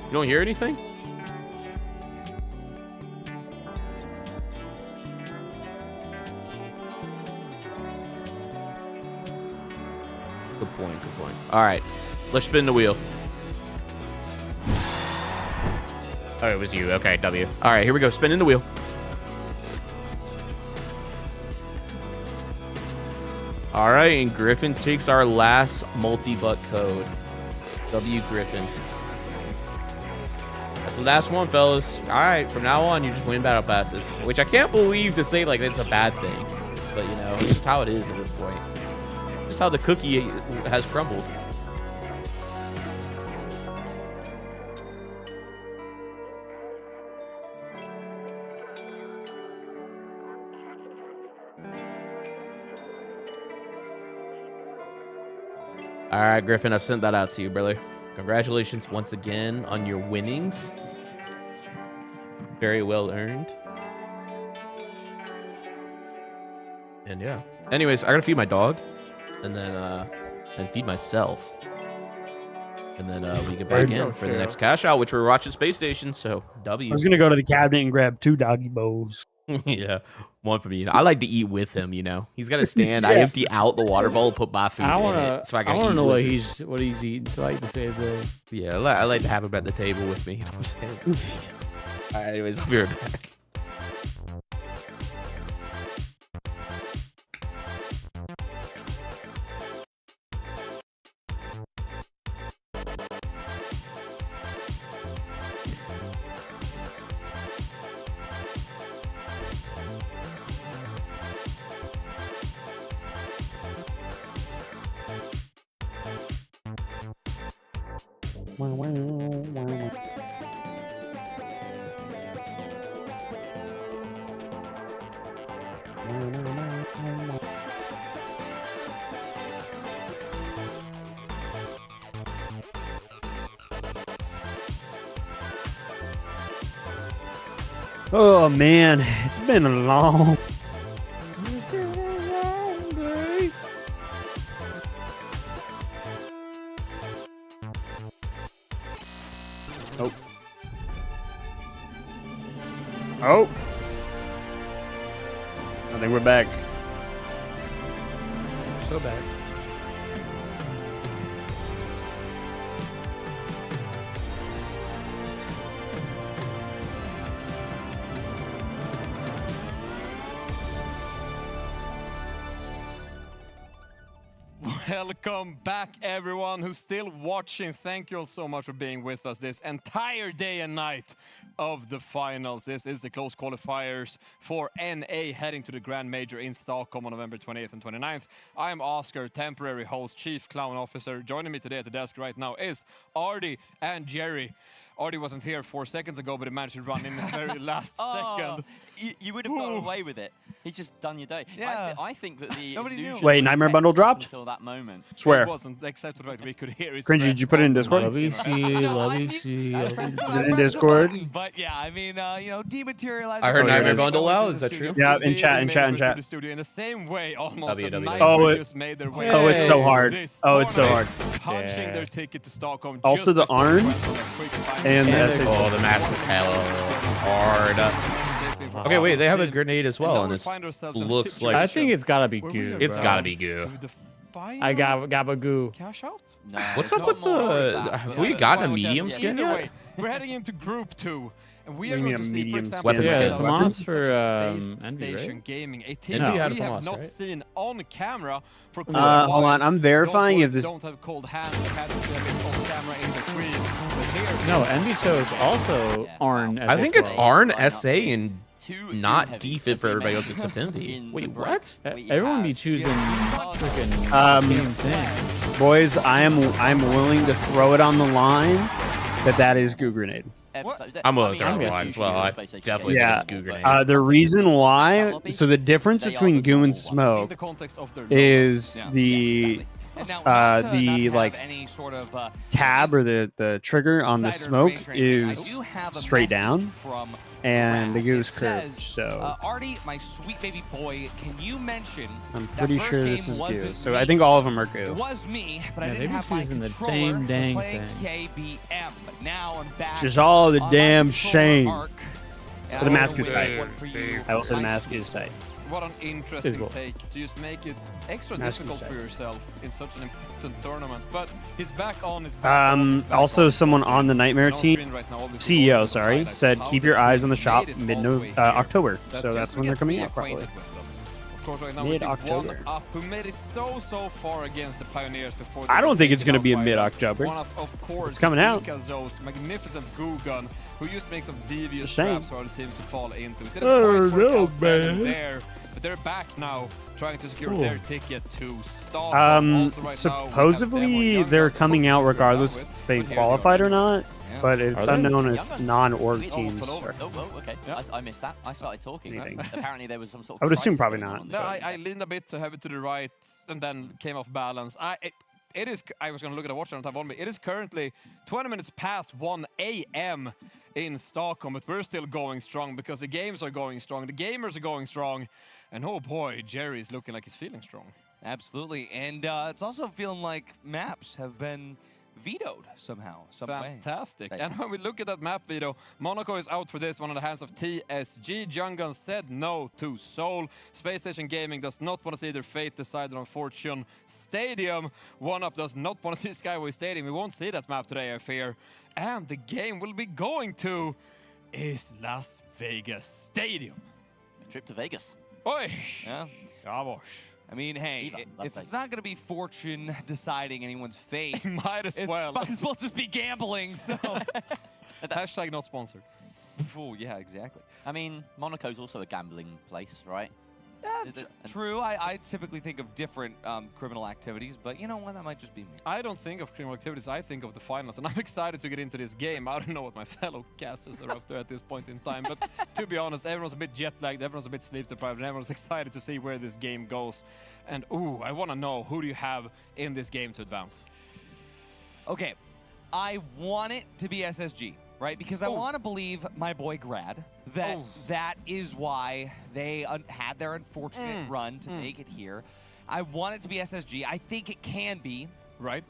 You don't hear anything? Good point, good point. All right, let's spin the wheel. Oh, it was you. Okay, W. All right, here we go. Spinning the wheel. All right, and Griffin takes our last multi-butt code. W Griffin. That's the last one, fellas. All right, from now on, you just win battle passes, which I can't believe to say like it's a bad thing, but you know, it's just how it is at this point. Just how the cookie has crumbled. All right, Griffin, I've sent that out to you, brother. Congratulations once again on your winnings. Very well earned. And yeah. Anyways, I gotta feed my dog, and then and feed myself, and then we get back in for the next cash out, which we're watching Space Station. So W. I was gonna go to the cabinet and grab 2 doggy bowls. Yeah, one for me. I like to eat with him. You know, he's got to stand. Yeah. I empty out the water bowl, put my food in it. So I want to know what he's eating. So I like to say that. Yeah, I like to have him at the table with me. You know what I'm saying? All right. Anyways, I'll be right back. Oh man, it's been a long. Oh. Oh. I think we're back. so bad. Welcome back, everyone who's still watching. Thank you all so much for being with us this entire day and night of the finals. This is the close qualifiers for NA heading to the Grand Major in Stockholm on November 28th and 29th. I'm Oscar, temporary host, Chief Clown Officer. Joining me today at the desk right now is Artie and Jerry. Artie wasn't here 4 seconds ago, but he managed to run in the very last second. You would have got away with it. He's just done your day. Yeah. I think that the illusion Wait, Nightmare Bundle dropped? until that moment. Swear. It wasn't, except for the fact that we could hear his Cringy, did you put it in Discord? Love you, Is it in Discord? But yeah, I mean, you know, dematerialize. I heard Nightmare Bundle out. Is that true? Yeah, in chat. The studio in the same way, almost. Just made their way. Oh, it's so hard. Oh, it's so hard. Punching their ticket to Stockholm. Also, the Arn and the mask is hella hard. Okay, wait, they have a grenade as well, and it looks like... I think it's gotta be goo. It's gotta be goo. I got goo. Cash out? No, what's up with the... Have we gotten a medium skin yet? We're heading into Group 2. And we are going to see, for example, weapon skin. Monster Envy, right? Gaming, a team Envy we have not seen on camera for quite hold on, I'm verifying if this... Don't have cold hands, had them on camera in between. But here, no, Envy chose also Arn. I think it's Arn, SA, and not defib for everybody else except Envy. Wait, what? Everyone be choosing freaking boys, I'm willing to throw it on the line that is goo grenade. I'm willing to throw it on the line as well. I definitely think it's goo grenade. The reason why, so the difference between goo and smoke is the like tab or the trigger on the smoke is straight down, and the goo's curved. So Artie, my sweet baby boy, can you mention? I'm pretty sure this is goo. So I think all of them are goo. It was me, but I Yeah, didn't they have be my choosing the controller. same so I was dang playing thing. KBM, but now I'm back. Just all the on damn my shame. controller arc, and But the I mask wanna is wish tight. one for you, I will say the my mask sweet is tight. what an interesting Cool. take to just make it extra Mask difficult is for tight. yourself in such an important tournament. But he's back on. He's back on, he's back Also, on. someone on the Nightmare And on team, screen right now, obviously, all CEO, the sorry, highlights. said How keep your the eyes on the teams shop made it all the way here. October. That's So just that's to when they're get coming out reacquainted properly. with them. Of course, right now we see Mid-October. one up who made it so far against the Pioneers before. I don't think it's going to be a mid-October. One of course, It's coming out. Mikazo's magnificent goo gun, who used to make some devious Just saying. traps for other teams to fall into. It Oh, didn't quite work no, out then and man. there, but they're back now, trying to secure Ooh. their ticket to Stockholm. Also right now, we have Supposedly Demo and Young they're Guns, coming out who we're regardless done if with, they but here qualified are. or not. Yeah. But it's Are they? unknown Young if Guns. non-org We teams also- are. okay. I missed that. I started talking. Anything. Apparently there was some sort of I would assume crisis probably going not. on No, there. I leaned a bit to have it to the right and then came off balance. It is. I was going to look at the watch on time on me. It is currently 20 minutes past 1 a.m. in Stockholm, but we're still going strong because the games are going strong, the gamers are going strong, and oh boy, Jerry's looking like he's feeling strong. Absolutely, and it's also feeling like maps have been vetoed somehow, some way. Fantastic. And when we look at that map veto, Monaco is out for this one in the hands of TSG. Jungun said no to Seoul. Space Station Gaming does not want to see their fate decided on Fortune Stadium. OneUp does not want to see Skyway Stadium. We won't see that map today, I fear. And the game we'll be going to is Las Vegas Stadium. A trip to Vegas. Oi! Yeah. Vamos. I mean, hey, if it's not going to be fortune deciding anyone's fate, might as well. Might as well just be gambling. So. Hashtag not sponsored. Oh, yeah, exactly. I mean, Monaco's also a gambling place, right? True. I typically think of different criminal activities, but you know what? That might just be me. I don't think of criminal activities. I think of the finals, and I'm excited to get into this game. I don't know what my fellow casters are up to at this point in time, but to be honest, everyone's a bit jet-lagged, everyone's a bit sleep-deprived, and everyone's excited to see where this game goes. And ooh, I want to know, who do you have in this game to advance? Okay, I want it to be SSG. Right, because I want to believe my boy Grad that that is why they had their unfortunate run to make it here. I want it to be SSG. I think it can be. Right.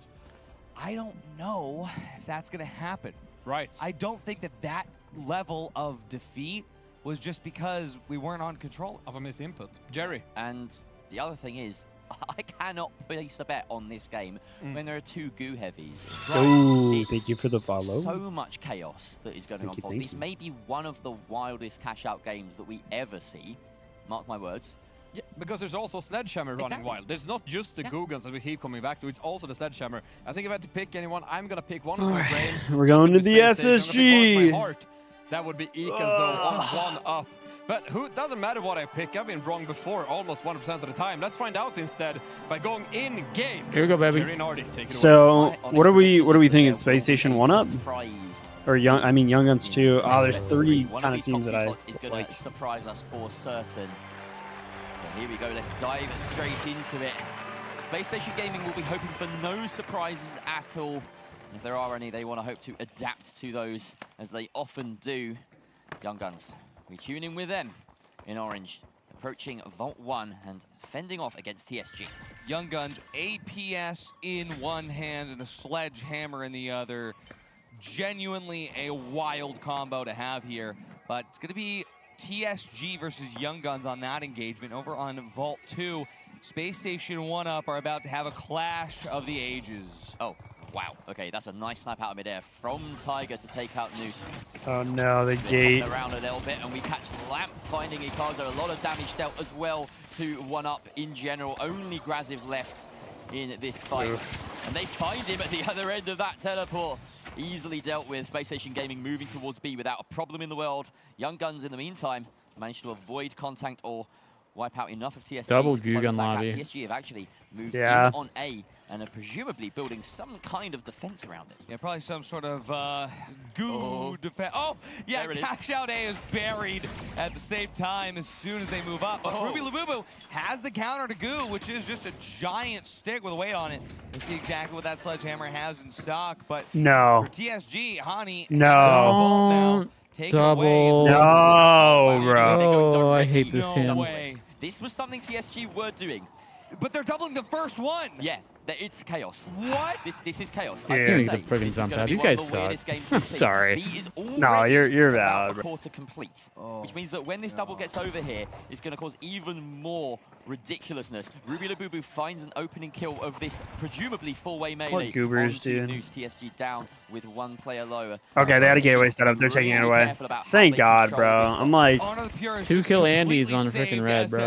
I don't know if that's going to happen. Right. I don't think that level of defeat was just because we weren't on control of a misinput. Jerry. And the other thing is, I cannot place a bet on this game when there are 2 goo heavies. Oh, thank you for the follow. So much chaos that is going to unfold. This may be one of the wildest cash-out games that we ever see. Mark my words. Yeah, because there's also Sledgehammer running wild. There's not just the Goo Guns that we keep coming back to, it's also the Sledgehammer. I think if I had to pick anyone, I'm going to pick one of my brain. We're going to the SSG. That would be Ekenzo on 1-up. But who doesn't matter what I pick. I've been wrong before almost 100% of the time. Let's find out instead by going in game. Here we go, baby. Nardi, take it so away. what are we thinking? Space Station 1-up? Or Young Guns 2? Oh, there's 3 kind of teams that I is going to surprise us for certain. But here we go, let's dive straight into it. Space Station Gaming will be hoping for no surprises at all. And if there are any, they want to hope to adapt to those, as they often do. Young Guns, we tune in with them in orange, approaching Vault 1 and fending off against TSG. Young Guns, APS in one hand and a sledgehammer in the other. Genuinely a wild combo to have here, but it's going to be TSG versus Young Guns on that engagement. Over on Vault 2, Space Station 1-up are about to have a clash of the ages. Oh, wow. Okay, that's a nice snap out of midair from Tiger to take out Noose. Oh no, the gate. Around a little bit, and we catch Lamp finding Ikazo. A lot of damage dealt as well to 1-up in general. Only Graziv left in this fight. And they find him at the other end of that teleport. Easily dealt with. Space Station Gaming moving towards B without a problem in the world. Young Guns, in the meantime, managed to avoid contact or wipe out enough of TSG. Double to Goo Gun lobby. TSG have actually moved in on A and are presumably building some kind of defense around it. Yeah, probably some sort of goo defense. Oh, yeah, Cash Out A is buried at the same time as soon as they move up. But Ruby Labubu has the counter to goo, which is just a giant stick with weight on it. Let's see exactly what that sledgehammer has in stock. But no. For TSG, Hani no. Take double. No, bro. Oh, I hate this hand. This was something TSG were doing. But they're doubling the first one. Yeah, it's chaos. What? This is chaos. Dude. I can't get the friggin' jump out. These guys suck. Sorry. No, you're valid. Quarter complete, which means that when this double gets over here, it's going to cause even more ridiculousness. Ruby Labubu finds an opening kill of this presumably four-way melee. What goobers, dude. Noose TSG down with 1 player lower. Okay, they had a gateway set up. They're taking it away. Thank God, bro. I'm like 2-kill Andes on freaking red, bro.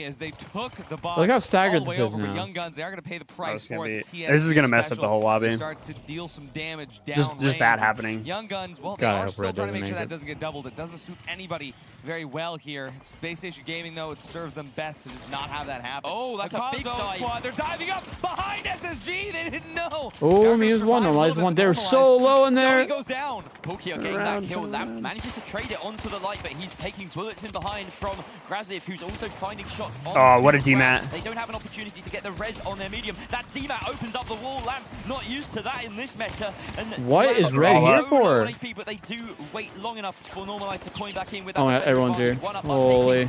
As they took the box Look how staggered all the this way is over now. Young Guns, they are going to pay the price for it. This is going to mess up the whole lobby. Start to deal some damage down Just that happening. Young Guns, well, they are still trying to make sure that doesn't get doubled. It doesn't suit anybody very well here. Space Station Gaming, though, it serves them best to just not have that happen. Oh, that's a big dive. Squad, they're diving up behind SSG. They didn't know. Oh, minus one, normalized one. They're so low in there. He goes down. Pukio getting that kill. Lamp manages to trade it onto the light, but he's taking bullets in behind from Graziv, who's also finding shots on. Oh, what a DMAT. They don't have an opportunity to get the res on their medium. That DMAT opens up the wall. Lamp not used to that in this meta. And what is red here for? HP, but they do wait long enough for Normalize to coin back in with that. Oh, everyone's here. Holy.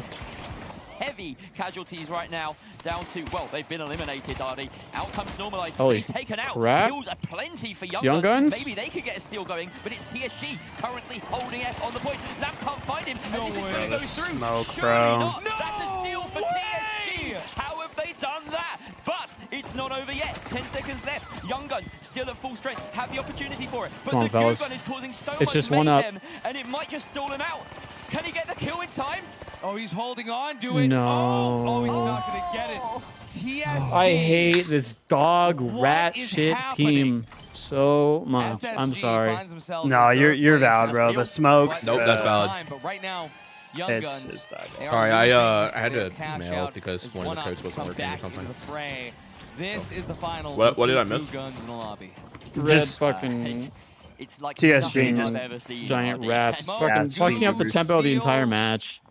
Heavy casualties right now, down to, well, they've been eliminated, Dardy. Out comes Normalized. Holy He's taken out. crap. Kills are plenty for Young Guns. Maybe they could get a steal going, but it's TSG currently holding F on the point. Lamp can't find him, and this is going to go through. Smoke, Surely bro. not. That's a steal for TSG. How have they done that? But it's not over yet. 10 seconds left. Young Guns still at full strength, have the opportunity for it. But Come on, the fellas. Goo Gun is causing so It's much just one up. mayhem, and it might just stall him out. Can he get the kill in time? Oh, he's holding on to it. No. Oh, he's not going to get it. TSG. I hate this dog rat is shit happening? team so much. SSG I'm sorry. finds themselves No, in you're third place. valid, bro. The smokes. Nope, that's valid. But right now, Young Guns. Sorry, I had to email because one of the codes wasn't working or something. This is the finals. What did I miss? Guns in the lobby. Red fucking it's like TSG nothing I've ever seen. giant rats. Smoke, Fucking fucking up the tempo of the entire steals. match.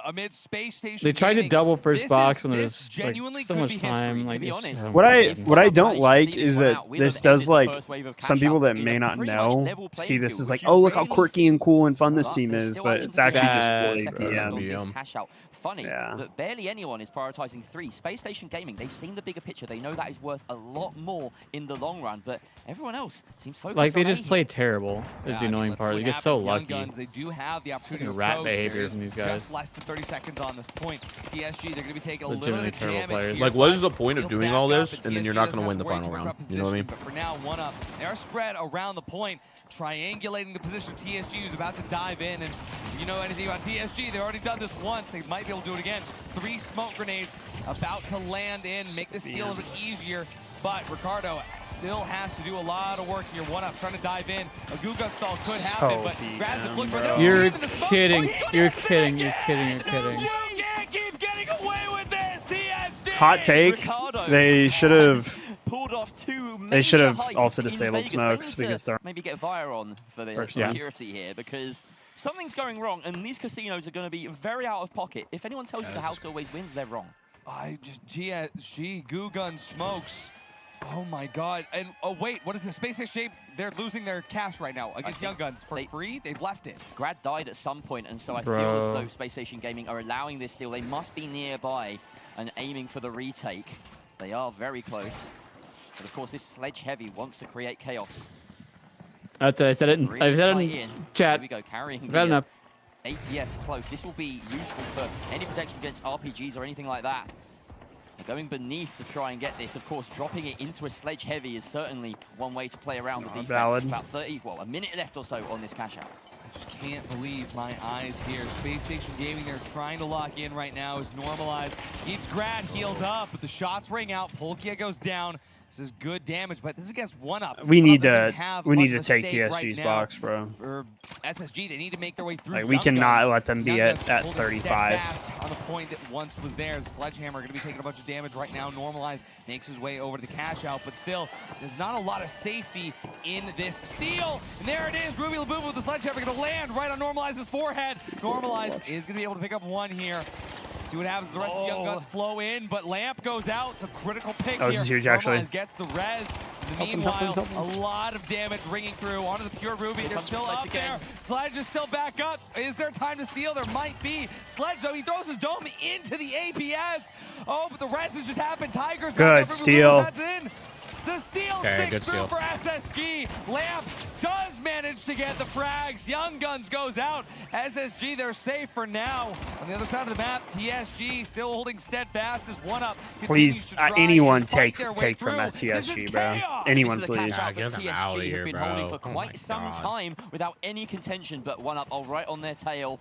Amid Space Station They tried to Gaming, double first this box is- when this there's genuinely like, so could much be time. history, Like, to be it's honest. so What I ridiculous. don't like is that this does like some people that in may a not pretty much know level playing see this field, as like, which oh you look how rarely quirky see. and cool and fun this But team there's is, still but options it's actually just Bad. 40 seconds left on this PM. cash out. Funny Yeah. that barely anyone is prioritizing 3. Space Station Gaming, they've seen the bigger picture. They know that is worth a lot more in the long run, but everyone else seems focused Like they on just A play here. terrible. Is the I mean, annoying let's part. see They what get so happens. Young lucky. Guns, they do have the opportunity to Rat approach. behavior There is from these guys. just less less than 30 seconds on this point. TSG, they're going to be taking a little bit of damage here. Like, what is the point of doing all this, and then you're not going to win the final round? You know what I mean? But for now, 1UP. They are spread around the point, triangulating the position of TSG, who's about to dive in. And if you know anything about TSG, they've already done this once. They might be able to do it again. 3 smoke grenades about to land in, make this feel a little bit easier. But Ricardo still has to do a lot of work here. 1UP trying to dive in. A goo gun stall could happen, but grabs it. Look for You're kidding. You're kidding. You're kidding. You're kidding. You can't keep getting away with this, TSG. Hot take. They should have. Pulled off 2 They should have also disabled smokes because they're maybe get Vire on for the security here, because something's going wrong and these casinos are going to be very out of pocket. If anyone tells you the house always wins, they're wrong. TSG goo gun smokes. Oh my god. And oh wait, what is the Space Shape? They're losing their cash right now against Young Guns for free. They've left it. Grad died at some point, and so I feel as though Space Station Gaming are allowing this steal. They must be nearby and aiming for the retake. They are very close. But of course, this Sledge Heavy wants to create chaos. I said it in chat. Here we go, carrying Fair enough. APS close. This will be useful for any protection against RPGs or anything like that. Going beneath to try and get this. Of course, dropping it into a Sledge Heavy is certainly one way to play around the defense. Valid. About 30, well, a minute left or so on this cash out. I just can't believe my eyes here. Space Station Gaming, they're trying to lock in right now, is normalized. Keeps Grad healed up, but the shots ring out. Polkia goes down. This is good damage, but this is against 1UP. We need to take TSG's box, bro. For SSG, they need to make their way through. Like, we cannot let them be at 35. On the point that once was theirs. Sledgehammer going to be taking a bunch of damage right now. Normalized makes his way over to the cash out, but still, there's not a lot of safety in this steal. And there it is. Ruby Labubu with the Sledgehammer going to land right on Normalize's forehead. Normalize is going to be able to pick up 1 here. See what happens as the rest of the Young Guns flow in, but Lamp goes out. It's a critical pick here. This is huge, actually. Normalize gets the res. In the meanwhile, a lot of damage ringing through onto the pure Ruby. They're still up there. Sledge is still back up. Is there time to steal? There might be. Sledge, though, he throws his dome into the APS. Oh, but the res has just happened. Tiger's good steal. That's in. The steal sticks through for SSG. Lamp does manage to get the frags. Young Guns goes out. SSG, they're safe for now. On the other side of the map, TSG still holding steadfast as 1UP. Please, anyone take from that TSG, bro. Anyone, please. Get them out of here, bro. Been holding for quite some time without any contention, but 1UP all right on their tail.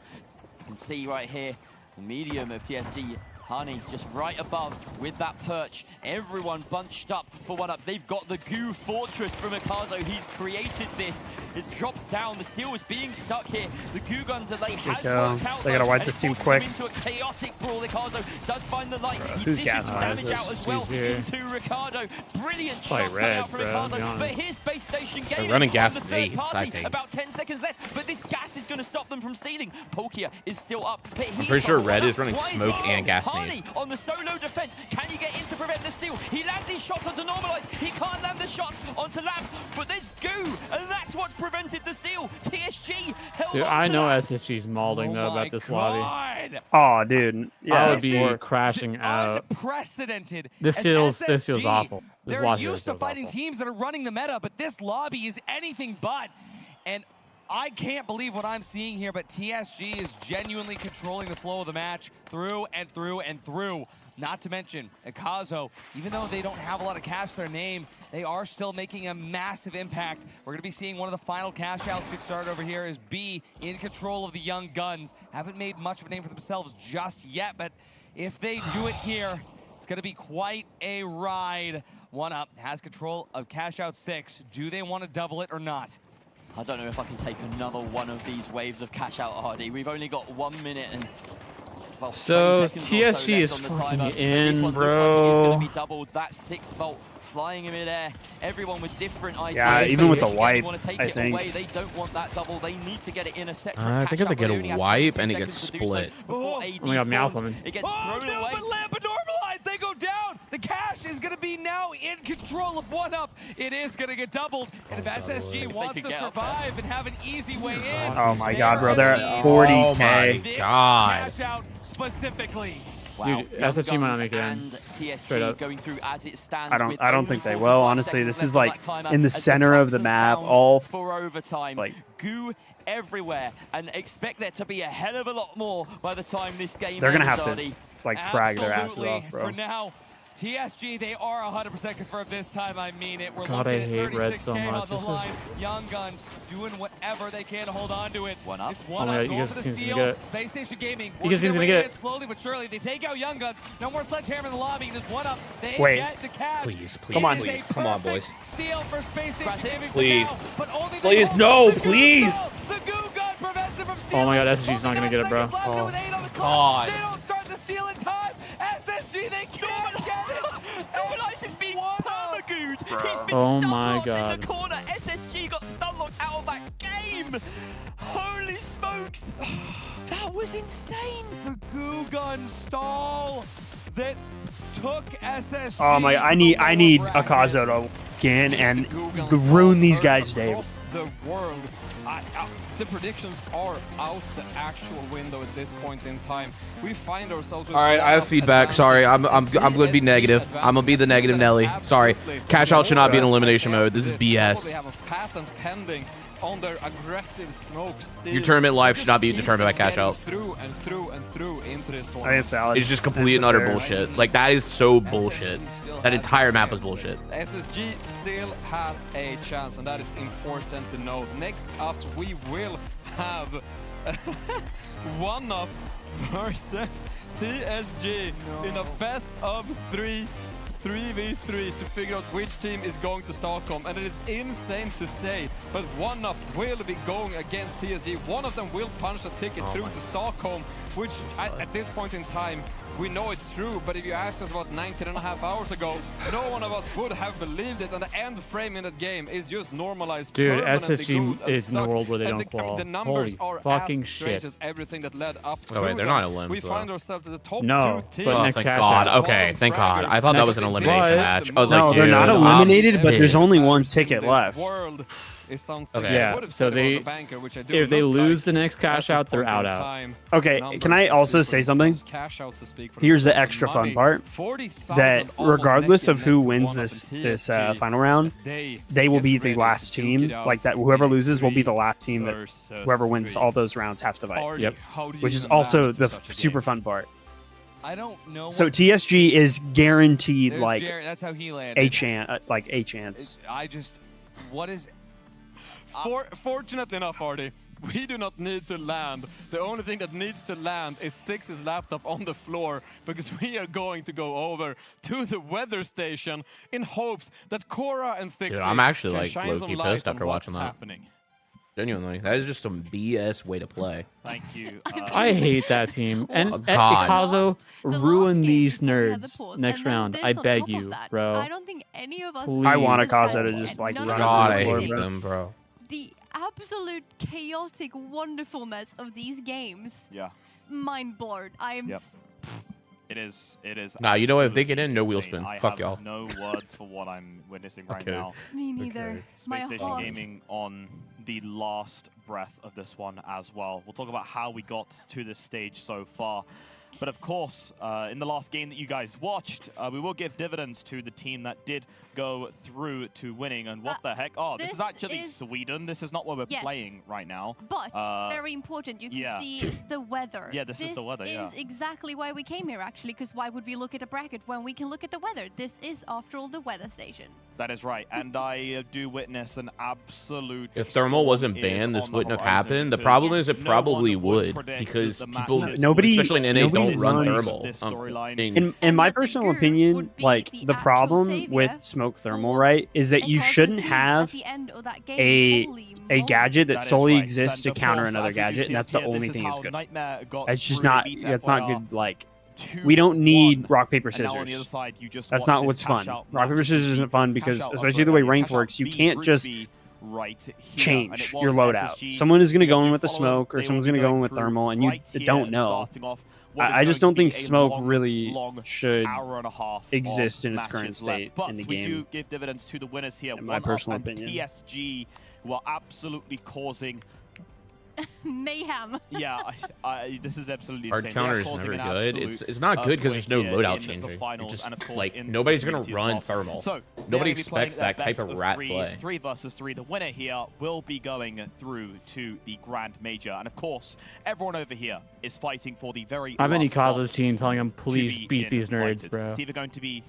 You can see right here the medium of TSG. Honey just right above with that perch. Everyone bunched up for 1UP. They've got the goo fortress from Akazo. He's created this. It's dropped down. The steal is being stuck here. The goo gun delay has worked out. They gotta wipe this team quick. Into a chaotic brawl. Akazo does find the light. He dishes some damage out as well into Ricardo. Brilliant shots coming out from Akazo. But here's Space Station Gaming. Running gas on the third nades, party. I think. About 10 seconds left, but this gas is going to stop them from stealing. Polkia is still up. But I'm pretty sure Red is running smoke and gas nades. On the solo defense, can he get in to prevent the steal? He lands his shots onto Normalize. He can't land the shots onto Lamp, but there's goo, and that's what's prevented the steal. TSG held dude, I know SSG's malding though about this lobby. Oh, dude, yeah, I would be crashing out. Unprecedented. This feels awful. They're used to fighting teams that are running the meta, but this lobby is anything but. And I can't believe what I'm seeing here, but TSG is genuinely controlling the flow of the match through and through and through. Not to mention, Akazo, even though they don't have a lot of cash to their name, they are still making a massive impact. We're going to be seeing one of the final cash outs get started over here as B in control of the Young Guns. Haven't made much of a name for themselves just yet, but if they do it here, it's going to be quite a ride. 1UP has control of cash out 6. Do they want to double it or not? I don't know if I can take another one of these waves of cash out, Hardy. We've only got 1 minute and well, so TSG is fucking in, this one bro. Looks like it is going to be doubled. That 6 volt flying in midair. Everyone with different ideas. Yeah, even with the wipe, want to take I think. Away. They don't want that double. They need to get it in a separate I think if they get a wipe and it gets split. Oh my god, Malcolm. It gets thrown away. But Lamp and Normalize, they go down. The cash is going to be now in control of 1UP. It is going to get doubled. And if SSG wants to survive and have an easy way in. Oh my god, bro, they're at 40K. Oh my god. Cash out specifically. Wow. Dude, SSG might not make it in. And TSG going through as it stands. I don't think they will. Honestly, this is like in the center of the map, all for overtime. Like goo everywhere, and expect there to be a hell of a lot more by the time this game. They're gonna have to like frag their asses off, bro. For now, TSG, they are 100% confirmed this time. I mean it. We're God, I looking hate at red 36K so much. on the line. Young Guns doing whatever they can to hold on to it. One up. It's one Oh my up. God, Going you for guys the seems to steal. get it. Space Station Gaming. You guys seems to get it. Slowly but surely, they take out Young Guns. No more Sledgehammer in the lobby. Just one up. They Wait. get the cash. Please, Come on. Come on, boys. Steal for Space Station Gaming. Please. But only Please, no, please. The Goo Gun prevents it from stealing. Oh my God, SSG's not gonna get it, bro. Oh God. They don't start the steal in time. SSG, they can't get it. Normalize is being perma-gooed. He's been Oh stun my locked in God. the corner. SSG got stun locked out of that game. Holy smokes. That was insane. The Goo Gun stall that took SSG. Oh my! I need Akazo to skin and ruin these guys' day. The world. The predictions are out the actual window at this point in time. We find ourselves with All right, I have feedback. Sorry, I'm going to be negative. I'm going to be the negative Nelly. Sorry. Cash out should not be in elimination mode. This is BS. They have a patent pending on their aggressive smokes. Your tournament life should not be determined by cash out. Through and through and through into this I think tournament. it's valid. It's just complete and utter bullshit. Like, that is so bullshit. That entire map is bullshit. SSG still has a chance, and that is important to know. Next up, we will have One Up versus TSG in a best of 3v3 to figure out which team is going to Stockholm, and it is insane to say, but One Up will be going against TSG. One of them will punch the ticket through to Stockholm, which at this point in time, we know it's true, but if you asked us about 19.5 hours ago, no one of us would have believed it, and the end frame in that game is just normalized. Dude, SSG is in the world where they don't qual. The numbers Holy are fucking as strange shit. as everything that led up to Oh, wait, they're them. not eliminated, We though. find ourselves at the top No, two but teams. next Thank cash God. out. Okay, thank God. I thought that was an elimination But- match. I was No, like, they're dude, not I'm eliminated, but there's pissed. only one ticket This left. world is something Okay. I Yeah, would have so said if I was they- a banker, which I do if they look lose like the next cash at this out, they're point in out. time. Okay, Numbers can I to also speak for say something? themselves, cash outs to speak for Here's the themselves, extra and fun money. part, 40,000 that almost regardless neck of and who neck to wins One Up this and this TSG final round, as they they will get be the ready last to team. duke it out Like that, whoever in loses will be the 3 last team that versus whoever wins 3. all those rounds have to fight. Artie, Yep. how do you Which is even also manage the such a super game? fun part. I don't know. So what- TSG is guaranteed There's like Jared, that's how he landed. a chance. I just, what is? Fortunately enough, Artie, we do not need to land. The only thing that needs to land is Thix's laptop on the floor, because we are going to go over to the weather station in hopes that Cora and Thix Dude, I'm actually can like shine some low-key light pissed on after what's watching that. happening. Genuinely, that is just some BS way to play. Thank you. I hate that team. And Oh, God. Ikazo, ruin these we had the nerds pause, next and then round. this I on beg top of you, that. bro. I don't think any of us. Please. I want understand Akazo to just like none run of us God, over I the floor, hate bro. them, bro. The absolute chaotic wonderfulness of these games. Yeah. Mind blown. I am. Yep. It is. Nah, you know what? If they get in, no wheel insane. spin. I Fuck have y'all. no words for what I'm witnessing right Okay. now. Me neither. Okay. My Space Station heart. Gaming on the last breath of this one as well. We'll talk about how we got to this stage so far. But of course, in the last game that you guys watched, we will give dividends to the team that did go through to winning. And what the heck? Oh, this is actually Sweden. This is not where we're playing right now. But very important, you can see the weather. Yeah, this is the weather, This is exactly why we came here, actually, because why would we look at a bracket when we can look at the weather? This is, after all, the weather station. That is right. And I do witness an absolute... If thermal wasn't banned, this wouldn't have happened. The problem is it probably would, because people, especially in NA, don't run thermal. In my personal opinion, like the problem with smoke thermal, right, is that you shouldn't have a gadget that solely exists to counter another gadget, and that's the only thing it's good. It's just not. That's not good. Like, we don't need rock paper scissors. That's not what's fun. Rock paper scissors isn't fun because, especially the way ranked works, you can't just change your loadout. Someone is going to go in with the smoke, or someone's going to go in with thermal, and you don't know. I just don't think smoke really should exist in its current state in the we do game. give dividends to the winners here. In my personal and opinion. TSG, who are absolutely causing mayhem. Yeah, this is absolutely Hard insane. counter is never good. It's not good because there's no loadout changing. Nobody's gonna run thermal. So nobody expects that type of rat three, play. 3 versus 3. The winner here will be going through to the Grand Major, and of course, everyone over here is fighting for the very. I'm in Ikazu's team, telling him, "Please beat these nerds, bro." It's either going to be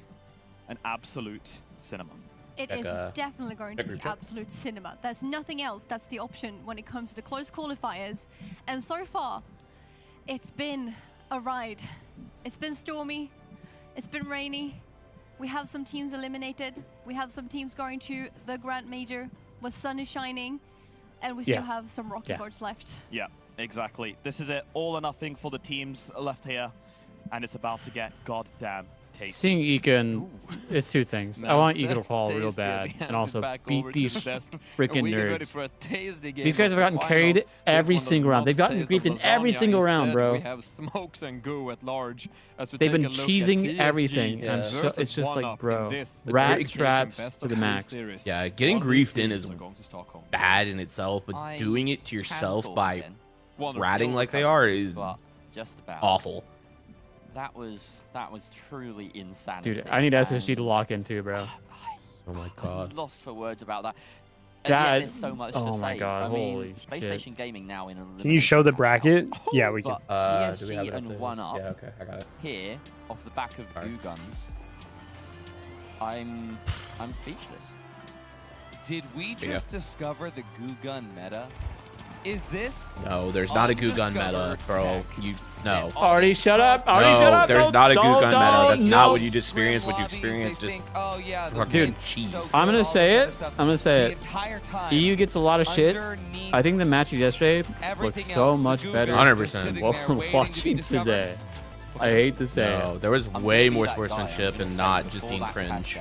an absolute cinema. It is definitely going to be absolute cinema. There's nothing else that's the option when it comes to the close qualifiers. And so far, it's been a ride. It's been stormy. It's been rainy. We have some teams eliminated. We have some teams going to the Grand Major where sun is shining. And we still have some rocky boards left. Yeah, exactly. This is it. All or nothing for the teams left here. And it's about to get goddamn tasty. Seeing Egan, it's 2 things. I want Egan to fall real bad, and also beat these freaking nerds. These guys have gotten carried every single round. They've gotten griefed in every single round, bro. We have smokes and goo at large. They've been cheesing everything. It's just like, bro, rat strats to the max. Yeah, getting griefed in is bad in itself, but doing it to yourself by ratting like they are is awful. That was truly insanity. Dude, I need SSG to lock in too, bro. Oh my god. I'm lost for words about that. That, there's so much oh to say. my god, I mean, holy Space shit. Station Gaming now in a Can you show the bracket? Yeah, we can. TSG do we have it up and there? 1UP Yeah, okay, I got it. here off the back of Goo Guns. I'm speechless. Did we just discover the Goo Gun meta? Is this? No, there's not a Goo Gun meta, bro. No. Already shut up. Already shut up. There's not a Goo Gun meta. That's no. not what you experienced. What you experienced just dude, cheese. I'm gonna say it. I'm gonna say it. EU gets a lot of shit. I think the match yesterday looked so much better 100%. watching today. I hate to say No, there was way more sportsmanship and not just being cringe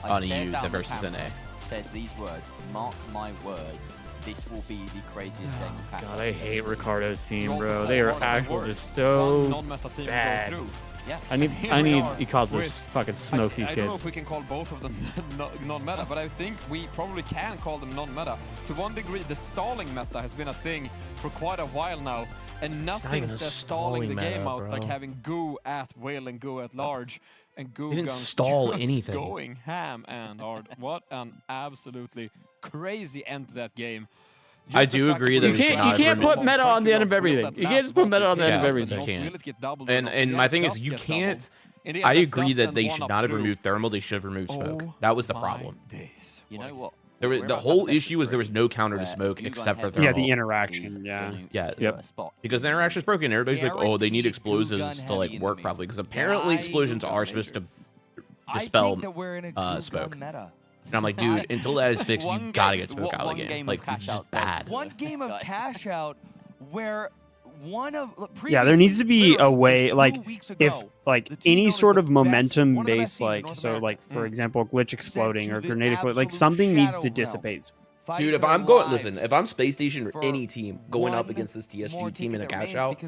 on EU versus NA. Said these words, mark my words. This will be the craziest game of God, I hate Ricardo's team, bro. They are actually just so bad. Yeah. I need Ikazu's fucking smoke these I don't know kids. if we can call both of them non-meta, but I think we probably can call them non-meta. To one degree, the stalling meta has been a thing for quite a while now, and nothing says stalling the game out like having Goo at Whale and Goo at large, and Goo didn't Guns stall just anything. going ham and hard. What an absolutely crazy end to that game. I do agree that you can't put meta on the end of everything. You can't just put meta on the end of everything. You can't. And my thing is, you can't. I agree that they should not have removed thermal. They should have removed smoke. That was the problem. You know what? The whole issue was there was no counter to smoke except for thermal. Yeah, the interaction. Yeah. Because the interaction is broken. Everybody's like, oh, they need explosives to like work properly. Because apparently explosions are supposed to dispel smoke. And I'm like, dude, until that is fixed, you gotta get smoke out of the game. Like, this is just bad. One game of cash out where one of there needs to be a way, like, if like any sort of momentum based, like, so like for example, glitch exploding or grenade exploding, like something needs to dissipate. Dude, if I'm going, listen, if I'm Space Station or any team going up against this TSG team in a cash out,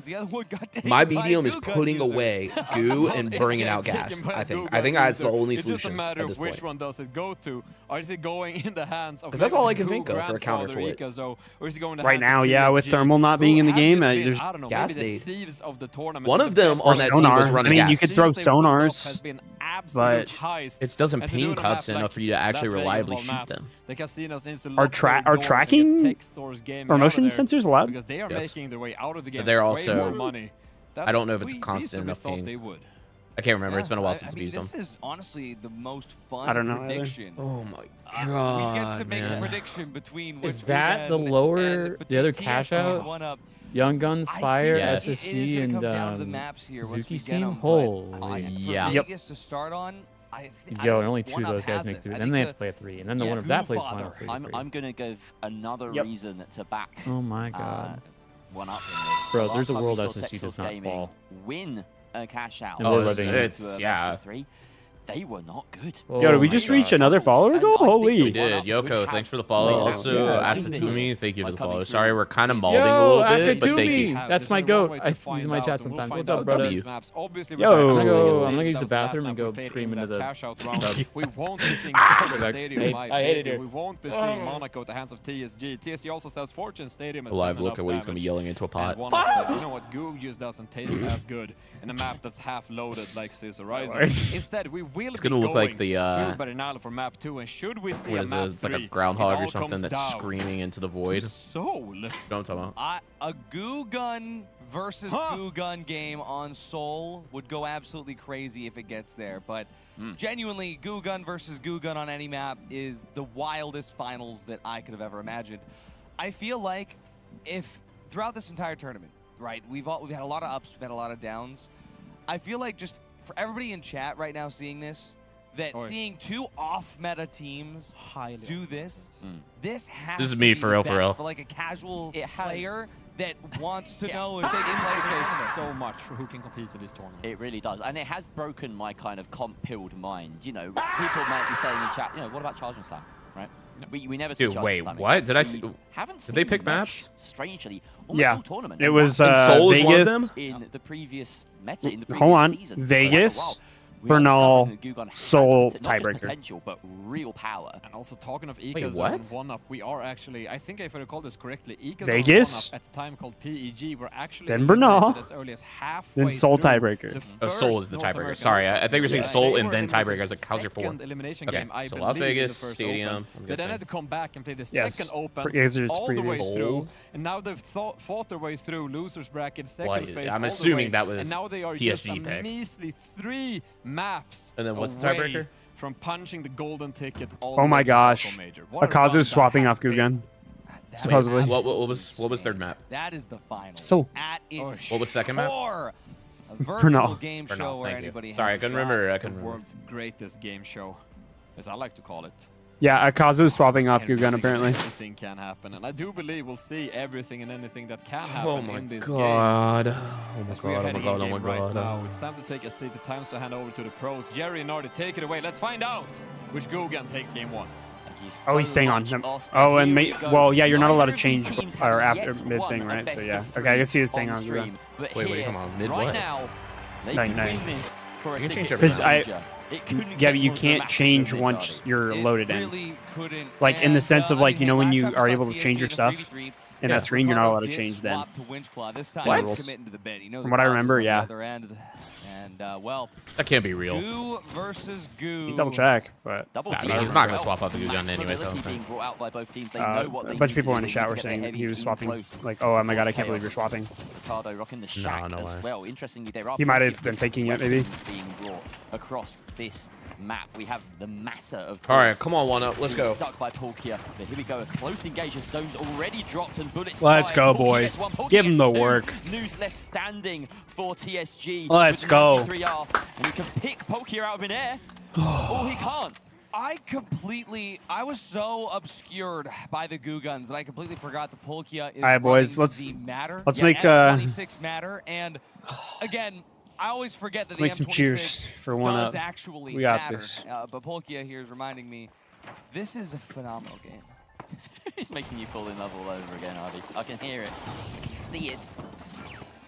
my medium is putting away goo and bringing out gas. I think that's the only solution. It's just a matter of which one does it go to. Or is it going in the hands of? Because that's all I can think of for a counter for it. Or is it going right now, yeah, with thermal not being in the game, there's gas state. One of them on that team was running gas. I mean, you could throw sonars, but it doesn't ping cuts enough for you to actually reliably shoot them. Are tracking or motion sensors allowed? Because they are making their way out of the game. But they're way also more money. I don't know if it's constant enough ping. I can't remember. It's been a while since I've used them. This is honestly the most fun I don't know prediction. Oh my god! We get to make a prediction between which is that the lower, the other cash out? Young Guns, Fire, SSG, and Zuki's team. Holy, yep. To start on. Yo, only 2 of those guys make 3. Then they have to play a 3, and then the one of that plays final 3. I'm gonna give another reason to back. Oh my god. 1UP in this. Bro, there's a world SSG does not fall. Win a cash out. And we're living it's they were not good. Yo, did we just reach another follower goal? Holy. We did. Yoko, thanks for the follow. Also, Asatumi, thank you for the follow. Sorry, we're kind of malding a little bit, but thank you. That's my goat. I use my chat sometimes. What's up, brother? Yo, I'm gonna use the bathroom and go scream into the tub. We won't be seeing Stadium. I hate it. We won't be seeing Monaco at the hands of TSG. TSG also says Fortune Stadium is Live look at what he's going to be yelling into a pot. And one says, you know what, Goog just doesn't taste as good in a map that's half loaded like Sis Horizon. Instead, we will be going look like the, to Bernal for map 2, and should we see what a is map this? It's 3, like a groundhog or something that's down screaming into the void. Soul. Don't talk about. A Goo Gun versus Goo Gun game on Soul would go absolutely crazy if it gets there, but genuinely, Goo Gun versus Goo Gun on any map is the wildest finals that I could have ever imagined. I feel like if throughout this entire tournament, right, we've had a lot of ups, we've had a lot of downs. I feel like just for everybody in chat right now seeing this, that seeing two off-meta teams do this, this has This is to me be for the real, best for real. For like a casual player that wants to know if they can play the tournament. So much for who can compete in this tournament. It really does, and it has broken my kind of comp-pilled mind. You know, people might be saying in chat, you know, what about Charging Slam, right? We never see Dude, Charging wait, Slam. what? Did I see? Haven't Did seen they pick much, maps? Strangely, almost all tournament. It was Soul is Vegas. one of them? In the previous meta, in the previous Hold on. season, Vegas, Bernal, Soul, tiebreaker. Potential, but real power. And also talking of Ika's on 1-up, we are actually, I think if I recall this correctly, Ika's Vegas, 1-up at the time called PEG were actually then Bernal, as early as halfway then Soul through tiebreaker. Soul is the tiebreaker. Sorry, I think you're saying Soul and then tiebreaker. I was like, how's your 4? Elimination Okay, game, I so Las believe, Vegas the first Stadium. They then had to come back and play the Yes. second open It's all the way previous. through, and now they've fought their way through losers bracket, second phase. I'm all the assuming way, that was and now they are TSG just a pick. measly 3 maps. And then what's the away tiebreaker? From punching the golden ticket all Oh the my way to Taco gosh. Major. What a run Akazu's that swapping has off Goo been. Gun. Supposedly. What was third map? That is the finals. So- At its What was second map? core. A virtual Bernal. game show Bernal, where thank you. anybody has Sorry, I a couldn't shot. remember. I The couldn't remember. world's greatest game show, as I like to call it. Yeah, Akazu's swapping off Goo Gun apparently. Anything can happen, and I do believe we'll see everything and anything that can happen Oh my in this god. game. Oh my As we are god. Oh my heading god. Oh in my game right god. now, it's time to take a seat. The time's to hand over to the pros. Jerry and Nardi, take it away. Let's find out which Gugan takes game 1. Oh, he's staying on. Oh, and well, yeah, you're not allowed to change or after mid thing, right? So yeah. Okay, I can see his thing on Goo Gun. Wait, come on. Mid Right what? now, they Nine, could nine. win this for a You can change ticket everything. to Because Major. It couldn't yeah, get but you more can't dramatic change than this, once Artie. you're It loaded in. really couldn't. Like in the And, sense of I like, mean, you know, when last you time we are saw able to TSG change your in a stuff 3v3, in that screen, you're not allowed to did change then. swap to Winchclaw. This time What? he's committing to the bid. He knows From the what I boss is remember, on the yeah. other end. And well, That can't be real. Goo versus Goo. Double check, but Double Nah, team he's as not gonna well. swap out the Goo Gun Max anyway, so mobility okay. being brought out by both teams. They a know what they bunch of need people to in do. the They chat need were to get their saying heavies he was in swapping. close. Like, oh my god, I can't Chaos. believe you're swapping. Ricardo rocking the shack no as way. well. Interestingly, there are He might plenty have of been different faking it, maybe. weapons being brought across this map. We have the matter of All right, course, come on, 1-up. Let's being go. Stuck by Polkia. But here we go. A close engage as Stone's already dropped and bullets. Let's fly. go, Polkia boys. gets one, Polkia Give him gets the two. work. News left standing for TSG. Let's with go. 93R, and he can pick Polkia out of midair. Oh, he can't. I was so obscured by the Goo Guns that I completely forgot the Polkia is All right, boys, running let's- the matter. let's Yeah, make, M26 matter. And again, I always forget that Let's the make some M26 cheers for 1-up. does actually We got matter. this. But Polkia here is reminding me, this is a phenomenal game. He's making you fall in love all over again, Artie. I can hear it. I can see it.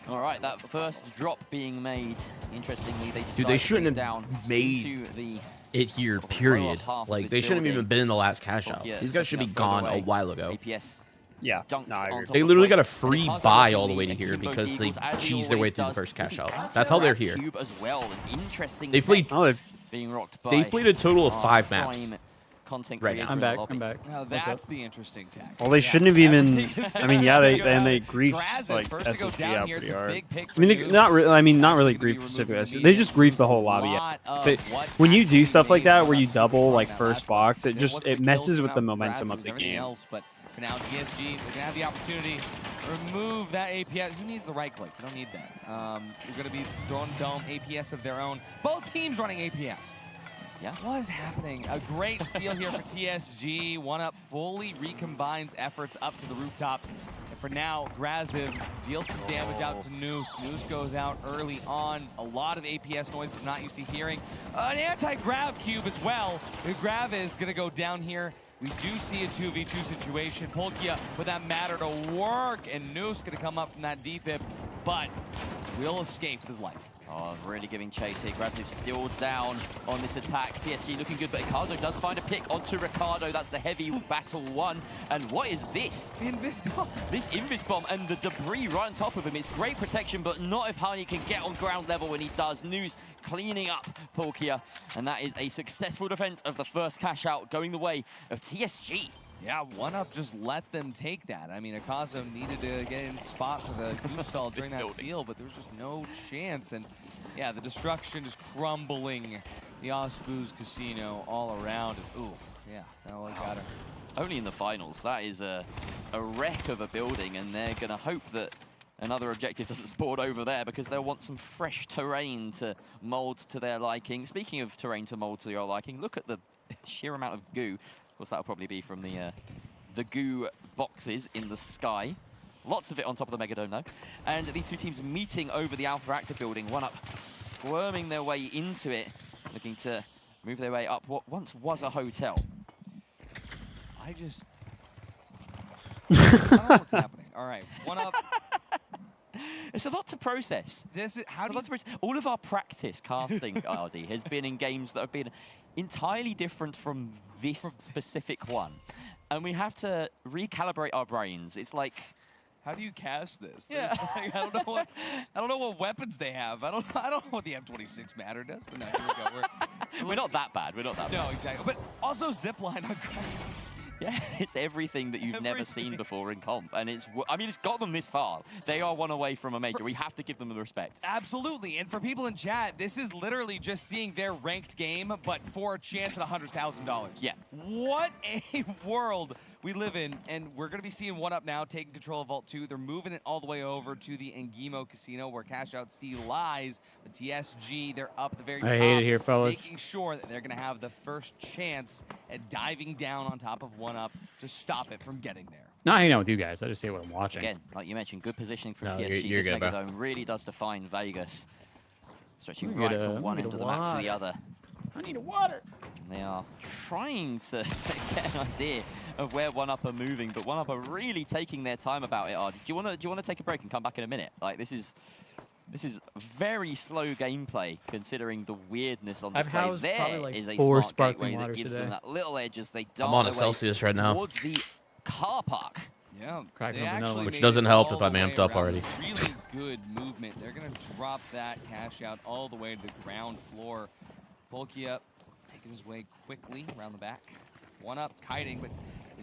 All right, that first drop being made. Interestingly, they decided Dude, they to shouldn't bring it have down made into the it here, sort of period. lower half of Like, this they shouldn't have building. even been in the last cash out. Polkia These guys should be stepping up gone further a away. while ago. APS Yeah, dunked no, I on agree. top They of literally Blake, got a and free Akaza buy with all the way to lead, here and Kimbo because they Deagles, as he cheesed their way always through the does, first cash with the out. That's how they're here. Cube as well, an interesting They've played. tech Oh, they've being rocked by They've played a total of our 5 maps. prime content Right now. creator I'm in the back. lobby. I'm back. Now that's the interesting tag. Well, they shouldn't have even. I mean, yeah, they grief like SSG out pretty hard. I mean, not really. I mean, not really grief specifically. They just grief the whole lobby out. When you do stuff like that, where you double like first box, it messes with the momentum of the game. But for now, TSG, they're gonna have the opportunity to remove that APS. Who needs the right click? You don't need that. You're gonna be throwing dome APS of their own. Both teams running APS. Yeah. What is happening? A great steal here for TSG. 1-up fully recombines efforts up to the rooftop. for now, Graziv deals some damage out to Noose. Noose goes out early on. A lot of APS noise I'm not used to hearing. An anti-grav cube as well. The grav is going to go down here. We do see a 2v2 situation. Polkia with that matter to work, and Noose going to come up from that defib, but will escape with his life. Oh, really giving chase here. Graziv still down on this attack. TSG looking good, but Ricardo does find a pick onto Ricardo. That's the heavy battle one. And what is this? Invis bomb. This Invis bomb and the debris right on top of him. It's great protection, but not if Honey can get on ground level, and he does. News cleaning up Polkia, and that is a successful defense of the first cash out, going the way of TSG. Yeah, 1UP just let them take that. I mean, Akazo needed to get in spot for the goof stall during that steal, but there was just no chance. And yeah, the destruction is crumbling the Osboo's Casino all around. Ooh, yeah, that one got her. Only in the finals. That is a wreck of a building, and they're going to hope that another objective doesn't spawn over there, because they'll want some fresh terrain to mold to their liking. Speaking of terrain to mold to your liking, look at the sheer amount of goo. Of course, that'll probably be from the goo boxes in the sky. Lots of it on top of the Megadome, though. And these two teams meeting over the Alpha Actor building. 1UP squirming their way into it, looking to move their way up what once was a hotel. I don't know what's happening. All right, 1UP. It's a lot to process. All of our practice casting, RD, has been in games that have been entirely different from this specific one. And we have to recalibrate our brains. It's like, how do you cast this? Yeah. Like, I don't know what weapons they have. I don't know what the M26 matter does. But no, here we go. We're not that bad. We're not that bad. No, exactly. But also zipline on grass. Yeah, it's everything that you've never seen before in comp, and it's got them this far. They are one away from a major. We have to give them the respect. Absolutely, and for people in chat, this is literally just seeing their ranked game, but for a chance at $100,000. Yeah. What a world we live in, and we're going to be seeing 1UP now taking control of Vault 2. They're moving it all the way over to the Engimo Casino, where Cash Out C lies. But TSG, they're up at the very top. I hate it here, fellas. Making sure that they're going to have the first chance at diving down on top of 1UP to stop it from getting there. Not hanging out with you guys. I just say what I'm watching. Again, like you mentioned, good positioning from TSG. This Megadome really does define Vegas. Stretching right from one end of the map to the other. I need a water. They are trying to get an idea of where 1UP are moving, but 1UP are really taking their time about it. Do you want to take a break and come back in a minute? Like this is very slow gameplay considering the weirdness on display. There like is a smart gateway that gives them that little edge as they dart. I'm on a Celsius right now. Towards the car park. Yeah, which doesn't help if I'm amped up already. Really good movement. They're going to drop that Cash Out all the way to the ground floor. Polkia making his way quickly around the back. 1UP kiting, but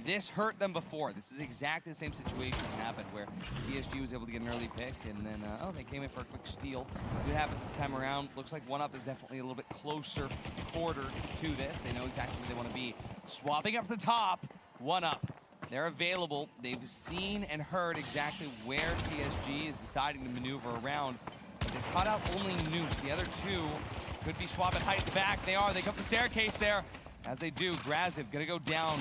this hurt them before. This is exactly the same situation that happened where TSG was able to get an early pick, and then, they came in for a quick steal. See what happens this time around. Looks like 1UP is definitely a little bit closer quarter to this. They know exactly where they want to be. Swapping up the top, 1UP. They're available. They've seen and heard exactly where TSG is deciding to maneuver around. But they've caught out only Noose. The other two could be swapping height back. They are. They come up the staircase there. As they do, Graziv gonna go down.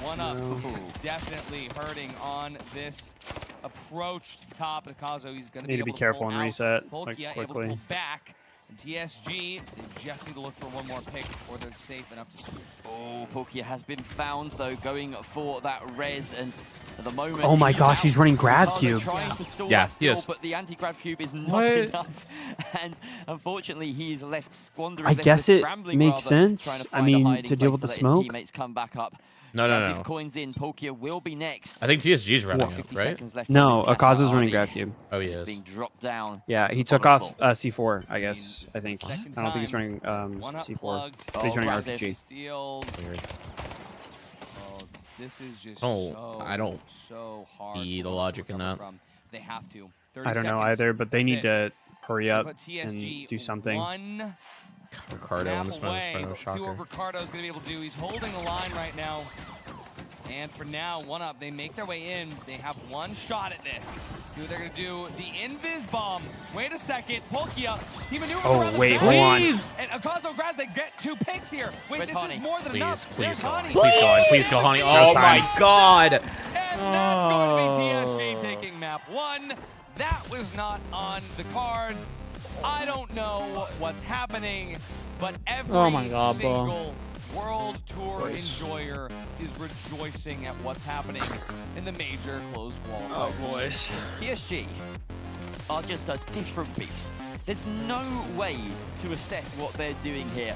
1UP is definitely hurting on this approach to the top of Akazo. He's gonna need to be careful and reset Polkia like, able to quickly. pull back. And TSG, they just need to look for one more pick before they're safe enough to sweep. Oh, Polkia has been found, though, going for that res, and at the moment... Oh my gosh, he's running Grav Cube. Trying to stall Yeah, that steal, yes. but the anti-Grav Cube is not enough. And unfortunately, he's left squandering. I guess it makes sense. Trying to I find a mean, hiding to deal place with the so that smoke. His teammates come back up. No. If coins in, Polkia will be next. I think TSG's running up, 50 right? seconds left No, on this Akaza's cash running out. Grav Cube. Oh, he It's is. being dropped down. Yeah, he took off C4, I guess. I think. I don't think he's running C4. But he's running RPG. Steals. Oh, this is just I don't so hard. see the logic in that. They have to. 30 I don't know seconds. either, but they That's need it. to hurry up Put TSG and do something. One Ricardo on the map away. front See what shocker. Ricardo's going to be able to do. He's holding the line right now. And for now, 1UP, they make their way in. They have one shot at this. See what they're going to do. The Invis Bomb. Wait a second. Polkia, he maneuvers around the back. Hold on. And Akazo grabs, they get 2 picks here. Wait, Where's this Honey? is more than enough. Please There's go, Honey. Please go, honey. Oh my God. And that's going to be TSG taking map 1. That was not on the cards. I don't know what's happening, but every single World Tour enjoyer is rejoicing at what's happening in the major closed qualifiers. Oh, boys. TSG are just a different beast. There's no way to assess what they're doing here.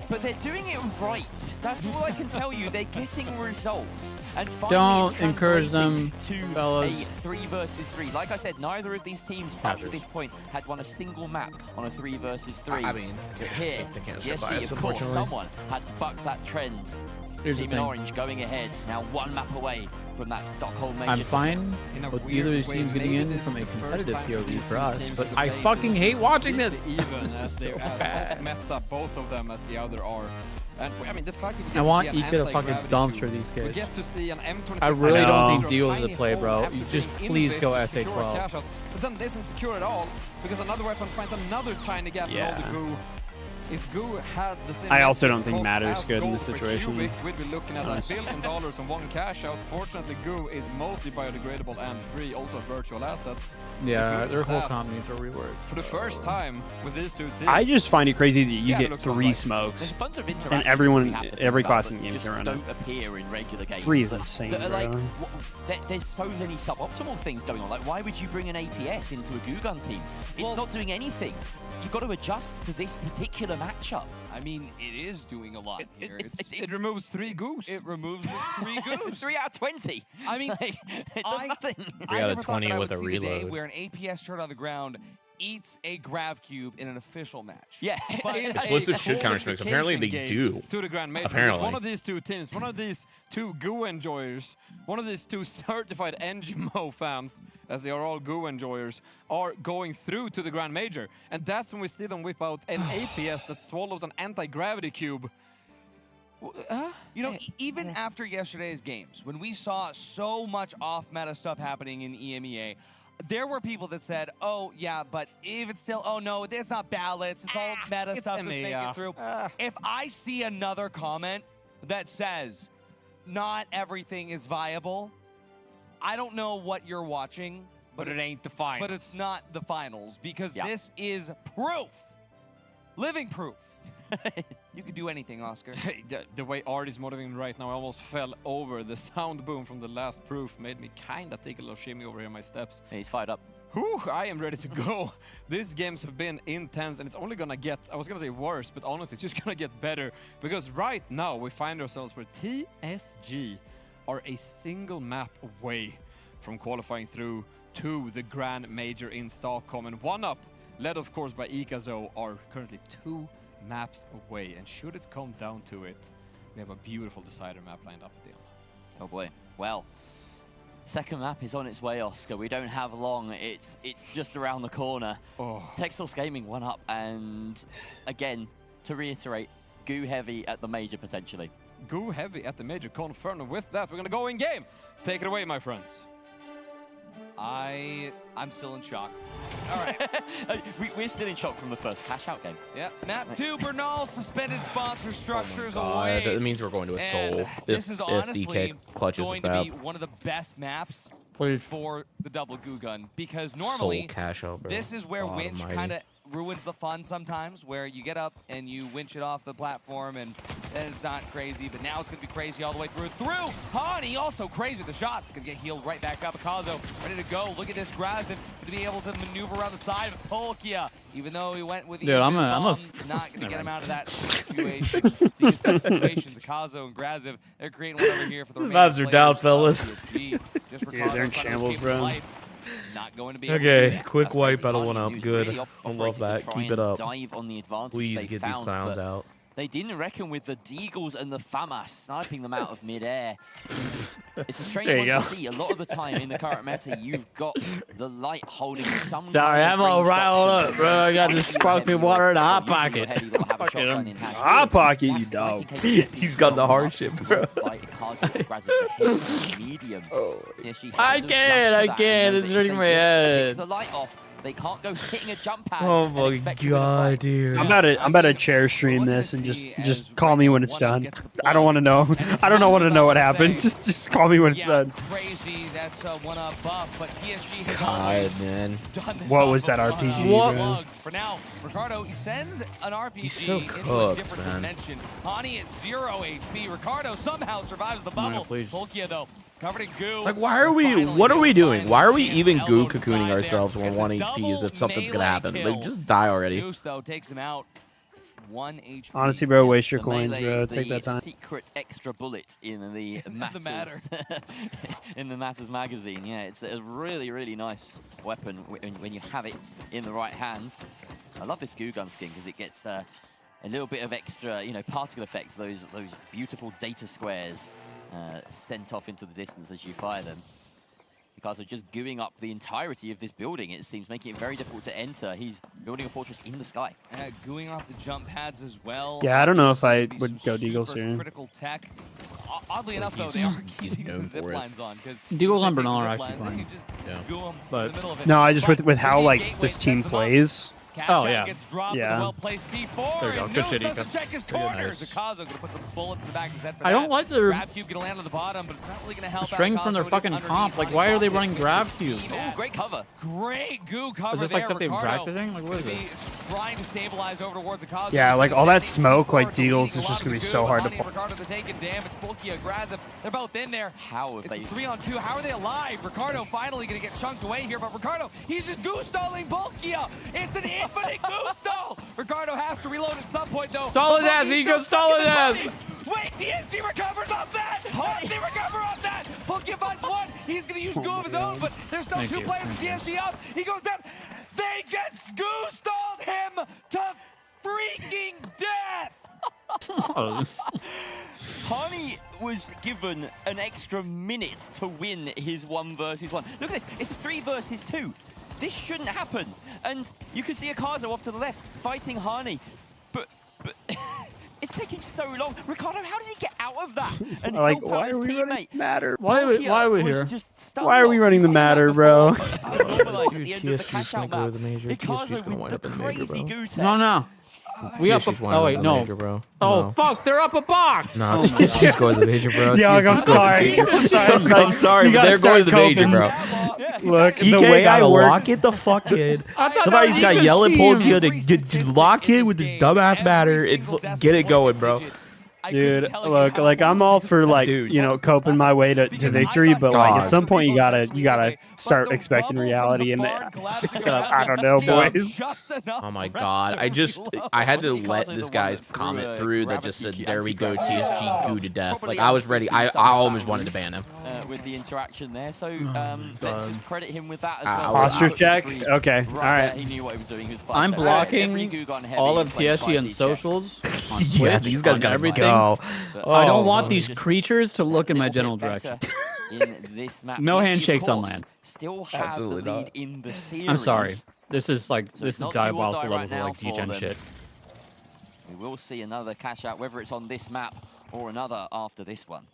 But they're doing it right. That's all I can tell you. They're getting results. And finally Don't encourage them, to fellas. a 3 versus 3. Like I said, neither of these teams up to this point had won a single map on a 3 versus 3. I mean, but here, they can't yes, survive, of course, someone had to buck that trend. Here's Team the in thing. Orange going ahead, now 1 map away from that Stockholm major. I'm fine with either of these teams getting in from a competitive POV for us, but I fucking hate watching this. Even as they're as meta, both of them as the other are. And I mean, the fact that we get I to want see an each of the fucking anti-gravity dumpster cube, these we kids. get to see an M26. I really don't think Deals Deals is the tiny play, hole bro. after You just being please in go base to secure a SA12. cash out. But then this isn't secure at all because another weapon finds another tiny gap in all the goo. If Goo had the same I also don't think cost Matter's as good in gold this for situation. Cubic, we'd be looking at Nice. $1 billion and 1 cash out. Fortunately, Goo is mostly biodegradable and free, also a virtual asset. Yeah, If you their whole stats, companies are reworked. For the first time with these two teams. I just find it crazy that you Yeah, it get looks 3 alright. smokes, There's a bunch of and interactions everyone, we have to think every about class that in the game just can run it. don't appear in regular games. 3 is that- insane, that are like, bro. there's so many suboptimal things going on. Like, why would you bring an APS into a Goo Gun team? It's not doing anything. You've got to adjust to this particular matchup. I mean, it is doing a lot here. It removes 3 goos. It removes 3 goos. 3 out of 20. I mean, Like, it does nothing. 3 out of 20 with a See the day reload. where an APS turret on the ground eats a grav cube in an official match. Yeah. But Explosives should counter smokes. Apparently they do. To the Grand Major. Apparently. Because one of these two teams, one of these two Goo enjoyers, one of these two certified NGMO fans, as they are all Goo enjoyers, are going through to the Grand Major. And that's when we see them whip out an APS that swallows an anti-gravity cube. You know, even after yesterday's games, when we saw so much off-meta stuff happening in EMEA, there were people that said, oh, yeah, but if it's still, oh, no, it's not ballots, it's all meta stuff that's making it through. If I see another comment that says, not everything is viable, I don't know what you're watching. But it ain't the finals. But it's not the finals, because this is proof. Living proof. You could do anything, Oscar. Hey, the way Art is motivating right now, I almost fell over. The sound boom from the last proof made me kind of take a little shimmy over here in my steps. He's fired up. Whew, I am ready to go. These games have been intense, and it's only gonna get, I was gonna say worse, but honestly, it's just gonna get better. Because right now, we find ourselves where TSG are a single map away from qualifying through to the Grand Major in Stockholm. And 1UP, led of course by Ikazo, are currently 2 maps away. And should it come down to it, we have a beautiful decider map lined up at the end. Oh boy. Well, second map is on its way, Oscar. We don't have long. It's just around the corner. Textos Gaming 1UP, and again, to reiterate, Goo heavy at the major potentially. Goo heavy at the major, confirmed. And with that, we're gonna go in game. Take it away, my friends. I'm still in shock. All right. We're still in shock from the first cash out game. Yeah. Map 2, Bernal suspended sponsor structures God, away. that means we're going to a soul. This is honestly DK clutches going this to map. be one of the best maps Please. for the double Goo Gun, because normally Soul cash out, bro. this is where God winch almighty. kind of ruins the fun sometimes, where you get up and you winch it off the platform and then it's not crazy, but now it's going to be crazy all the way through. Hani also crazy with the shots. Going to get healed right back up. Akazo ready to go. Look at this Grazin to be able to maneuver around the side of Polkia, even though he went with Dude, I'm a not going to get him out of that situation. So you can see situations. Akazo and Graziv, they're creating one over here for the remaining Vibes are down, players. fellas. Just for Dude, they're in Kazo, trying to shambles, escape his bro. life. Not going to be able to do Okay, that. quick That's wipe basically out of Hani, 1UP. who's Good. really I operated love to that. try Keep and it up. dive on the advantage Please they get found, these clowns but out. They didn't reckon with the Deagles and the Famas sniping them out of midair. It's a strange There one you to go. see. A lot of the time in the current meta, you've got the light holding some Sorry, kind I'm of all ranged riled option. up, bro. I got this sparkling water in a hot Usually your pocket. heavy will have a shotgun in hand. Hot pocket, you That's dog. sniping capability He's got the from hard up shit, is bro. blocked by Ikazu and Grazov for hit medium. TSG I had to can't, adjust I to that can't. and know It's that if hurting they my just head. pick the light off, They can't go hitting a jump pad. Oh my god, dude! I'm about to chair stream this and just call me when it's done. I don't want to know. I don't want to know what happened. Just call me when it's done. Crazy. That's one up buff, but TSG has God, man. done this. What was that RPG? What? For now, Ricardo, he sends an RPG so into cooked, a different man. dimension. Hani at 0 HP. Ricardo somehow survives the bubble. Polkia, though, covered in goo. Like, why are we? What are we doing? Why are we even goo cocooning ourselves when 1 HP as if something's gonna happen? Like, just die already. Goose, though, takes him out. 1 HP. Honestly, bro, waste your The coins, melee, bro. the Take that time. secret extra bullet in the Matters, in the Matters magazine. Yeah, it's a really, really nice weapon when you have it in the right hands. I love this goo gun skin because it gets a little bit of extra, you know, particle effects. Those beautiful data squares sent off into the distance as you fire them. Picasso just gooing up the entirety of this building, it seems, making it very difficult to enter. He's building a fortress in the sky. Gooing off the jump pads as well. Yeah, I don't know if I would go Deagles here. Critical tech. Oddly enough, though, they are keeping the zip lines on because Deagles on Bernal are actually fine. But no, I just with how like this team plays. Oh yeah. Gets dropped Yeah. with a well-placed C4. There you go. And Good Nils shit, doesn't Ika. check his corners. Akazo gonna put some bullets in the back of his head for I that. don't like their Grab cube gonna land on the bottom, but it's not really gonna help. strength from their fucking comp. Like, why are they running grab cube? Oh, great cover. Great goo cover Is this there. like something Ricardo practicing? Like, what is it? trying to stabilize over towards Akazo. Yeah, like all that smoke, like Deagles, is Leading a just lot gonna be of the so goo. hard to Hani, pull. Ricardo, they're taking damage. Polkia, Grazov, they're both in there. How have It's they? 3-on-2. How are they alive? Ricardo finally gonna get chunked away here, but Ricardo, he's just goo stalling Polkia. It's an infinite goo stall. Ricardo has to reload at some point, though. Stall his ass, Ego, stall his ass. Wait, TSG recovers off that. How does he recover off that? Polkia finds one. He's gonna use goo of his own, but there's still two players with TSG up. He goes down. They just goo stalled him to freaking death. Hani was given an extra minute to win his 1 versus 1. Look at this, it's a 3 versus 2. This shouldn't happen. And you can see Akazo off to the left fighting Hani, but it's taking so long. Ricardo, how does he get out of that and Like, help out why his are we running teammate? matter? Why are we was here? just Why are we running the matter, bro? normalized at the end of the TSG's cash-out gonna go to map. the major. TSG's Ikazo gonna wind with up the in major, crazy bro. goo tech. No. We up. Oh wait, no. Major, bro. Oh No. fuck, they're up a box. No, TSG's going to the major, bro. Yeah, like, I'm sorry. I'm sorry, but they're going to the major, bro. Look, the EK way I gotta work. lock it the fuck in. I thought Somebody's that got to was yell at Ika's Polkia team. to lock in with the dumbass batter and get it going, bro. Dude, look, like I'm all for like you know coping my way to victory, but like at some point you gotta start expecting reality, and I don't know, boys. Oh my god, I had to let this guy's comment through that just said, "There we go, TSG goo to death." Like I was ready. I almost wanted to ban him. With the interaction there, so let's just credit him with that as well. Posture check. Okay, all right. He knew what he was doing. He was I'm fast. blocking Every goo gone heavy all is of playing TSG and 5D chess. socials on Yeah, Twitch, these guys on gotta everything. go. I don't want Oh, these creatures to look in my general direction. In this map. No TSG, of handshakes on course, land. Still have Absolutely the lead not. in the series. I'm sorry. This is like So this it's is not do or diabolical die levels right of now like for degen them. shit. We will see another cash out, whether it's on this map or another after this one.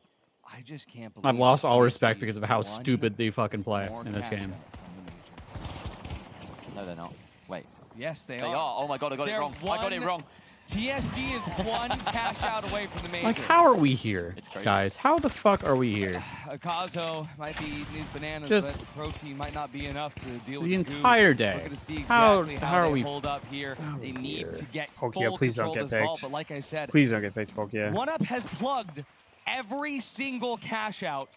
I just can't believe I've lost all respect TSG because of how won stupid they fucking play more in this cash game. out from the major. No, they're not. Wait. Yes, they They are. are. Oh my god, I got it They're wrong. I got it one- wrong. TSG is one cash out away from the major. Like, how are we here, It's crazy. guys? How the fuck are we here? Akazo might be eating these bananas, Just- but protein might not be enough to deal The with the goo. entire day. Looking to see How exactly are they we? hold up here. They need here? to get Polkia, full please control don't of get this vault, picked. but like I said, Please don't get picked, Polkia. One Up has plugged every single cash out.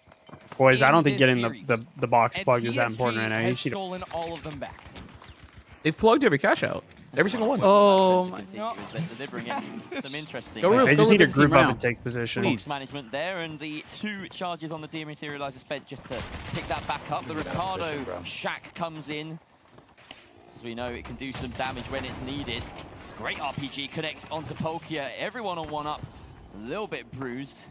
Boys, I in don't think this getting series. the box And plugged is that TSG important right now. You has should. stolen all of them back. They've plugged every cash out. Every single one. Oh To my. continue as they're delivering in some interesting. Go real- They just go need to with the group team up round. and take position. Please. Box management there, and the 2 charges on the dematerializer spent just to pick that back up. The Ricardo shack comes in. As we know, it can do some damage when it's needed. Great RPG connects onto Polkia. Everyone on 1 up, a little bit bruised,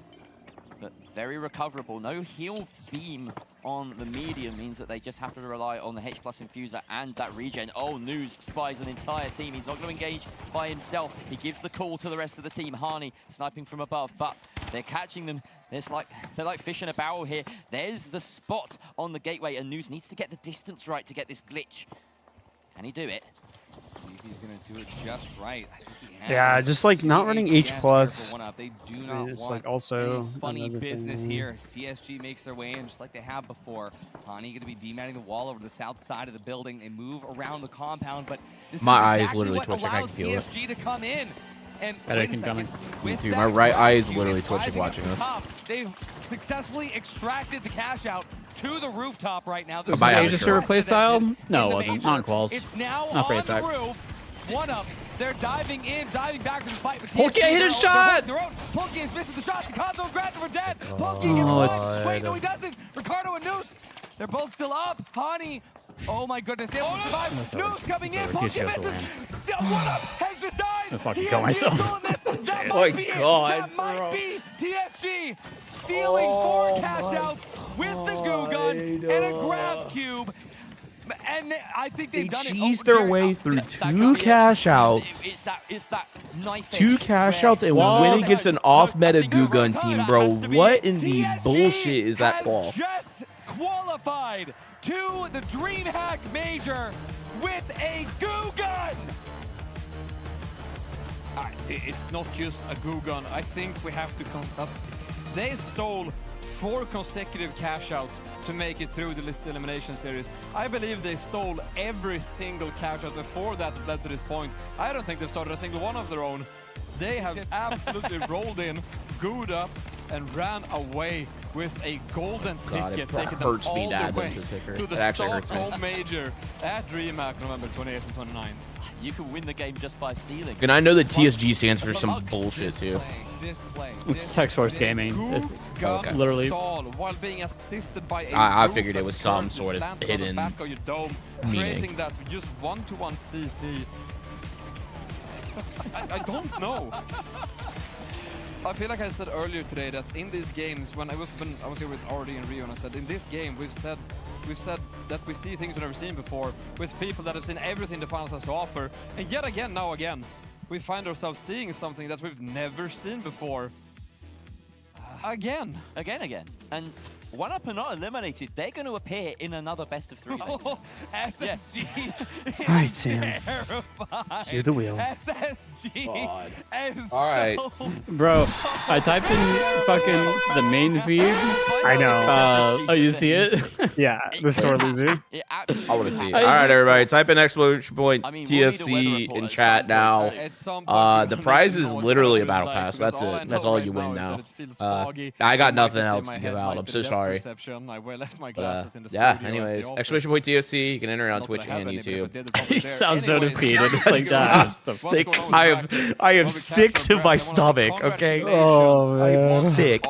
but very recoverable. No heal beam on the medium means that they just have to rely on the H+ infuser and that regen. Oh, News spies an entire team. He's not going to engage by himself. He gives the call to the rest of the team. Hani sniping from above, but they're catching them. They're like fish in a barrel here. There's the spot on the gateway, and News needs to get the distance right to get this glitch. Can he do it? See if he's going to do it just right. I think he has. Yeah, just like not running H+. They do not It's want like also any funny business thing. here. TSG makes their way in just like they have before. Hani going to be dematting the wall over to the south side of the building. They move around the compound, but this My is eye is exactly literally what twitching. I allows can feel it. TSG to come in. And That wait a can come second. in. With Dude, that my right eye is gravity literally units twitching rising watching up this. the top, they've successfully extracted the cash out to the rooftop right now. Was it just a replay style? No, it wasn't. Not quals. It's now Not for on the attack. roof. One up. They're diving in, diving back to this fight. But Polky hit a shot! Polky is missing the shots. Conzo grabs him for dead. Polky gets one. Wait, no, he doesn't. Ricardo and Noose, they're both still up. Hani, oh my goodness, able to survive. Noose coming in. Polky misses. One up has just died. I'm fucking kill myself. That might be it. That might be TSG stealing 4 cash outs with the goo gun and a grab cube. And I think they've done it. Cheese their way through 2 cash outs. It's that knife 2 cash outs and win against an off-meta goo gun team, bro. What in the bullshit is that call? Just qualified to the DreamHack Major with a goo gun. It's not just a goo gun. I think we have to they stole 4 consecutive cash outs to make it through the list elimination series. I believe they stole every single cash out before that led to this point. I don't think they've started a single one of their own. They have absolutely rolled in, gooed up, and ran away with a golden ticket, taking them all the way to the Stockholm Major at DreamHack November 28th and 29th. You can win the game just by stealing. And I know that TSG stands for some bullshit too. It's Tech Source Gaming. It's literally. While being assisted by I figured it was some sort of hidden back of your dome, meaning. creating that just 1-to-1 CC. I don't know. I feel like I said earlier today that in these games, when I was here with RD and Rio, and I said in this game we've said that we see things we've never seen before with people that have seen everything the finals has to offer, and yet again, now again, we find ourselves seeing something that we've never seen before. Again. And one up and not eliminated, they're going to appear in another best of 3 later. SSG. Right, Sam. Terrified. Steer the wheel. SSG. Is all right, bro. I typed in fucking the main feed. I know. Oh, you see it? Yeah, the sore loser. I want to see it. All right, everybody, type in exclamation point TFC in chat now. The prize is literally a battle pass. That's it. That's all you win now. I got nothing else to give out. I'm so sorry. Yeah, anyways, exclamation point TFC. You can enter on Twitch and YouTube. He sounds so defeated. It's like that. I'm sick. I am sick to my stomach. Okay. Oh man. I'm sick.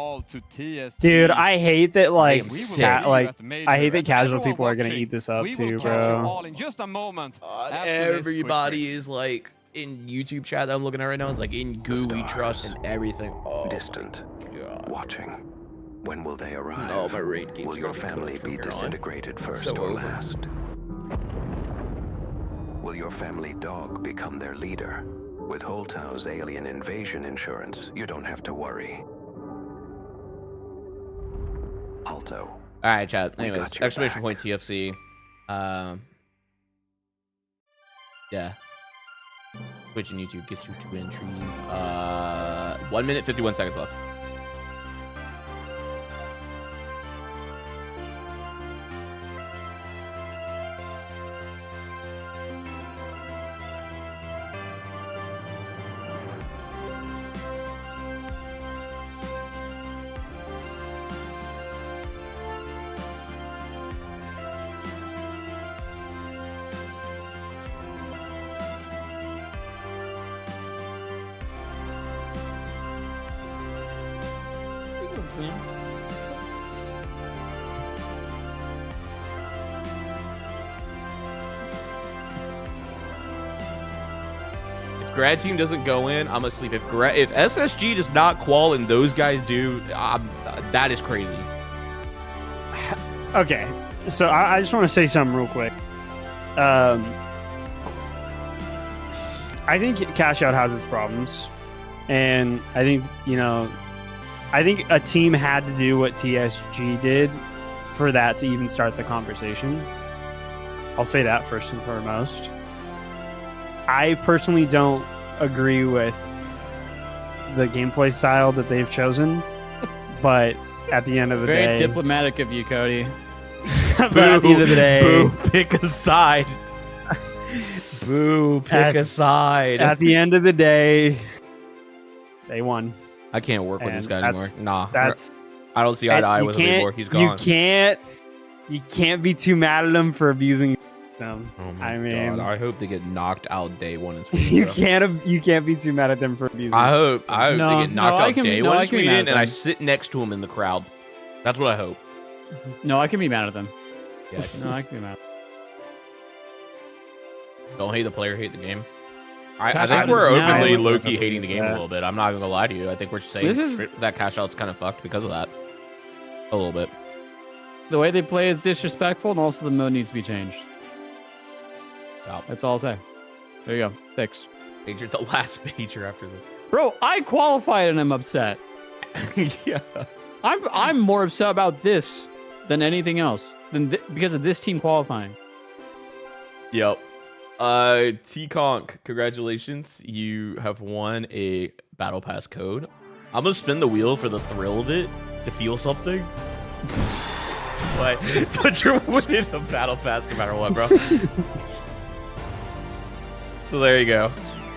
Dude, I hate that. Like, I hate that casual people are gonna eat this up too, bro. In just a moment. Everybody is like in YouTube chat that I'm looking at right now is like in goo we trust and everything. Oh, distant, watching. When will they arrive? Oh, my raid game's will your family be disintegrated first so or over. last? Will your family dog become their leader? With Holtau's alien invasion insurance, you don't have to worry. Alto. All right, chat. Anyways, exclamation point TFC. Yeah. Twitch and YouTube get you 2 entries. 1 minute 51 seconds left. If grad team doesn't go in, I'm asleep. If SSG does not qual and those guys do, that is crazy. Okay, so I just want to say something real quick. I think cash out has its problems, and I think I think a team had to do what TSG did for that to even start the conversation. I'll say that first and foremost. I personally don't agree with the gameplay style that they've chosen, but at the end of the day, very diplomatic of you, Cody. But at the end of the day, boo, pick a side. Boo, pick a side. At the end of the day, they won. I can't work with this guy anymore. Nah, that's. I don't see eye to eye with him anymore. He's gone. You can't be too mad at him for abusing them. Oh my God. I hope they get knocked out day one in Sweden. you can't be too mad at them for abusing. I hope they get knocked out day one in Sweden, and I sit next to him in the crowd. That's what I hope. No, I can be mad at them. Yeah, I can be mad. Don't hate the player, hate the game. I think we're openly low-key hating the game a little bit. I'm not gonna lie to you. I think we're saying that cash out's kind of fucked because of that. A little bit. The way they play is disrespectful, and also the mode needs to be changed. That's all I'll say. There you go. Fix. Major the last major after this. Bro, I qualified and I'm upset. Yeah. I'm more upset about this than anything else. Because of this team qualifying. Yep. T-Conk, congratulations. You have won a Battle Pass code. I'm gonna spin the wheel for the thrill of it to feel something. But you're winning a Battle Pass no matter what, bro. So there you go.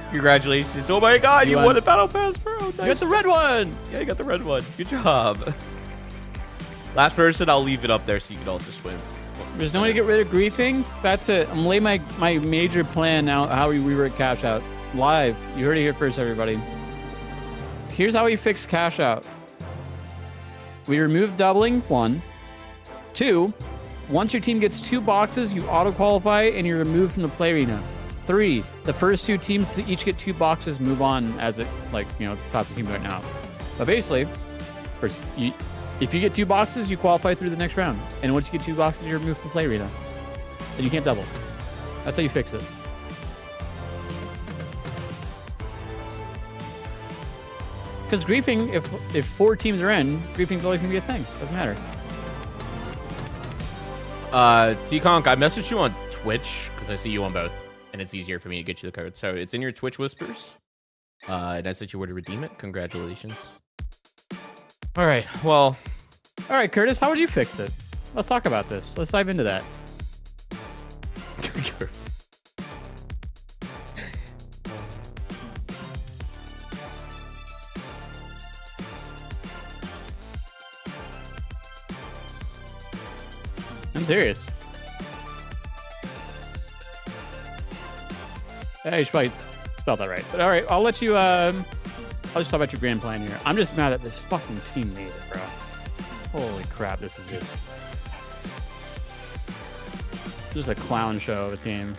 Congratulations. Oh my God, you won a Battle Pass, bro. Nice. You got the red one. Yeah, you got the red one. Good job. Last person, I'll leave it up there so you can also swim. There's no way to get rid of griefing. That's it. I'm laying my major plan out how we rewrite cash out. Live. You heard it here first, everybody. Here's how we fix cash out. We remove doubling, 1. 2, once your team gets 2 boxes, you auto-qualify and you're removed from the play arena. 3, the first 2 teams to each get 2 boxes move on as it, top team right now. But basically, first, if you get 2 boxes, you qualify through the next round. And once you get 2 boxes, you're removed from the play arena. And you can't double. That's how you fix it. Because griefing, if 4 teams are in, griefing's always going to be a thing. Doesn't matter. T-Conk, I messaged you on Twitch because I see you on both, and it's easier for me to get you the code. So it's in your Twitch whispers. And I said you were to redeem it. Congratulations. All right. Well. All right, Curtis. How would you fix it? Let's talk about this. Let's dive into that. I'm serious. Yeah, you should probably spell that right. But all right, I'll let you. I'll just talk about your grand plan here. I'm just mad that this fucking team made it, bro. Holy crap, this is just a clown show of a team.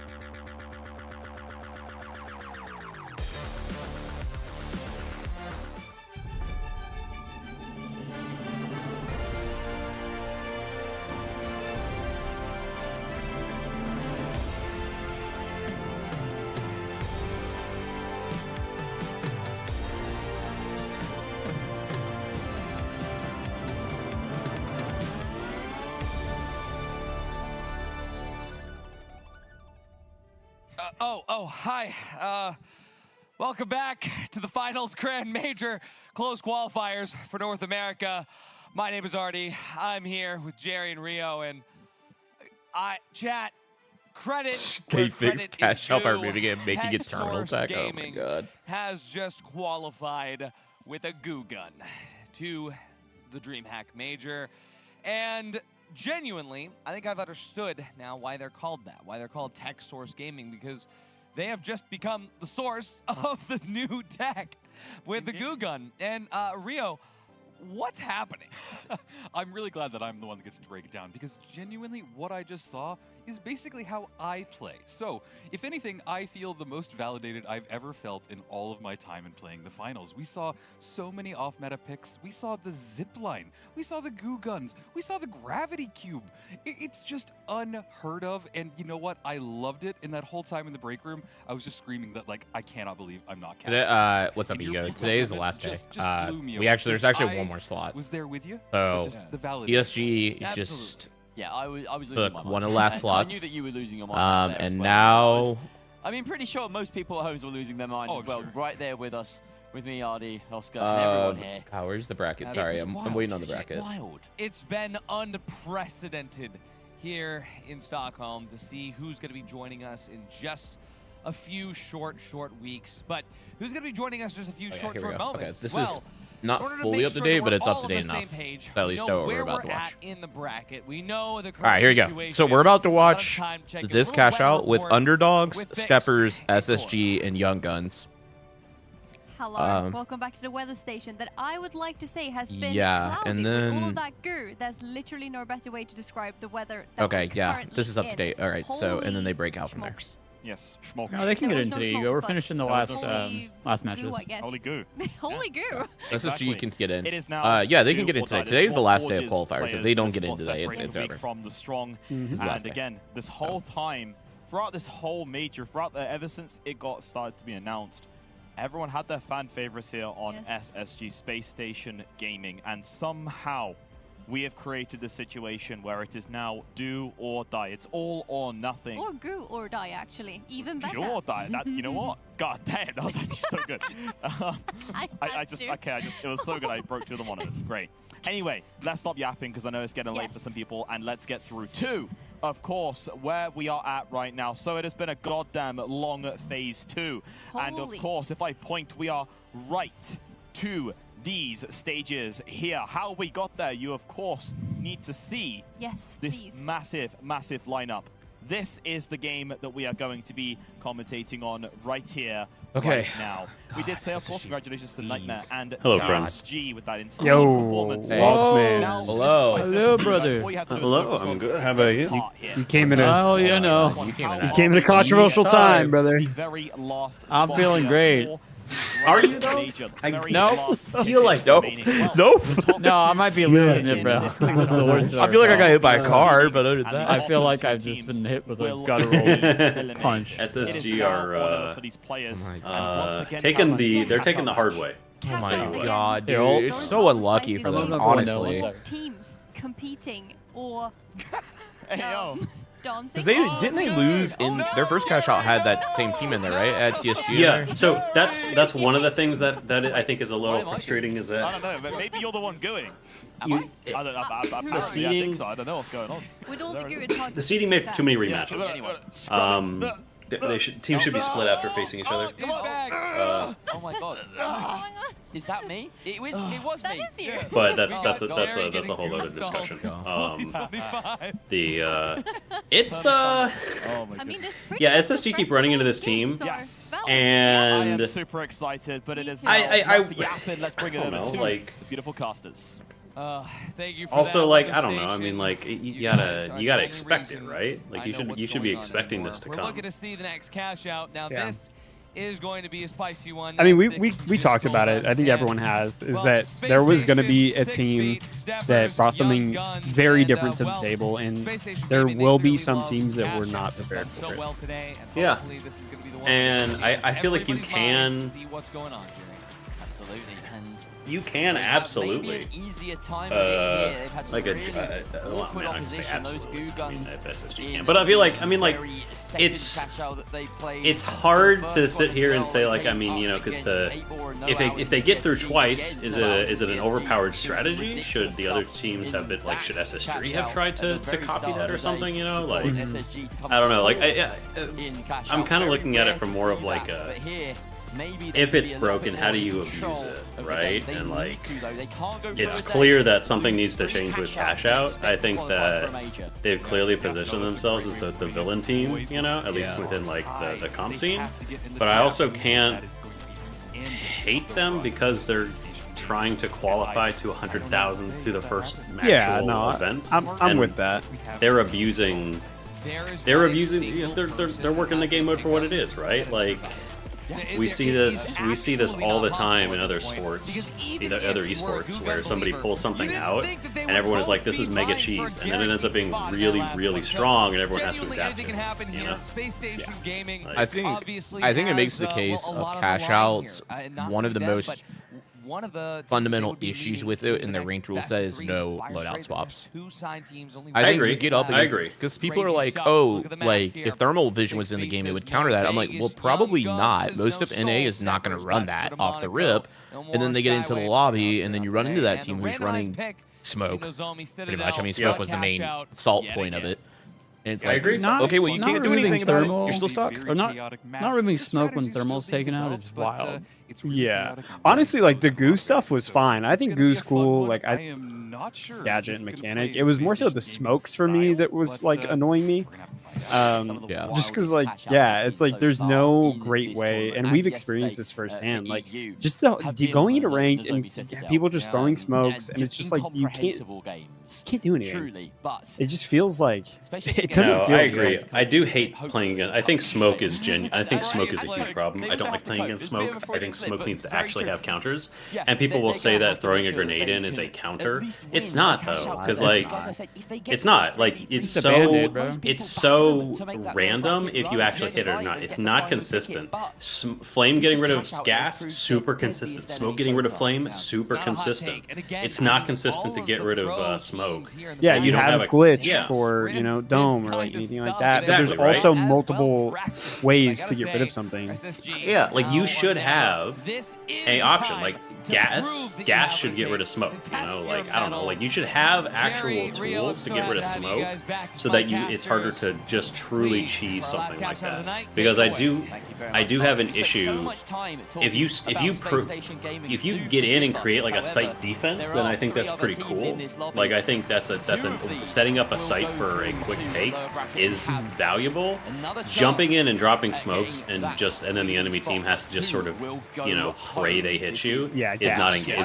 Hi. Welcome back to the finals Grand Major close qualifiers for North America. My name is Artie. I'm here with Jerry and Rio, and chat, credit They where fixed credit cash is out by due. removing it and making it terminal Tech tech. Source Oh my Gaming God. has just qualified with a goo gun to the DreamHack Major, and genuinely, I think I've understood now why they're called that, why they're called Tech Source Gaming, because they have just become the source of the new tech with the goo gun. And Rio, what's happening? I'm really glad that I'm the one that gets to break it down, because genuinely what I just saw is basically how I play. So, if anything, I feel the most validated I've ever felt in all of my time in playing the finals. We saw so many off-meta picks. We saw the zipline. We saw the goo guns. We saw the gravity cube. It's just unheard of, and you know what? I loved it, and that whole time in the break room, I was just screaming that, like, I cannot believe I'm not casting. What's up, Ego? Today is the last day. There's actually one more slot. Was there with you? So, the ESG just Yeah, I was losing took my mind. one of the last slots. I knew that you were losing your mind. And now I mean, pretty sure most people at home were losing their mind as well. Sure. Right there with us, with me, Ardy, Oscar, and everyone here. Oh, where's the bracket? Sorry, I'm waiting on the bracket. It's wild. It's been unprecedented here in Stockholm to see who's going to be joining us in just a few short weeks. But who's going to be joining us just a few short moments? Okay, this is not fully up to date, but it's up to date enough to at least know what we're about to watch. In the bracket. We know the all right, here we go. So we're about to watch this cash out with Underdogs, Steppers, SSG, and Young Guns. Hello, welcome back to the weather station that I would like to say has been cloudy and then with all of that goo. There's literally no better way to describe the weather that okay, yeah, this is up to date. All right, so and then they break out from there. Yes, no, they can get into you. We're finishing the last matches. Holy goo. Holy goo. SSG can get in. It is now. Yeah, they can get in today. Today's the last day of qualifiers. If they don't get in today, it's over. From the strong, and again, this whole time, throughout this whole major, ever since it got started to be announced, everyone had their fan favorites here on SSG Space Station Gaming, and somehow we have created the situation where it is now do or die. It's all or nothing. Or goo or die, actually. Even better. Do or die. That, you know what? God damn, that was actually so good. It was so good. I broke 2 of the monitors. Great. Anyway, let's stop yapping because I know it's getting late for some people, and let's get through to, of course, where we are at right now. So it has been a goddamn long phase 2. And of course, if I point, we are right to these stages here. How we got there, you of course need to see this massive massive lineup. This is the game that we are going to be commentating on right here, right now. We did say, of course, congratulations to Nightmare and G with that insane performance. Hello, brother. Hello, I'm good. How about you? You came in you came in a controversial time, brother. I'm feeling great. Are you though? Nope. Feel like nope. No, I might be losing it, bro. That's the worst. I feel like I got hit by a car, but other than that, I feel like I've just been hit with a guttural punch. SSG are they're taking the hard way. Oh my god, dude, it's so unlucky for them, honestly. Teams competing or because didn't they lose in their first cash out? Had that same team in there, right? At CSG. Yeah. So that's one of the things that I think is a little frustrating. Is that I don't know, but maybe you're the one going. The seeding. I don't know what's going on. With all the goo, it's hard the seeding made for too many rematches. Teams should be split after facing each other. Oh my god. Is that me? It was that me. Is you. But that's a whole other discussion. It's I mean, SSG keep running into this team. Yes. And I am super excited, but it is yapping. Let's bring it over to the beautiful casters. Thank you for also, that, I don't know. I mean, you gotta expect it, right? Like you should be expecting this to come. We're looking to see the next cash out. Now this is going to be a spicy one. I mean, we talked about it. I think everyone has. Is that there was going to be a team that brought something very different to the table, and there will be some teams that were not prepared for it. Yeah, and I feel like you can. You can absolutely. Like but I feel like it's hard to sit here and say because if they get through twice, is it an overpowered strategy? Should the other teams have been should SSG have tried to copy that or something? I don't know. I'm kind of looking at it from more of a. If it's broken, how do you abuse it, right? And it's clear that something needs to change with cash out. I think that they've clearly positioned themselves as the villain team, at least within the comp scene. But I also can't hate them because they're trying to qualify to 100,000 to the first actual event. I'm with that. They're abusing. They're working the game mode for what it is, right? We see this all the time in other sports, other esports, where somebody pulls something out and everyone is like, "This is mega cheese," and then it ends up being really, really strong, and everyone has to adapt to it. I think it makes the case of cash outs one of the most one of the fundamental issues with it in the ranked rule set is no loadout swaps. I think agree. you get up I agree. Because people are like, oh, like if thermal vision was in the game, it would counter that. I'm like, well, probably not. Most of NA is not going to run that off the rip. And then they get into the lobby, and then you run into that team who's running smoke. Pretty much. I mean, smoke was the main salt point of it. And it's like, I agree. Okay, well, you can't do anything about it. You're still stuck. Or not removing smoke when thermal's taken out is wild. Yeah. Honestly, like, the goo stuff was fine. I think goo's cool. Like, I am not sure. Gadget and mechanic. It was more so the smokes for me that was, like, annoying me. Just because, like, yeah, it's like there's no great way, and we've experienced this firsthand. Like, just going into ranked and people just throwing smokes, and it's just like you can't do anything. It just feels like it doesn't feel. I agree. Good. I do hate playing against. I think smoke is genuine. I think smoke is a huge problem. I don't like playing against smoke. I think smoke needs to actually have counters. And people will say that throwing a grenade in is a counter. It's not though, because like it's not like it's so random if you actually hit it or not. It's not consistent. Flame getting rid of gas, super consistent. Smoke getting rid of flame, super consistent. It's not consistent to get rid of smoke. Yeah, you have a glitch for, you know, dome or like anything like that. Exactly, but there's also multiple ways to get rid of something. Yeah, like you should have a option. Like gas should get rid of smoke. You know, like I don't know, like you should have actual tools to get rid of smoke so that it's harder to just truly cheese something like that. Because I do have an issue. If you get in and create like a site defense, then I think that's pretty cool. Like I think that's setting up a site for a quick take is valuable. Jumping in and dropping smokes and then the enemy team has to just sort of, you know, pray they hit you. Is not engaging.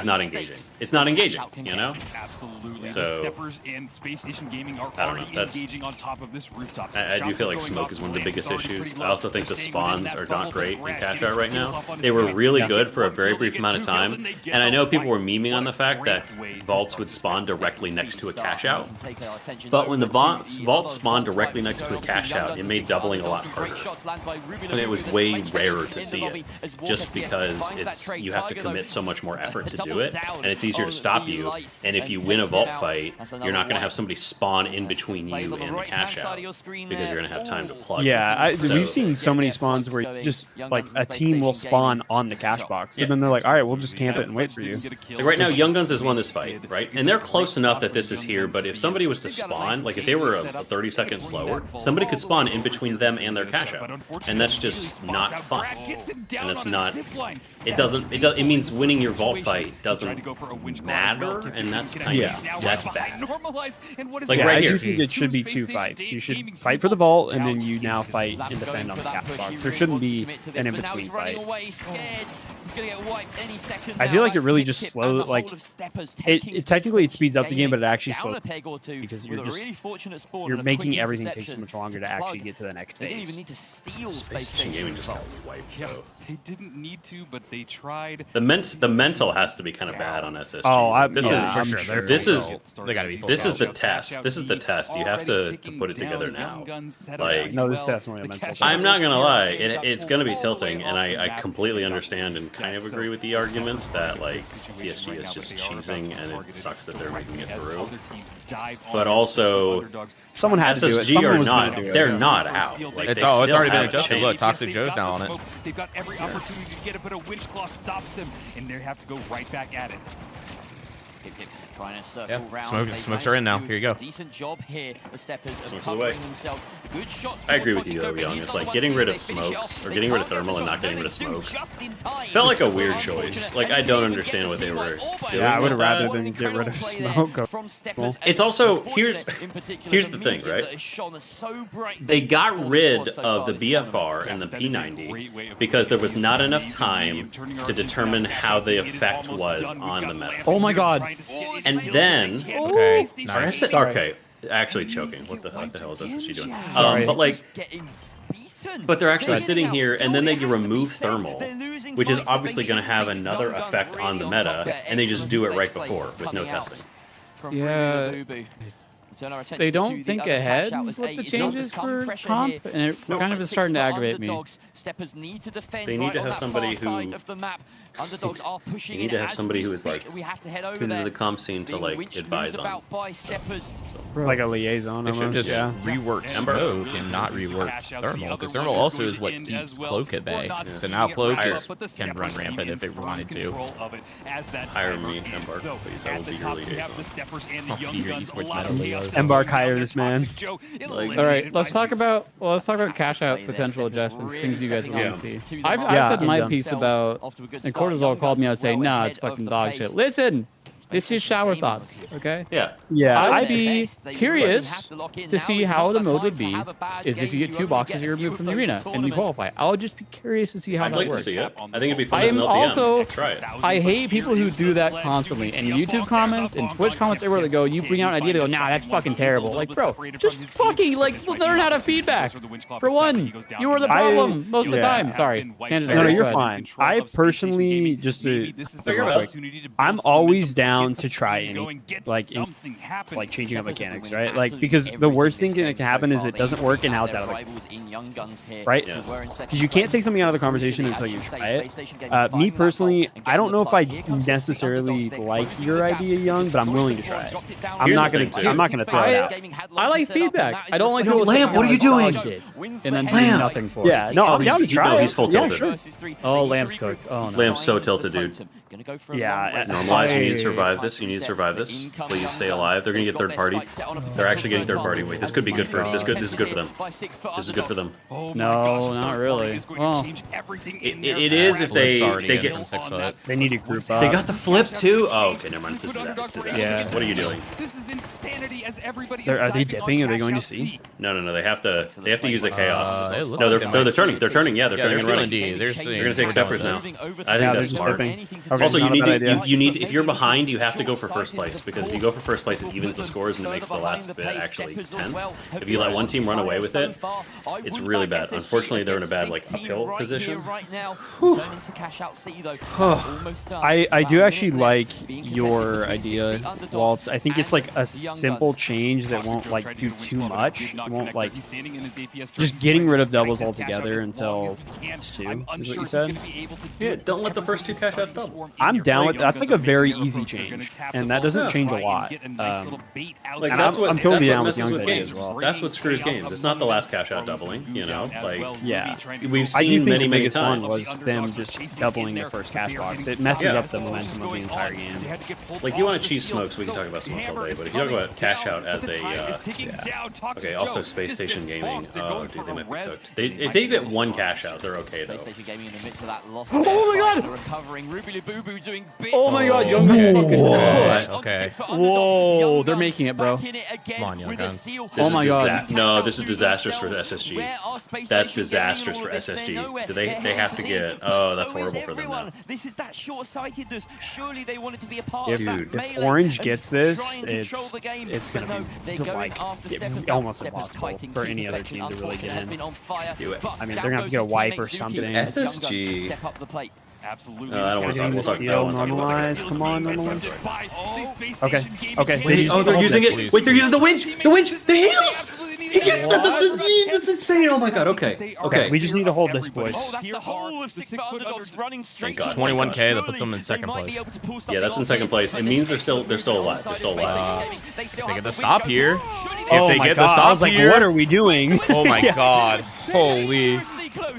It's not engaging, you know? Absolutely. So, the Steppers and Space Station Gaming are already engaging on top of this rooftop. I do feel like smoke is one of the biggest issues. I also think the spawns are not great in cash out right now. They were really good for a very brief amount of time, and I know people were memeing on the fact that vaults would spawn directly next to a cash out, but when the vaults spawned directly next to a cash out, it made doubling a lot harder, and it was way rarer to see it, just because you have to commit so much more effort to do it, and it's easier to stop you. And if you win a vault fight, you're not going to have somebody spawn in between you and the cash out because you're going to have time to plug. Yeah, we've seen so many spawns where just like a team will spawn on the cash box, and then they're like, all right, we'll just camp it and wait for you. Like right now, Young Guns has won this fight, right? And they're close enough that this is here, but if somebody was to spawn, like if they were a 30 seconds slower, somebody could spawn in between them and their cash out, and that's just not fun. And it's not. It means winning your vault fight doesn't matter, and that's kind of that's bad. Like right here, I do think it should be two fights. You should fight for the vault, and then you now fight and defend on the cash box. There shouldn't be an in-between fight. I feel like it really just slows. Like it technically it speeds up the game, but it actually slows because you're making everything take so much longer to actually get to the next phase. They didn't even need to steal Space Station Gaming just got wiped. Yeah, they didn't need to, but they tried. The mental has to be kind of bad on SSG. Oh, this is the test. This is the test. You have to put it together now. Like, no, this is definitely a mental. I'm not gonna lie, it's gonna be tilting, and I completely understand and kind of agree with the arguments that like TSG is just cheesing, and it sucks that they're making it through. But also, someone has to do it. SSG are not. They're not out. Like, it's already been adjusted. Look, Toxic Joe's now on it. They've got every opportunity to get it, but a winch claw stops them, and they have to go right back at it. Trying to circle round. Smokes are in now. Here you go. Decent job here. The Steppers are covering themselves. Good shots. I agree with you though, Young. It's like getting rid of smokes or getting rid of thermal and not getting rid of smokes. Felt like a weird choice. Like I don't understand what they were doing. Yeah, I would have rather than get rid of smoke. It's also here's the thing, right? They got rid of the BFR and the P90 because there was not enough time to determine how the effect was on the meta. Oh my god. And then, okay, actually choking. What the hell is SSG doing? But like, but they're actually sitting here, and then they remove thermal, which is obviously going to have another effect on the meta, and they just do it right before with no testing. Yeah. they don't think ahead with the changes for comp, and it kind of is starting to aggravate me. They need to have somebody who is like tuned into the comp scene to like advise on. Like a liaison. They should just yeah. rework Smoke and not rework Thermal, because Thermal also is what keeps Cloak at bay. So now Cloak can run rampant if it wanted to. Hire me, Embark, please. I will be your liaison. Embark, hire this man. All right, let's talk about cash out potential adjustments, things you guys want to see. I've said my piece about, and Cortisol called me out saying, nah, it's fucking dog shit. Listen, this is shower thoughts, okay? Yeah. I'd be curious to see how the mode would be is if you get 2 boxes you're removed from the arena and you qualify. I'll just be curious to see how that works. To see it. I think it'd be fun as an LTM. Try it. I hate people who do that constantly. And YouTube comments and Twitch comments, everywhere they go, you bring out an idea, they go, nah, that's fucking terrible. Like, bro, just fucking, like, learn how to feedback. For one, you are the problem most of the time. Sorry. No, you're fine. I personally, just to, I'm always down to try any like changing up mechanics, right? Like, because the worst thing that can happen is it doesn't work and now it's out of the right? Because you can't take something out of the conversation until you try it. Me personally, I don't know if I necessarily like your idea, Young, but I'm willing to try it. I'm not gonna throw it out. I like feedback. I don't like people Lamb, what are you doing? And then doing nothing for it. Yeah, no, I'm down to try it. He's full tilted. Oh, Lamb's cooked. Oh, no. Lamb's so tilted, dude. Yeah. Normalize, you need to survive this. You need to survive this. Please stay alive. They're gonna get third party. They're actually getting third party. Wait, this could be good for this is good for them. This is good for them. No, not really. Well, it is if they get from 6 foot. They need to group up. They got the flip too. Oh, okay, never mind. This is that. Yeah. What are you doing? This is insanity as everybody Are they dipping? Are they going to see? No. They have to use the chaos. No, they're turning. They're turning. Yeah, they're turning and running. They're gonna take steppers now. I think that's smart. Also, you need if you're behind, you have to go for first place, because if you go for first place, it evens the scores and it makes the last bit actually tense. If you let one team run away with it, it's really bad. Unfortunately, they're in a bad like uphill position. I do actually like your idea, Waltz. I think it's like a simple change that won't like do too much. It won't like just getting rid of doubles altogether until 2 is what you said. Yeah, don't let the first 2 cash outs double. I'm down with that's like a very easy change, and that doesn't change a lot. Like I'm totally down with Young's idea as well. That's what screws games. It's not the last cash out doubling, you know. Like we've seen many biggest times. one was them just doubling their first cash box. It messes up the momentum of the entire game. Like you want to cheese smokes, we can talk about smokes all day. But if you talk about cash out as a okay, also Space Station Gaming. Oh, dude, they might be cooked. If they get 1 cash out, they're okay though. Oh my god! Oh my god, Young fucking okay. Whoa, they're making it, bro. Come on, Young Guns. Oh my god. No, this is disastrous for SSG. That's disastrous for SSG. They have to get. Oh, that's horrible for them now. This is that short-sightedness. Surely they wanted to be a part If, of that. if Orange gets this, it's gonna be like almost impossible for any other team to really get in. Do it. I mean, they're gonna have to get a wipe or something. SSG. Step up the plate. Absolutely. I don't want to talk about normalize. Come on, normalize. Okay. Wait, oh, they're using it. Wait, they're using the winch. The heals. He gets that. That's insane. Oh my god. Okay. We just need to hold this, boys. Oh, that's the whole of 6 underdogs running straight. 21K. That puts them in second place. Yeah, that's in second place. It means they're still alive. If they get the stop here. Oh my god! I was like, what are we doing? Oh my god! Holy!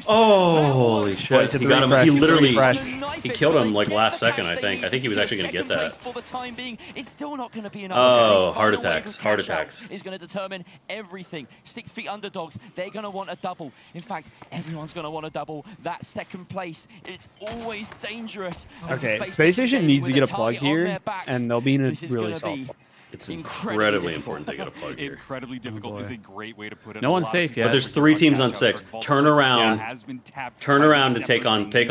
Oh, holy shit! He got him. He literally he killed him like last second. I think he was actually going to get that. For the time being, it's still not going to be enough. Oh, heart attacks! Is going to determine everything. 6 feet underdogs. They're going to want a double. In fact, everyone's going to want a double. That second place. It's always dangerous. Okay, Space Station needs to get a plug here, and they'll be in a really soft spot. It's incredibly important to get a plug here. Incredibly difficult is a great way to put it. No one's safe yet. But there's 3 teams on 6. Turn around to take on Pink. Turn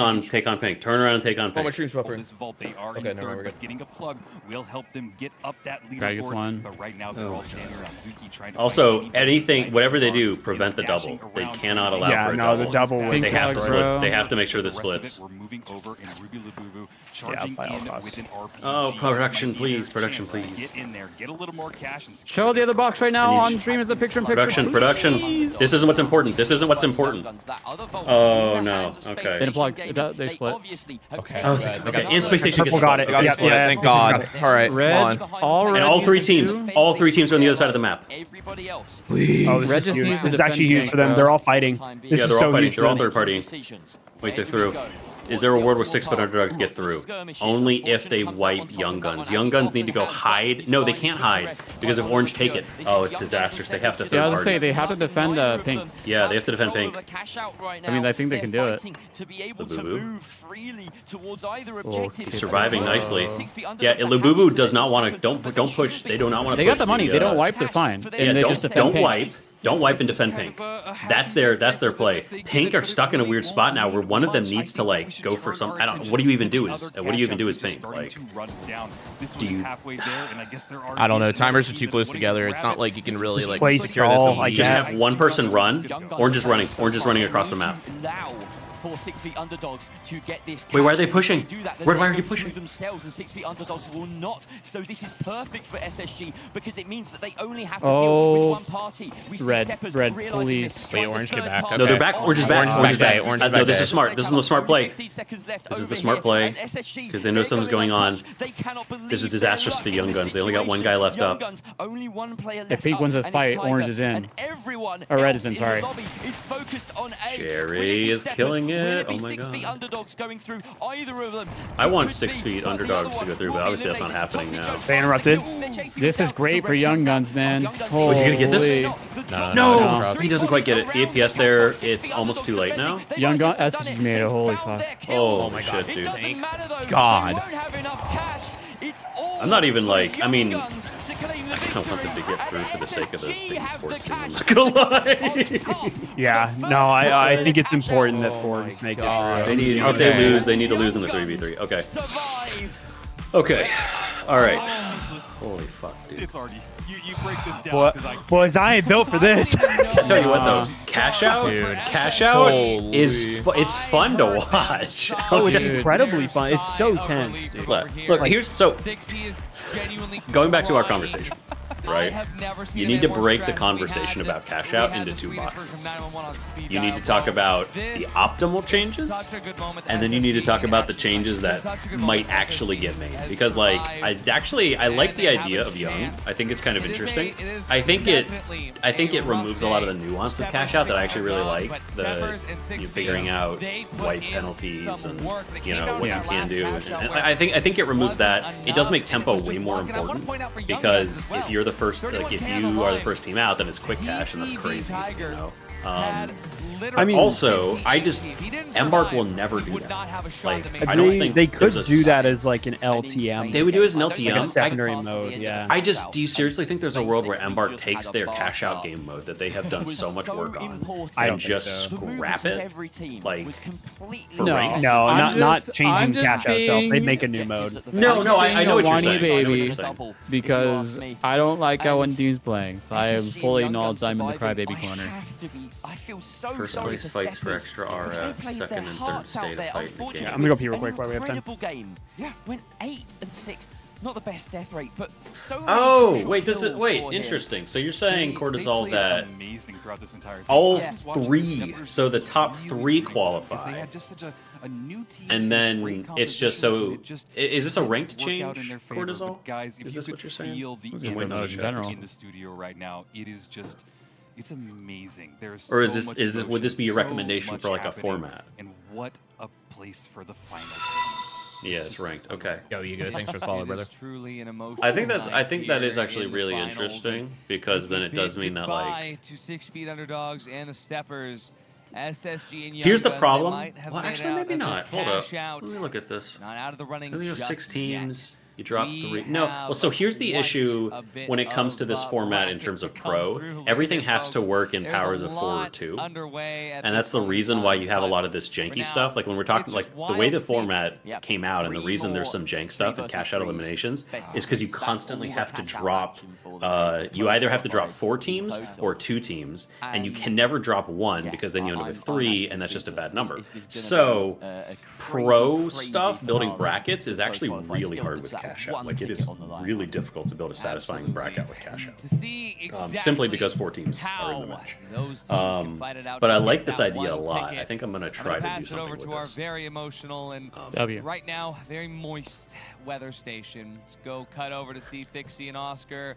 around and take on Pink. Oh, my stream's buffering. This vault, they are in third, but getting a plug will help them get up that leaderboard. But right now, they're all standing around Zuki trying to. Also, anything, whatever they do, prevent the double. They cannot allow for a double. The double. They have to split. They have to make sure this splits. We're moving over, and Ruby Labubu charging in with an RPG. Oh, production, please. Production, please. Get in there. there, get a little more cash. And show the other box right now on stream as a picture-in-picture. Production. This isn't what's important. This isn't what's important. Oh no. Okay. They plug. They split. Okay. Okay. And space station Purple got it. Yeah, thank God. All right, red. on. And all three teams are on the other side of the map. Please. Oh, this is actually huge for them. They're all fighting. This Yeah, they're is all so fighting. huge They're all for them. third party. Wait, they're through. Is there a world where 6-foot underdogs get through? Only if they wipe Young Guns. Young Guns need to go hide. No, they can't hide because if Orange take it, oh, it's disastrous. They have to third Yeah, I was party. gonna say they have to defend pink. Yeah, they have to defend pink. I mean, I think they can do it. Oh, he's surviving nicely. Yeah, Lububu does not want to. Don't push. They do not want to. They got the money. They don't wipe. They're fine. Yeah, And they just defend pink. wipe. Don't wipe and defend pink. That's their play. Pink are stuck in a weird spot now where one of them needs to like go for some. I don't. What do you even do? As pink? Like, do you? I don't know. Timers are too close together. It's not like you can really like play secure stall, this. I Just guess. have one person run. Orange is running. Orange is running across the map. For 6 feet underdogs to get this. Wait, why are they pushing? Why are you pushing? Themselves and 6 feet underdogs will not. So this is perfect for SSG because it means that they only have to deal with one party. We see Steppers realizing this, Wait, Orange get back. No, they're back. Orange is back. Orange is back. Orange is No, back. this is smart. This is the smart play. This is the smart play because they know something's going on. This is disastrous for the Young Guns. They only got one guy left up. If pink wins this fight, orange is in. Or red is in. Sorry. Jerry is killing it. Oh my god. I want 6 feet underdogs to go through, but obviously that's not happening now. They interrupted. This is great for Young Guns, man. Oh, is he gonna get this? No, he doesn't quite get it. The APS there, it's almost too late now. Young Guns SSG made it. Holy fuck. Oh my shit, dude. God. I'm not even like, I mean, I don't want them to get through for the sake of the big sports team. I'm not gonna lie. Yeah, no, I think it's important that Fords make it through. They need, if they lose, they need to lose in the 3v3. Okay. Okay. All right. Holy fuck, dude. It's already you break this down because Boys, I ain't built for this. I'll tell you what though, cash out is it's fun to watch. Oh, it's incredibly fun. It's so tense, dude. Look, here's so going back to our conversation, right? You need to break the conversation about cash out into two boxes. You need to talk about the optimal changes, and then you need to talk about the changes that might actually get made. Because like I like the idea of Young. I think it's kind of interesting. I think it removes a lot of the nuance with cash out that I actually really like. The figuring out white penalties and what you can do. And I think it removes that. It does make tempo way more important because if you're the first, like if you are the first team out, then it's quick cash and that's crazy. You know. I mean, also, Embark will never do that. Like, I don't think they could do that as like an LTM. They would do it as an LTM, like a secondary mode. Yeah. Do you seriously think there's a world where Embark takes their cash out game mode that they have done so much work on and just scrap it? Like, not changing cash out itself. They make a new mode. No, I know what you're saying. Baby, because I don't like how one team's playing, so I am fully acknowledged I'm in the crybaby corner. I feel so first place fights for extra RF, second and third state of fight in the game. I'm gonna go pee real quick while we have time. Game. Yeah, went 8 and 6. Not the best death rate, but so interesting. So you're saying Cortisol that amazing throughout this entire thing. All three, so the top 3 qualify. And then it's just so. Is this a ranked change, Cortisol? Guys, is this what you're saying? Feel the energy in the studio right now. It is just. It's amazing. There's or would this be a recommendation for like a format? And what a place for the finals. Yeah, it's ranked. Okay. Yo, you go. Thanks for the follow, brother. Truly an emotional I think that is actually really interesting because then it does mean that like to 6 feet underdogs and the steppers. SSG and Young here's the Guns, problem. Well, actually, maybe not. Hold up. Let me look at this. Not out of the running. You have 6 teams. Yet. You drop 3. No, well, so here's the issue when it comes to this format in terms of pro. Everything has to work in powers of 4 or 2. And that's the reason why you have a lot of this janky stuff. Like when we're talking, like the way the format came out and the reason there's some jank stuff and cash out eliminations is because you constantly have to drop, you either have to drop 4 teams or 2 teams, and you can never drop 1 because then you end up with 3, and that's just a bad number. So pro stuff, building brackets, is actually really hard with cash cash out. Like, it is really difficult to build a satisfying bracket out with cash out. To see exactly simply because 4 teams are in the match. But I like this idea a lot. I think I'm going to try to do something with this. Pass it over to our very emotional and right now very moist weather station. Let's go cut over to see Thixie and Oscar.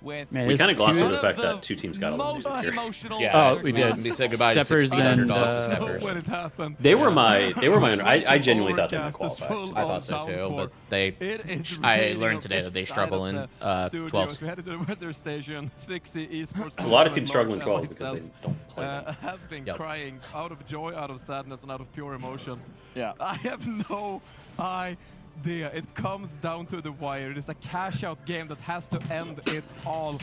We kind of glossed over the fact that 2 teams got eliminated here. Yeah, we did. We said goodbye Steppers to and when it happened. They were my I genuinely thought they would qualify. I thought so too, but I learned today that they struggle in 12s. We headed to the weather station. Thixie Esports. A lot of teams struggle in 12s because they don't play them. Have been crying out of joy, out of sadness, and out of pure emotion. Yeah. I have no idea. It comes down to the wire. It is a cash-out game that has to end it all.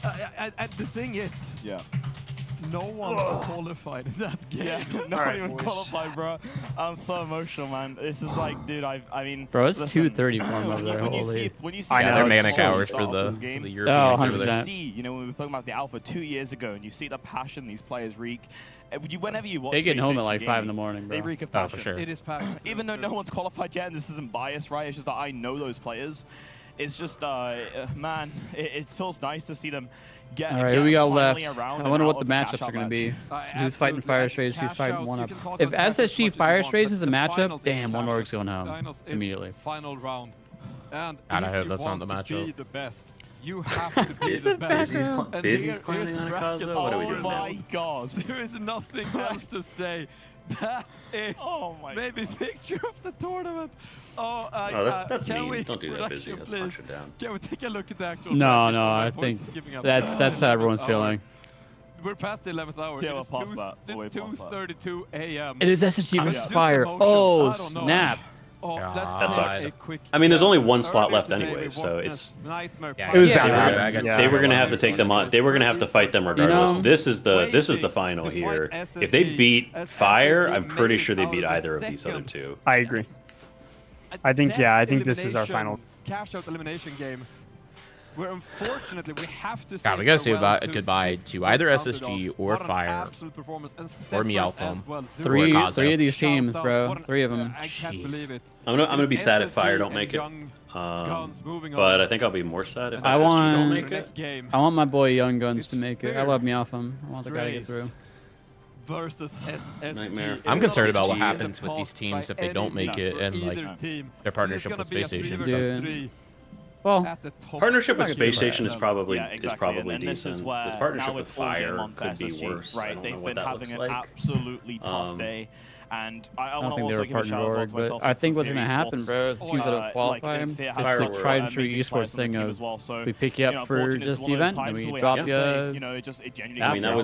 The thing is, no one qualified in that game. Yeah, no one even qualified, bro. I'm so emotional, man. This is like, dude, I mean... Bro, it's 2:30 for them over there, holy. I know, they're manic hours for the Europeans. Oh, 100%. You know, when we were talking about the Alpha 2 years ago, and you see the passion these players wreak, whenever you watch they get home at PlayStation like 5 in gaming, the morning, bro. They reek of passion. For sure. It is passion. Even though no one's qualified yet, and this isn't biased, right? It's just that I know those players. It's just, man, it feels nice to see them get. All right, who we got left? I wonder what the matchups are going to be. Who's fighting Fire Strays? Who's fighting 1UP? If SSG Fire Strays is a matchup, damn, 1org's going home immediately. Final round. And I hope that's not the matchup. Be the best, you have to be the best. Busy's climbing on a Kaza? What are we doing now? Oh my god. There is nothing else to say. That is maybe picture of the tournament. That's mean. Don't do that, Busy. Let's punch it down. Can we take a look at the actual No, I think that's how everyone's feeling. We're past the 11th hour. Yeah, we're past that. It's 2:32 a.m. It is SSG versus Fire. Oh, snap. Oh, that sucks. I mean, there's only 1 slot left anyway, so it's. It was bad. They were gonna have to take them on. They were gonna have to fight them regardless. You know, this is the final here. If they beat Fire, I'm pretty sure they beat either of these other 2. I agree. I think this is our final cash out elimination game. Where unfortunately we have to we gotta say goodbye to either SSG or Fire or Meowfoam. Three of these teams, bro. 3 of them. I can't believe it. I'm gonna be sad if Fire don't make it. But I think I'll be more sad if SSG don't make it. I want my boy Young Guns to make it. I love Meowfoam. I want the guy to get through. Versus Nightmare. I'm concerned about what happens with these teams if they don't make it and like their partnership with Space Station. Dude. Well, partnership with Space Station is probably decent. This partnership with Fire could be worse. Right, they've been having an absolutely tough day. And I don't think they were partnered org, but I think what's going to happen, bro, is teams that qualify him. It's the tried and true esports thing of we pick you up for just the event and we drop you. I mean, that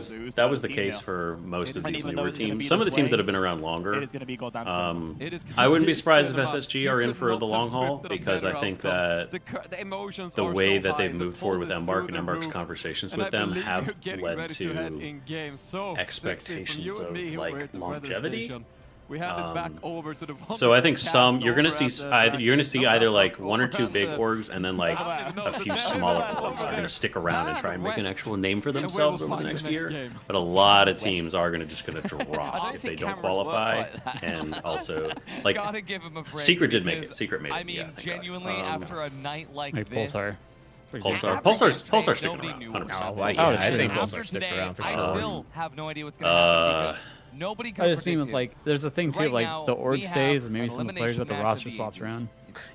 was the case for most of these newer teams. Some of the teams that have been around longer. I wouldn't be surprised if SSG are in for the long haul because I think that the way that they've moved forward with Embark and Embark's conversations with them have led to expectations of like longevity. We hand it back over to the so I think you're gonna see either like 1 or 2 big orgs and then like a few smaller orgs are gonna stick around and try and make an actual name for themselves over the next year. But a lot of teams are gonna drop if they don't qualify. And also like Secret did make it. Secret made it. I mean, genuinely, after a night like this. Pulsar's sticking around. 100%. I think Pulsar sticks around for sure. I still have no idea what's gonna happen because nobody could predict it. Like, there's a thing too, like the org stays and maybe some of the players with the roster swaps around.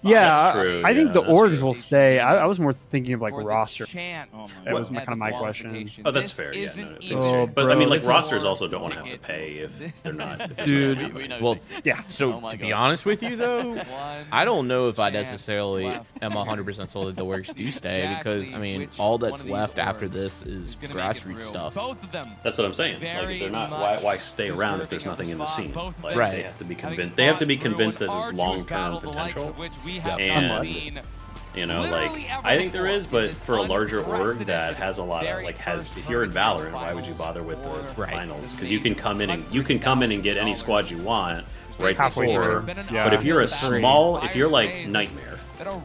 Yeah, I think the orgs will stay. I was more thinking of like roster. That was kind of my question. Oh, that's fair. Yeah, no, but I mean, like rosters also don't want to have to pay if they're not. Dude, well, yeah. So to be honest with you, though, I don't know if I necessarily am 100% sold that the orgs do stay because I mean, all that's left after this is grassroots stuff. That's what I'm saying. Like, they're not. Why stay around if there's nothing in the scene? Like, right. They have to be convinced. They have to be convinced that there's long-term potential. And you know, like I think there is, but for a larger org that has a lot of like if you're in Valorant, why would you bother with the finals? Because you can come in and get any squad you want right before. But if you're if you're like Nightmare,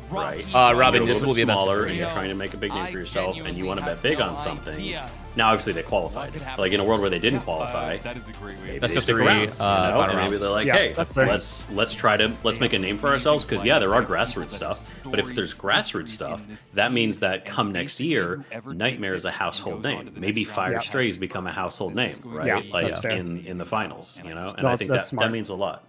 right? Robin, this will be smaller, and yeah. you're trying to make a big name for yourself, and you want to bet big on something. Now, obviously, they qualified. Like in a world where they didn't qualify, That's just stick around. final Maybe they're like, hey, let's make a name for ourselves, because yeah, there are grassroots stuff. But if there's grassroots stuff, that means that come next year, Nightmare is a household name. Maybe Fire Strays become a household name, right? Yeah, like in the finals, you know. And I think that means a lot.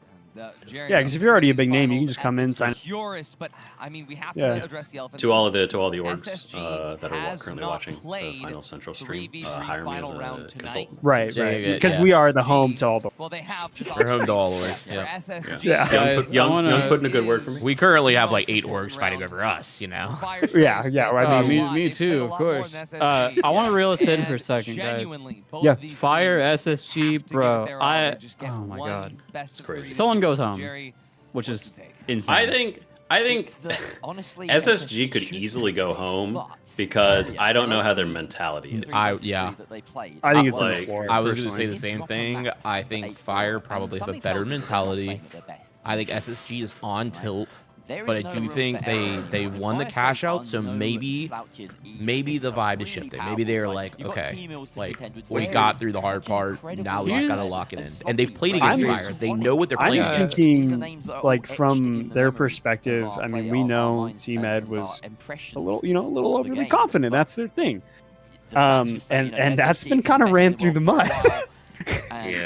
Yeah, because if you're already a big name, you can just come in, sign. Purist, but I mean, we have to address the elephant. To all the orgs that are currently watching the Final Central stream, hire me as a consultant. Right, because we are the home to all the. Well, they have. We're home to all the orgs. Yeah. Young put in a good word for me. We currently have like 8 orgs fighting over us, you know. Yeah. I mean, me too, of course. I want to reel us in for a second, guys. Yeah. Fire SSG, bro. Oh my god, it's crazy. Someone goes home, which is insane. I think honestly, SSG could easily go home because I don't know how their mentality is. I think it's like, I was going to say the same thing. I think Fire probably have a better mentality. I think SSG is on tilt. But I do think they won the cash out, so maybe the vibe is shifting. Maybe they're like, okay, like we got through the hard part, now we just gotta lock it in. And they've played against Fire. They know what they're playing against. I'm thinking, like from their perspective, I mean, we know Team Ed was a little overly confident. That's their thing, and that's been kind of ran through the mud.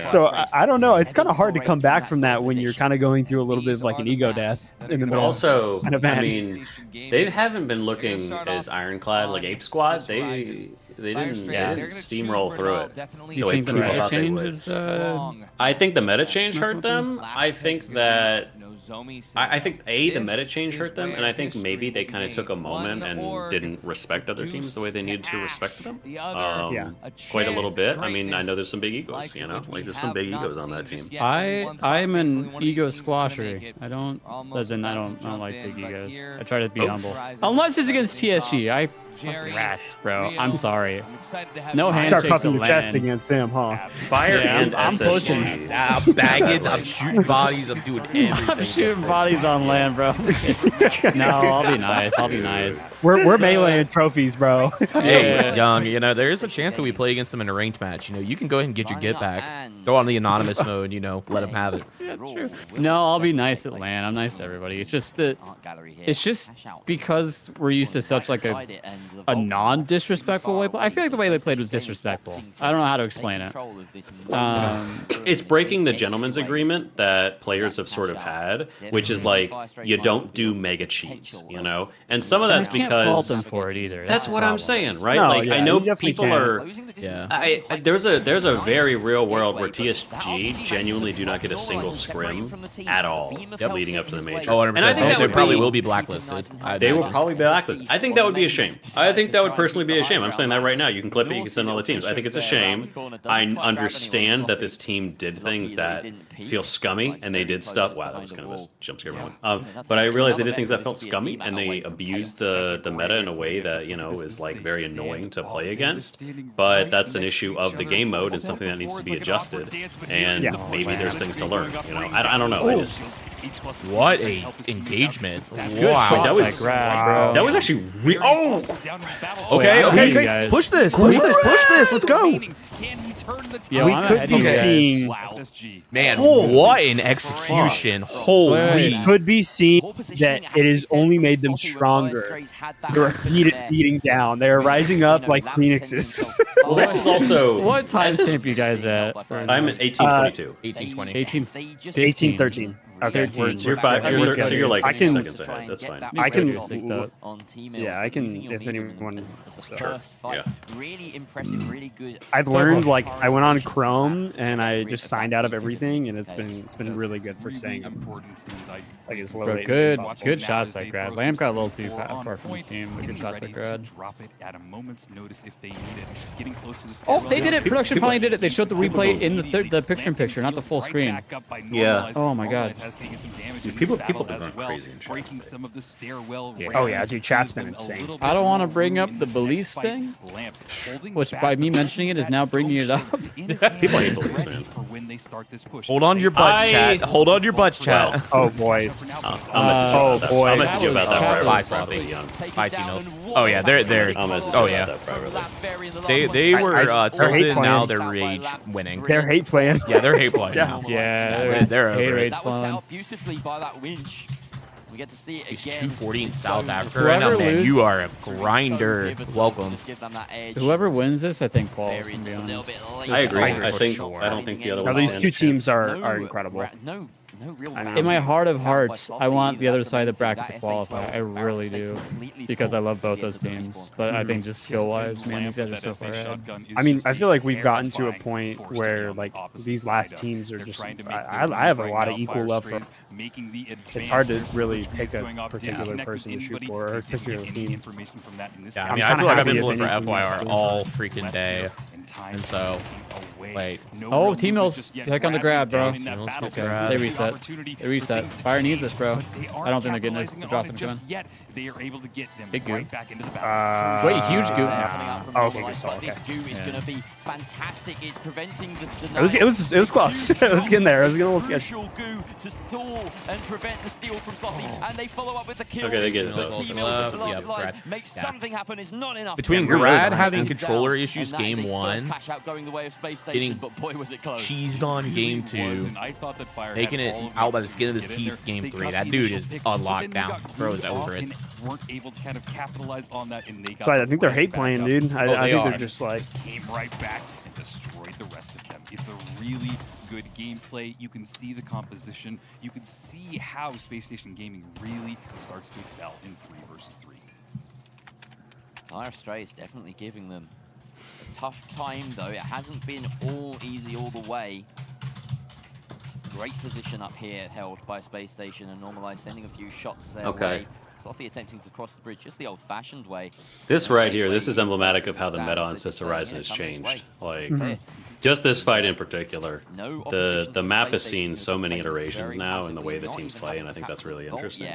So I don't know. It's kind of hard to come back from that when you're kind of going through a little bit of like an ego death in the middle. Also, I mean, they haven't been looking as ironclad like Ape Squad. They didn't steamroll through it. Do you think the meta change is? I think the meta change hurt them. I think that I think the meta change hurt them, and I think maybe they kind of took a moment and didn't respect other teams the way they needed to respect them. Quite a little bit. I mean, I know there's some big egos, you know, like there's some big egos on that team. I'm an ego squasher. I don't like big egos. I try to be humble, unless it's against TSG. Rats, bro. I'm sorry. No handshakes. Start puffing your chest against them, huh? Fire and I'm pushing. I'm bagging. I'm shooting bodies. I'm doing everything. I'm shooting bodies on land, bro. No, I'll be nice. We're meleeing trophies, bro. Hey, Young, you know, there is a chance that we play against them in a ranked match. You know, you can go ahead and get your get back. Go on the anonymous mode, you know, let them have it. Yeah, true. No, I'll be nice at land. I'm nice to everybody. It's just that because we're used to such like a non-disrespectful way. I feel like the way they played was disrespectful. I don't know how to explain it. It's breaking the gentleman's agreement that players have sort of had, which is like you don't do mega cheese, you know. And some of that's because fault them for it either. That's what I'm saying, right? I know people are. Yeah. There's a very real world where TSG genuinely do not get a single scrim at all leading up to the major. Oh, and I think that would probably will be blacklisted. They will probably be blacklisted. I think that would be a shame. I think that would personally be a shame. I'm saying that right now. You can clip it, you can send all the teams. I think it's a shame. I understand that this team did things that feel scummy, and they did stuff. Wow, that was kind of a jump scare moment. But I realized they did things that felt scummy, and they abused the meta in a way that, you know, is like very annoying to play against. But that's an issue of the game mode and something that needs to be adjusted. And maybe there's things to learn. You know, I don't know. What a engagement! Wow, that was bro. That was actually okay. Push this. Let's go. Yeah, we could be seeing. Man, what an execution! Holy, we could be seeing that it has only made them stronger. They're beating down. They're rising up like phoenixes. Well, this is also what time stamp you guys at? I'm at 1822. 1820. 1813. Okay, you're 5. So you're like 6 seconds ahead. That's fine. I can. Yeah, I can. If anyone. Sure. Yeah. Really impressive. Really good. I've learned, like, I went on Chrome and I just signed out of everything, and it's been really good for staying like as low latency as possible. Good shots by Grad. Lamb got a little too far from his team. Good shots by Grad. Drop it at a moment's notice if they need it. Getting close to the oh, they did it. Production finally did it. They showed the replay in the picture-in-picture, not the full screen. Yeah. Oh my God. has taken some damage Dude, in people this battle been as going well, crazy in chat breaking some of the stairwell. Yeah. Oh yeah, dude, chat's been insane. I don't want to bring up the Belize thing, which by me mentioning it is now bringing it up. People hate Belize, man. Hold on to your butts, chat. Hold on to your butts, chat. Well, oh boy. I'll message you about that privately. Bye, T-Mills. Oh yeah, they're. I'll message Oh you yeah. about that privately. They were tilted. Now playing. they're rage winning. They're hate playing. Yeah, they're hate playing Yeah. now. Yeah, they're hate over it. rate's That was set fun. up beautifully by that winch. We get to see it He's again. 240 in South Africa right now, Whoever man. lose- You are a grinder. Welcome. Whoever wins this, I think falls. To be honest. I agree. I don't think the other Now, one. these two teams are incredible. No real In my heart of hearts, I want the other side of the bracket to qualify. I really do, because I love both those teams. But I think just skill-wise, man, these guys are so far ahead. I mean, I feel like we've gotten to a point where like these last teams are just. I have a lot of equal love for. It's hard to really pick a particular person to shoot for or a particular team. Yeah, I mean, I feel like I've been pulling for FYR all freaking day, and so wait. Oh, T-Mills, check on the grab, bro. They reset. They reset. Fire needs this, bro. I don't think they're getting this drop and coming. They are able to get them Big goo. right back into the battle. Wait, huge goo. Oh, okay, good call. This goo is going to be fantastic. It's preventing the It was close. It was getting there. It was getting a little sketchy. crucial goo to stall and prevent the steal from stopping. And they follow up with the kill. Okay, they get it. Make something happen is not enough. Between Brad having controller issues game one, getting but boy was it close, cheesed on game two, making it out by the skin of his teeth game three. That dude is on lockdown. Bro is over it. Weren't able to kind of capitalize on that, and they got. So I think they're hate playing, dude. I think they're just like came right back and destroyed the rest of them. It's a really good gameplay. You can see the composition. You can see how Space Station Gaming really starts to excel in 3 versus 3. Fire Stray is definitely giving them a tough time, though. It hasn't been all easy all the way. Great position up here held by Space Station and Normalize, sending a few shots their way. Slothy attempting to cross the bridge just the old-fashioned way. This right here, this is emblematic of how the meta on Sis Horizon has changed. Like, just this fight in particular. The map has seen so many iterations now in the way the teams play, and I think that's really interesting.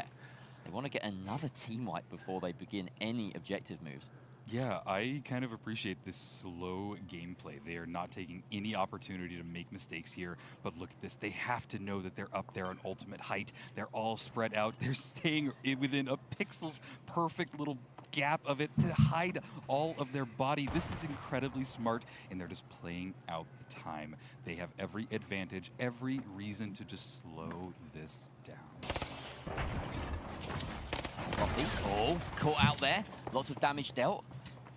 They want to get another team wipe before they begin any objective moves. Yeah, I kind of appreciate this slow gameplay. They are not taking any opportunity to make mistakes here, but look at this. They have to know that they're up there on ultimate height. They're all spread out. They're staying within a pixel's perfect little gap of it to hide all of their body. This is incredibly smart, and they're just playing out the time. They have every advantage, every reason to just slow this down. Sloppy, caught out there. Lots of damage dealt.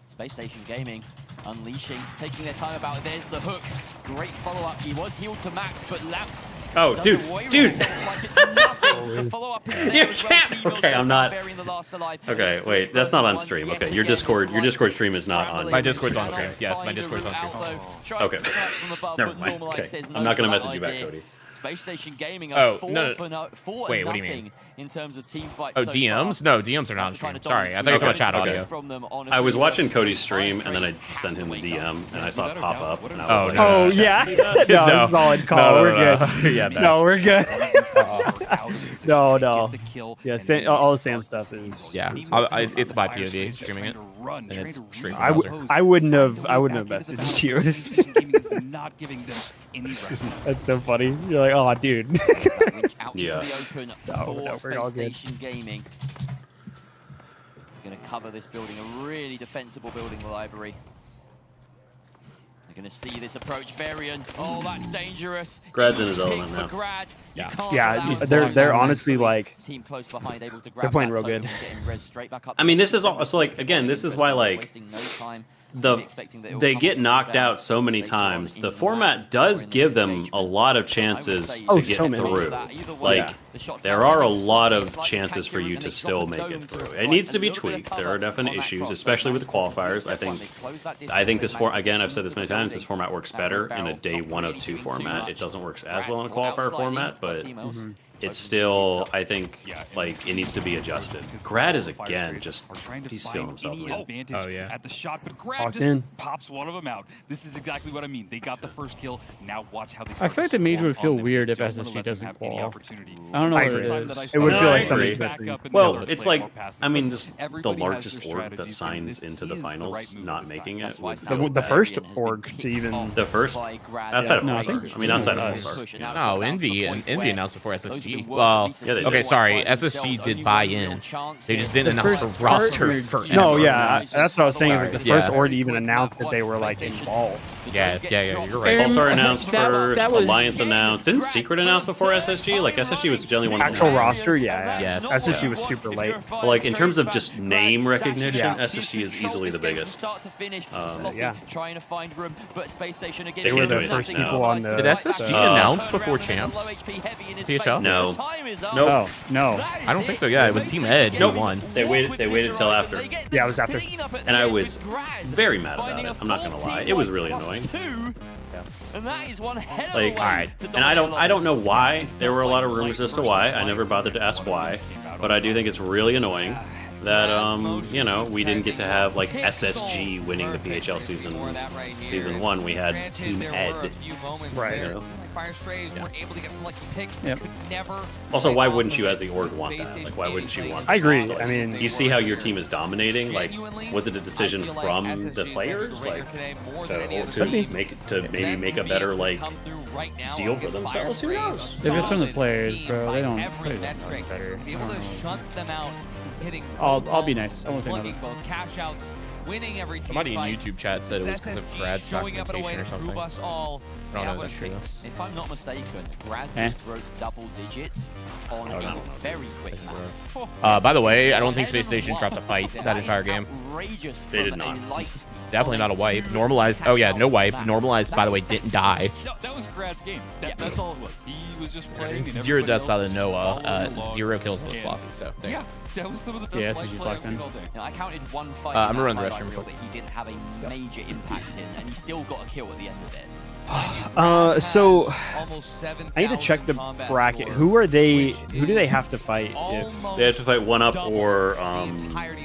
Space Station Gaming unleashing, taking their time about it. There's the hook. Great follow-up. He was healed to max, but Lamp. Oh, dude. The follow-up is there as well. Okay, I'm not. Okay, wait, that's not on stream. Okay, your Discord stream is not on. My Discord's on stream. Yes, my Discord's on stream. Okay. Never mind. Okay, I'm not gonna message you back, Cody. Space Station Gaming are 4 Wait, what do you nothing mean? in terms of team fights. Oh, DMs? No, DMs are not on stream. Sorry, I thought you were talking about chat audio. I was watching Cody's stream, and then I sent him the DM, and I saw it pop up, and I was like, oh yeah. No, solid call. We're good. Yeah, no, we're good. No. Yeah, all the Sam stuff is. Yeah, it's my POV streaming it, and it's stream. I wouldn't have messaged you. Not giving them any respect. That's so funny. You're like, oh, dude. Yeah. We're all good. Gaming. We're going to cover this building, a really defensible building library. They're going to see this approach. Varian. Oh, that's dangerous. Grad's in his element now. Grad. Yeah, they're honestly like team close behind, able to grab they're playing real good. I mean, this is also like, again, this is why like they get knocked out so many times. The format does give them a lot of chances to get through. Like, there are a lot of chances for you to still make it through. It needs to be tweaked. There are definite issues, especially with the qualifiers. I think this again, I've said this many times, this format works better in a day 1 of 2 format. It doesn't work as well in a qualifier format, but it's still, I think, like, it needs to be adjusted. Grad is, again, just, he's feeling himself. Oh, yeah. At the shot, but Grad just pops one of them out. This is exactly what I mean. They got the first kill. Now watch how they I feel like the Mage would feel weird if SSG doesn't qual. I don't know what it is. It would feel like something's missing. Well, it's like, I mean, just the largest org that signs into the finals not making it. The first org to even... The first? Outside of All-Star. I mean, outside of All-Star. No, Envy announced before SSG. Well, okay, sorry, SSG did buy in. They just didn't announce the roster for No, yeah, that's what I was saying. Is like the first org to even announced that they were like involved. Yeah, you're right. All-Star announced first, Alliance announced. Didn't Secret announce before SSG? Like, SSG was generally one of the actual roster, yeah. Yes. SSG was super late. But, like, in terms of just name recognition, SSG is easily the biggest. Yeah. Trying to find room, but Space Station again. They were the first people on the... Did SSG announce before Champs? PHL? No. No. No. I don't think so. Yeah, it was Team Ed who won. They waited till after. Yeah, it was after. And I was very mad about it. I'm not gonna lie. It was really annoying. And that is one hell of Like, all right, and I don't know why. There were a lot of rumors as to why. I never bothered to ask why, but I do think it's really annoying that you know, we didn't get to have like SSG winning the PHL season 1. We had Team Ed. Right. You know? Fire strays were able to get some lucky picks. Yep. Also, why wouldn't you, as the org, want that? Like, why wouldn't you want? I agree. Like, I mean, you see how your team is dominating. Like, was it a decision from the players, like, to maybe make a better like deal for themselves? Who knows? If it's from the players, bro, they don't play better. I'll be nice. I won't say nothing. Winning every team Somebody in fight. YouTube chat said it was because of Grad's showing up in a way documentation to or prove something. us all I don't know if what that's it true. takes. If I'm not mistaken, Grad just broke double digits on a very quick map. By the way, I don't think Space Station dropped a fight that entire game. They did not. Definitely not a wipe. Normalized. Oh yeah, no wipe. Normalized, by the way, didn't die. No, that was Grad's game. That's all it was. He was just playing. And 0 deaths out of Noah. 0 kills on the losses. So yeah, that was some of the best playoffs all day. I counted one fight. I'm gonna run the restroom. That he didn't have a major impact in, and he still got a kill at the end of it. So I need to check the bracket. Who are they? Who do they have to fight? If they have to fight One Up or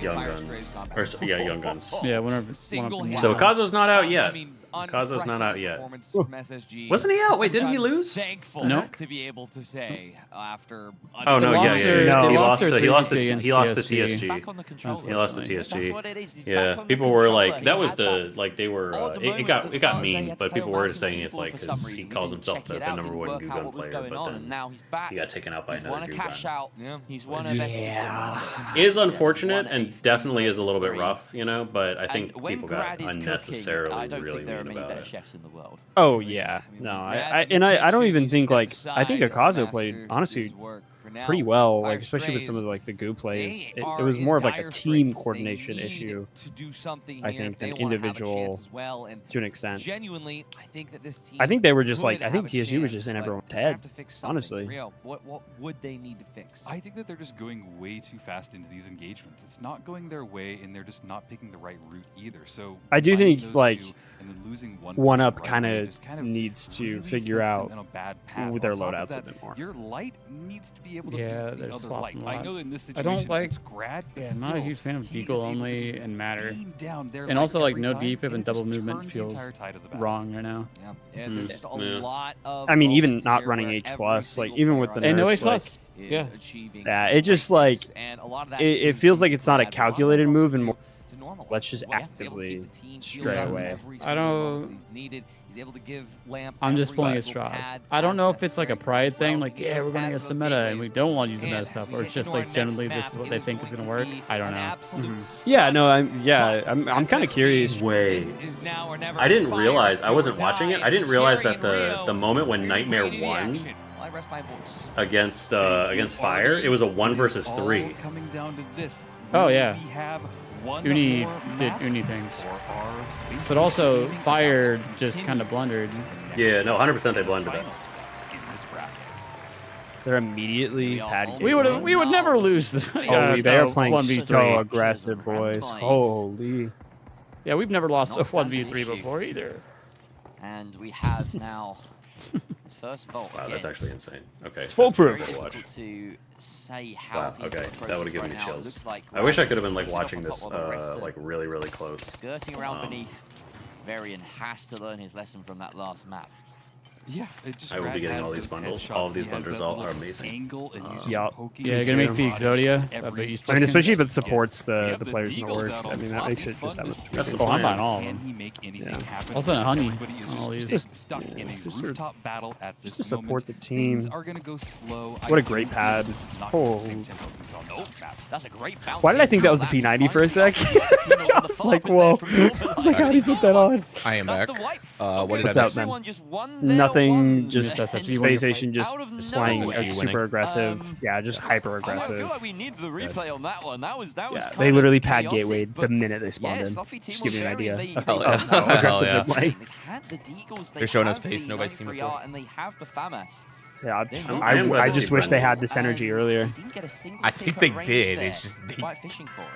Young Guns, or Young Guns. Yeah, one up. So Kazo's not out yet. Kazo's not out yet. Wasn't he out? Wait, didn't he lose? No. To be able to say after. Oh no, yeah. He lost to TSG. He lost to TSG. Yeah, people were like, that was the they were. It got mean, but people were saying it's like because he calls himself the number 1 Goo Gun player, but then he got taken out by another Goo Gun. He's one of Is unfortunate and definitely is a little bit rough, you know. But I think people got unnecessarily really mean about it. Chefs in the world. Oh yeah, no, I don't even think I think Akazo played honestly pretty well, like especially with some of the Goo plays. It was more of like a team coordination issue, I think, than individual to an extent. Genuinely, I think that this team. I think they were just like, I think TSG was just in everyone's head. Honestly, what would they need to fix? I think that they're just going way too fast into these engagements. It's not going their way, and they're just not picking the right route either. So I do think like One Up kind of needs to figure out their loadouts a bit more. Your light needs to be able to yeah, beat the other light. I know in this situation, I don't like it's Grad, but I'm not a huge fan of Deagle only and Matter. And also like no defib and double movement feels wrong right now. Yeah, there's just a lot of. I mean, even not running H+, like even with the nerfs, no H+. Like, yeah, it just like it feels like it's not a calculated move and more. Let's just actively stray away. I don't. I'm just pulling at straws. I don't know if it's like a pride thing, like yeah, we're gonna get some meta and we don't want to use the meta stuff, or it's just like generally this is what they think is gonna work. I don't know. Yeah, no, I'm kind of curious. Wait, I didn't realize I wasn't watching it. I didn't realize that the moment when Nightmare won against Fire, it was a 1 versus 3. Oh yeah. Uni did Uni things, but also Fire just kind of blundered. Yeah, no, 100% they blundered it. They're immediately pad. We would never lose. Holy, they are playing so aggressive, boys. Holy. Yeah, we've never lost a 1v3 before either. And we have now His first vault. Wow, that's actually insane. Okay. It's foolproof. To say how wow, okay, that would have given me chills. I wish I could have been like watching this like really, really close. Skirting around beneath. Varian has to learn his lesson from that last map. Yeah, it just I will be getting all these bundles. All of these bundles are amazing. Yeah, you're gonna make the Exodia. I mean, especially if it supports the players in the work. I mean, that makes it just that much. That's the Oh, I'm plan. buying all of them. I'll spend a honey. Just to support the team. What a great pad. Oh. That's a great bounce. Why did I think that was the P90 for a sec? I was like, whoa. I was like, how do you put that on? I am back. What did What's I out, man? Nothing, just Space Station just playing super aggressive. Yeah, just hyper aggressive. I feel like we need the replay on that one. That was they literally pad gatewayed the minute they spawned in. Just give you an idea of how aggressive they're playing. They're showing us pace nobody's seen before. And they have the FAMAS. Yeah, I just wish they had this energy earlier. I think they did. It's just fishing for it.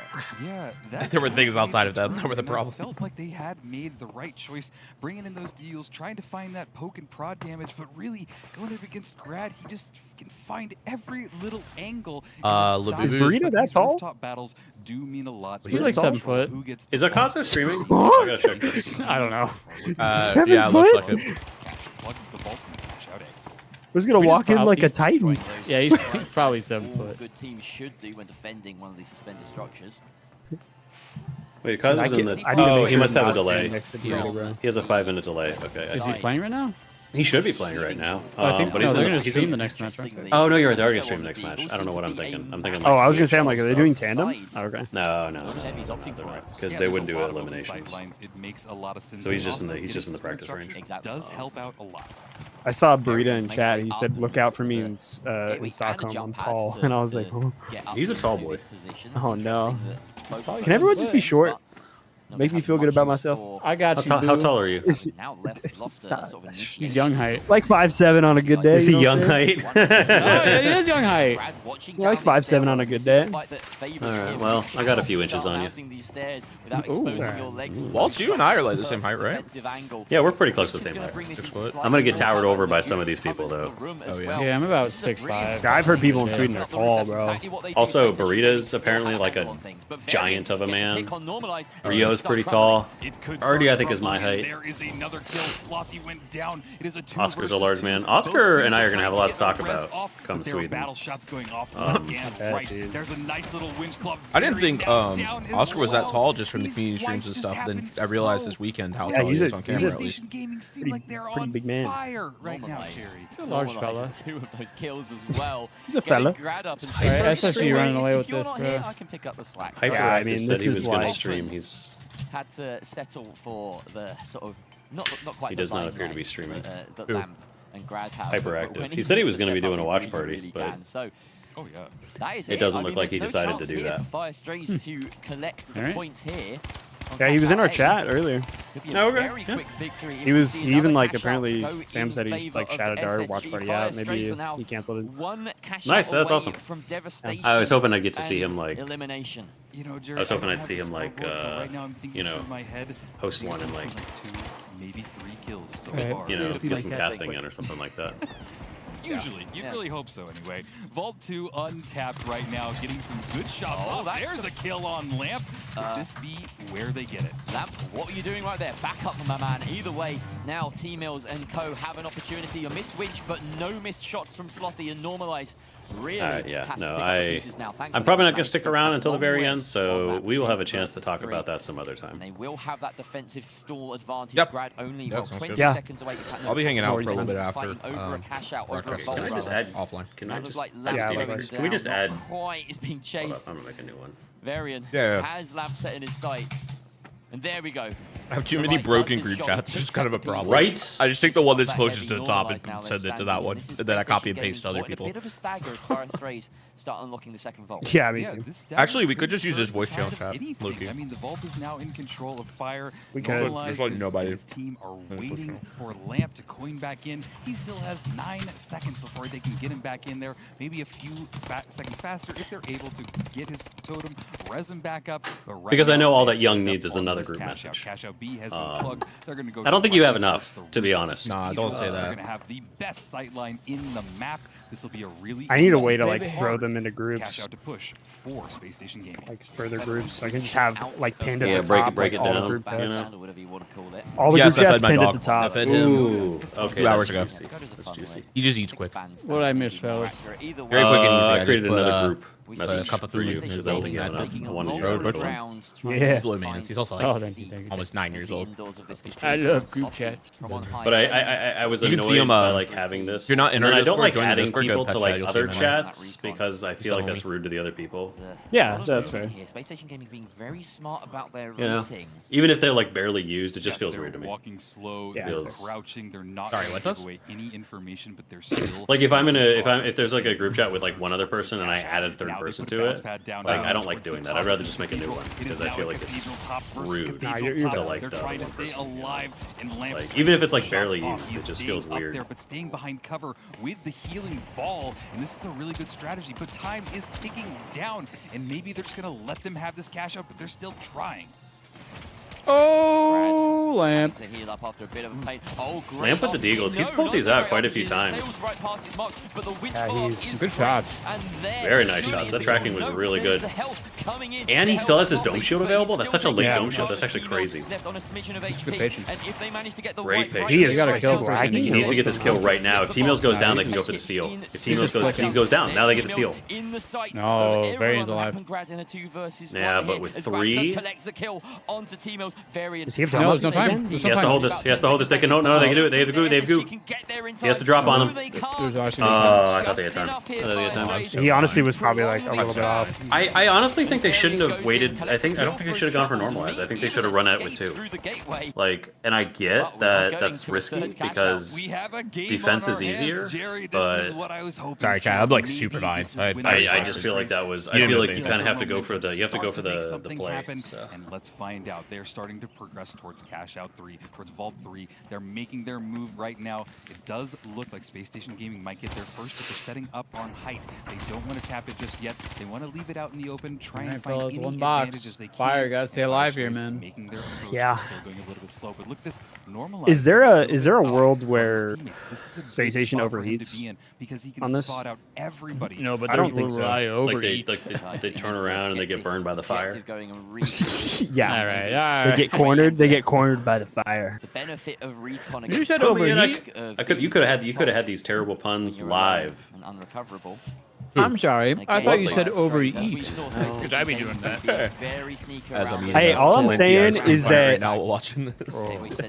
Yeah, there were things outside of them that were the problem. Felt like they had made the right choice, bringing in those deals, trying to find that poke and prod damage, but really going up against Grad, he just can find every little angle. Is Burrito that tall? Top battles do mean a lot. He's like 7 foot. Is Akaza streaming? I gotta check this. I don't know. 7 yeah, foot? Looks like it. Plug the vault from the cash out A. Who's gonna walk in like a titan? Yeah, he's probably 7 foot. Good team should do when defending one of these suspended structures. Wait, Akaza's in the... Oh, he must have a delay. He has a 5-minute delay. Okay. Is he playing right now? He should be playing right now. I think they're going to stream the next match, right? Oh, no, you're right. They're going to stream the next match. I don't know what I'm thinking. I'm thinking. Oh, I was going to say, I'm like, are they doing tandem? Oh, okay. No. Because they wouldn't do eliminations. It makes a lot of sense. So he's just in the practice range. Does help out a lot. I saw Burrito in chat. He said, "Look out for me in Stockholm. I'm tall," and I was like, "Oh." He's a tall boy. Oh no! Can everyone just be short? Make me feel good about myself. I got you. How tall are you? He's young height. Like 5'7" on a good day. Is he young height? Yeah, he is young height. Like 5'7" on a good day. Alright, well, I got a few inches on you. Waltz, you and I are like the same height, right? Yeah, we're pretty close to the same height. 6 foot. I'm gonna get towered over by some of these people, though. Oh yeah. Yeah, I'm about 6'5". I've heard people in Sweden are tall, bro. Also, Burrito's apparently like a giant of a man. Rio's pretty tall. Artie, I think, is my height. There is another kill. Slothy went down. It is a 2 Oscar's a large man. Oscar and I are gonna have a lot to talk about come Sweden. Battle shots going off left and right. There's a nice little winch club. I didn't think Oscar was that tall just from the community streams and stuff. Then I realized this weekend how tall he is on camera. At least. Pretty big man. Fire right now, Jerry. He's a large fella. 2 of those kills as well. He's a fella. Especially running away with this, bro. I can pick up the slack. Yeah, I mean, this is like stream. He's had to settle for the sort of not quite. He does not appear to be streaming. That Lamp and Grad have. Hyperactive. He said he was going to be doing a watch party, but so. Oh yeah. That is it doesn't look like he decided to do that. Fire Strays to collect the points here. Yeah, he was in our chat earlier. He was even like apparently Sam said he like shouted our watch party out. Maybe he canceled it. Nice, that's awesome. I was hoping I'd get to see him like. Elimination. I was hoping I'd see him like you know, host one and like 2, maybe 3 kills. You know, get some casting in or something like that. Usually. You'd really hope so anyway. Vault 2 untapped right now, getting some good shots off. There's a kill on Lamp. Could this be where they get it? Lamp, what are you doing right there? Back up, my man. Either way, now T-Mills and co have an opportunity. A missed winch, but no missed shots from Slothy and Normalize. Really yeah, no, I'm probably not going to stick around until the very end, so we will have a chance to talk about that some other time. They will have that defensive stall advantage. Yep. Grad only 20 yeah. seconds away. I'll be hanging out for a little bit after. Over a cash out, over a can I just add offline? Can I just can we just add? Quite is being chased. I'm gonna make a new one. Varian has Lamp set in his sights. And there we go. I have too many broken group chats. It's kind of a problem. Right? I just take the one that's closest to the top and send it to that one, and then I copy and paste to other people. A bit of a stagger as far as Strays start unlocking the second vault. Yeah, me too. Actually, we could just use this voice channel chat. Loki. I mean, the vault is now in control of Fire. We could. There's like nobody. His team are waiting for Lamp to coin back in. He still has 9 seconds before they can get him back in there. Maybe a few seconds faster if they're able to get his totem, res him back up. Because I know all that Young needs is another the group message. Cash out B has been plugged. They're going to go. I don't think you have enough, to be honest. Nah, don't say that. They're going to have the best sight line in the map. This will be a really. I need a way to like throw them into groups. Cash out to push for Space Station Gaming. Like further groups, so I can just have like pinned at the break top. Break it all down. the group You know? Whatever you want to call it. All the group chats pinned at the top. I fed him. Ooh, okay, 2 hours ago. That's juicy. He just eats quick. What did I miss, fellas? Very quick and easy. I created another group. A cup of for you. food. Because I don't think you have enough. I wanted you to Road go on. Yeah. He's low maintenance. He's also Oh, like thank you. almost 9 years old. I love group chat. But I was You can annoyed see 'em, by like having this. if you're not in and our I don't Discord, like join the adding Discord, go people past to chat, like you'll other see them in there. chats because I feel like that's rude to the other people. Yeah, that's fair. Space Station Gaming being very smart about their You know, routing. even if they're like barely used, it just feels weird to me. Walking slow, Yeah, they're feels- crouching, they're not Sorry, going what to give does? away any information, but they're still. Like if there's like a group chat with like one other person and I added a third person to it, like I don't like doing that. I'd rather just make a new one because I feel like it's rude to like they're the trying other to stay person. alive and Lamp. Like even if it's like barely used, it just feels weird. There, but staying behind cover with the healing ball, and this is a really good strategy. But time is ticking down, and maybe they're just gonna let them have this cash out, but they're still trying. Oh, Lamp. To heal up after a bit of a pain. Oh, great. Lamp with the Deagles. He's pulled these out quite a few times. Yeah, he's good shots. Very nice shots. That tracking was really good. And he still has his dome shield available? That's such a late dome shield. That's actually crazy. Good patience. Great patience. He got a kill. He needs to get this kill right now. If T-Mills goes down, they can go for the steal. If T-Mills goes down, now they get the steal. No, Varian's alive. Yeah, but with 3... Does he have to No, hold there's no time. again? There's He no has to time. hold this. He has to hold this. They can hold. No, they can do it. They have goo. They have goo. He has to drop on them. There's Oh, actually I thought they had time. He honestly was probably like a little bit off. I honestly think they shouldn't have waited. I don't think they should have gone for normalize. I think they should have run it with 2. Like, and I get that that's risky because defense is easier, but Sorry, Chad. I'm like super behind. I just feel like that was. I feel like you kind of have to go for the. You have to go for the play. So. And let's find out. They're starting to progress towards Cash Out 3, towards Vault 3. They're making their move right now. It does look like Space Station Gaming might get there first, but they're setting up on height. They don't want to tap it just yet. They want to leave it out in the open, try and find any advantages they can. Fire, gotta stay alive here, man. Making their approach, Yeah. still going a little bit slow, but look at this normalized. Is there a world where Space Station overheats because he can on this? spot out everybody. No, but I don't think so. Like they turn around and they get burned by the fire. Yeah, All right. They get cornered. They get cornered by the fire. The benefit of recon You said against overheat. You could have had these terrible puns live. and unrecoverable. I'm sorry. I thought you said overeat. Could I be doing that? Hey, all I'm saying is that now watching this.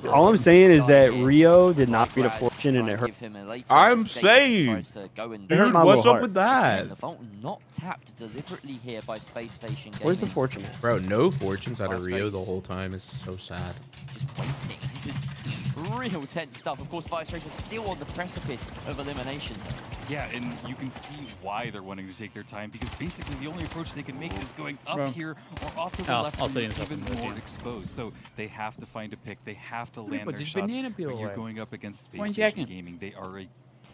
all I'm saying is that Rio did not beat a fortune and it hurt. I'm saying. Dude, what's up with that? The vault not tapped deliberately here by Space Station Gaming. Where's the fortune? Bro, no fortunes out of Rio the whole time is so sad. Just waiting. This is real tense stuff. Of course, Firestrays are still on the precipice of elimination. Yeah, and you can see why they're wanting to take their time, because basically the only approach they can make is going up here or off to the left and even more exposed. So they have to find a pick. They have to land their shots. When you're going up against Space Station Gaming, they are a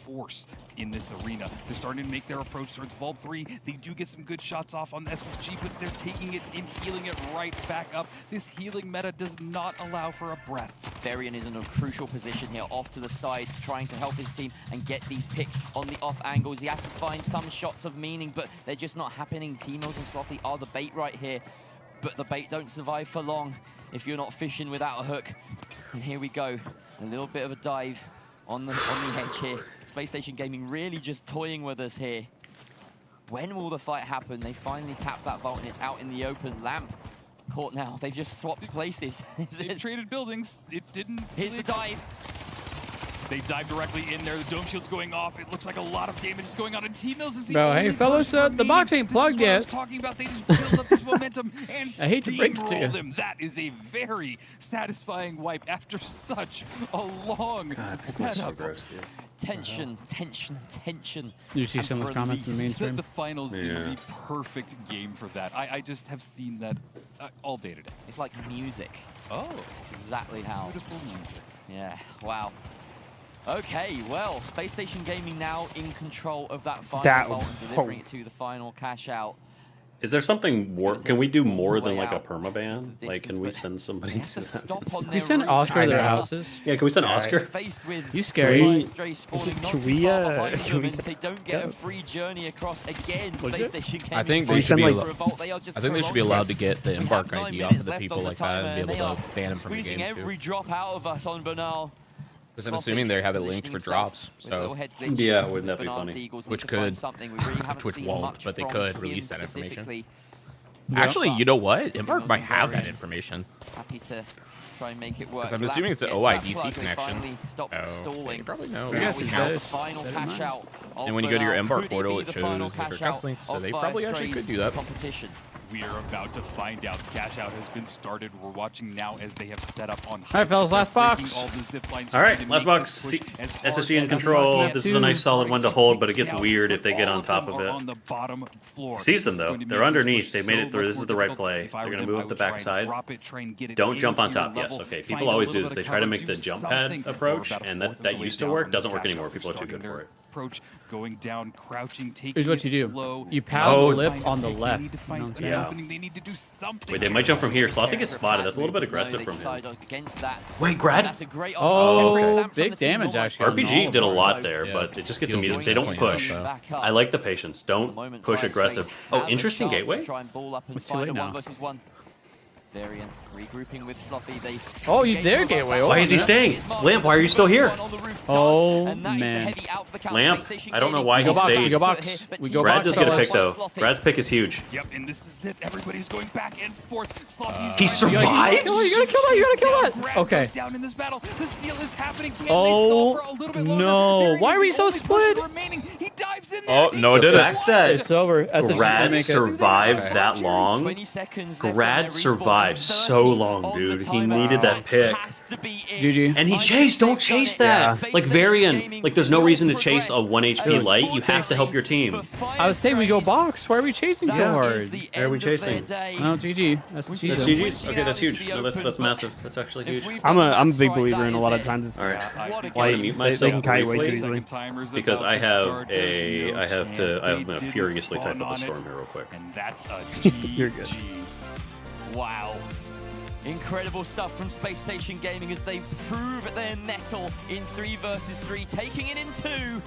force in this arena. They're starting to make their approach towards Vault 3. They do get some good shots off on the SSG, but they're taking it and healing it right back up. This healing meta does not allow for a breath. Varian is in a crucial position here, off to the side, trying to help his team and get these picks on the off angles. He has to find some shots of meaning, but they're just not happening. T-Mills and Slothy are the bait right here, but the bait don't survive for long if you're not fishing without a hook. And here we go, a little bit of a dive on the edge here. Space Station Gaming really just toying with us here. When will the fight happen? They finally tap that vault and it's out in the open. Lamp caught now. They've just swapped places. They traded buildings. It didn't. Here's the dive. They dive directly in there. The dome shield's going off. It looks like a lot of damage is going on. And T-Mills is the only hey fellas, the box ain't plugged yet. I yet. was talking about. They just build up this momentum and I hate to break it to you. them. That is a very satisfying wipe after such a long setup. So gross, dude. Tension, tension, tension. You see some of those comments in the mainstream? The finals is the perfect game for that. I just have seen that all day today. It's like music. Oh. It's exactly how. Beautiful music. Yeah, wow. Okay, well, Space Station Gaming now in control of that final vault and delivering it to the final cash out. Is there something more? Can we do more than like a permaban? Like, can we send somebody to that? Can we send Oscar to their houses? Yeah, can we send Oscar? You scary. Can we they don't get a free journey across again. Space Station Gaming. I think they should be. I think they should be allowed to get the embark ID off of the people like that and be able to ban them from the game too. Every drop out of us on Banal. Because I'm assuming they have it linked for drops, so yeah, wouldn't that be funny? Which could, which won't, but they could release that information. Actually, you know what? Embark might have that information. Happy to try and make it work. Because I'm assuming it's an OIDC connection. Oh, you probably know. And when you go to your Embark portal, it shows your cash links, so they probably actually could do that. We are about to find out. Cash out has been started. We're watching now as they have set up on. All right, fellas, last box. All right, last box. SSG in control. This is a nice solid one to hold, but it gets weird if they get on top of it. On the bottom floor. Sees them though. They're underneath. They made it through. This is the right play. They're gonna move up the backside. Don't jump on top. Yes, okay. People always do this. They try to make the jump pad approach, and that used to work. Doesn't work anymore. People are too good for it. Approach, going down, crouching, taking. Here's what you do. You pound the lip on the left. Yeah. Wait, they might jump from here. Slothy gets spotted. That's a little bit aggressive from him. Wait, Grad? Oh, big damage actually. RPG did a lot there, but it just gets immediate. They don't push. I like the patience. Don't push aggressive. Oh, interesting gateway. It's too late now. Variant regrouping with Slothy. Oh, he's there, Gateway. Why is he staying? Lamp, why are you still here? Oh, man. Lamp, I don't know why he stayed. Brad's just gonna pick, though. Brad's pick is huge. Yep, and this is it. Everybody's going back and forth. He survives? You gotta kill that. You gotta kill that. Okay. Down in this battle. The steal is happening. Oh, no. Why are we so split? He dives in there. Oh, no, it didn't. It's over. Grad survived that long. Grad survived so long, dude. He needed that pick. GG. And he chased. Don't chase that. Yeah. Like Varian. Like there's no reason to chase a 1 HP light. You have to help your team. I was saying we go box. Why are we chasing so hard? Why are we chasing? No, GG. That's GG's? Okay, that's huge. No, that's massive. That's actually huge. I'm a big believer in a lot of times. It's all right. Like, mute myself. They can kite way too easily. Because I have I'm gonna furiously type up a storm here real quick. And that's a You're good. Wow. Incredible stuff from Space Station Gaming as they prove their mettle in 3 versus 3, taking it in 2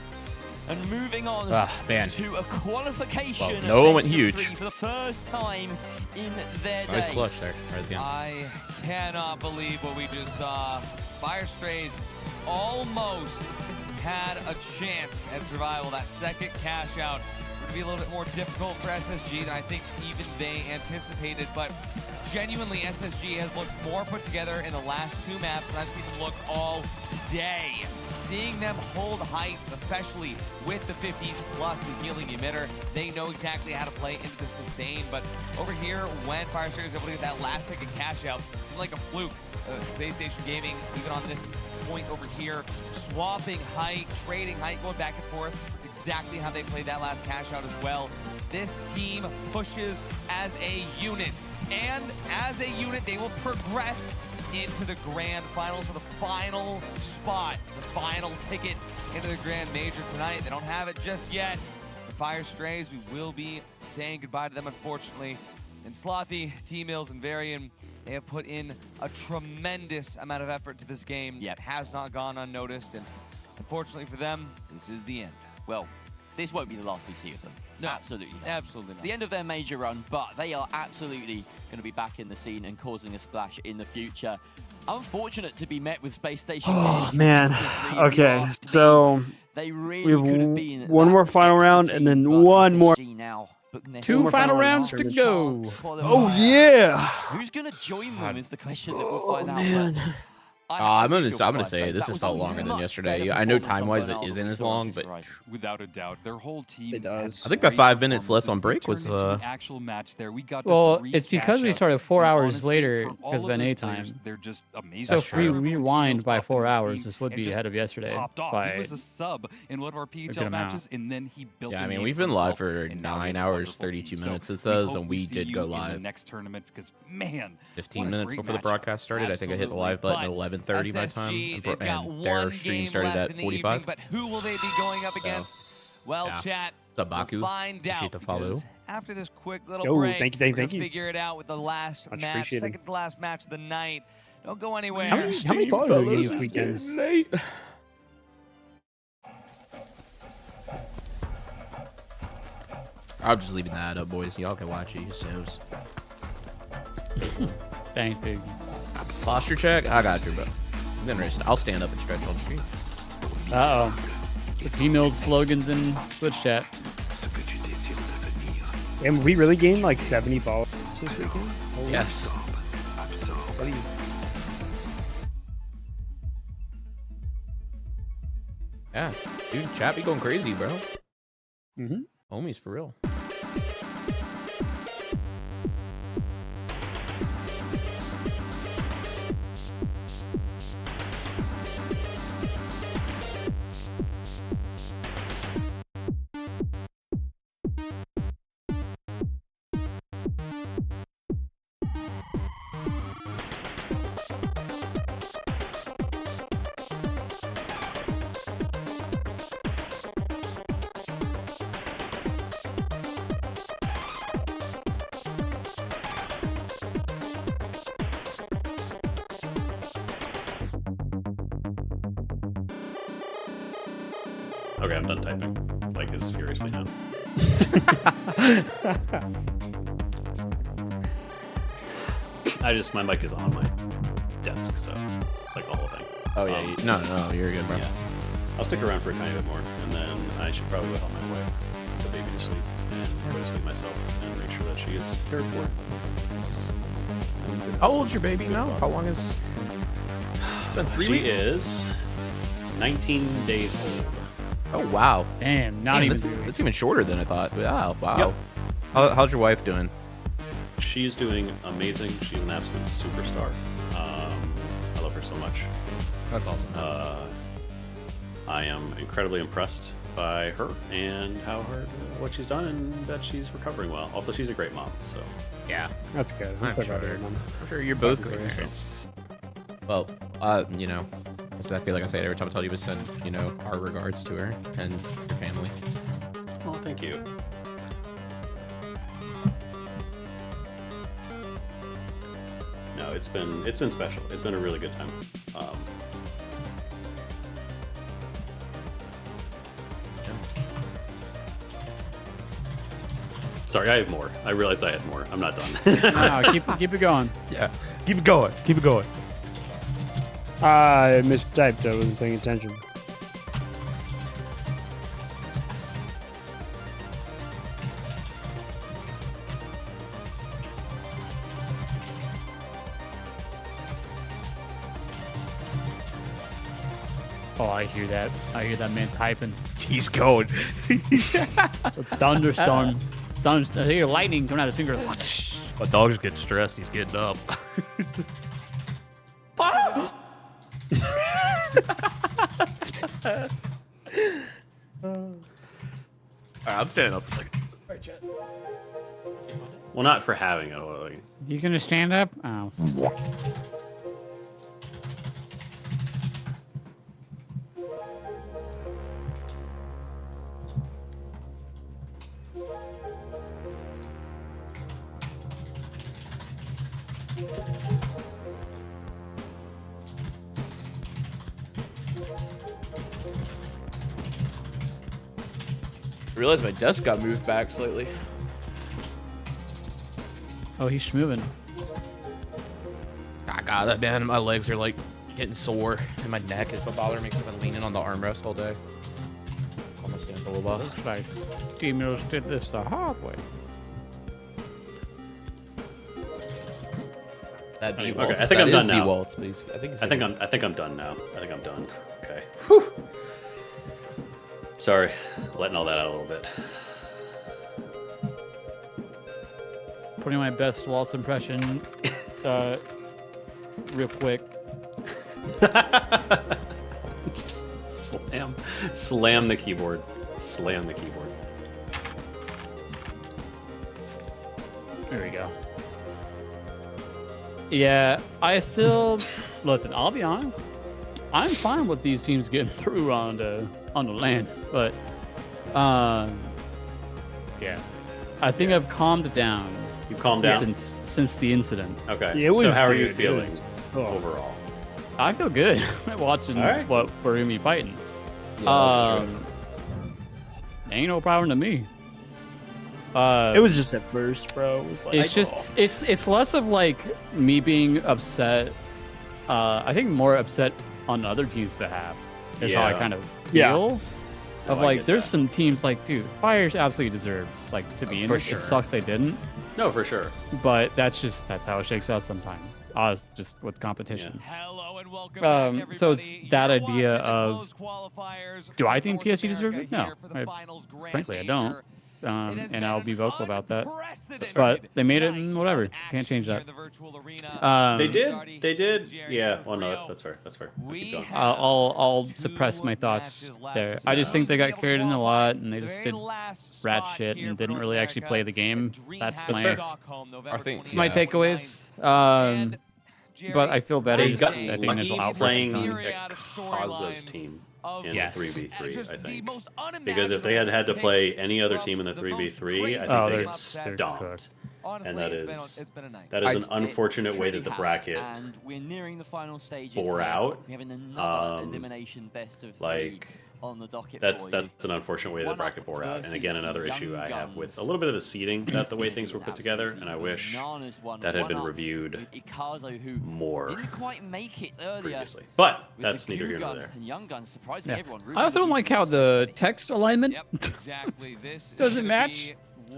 and moving on to a qualification. Well, no one went huge for the first time in their day. Nice flush there. I cannot believe what we just saw. Fire Strays almost had a chance at survival. That second cash out would be a little bit more difficult for SSG than I think even they anticipated, but genuinely SSG has looked more put together in the last 2 maps than I've seen them look all day. Seeing them hold height, especially with the 50s plus the healing emitter, they know exactly how to play into the sustain, but over here, when Fire Strays was able to get that last second cash out, it seemed like a fluke. Space Station Gaming, even on this point over here, swapping height, trading height, going back and forth. It's exactly how they played that last cash out as well. This team pushes as a unit, and as a unit, they will progress into the grand finals, so the final spot, the final ticket into the grand major tonight. They don't have it just yet. The Fire Strays, we will be saying goodbye to them, unfortunately. And Slothy, T-Mills, and Varian, they have put in a tremendous amount of effort to this game. Yet has not gone unnoticed, and unfortunately for them, this is the end. Well, this won't be the last we see of them. No, absolutely not. Absolutely not. It's the end of their major run, but they are absolutely going to be back in the scene and causing a splash in the future. Unfortunate to be met with Space Station. Oh, man. Okay, so they really we have one more final round and then one more. 2 final rounds to go. Oh, yeah. Who's going to join them is the question that we'll find out. I'm gonna say this has felt longer than yesterday. I know time-wise it isn't as long, but without a doubt, their whole team. I think that 5 minutes less on break was. Actual match there. We got. Well, it's because we started 4 hours later because of NA time. They're just amazing. So if we rewind by 4 hours, this would be ahead of yesterday. He was a sub in one of our PHL matches, and then he built. Yeah, I mean we've been live for 9 hours 32 minutes. It says, and we did go live. Next tournament because man, 15 minutes before the broadcast started. I think I hit the live button at 11:30 my time, and their stream started at 45. But who will they be going up against? Well, chat, Baku. We'll find out to follow. after this quick little break, thank you. Figure it out with the last match, second to last match of the night. Don't go anywhere. How many followers do these weekends? I'm just leaving that up, boys. Y'all can watch it yourselves. Thanks, dude. Posture check? I got you, bro. I'm getting ready. I'll stand up and stretch on the street. Uh-oh. The female slogans in Twitch chat. And we really gained like 70 followers this weekend? Yes. Yeah, dude, chat be going crazy, bro. Homies, for real. Okay, I'm done typing. Like, as furiously now. My mic is on my desk, so it's like the whole thing. Oh, yeah. No, you're good, bro. Yeah. I'll stick around for a tiny bit more, and then I should probably go on my way the baby to sleep and go to sleep myself and make sure that she is cared for. How old's your baby now? How long is... It's been 3 weeks? She is 19 days old. Oh, wow. Damn, that's even shorter than I thought. Wow. Yep. How's your wife doing? She's doing amazing. She's an absolute superstar. I love her so much. That's awesome. I am incredibly impressed by her and what she's done, and that she's recovering well. Also, she's a great mom. So yeah, that's good. I'm sure you're both great. So. Well, you know, so I feel like I say it every time I tell you to send, you know, our regards to her and your family. Well, thank you. No, it's been special. It's been a really good time. Sorry, I have more. I realized I had more. I'm not done. No, keep it going. Yeah, keep it going. Keep it going. I mistyped. I wasn't paying attention. Oh, I hear that. I hear that man typing. He's going. Thunderstorm. I hear lightning coming out of his fingers. My dog's getting stressed. He's getting up. Alright, I'm standing up for a second. Alright, chat. Well, not for having it. Like... He's gonna stand up? Oh. I realized my desk got moved back slightly. Oh, he's schmoving. I got it, man. My legs are like getting sore, and my neck is bothering me because I've been leaning on the armrest all day. Almost stand for a little while. Looks like Demos did this the hard way. That okay, waltz. I think I'm done now. Waltz, please. I think I'm done now. I think I'm done. Okay. Whew. Sorry, letting all that out a little bit. Putting my best waltz impression, real quick. Slam the keyboard. Slam the keyboard. There we go. Yeah, I still listen. I'll be honest. I'm fine with these teams getting through on the land, but Yeah. I think I've calmed down. You calmed down since the incident. Okay. Yeah, so how are you feeling overall? I feel good watching what we're gonna be fighting. Yeah, ain't no problem to me. It was just at first, bro. It was like, it's less of like me being upset. I think more upset on other teams' behalf is how I kind of feel. Of like, there's some teams like, dude, Fires absolutely deserves like to be in it. Sure. It sucks they didn't. No, for sure. But that's how it shakes out sometimes. Just with competition. Hello and welcome back, so it's that idea of, do I think TSG deserves it? No, frankly, I don't. And I'll be vocal about that. But they made it, and whatever. Can't change that. They did. Yeah. Well, no, that's fair. That's fair. I'll suppress my thoughts there. I just think they got carried in a lot, and they just did rat shit and didn't really actually play the game. That's my takeaways. But I feel better. They got lucky playing Kaza's team in the 3v3, I think. Because if they had to play any other team in the 3v3, I think they get stomped. And that is an unfortunate way that the bracket bore out. Like, that's an unfortunate way the bracket bore out. And again, another issue I have with a little bit of the seeding, that the way things were put together, and I wish that had been reviewed more previously. But that's neither here nor there. I also don't like how the text alignment doesn't match.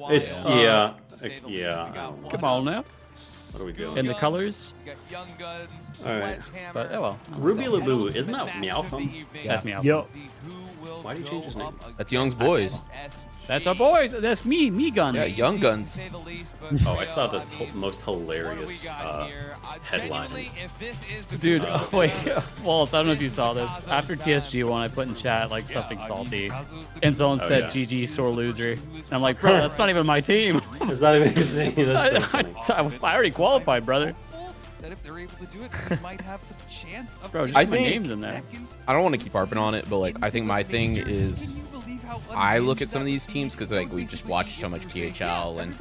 It's yeah. Come on now. What are we doing? And the colors. All right. But oh well. Ruby Labu, isn't that Meowthum? That's Meowthum. Yo. Why do you change his name? That's Young's boys. That's our boys. That's me Guns. Yeah, Young Guns. Oh, I saw the most hilarious headline. Dude, wait, Waltz, I don't know if you saw this. After TSG won, I put in chat like something salty, and someone said, "GG, sore loser." And I'm like, bro, that's not even my team. It's not even his team. That's I already qualified, brother. That if they're able to do it, they might have the chance of. Bro, just put my names in there. I don't want to keep harping on it, but like I think my thing is, I look at some of these teams because like we just watch so much PHL, and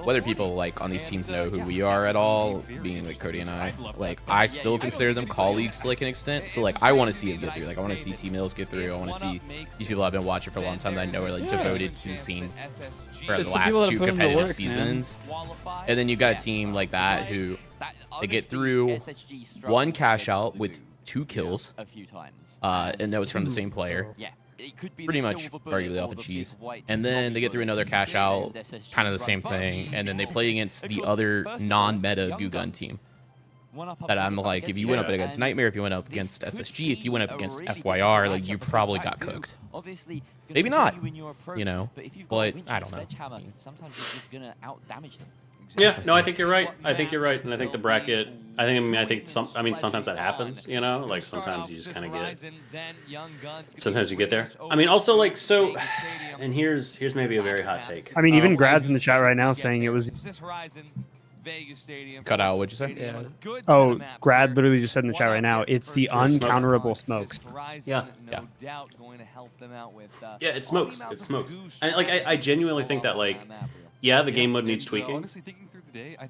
whether people like on these teams know who we are at all, being like Cody and I, like I still consider them colleagues to like an extent. So like I want to see it get through. Like I want to see T Mills get through. I want to see these people I've been watching for a long time that I know are like devoted to the scene for the last 2 competitive seasons. And then you got a team like that who they get through 1 cash out with 2 kills, and that was from the same player. Pretty much arguably off of cheese. And then they get through another cash out, kind of the same thing, and then they play against the other non-meta Gugun team. That I'm like, if you went up against Nightmare, if you went up against SSG, if you went up against FYR, like you probably got cooked. Maybe not, you know, but I don't know. Sometimes you're just gonna out-damage them. Yeah, no, I think you're right. I think you're right, and I think the bracket. I think sometimes that happens. You know, like sometimes you just kind of get. Sometimes you get there. I mean, also like so. And here's maybe a very hot take. I mean, even Grad's in the chat right now saying it was. Cut out. What'd you say? Yeah. Oh, Grad literally just said in the chat right now. It's the uncounterable smokes. Yeah. Yeah, it smokes. It smokes. And like I genuinely think that like. Yeah, the game mode needs tweaking,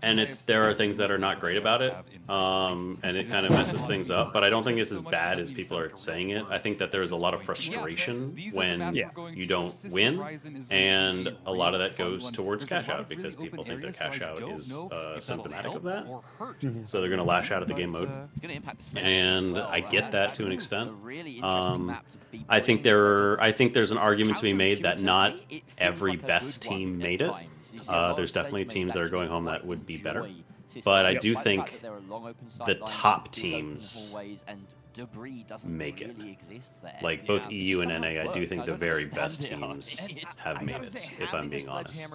and there are things that are not great about it, and it kind of messes things up, but I don't think it's as bad as people are saying it. I think that there is a lot of frustration when you don't win, and a lot of that goes towards cash out, because people think that cash out is symptomatic of that, so they're going to lash out at the game mode, and I get that to an extent. I think there's an argument to be made that not every best team made it. There's definitely teams that are going home that would be better, but I do think the top teams make it. Like both EU and NA, I do think the very best teams have made it, if I'm being honest.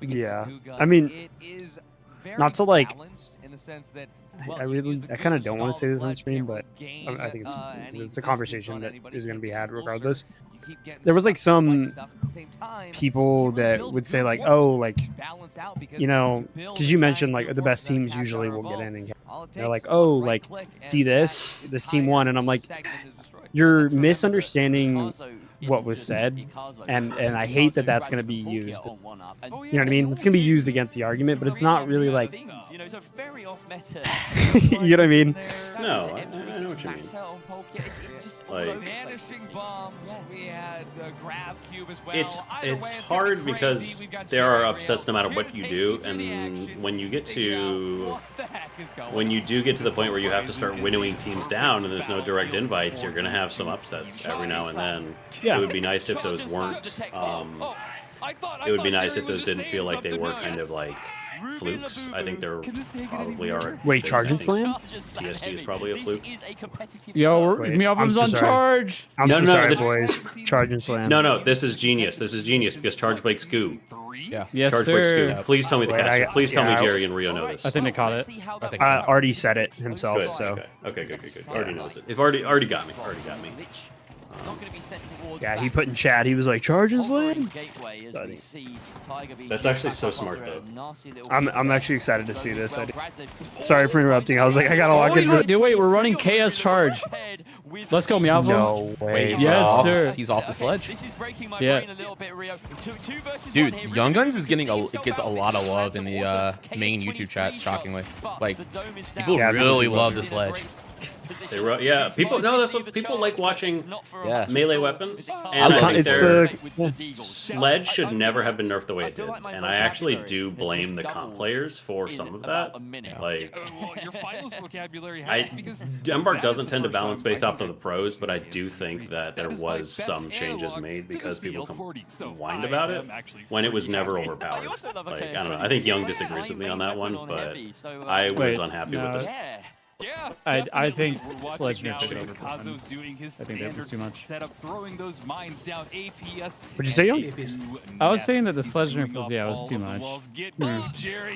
Yeah, I mean, not to like, I kind of don't want to say this on stream, but I think it's a conversation that is going to be had regardless. There was like some people that would say like, oh, like, you know, because you mentioned like the best teams usually will get in, and they're like, oh, like, see this team won, and I'm like, you're misunderstanding what was said, and I hate that that's going to be used. You know what I mean? It's going to be used against the argument, but it's not really like. You know what I mean? No, I know what you mean. Like, vanishing bomb. We had grav cube as well. It's hard because there are upsets no matter what you do, and when you do get to the point where you have to start winnowing teams down and there's no direct invites, you're gonna have some upsets every now and then. Yeah. It would be nice if those weren't. It would be nice if those didn't feel like they were kind of like flukes. I think there probably are. Wait, Charge and Slam? TSG is probably a fluke. Yo, Meowbum's on charge. I'm so sorry, boys. Charge and Slam. No, this is genius. This is genius because Charge breaks goo. Yeah. Yes, Charge breaks goo. Please tell me the caster. Please tell me Jerry and Rio know this. I think they caught it. I think already said it himself. Good. So. Okay, good. Already knows it. They've already got me. Yeah, he put in chat. He was like, "Charge and Slam." That's actually so smart, though. I'm actually excited to see this. Sorry for interrupting. I was like, I gotta log in. Wait, we're running KS Charge. Let's go, Meowbum. No way. Yes, sir. He's off the sledge. Yeah. Dude, Young Guns is gets a lot of love in the main YouTube chat. Shockingly, like people really love the sledge. Yeah, people. No, that's what people like watching. Yeah. Melee weapons. And I think sledge should never have been nerfed the way it did. And I actually do blame the comp players for some of that. Like, Embark doesn't tend to balance based off of the pros, but I do think that there was some changes made because people whined about it when it was never overpowered. Like, I don't know. I think Young disagrees with me on that one, but I was unhappy with this. Yeah, I think Sledge nerfed it. Kazo's doing his standard setup, throwing those mines down. APS. What'd you say, Young? I was saying that the Sledge nerf was too much.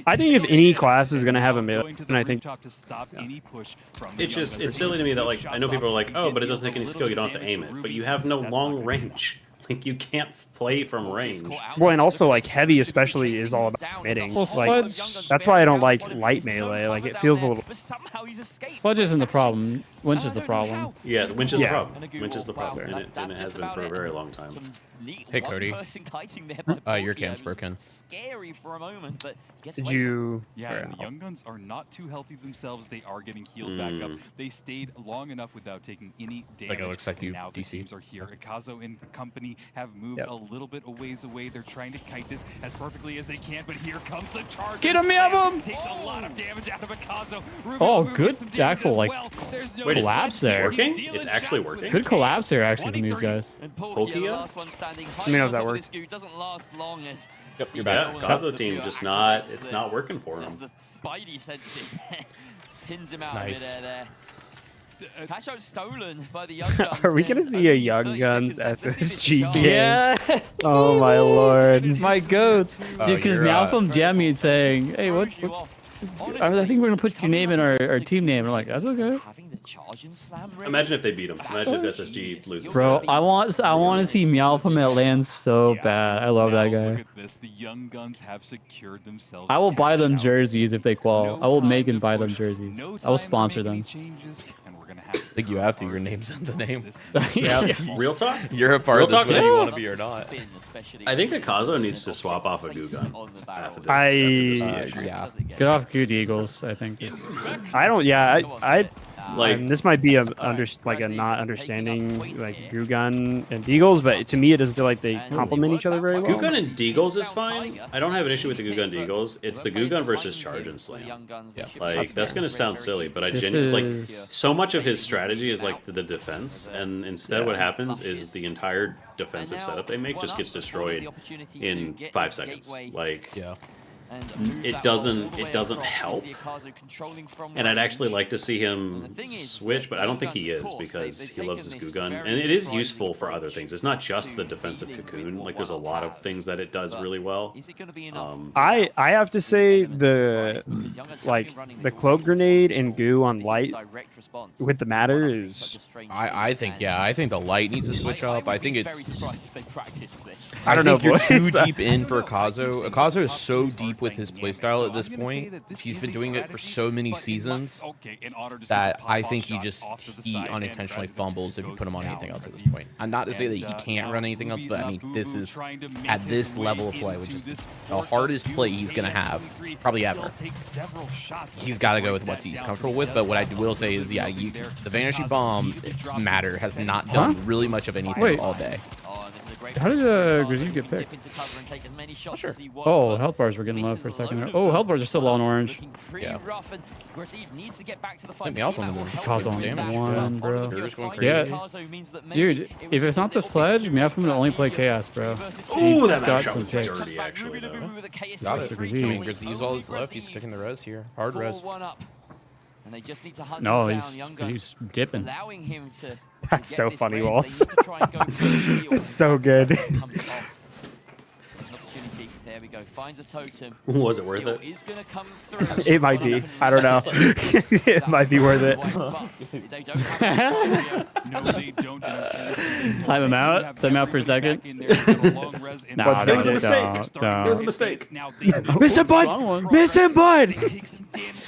I think if any class is gonna have a melee, and I think it's silly to me that like I know people are like, oh, but it doesn't take any skill. You don't have to aim it, but you have no long range. Like you can't play from range. Well, and also like heavy especially is all about hitting. Well, like that's why I don't like light melee. Like it feels a little. Sledge isn't the problem. Winch is the problem. Yeah, the winch is the problem. Winch is the problem, and it has been for a very long time. Hey Cody, your cam's broken. Scary for a moment, but did you? Yeah, and the Young Guns are not too healthy themselves. They are getting healed back up. They stayed long enough without taking any damage. Like it looks like you now the teams are here. Kazo and company have moved a little bit a ways away. They're trying to kite this as perfectly as they can, but here comes the charge. Get him, Meowbum! Takes a lot of damage out of Kazo. Oh, good actual like collapse there. Working? It's actually working. Good collapse there actually from these guys. Pokia? Let me know if that works. Doesn't last long as Yep, you're back. Kazo team just not. It's not working for him. The Spidey senses pins him out Nice. there. Cash out stolen by the Young Guns. Are we gonna see a Young Guns at this GK? Yeah. Oh my lord. My goats. Dude, because Meowbum jammed me saying, "Hey, what? I think we're gonna put your name in our team name." And I'm like, "That's okay." Imagine if they beat him. Imagine if SSG loses. Bro, I want to see Meowbum at LAN so bad. I love that guy. Look at this. The Young Guns have secured themselves. I will buy them jerseys if they qual. I will make and buy them jerseys. I will sponsor them. I think you have to. Your name's in the name. Yeah. Real talk? You're a part of this, whether you want to be or not. I think that Kazo needs to swap off a Goo Gun. Yeah. Get off Good Eagles, I think. I don't. Yeah, I like this might be a not understanding like Goo Gun and Deagles, but to me it doesn't feel like they complement each other very well. Goo Gun and Deagles is fine. I don't have an issue with the Goo Gun Deagles. It's the Goo Gun versus Charge and Slam. Yeah. Like that's gonna sound silly, but I genuinely like so much of his strategy is like the defense, and instead what happens is the entire defensive setup they make just gets destroyed in 5 seconds. Like it doesn't help, and I'd actually like to see him switch, but I don't think he is because he loves his Goo Gun, and it is useful for other things. It's not just the defensive cocoon. Like there's a lot of things that it does really well. I have to say the cloak grenade and goo on light with the matter is. I think the light needs to switch up. I think it's. I don't know. You're too deep in for Kazo. Kazo is so deep deep with his playstyle at this point. He's been doing it for so many seasons that I think he unintentionally fumbles if you put him on anything else at this point. I'm not to say that he can't run anything else, but I mean, this is at this level of play, which is the hardest play he's going to have probably ever. He's got to go with what he's comfortable with. But what I will say is, yeah, the Vanishing Bomb matter has not done really much of anything all day. How did Grizzy get picked? Sure. Oh, health bars were getting low for a second. Oh, health bars are still low on orange. Yeah. Let me off on the Cause on one, bro. Yeah, dude, if it's not the sledge, Meowfum would only play Chaos, bro. Ooh, that matchup was dirty, actually, though. Got it. I mean, Grizzy used all his left. He's sticking the res here. Hard res. And they just need to hunt no, him down. he's dipping. Allowing him to That's so funny, Waltz. It's so good. There we go. Finds a totem. Was it worth it? Is gonna come through. It might be. I don't know. It might be worth it. Time him out. Time out for a second. Nah, there was a mistake. There was a mistake. Miss him, bud. Miss him, bud.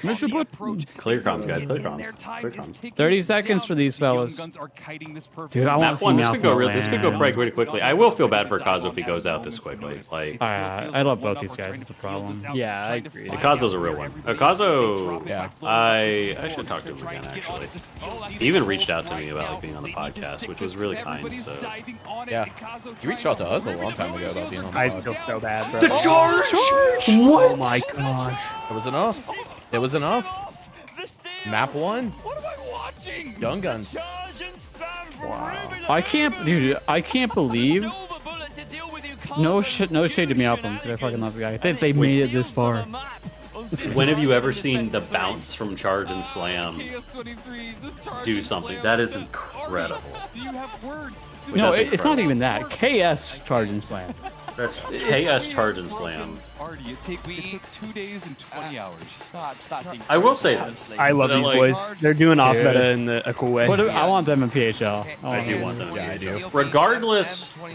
Miss him, bud. Clear comms, guys. Clear comms. 30 seconds for these fellas. Dude, I want to see this could go pretty quickly. I will feel bad for Kazo if he goes out this quickly. Like, I love both these guys. It's a problem. Yeah, I agree. Kazo's a real one. Kazo, yeah. I should talk to him again, actually. He even reached out to me about being on the podcast, which was really kind. So yeah, he reached out to us a long time ago about being on the podcast. I feel so bad, bro. The charge! What? Oh my gosh. It was enough. It was enough. Map 1. What am I watching? Gun guns. Wow. I can't believe. No shade to Meowfum, because I fucking love the guy. They made it this far. When have you ever seen the bounce from Charge and Slam do something? That is incredible. Do you have words? No, it's not even that. KS Charge and Slam. That's KS Charge and Slam. It took 2 days and 20 hours. I will say this. I love these boys. They're doing off meta in a cool way. I want them in PHL. I do want them in PHL.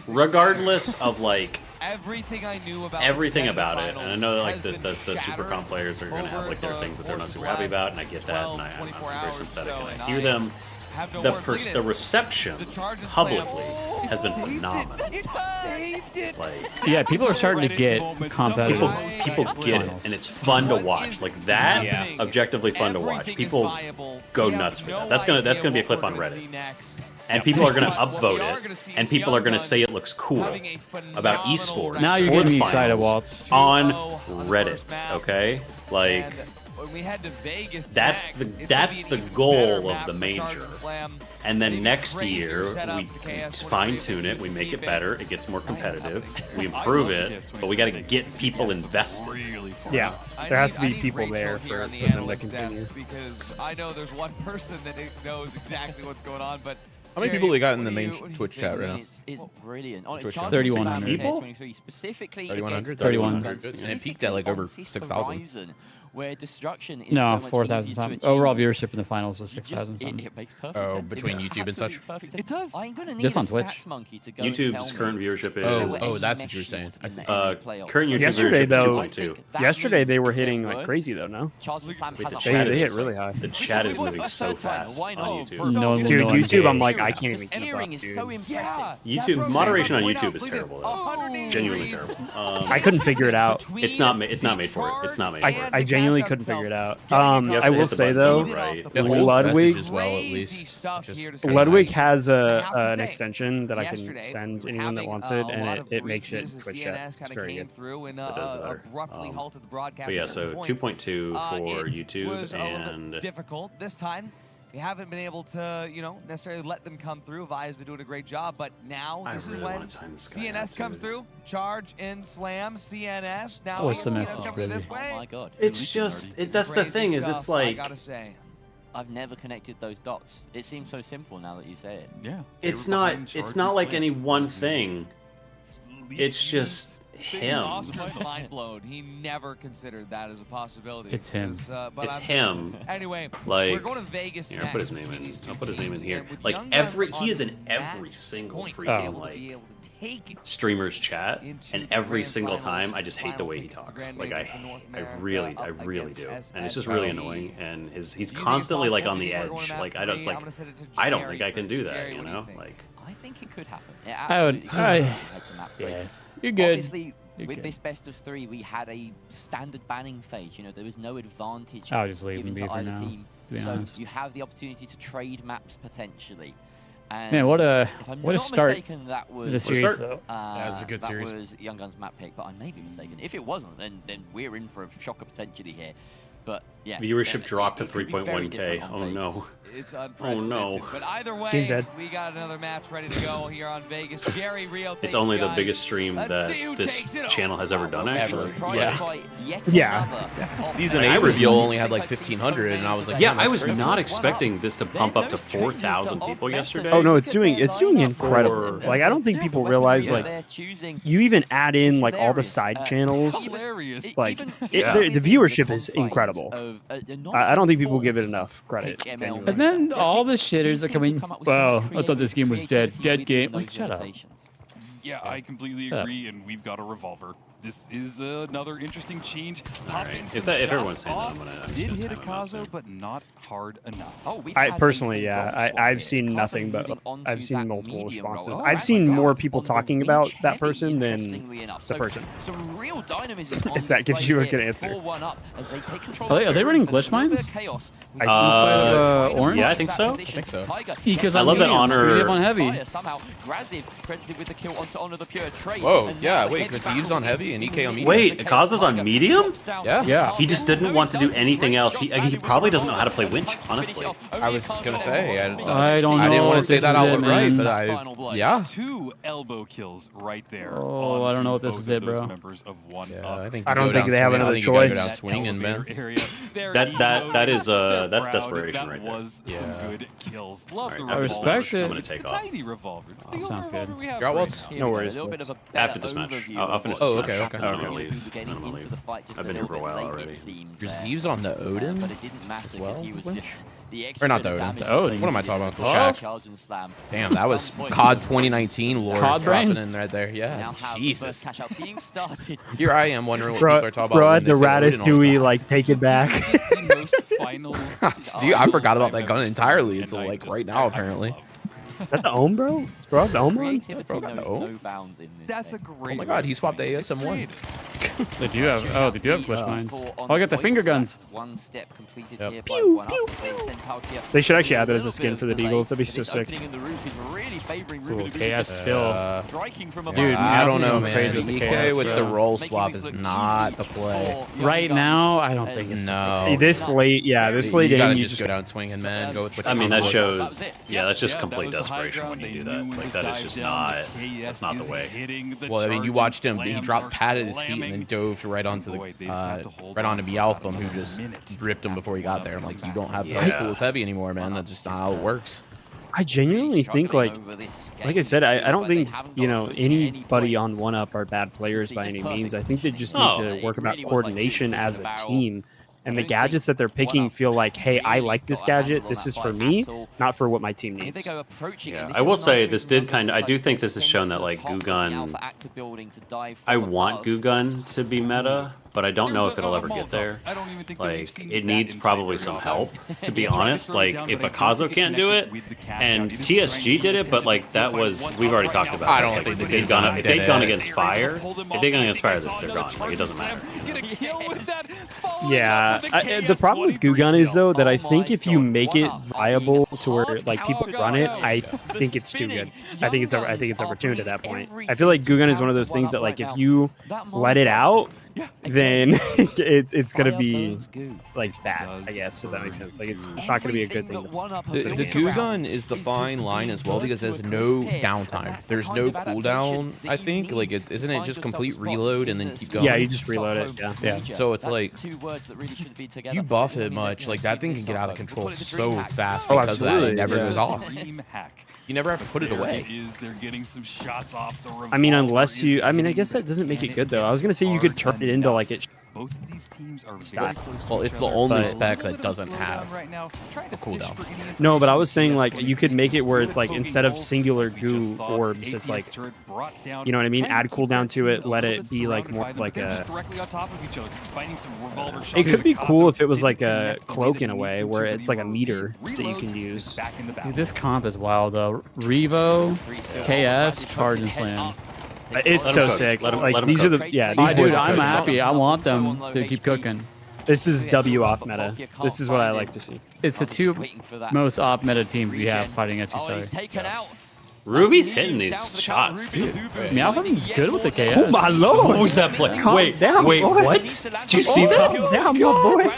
Regardless of like everything I knew about it, and I know like the super comp players are gonna have like their things that they're not super happy about, and I get that, and I'm very sympathetic, and I hear them. The reception publicly has been phenomenal. Like, yeah, people are starting to get competitive. People get it, and it's fun to watch. Like that, objectively fun to watch. People go nuts for that. That's gonna be a clip on Reddit. And people are going to upvote it, and people are going to say it looks cool about esports. Now you're getting me excited, Waltz. On Reddit, okay? Like, we head to Vegas that's the goal of the major. And then next year, we fine-tune it, we make it better, it gets more competitive, we improve it, but we got to get people invested. Yeah, there has to be people there for them to continue. Because I know there's one person that knows exactly what's going on, but how many people we got in the main Twitch chat right now? It's brilliant. 3,100 people. Specifically 3,100. 3,100. And it peaked at like over 6,000. Where destruction is no, 4,000 something. Overall viewership in the finals was 6,000 something. It makes perfect sense. Oh, between YouTube and such? It does. I'm gonna need just on Twitch. YouTube's current viewership is... Oh, that's what you're saying. I see. Current YouTube yesterday, viewership is 2.2. Yesterday they were hitting like crazy though, no? They hit really high. The chat is moving so fast on YouTube. Dude, YouTube, I'm like, I can't even keep up, dude. YouTube, moderation on YouTube is terrible, though. Genuinely terrible. I couldn't figure it out. It's not made for it. It's not made for it. I genuinely couldn't figure it out. I will say though, Ludwig has an extension that I can send anyone that wants it, and it makes it Twitch chat. It's very good. But yeah, so 2.2 for YouTube, and difficult this time. We haven't been able to, necessarily let them come through. Vi's been doing a great job, but now this is when CNS comes through. Charge in Slam, CNS. Now CNS coming this way. Oh my god! It's just that's the thing is it's like I gotta say, I've never connected those dots. It seems so simple now that you say it. Yeah. It's not like any one thing. It's just him. Mind blown. He never considered that as a possibility. It's him. It's him. Anyway, like, we're going to Vegas here, next. I'll put his name in. I'll put his name in here. With Like Young every, Guns he is on in every that single point, freaking to like be able to take streamer's chat, into and the every grand single finals, time I just hate the way he final talks. ticket Like grand majors in North I America really up do, against and it's just SSG. really annoying. And he's Do you think constantly it's like possible? on Do the you think we're edge. going Like map I don't three? like. I'm gonna send it to I don't Jerry think I can do first. that. Jerry, You what do you know, think? like. I think it could happen. It I would. absolutely could happen if we head to map 3. Yeah. You're good. Obviously, You're with good. this best of 3, we had a standard banning phase. You know, there was no advantage I'll just leave given him to be for either now, team. to be So honest. you have the opportunity to trade maps potentially. And Man, what a if I'm what a not start mistaken, that was to the series, though. Yeah, it's a good that series. was Young Guns map pick, but I may be mistaken. If it wasn't, then we're in for a shocker potentially here. But yeah, Viewership dropped to it could be very 3.1K. different on Oh Vegas. no. It's Oh unprecedented. no. But either way, Game's dead. we got another match ready to go here on Vegas. Jerry, Rio, thank It's you only the guys. biggest stream Let's that see who this takes it channel has ever done. over. Actually, Season 8 reveal only had like 1,500, and I was like, yeah, man, I that's was crazy. not expecting this to pump up to 4,000 people yesterday. Oh no, it's doing incredible. Like I don't think people realize like you even add in like all the side channels. Like the viewership is incredible. I don't think people give it enough credit. genuinely. And then all the shitters are coming. Well, I thought this game was dead. Dead game. Like, shut up. Yeah, I completely agree, and we've got a revolver. This is another interesting change. If everyone's saying that, I'm gonna did hit Akazo, but not hard enough. I personally, yeah, I've seen nothing but I've seen multiple responses. I've seen more people talking about that person than the person. Some real dynamism If that gives you a good answer. Are they running glitch mines? Orange? Yeah, I think so. Because I love that Honor. On heavy. Whoa, yeah, wait, because he's on heavy and EK on medium. Wait, Akazo's on medium? Yeah. He just didn't want to do anything else. He probably doesn't know how to play winch, honestly. I was gonna say, I don't know. I didn't want to say that out it, right, man. but yeah. 2 elbow kills right there. Oh, I don't know if this is it, bro. Members of one Yeah, up. I think I don't think they have another choice. Go down swinging, man. That is that's desperation right there. Was some good kills. Love the I revolver. respect it. I'm gonna take It's a off. tiny revolver. It's the sounds only revolver good. we have You're out, right Waltz? now. No worries. After this match, I'll finish Oh, this okay, match. okay. I'm gonna leave. I'm gonna leave. I've been here for a while already. Greaves on the Odin? But it didn't matter because he was just the Or not the extra Odin. damage. The Odin. What am I talking about? The Oh. Shack. Charge and slam. Damn, that was COD 2019 lore COD brain? dropping in right there. Now Yeah, have the first Jesus. catch out being started. Here I am wondering what people are talking Bro, about. the when they say Odin all the Ratatouille time. like take it back. Dude, I forgot about that gun entirely until like right now, apparently. Is that the Ohm, bro? Is bro the Ohm one? Creativity knows Oh. no bounds in this. That's a game. great. Oh my god, he swapped the ASM1. They do have. Oh, they do have glitch mines. Oh, I got the finger guns. One step completed Yep. here by one up as they send Palkia. They should actually add that as a skin for the Deagles. That'd be so This sick. opening in the roof is really favoring Cool. Ruben KS still. striking from Dude, I don't know, I'm man. crazy with the EK chaos, with bro. the roll Making swap this is look not easy the play. for Young Right Guns. now, I don't think it's. No. This late, yeah, this late You gotta in, you just go down swinging, man. Go with what I you mean, want. that shows. Yeah, that's just Yeah, complete that was the high desperation when ground. you do They that. knew Like the that is dive just down. not. KS That's not the is way. hitting the Well, I mean, you charge watched and him. He slams dropped, are patted his feet, and slamming. then dove right onto the Boy, they just have to hold right on onto for Bealfam, about who another just minute. ripped him before he got there. I'm like, you don't have the Yeah. pool as heavy anymore, man. That's just not how it works. I genuinely think like I said, I don't think anybody on 1UP are bad players by any means. I think they just need to work about coordination as a team. And the gadgets that they're picking feel like, hey, I like this gadget. This is for me, not for what my team needs. Yeah, I will say this did kind of. I do think this has shown that like Gugun. I want Gugun to be meta, but I don't know if it'll ever get there. Like it needs probably some help, to be honest. Like if Akazo can't do it, and TSG did it, but like that was we've already talked about. I don't like, think if they they'd gone against fire, they're gone. Like it doesn't matter. Yeah, the problem with Gugun is though that I think if you make it viable to where like people run it, I think it's too good. I think it's overtuned at that point. I feel like Gugun is one of those things that like if you let it out then it's gonna be like bad, I guess, if that makes sense. Like it's not gonna be a good thing. The two gun is the fine line as well because there's no downtime. There's no cooldown. I think like isn't it just complete reload and then keep going? Yeah, you just reload it. Yeah. So it's like you buff it much, like that thing can get out of control so fast Oh, because that absolutely, it never yeah. goes off. You never have to put it away. They're getting some shots off the I mean, unless you, I mean, I guess that doesn't make it good though. I was gonna say you could turn it into like it. Both of these teams are very close. Well, it's the only spec that doesn't have a cooldown. No, but I was saying like you could make it where it's like instead of singular goo orbs, it's like, you know what I mean? Add cooldown to it, let it be like more like a. It could be cool if it was like a cloak in a way where it's like a meter that you can use. Dude, this comp is wild though. Revo, KS, charge and slam. It's so sick. Like these are the Dude, I'm happy. I want them to keep cooking. This is W off meta. This is what I like to see. It's the two most off meta teams we have fighting against each other. Ruby's hitting these shots, dude. Meowthum's good with the KS. Oh my lord! What was that play? Wait, boy. what? Did you see that? Down, my boy.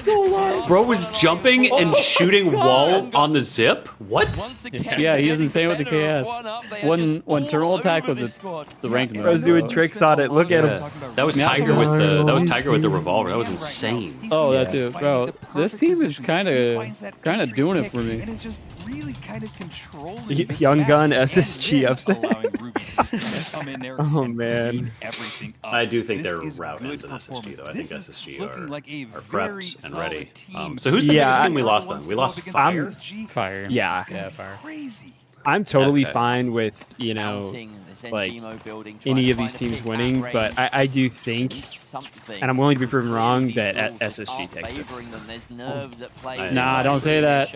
Bro was jumping and shooting wall on the zip. What? Yeah, he doesn't say with the KS. One turtle attack was the ranked move. Bro's doing tricks on it. Look at him. That was Tiger with the revolver. That was insane. Oh, that dude, bro. This team is kind of doing it for me. Really kind of controlling Young Gun SSG upset. Oh man. I do think they're routed into SSG though. I think SSG are prepped and ready. So who's the biggest team we lost then? We lost Fire? Fire. Yeah. Fire. I'm totally fine with, you know, like any of these teams winning, but I do think, and I'm willing to be proven wrong, that SSG takes this. Nah, don't say that.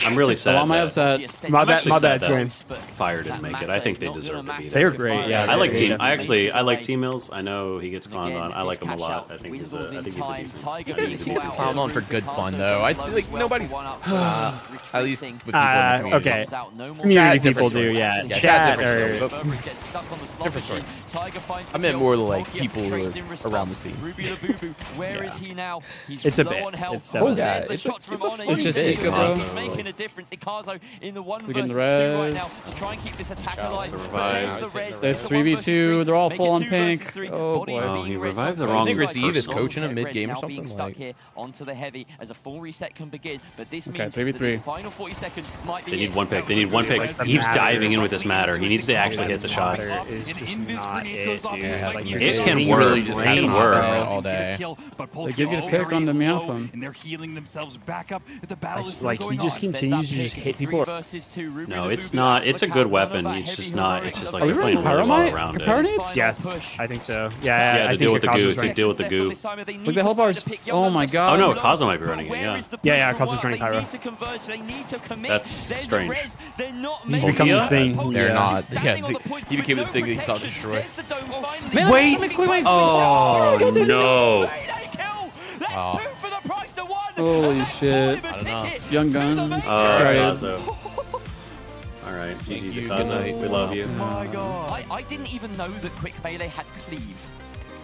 I'm really sad. I'm upset. My bad, Scream. Fire didn't make it. I think they deserve to be there. They're great. Yeah, I like Team. I like Team Mills. I know he gets clowned on. I like him a lot. I think he's a decent. He gets clowned on for good fun though. I feel like nobody's at least with people in the okay. community. Community people do, yeah. Chat or different story. I meant more like people who are around the scene. Where is he now? He's it's a bit. low on health. It's definitely There's the shots from Honor. It's just bro. He's making a difference. Ikazo in the 1 We're versus getting 2 the right res. now to try and keep this attack alive. But there's the res. There's It's the 1 versus 3v2. 3. They're all Make full it on 2 versus pink. 3. Oh Bodies boy. being He raised revived up. the wrong I think Receive is person. coaching him Res mid-game or now being something. stuck Like, here onto the heavy as a full reset can begin. But this Okay, means 3v3. that this final 40 seconds might be They need one pick. They need one pick. He keeps diving in with this matter. He needs to actually hit the shots. It can work. It can work all day. They give you a pick on the Meowthum. And they're healing themselves back up. The battle is like he just continues to just hit people. No, it's not. It's a good weapon. It's just not. It's just like Are we they're playing running really well Pyromite? around it. Pyronites? Yeah, I think so. Yeah, Yeah, I to think deal with the goo. Akazu's To running. deal with the goo. Look at health bars. Oh my god. Oh no, Kazo might be running it. Yeah. Yeah, Akazu's running Pyro. That's strange. He's become the thing. they're Yeah. not. Yeah, he became the thing that he saw destroy. Wait. Oh no. Wow. Holy shit. I don't know. Young Guns. Kazo. All right, GG's you. Kazo. Good night. We love you. Oh my god. I didn't even know that Quick Melee had cleave.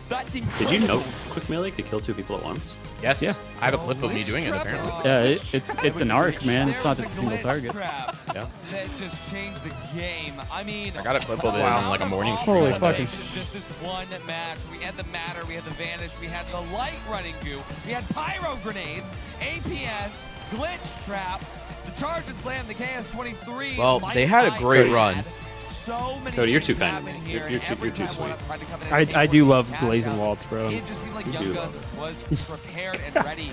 That's incredible. Did you know Quick Melee could kill 2 people at once? Yes. Yeah. I have a clip of me doing it apparently. Yeah, it's an arc, man. It's not just a single target. Yeah. That just changed the game. I mean, I got a clip of it on like a morning stream. Holy one fucking. day. just this one match. We had the Matter, we had the Vanish, we had the Light running goo, we had Pyro grenades, APS, Glitch Trap, the Charge and Slam, the KS-23. Well, they had a great run. So many Cody, you're too things kind to happen me. here, You're and every too time sweet. one tried to come in and I take do one love cash Blazing out, Waltz, bro. It just seemed like You Young do Guns love was prepared and ready.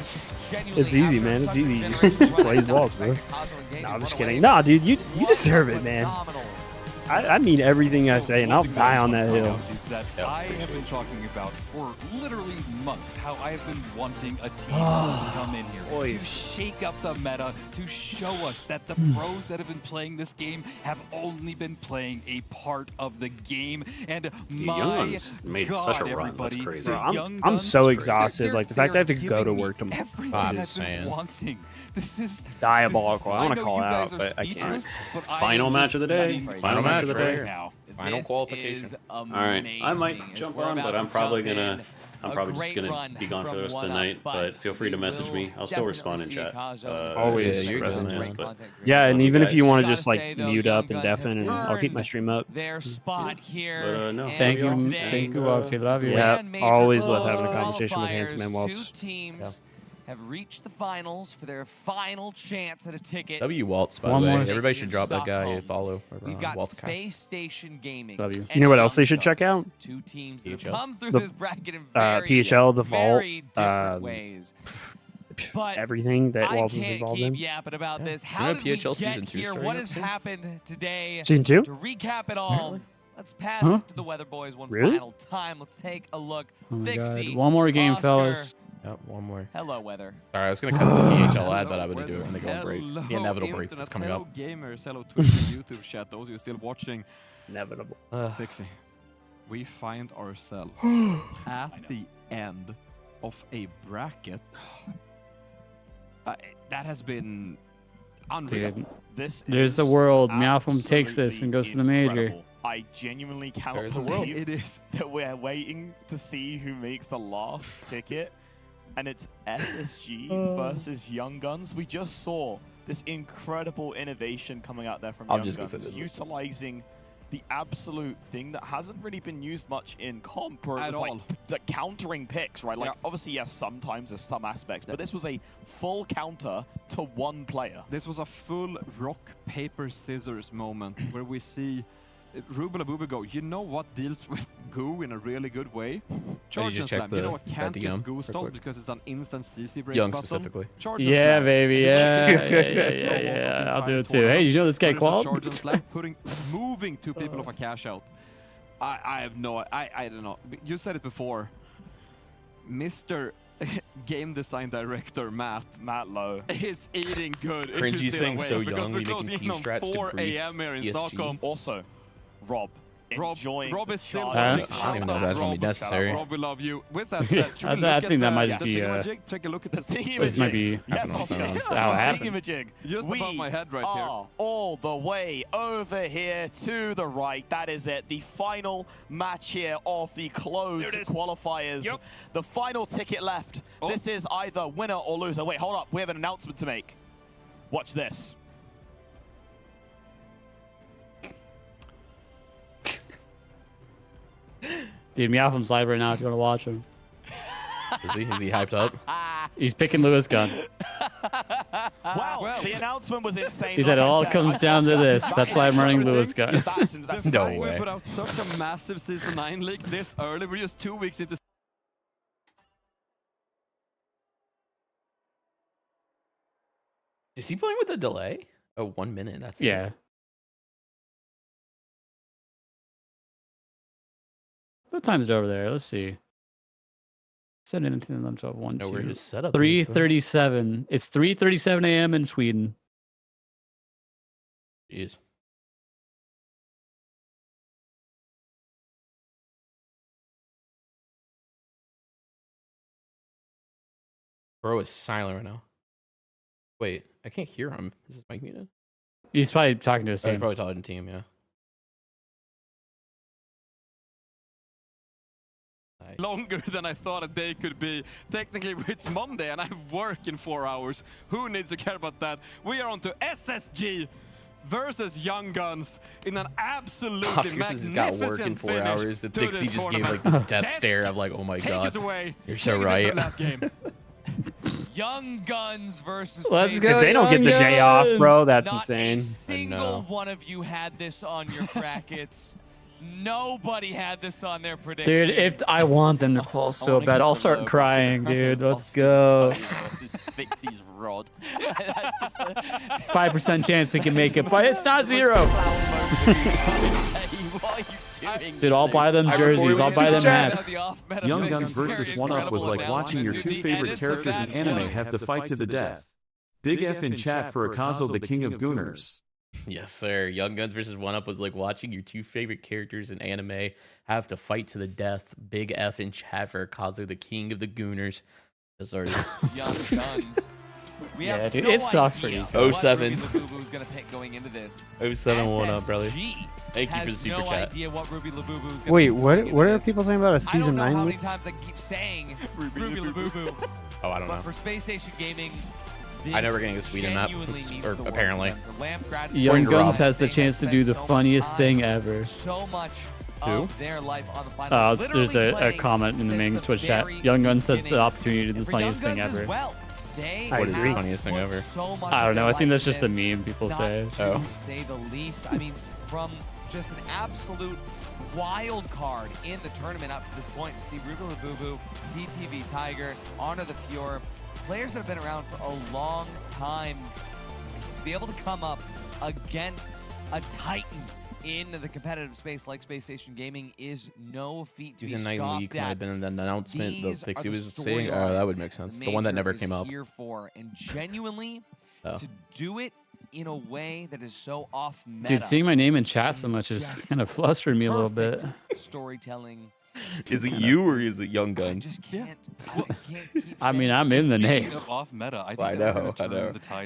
Genuinely It's easy, after man. It's such a easy. generational run, Blaze I walls, don't bro. expect Kazo and Gage No, to I'm just run kidding. away. Nah, dude, you deserve it, man. Phenomenal. I mean everything I say, and I'll die on that hill. Is that I have been talking about for literally months how I have been wanting a team to come in here to shake up the meta, to show us that the pros that have been playing this game have only been playing a part of the game. And my Young Guns made God, such a run. everybody, That's crazy. the Bro, Young I'm Guns, so exhausted. Like the fact that I have to they're go to giving work me tomorrow. everything I'm I've just been saying. wanting. This is Diabolical. I want to know call you out, guys are but I can't. speechless, but I Final am match just of the day. letting Final you match of the right day. now. Final This qualification. is All right, I might amazing. jump We're on, about but to I'm probably jump gonna. in. I'm probably just gonna be gone for the rest of the night. But feel free to message me. I'll still respond in chat. Always. But Yeah, and even if you want to just like mute up and deafen, and I'll keep my stream up. Their spot here. But no, Thank you, Waltz. Love you. Yeah, always love having a conversation with Handsome Man Waltz. Two teams have reached the finals for their final chance at a ticket. W Waltz, by the way. Everybody should drop that guy a follow. We've got Space Station Gaming. W. You know what else they should check out? Two teams that have come through this bracket in very, PHL, the Vault, very different ways. But everything that Waltz is I involved can't in. keep yapping about this. How did we get here? What has happened today? Season 2? To recap it all, let's pass it to the Weather Boys one final time. Let's take a look. Oh my Vixie, God. One more game, Oscar. fellas. Yep, one more. Hello, Weather. Sorry, I was going to cut the PHL ad, but I wouldn't do it when they go on break. The inevitable break that's coming up. Hello, gamers. Hello, Twitch and YouTube chat. Those of you still watching. Inevitable. Vixie, we find ourselves at the end of a bracket that has been unreal. Dude, There's the world. Meowfum takes this and goes to the major. I genuinely cannot believe that we're waiting to see who makes the last ticket, and it's SSG versus Young Guns. We just saw this incredible innovation coming out there from Young Guns, utilizing the absolute thing that hasn't really been used much in comp, or it was like countering picks, right? Like obviously, yes, sometimes there's some aspects, but this was a full counter to one player. This was a full rock, paper, scissors moment where we see Rubelabubu go, you know what deals with goo in a really good way? Charge and slam. You know what can't get goo stalled because it's an instant CC break Young button? specifically. Charge and Yeah, slam. baby. Yeah. I'll do it too. Hey, you know this guy Qual? Charge and slam, moving two people off a cash out. I have no, I don't know. You said it before. Mr. Game design director Matt Lowe is eating good. Cringy saying so young, because we're we making closing in team on strats 4 to brief a.m. here in ESG. Stockholm. Also, Rob is still I don't even know if that's going to be necessary. Rob, we love you. With that said, I think that might be take a look at this. This might be how it happened. Just above my head right here. All the way over here to the right. That is it. The final match here of the closed qualifiers. Yep. The final ticket left. This is either winner or loser. Wait, hold up. We have an announcement to make. Watch this. Dude, Meowfum's live right now if you want to watch him. Is he hyped up? He's picking Lewis gun. Wow, the announcement was insane. He said it all comes down to this. That's why I'm running Lewis gun. No way. We put out such a massive Season 9 leak this early. We're just 2 weeks into. Is he playing with a delay? Oh, 1 minute. That's yeah. What time is it over there? Let's see. Set it into them 12, 1, know where his setup 3:37. It's 3:37 a.m. in Sweden. Jeez. Bro is silent right now. Wait, I can't hear him. Is his mic muted? He's probably talking to his He's team. probably talking to team, yeah. Longer than I thought a day could be. Technically, it's Monday and I work in 4 hours. Who needs to care about that? We are on to SSG versus Young Guns in an absolutely Oscar magnificent just got work in 4 hours. The Pixie just gave like this death stare of like, oh my god. Us away. You're so right. Last game. Young Guns versus Let's go. If they don't get the day off, bro, that's Not insane. A single one of you had this on your brackets. Nobody had this on their predictions. Dude, if I want them to call so bad, I'll start crying, dude. Let's go. Vixie's rod. 5% chance we can make it, but it's not 0. Dude, I'll buy them jerseys. I'll buy them hats. Young Guns versus 1UP was like watching your two favorite characters in anime have to fight to the death. Big F in chat for Akazo, the king of gooners. Yes, sir. Young Guns versus 1UP was like watching your two favorite characters in anime have to fight to the death. Big F in chat for Akazo, the king of the gooners. Sorry. Young Guns Yeah, dude, it sucks for you. 07. Who's gonna pick going into this? 07 1 up, brother. Thank you for the super no chat. Idea what Ruby Labubu is gonna Wait, be what are people saying about a season 9? I don't know how many times I keep saying Ruby Labubu. Oh, I don't know. But for Space Station Gaming, I never getting a Sweden map, or apparently. Young Guns has the chance to do the funniest thing ever. So much Who? of their life on the finals. There's a comment in the main Twitch chat. Young Guns has the opportunity to do the funniest thing ever. What is the funniest thing ever? I don't know. I think that's just a meme people say. To say the least. I mean, from just an absolute wild card in the tournament up to this point, to see Ruby Labubu, TTV Tiger, Honor the Pure, players that have been around for a long time, to be able to come up against a titan in the competitive space like Space Station Gaming is no feat to be Season 9 scoffed leak at. might have been an announcement the These Pixie are the was saying. Oh, that would make storylines sense. the The one that Major never is came up. Here for, and genuinely to do it in a way that is so off meta. Dude, seeing my name in chat so much is kind of flustering me a little bit. Storytelling. Is it you or is it Young Guns? I mean, I'm in the name. Off meta, I know.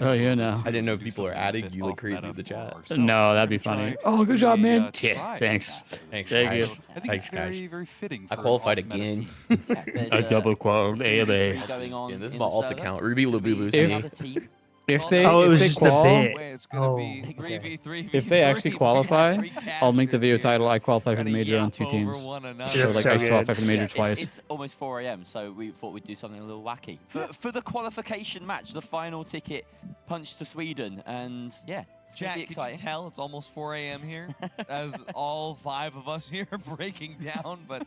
Oh, you know. I didn't know if people are adding you like crazy to the chat. No, that'd be funny. Oh, good job, man. Yeah, thanks. Thanks, Thank you. I think it's very fitting. I qualified again. A double qual AMA. Yeah, this is my alt account. Ruby Labubu's me. If they if they actually qualify, I'll make the video title I qualify for the major on 2 teams. So like I qualify for the major twice. It's almost 4 AM, so we thought we'd do something a little wacky. For the qualification match, the final ticket punch to Sweden, and yeah, it's Jack, gonna be exciting. can you tell it's almost 4 AM here as all 5 of us here are breaking down, but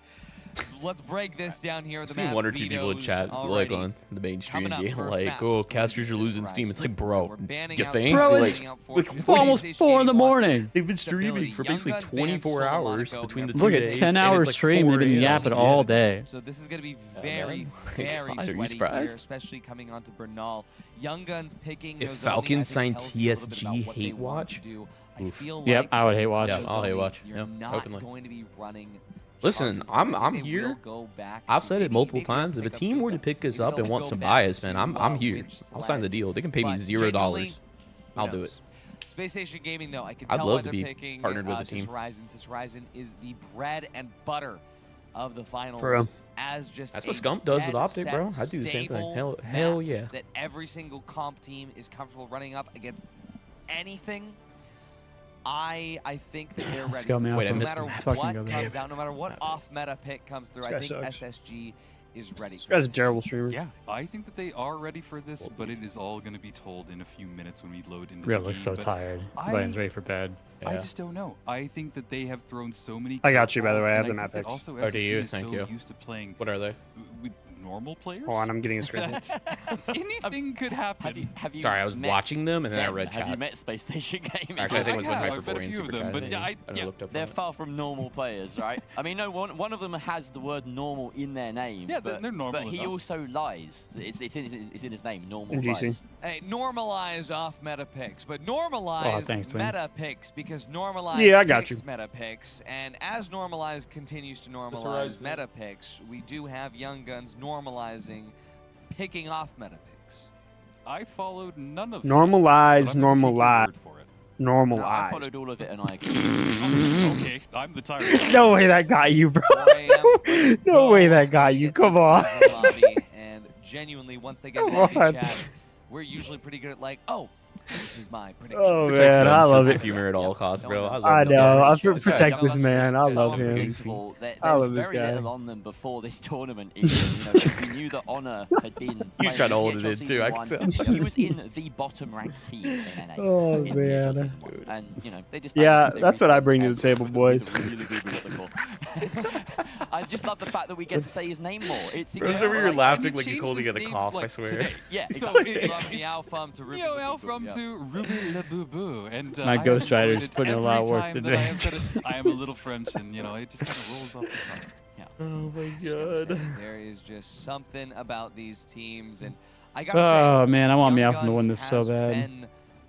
let's break this down here. I've seen 1 or 2 people in chat like on the mainstream game like, oh, casters are losing steam. It's like, bro, you think? Bro, like, it's almost 4 in the morning. They've been streaming for basically 24 hours between the 2 Look days. at 10-hour stream. They've been yapping all day. So this is going to be very, very sweaty here, especially coming onto Bernal. Young Guns picking. If Falcons sign TSG hate watch, yep, I would hate watch. Yeah, I'll hate watch. You're not going to be running. Listen, I'm here. I've said it multiple times. If a team were to pick us up and wants to buy us, man, I'm here. I'll sign the deal. They can pay me $0. I'll do it. Space Station Gaming, though, I can I'd tell love why to they're be picking partnered with the team. Since Horizon is the bread and butter of the finals. For real. As just That's what Scump does with Optic, bro. I do the same thing. Hell yeah. That every single comp team is comfortable running up against anything. I think that they're ready. No matter what comes out, no matter what off-meta pick comes through, I think SSG is ready. This guy's a terrible streamer. Yeah, I think that they are ready for this, but it is all going to be told in a few minutes when we load into the game. Really so tired. Ryan's ready for bed. I just don't know. I think that they have thrown so many. I got you, by the way. I have the map picks. picks. Oh, do you? Thank you. Used to playing. What are they? With normal players. Hold on, I'm getting a screen. Anything could happen. Have you Sorry, I was watching them and then I read chat. Have you met Space Station Gaming? Actually, I think it was when I've met a Hyperborean few of super them, chat. but yeah, they're far from normal players, right? I mean, no, one of them has the word normal in their name. Yeah, they're normal. But he also lies. It's in his name. Normal lies. Hey, normalize off-meta picks, but normalize meta picks because normalize picks meta picks. And as normalize continues to normalize meta picks, we do have Young Guns normalizing picking off meta picks. I followed none of them. Normalize. No, I followed all of it and I agreed. Okay, I'm the tyrant. No way that got you, bro. No way that got you. Come on. And genuinely, once they get in chat, we're usually pretty good at like, oh, this is my prediction. Oh man, I love it. Humor at all costs, bro. I know. I protect this man. I love him. I love this very guy. little on them before this tournament. Even, we knew that Honor had been. He was trying to hold it in too. I can tell. But he was in the bottom-ranked team in NA. Oh man. And they just. Yeah, that's what I bring to the table, boys. I just love the fact that we get to say his name more. It's Bro's over here laughing like he's holding in a cough. I swear. Yeah, exactly. Alpha to Ruby Labubu, and my Ghost Rider is putting a lot of work today. I am a little French, and it just kind of rolls off the tongue. Yeah. Oh my god. There is just something about these teams, and I got. Oh man, I want Meowth to win this so bad.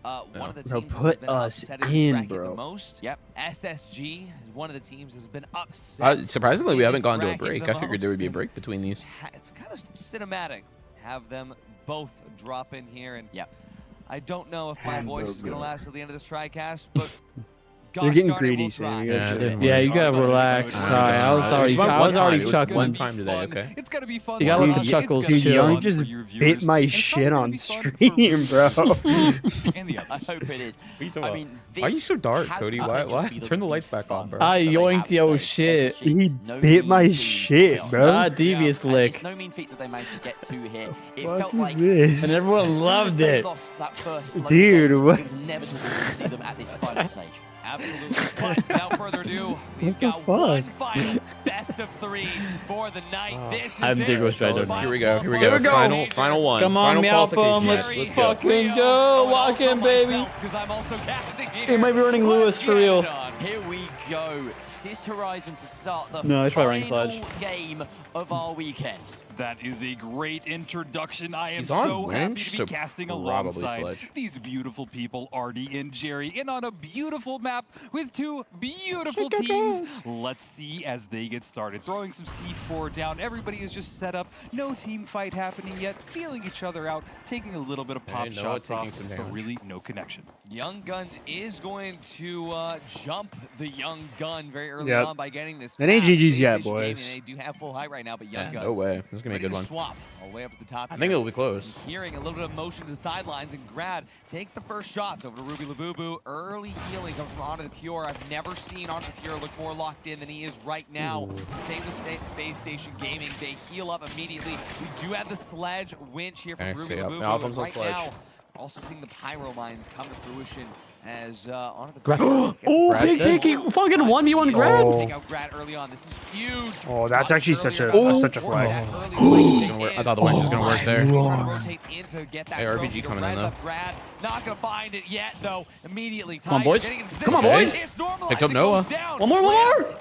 One of the teams put that's been us upset in, bro. The most. Yep. SSG is one of the teams that's been upset. Surprisingly, we haven't gone to a break. I figured there would be a break between these. It's kind of cinematic. have them both drop in here. And I don't know if my voice is going to last till the end of this TriCast, but You're getting greedy, Sam. Yeah, you gotta relax. Sorry, I was already chuckling. One time today, okay? It's gonna be fun. You gotta let the chuckles chill. Young just bit my shit on stream, bro. I hope it is. I mean, why are you so dark, Cody? Why? Turn the lights back on, bro. I yoinked your shit. He bit my shit, bro. Ah, devious lick. It's no mean feat that they managed to get to here. It What felt is like this? And everyone loved it. Dude, what? It was inevitable to see them at this final stage. Absolutely. But without further ado, we've got one final best of 3 for the night. This is I'm Diggle Strider. Here we go. Final one. Come on, final Meowfoam. Let's fucking go. Walk in, baby. He might be running Lewis for real. Here we go. Sist Horizon to start the No, he's probably running final Sledge. game of our weekend. That is a great introduction. I am He's on so happy Winch, to be so casting probably alongside Sledge. these beautiful people, Artie and Jerry, in on a beautiful map with 2 beautiful teams. Let's see as they get started. Throwing some C4 down. Everybody is just set up. No team fight happening yet. Feeling each other out. Taking a little bit of pop shots off, but really no connection. Young Guns is going to jump the Young Gun very early on by getting this. That ain't GG's yet, PlayStation boys. Gaming, they do have full height right now, but Young Guns. No way. This is gonna be a good one. Swap all the way up at the top. I think it'll be close. Hearing a little bit of motion to the sidelines, and Grad takes the first shots over to Ruby Labubu. Early healing comes from Honor the Pure. I've never seen Honor the Pure look more locked in than he is right now. Same with Base Station Gaming. They heal up immediately. We do have the Sledge winch here from Ruby Labubu. Alpham's on Right Sledge. now, also seeing the Pyro Mines come to fruition as Honor the Grad. Pure. Oh, Big Hickey fucking 1v1 Grad. Take out Grad early on. This is huge. Oh, that's actually such a flag. I thought the winch was gonna work there. Hey, RBG coming in though. Brad, not gonna find it yet though. Immediately, Come on, boys. Come on, boys. Picked up Noah. One more.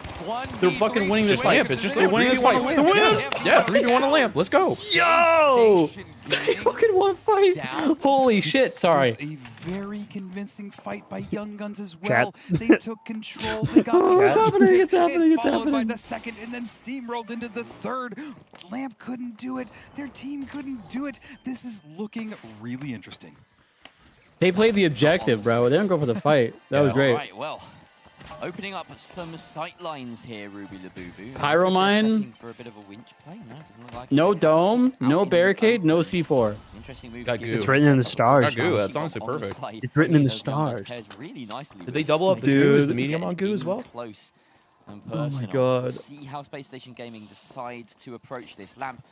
They're fucking winning this fight. Lamp. It's just They're like winning this fight. They're winning. Yeah, 3v1 a lamp. Let's go. Yo! They fucking won fight. Holy shit! Sorry. A very convincing fight by Young Guns as Chat. well. They took control. They got the It's first happening, it's pick, happening, it's followed by happening. the second, and then steamrolled into the third. Lamp couldn't do it. Their team couldn't do it. This is looking really interesting. They played the objective, bro. They didn't go for the fight. That was great. All right, well, opening up some sight lines here, Ruby Labubu. Pyro Mine. For a bit of a winch play. No, doesn't look like No it. dome, no barricade, no C4. Interesting move. Got goo. It's written in the stars. Got goo. That's honestly perfect. It's written in the stars. Really nicely. Did they double up the goo? Is the medium on goo as well? Close and Oh my personal. god. See how Space Station Gaming decides to approach this. Lamp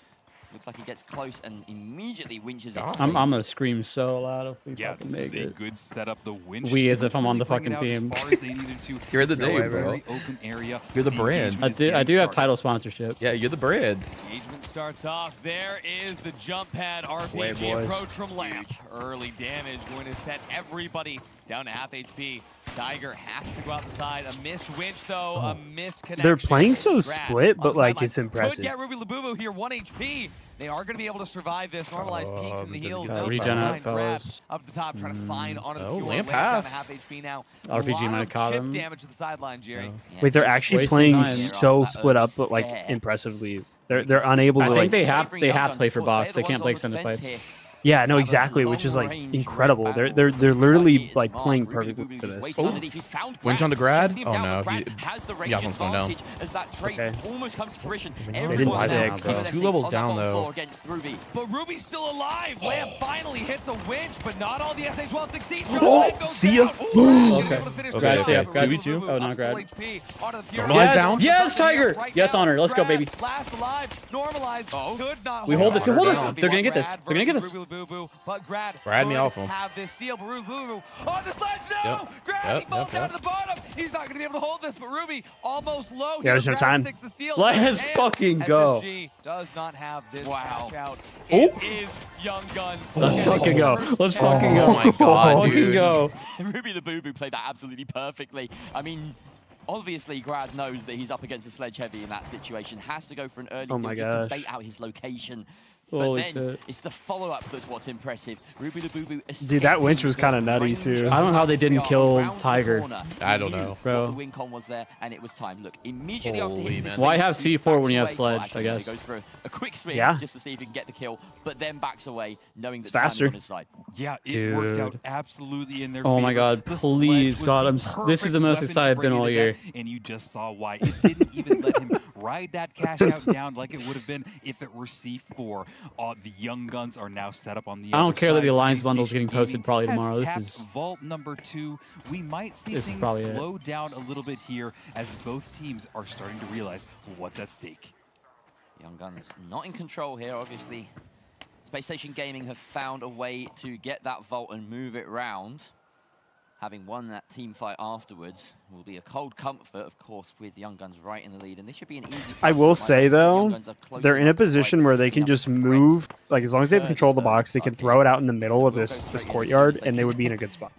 looks like he gets close and immediately winches it. I'm gonna scream so loud if we Yeah, fucking this is make a it. good setup. The winch. We as to if I'm on the really bring fucking it out team. as far as they needed to. You're the Throw a name, bro. very open area. You're the The brand. engagement is I getting do have started. title sponsorship. Yeah, you're the bread. Engagement starts off. There is the jump pad Way, RPG boys. approach from Lamp. Early damage going to set everybody down to half HP. Tiger has to go out the side. A missed winch though. A missed connection. They're playing so Grad split, on but the like sideline. it's impressive. Could get Ruby Labubu here, 1 HP. They are going to be able to survive this. Normalized peaks in the heels. gotta Up regen behind out, Grad, fellas. up the top, trying to find Honor the Oh, Pure. Lamp Lamp down to half. half HP now. RPG A lot might have of caught chip him. damage to the sideline, Jerry. Yeah, Wait, they're just actually wasting playing time. so split up, but like impressively. They're unable to I like. think they have to play for box. They can't play extended fights. Yeah, no, exactly, which is like incredible. They're literally like playing perfectly for this. Winch on the Grad? Oh no. Yeah, one's going down. As that trade Okay. almost comes to fruition. They didn't stick. He's 2 levels down though. But Ruby's still alive. Lamp finally hits a winch, but not all the SA-12 succeed. Oh, see ya. Okay. Grad, yeah, okay. Grad. 2v2? Oh, not Grad. Normalize down? Yes, Tiger. Yes, Honor. Let's go, baby. Last alive, normalized. Could not We hold this. We hold this. down. They're gonna get this. They're gonna get this. Ruby Labubu, but Grad Grad me could off him. have this steal. But Ruby Labubu on the sledge. No, Yep. Grad, Yep, he falls yep, down yep. to the bottom. He's not going to be able to hold this. But Ruby almost low. Yeah, there's no Grad time. takes the steal. Let's And fucking go. SSG does not have this Wow. cash out. Oh. It is Young Guns. Let's fucking go. Let's fucking go. Oh my god, Fucking dude. go. Ruby the Boo Boo played that absolutely perfectly. I mean, obviously Grad knows that he's up against a sledge heavy in that situation. Has to go for an early Oh steal my just to gosh. bait out his location. But then it's the follow-up that's what's impressive. Ruby Labubu. Dude, that winch was kind of nutty too. I don't know how they didn't kill Tiger. I don't know, bro. The win con was there, and it was time. Look, immediately after hitting this, why have C4 when you have Sledge? I guess. He goes for a quick spin just to see if he can get the kill, but then backs away, knowing that time's on his side. Yeah, it worked out absolutely in their favor. Oh my God, please, God, this is the most excited I've been all year. And you just saw why. It didn't even let him ride that cash out down like it would have been if it were C4. The Young Guns are now set up on the I don't care that the Alliance bundle is getting posted probably tomorrow. This is vault number 2. We might see things slow down a little bit here as both teams are starting to realize what's at stake. Young Guns not in control here, obviously. Space Station Gaming have found a way to get that vault and move it round. Having won that team fight afterwards will be a cold comfort, of course, with Young Guns right in the lead. And this should be an easy I will say, though, they're in a position where they can just move, like, as long as they have control of the box, they can throw it out in the middle of this courtyard, and they would be in a good spot.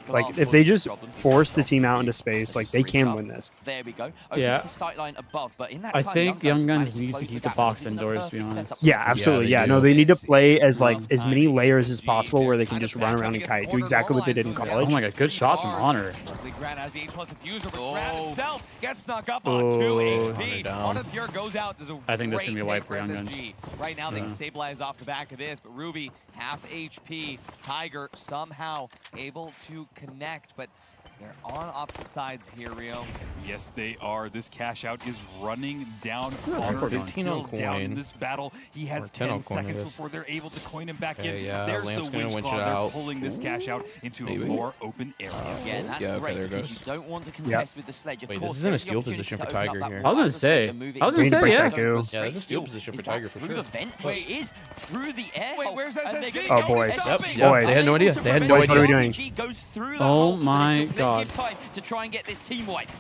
Like, if they just force the team out into space, like, they can win this. There we go. Yeah. Above, but in that I think Young Guns needs to keep the box indoors, to be honest. Yeah, absolutely. Yeah, no, they need to play as, like, as many layers as possible where they can just run around and kite. Do exactly what they did in college. Oh my God, good shot from Honor. Himself gets snuck up on 2 HP. Honor the Pure goes out. There's a I think this is going to be a wipe for Young Guns. Right now, they can stabilize off the back of this, but Ruby, half HP. Tiger somehow able to connect, but they're on opposite sides here, Rio. Yes, they are. This cash out is running down. Honor is still down in this battle. He has 10 seconds before they're able to coin him back in. Yeah, there's Lamp's the winch claw. They're pulling this cash out into a more open area. Again, that's great because you don't want to contest with the sledge. Of Wait, course, this is in a steal position for Tiger here. I was going to say, yeah, this is a steal position for Tiger for sure. The vent? Wait, it is through the air. Wait, where's SSG? Oh, boys. Yep. They had no idea. They had no idea. What are we doing? Oh my God. To try and get this team wipe.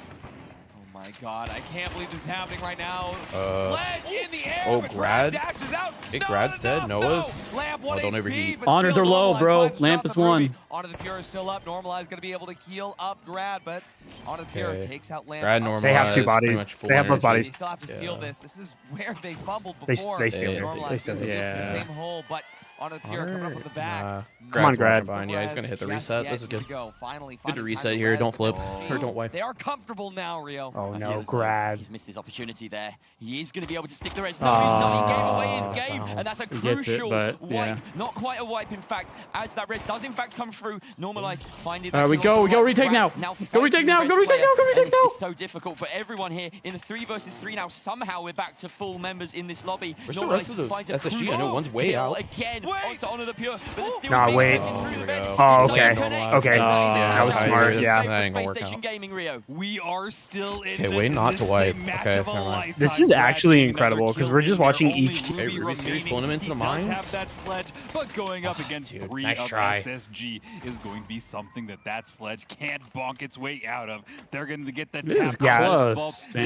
Oh my God, I can't believe this is happening right now. Sledge in the air. Oh, Grad. Dashes out. Hey, Grad's dead. Noah's. Lamp, oh, don't overheat. Honors are low, bro. Lamp is 1. Honor the Pure is still up. Normalize going to be able to heal up Grad, but Honor the Pure takes out Lamp. Grad Normalize. They have 2 bodies. They have both bodies. They still have to steal this. This is where they fumbled before. They steal it. They steal it. The same hole, but Honor the Pure coming up from the back. Come on, Grad. Yeah, he's going to hit the reset. This is good. Finally, good to reset here. Don't flip or don't wipe. They are comfortable now, Rio. Oh, no, Grad. He's missed his opportunity there. He is going to be able to stick the rest. No, he's not. He gave away his game, and that's a crucial wipe. Not quite a wipe, in fact, as that rest does, in fact, come through. Normalize, finding the we go retake now. Go retake now. It's so difficult for everyone here in the 3 versus 3 now. Somehow we're back to full members in this lobby. Where's the rest of the SSG? I know one's way out. Again, onto Honor the Pure, but still wait. Oh, okay. Okay. That was smart. Yeah. That ain't gonna work out. Gaming, Rio. We are still in okay, wait not to wipe. Okay, never mind. This is actually incredible because we're just watching each team. Hey, Ruby's here pulling him into the mines. Have that sledge, but going up against 3 nice of try. SSG is going to be something that sledge can't bonk its way out of. They're going to get the tap. Yeah,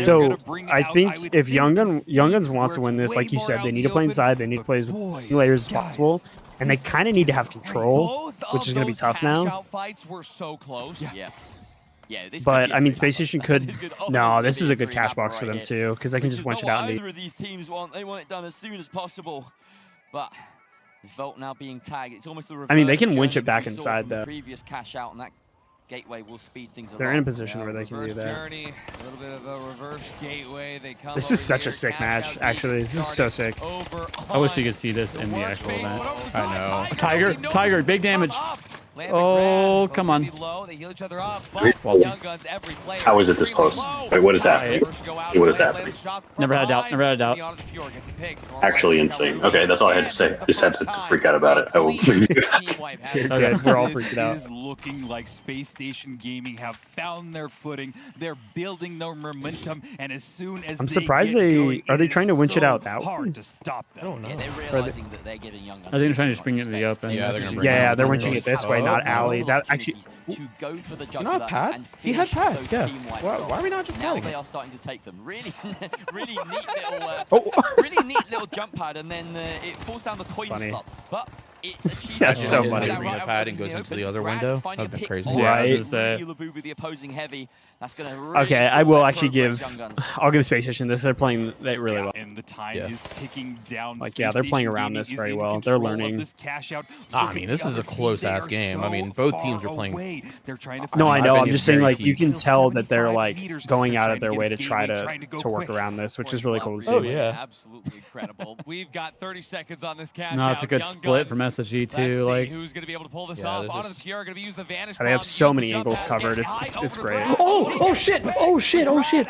so I think if Young Guns wants to win this, like you said, they need to play inside. They need to play as many layers as possible. And they kind of need to have control, which is going to be tough now. Fights were so close. Yeah. But I mean, Space Station could. No, this is a good cash box for them too, because they can just winch it out. Either of these teams want it done as soon as possible. But Volt now being tagged, it's almost the reverse. I mean, they can winch it back inside though. Previous cash out, and that gateway will speed things along. They're in a position where they can do that. Journey, a little bit of a reverse gateway. They come this is such a sick match, actually. This is so sick. I wish you could see this in the actual event. I know. Tiger, big damage. Oh, come on. They heal each other up, but Young Guns, every player. How is it this close? Wait, what is happening? What is happening? Never had a doubt. Actually insane. Okay, that's all I had to say. I just had to freak out about it. I will leave you. Okay, we're all freaked out. It is looking like Space Station Gaming have found their footing. They're building their momentum, and as soon as I'm surprised are they trying to winch it out that hard to stop them. I don't know. Yeah, they're realizing that they're giving Young Guns. I think they're trying to just bring it to the open. Yeah, they're winching it this way, not alley. That actually. To go for the jugular and he had Pat. Yeah. Why are we not just now? they are starting to take them. Really neat little, really neat little jump pad, and then it falls down the coin slot. But it's achievable. That's so funny. Arena pad and goes into the other window. That'd be crazy. Right. The opposing heavy. That's gonna really Okay, I will actually give. I'll give Space Station this. They're playing that really well. And the time is ticking down. Like, yeah, they're playing around this very well. They're learning. I mean, this is a close-ass game. I mean, both teams are playing. They're trying to. No, I know. I'm just saying, like, you can tell that they're like going out of their way to try to work around this, which is really cool to see. Oh yeah, absolutely incredible. We've got 30 seconds on this cash. No, it's a good split from SSG too. Like, who's going to be able to pull this off? Out of the Pure, going to use the vanish. They have so many angles covered. It's great. Oh shit! Oh shit! Oh shit!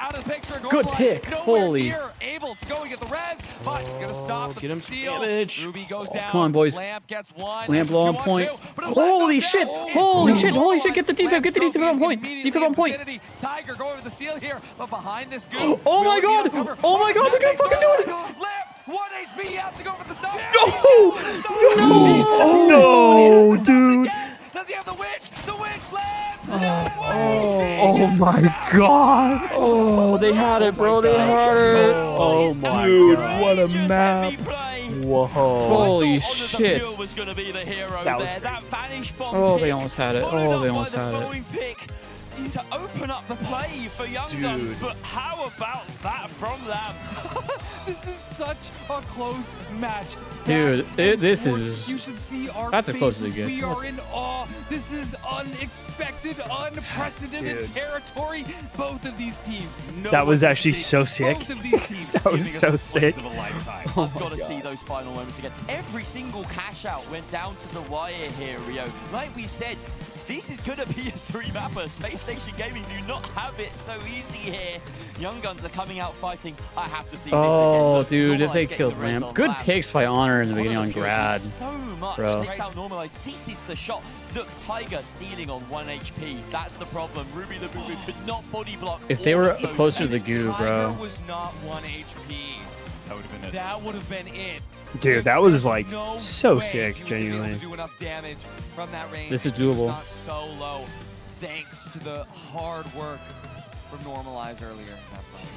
Good pick. Holy. Able to go and get the res, but he's gonna stop the steal. Ruby goes down. Come on, boys. Lamp gets one. Lamp low on point. Holy shit! Holy shit! Holy shit! Get the defib! Get the defib on point! Defib on point! Tiger going for the steal here, but behind this group. Oh my god! Oh my god! They're gonna fucking do it! Lamp, 1 HP, he has to go for the stop. No, dude! Does he have the witch? The witch lands! Oh my god! Oh, they had it, bro. They had it. Oh my dude, god! what a map! Whoa! Holy shit! Oh, they almost had it. Oh, they almost had it. To open up the play for Young Guns, but how about that from them? This is such a close match. Dude, this is... You should see our That's as close as it faces. gets. We are in awe. This is unexpected, unprecedented territory. Both of these teams. That was actually so sick. Both of these teams. That was so sick. I've got to see those final moments again. Every single cash out went down to the wire here, Rio. Like we said, this is going to be a 3-mapper. Space Station Gaming do not have it so easy here. Young Guns are coming out fighting. I have to see this again. Oh, dude, if they killed Lamp. Good picks by Honor in the beginning on Grad. So much. Bro. Normalized. This is the shot. Look, Tiger stealing on 1 HP. That's the problem. Ruby the Boo could not body block. If they were closer to the goo, bro. Was not 1 HP. That would have been it. That would have been it. Dude, that was like so sick, genuinely. Do enough damage from that range. This is doable. Not so low, thanks to the hard work from Normalize earlier.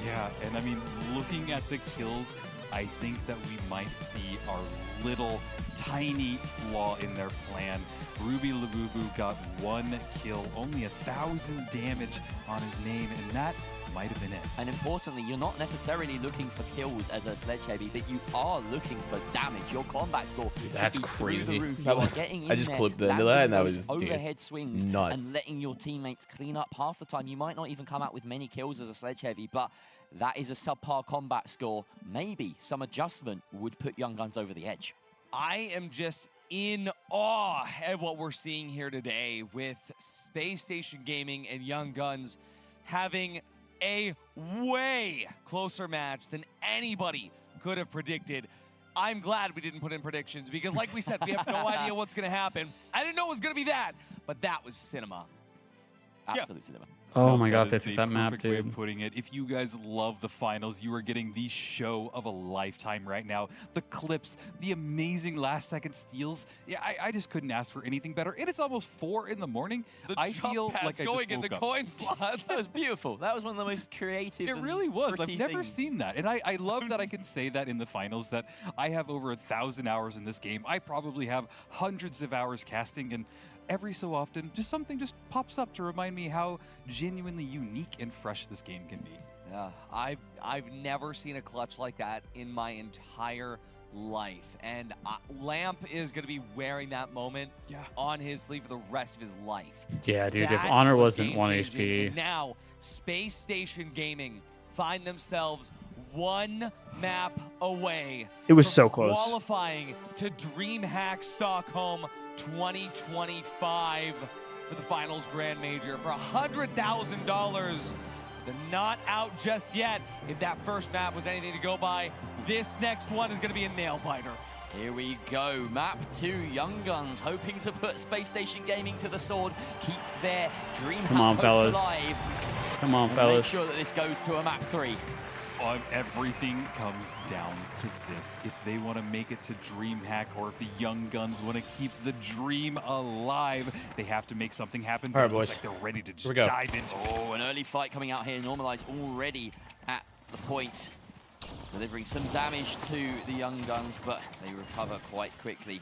Yeah, and I mean, looking at the kills, I think that we might see our little tiny flaw in their plan. Ruby Labubu got 1 kill, only 1,000 damage on his name, and that might have been it. And importantly, you're not necessarily looking for kills as a sledge heavy, but you are looking for damage. Your combat score, dude, that's crazy. I just clipped into that, and that was overhead swings nuts. And letting your teammates clean up. Half the time, you might not even come out with many kills as a sledge heavy, but that is a subpar combat score. Maybe some adjustment would put Young Guns over the edge. I am just in awe at what we're seeing here today with Space Station Gaming and Young Guns having a way closer match than anybody could have predicted. I'm glad we didn't put in predictions because, like we said, we have no idea what's going to happen. I didn't know it was going to be that, but that was cinema. Absolute cinema. Oh my god, they took that map, perfect dude. way of putting it. If you guys love the finals, you are getting the show of a lifetime right now. The clips, the amazing last-second steals. Yeah, I just couldn't ask for anything better. And it's almost 4 in the morning. I feel like I going just in the woke up. coin slots. That was beautiful. That was one of the most creative. It really was. I've never things. seen that. And I love that I can say that in the finals, that I have over 1,000 hours in this game. I probably have hundreds of hours casting, and every so often, just something just pops up to remind me how genuinely unique and fresh this game can be. Yeah, I've never seen a clutch like that in my entire life, and Lamp is going to be wearing that moment on his sleeve for the rest of his life. Yeah, dude, that if Honor was wasn't 1 game-changing. HP. And now, Space Station Gaming find themselves 1 map away. It was from so close. Qualifying to DreamHack Stockholm 2025 for the finals grand major for $100,000. They're not out just yet. If that first map was anything to go by, this next one is going to be a nail biter. Here we go, map 2, Young Guns, hoping to put Space Station Gaming to the sword, keep their DreamHack hopes alive. Come on, and fellas. Make sure that this goes to a map 3. Everything comes down to this. If they want to make it to DreamHack, or if the Young Guns want to keep the dream alive, they have to make something happen. All right, boys. Like they're ready to just Here we go. dive into it. Oh, an early fight coming out here. Normalize already at the point, delivering some damage to the Young Guns, but they recover quite quickly.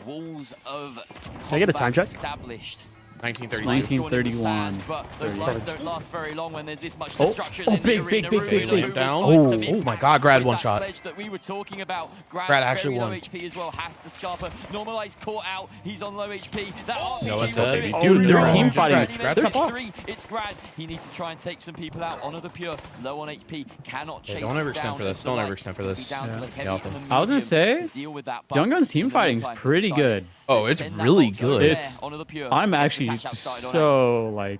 walls of Can I get a time check? established. 1931. But those lives don't last very long when there's this much destruction in the big, arena. big. Down. Oh my God, Grad one shot. That we were talking about. Grad actually very won. low HP as well. Has to Scarpa. Normalize caught out. He's on low HP. That RPG No, it's will dead. do it. Dude, they're team fighting. Grad Grad top three. It's Grad. He needs to try and take some people out. Honor the Pure. Low on HP. Cannot chase Don't him overextend down for this. as Don't the light overextend for this. be down to the heavy Alpha. and the I was gonna medium say, to deal with that. But Young Guns team in the fighting's meantime, pretty good. Oh, it's really good. It's. Honor the Pure. I'm Gets the actually catch outside on so like.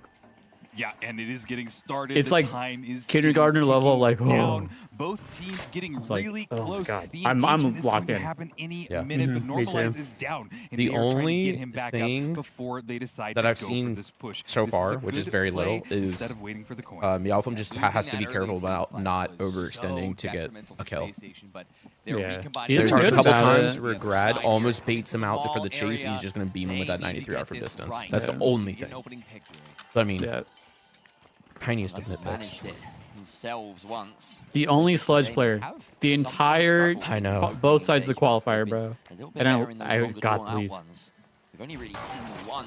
Yeah, and it is getting started. It's the like time is kindergartner level, like down. Both teams getting like, really oh my close. God. The I'm engagement is going locked to in. happen any Yeah. minute, but Me too. Normalize is down. And The they are trying to only get him back thing up before they decide that to I've go seen for this push. so This far, a which is good very play little, is instead of waiting for the coin. Meowfum just has to be careful about not overextending to get a kill. Yeah. There's It's a good couple about times it. where Grad almost baits him out for the chase. He's just going to beam him with that 93 out from distance. That's the only thing. But I mean, tiniest of nitpicks. Managed it themselves once. The only sledge player, the entire, both sides of the qualifier, bro. And God, please. We've only really seen one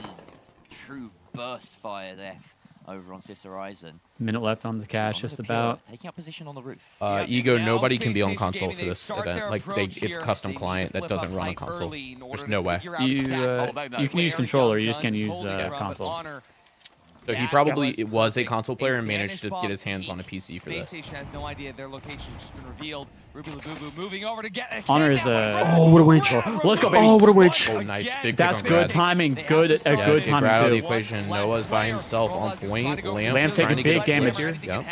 true burst fire death over on Sis Horizon. Minute left on the cash, just about. Taking up position on the roof. Ego, nobody can be on console for this event. Like, it's custom client that doesn't run on console. There's no way. You can use controller, you just can't use console. So he probably was a console player and managed to get his hands on a PC for this. Space Station has no idea their location's just been revealed. Ruby Labubu moving over to get a Honor is a. Oh, what a winch. Let's go, baby. Oh, what a winch. Oh, nice. Big That's pick on good Grad. timing. Good timing, Grad out of the too. equation. Noah's by himself on point. Lamb's taking big damage here. Yep.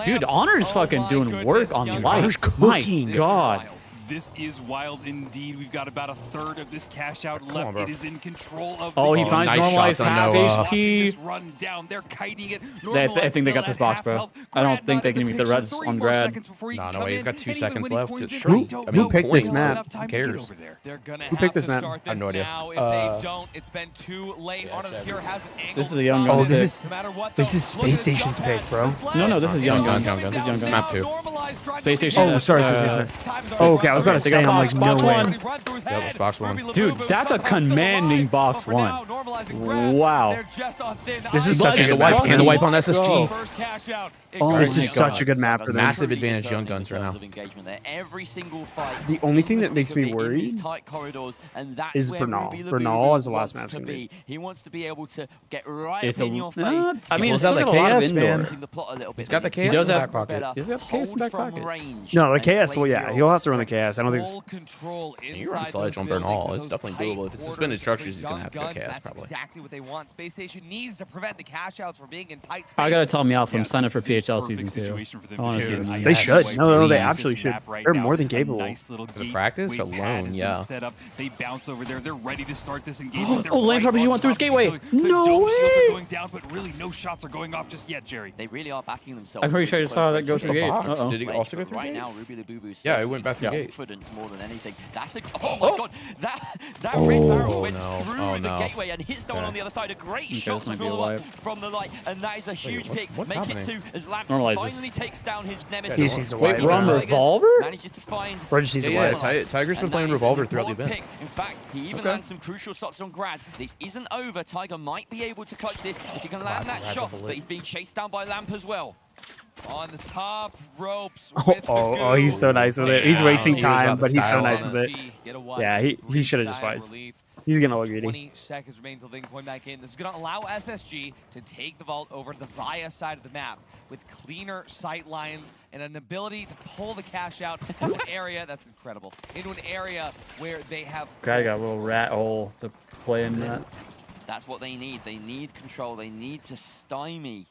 Dude, Honor is fucking doing work on life. My God. This is wild indeed. We've got about a third of this cash out left. It is in control of Oh, he finds normalized half HP. This run down. They're kiting it. I think they got this box, bro. I don't think they can beat the reds on Grad. No way. He's got 2 seconds left. Who picked this map? Who cares? Who picked this map? I have no idea. If they don't, it's been too late. Honor the Pure has an angle. This is a Young Oh, Guns. this is Space Station's pick, bro. No, this is Young Guns. Young Guns. This is Young Guns. Map 2. Space Station. Oh, sorry. Oh, okay, I was about to say, I'm like, no box way. one. Yep, it's box 1. Dude, that's a commanding box 1. Wow. This is such a good wipe. map. And the wipe on SSG. Oh, this is such a good map for them. Massive advantage Young Guns right now. Every single fight. The only thing that makes me worried is Bernal. Bernal is the last match going to be. He wants to be able to get right It's in your face. I mean, He's it's got the still got a lot of KS, man. indoor. He's got the He KS does in the have back pocket. He's got KS in the back pocket. No, the KS, well, yeah, he'll have to run the KS. I don't think it's... You run Sledge on Bernal. It's definitely doable. If it's suspended structures, he's going to have to go KS That's probably. exactly what they want. Space Station needs to prevent the cash outs from being in tight spaces. I gotta tell Meowfum, I'm signing for PHL season 2. I want to see them. They should. No, they absolutely should. They're more than capable. The practice alone, yeah. They bounce over there. They're ready to start this engagement. Oh, Lance RPG went through his gateway. No Shields are way. going down, but really no shots are going off just yet, Jerry. They really are backing themselves. I'm pretty sure I saw that go through the gate. Box. Did he also go through the Right gate? now, Ruby Labubu. Yeah, it went back through the gate. Confidence more than anything. That's a. Oh my God! That red barrel went through the no. gateway and hit someone on the other side. A great shot to fill them up from the light, and that is a huge pick. Make it 2 as Lamp finally takes down his nemesis. Wait, we're on Revolver? Manages to find. Yeah, Tiger's been playing Revolver throughout the event. In fact, he even lands some crucial shots on Grad. This isn't over. Tiger might be able to clutch this if he can land that shot, but he's being chased down by Lamp as well. On the top ropes. Oh, he's so nice with it. He's wasting He was about time, to but he's so style nice on with it. Yeah, he should have just wiped. He's going to look greedy. 20 seconds remain until they can point back in. This is going to allow SSG to take the vault over to the Via side of the map with cleaner sight lines and an ability to pull the cash out into an area that's incredible. Into an area where they have... Guy got a little rat hole to play in that. That's what they need. They need control. They need to stymie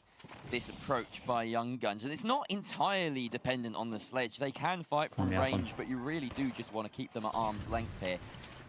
this approach by Young Guns. And it's not entirely dependent on the sledge. They can fight from range, but you really do just want to keep them at arm's length here.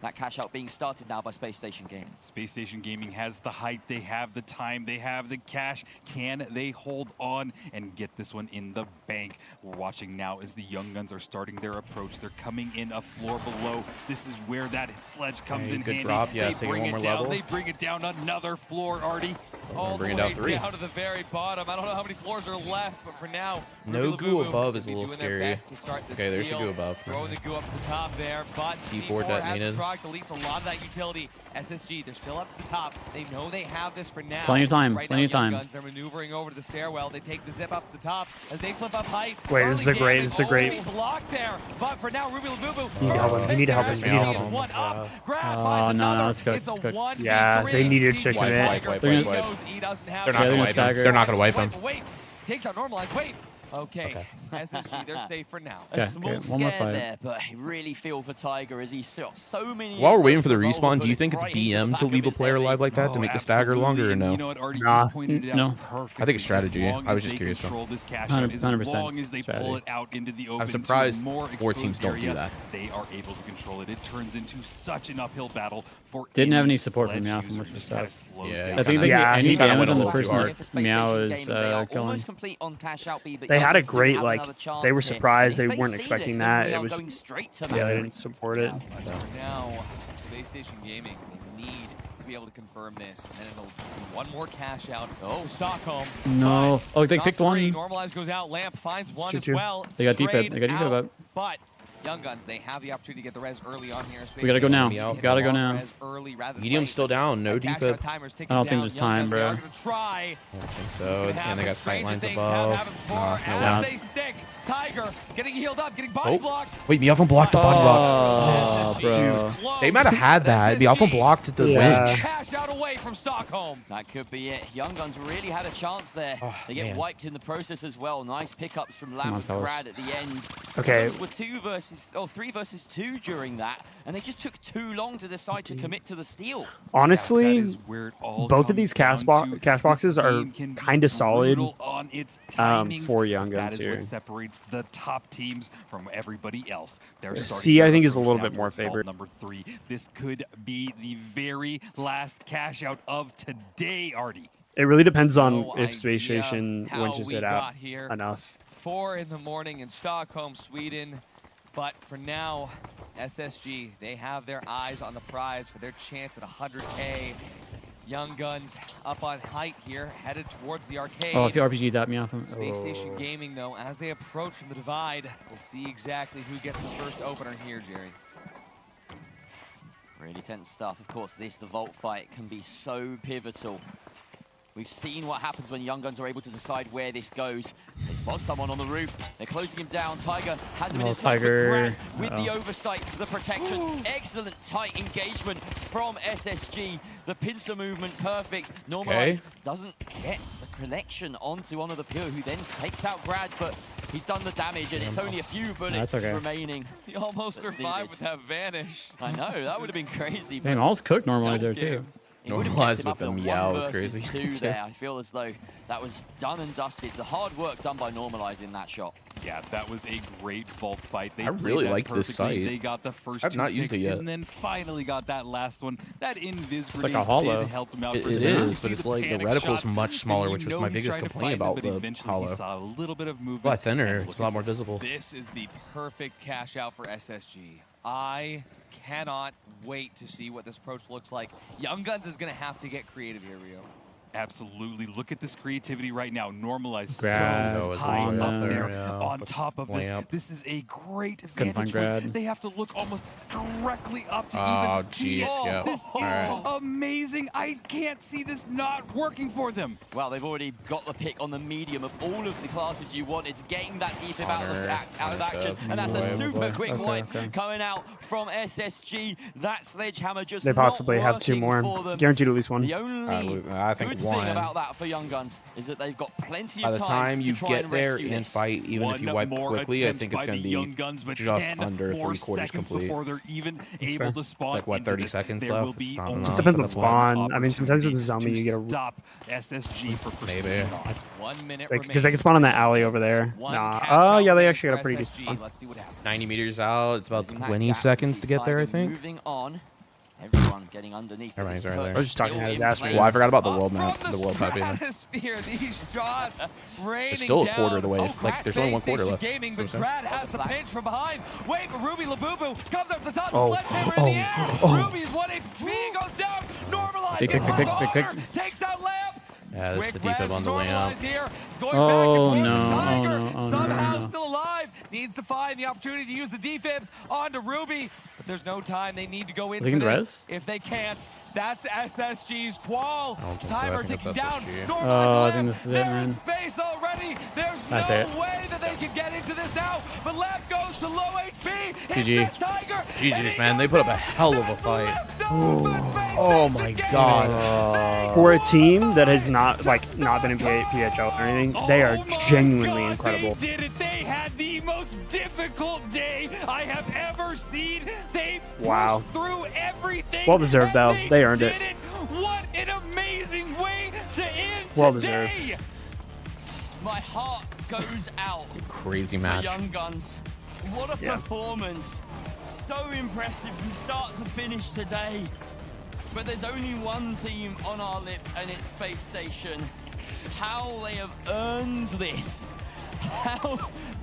That cash out being started now by Space Station Gaming. Space Station Gaming has the height, they have the time, they have the cash. Can they hold on and get put this one in the bank. We're watching now as the Young Guns are starting their approach. They're coming in a floor below. This is where that sledge comes in handy. Drop. Yeah, they bring it down. They bring it down another floor, Artie. All the way down to the very bottom. I don't know how many floors are left, but for now, no goo above is a little scary. Okay, there's the goo above. Throwing the goo up the top there, but C4 detonated. Deletes a lot of that utility. SSG, they're still up to the top. They know they have this for now. Plenty of time. Right plenty now, of time. Guns, they're maneuvering over to the stairwell. They take the zip up to the top as they flip up height. Wait, this is a great. This is a great. Block there, but for now, Ruby Labubu. You need to help him. You need to help him. You need to help him. One up. Grab finds another. It's good. It's a 1v3. Yeah, they needed to commit. They're not gonna wipe him. They're not gonna wipe him. Wait, takes out normalize. Wait. Okay. SSG, they're safe for now. A small scare there, but I really feel for Tiger as he's shot so many. While we're waiting for the respawn, do you think it's BM to leave a player alive like that to make the stagger longer or no? Nah. No. I think it's strategy. I was just curious. 100%. I'm surprised 4 teams don't do that. They are able to control it. It turns into such an uphill battle for. Didn't have any support from Meow from which was tough. Yeah, I think they get any damage on the person Meow is going. They had a great, like, they were surprised. They weren't expecting that. It was, yeah, they didn't support it. Now, Space Station Gaming, they need to be able to confirm this, and then it'll just be one more cash out. Oh, Stockholm. No. Oh, they picked one. Normalize goes out. Lamp finds one as well. They got defib. They got defib up. But Young Guns, they have the opportunity to get the res early on here. We gotta go now. Gotta go now. Medium's still down. No defib. I don't think there's time, bro. I don't think so. And they got sight lines above. As they stick. Tiger getting healed up, getting body blocked. Wait, Meowfin blocked the body block. Dude, they might have had that. Meowfin blocked the winch. Cash out away from Stockholm. That could be it. Young Guns really had a chance there. They get wiped in the process as well. Nice pickups from Lamb and Grad at the end. Okay. Those were 3 versus 2 during that, and they just took too long to decide to commit to the steal. Honestly, both of these cash boxes are kind of solid for Young Guns here. The top teams from everybody else. C, I think, is a little bit more favored. Number 3. This could be the very last cash out of today, Artie. It really depends on if Space Station winches it out enough. 4 in the morning in Stockholm, Sweden. But for now, SSG, they have their eyes on the prize for their chance at 100K. Young Guns up on height here, headed towards the arcade. Oh, if you RPG that, Meow. Space Station Gaming, though, as they approach from the divide, we'll see exactly who gets the first opener here, Jerry. Really tense stuff. Of course, the vault fight can be so pivotal. We've seen what happens when Young Guns are able to decide where this goes. They spot someone on the roof. They're closing him down. Tiger has him in his sight with the oversight, the protection. Excellent tight engagement from SSG. The pincer movement perfect. Normalize doesn't get the connection onto one of the Pure, who then takes out Grad, but he's done the damage, and it's only a few bullets remaining. He almost survived with that vanish. I know, that would have been crazy. Dang, all's cooked normally there, too. Normalized with the meow was crazy. There. I feel as though that was done and dusted. The hard work done by normalizing that shot. Yeah, that was a great vault fight. They I really like this sight. They got the first I've 2 not used it yet. And then finally got that last one. That invis it's like a hollow. did help them out. It is, but it's like the reticle's much smaller, which was my biggest complaint about the hollow. He saw a little bit of movement. A lot thinner. It's a lot more visible. This is the perfect cash out for SSG. I cannot wait to see what this approach looks like. Young Guns is going to have to get creative here, Rio. Absolutely. Look at this creativity right now. Normalize so high up there on top of this. This is a great vantage point. They have to look almost directly up to even see it. This is amazing. I can't see this not working for them. Well, they've already got the pick on the medium of all of the classes you want. It's getting that defib out of action. And that's a super quick wipe coming out from SSG. That sledgehammer just they possibly have 2 more. Guaranteed at least 1. The only I think good thing about that for Young Guns is that they've got plenty of time. By the time you to get there and fight, even if you wipe quickly, I think it's going to be just under 3/4 complete. Before they're even able to spawn. Like what, 30 seconds left? It just depends on spawn. I mean, sometimes with the zombie you get a stop SSG for maybe 1 minute because they can spawn on that alley over there. Nah. Oh yeah, they actually got a pretty decent spawn. 90 meters out. It's about 20 seconds to get there, I think. Moving on. Everyone getting underneath. Everybody's right there. I was just talking about his ass. Well, I forgot about the world map. The world map. These shots raining It's still a down. quarter of the way. Like there's only one quarter left. Gaming, but Grad has the pinch from behind. Wait, but Ruby Labubu comes up the top. The sledgehammer in the air. Ruby's 1 HP goes down. Normalized. Takes out Lamp. Yeah, this is the defib on the lamp. Here. Going back and forth to Tiger. Somehow still alive. Needs to find the opportunity to use the defibs onto Ruby. But there's no time. They need to go in for this. If they can't, that's SSG's Qual. Timer ticking down. I think this is it, man. In space already. There's no way that they can get into this now. But Lamp goes to low HP. GG. GG's, man. They put up a hell of a fight. Oh my god. For a team that has not been in PHL or anything, they are genuinely incredible. They did it. They had the most difficult day I have ever seen. They pushed through everything. Well deserved, though. They earned it. What an amazing way to end well today. Deserved. My heart goes out. Crazy match. Young Guns. What a performance. So impressive from start to finish today. But there's only one team on our lips, and it's Space Station. How they have earned this. How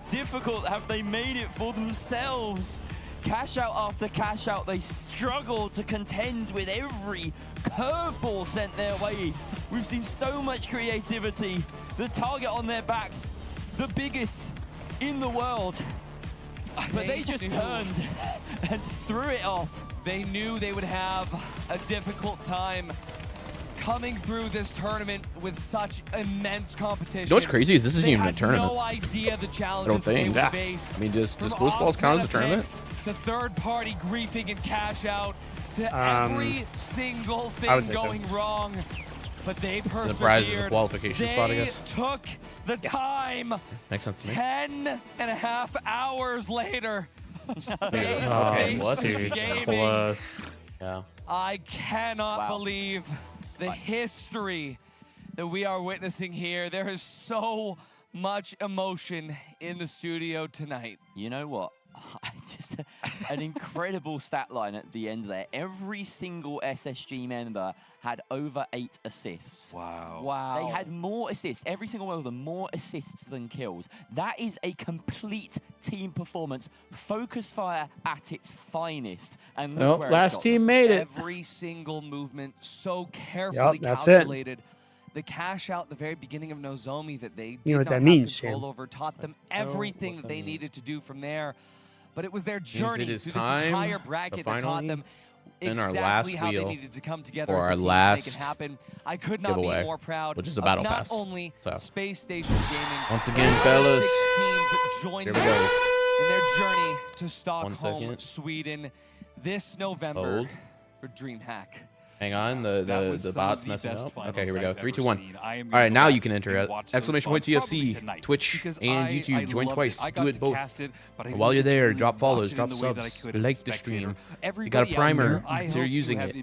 difficult have they made it for themselves? Cash out after cash out, they struggle to contend with every curveball sent their way. We've seen so much creativity. The target on their backs, the biggest in the world. But they just turned and threw it off. They knew they would have a difficult time coming through this tournament with such immense competition. You know what's crazy is this isn't even a tournament. No idea the I challenges don't think. they would face. I mean, does Blue Balls count as a tournament? To third-party griefing and cash out, to every single thing going wrong. But they persevered. The prize is a qualification spot, I guess. Took the time. Makes sense to me. 10.5 hours later. Yeah. I cannot believe the history that we are witnessing here. There is so much emotion in the studio tonight. You know what? Just an incredible stat line at the end there. Every single SSG member had over 8 assists. Wow. They had more assists. Every single one of them more assists than kills. That is a complete team performance. Focus Fire at its finest. And look where last team made it. Every single movement so carefully that's calculated. The cash out at the very beginning of Nozomi that they did not have control over taught them everything that they needed to do from there. But it was their journey through this entire bracket that taught them exactly how they needed to come together as a team to make it happen. I could not be more proud which is a battle of not pass. only Space Station Gaming. Once again, fellas, teams joined here we go. In their journey to Stockholm, Sweden this November for DreamHack. Hang on, the bot's messing up. Okay, here we go. 3, 2, 1. All right, now you can enter it. Exclamation point TFC, Twitch, and YouTube. Join twice. Do it both. And while you're there, drop follows, drop subs, like the stream. You got a primer, so you're using it.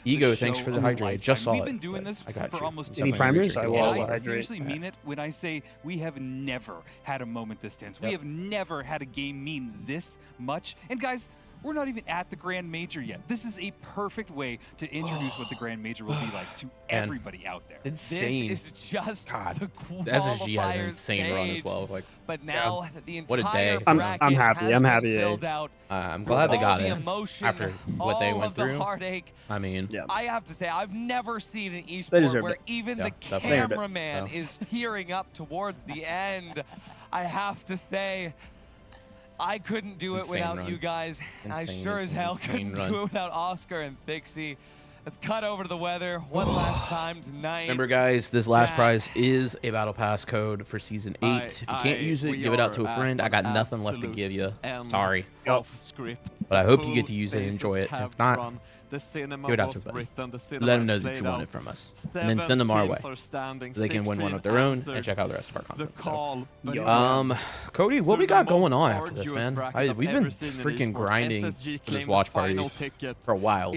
Ego, thanks for the hydrate. Just saw it. We've been doing this for almost any primers. I will hydrate. I seriously mean it when I say we have never had a moment this tense. We have never had a game mean this much. And guys, we're not even at the Grand Major yet. This is a perfect way to introduce what the Grand Major will be like to everybody out there. Insane. This is just the SSG had an insane run as well. Like, but now that the what a day. entire I'm bracket happy. has I'm been happy. filled out, I'm glad they got it emotion, after what they went through. The heartache. I mean, I have to say, I've never seen an esport where even the definitely. cameraman is tearing up towards the end. I have to say, I couldn't do it without you guys. I sure as hell couldn't do it without Oscar and Thixie. Let's cut over to the weather one last time tonight. Remember, guys, this last prize is a Battle Pass code for Season 8. If you can't use it, give it out to a friend. I got nothing left to give you. Sorry. But I hope you get to use it and enjoy it. If not, give it out to a buddy. Let them know that you want it from us. And then send them our way. So they can win one of their own and check out the rest of our content. So, Cody, what we got going on after this, man? We've been freaking grinding for this watch party for a while.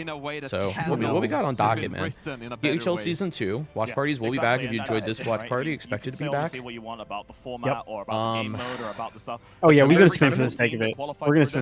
So what we got on docket, man? PHL Season 2. Watch parties will be back. If you enjoyed this watch party, expect it to be back. Say what you want about the format or about the game mode or about the stuff. Oh yeah, we're gonna spin for the sake of it. We're gonna spin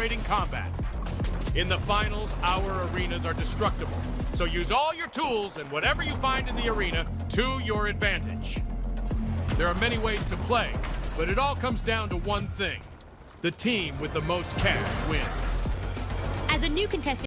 exhilarating combat. In the finals, our arenas are destructible. So use all your tools and whatever you find in the arena to your advantage. There are many ways to play, but it all comes down to one thing. The team with the most cash wins. As a new contestant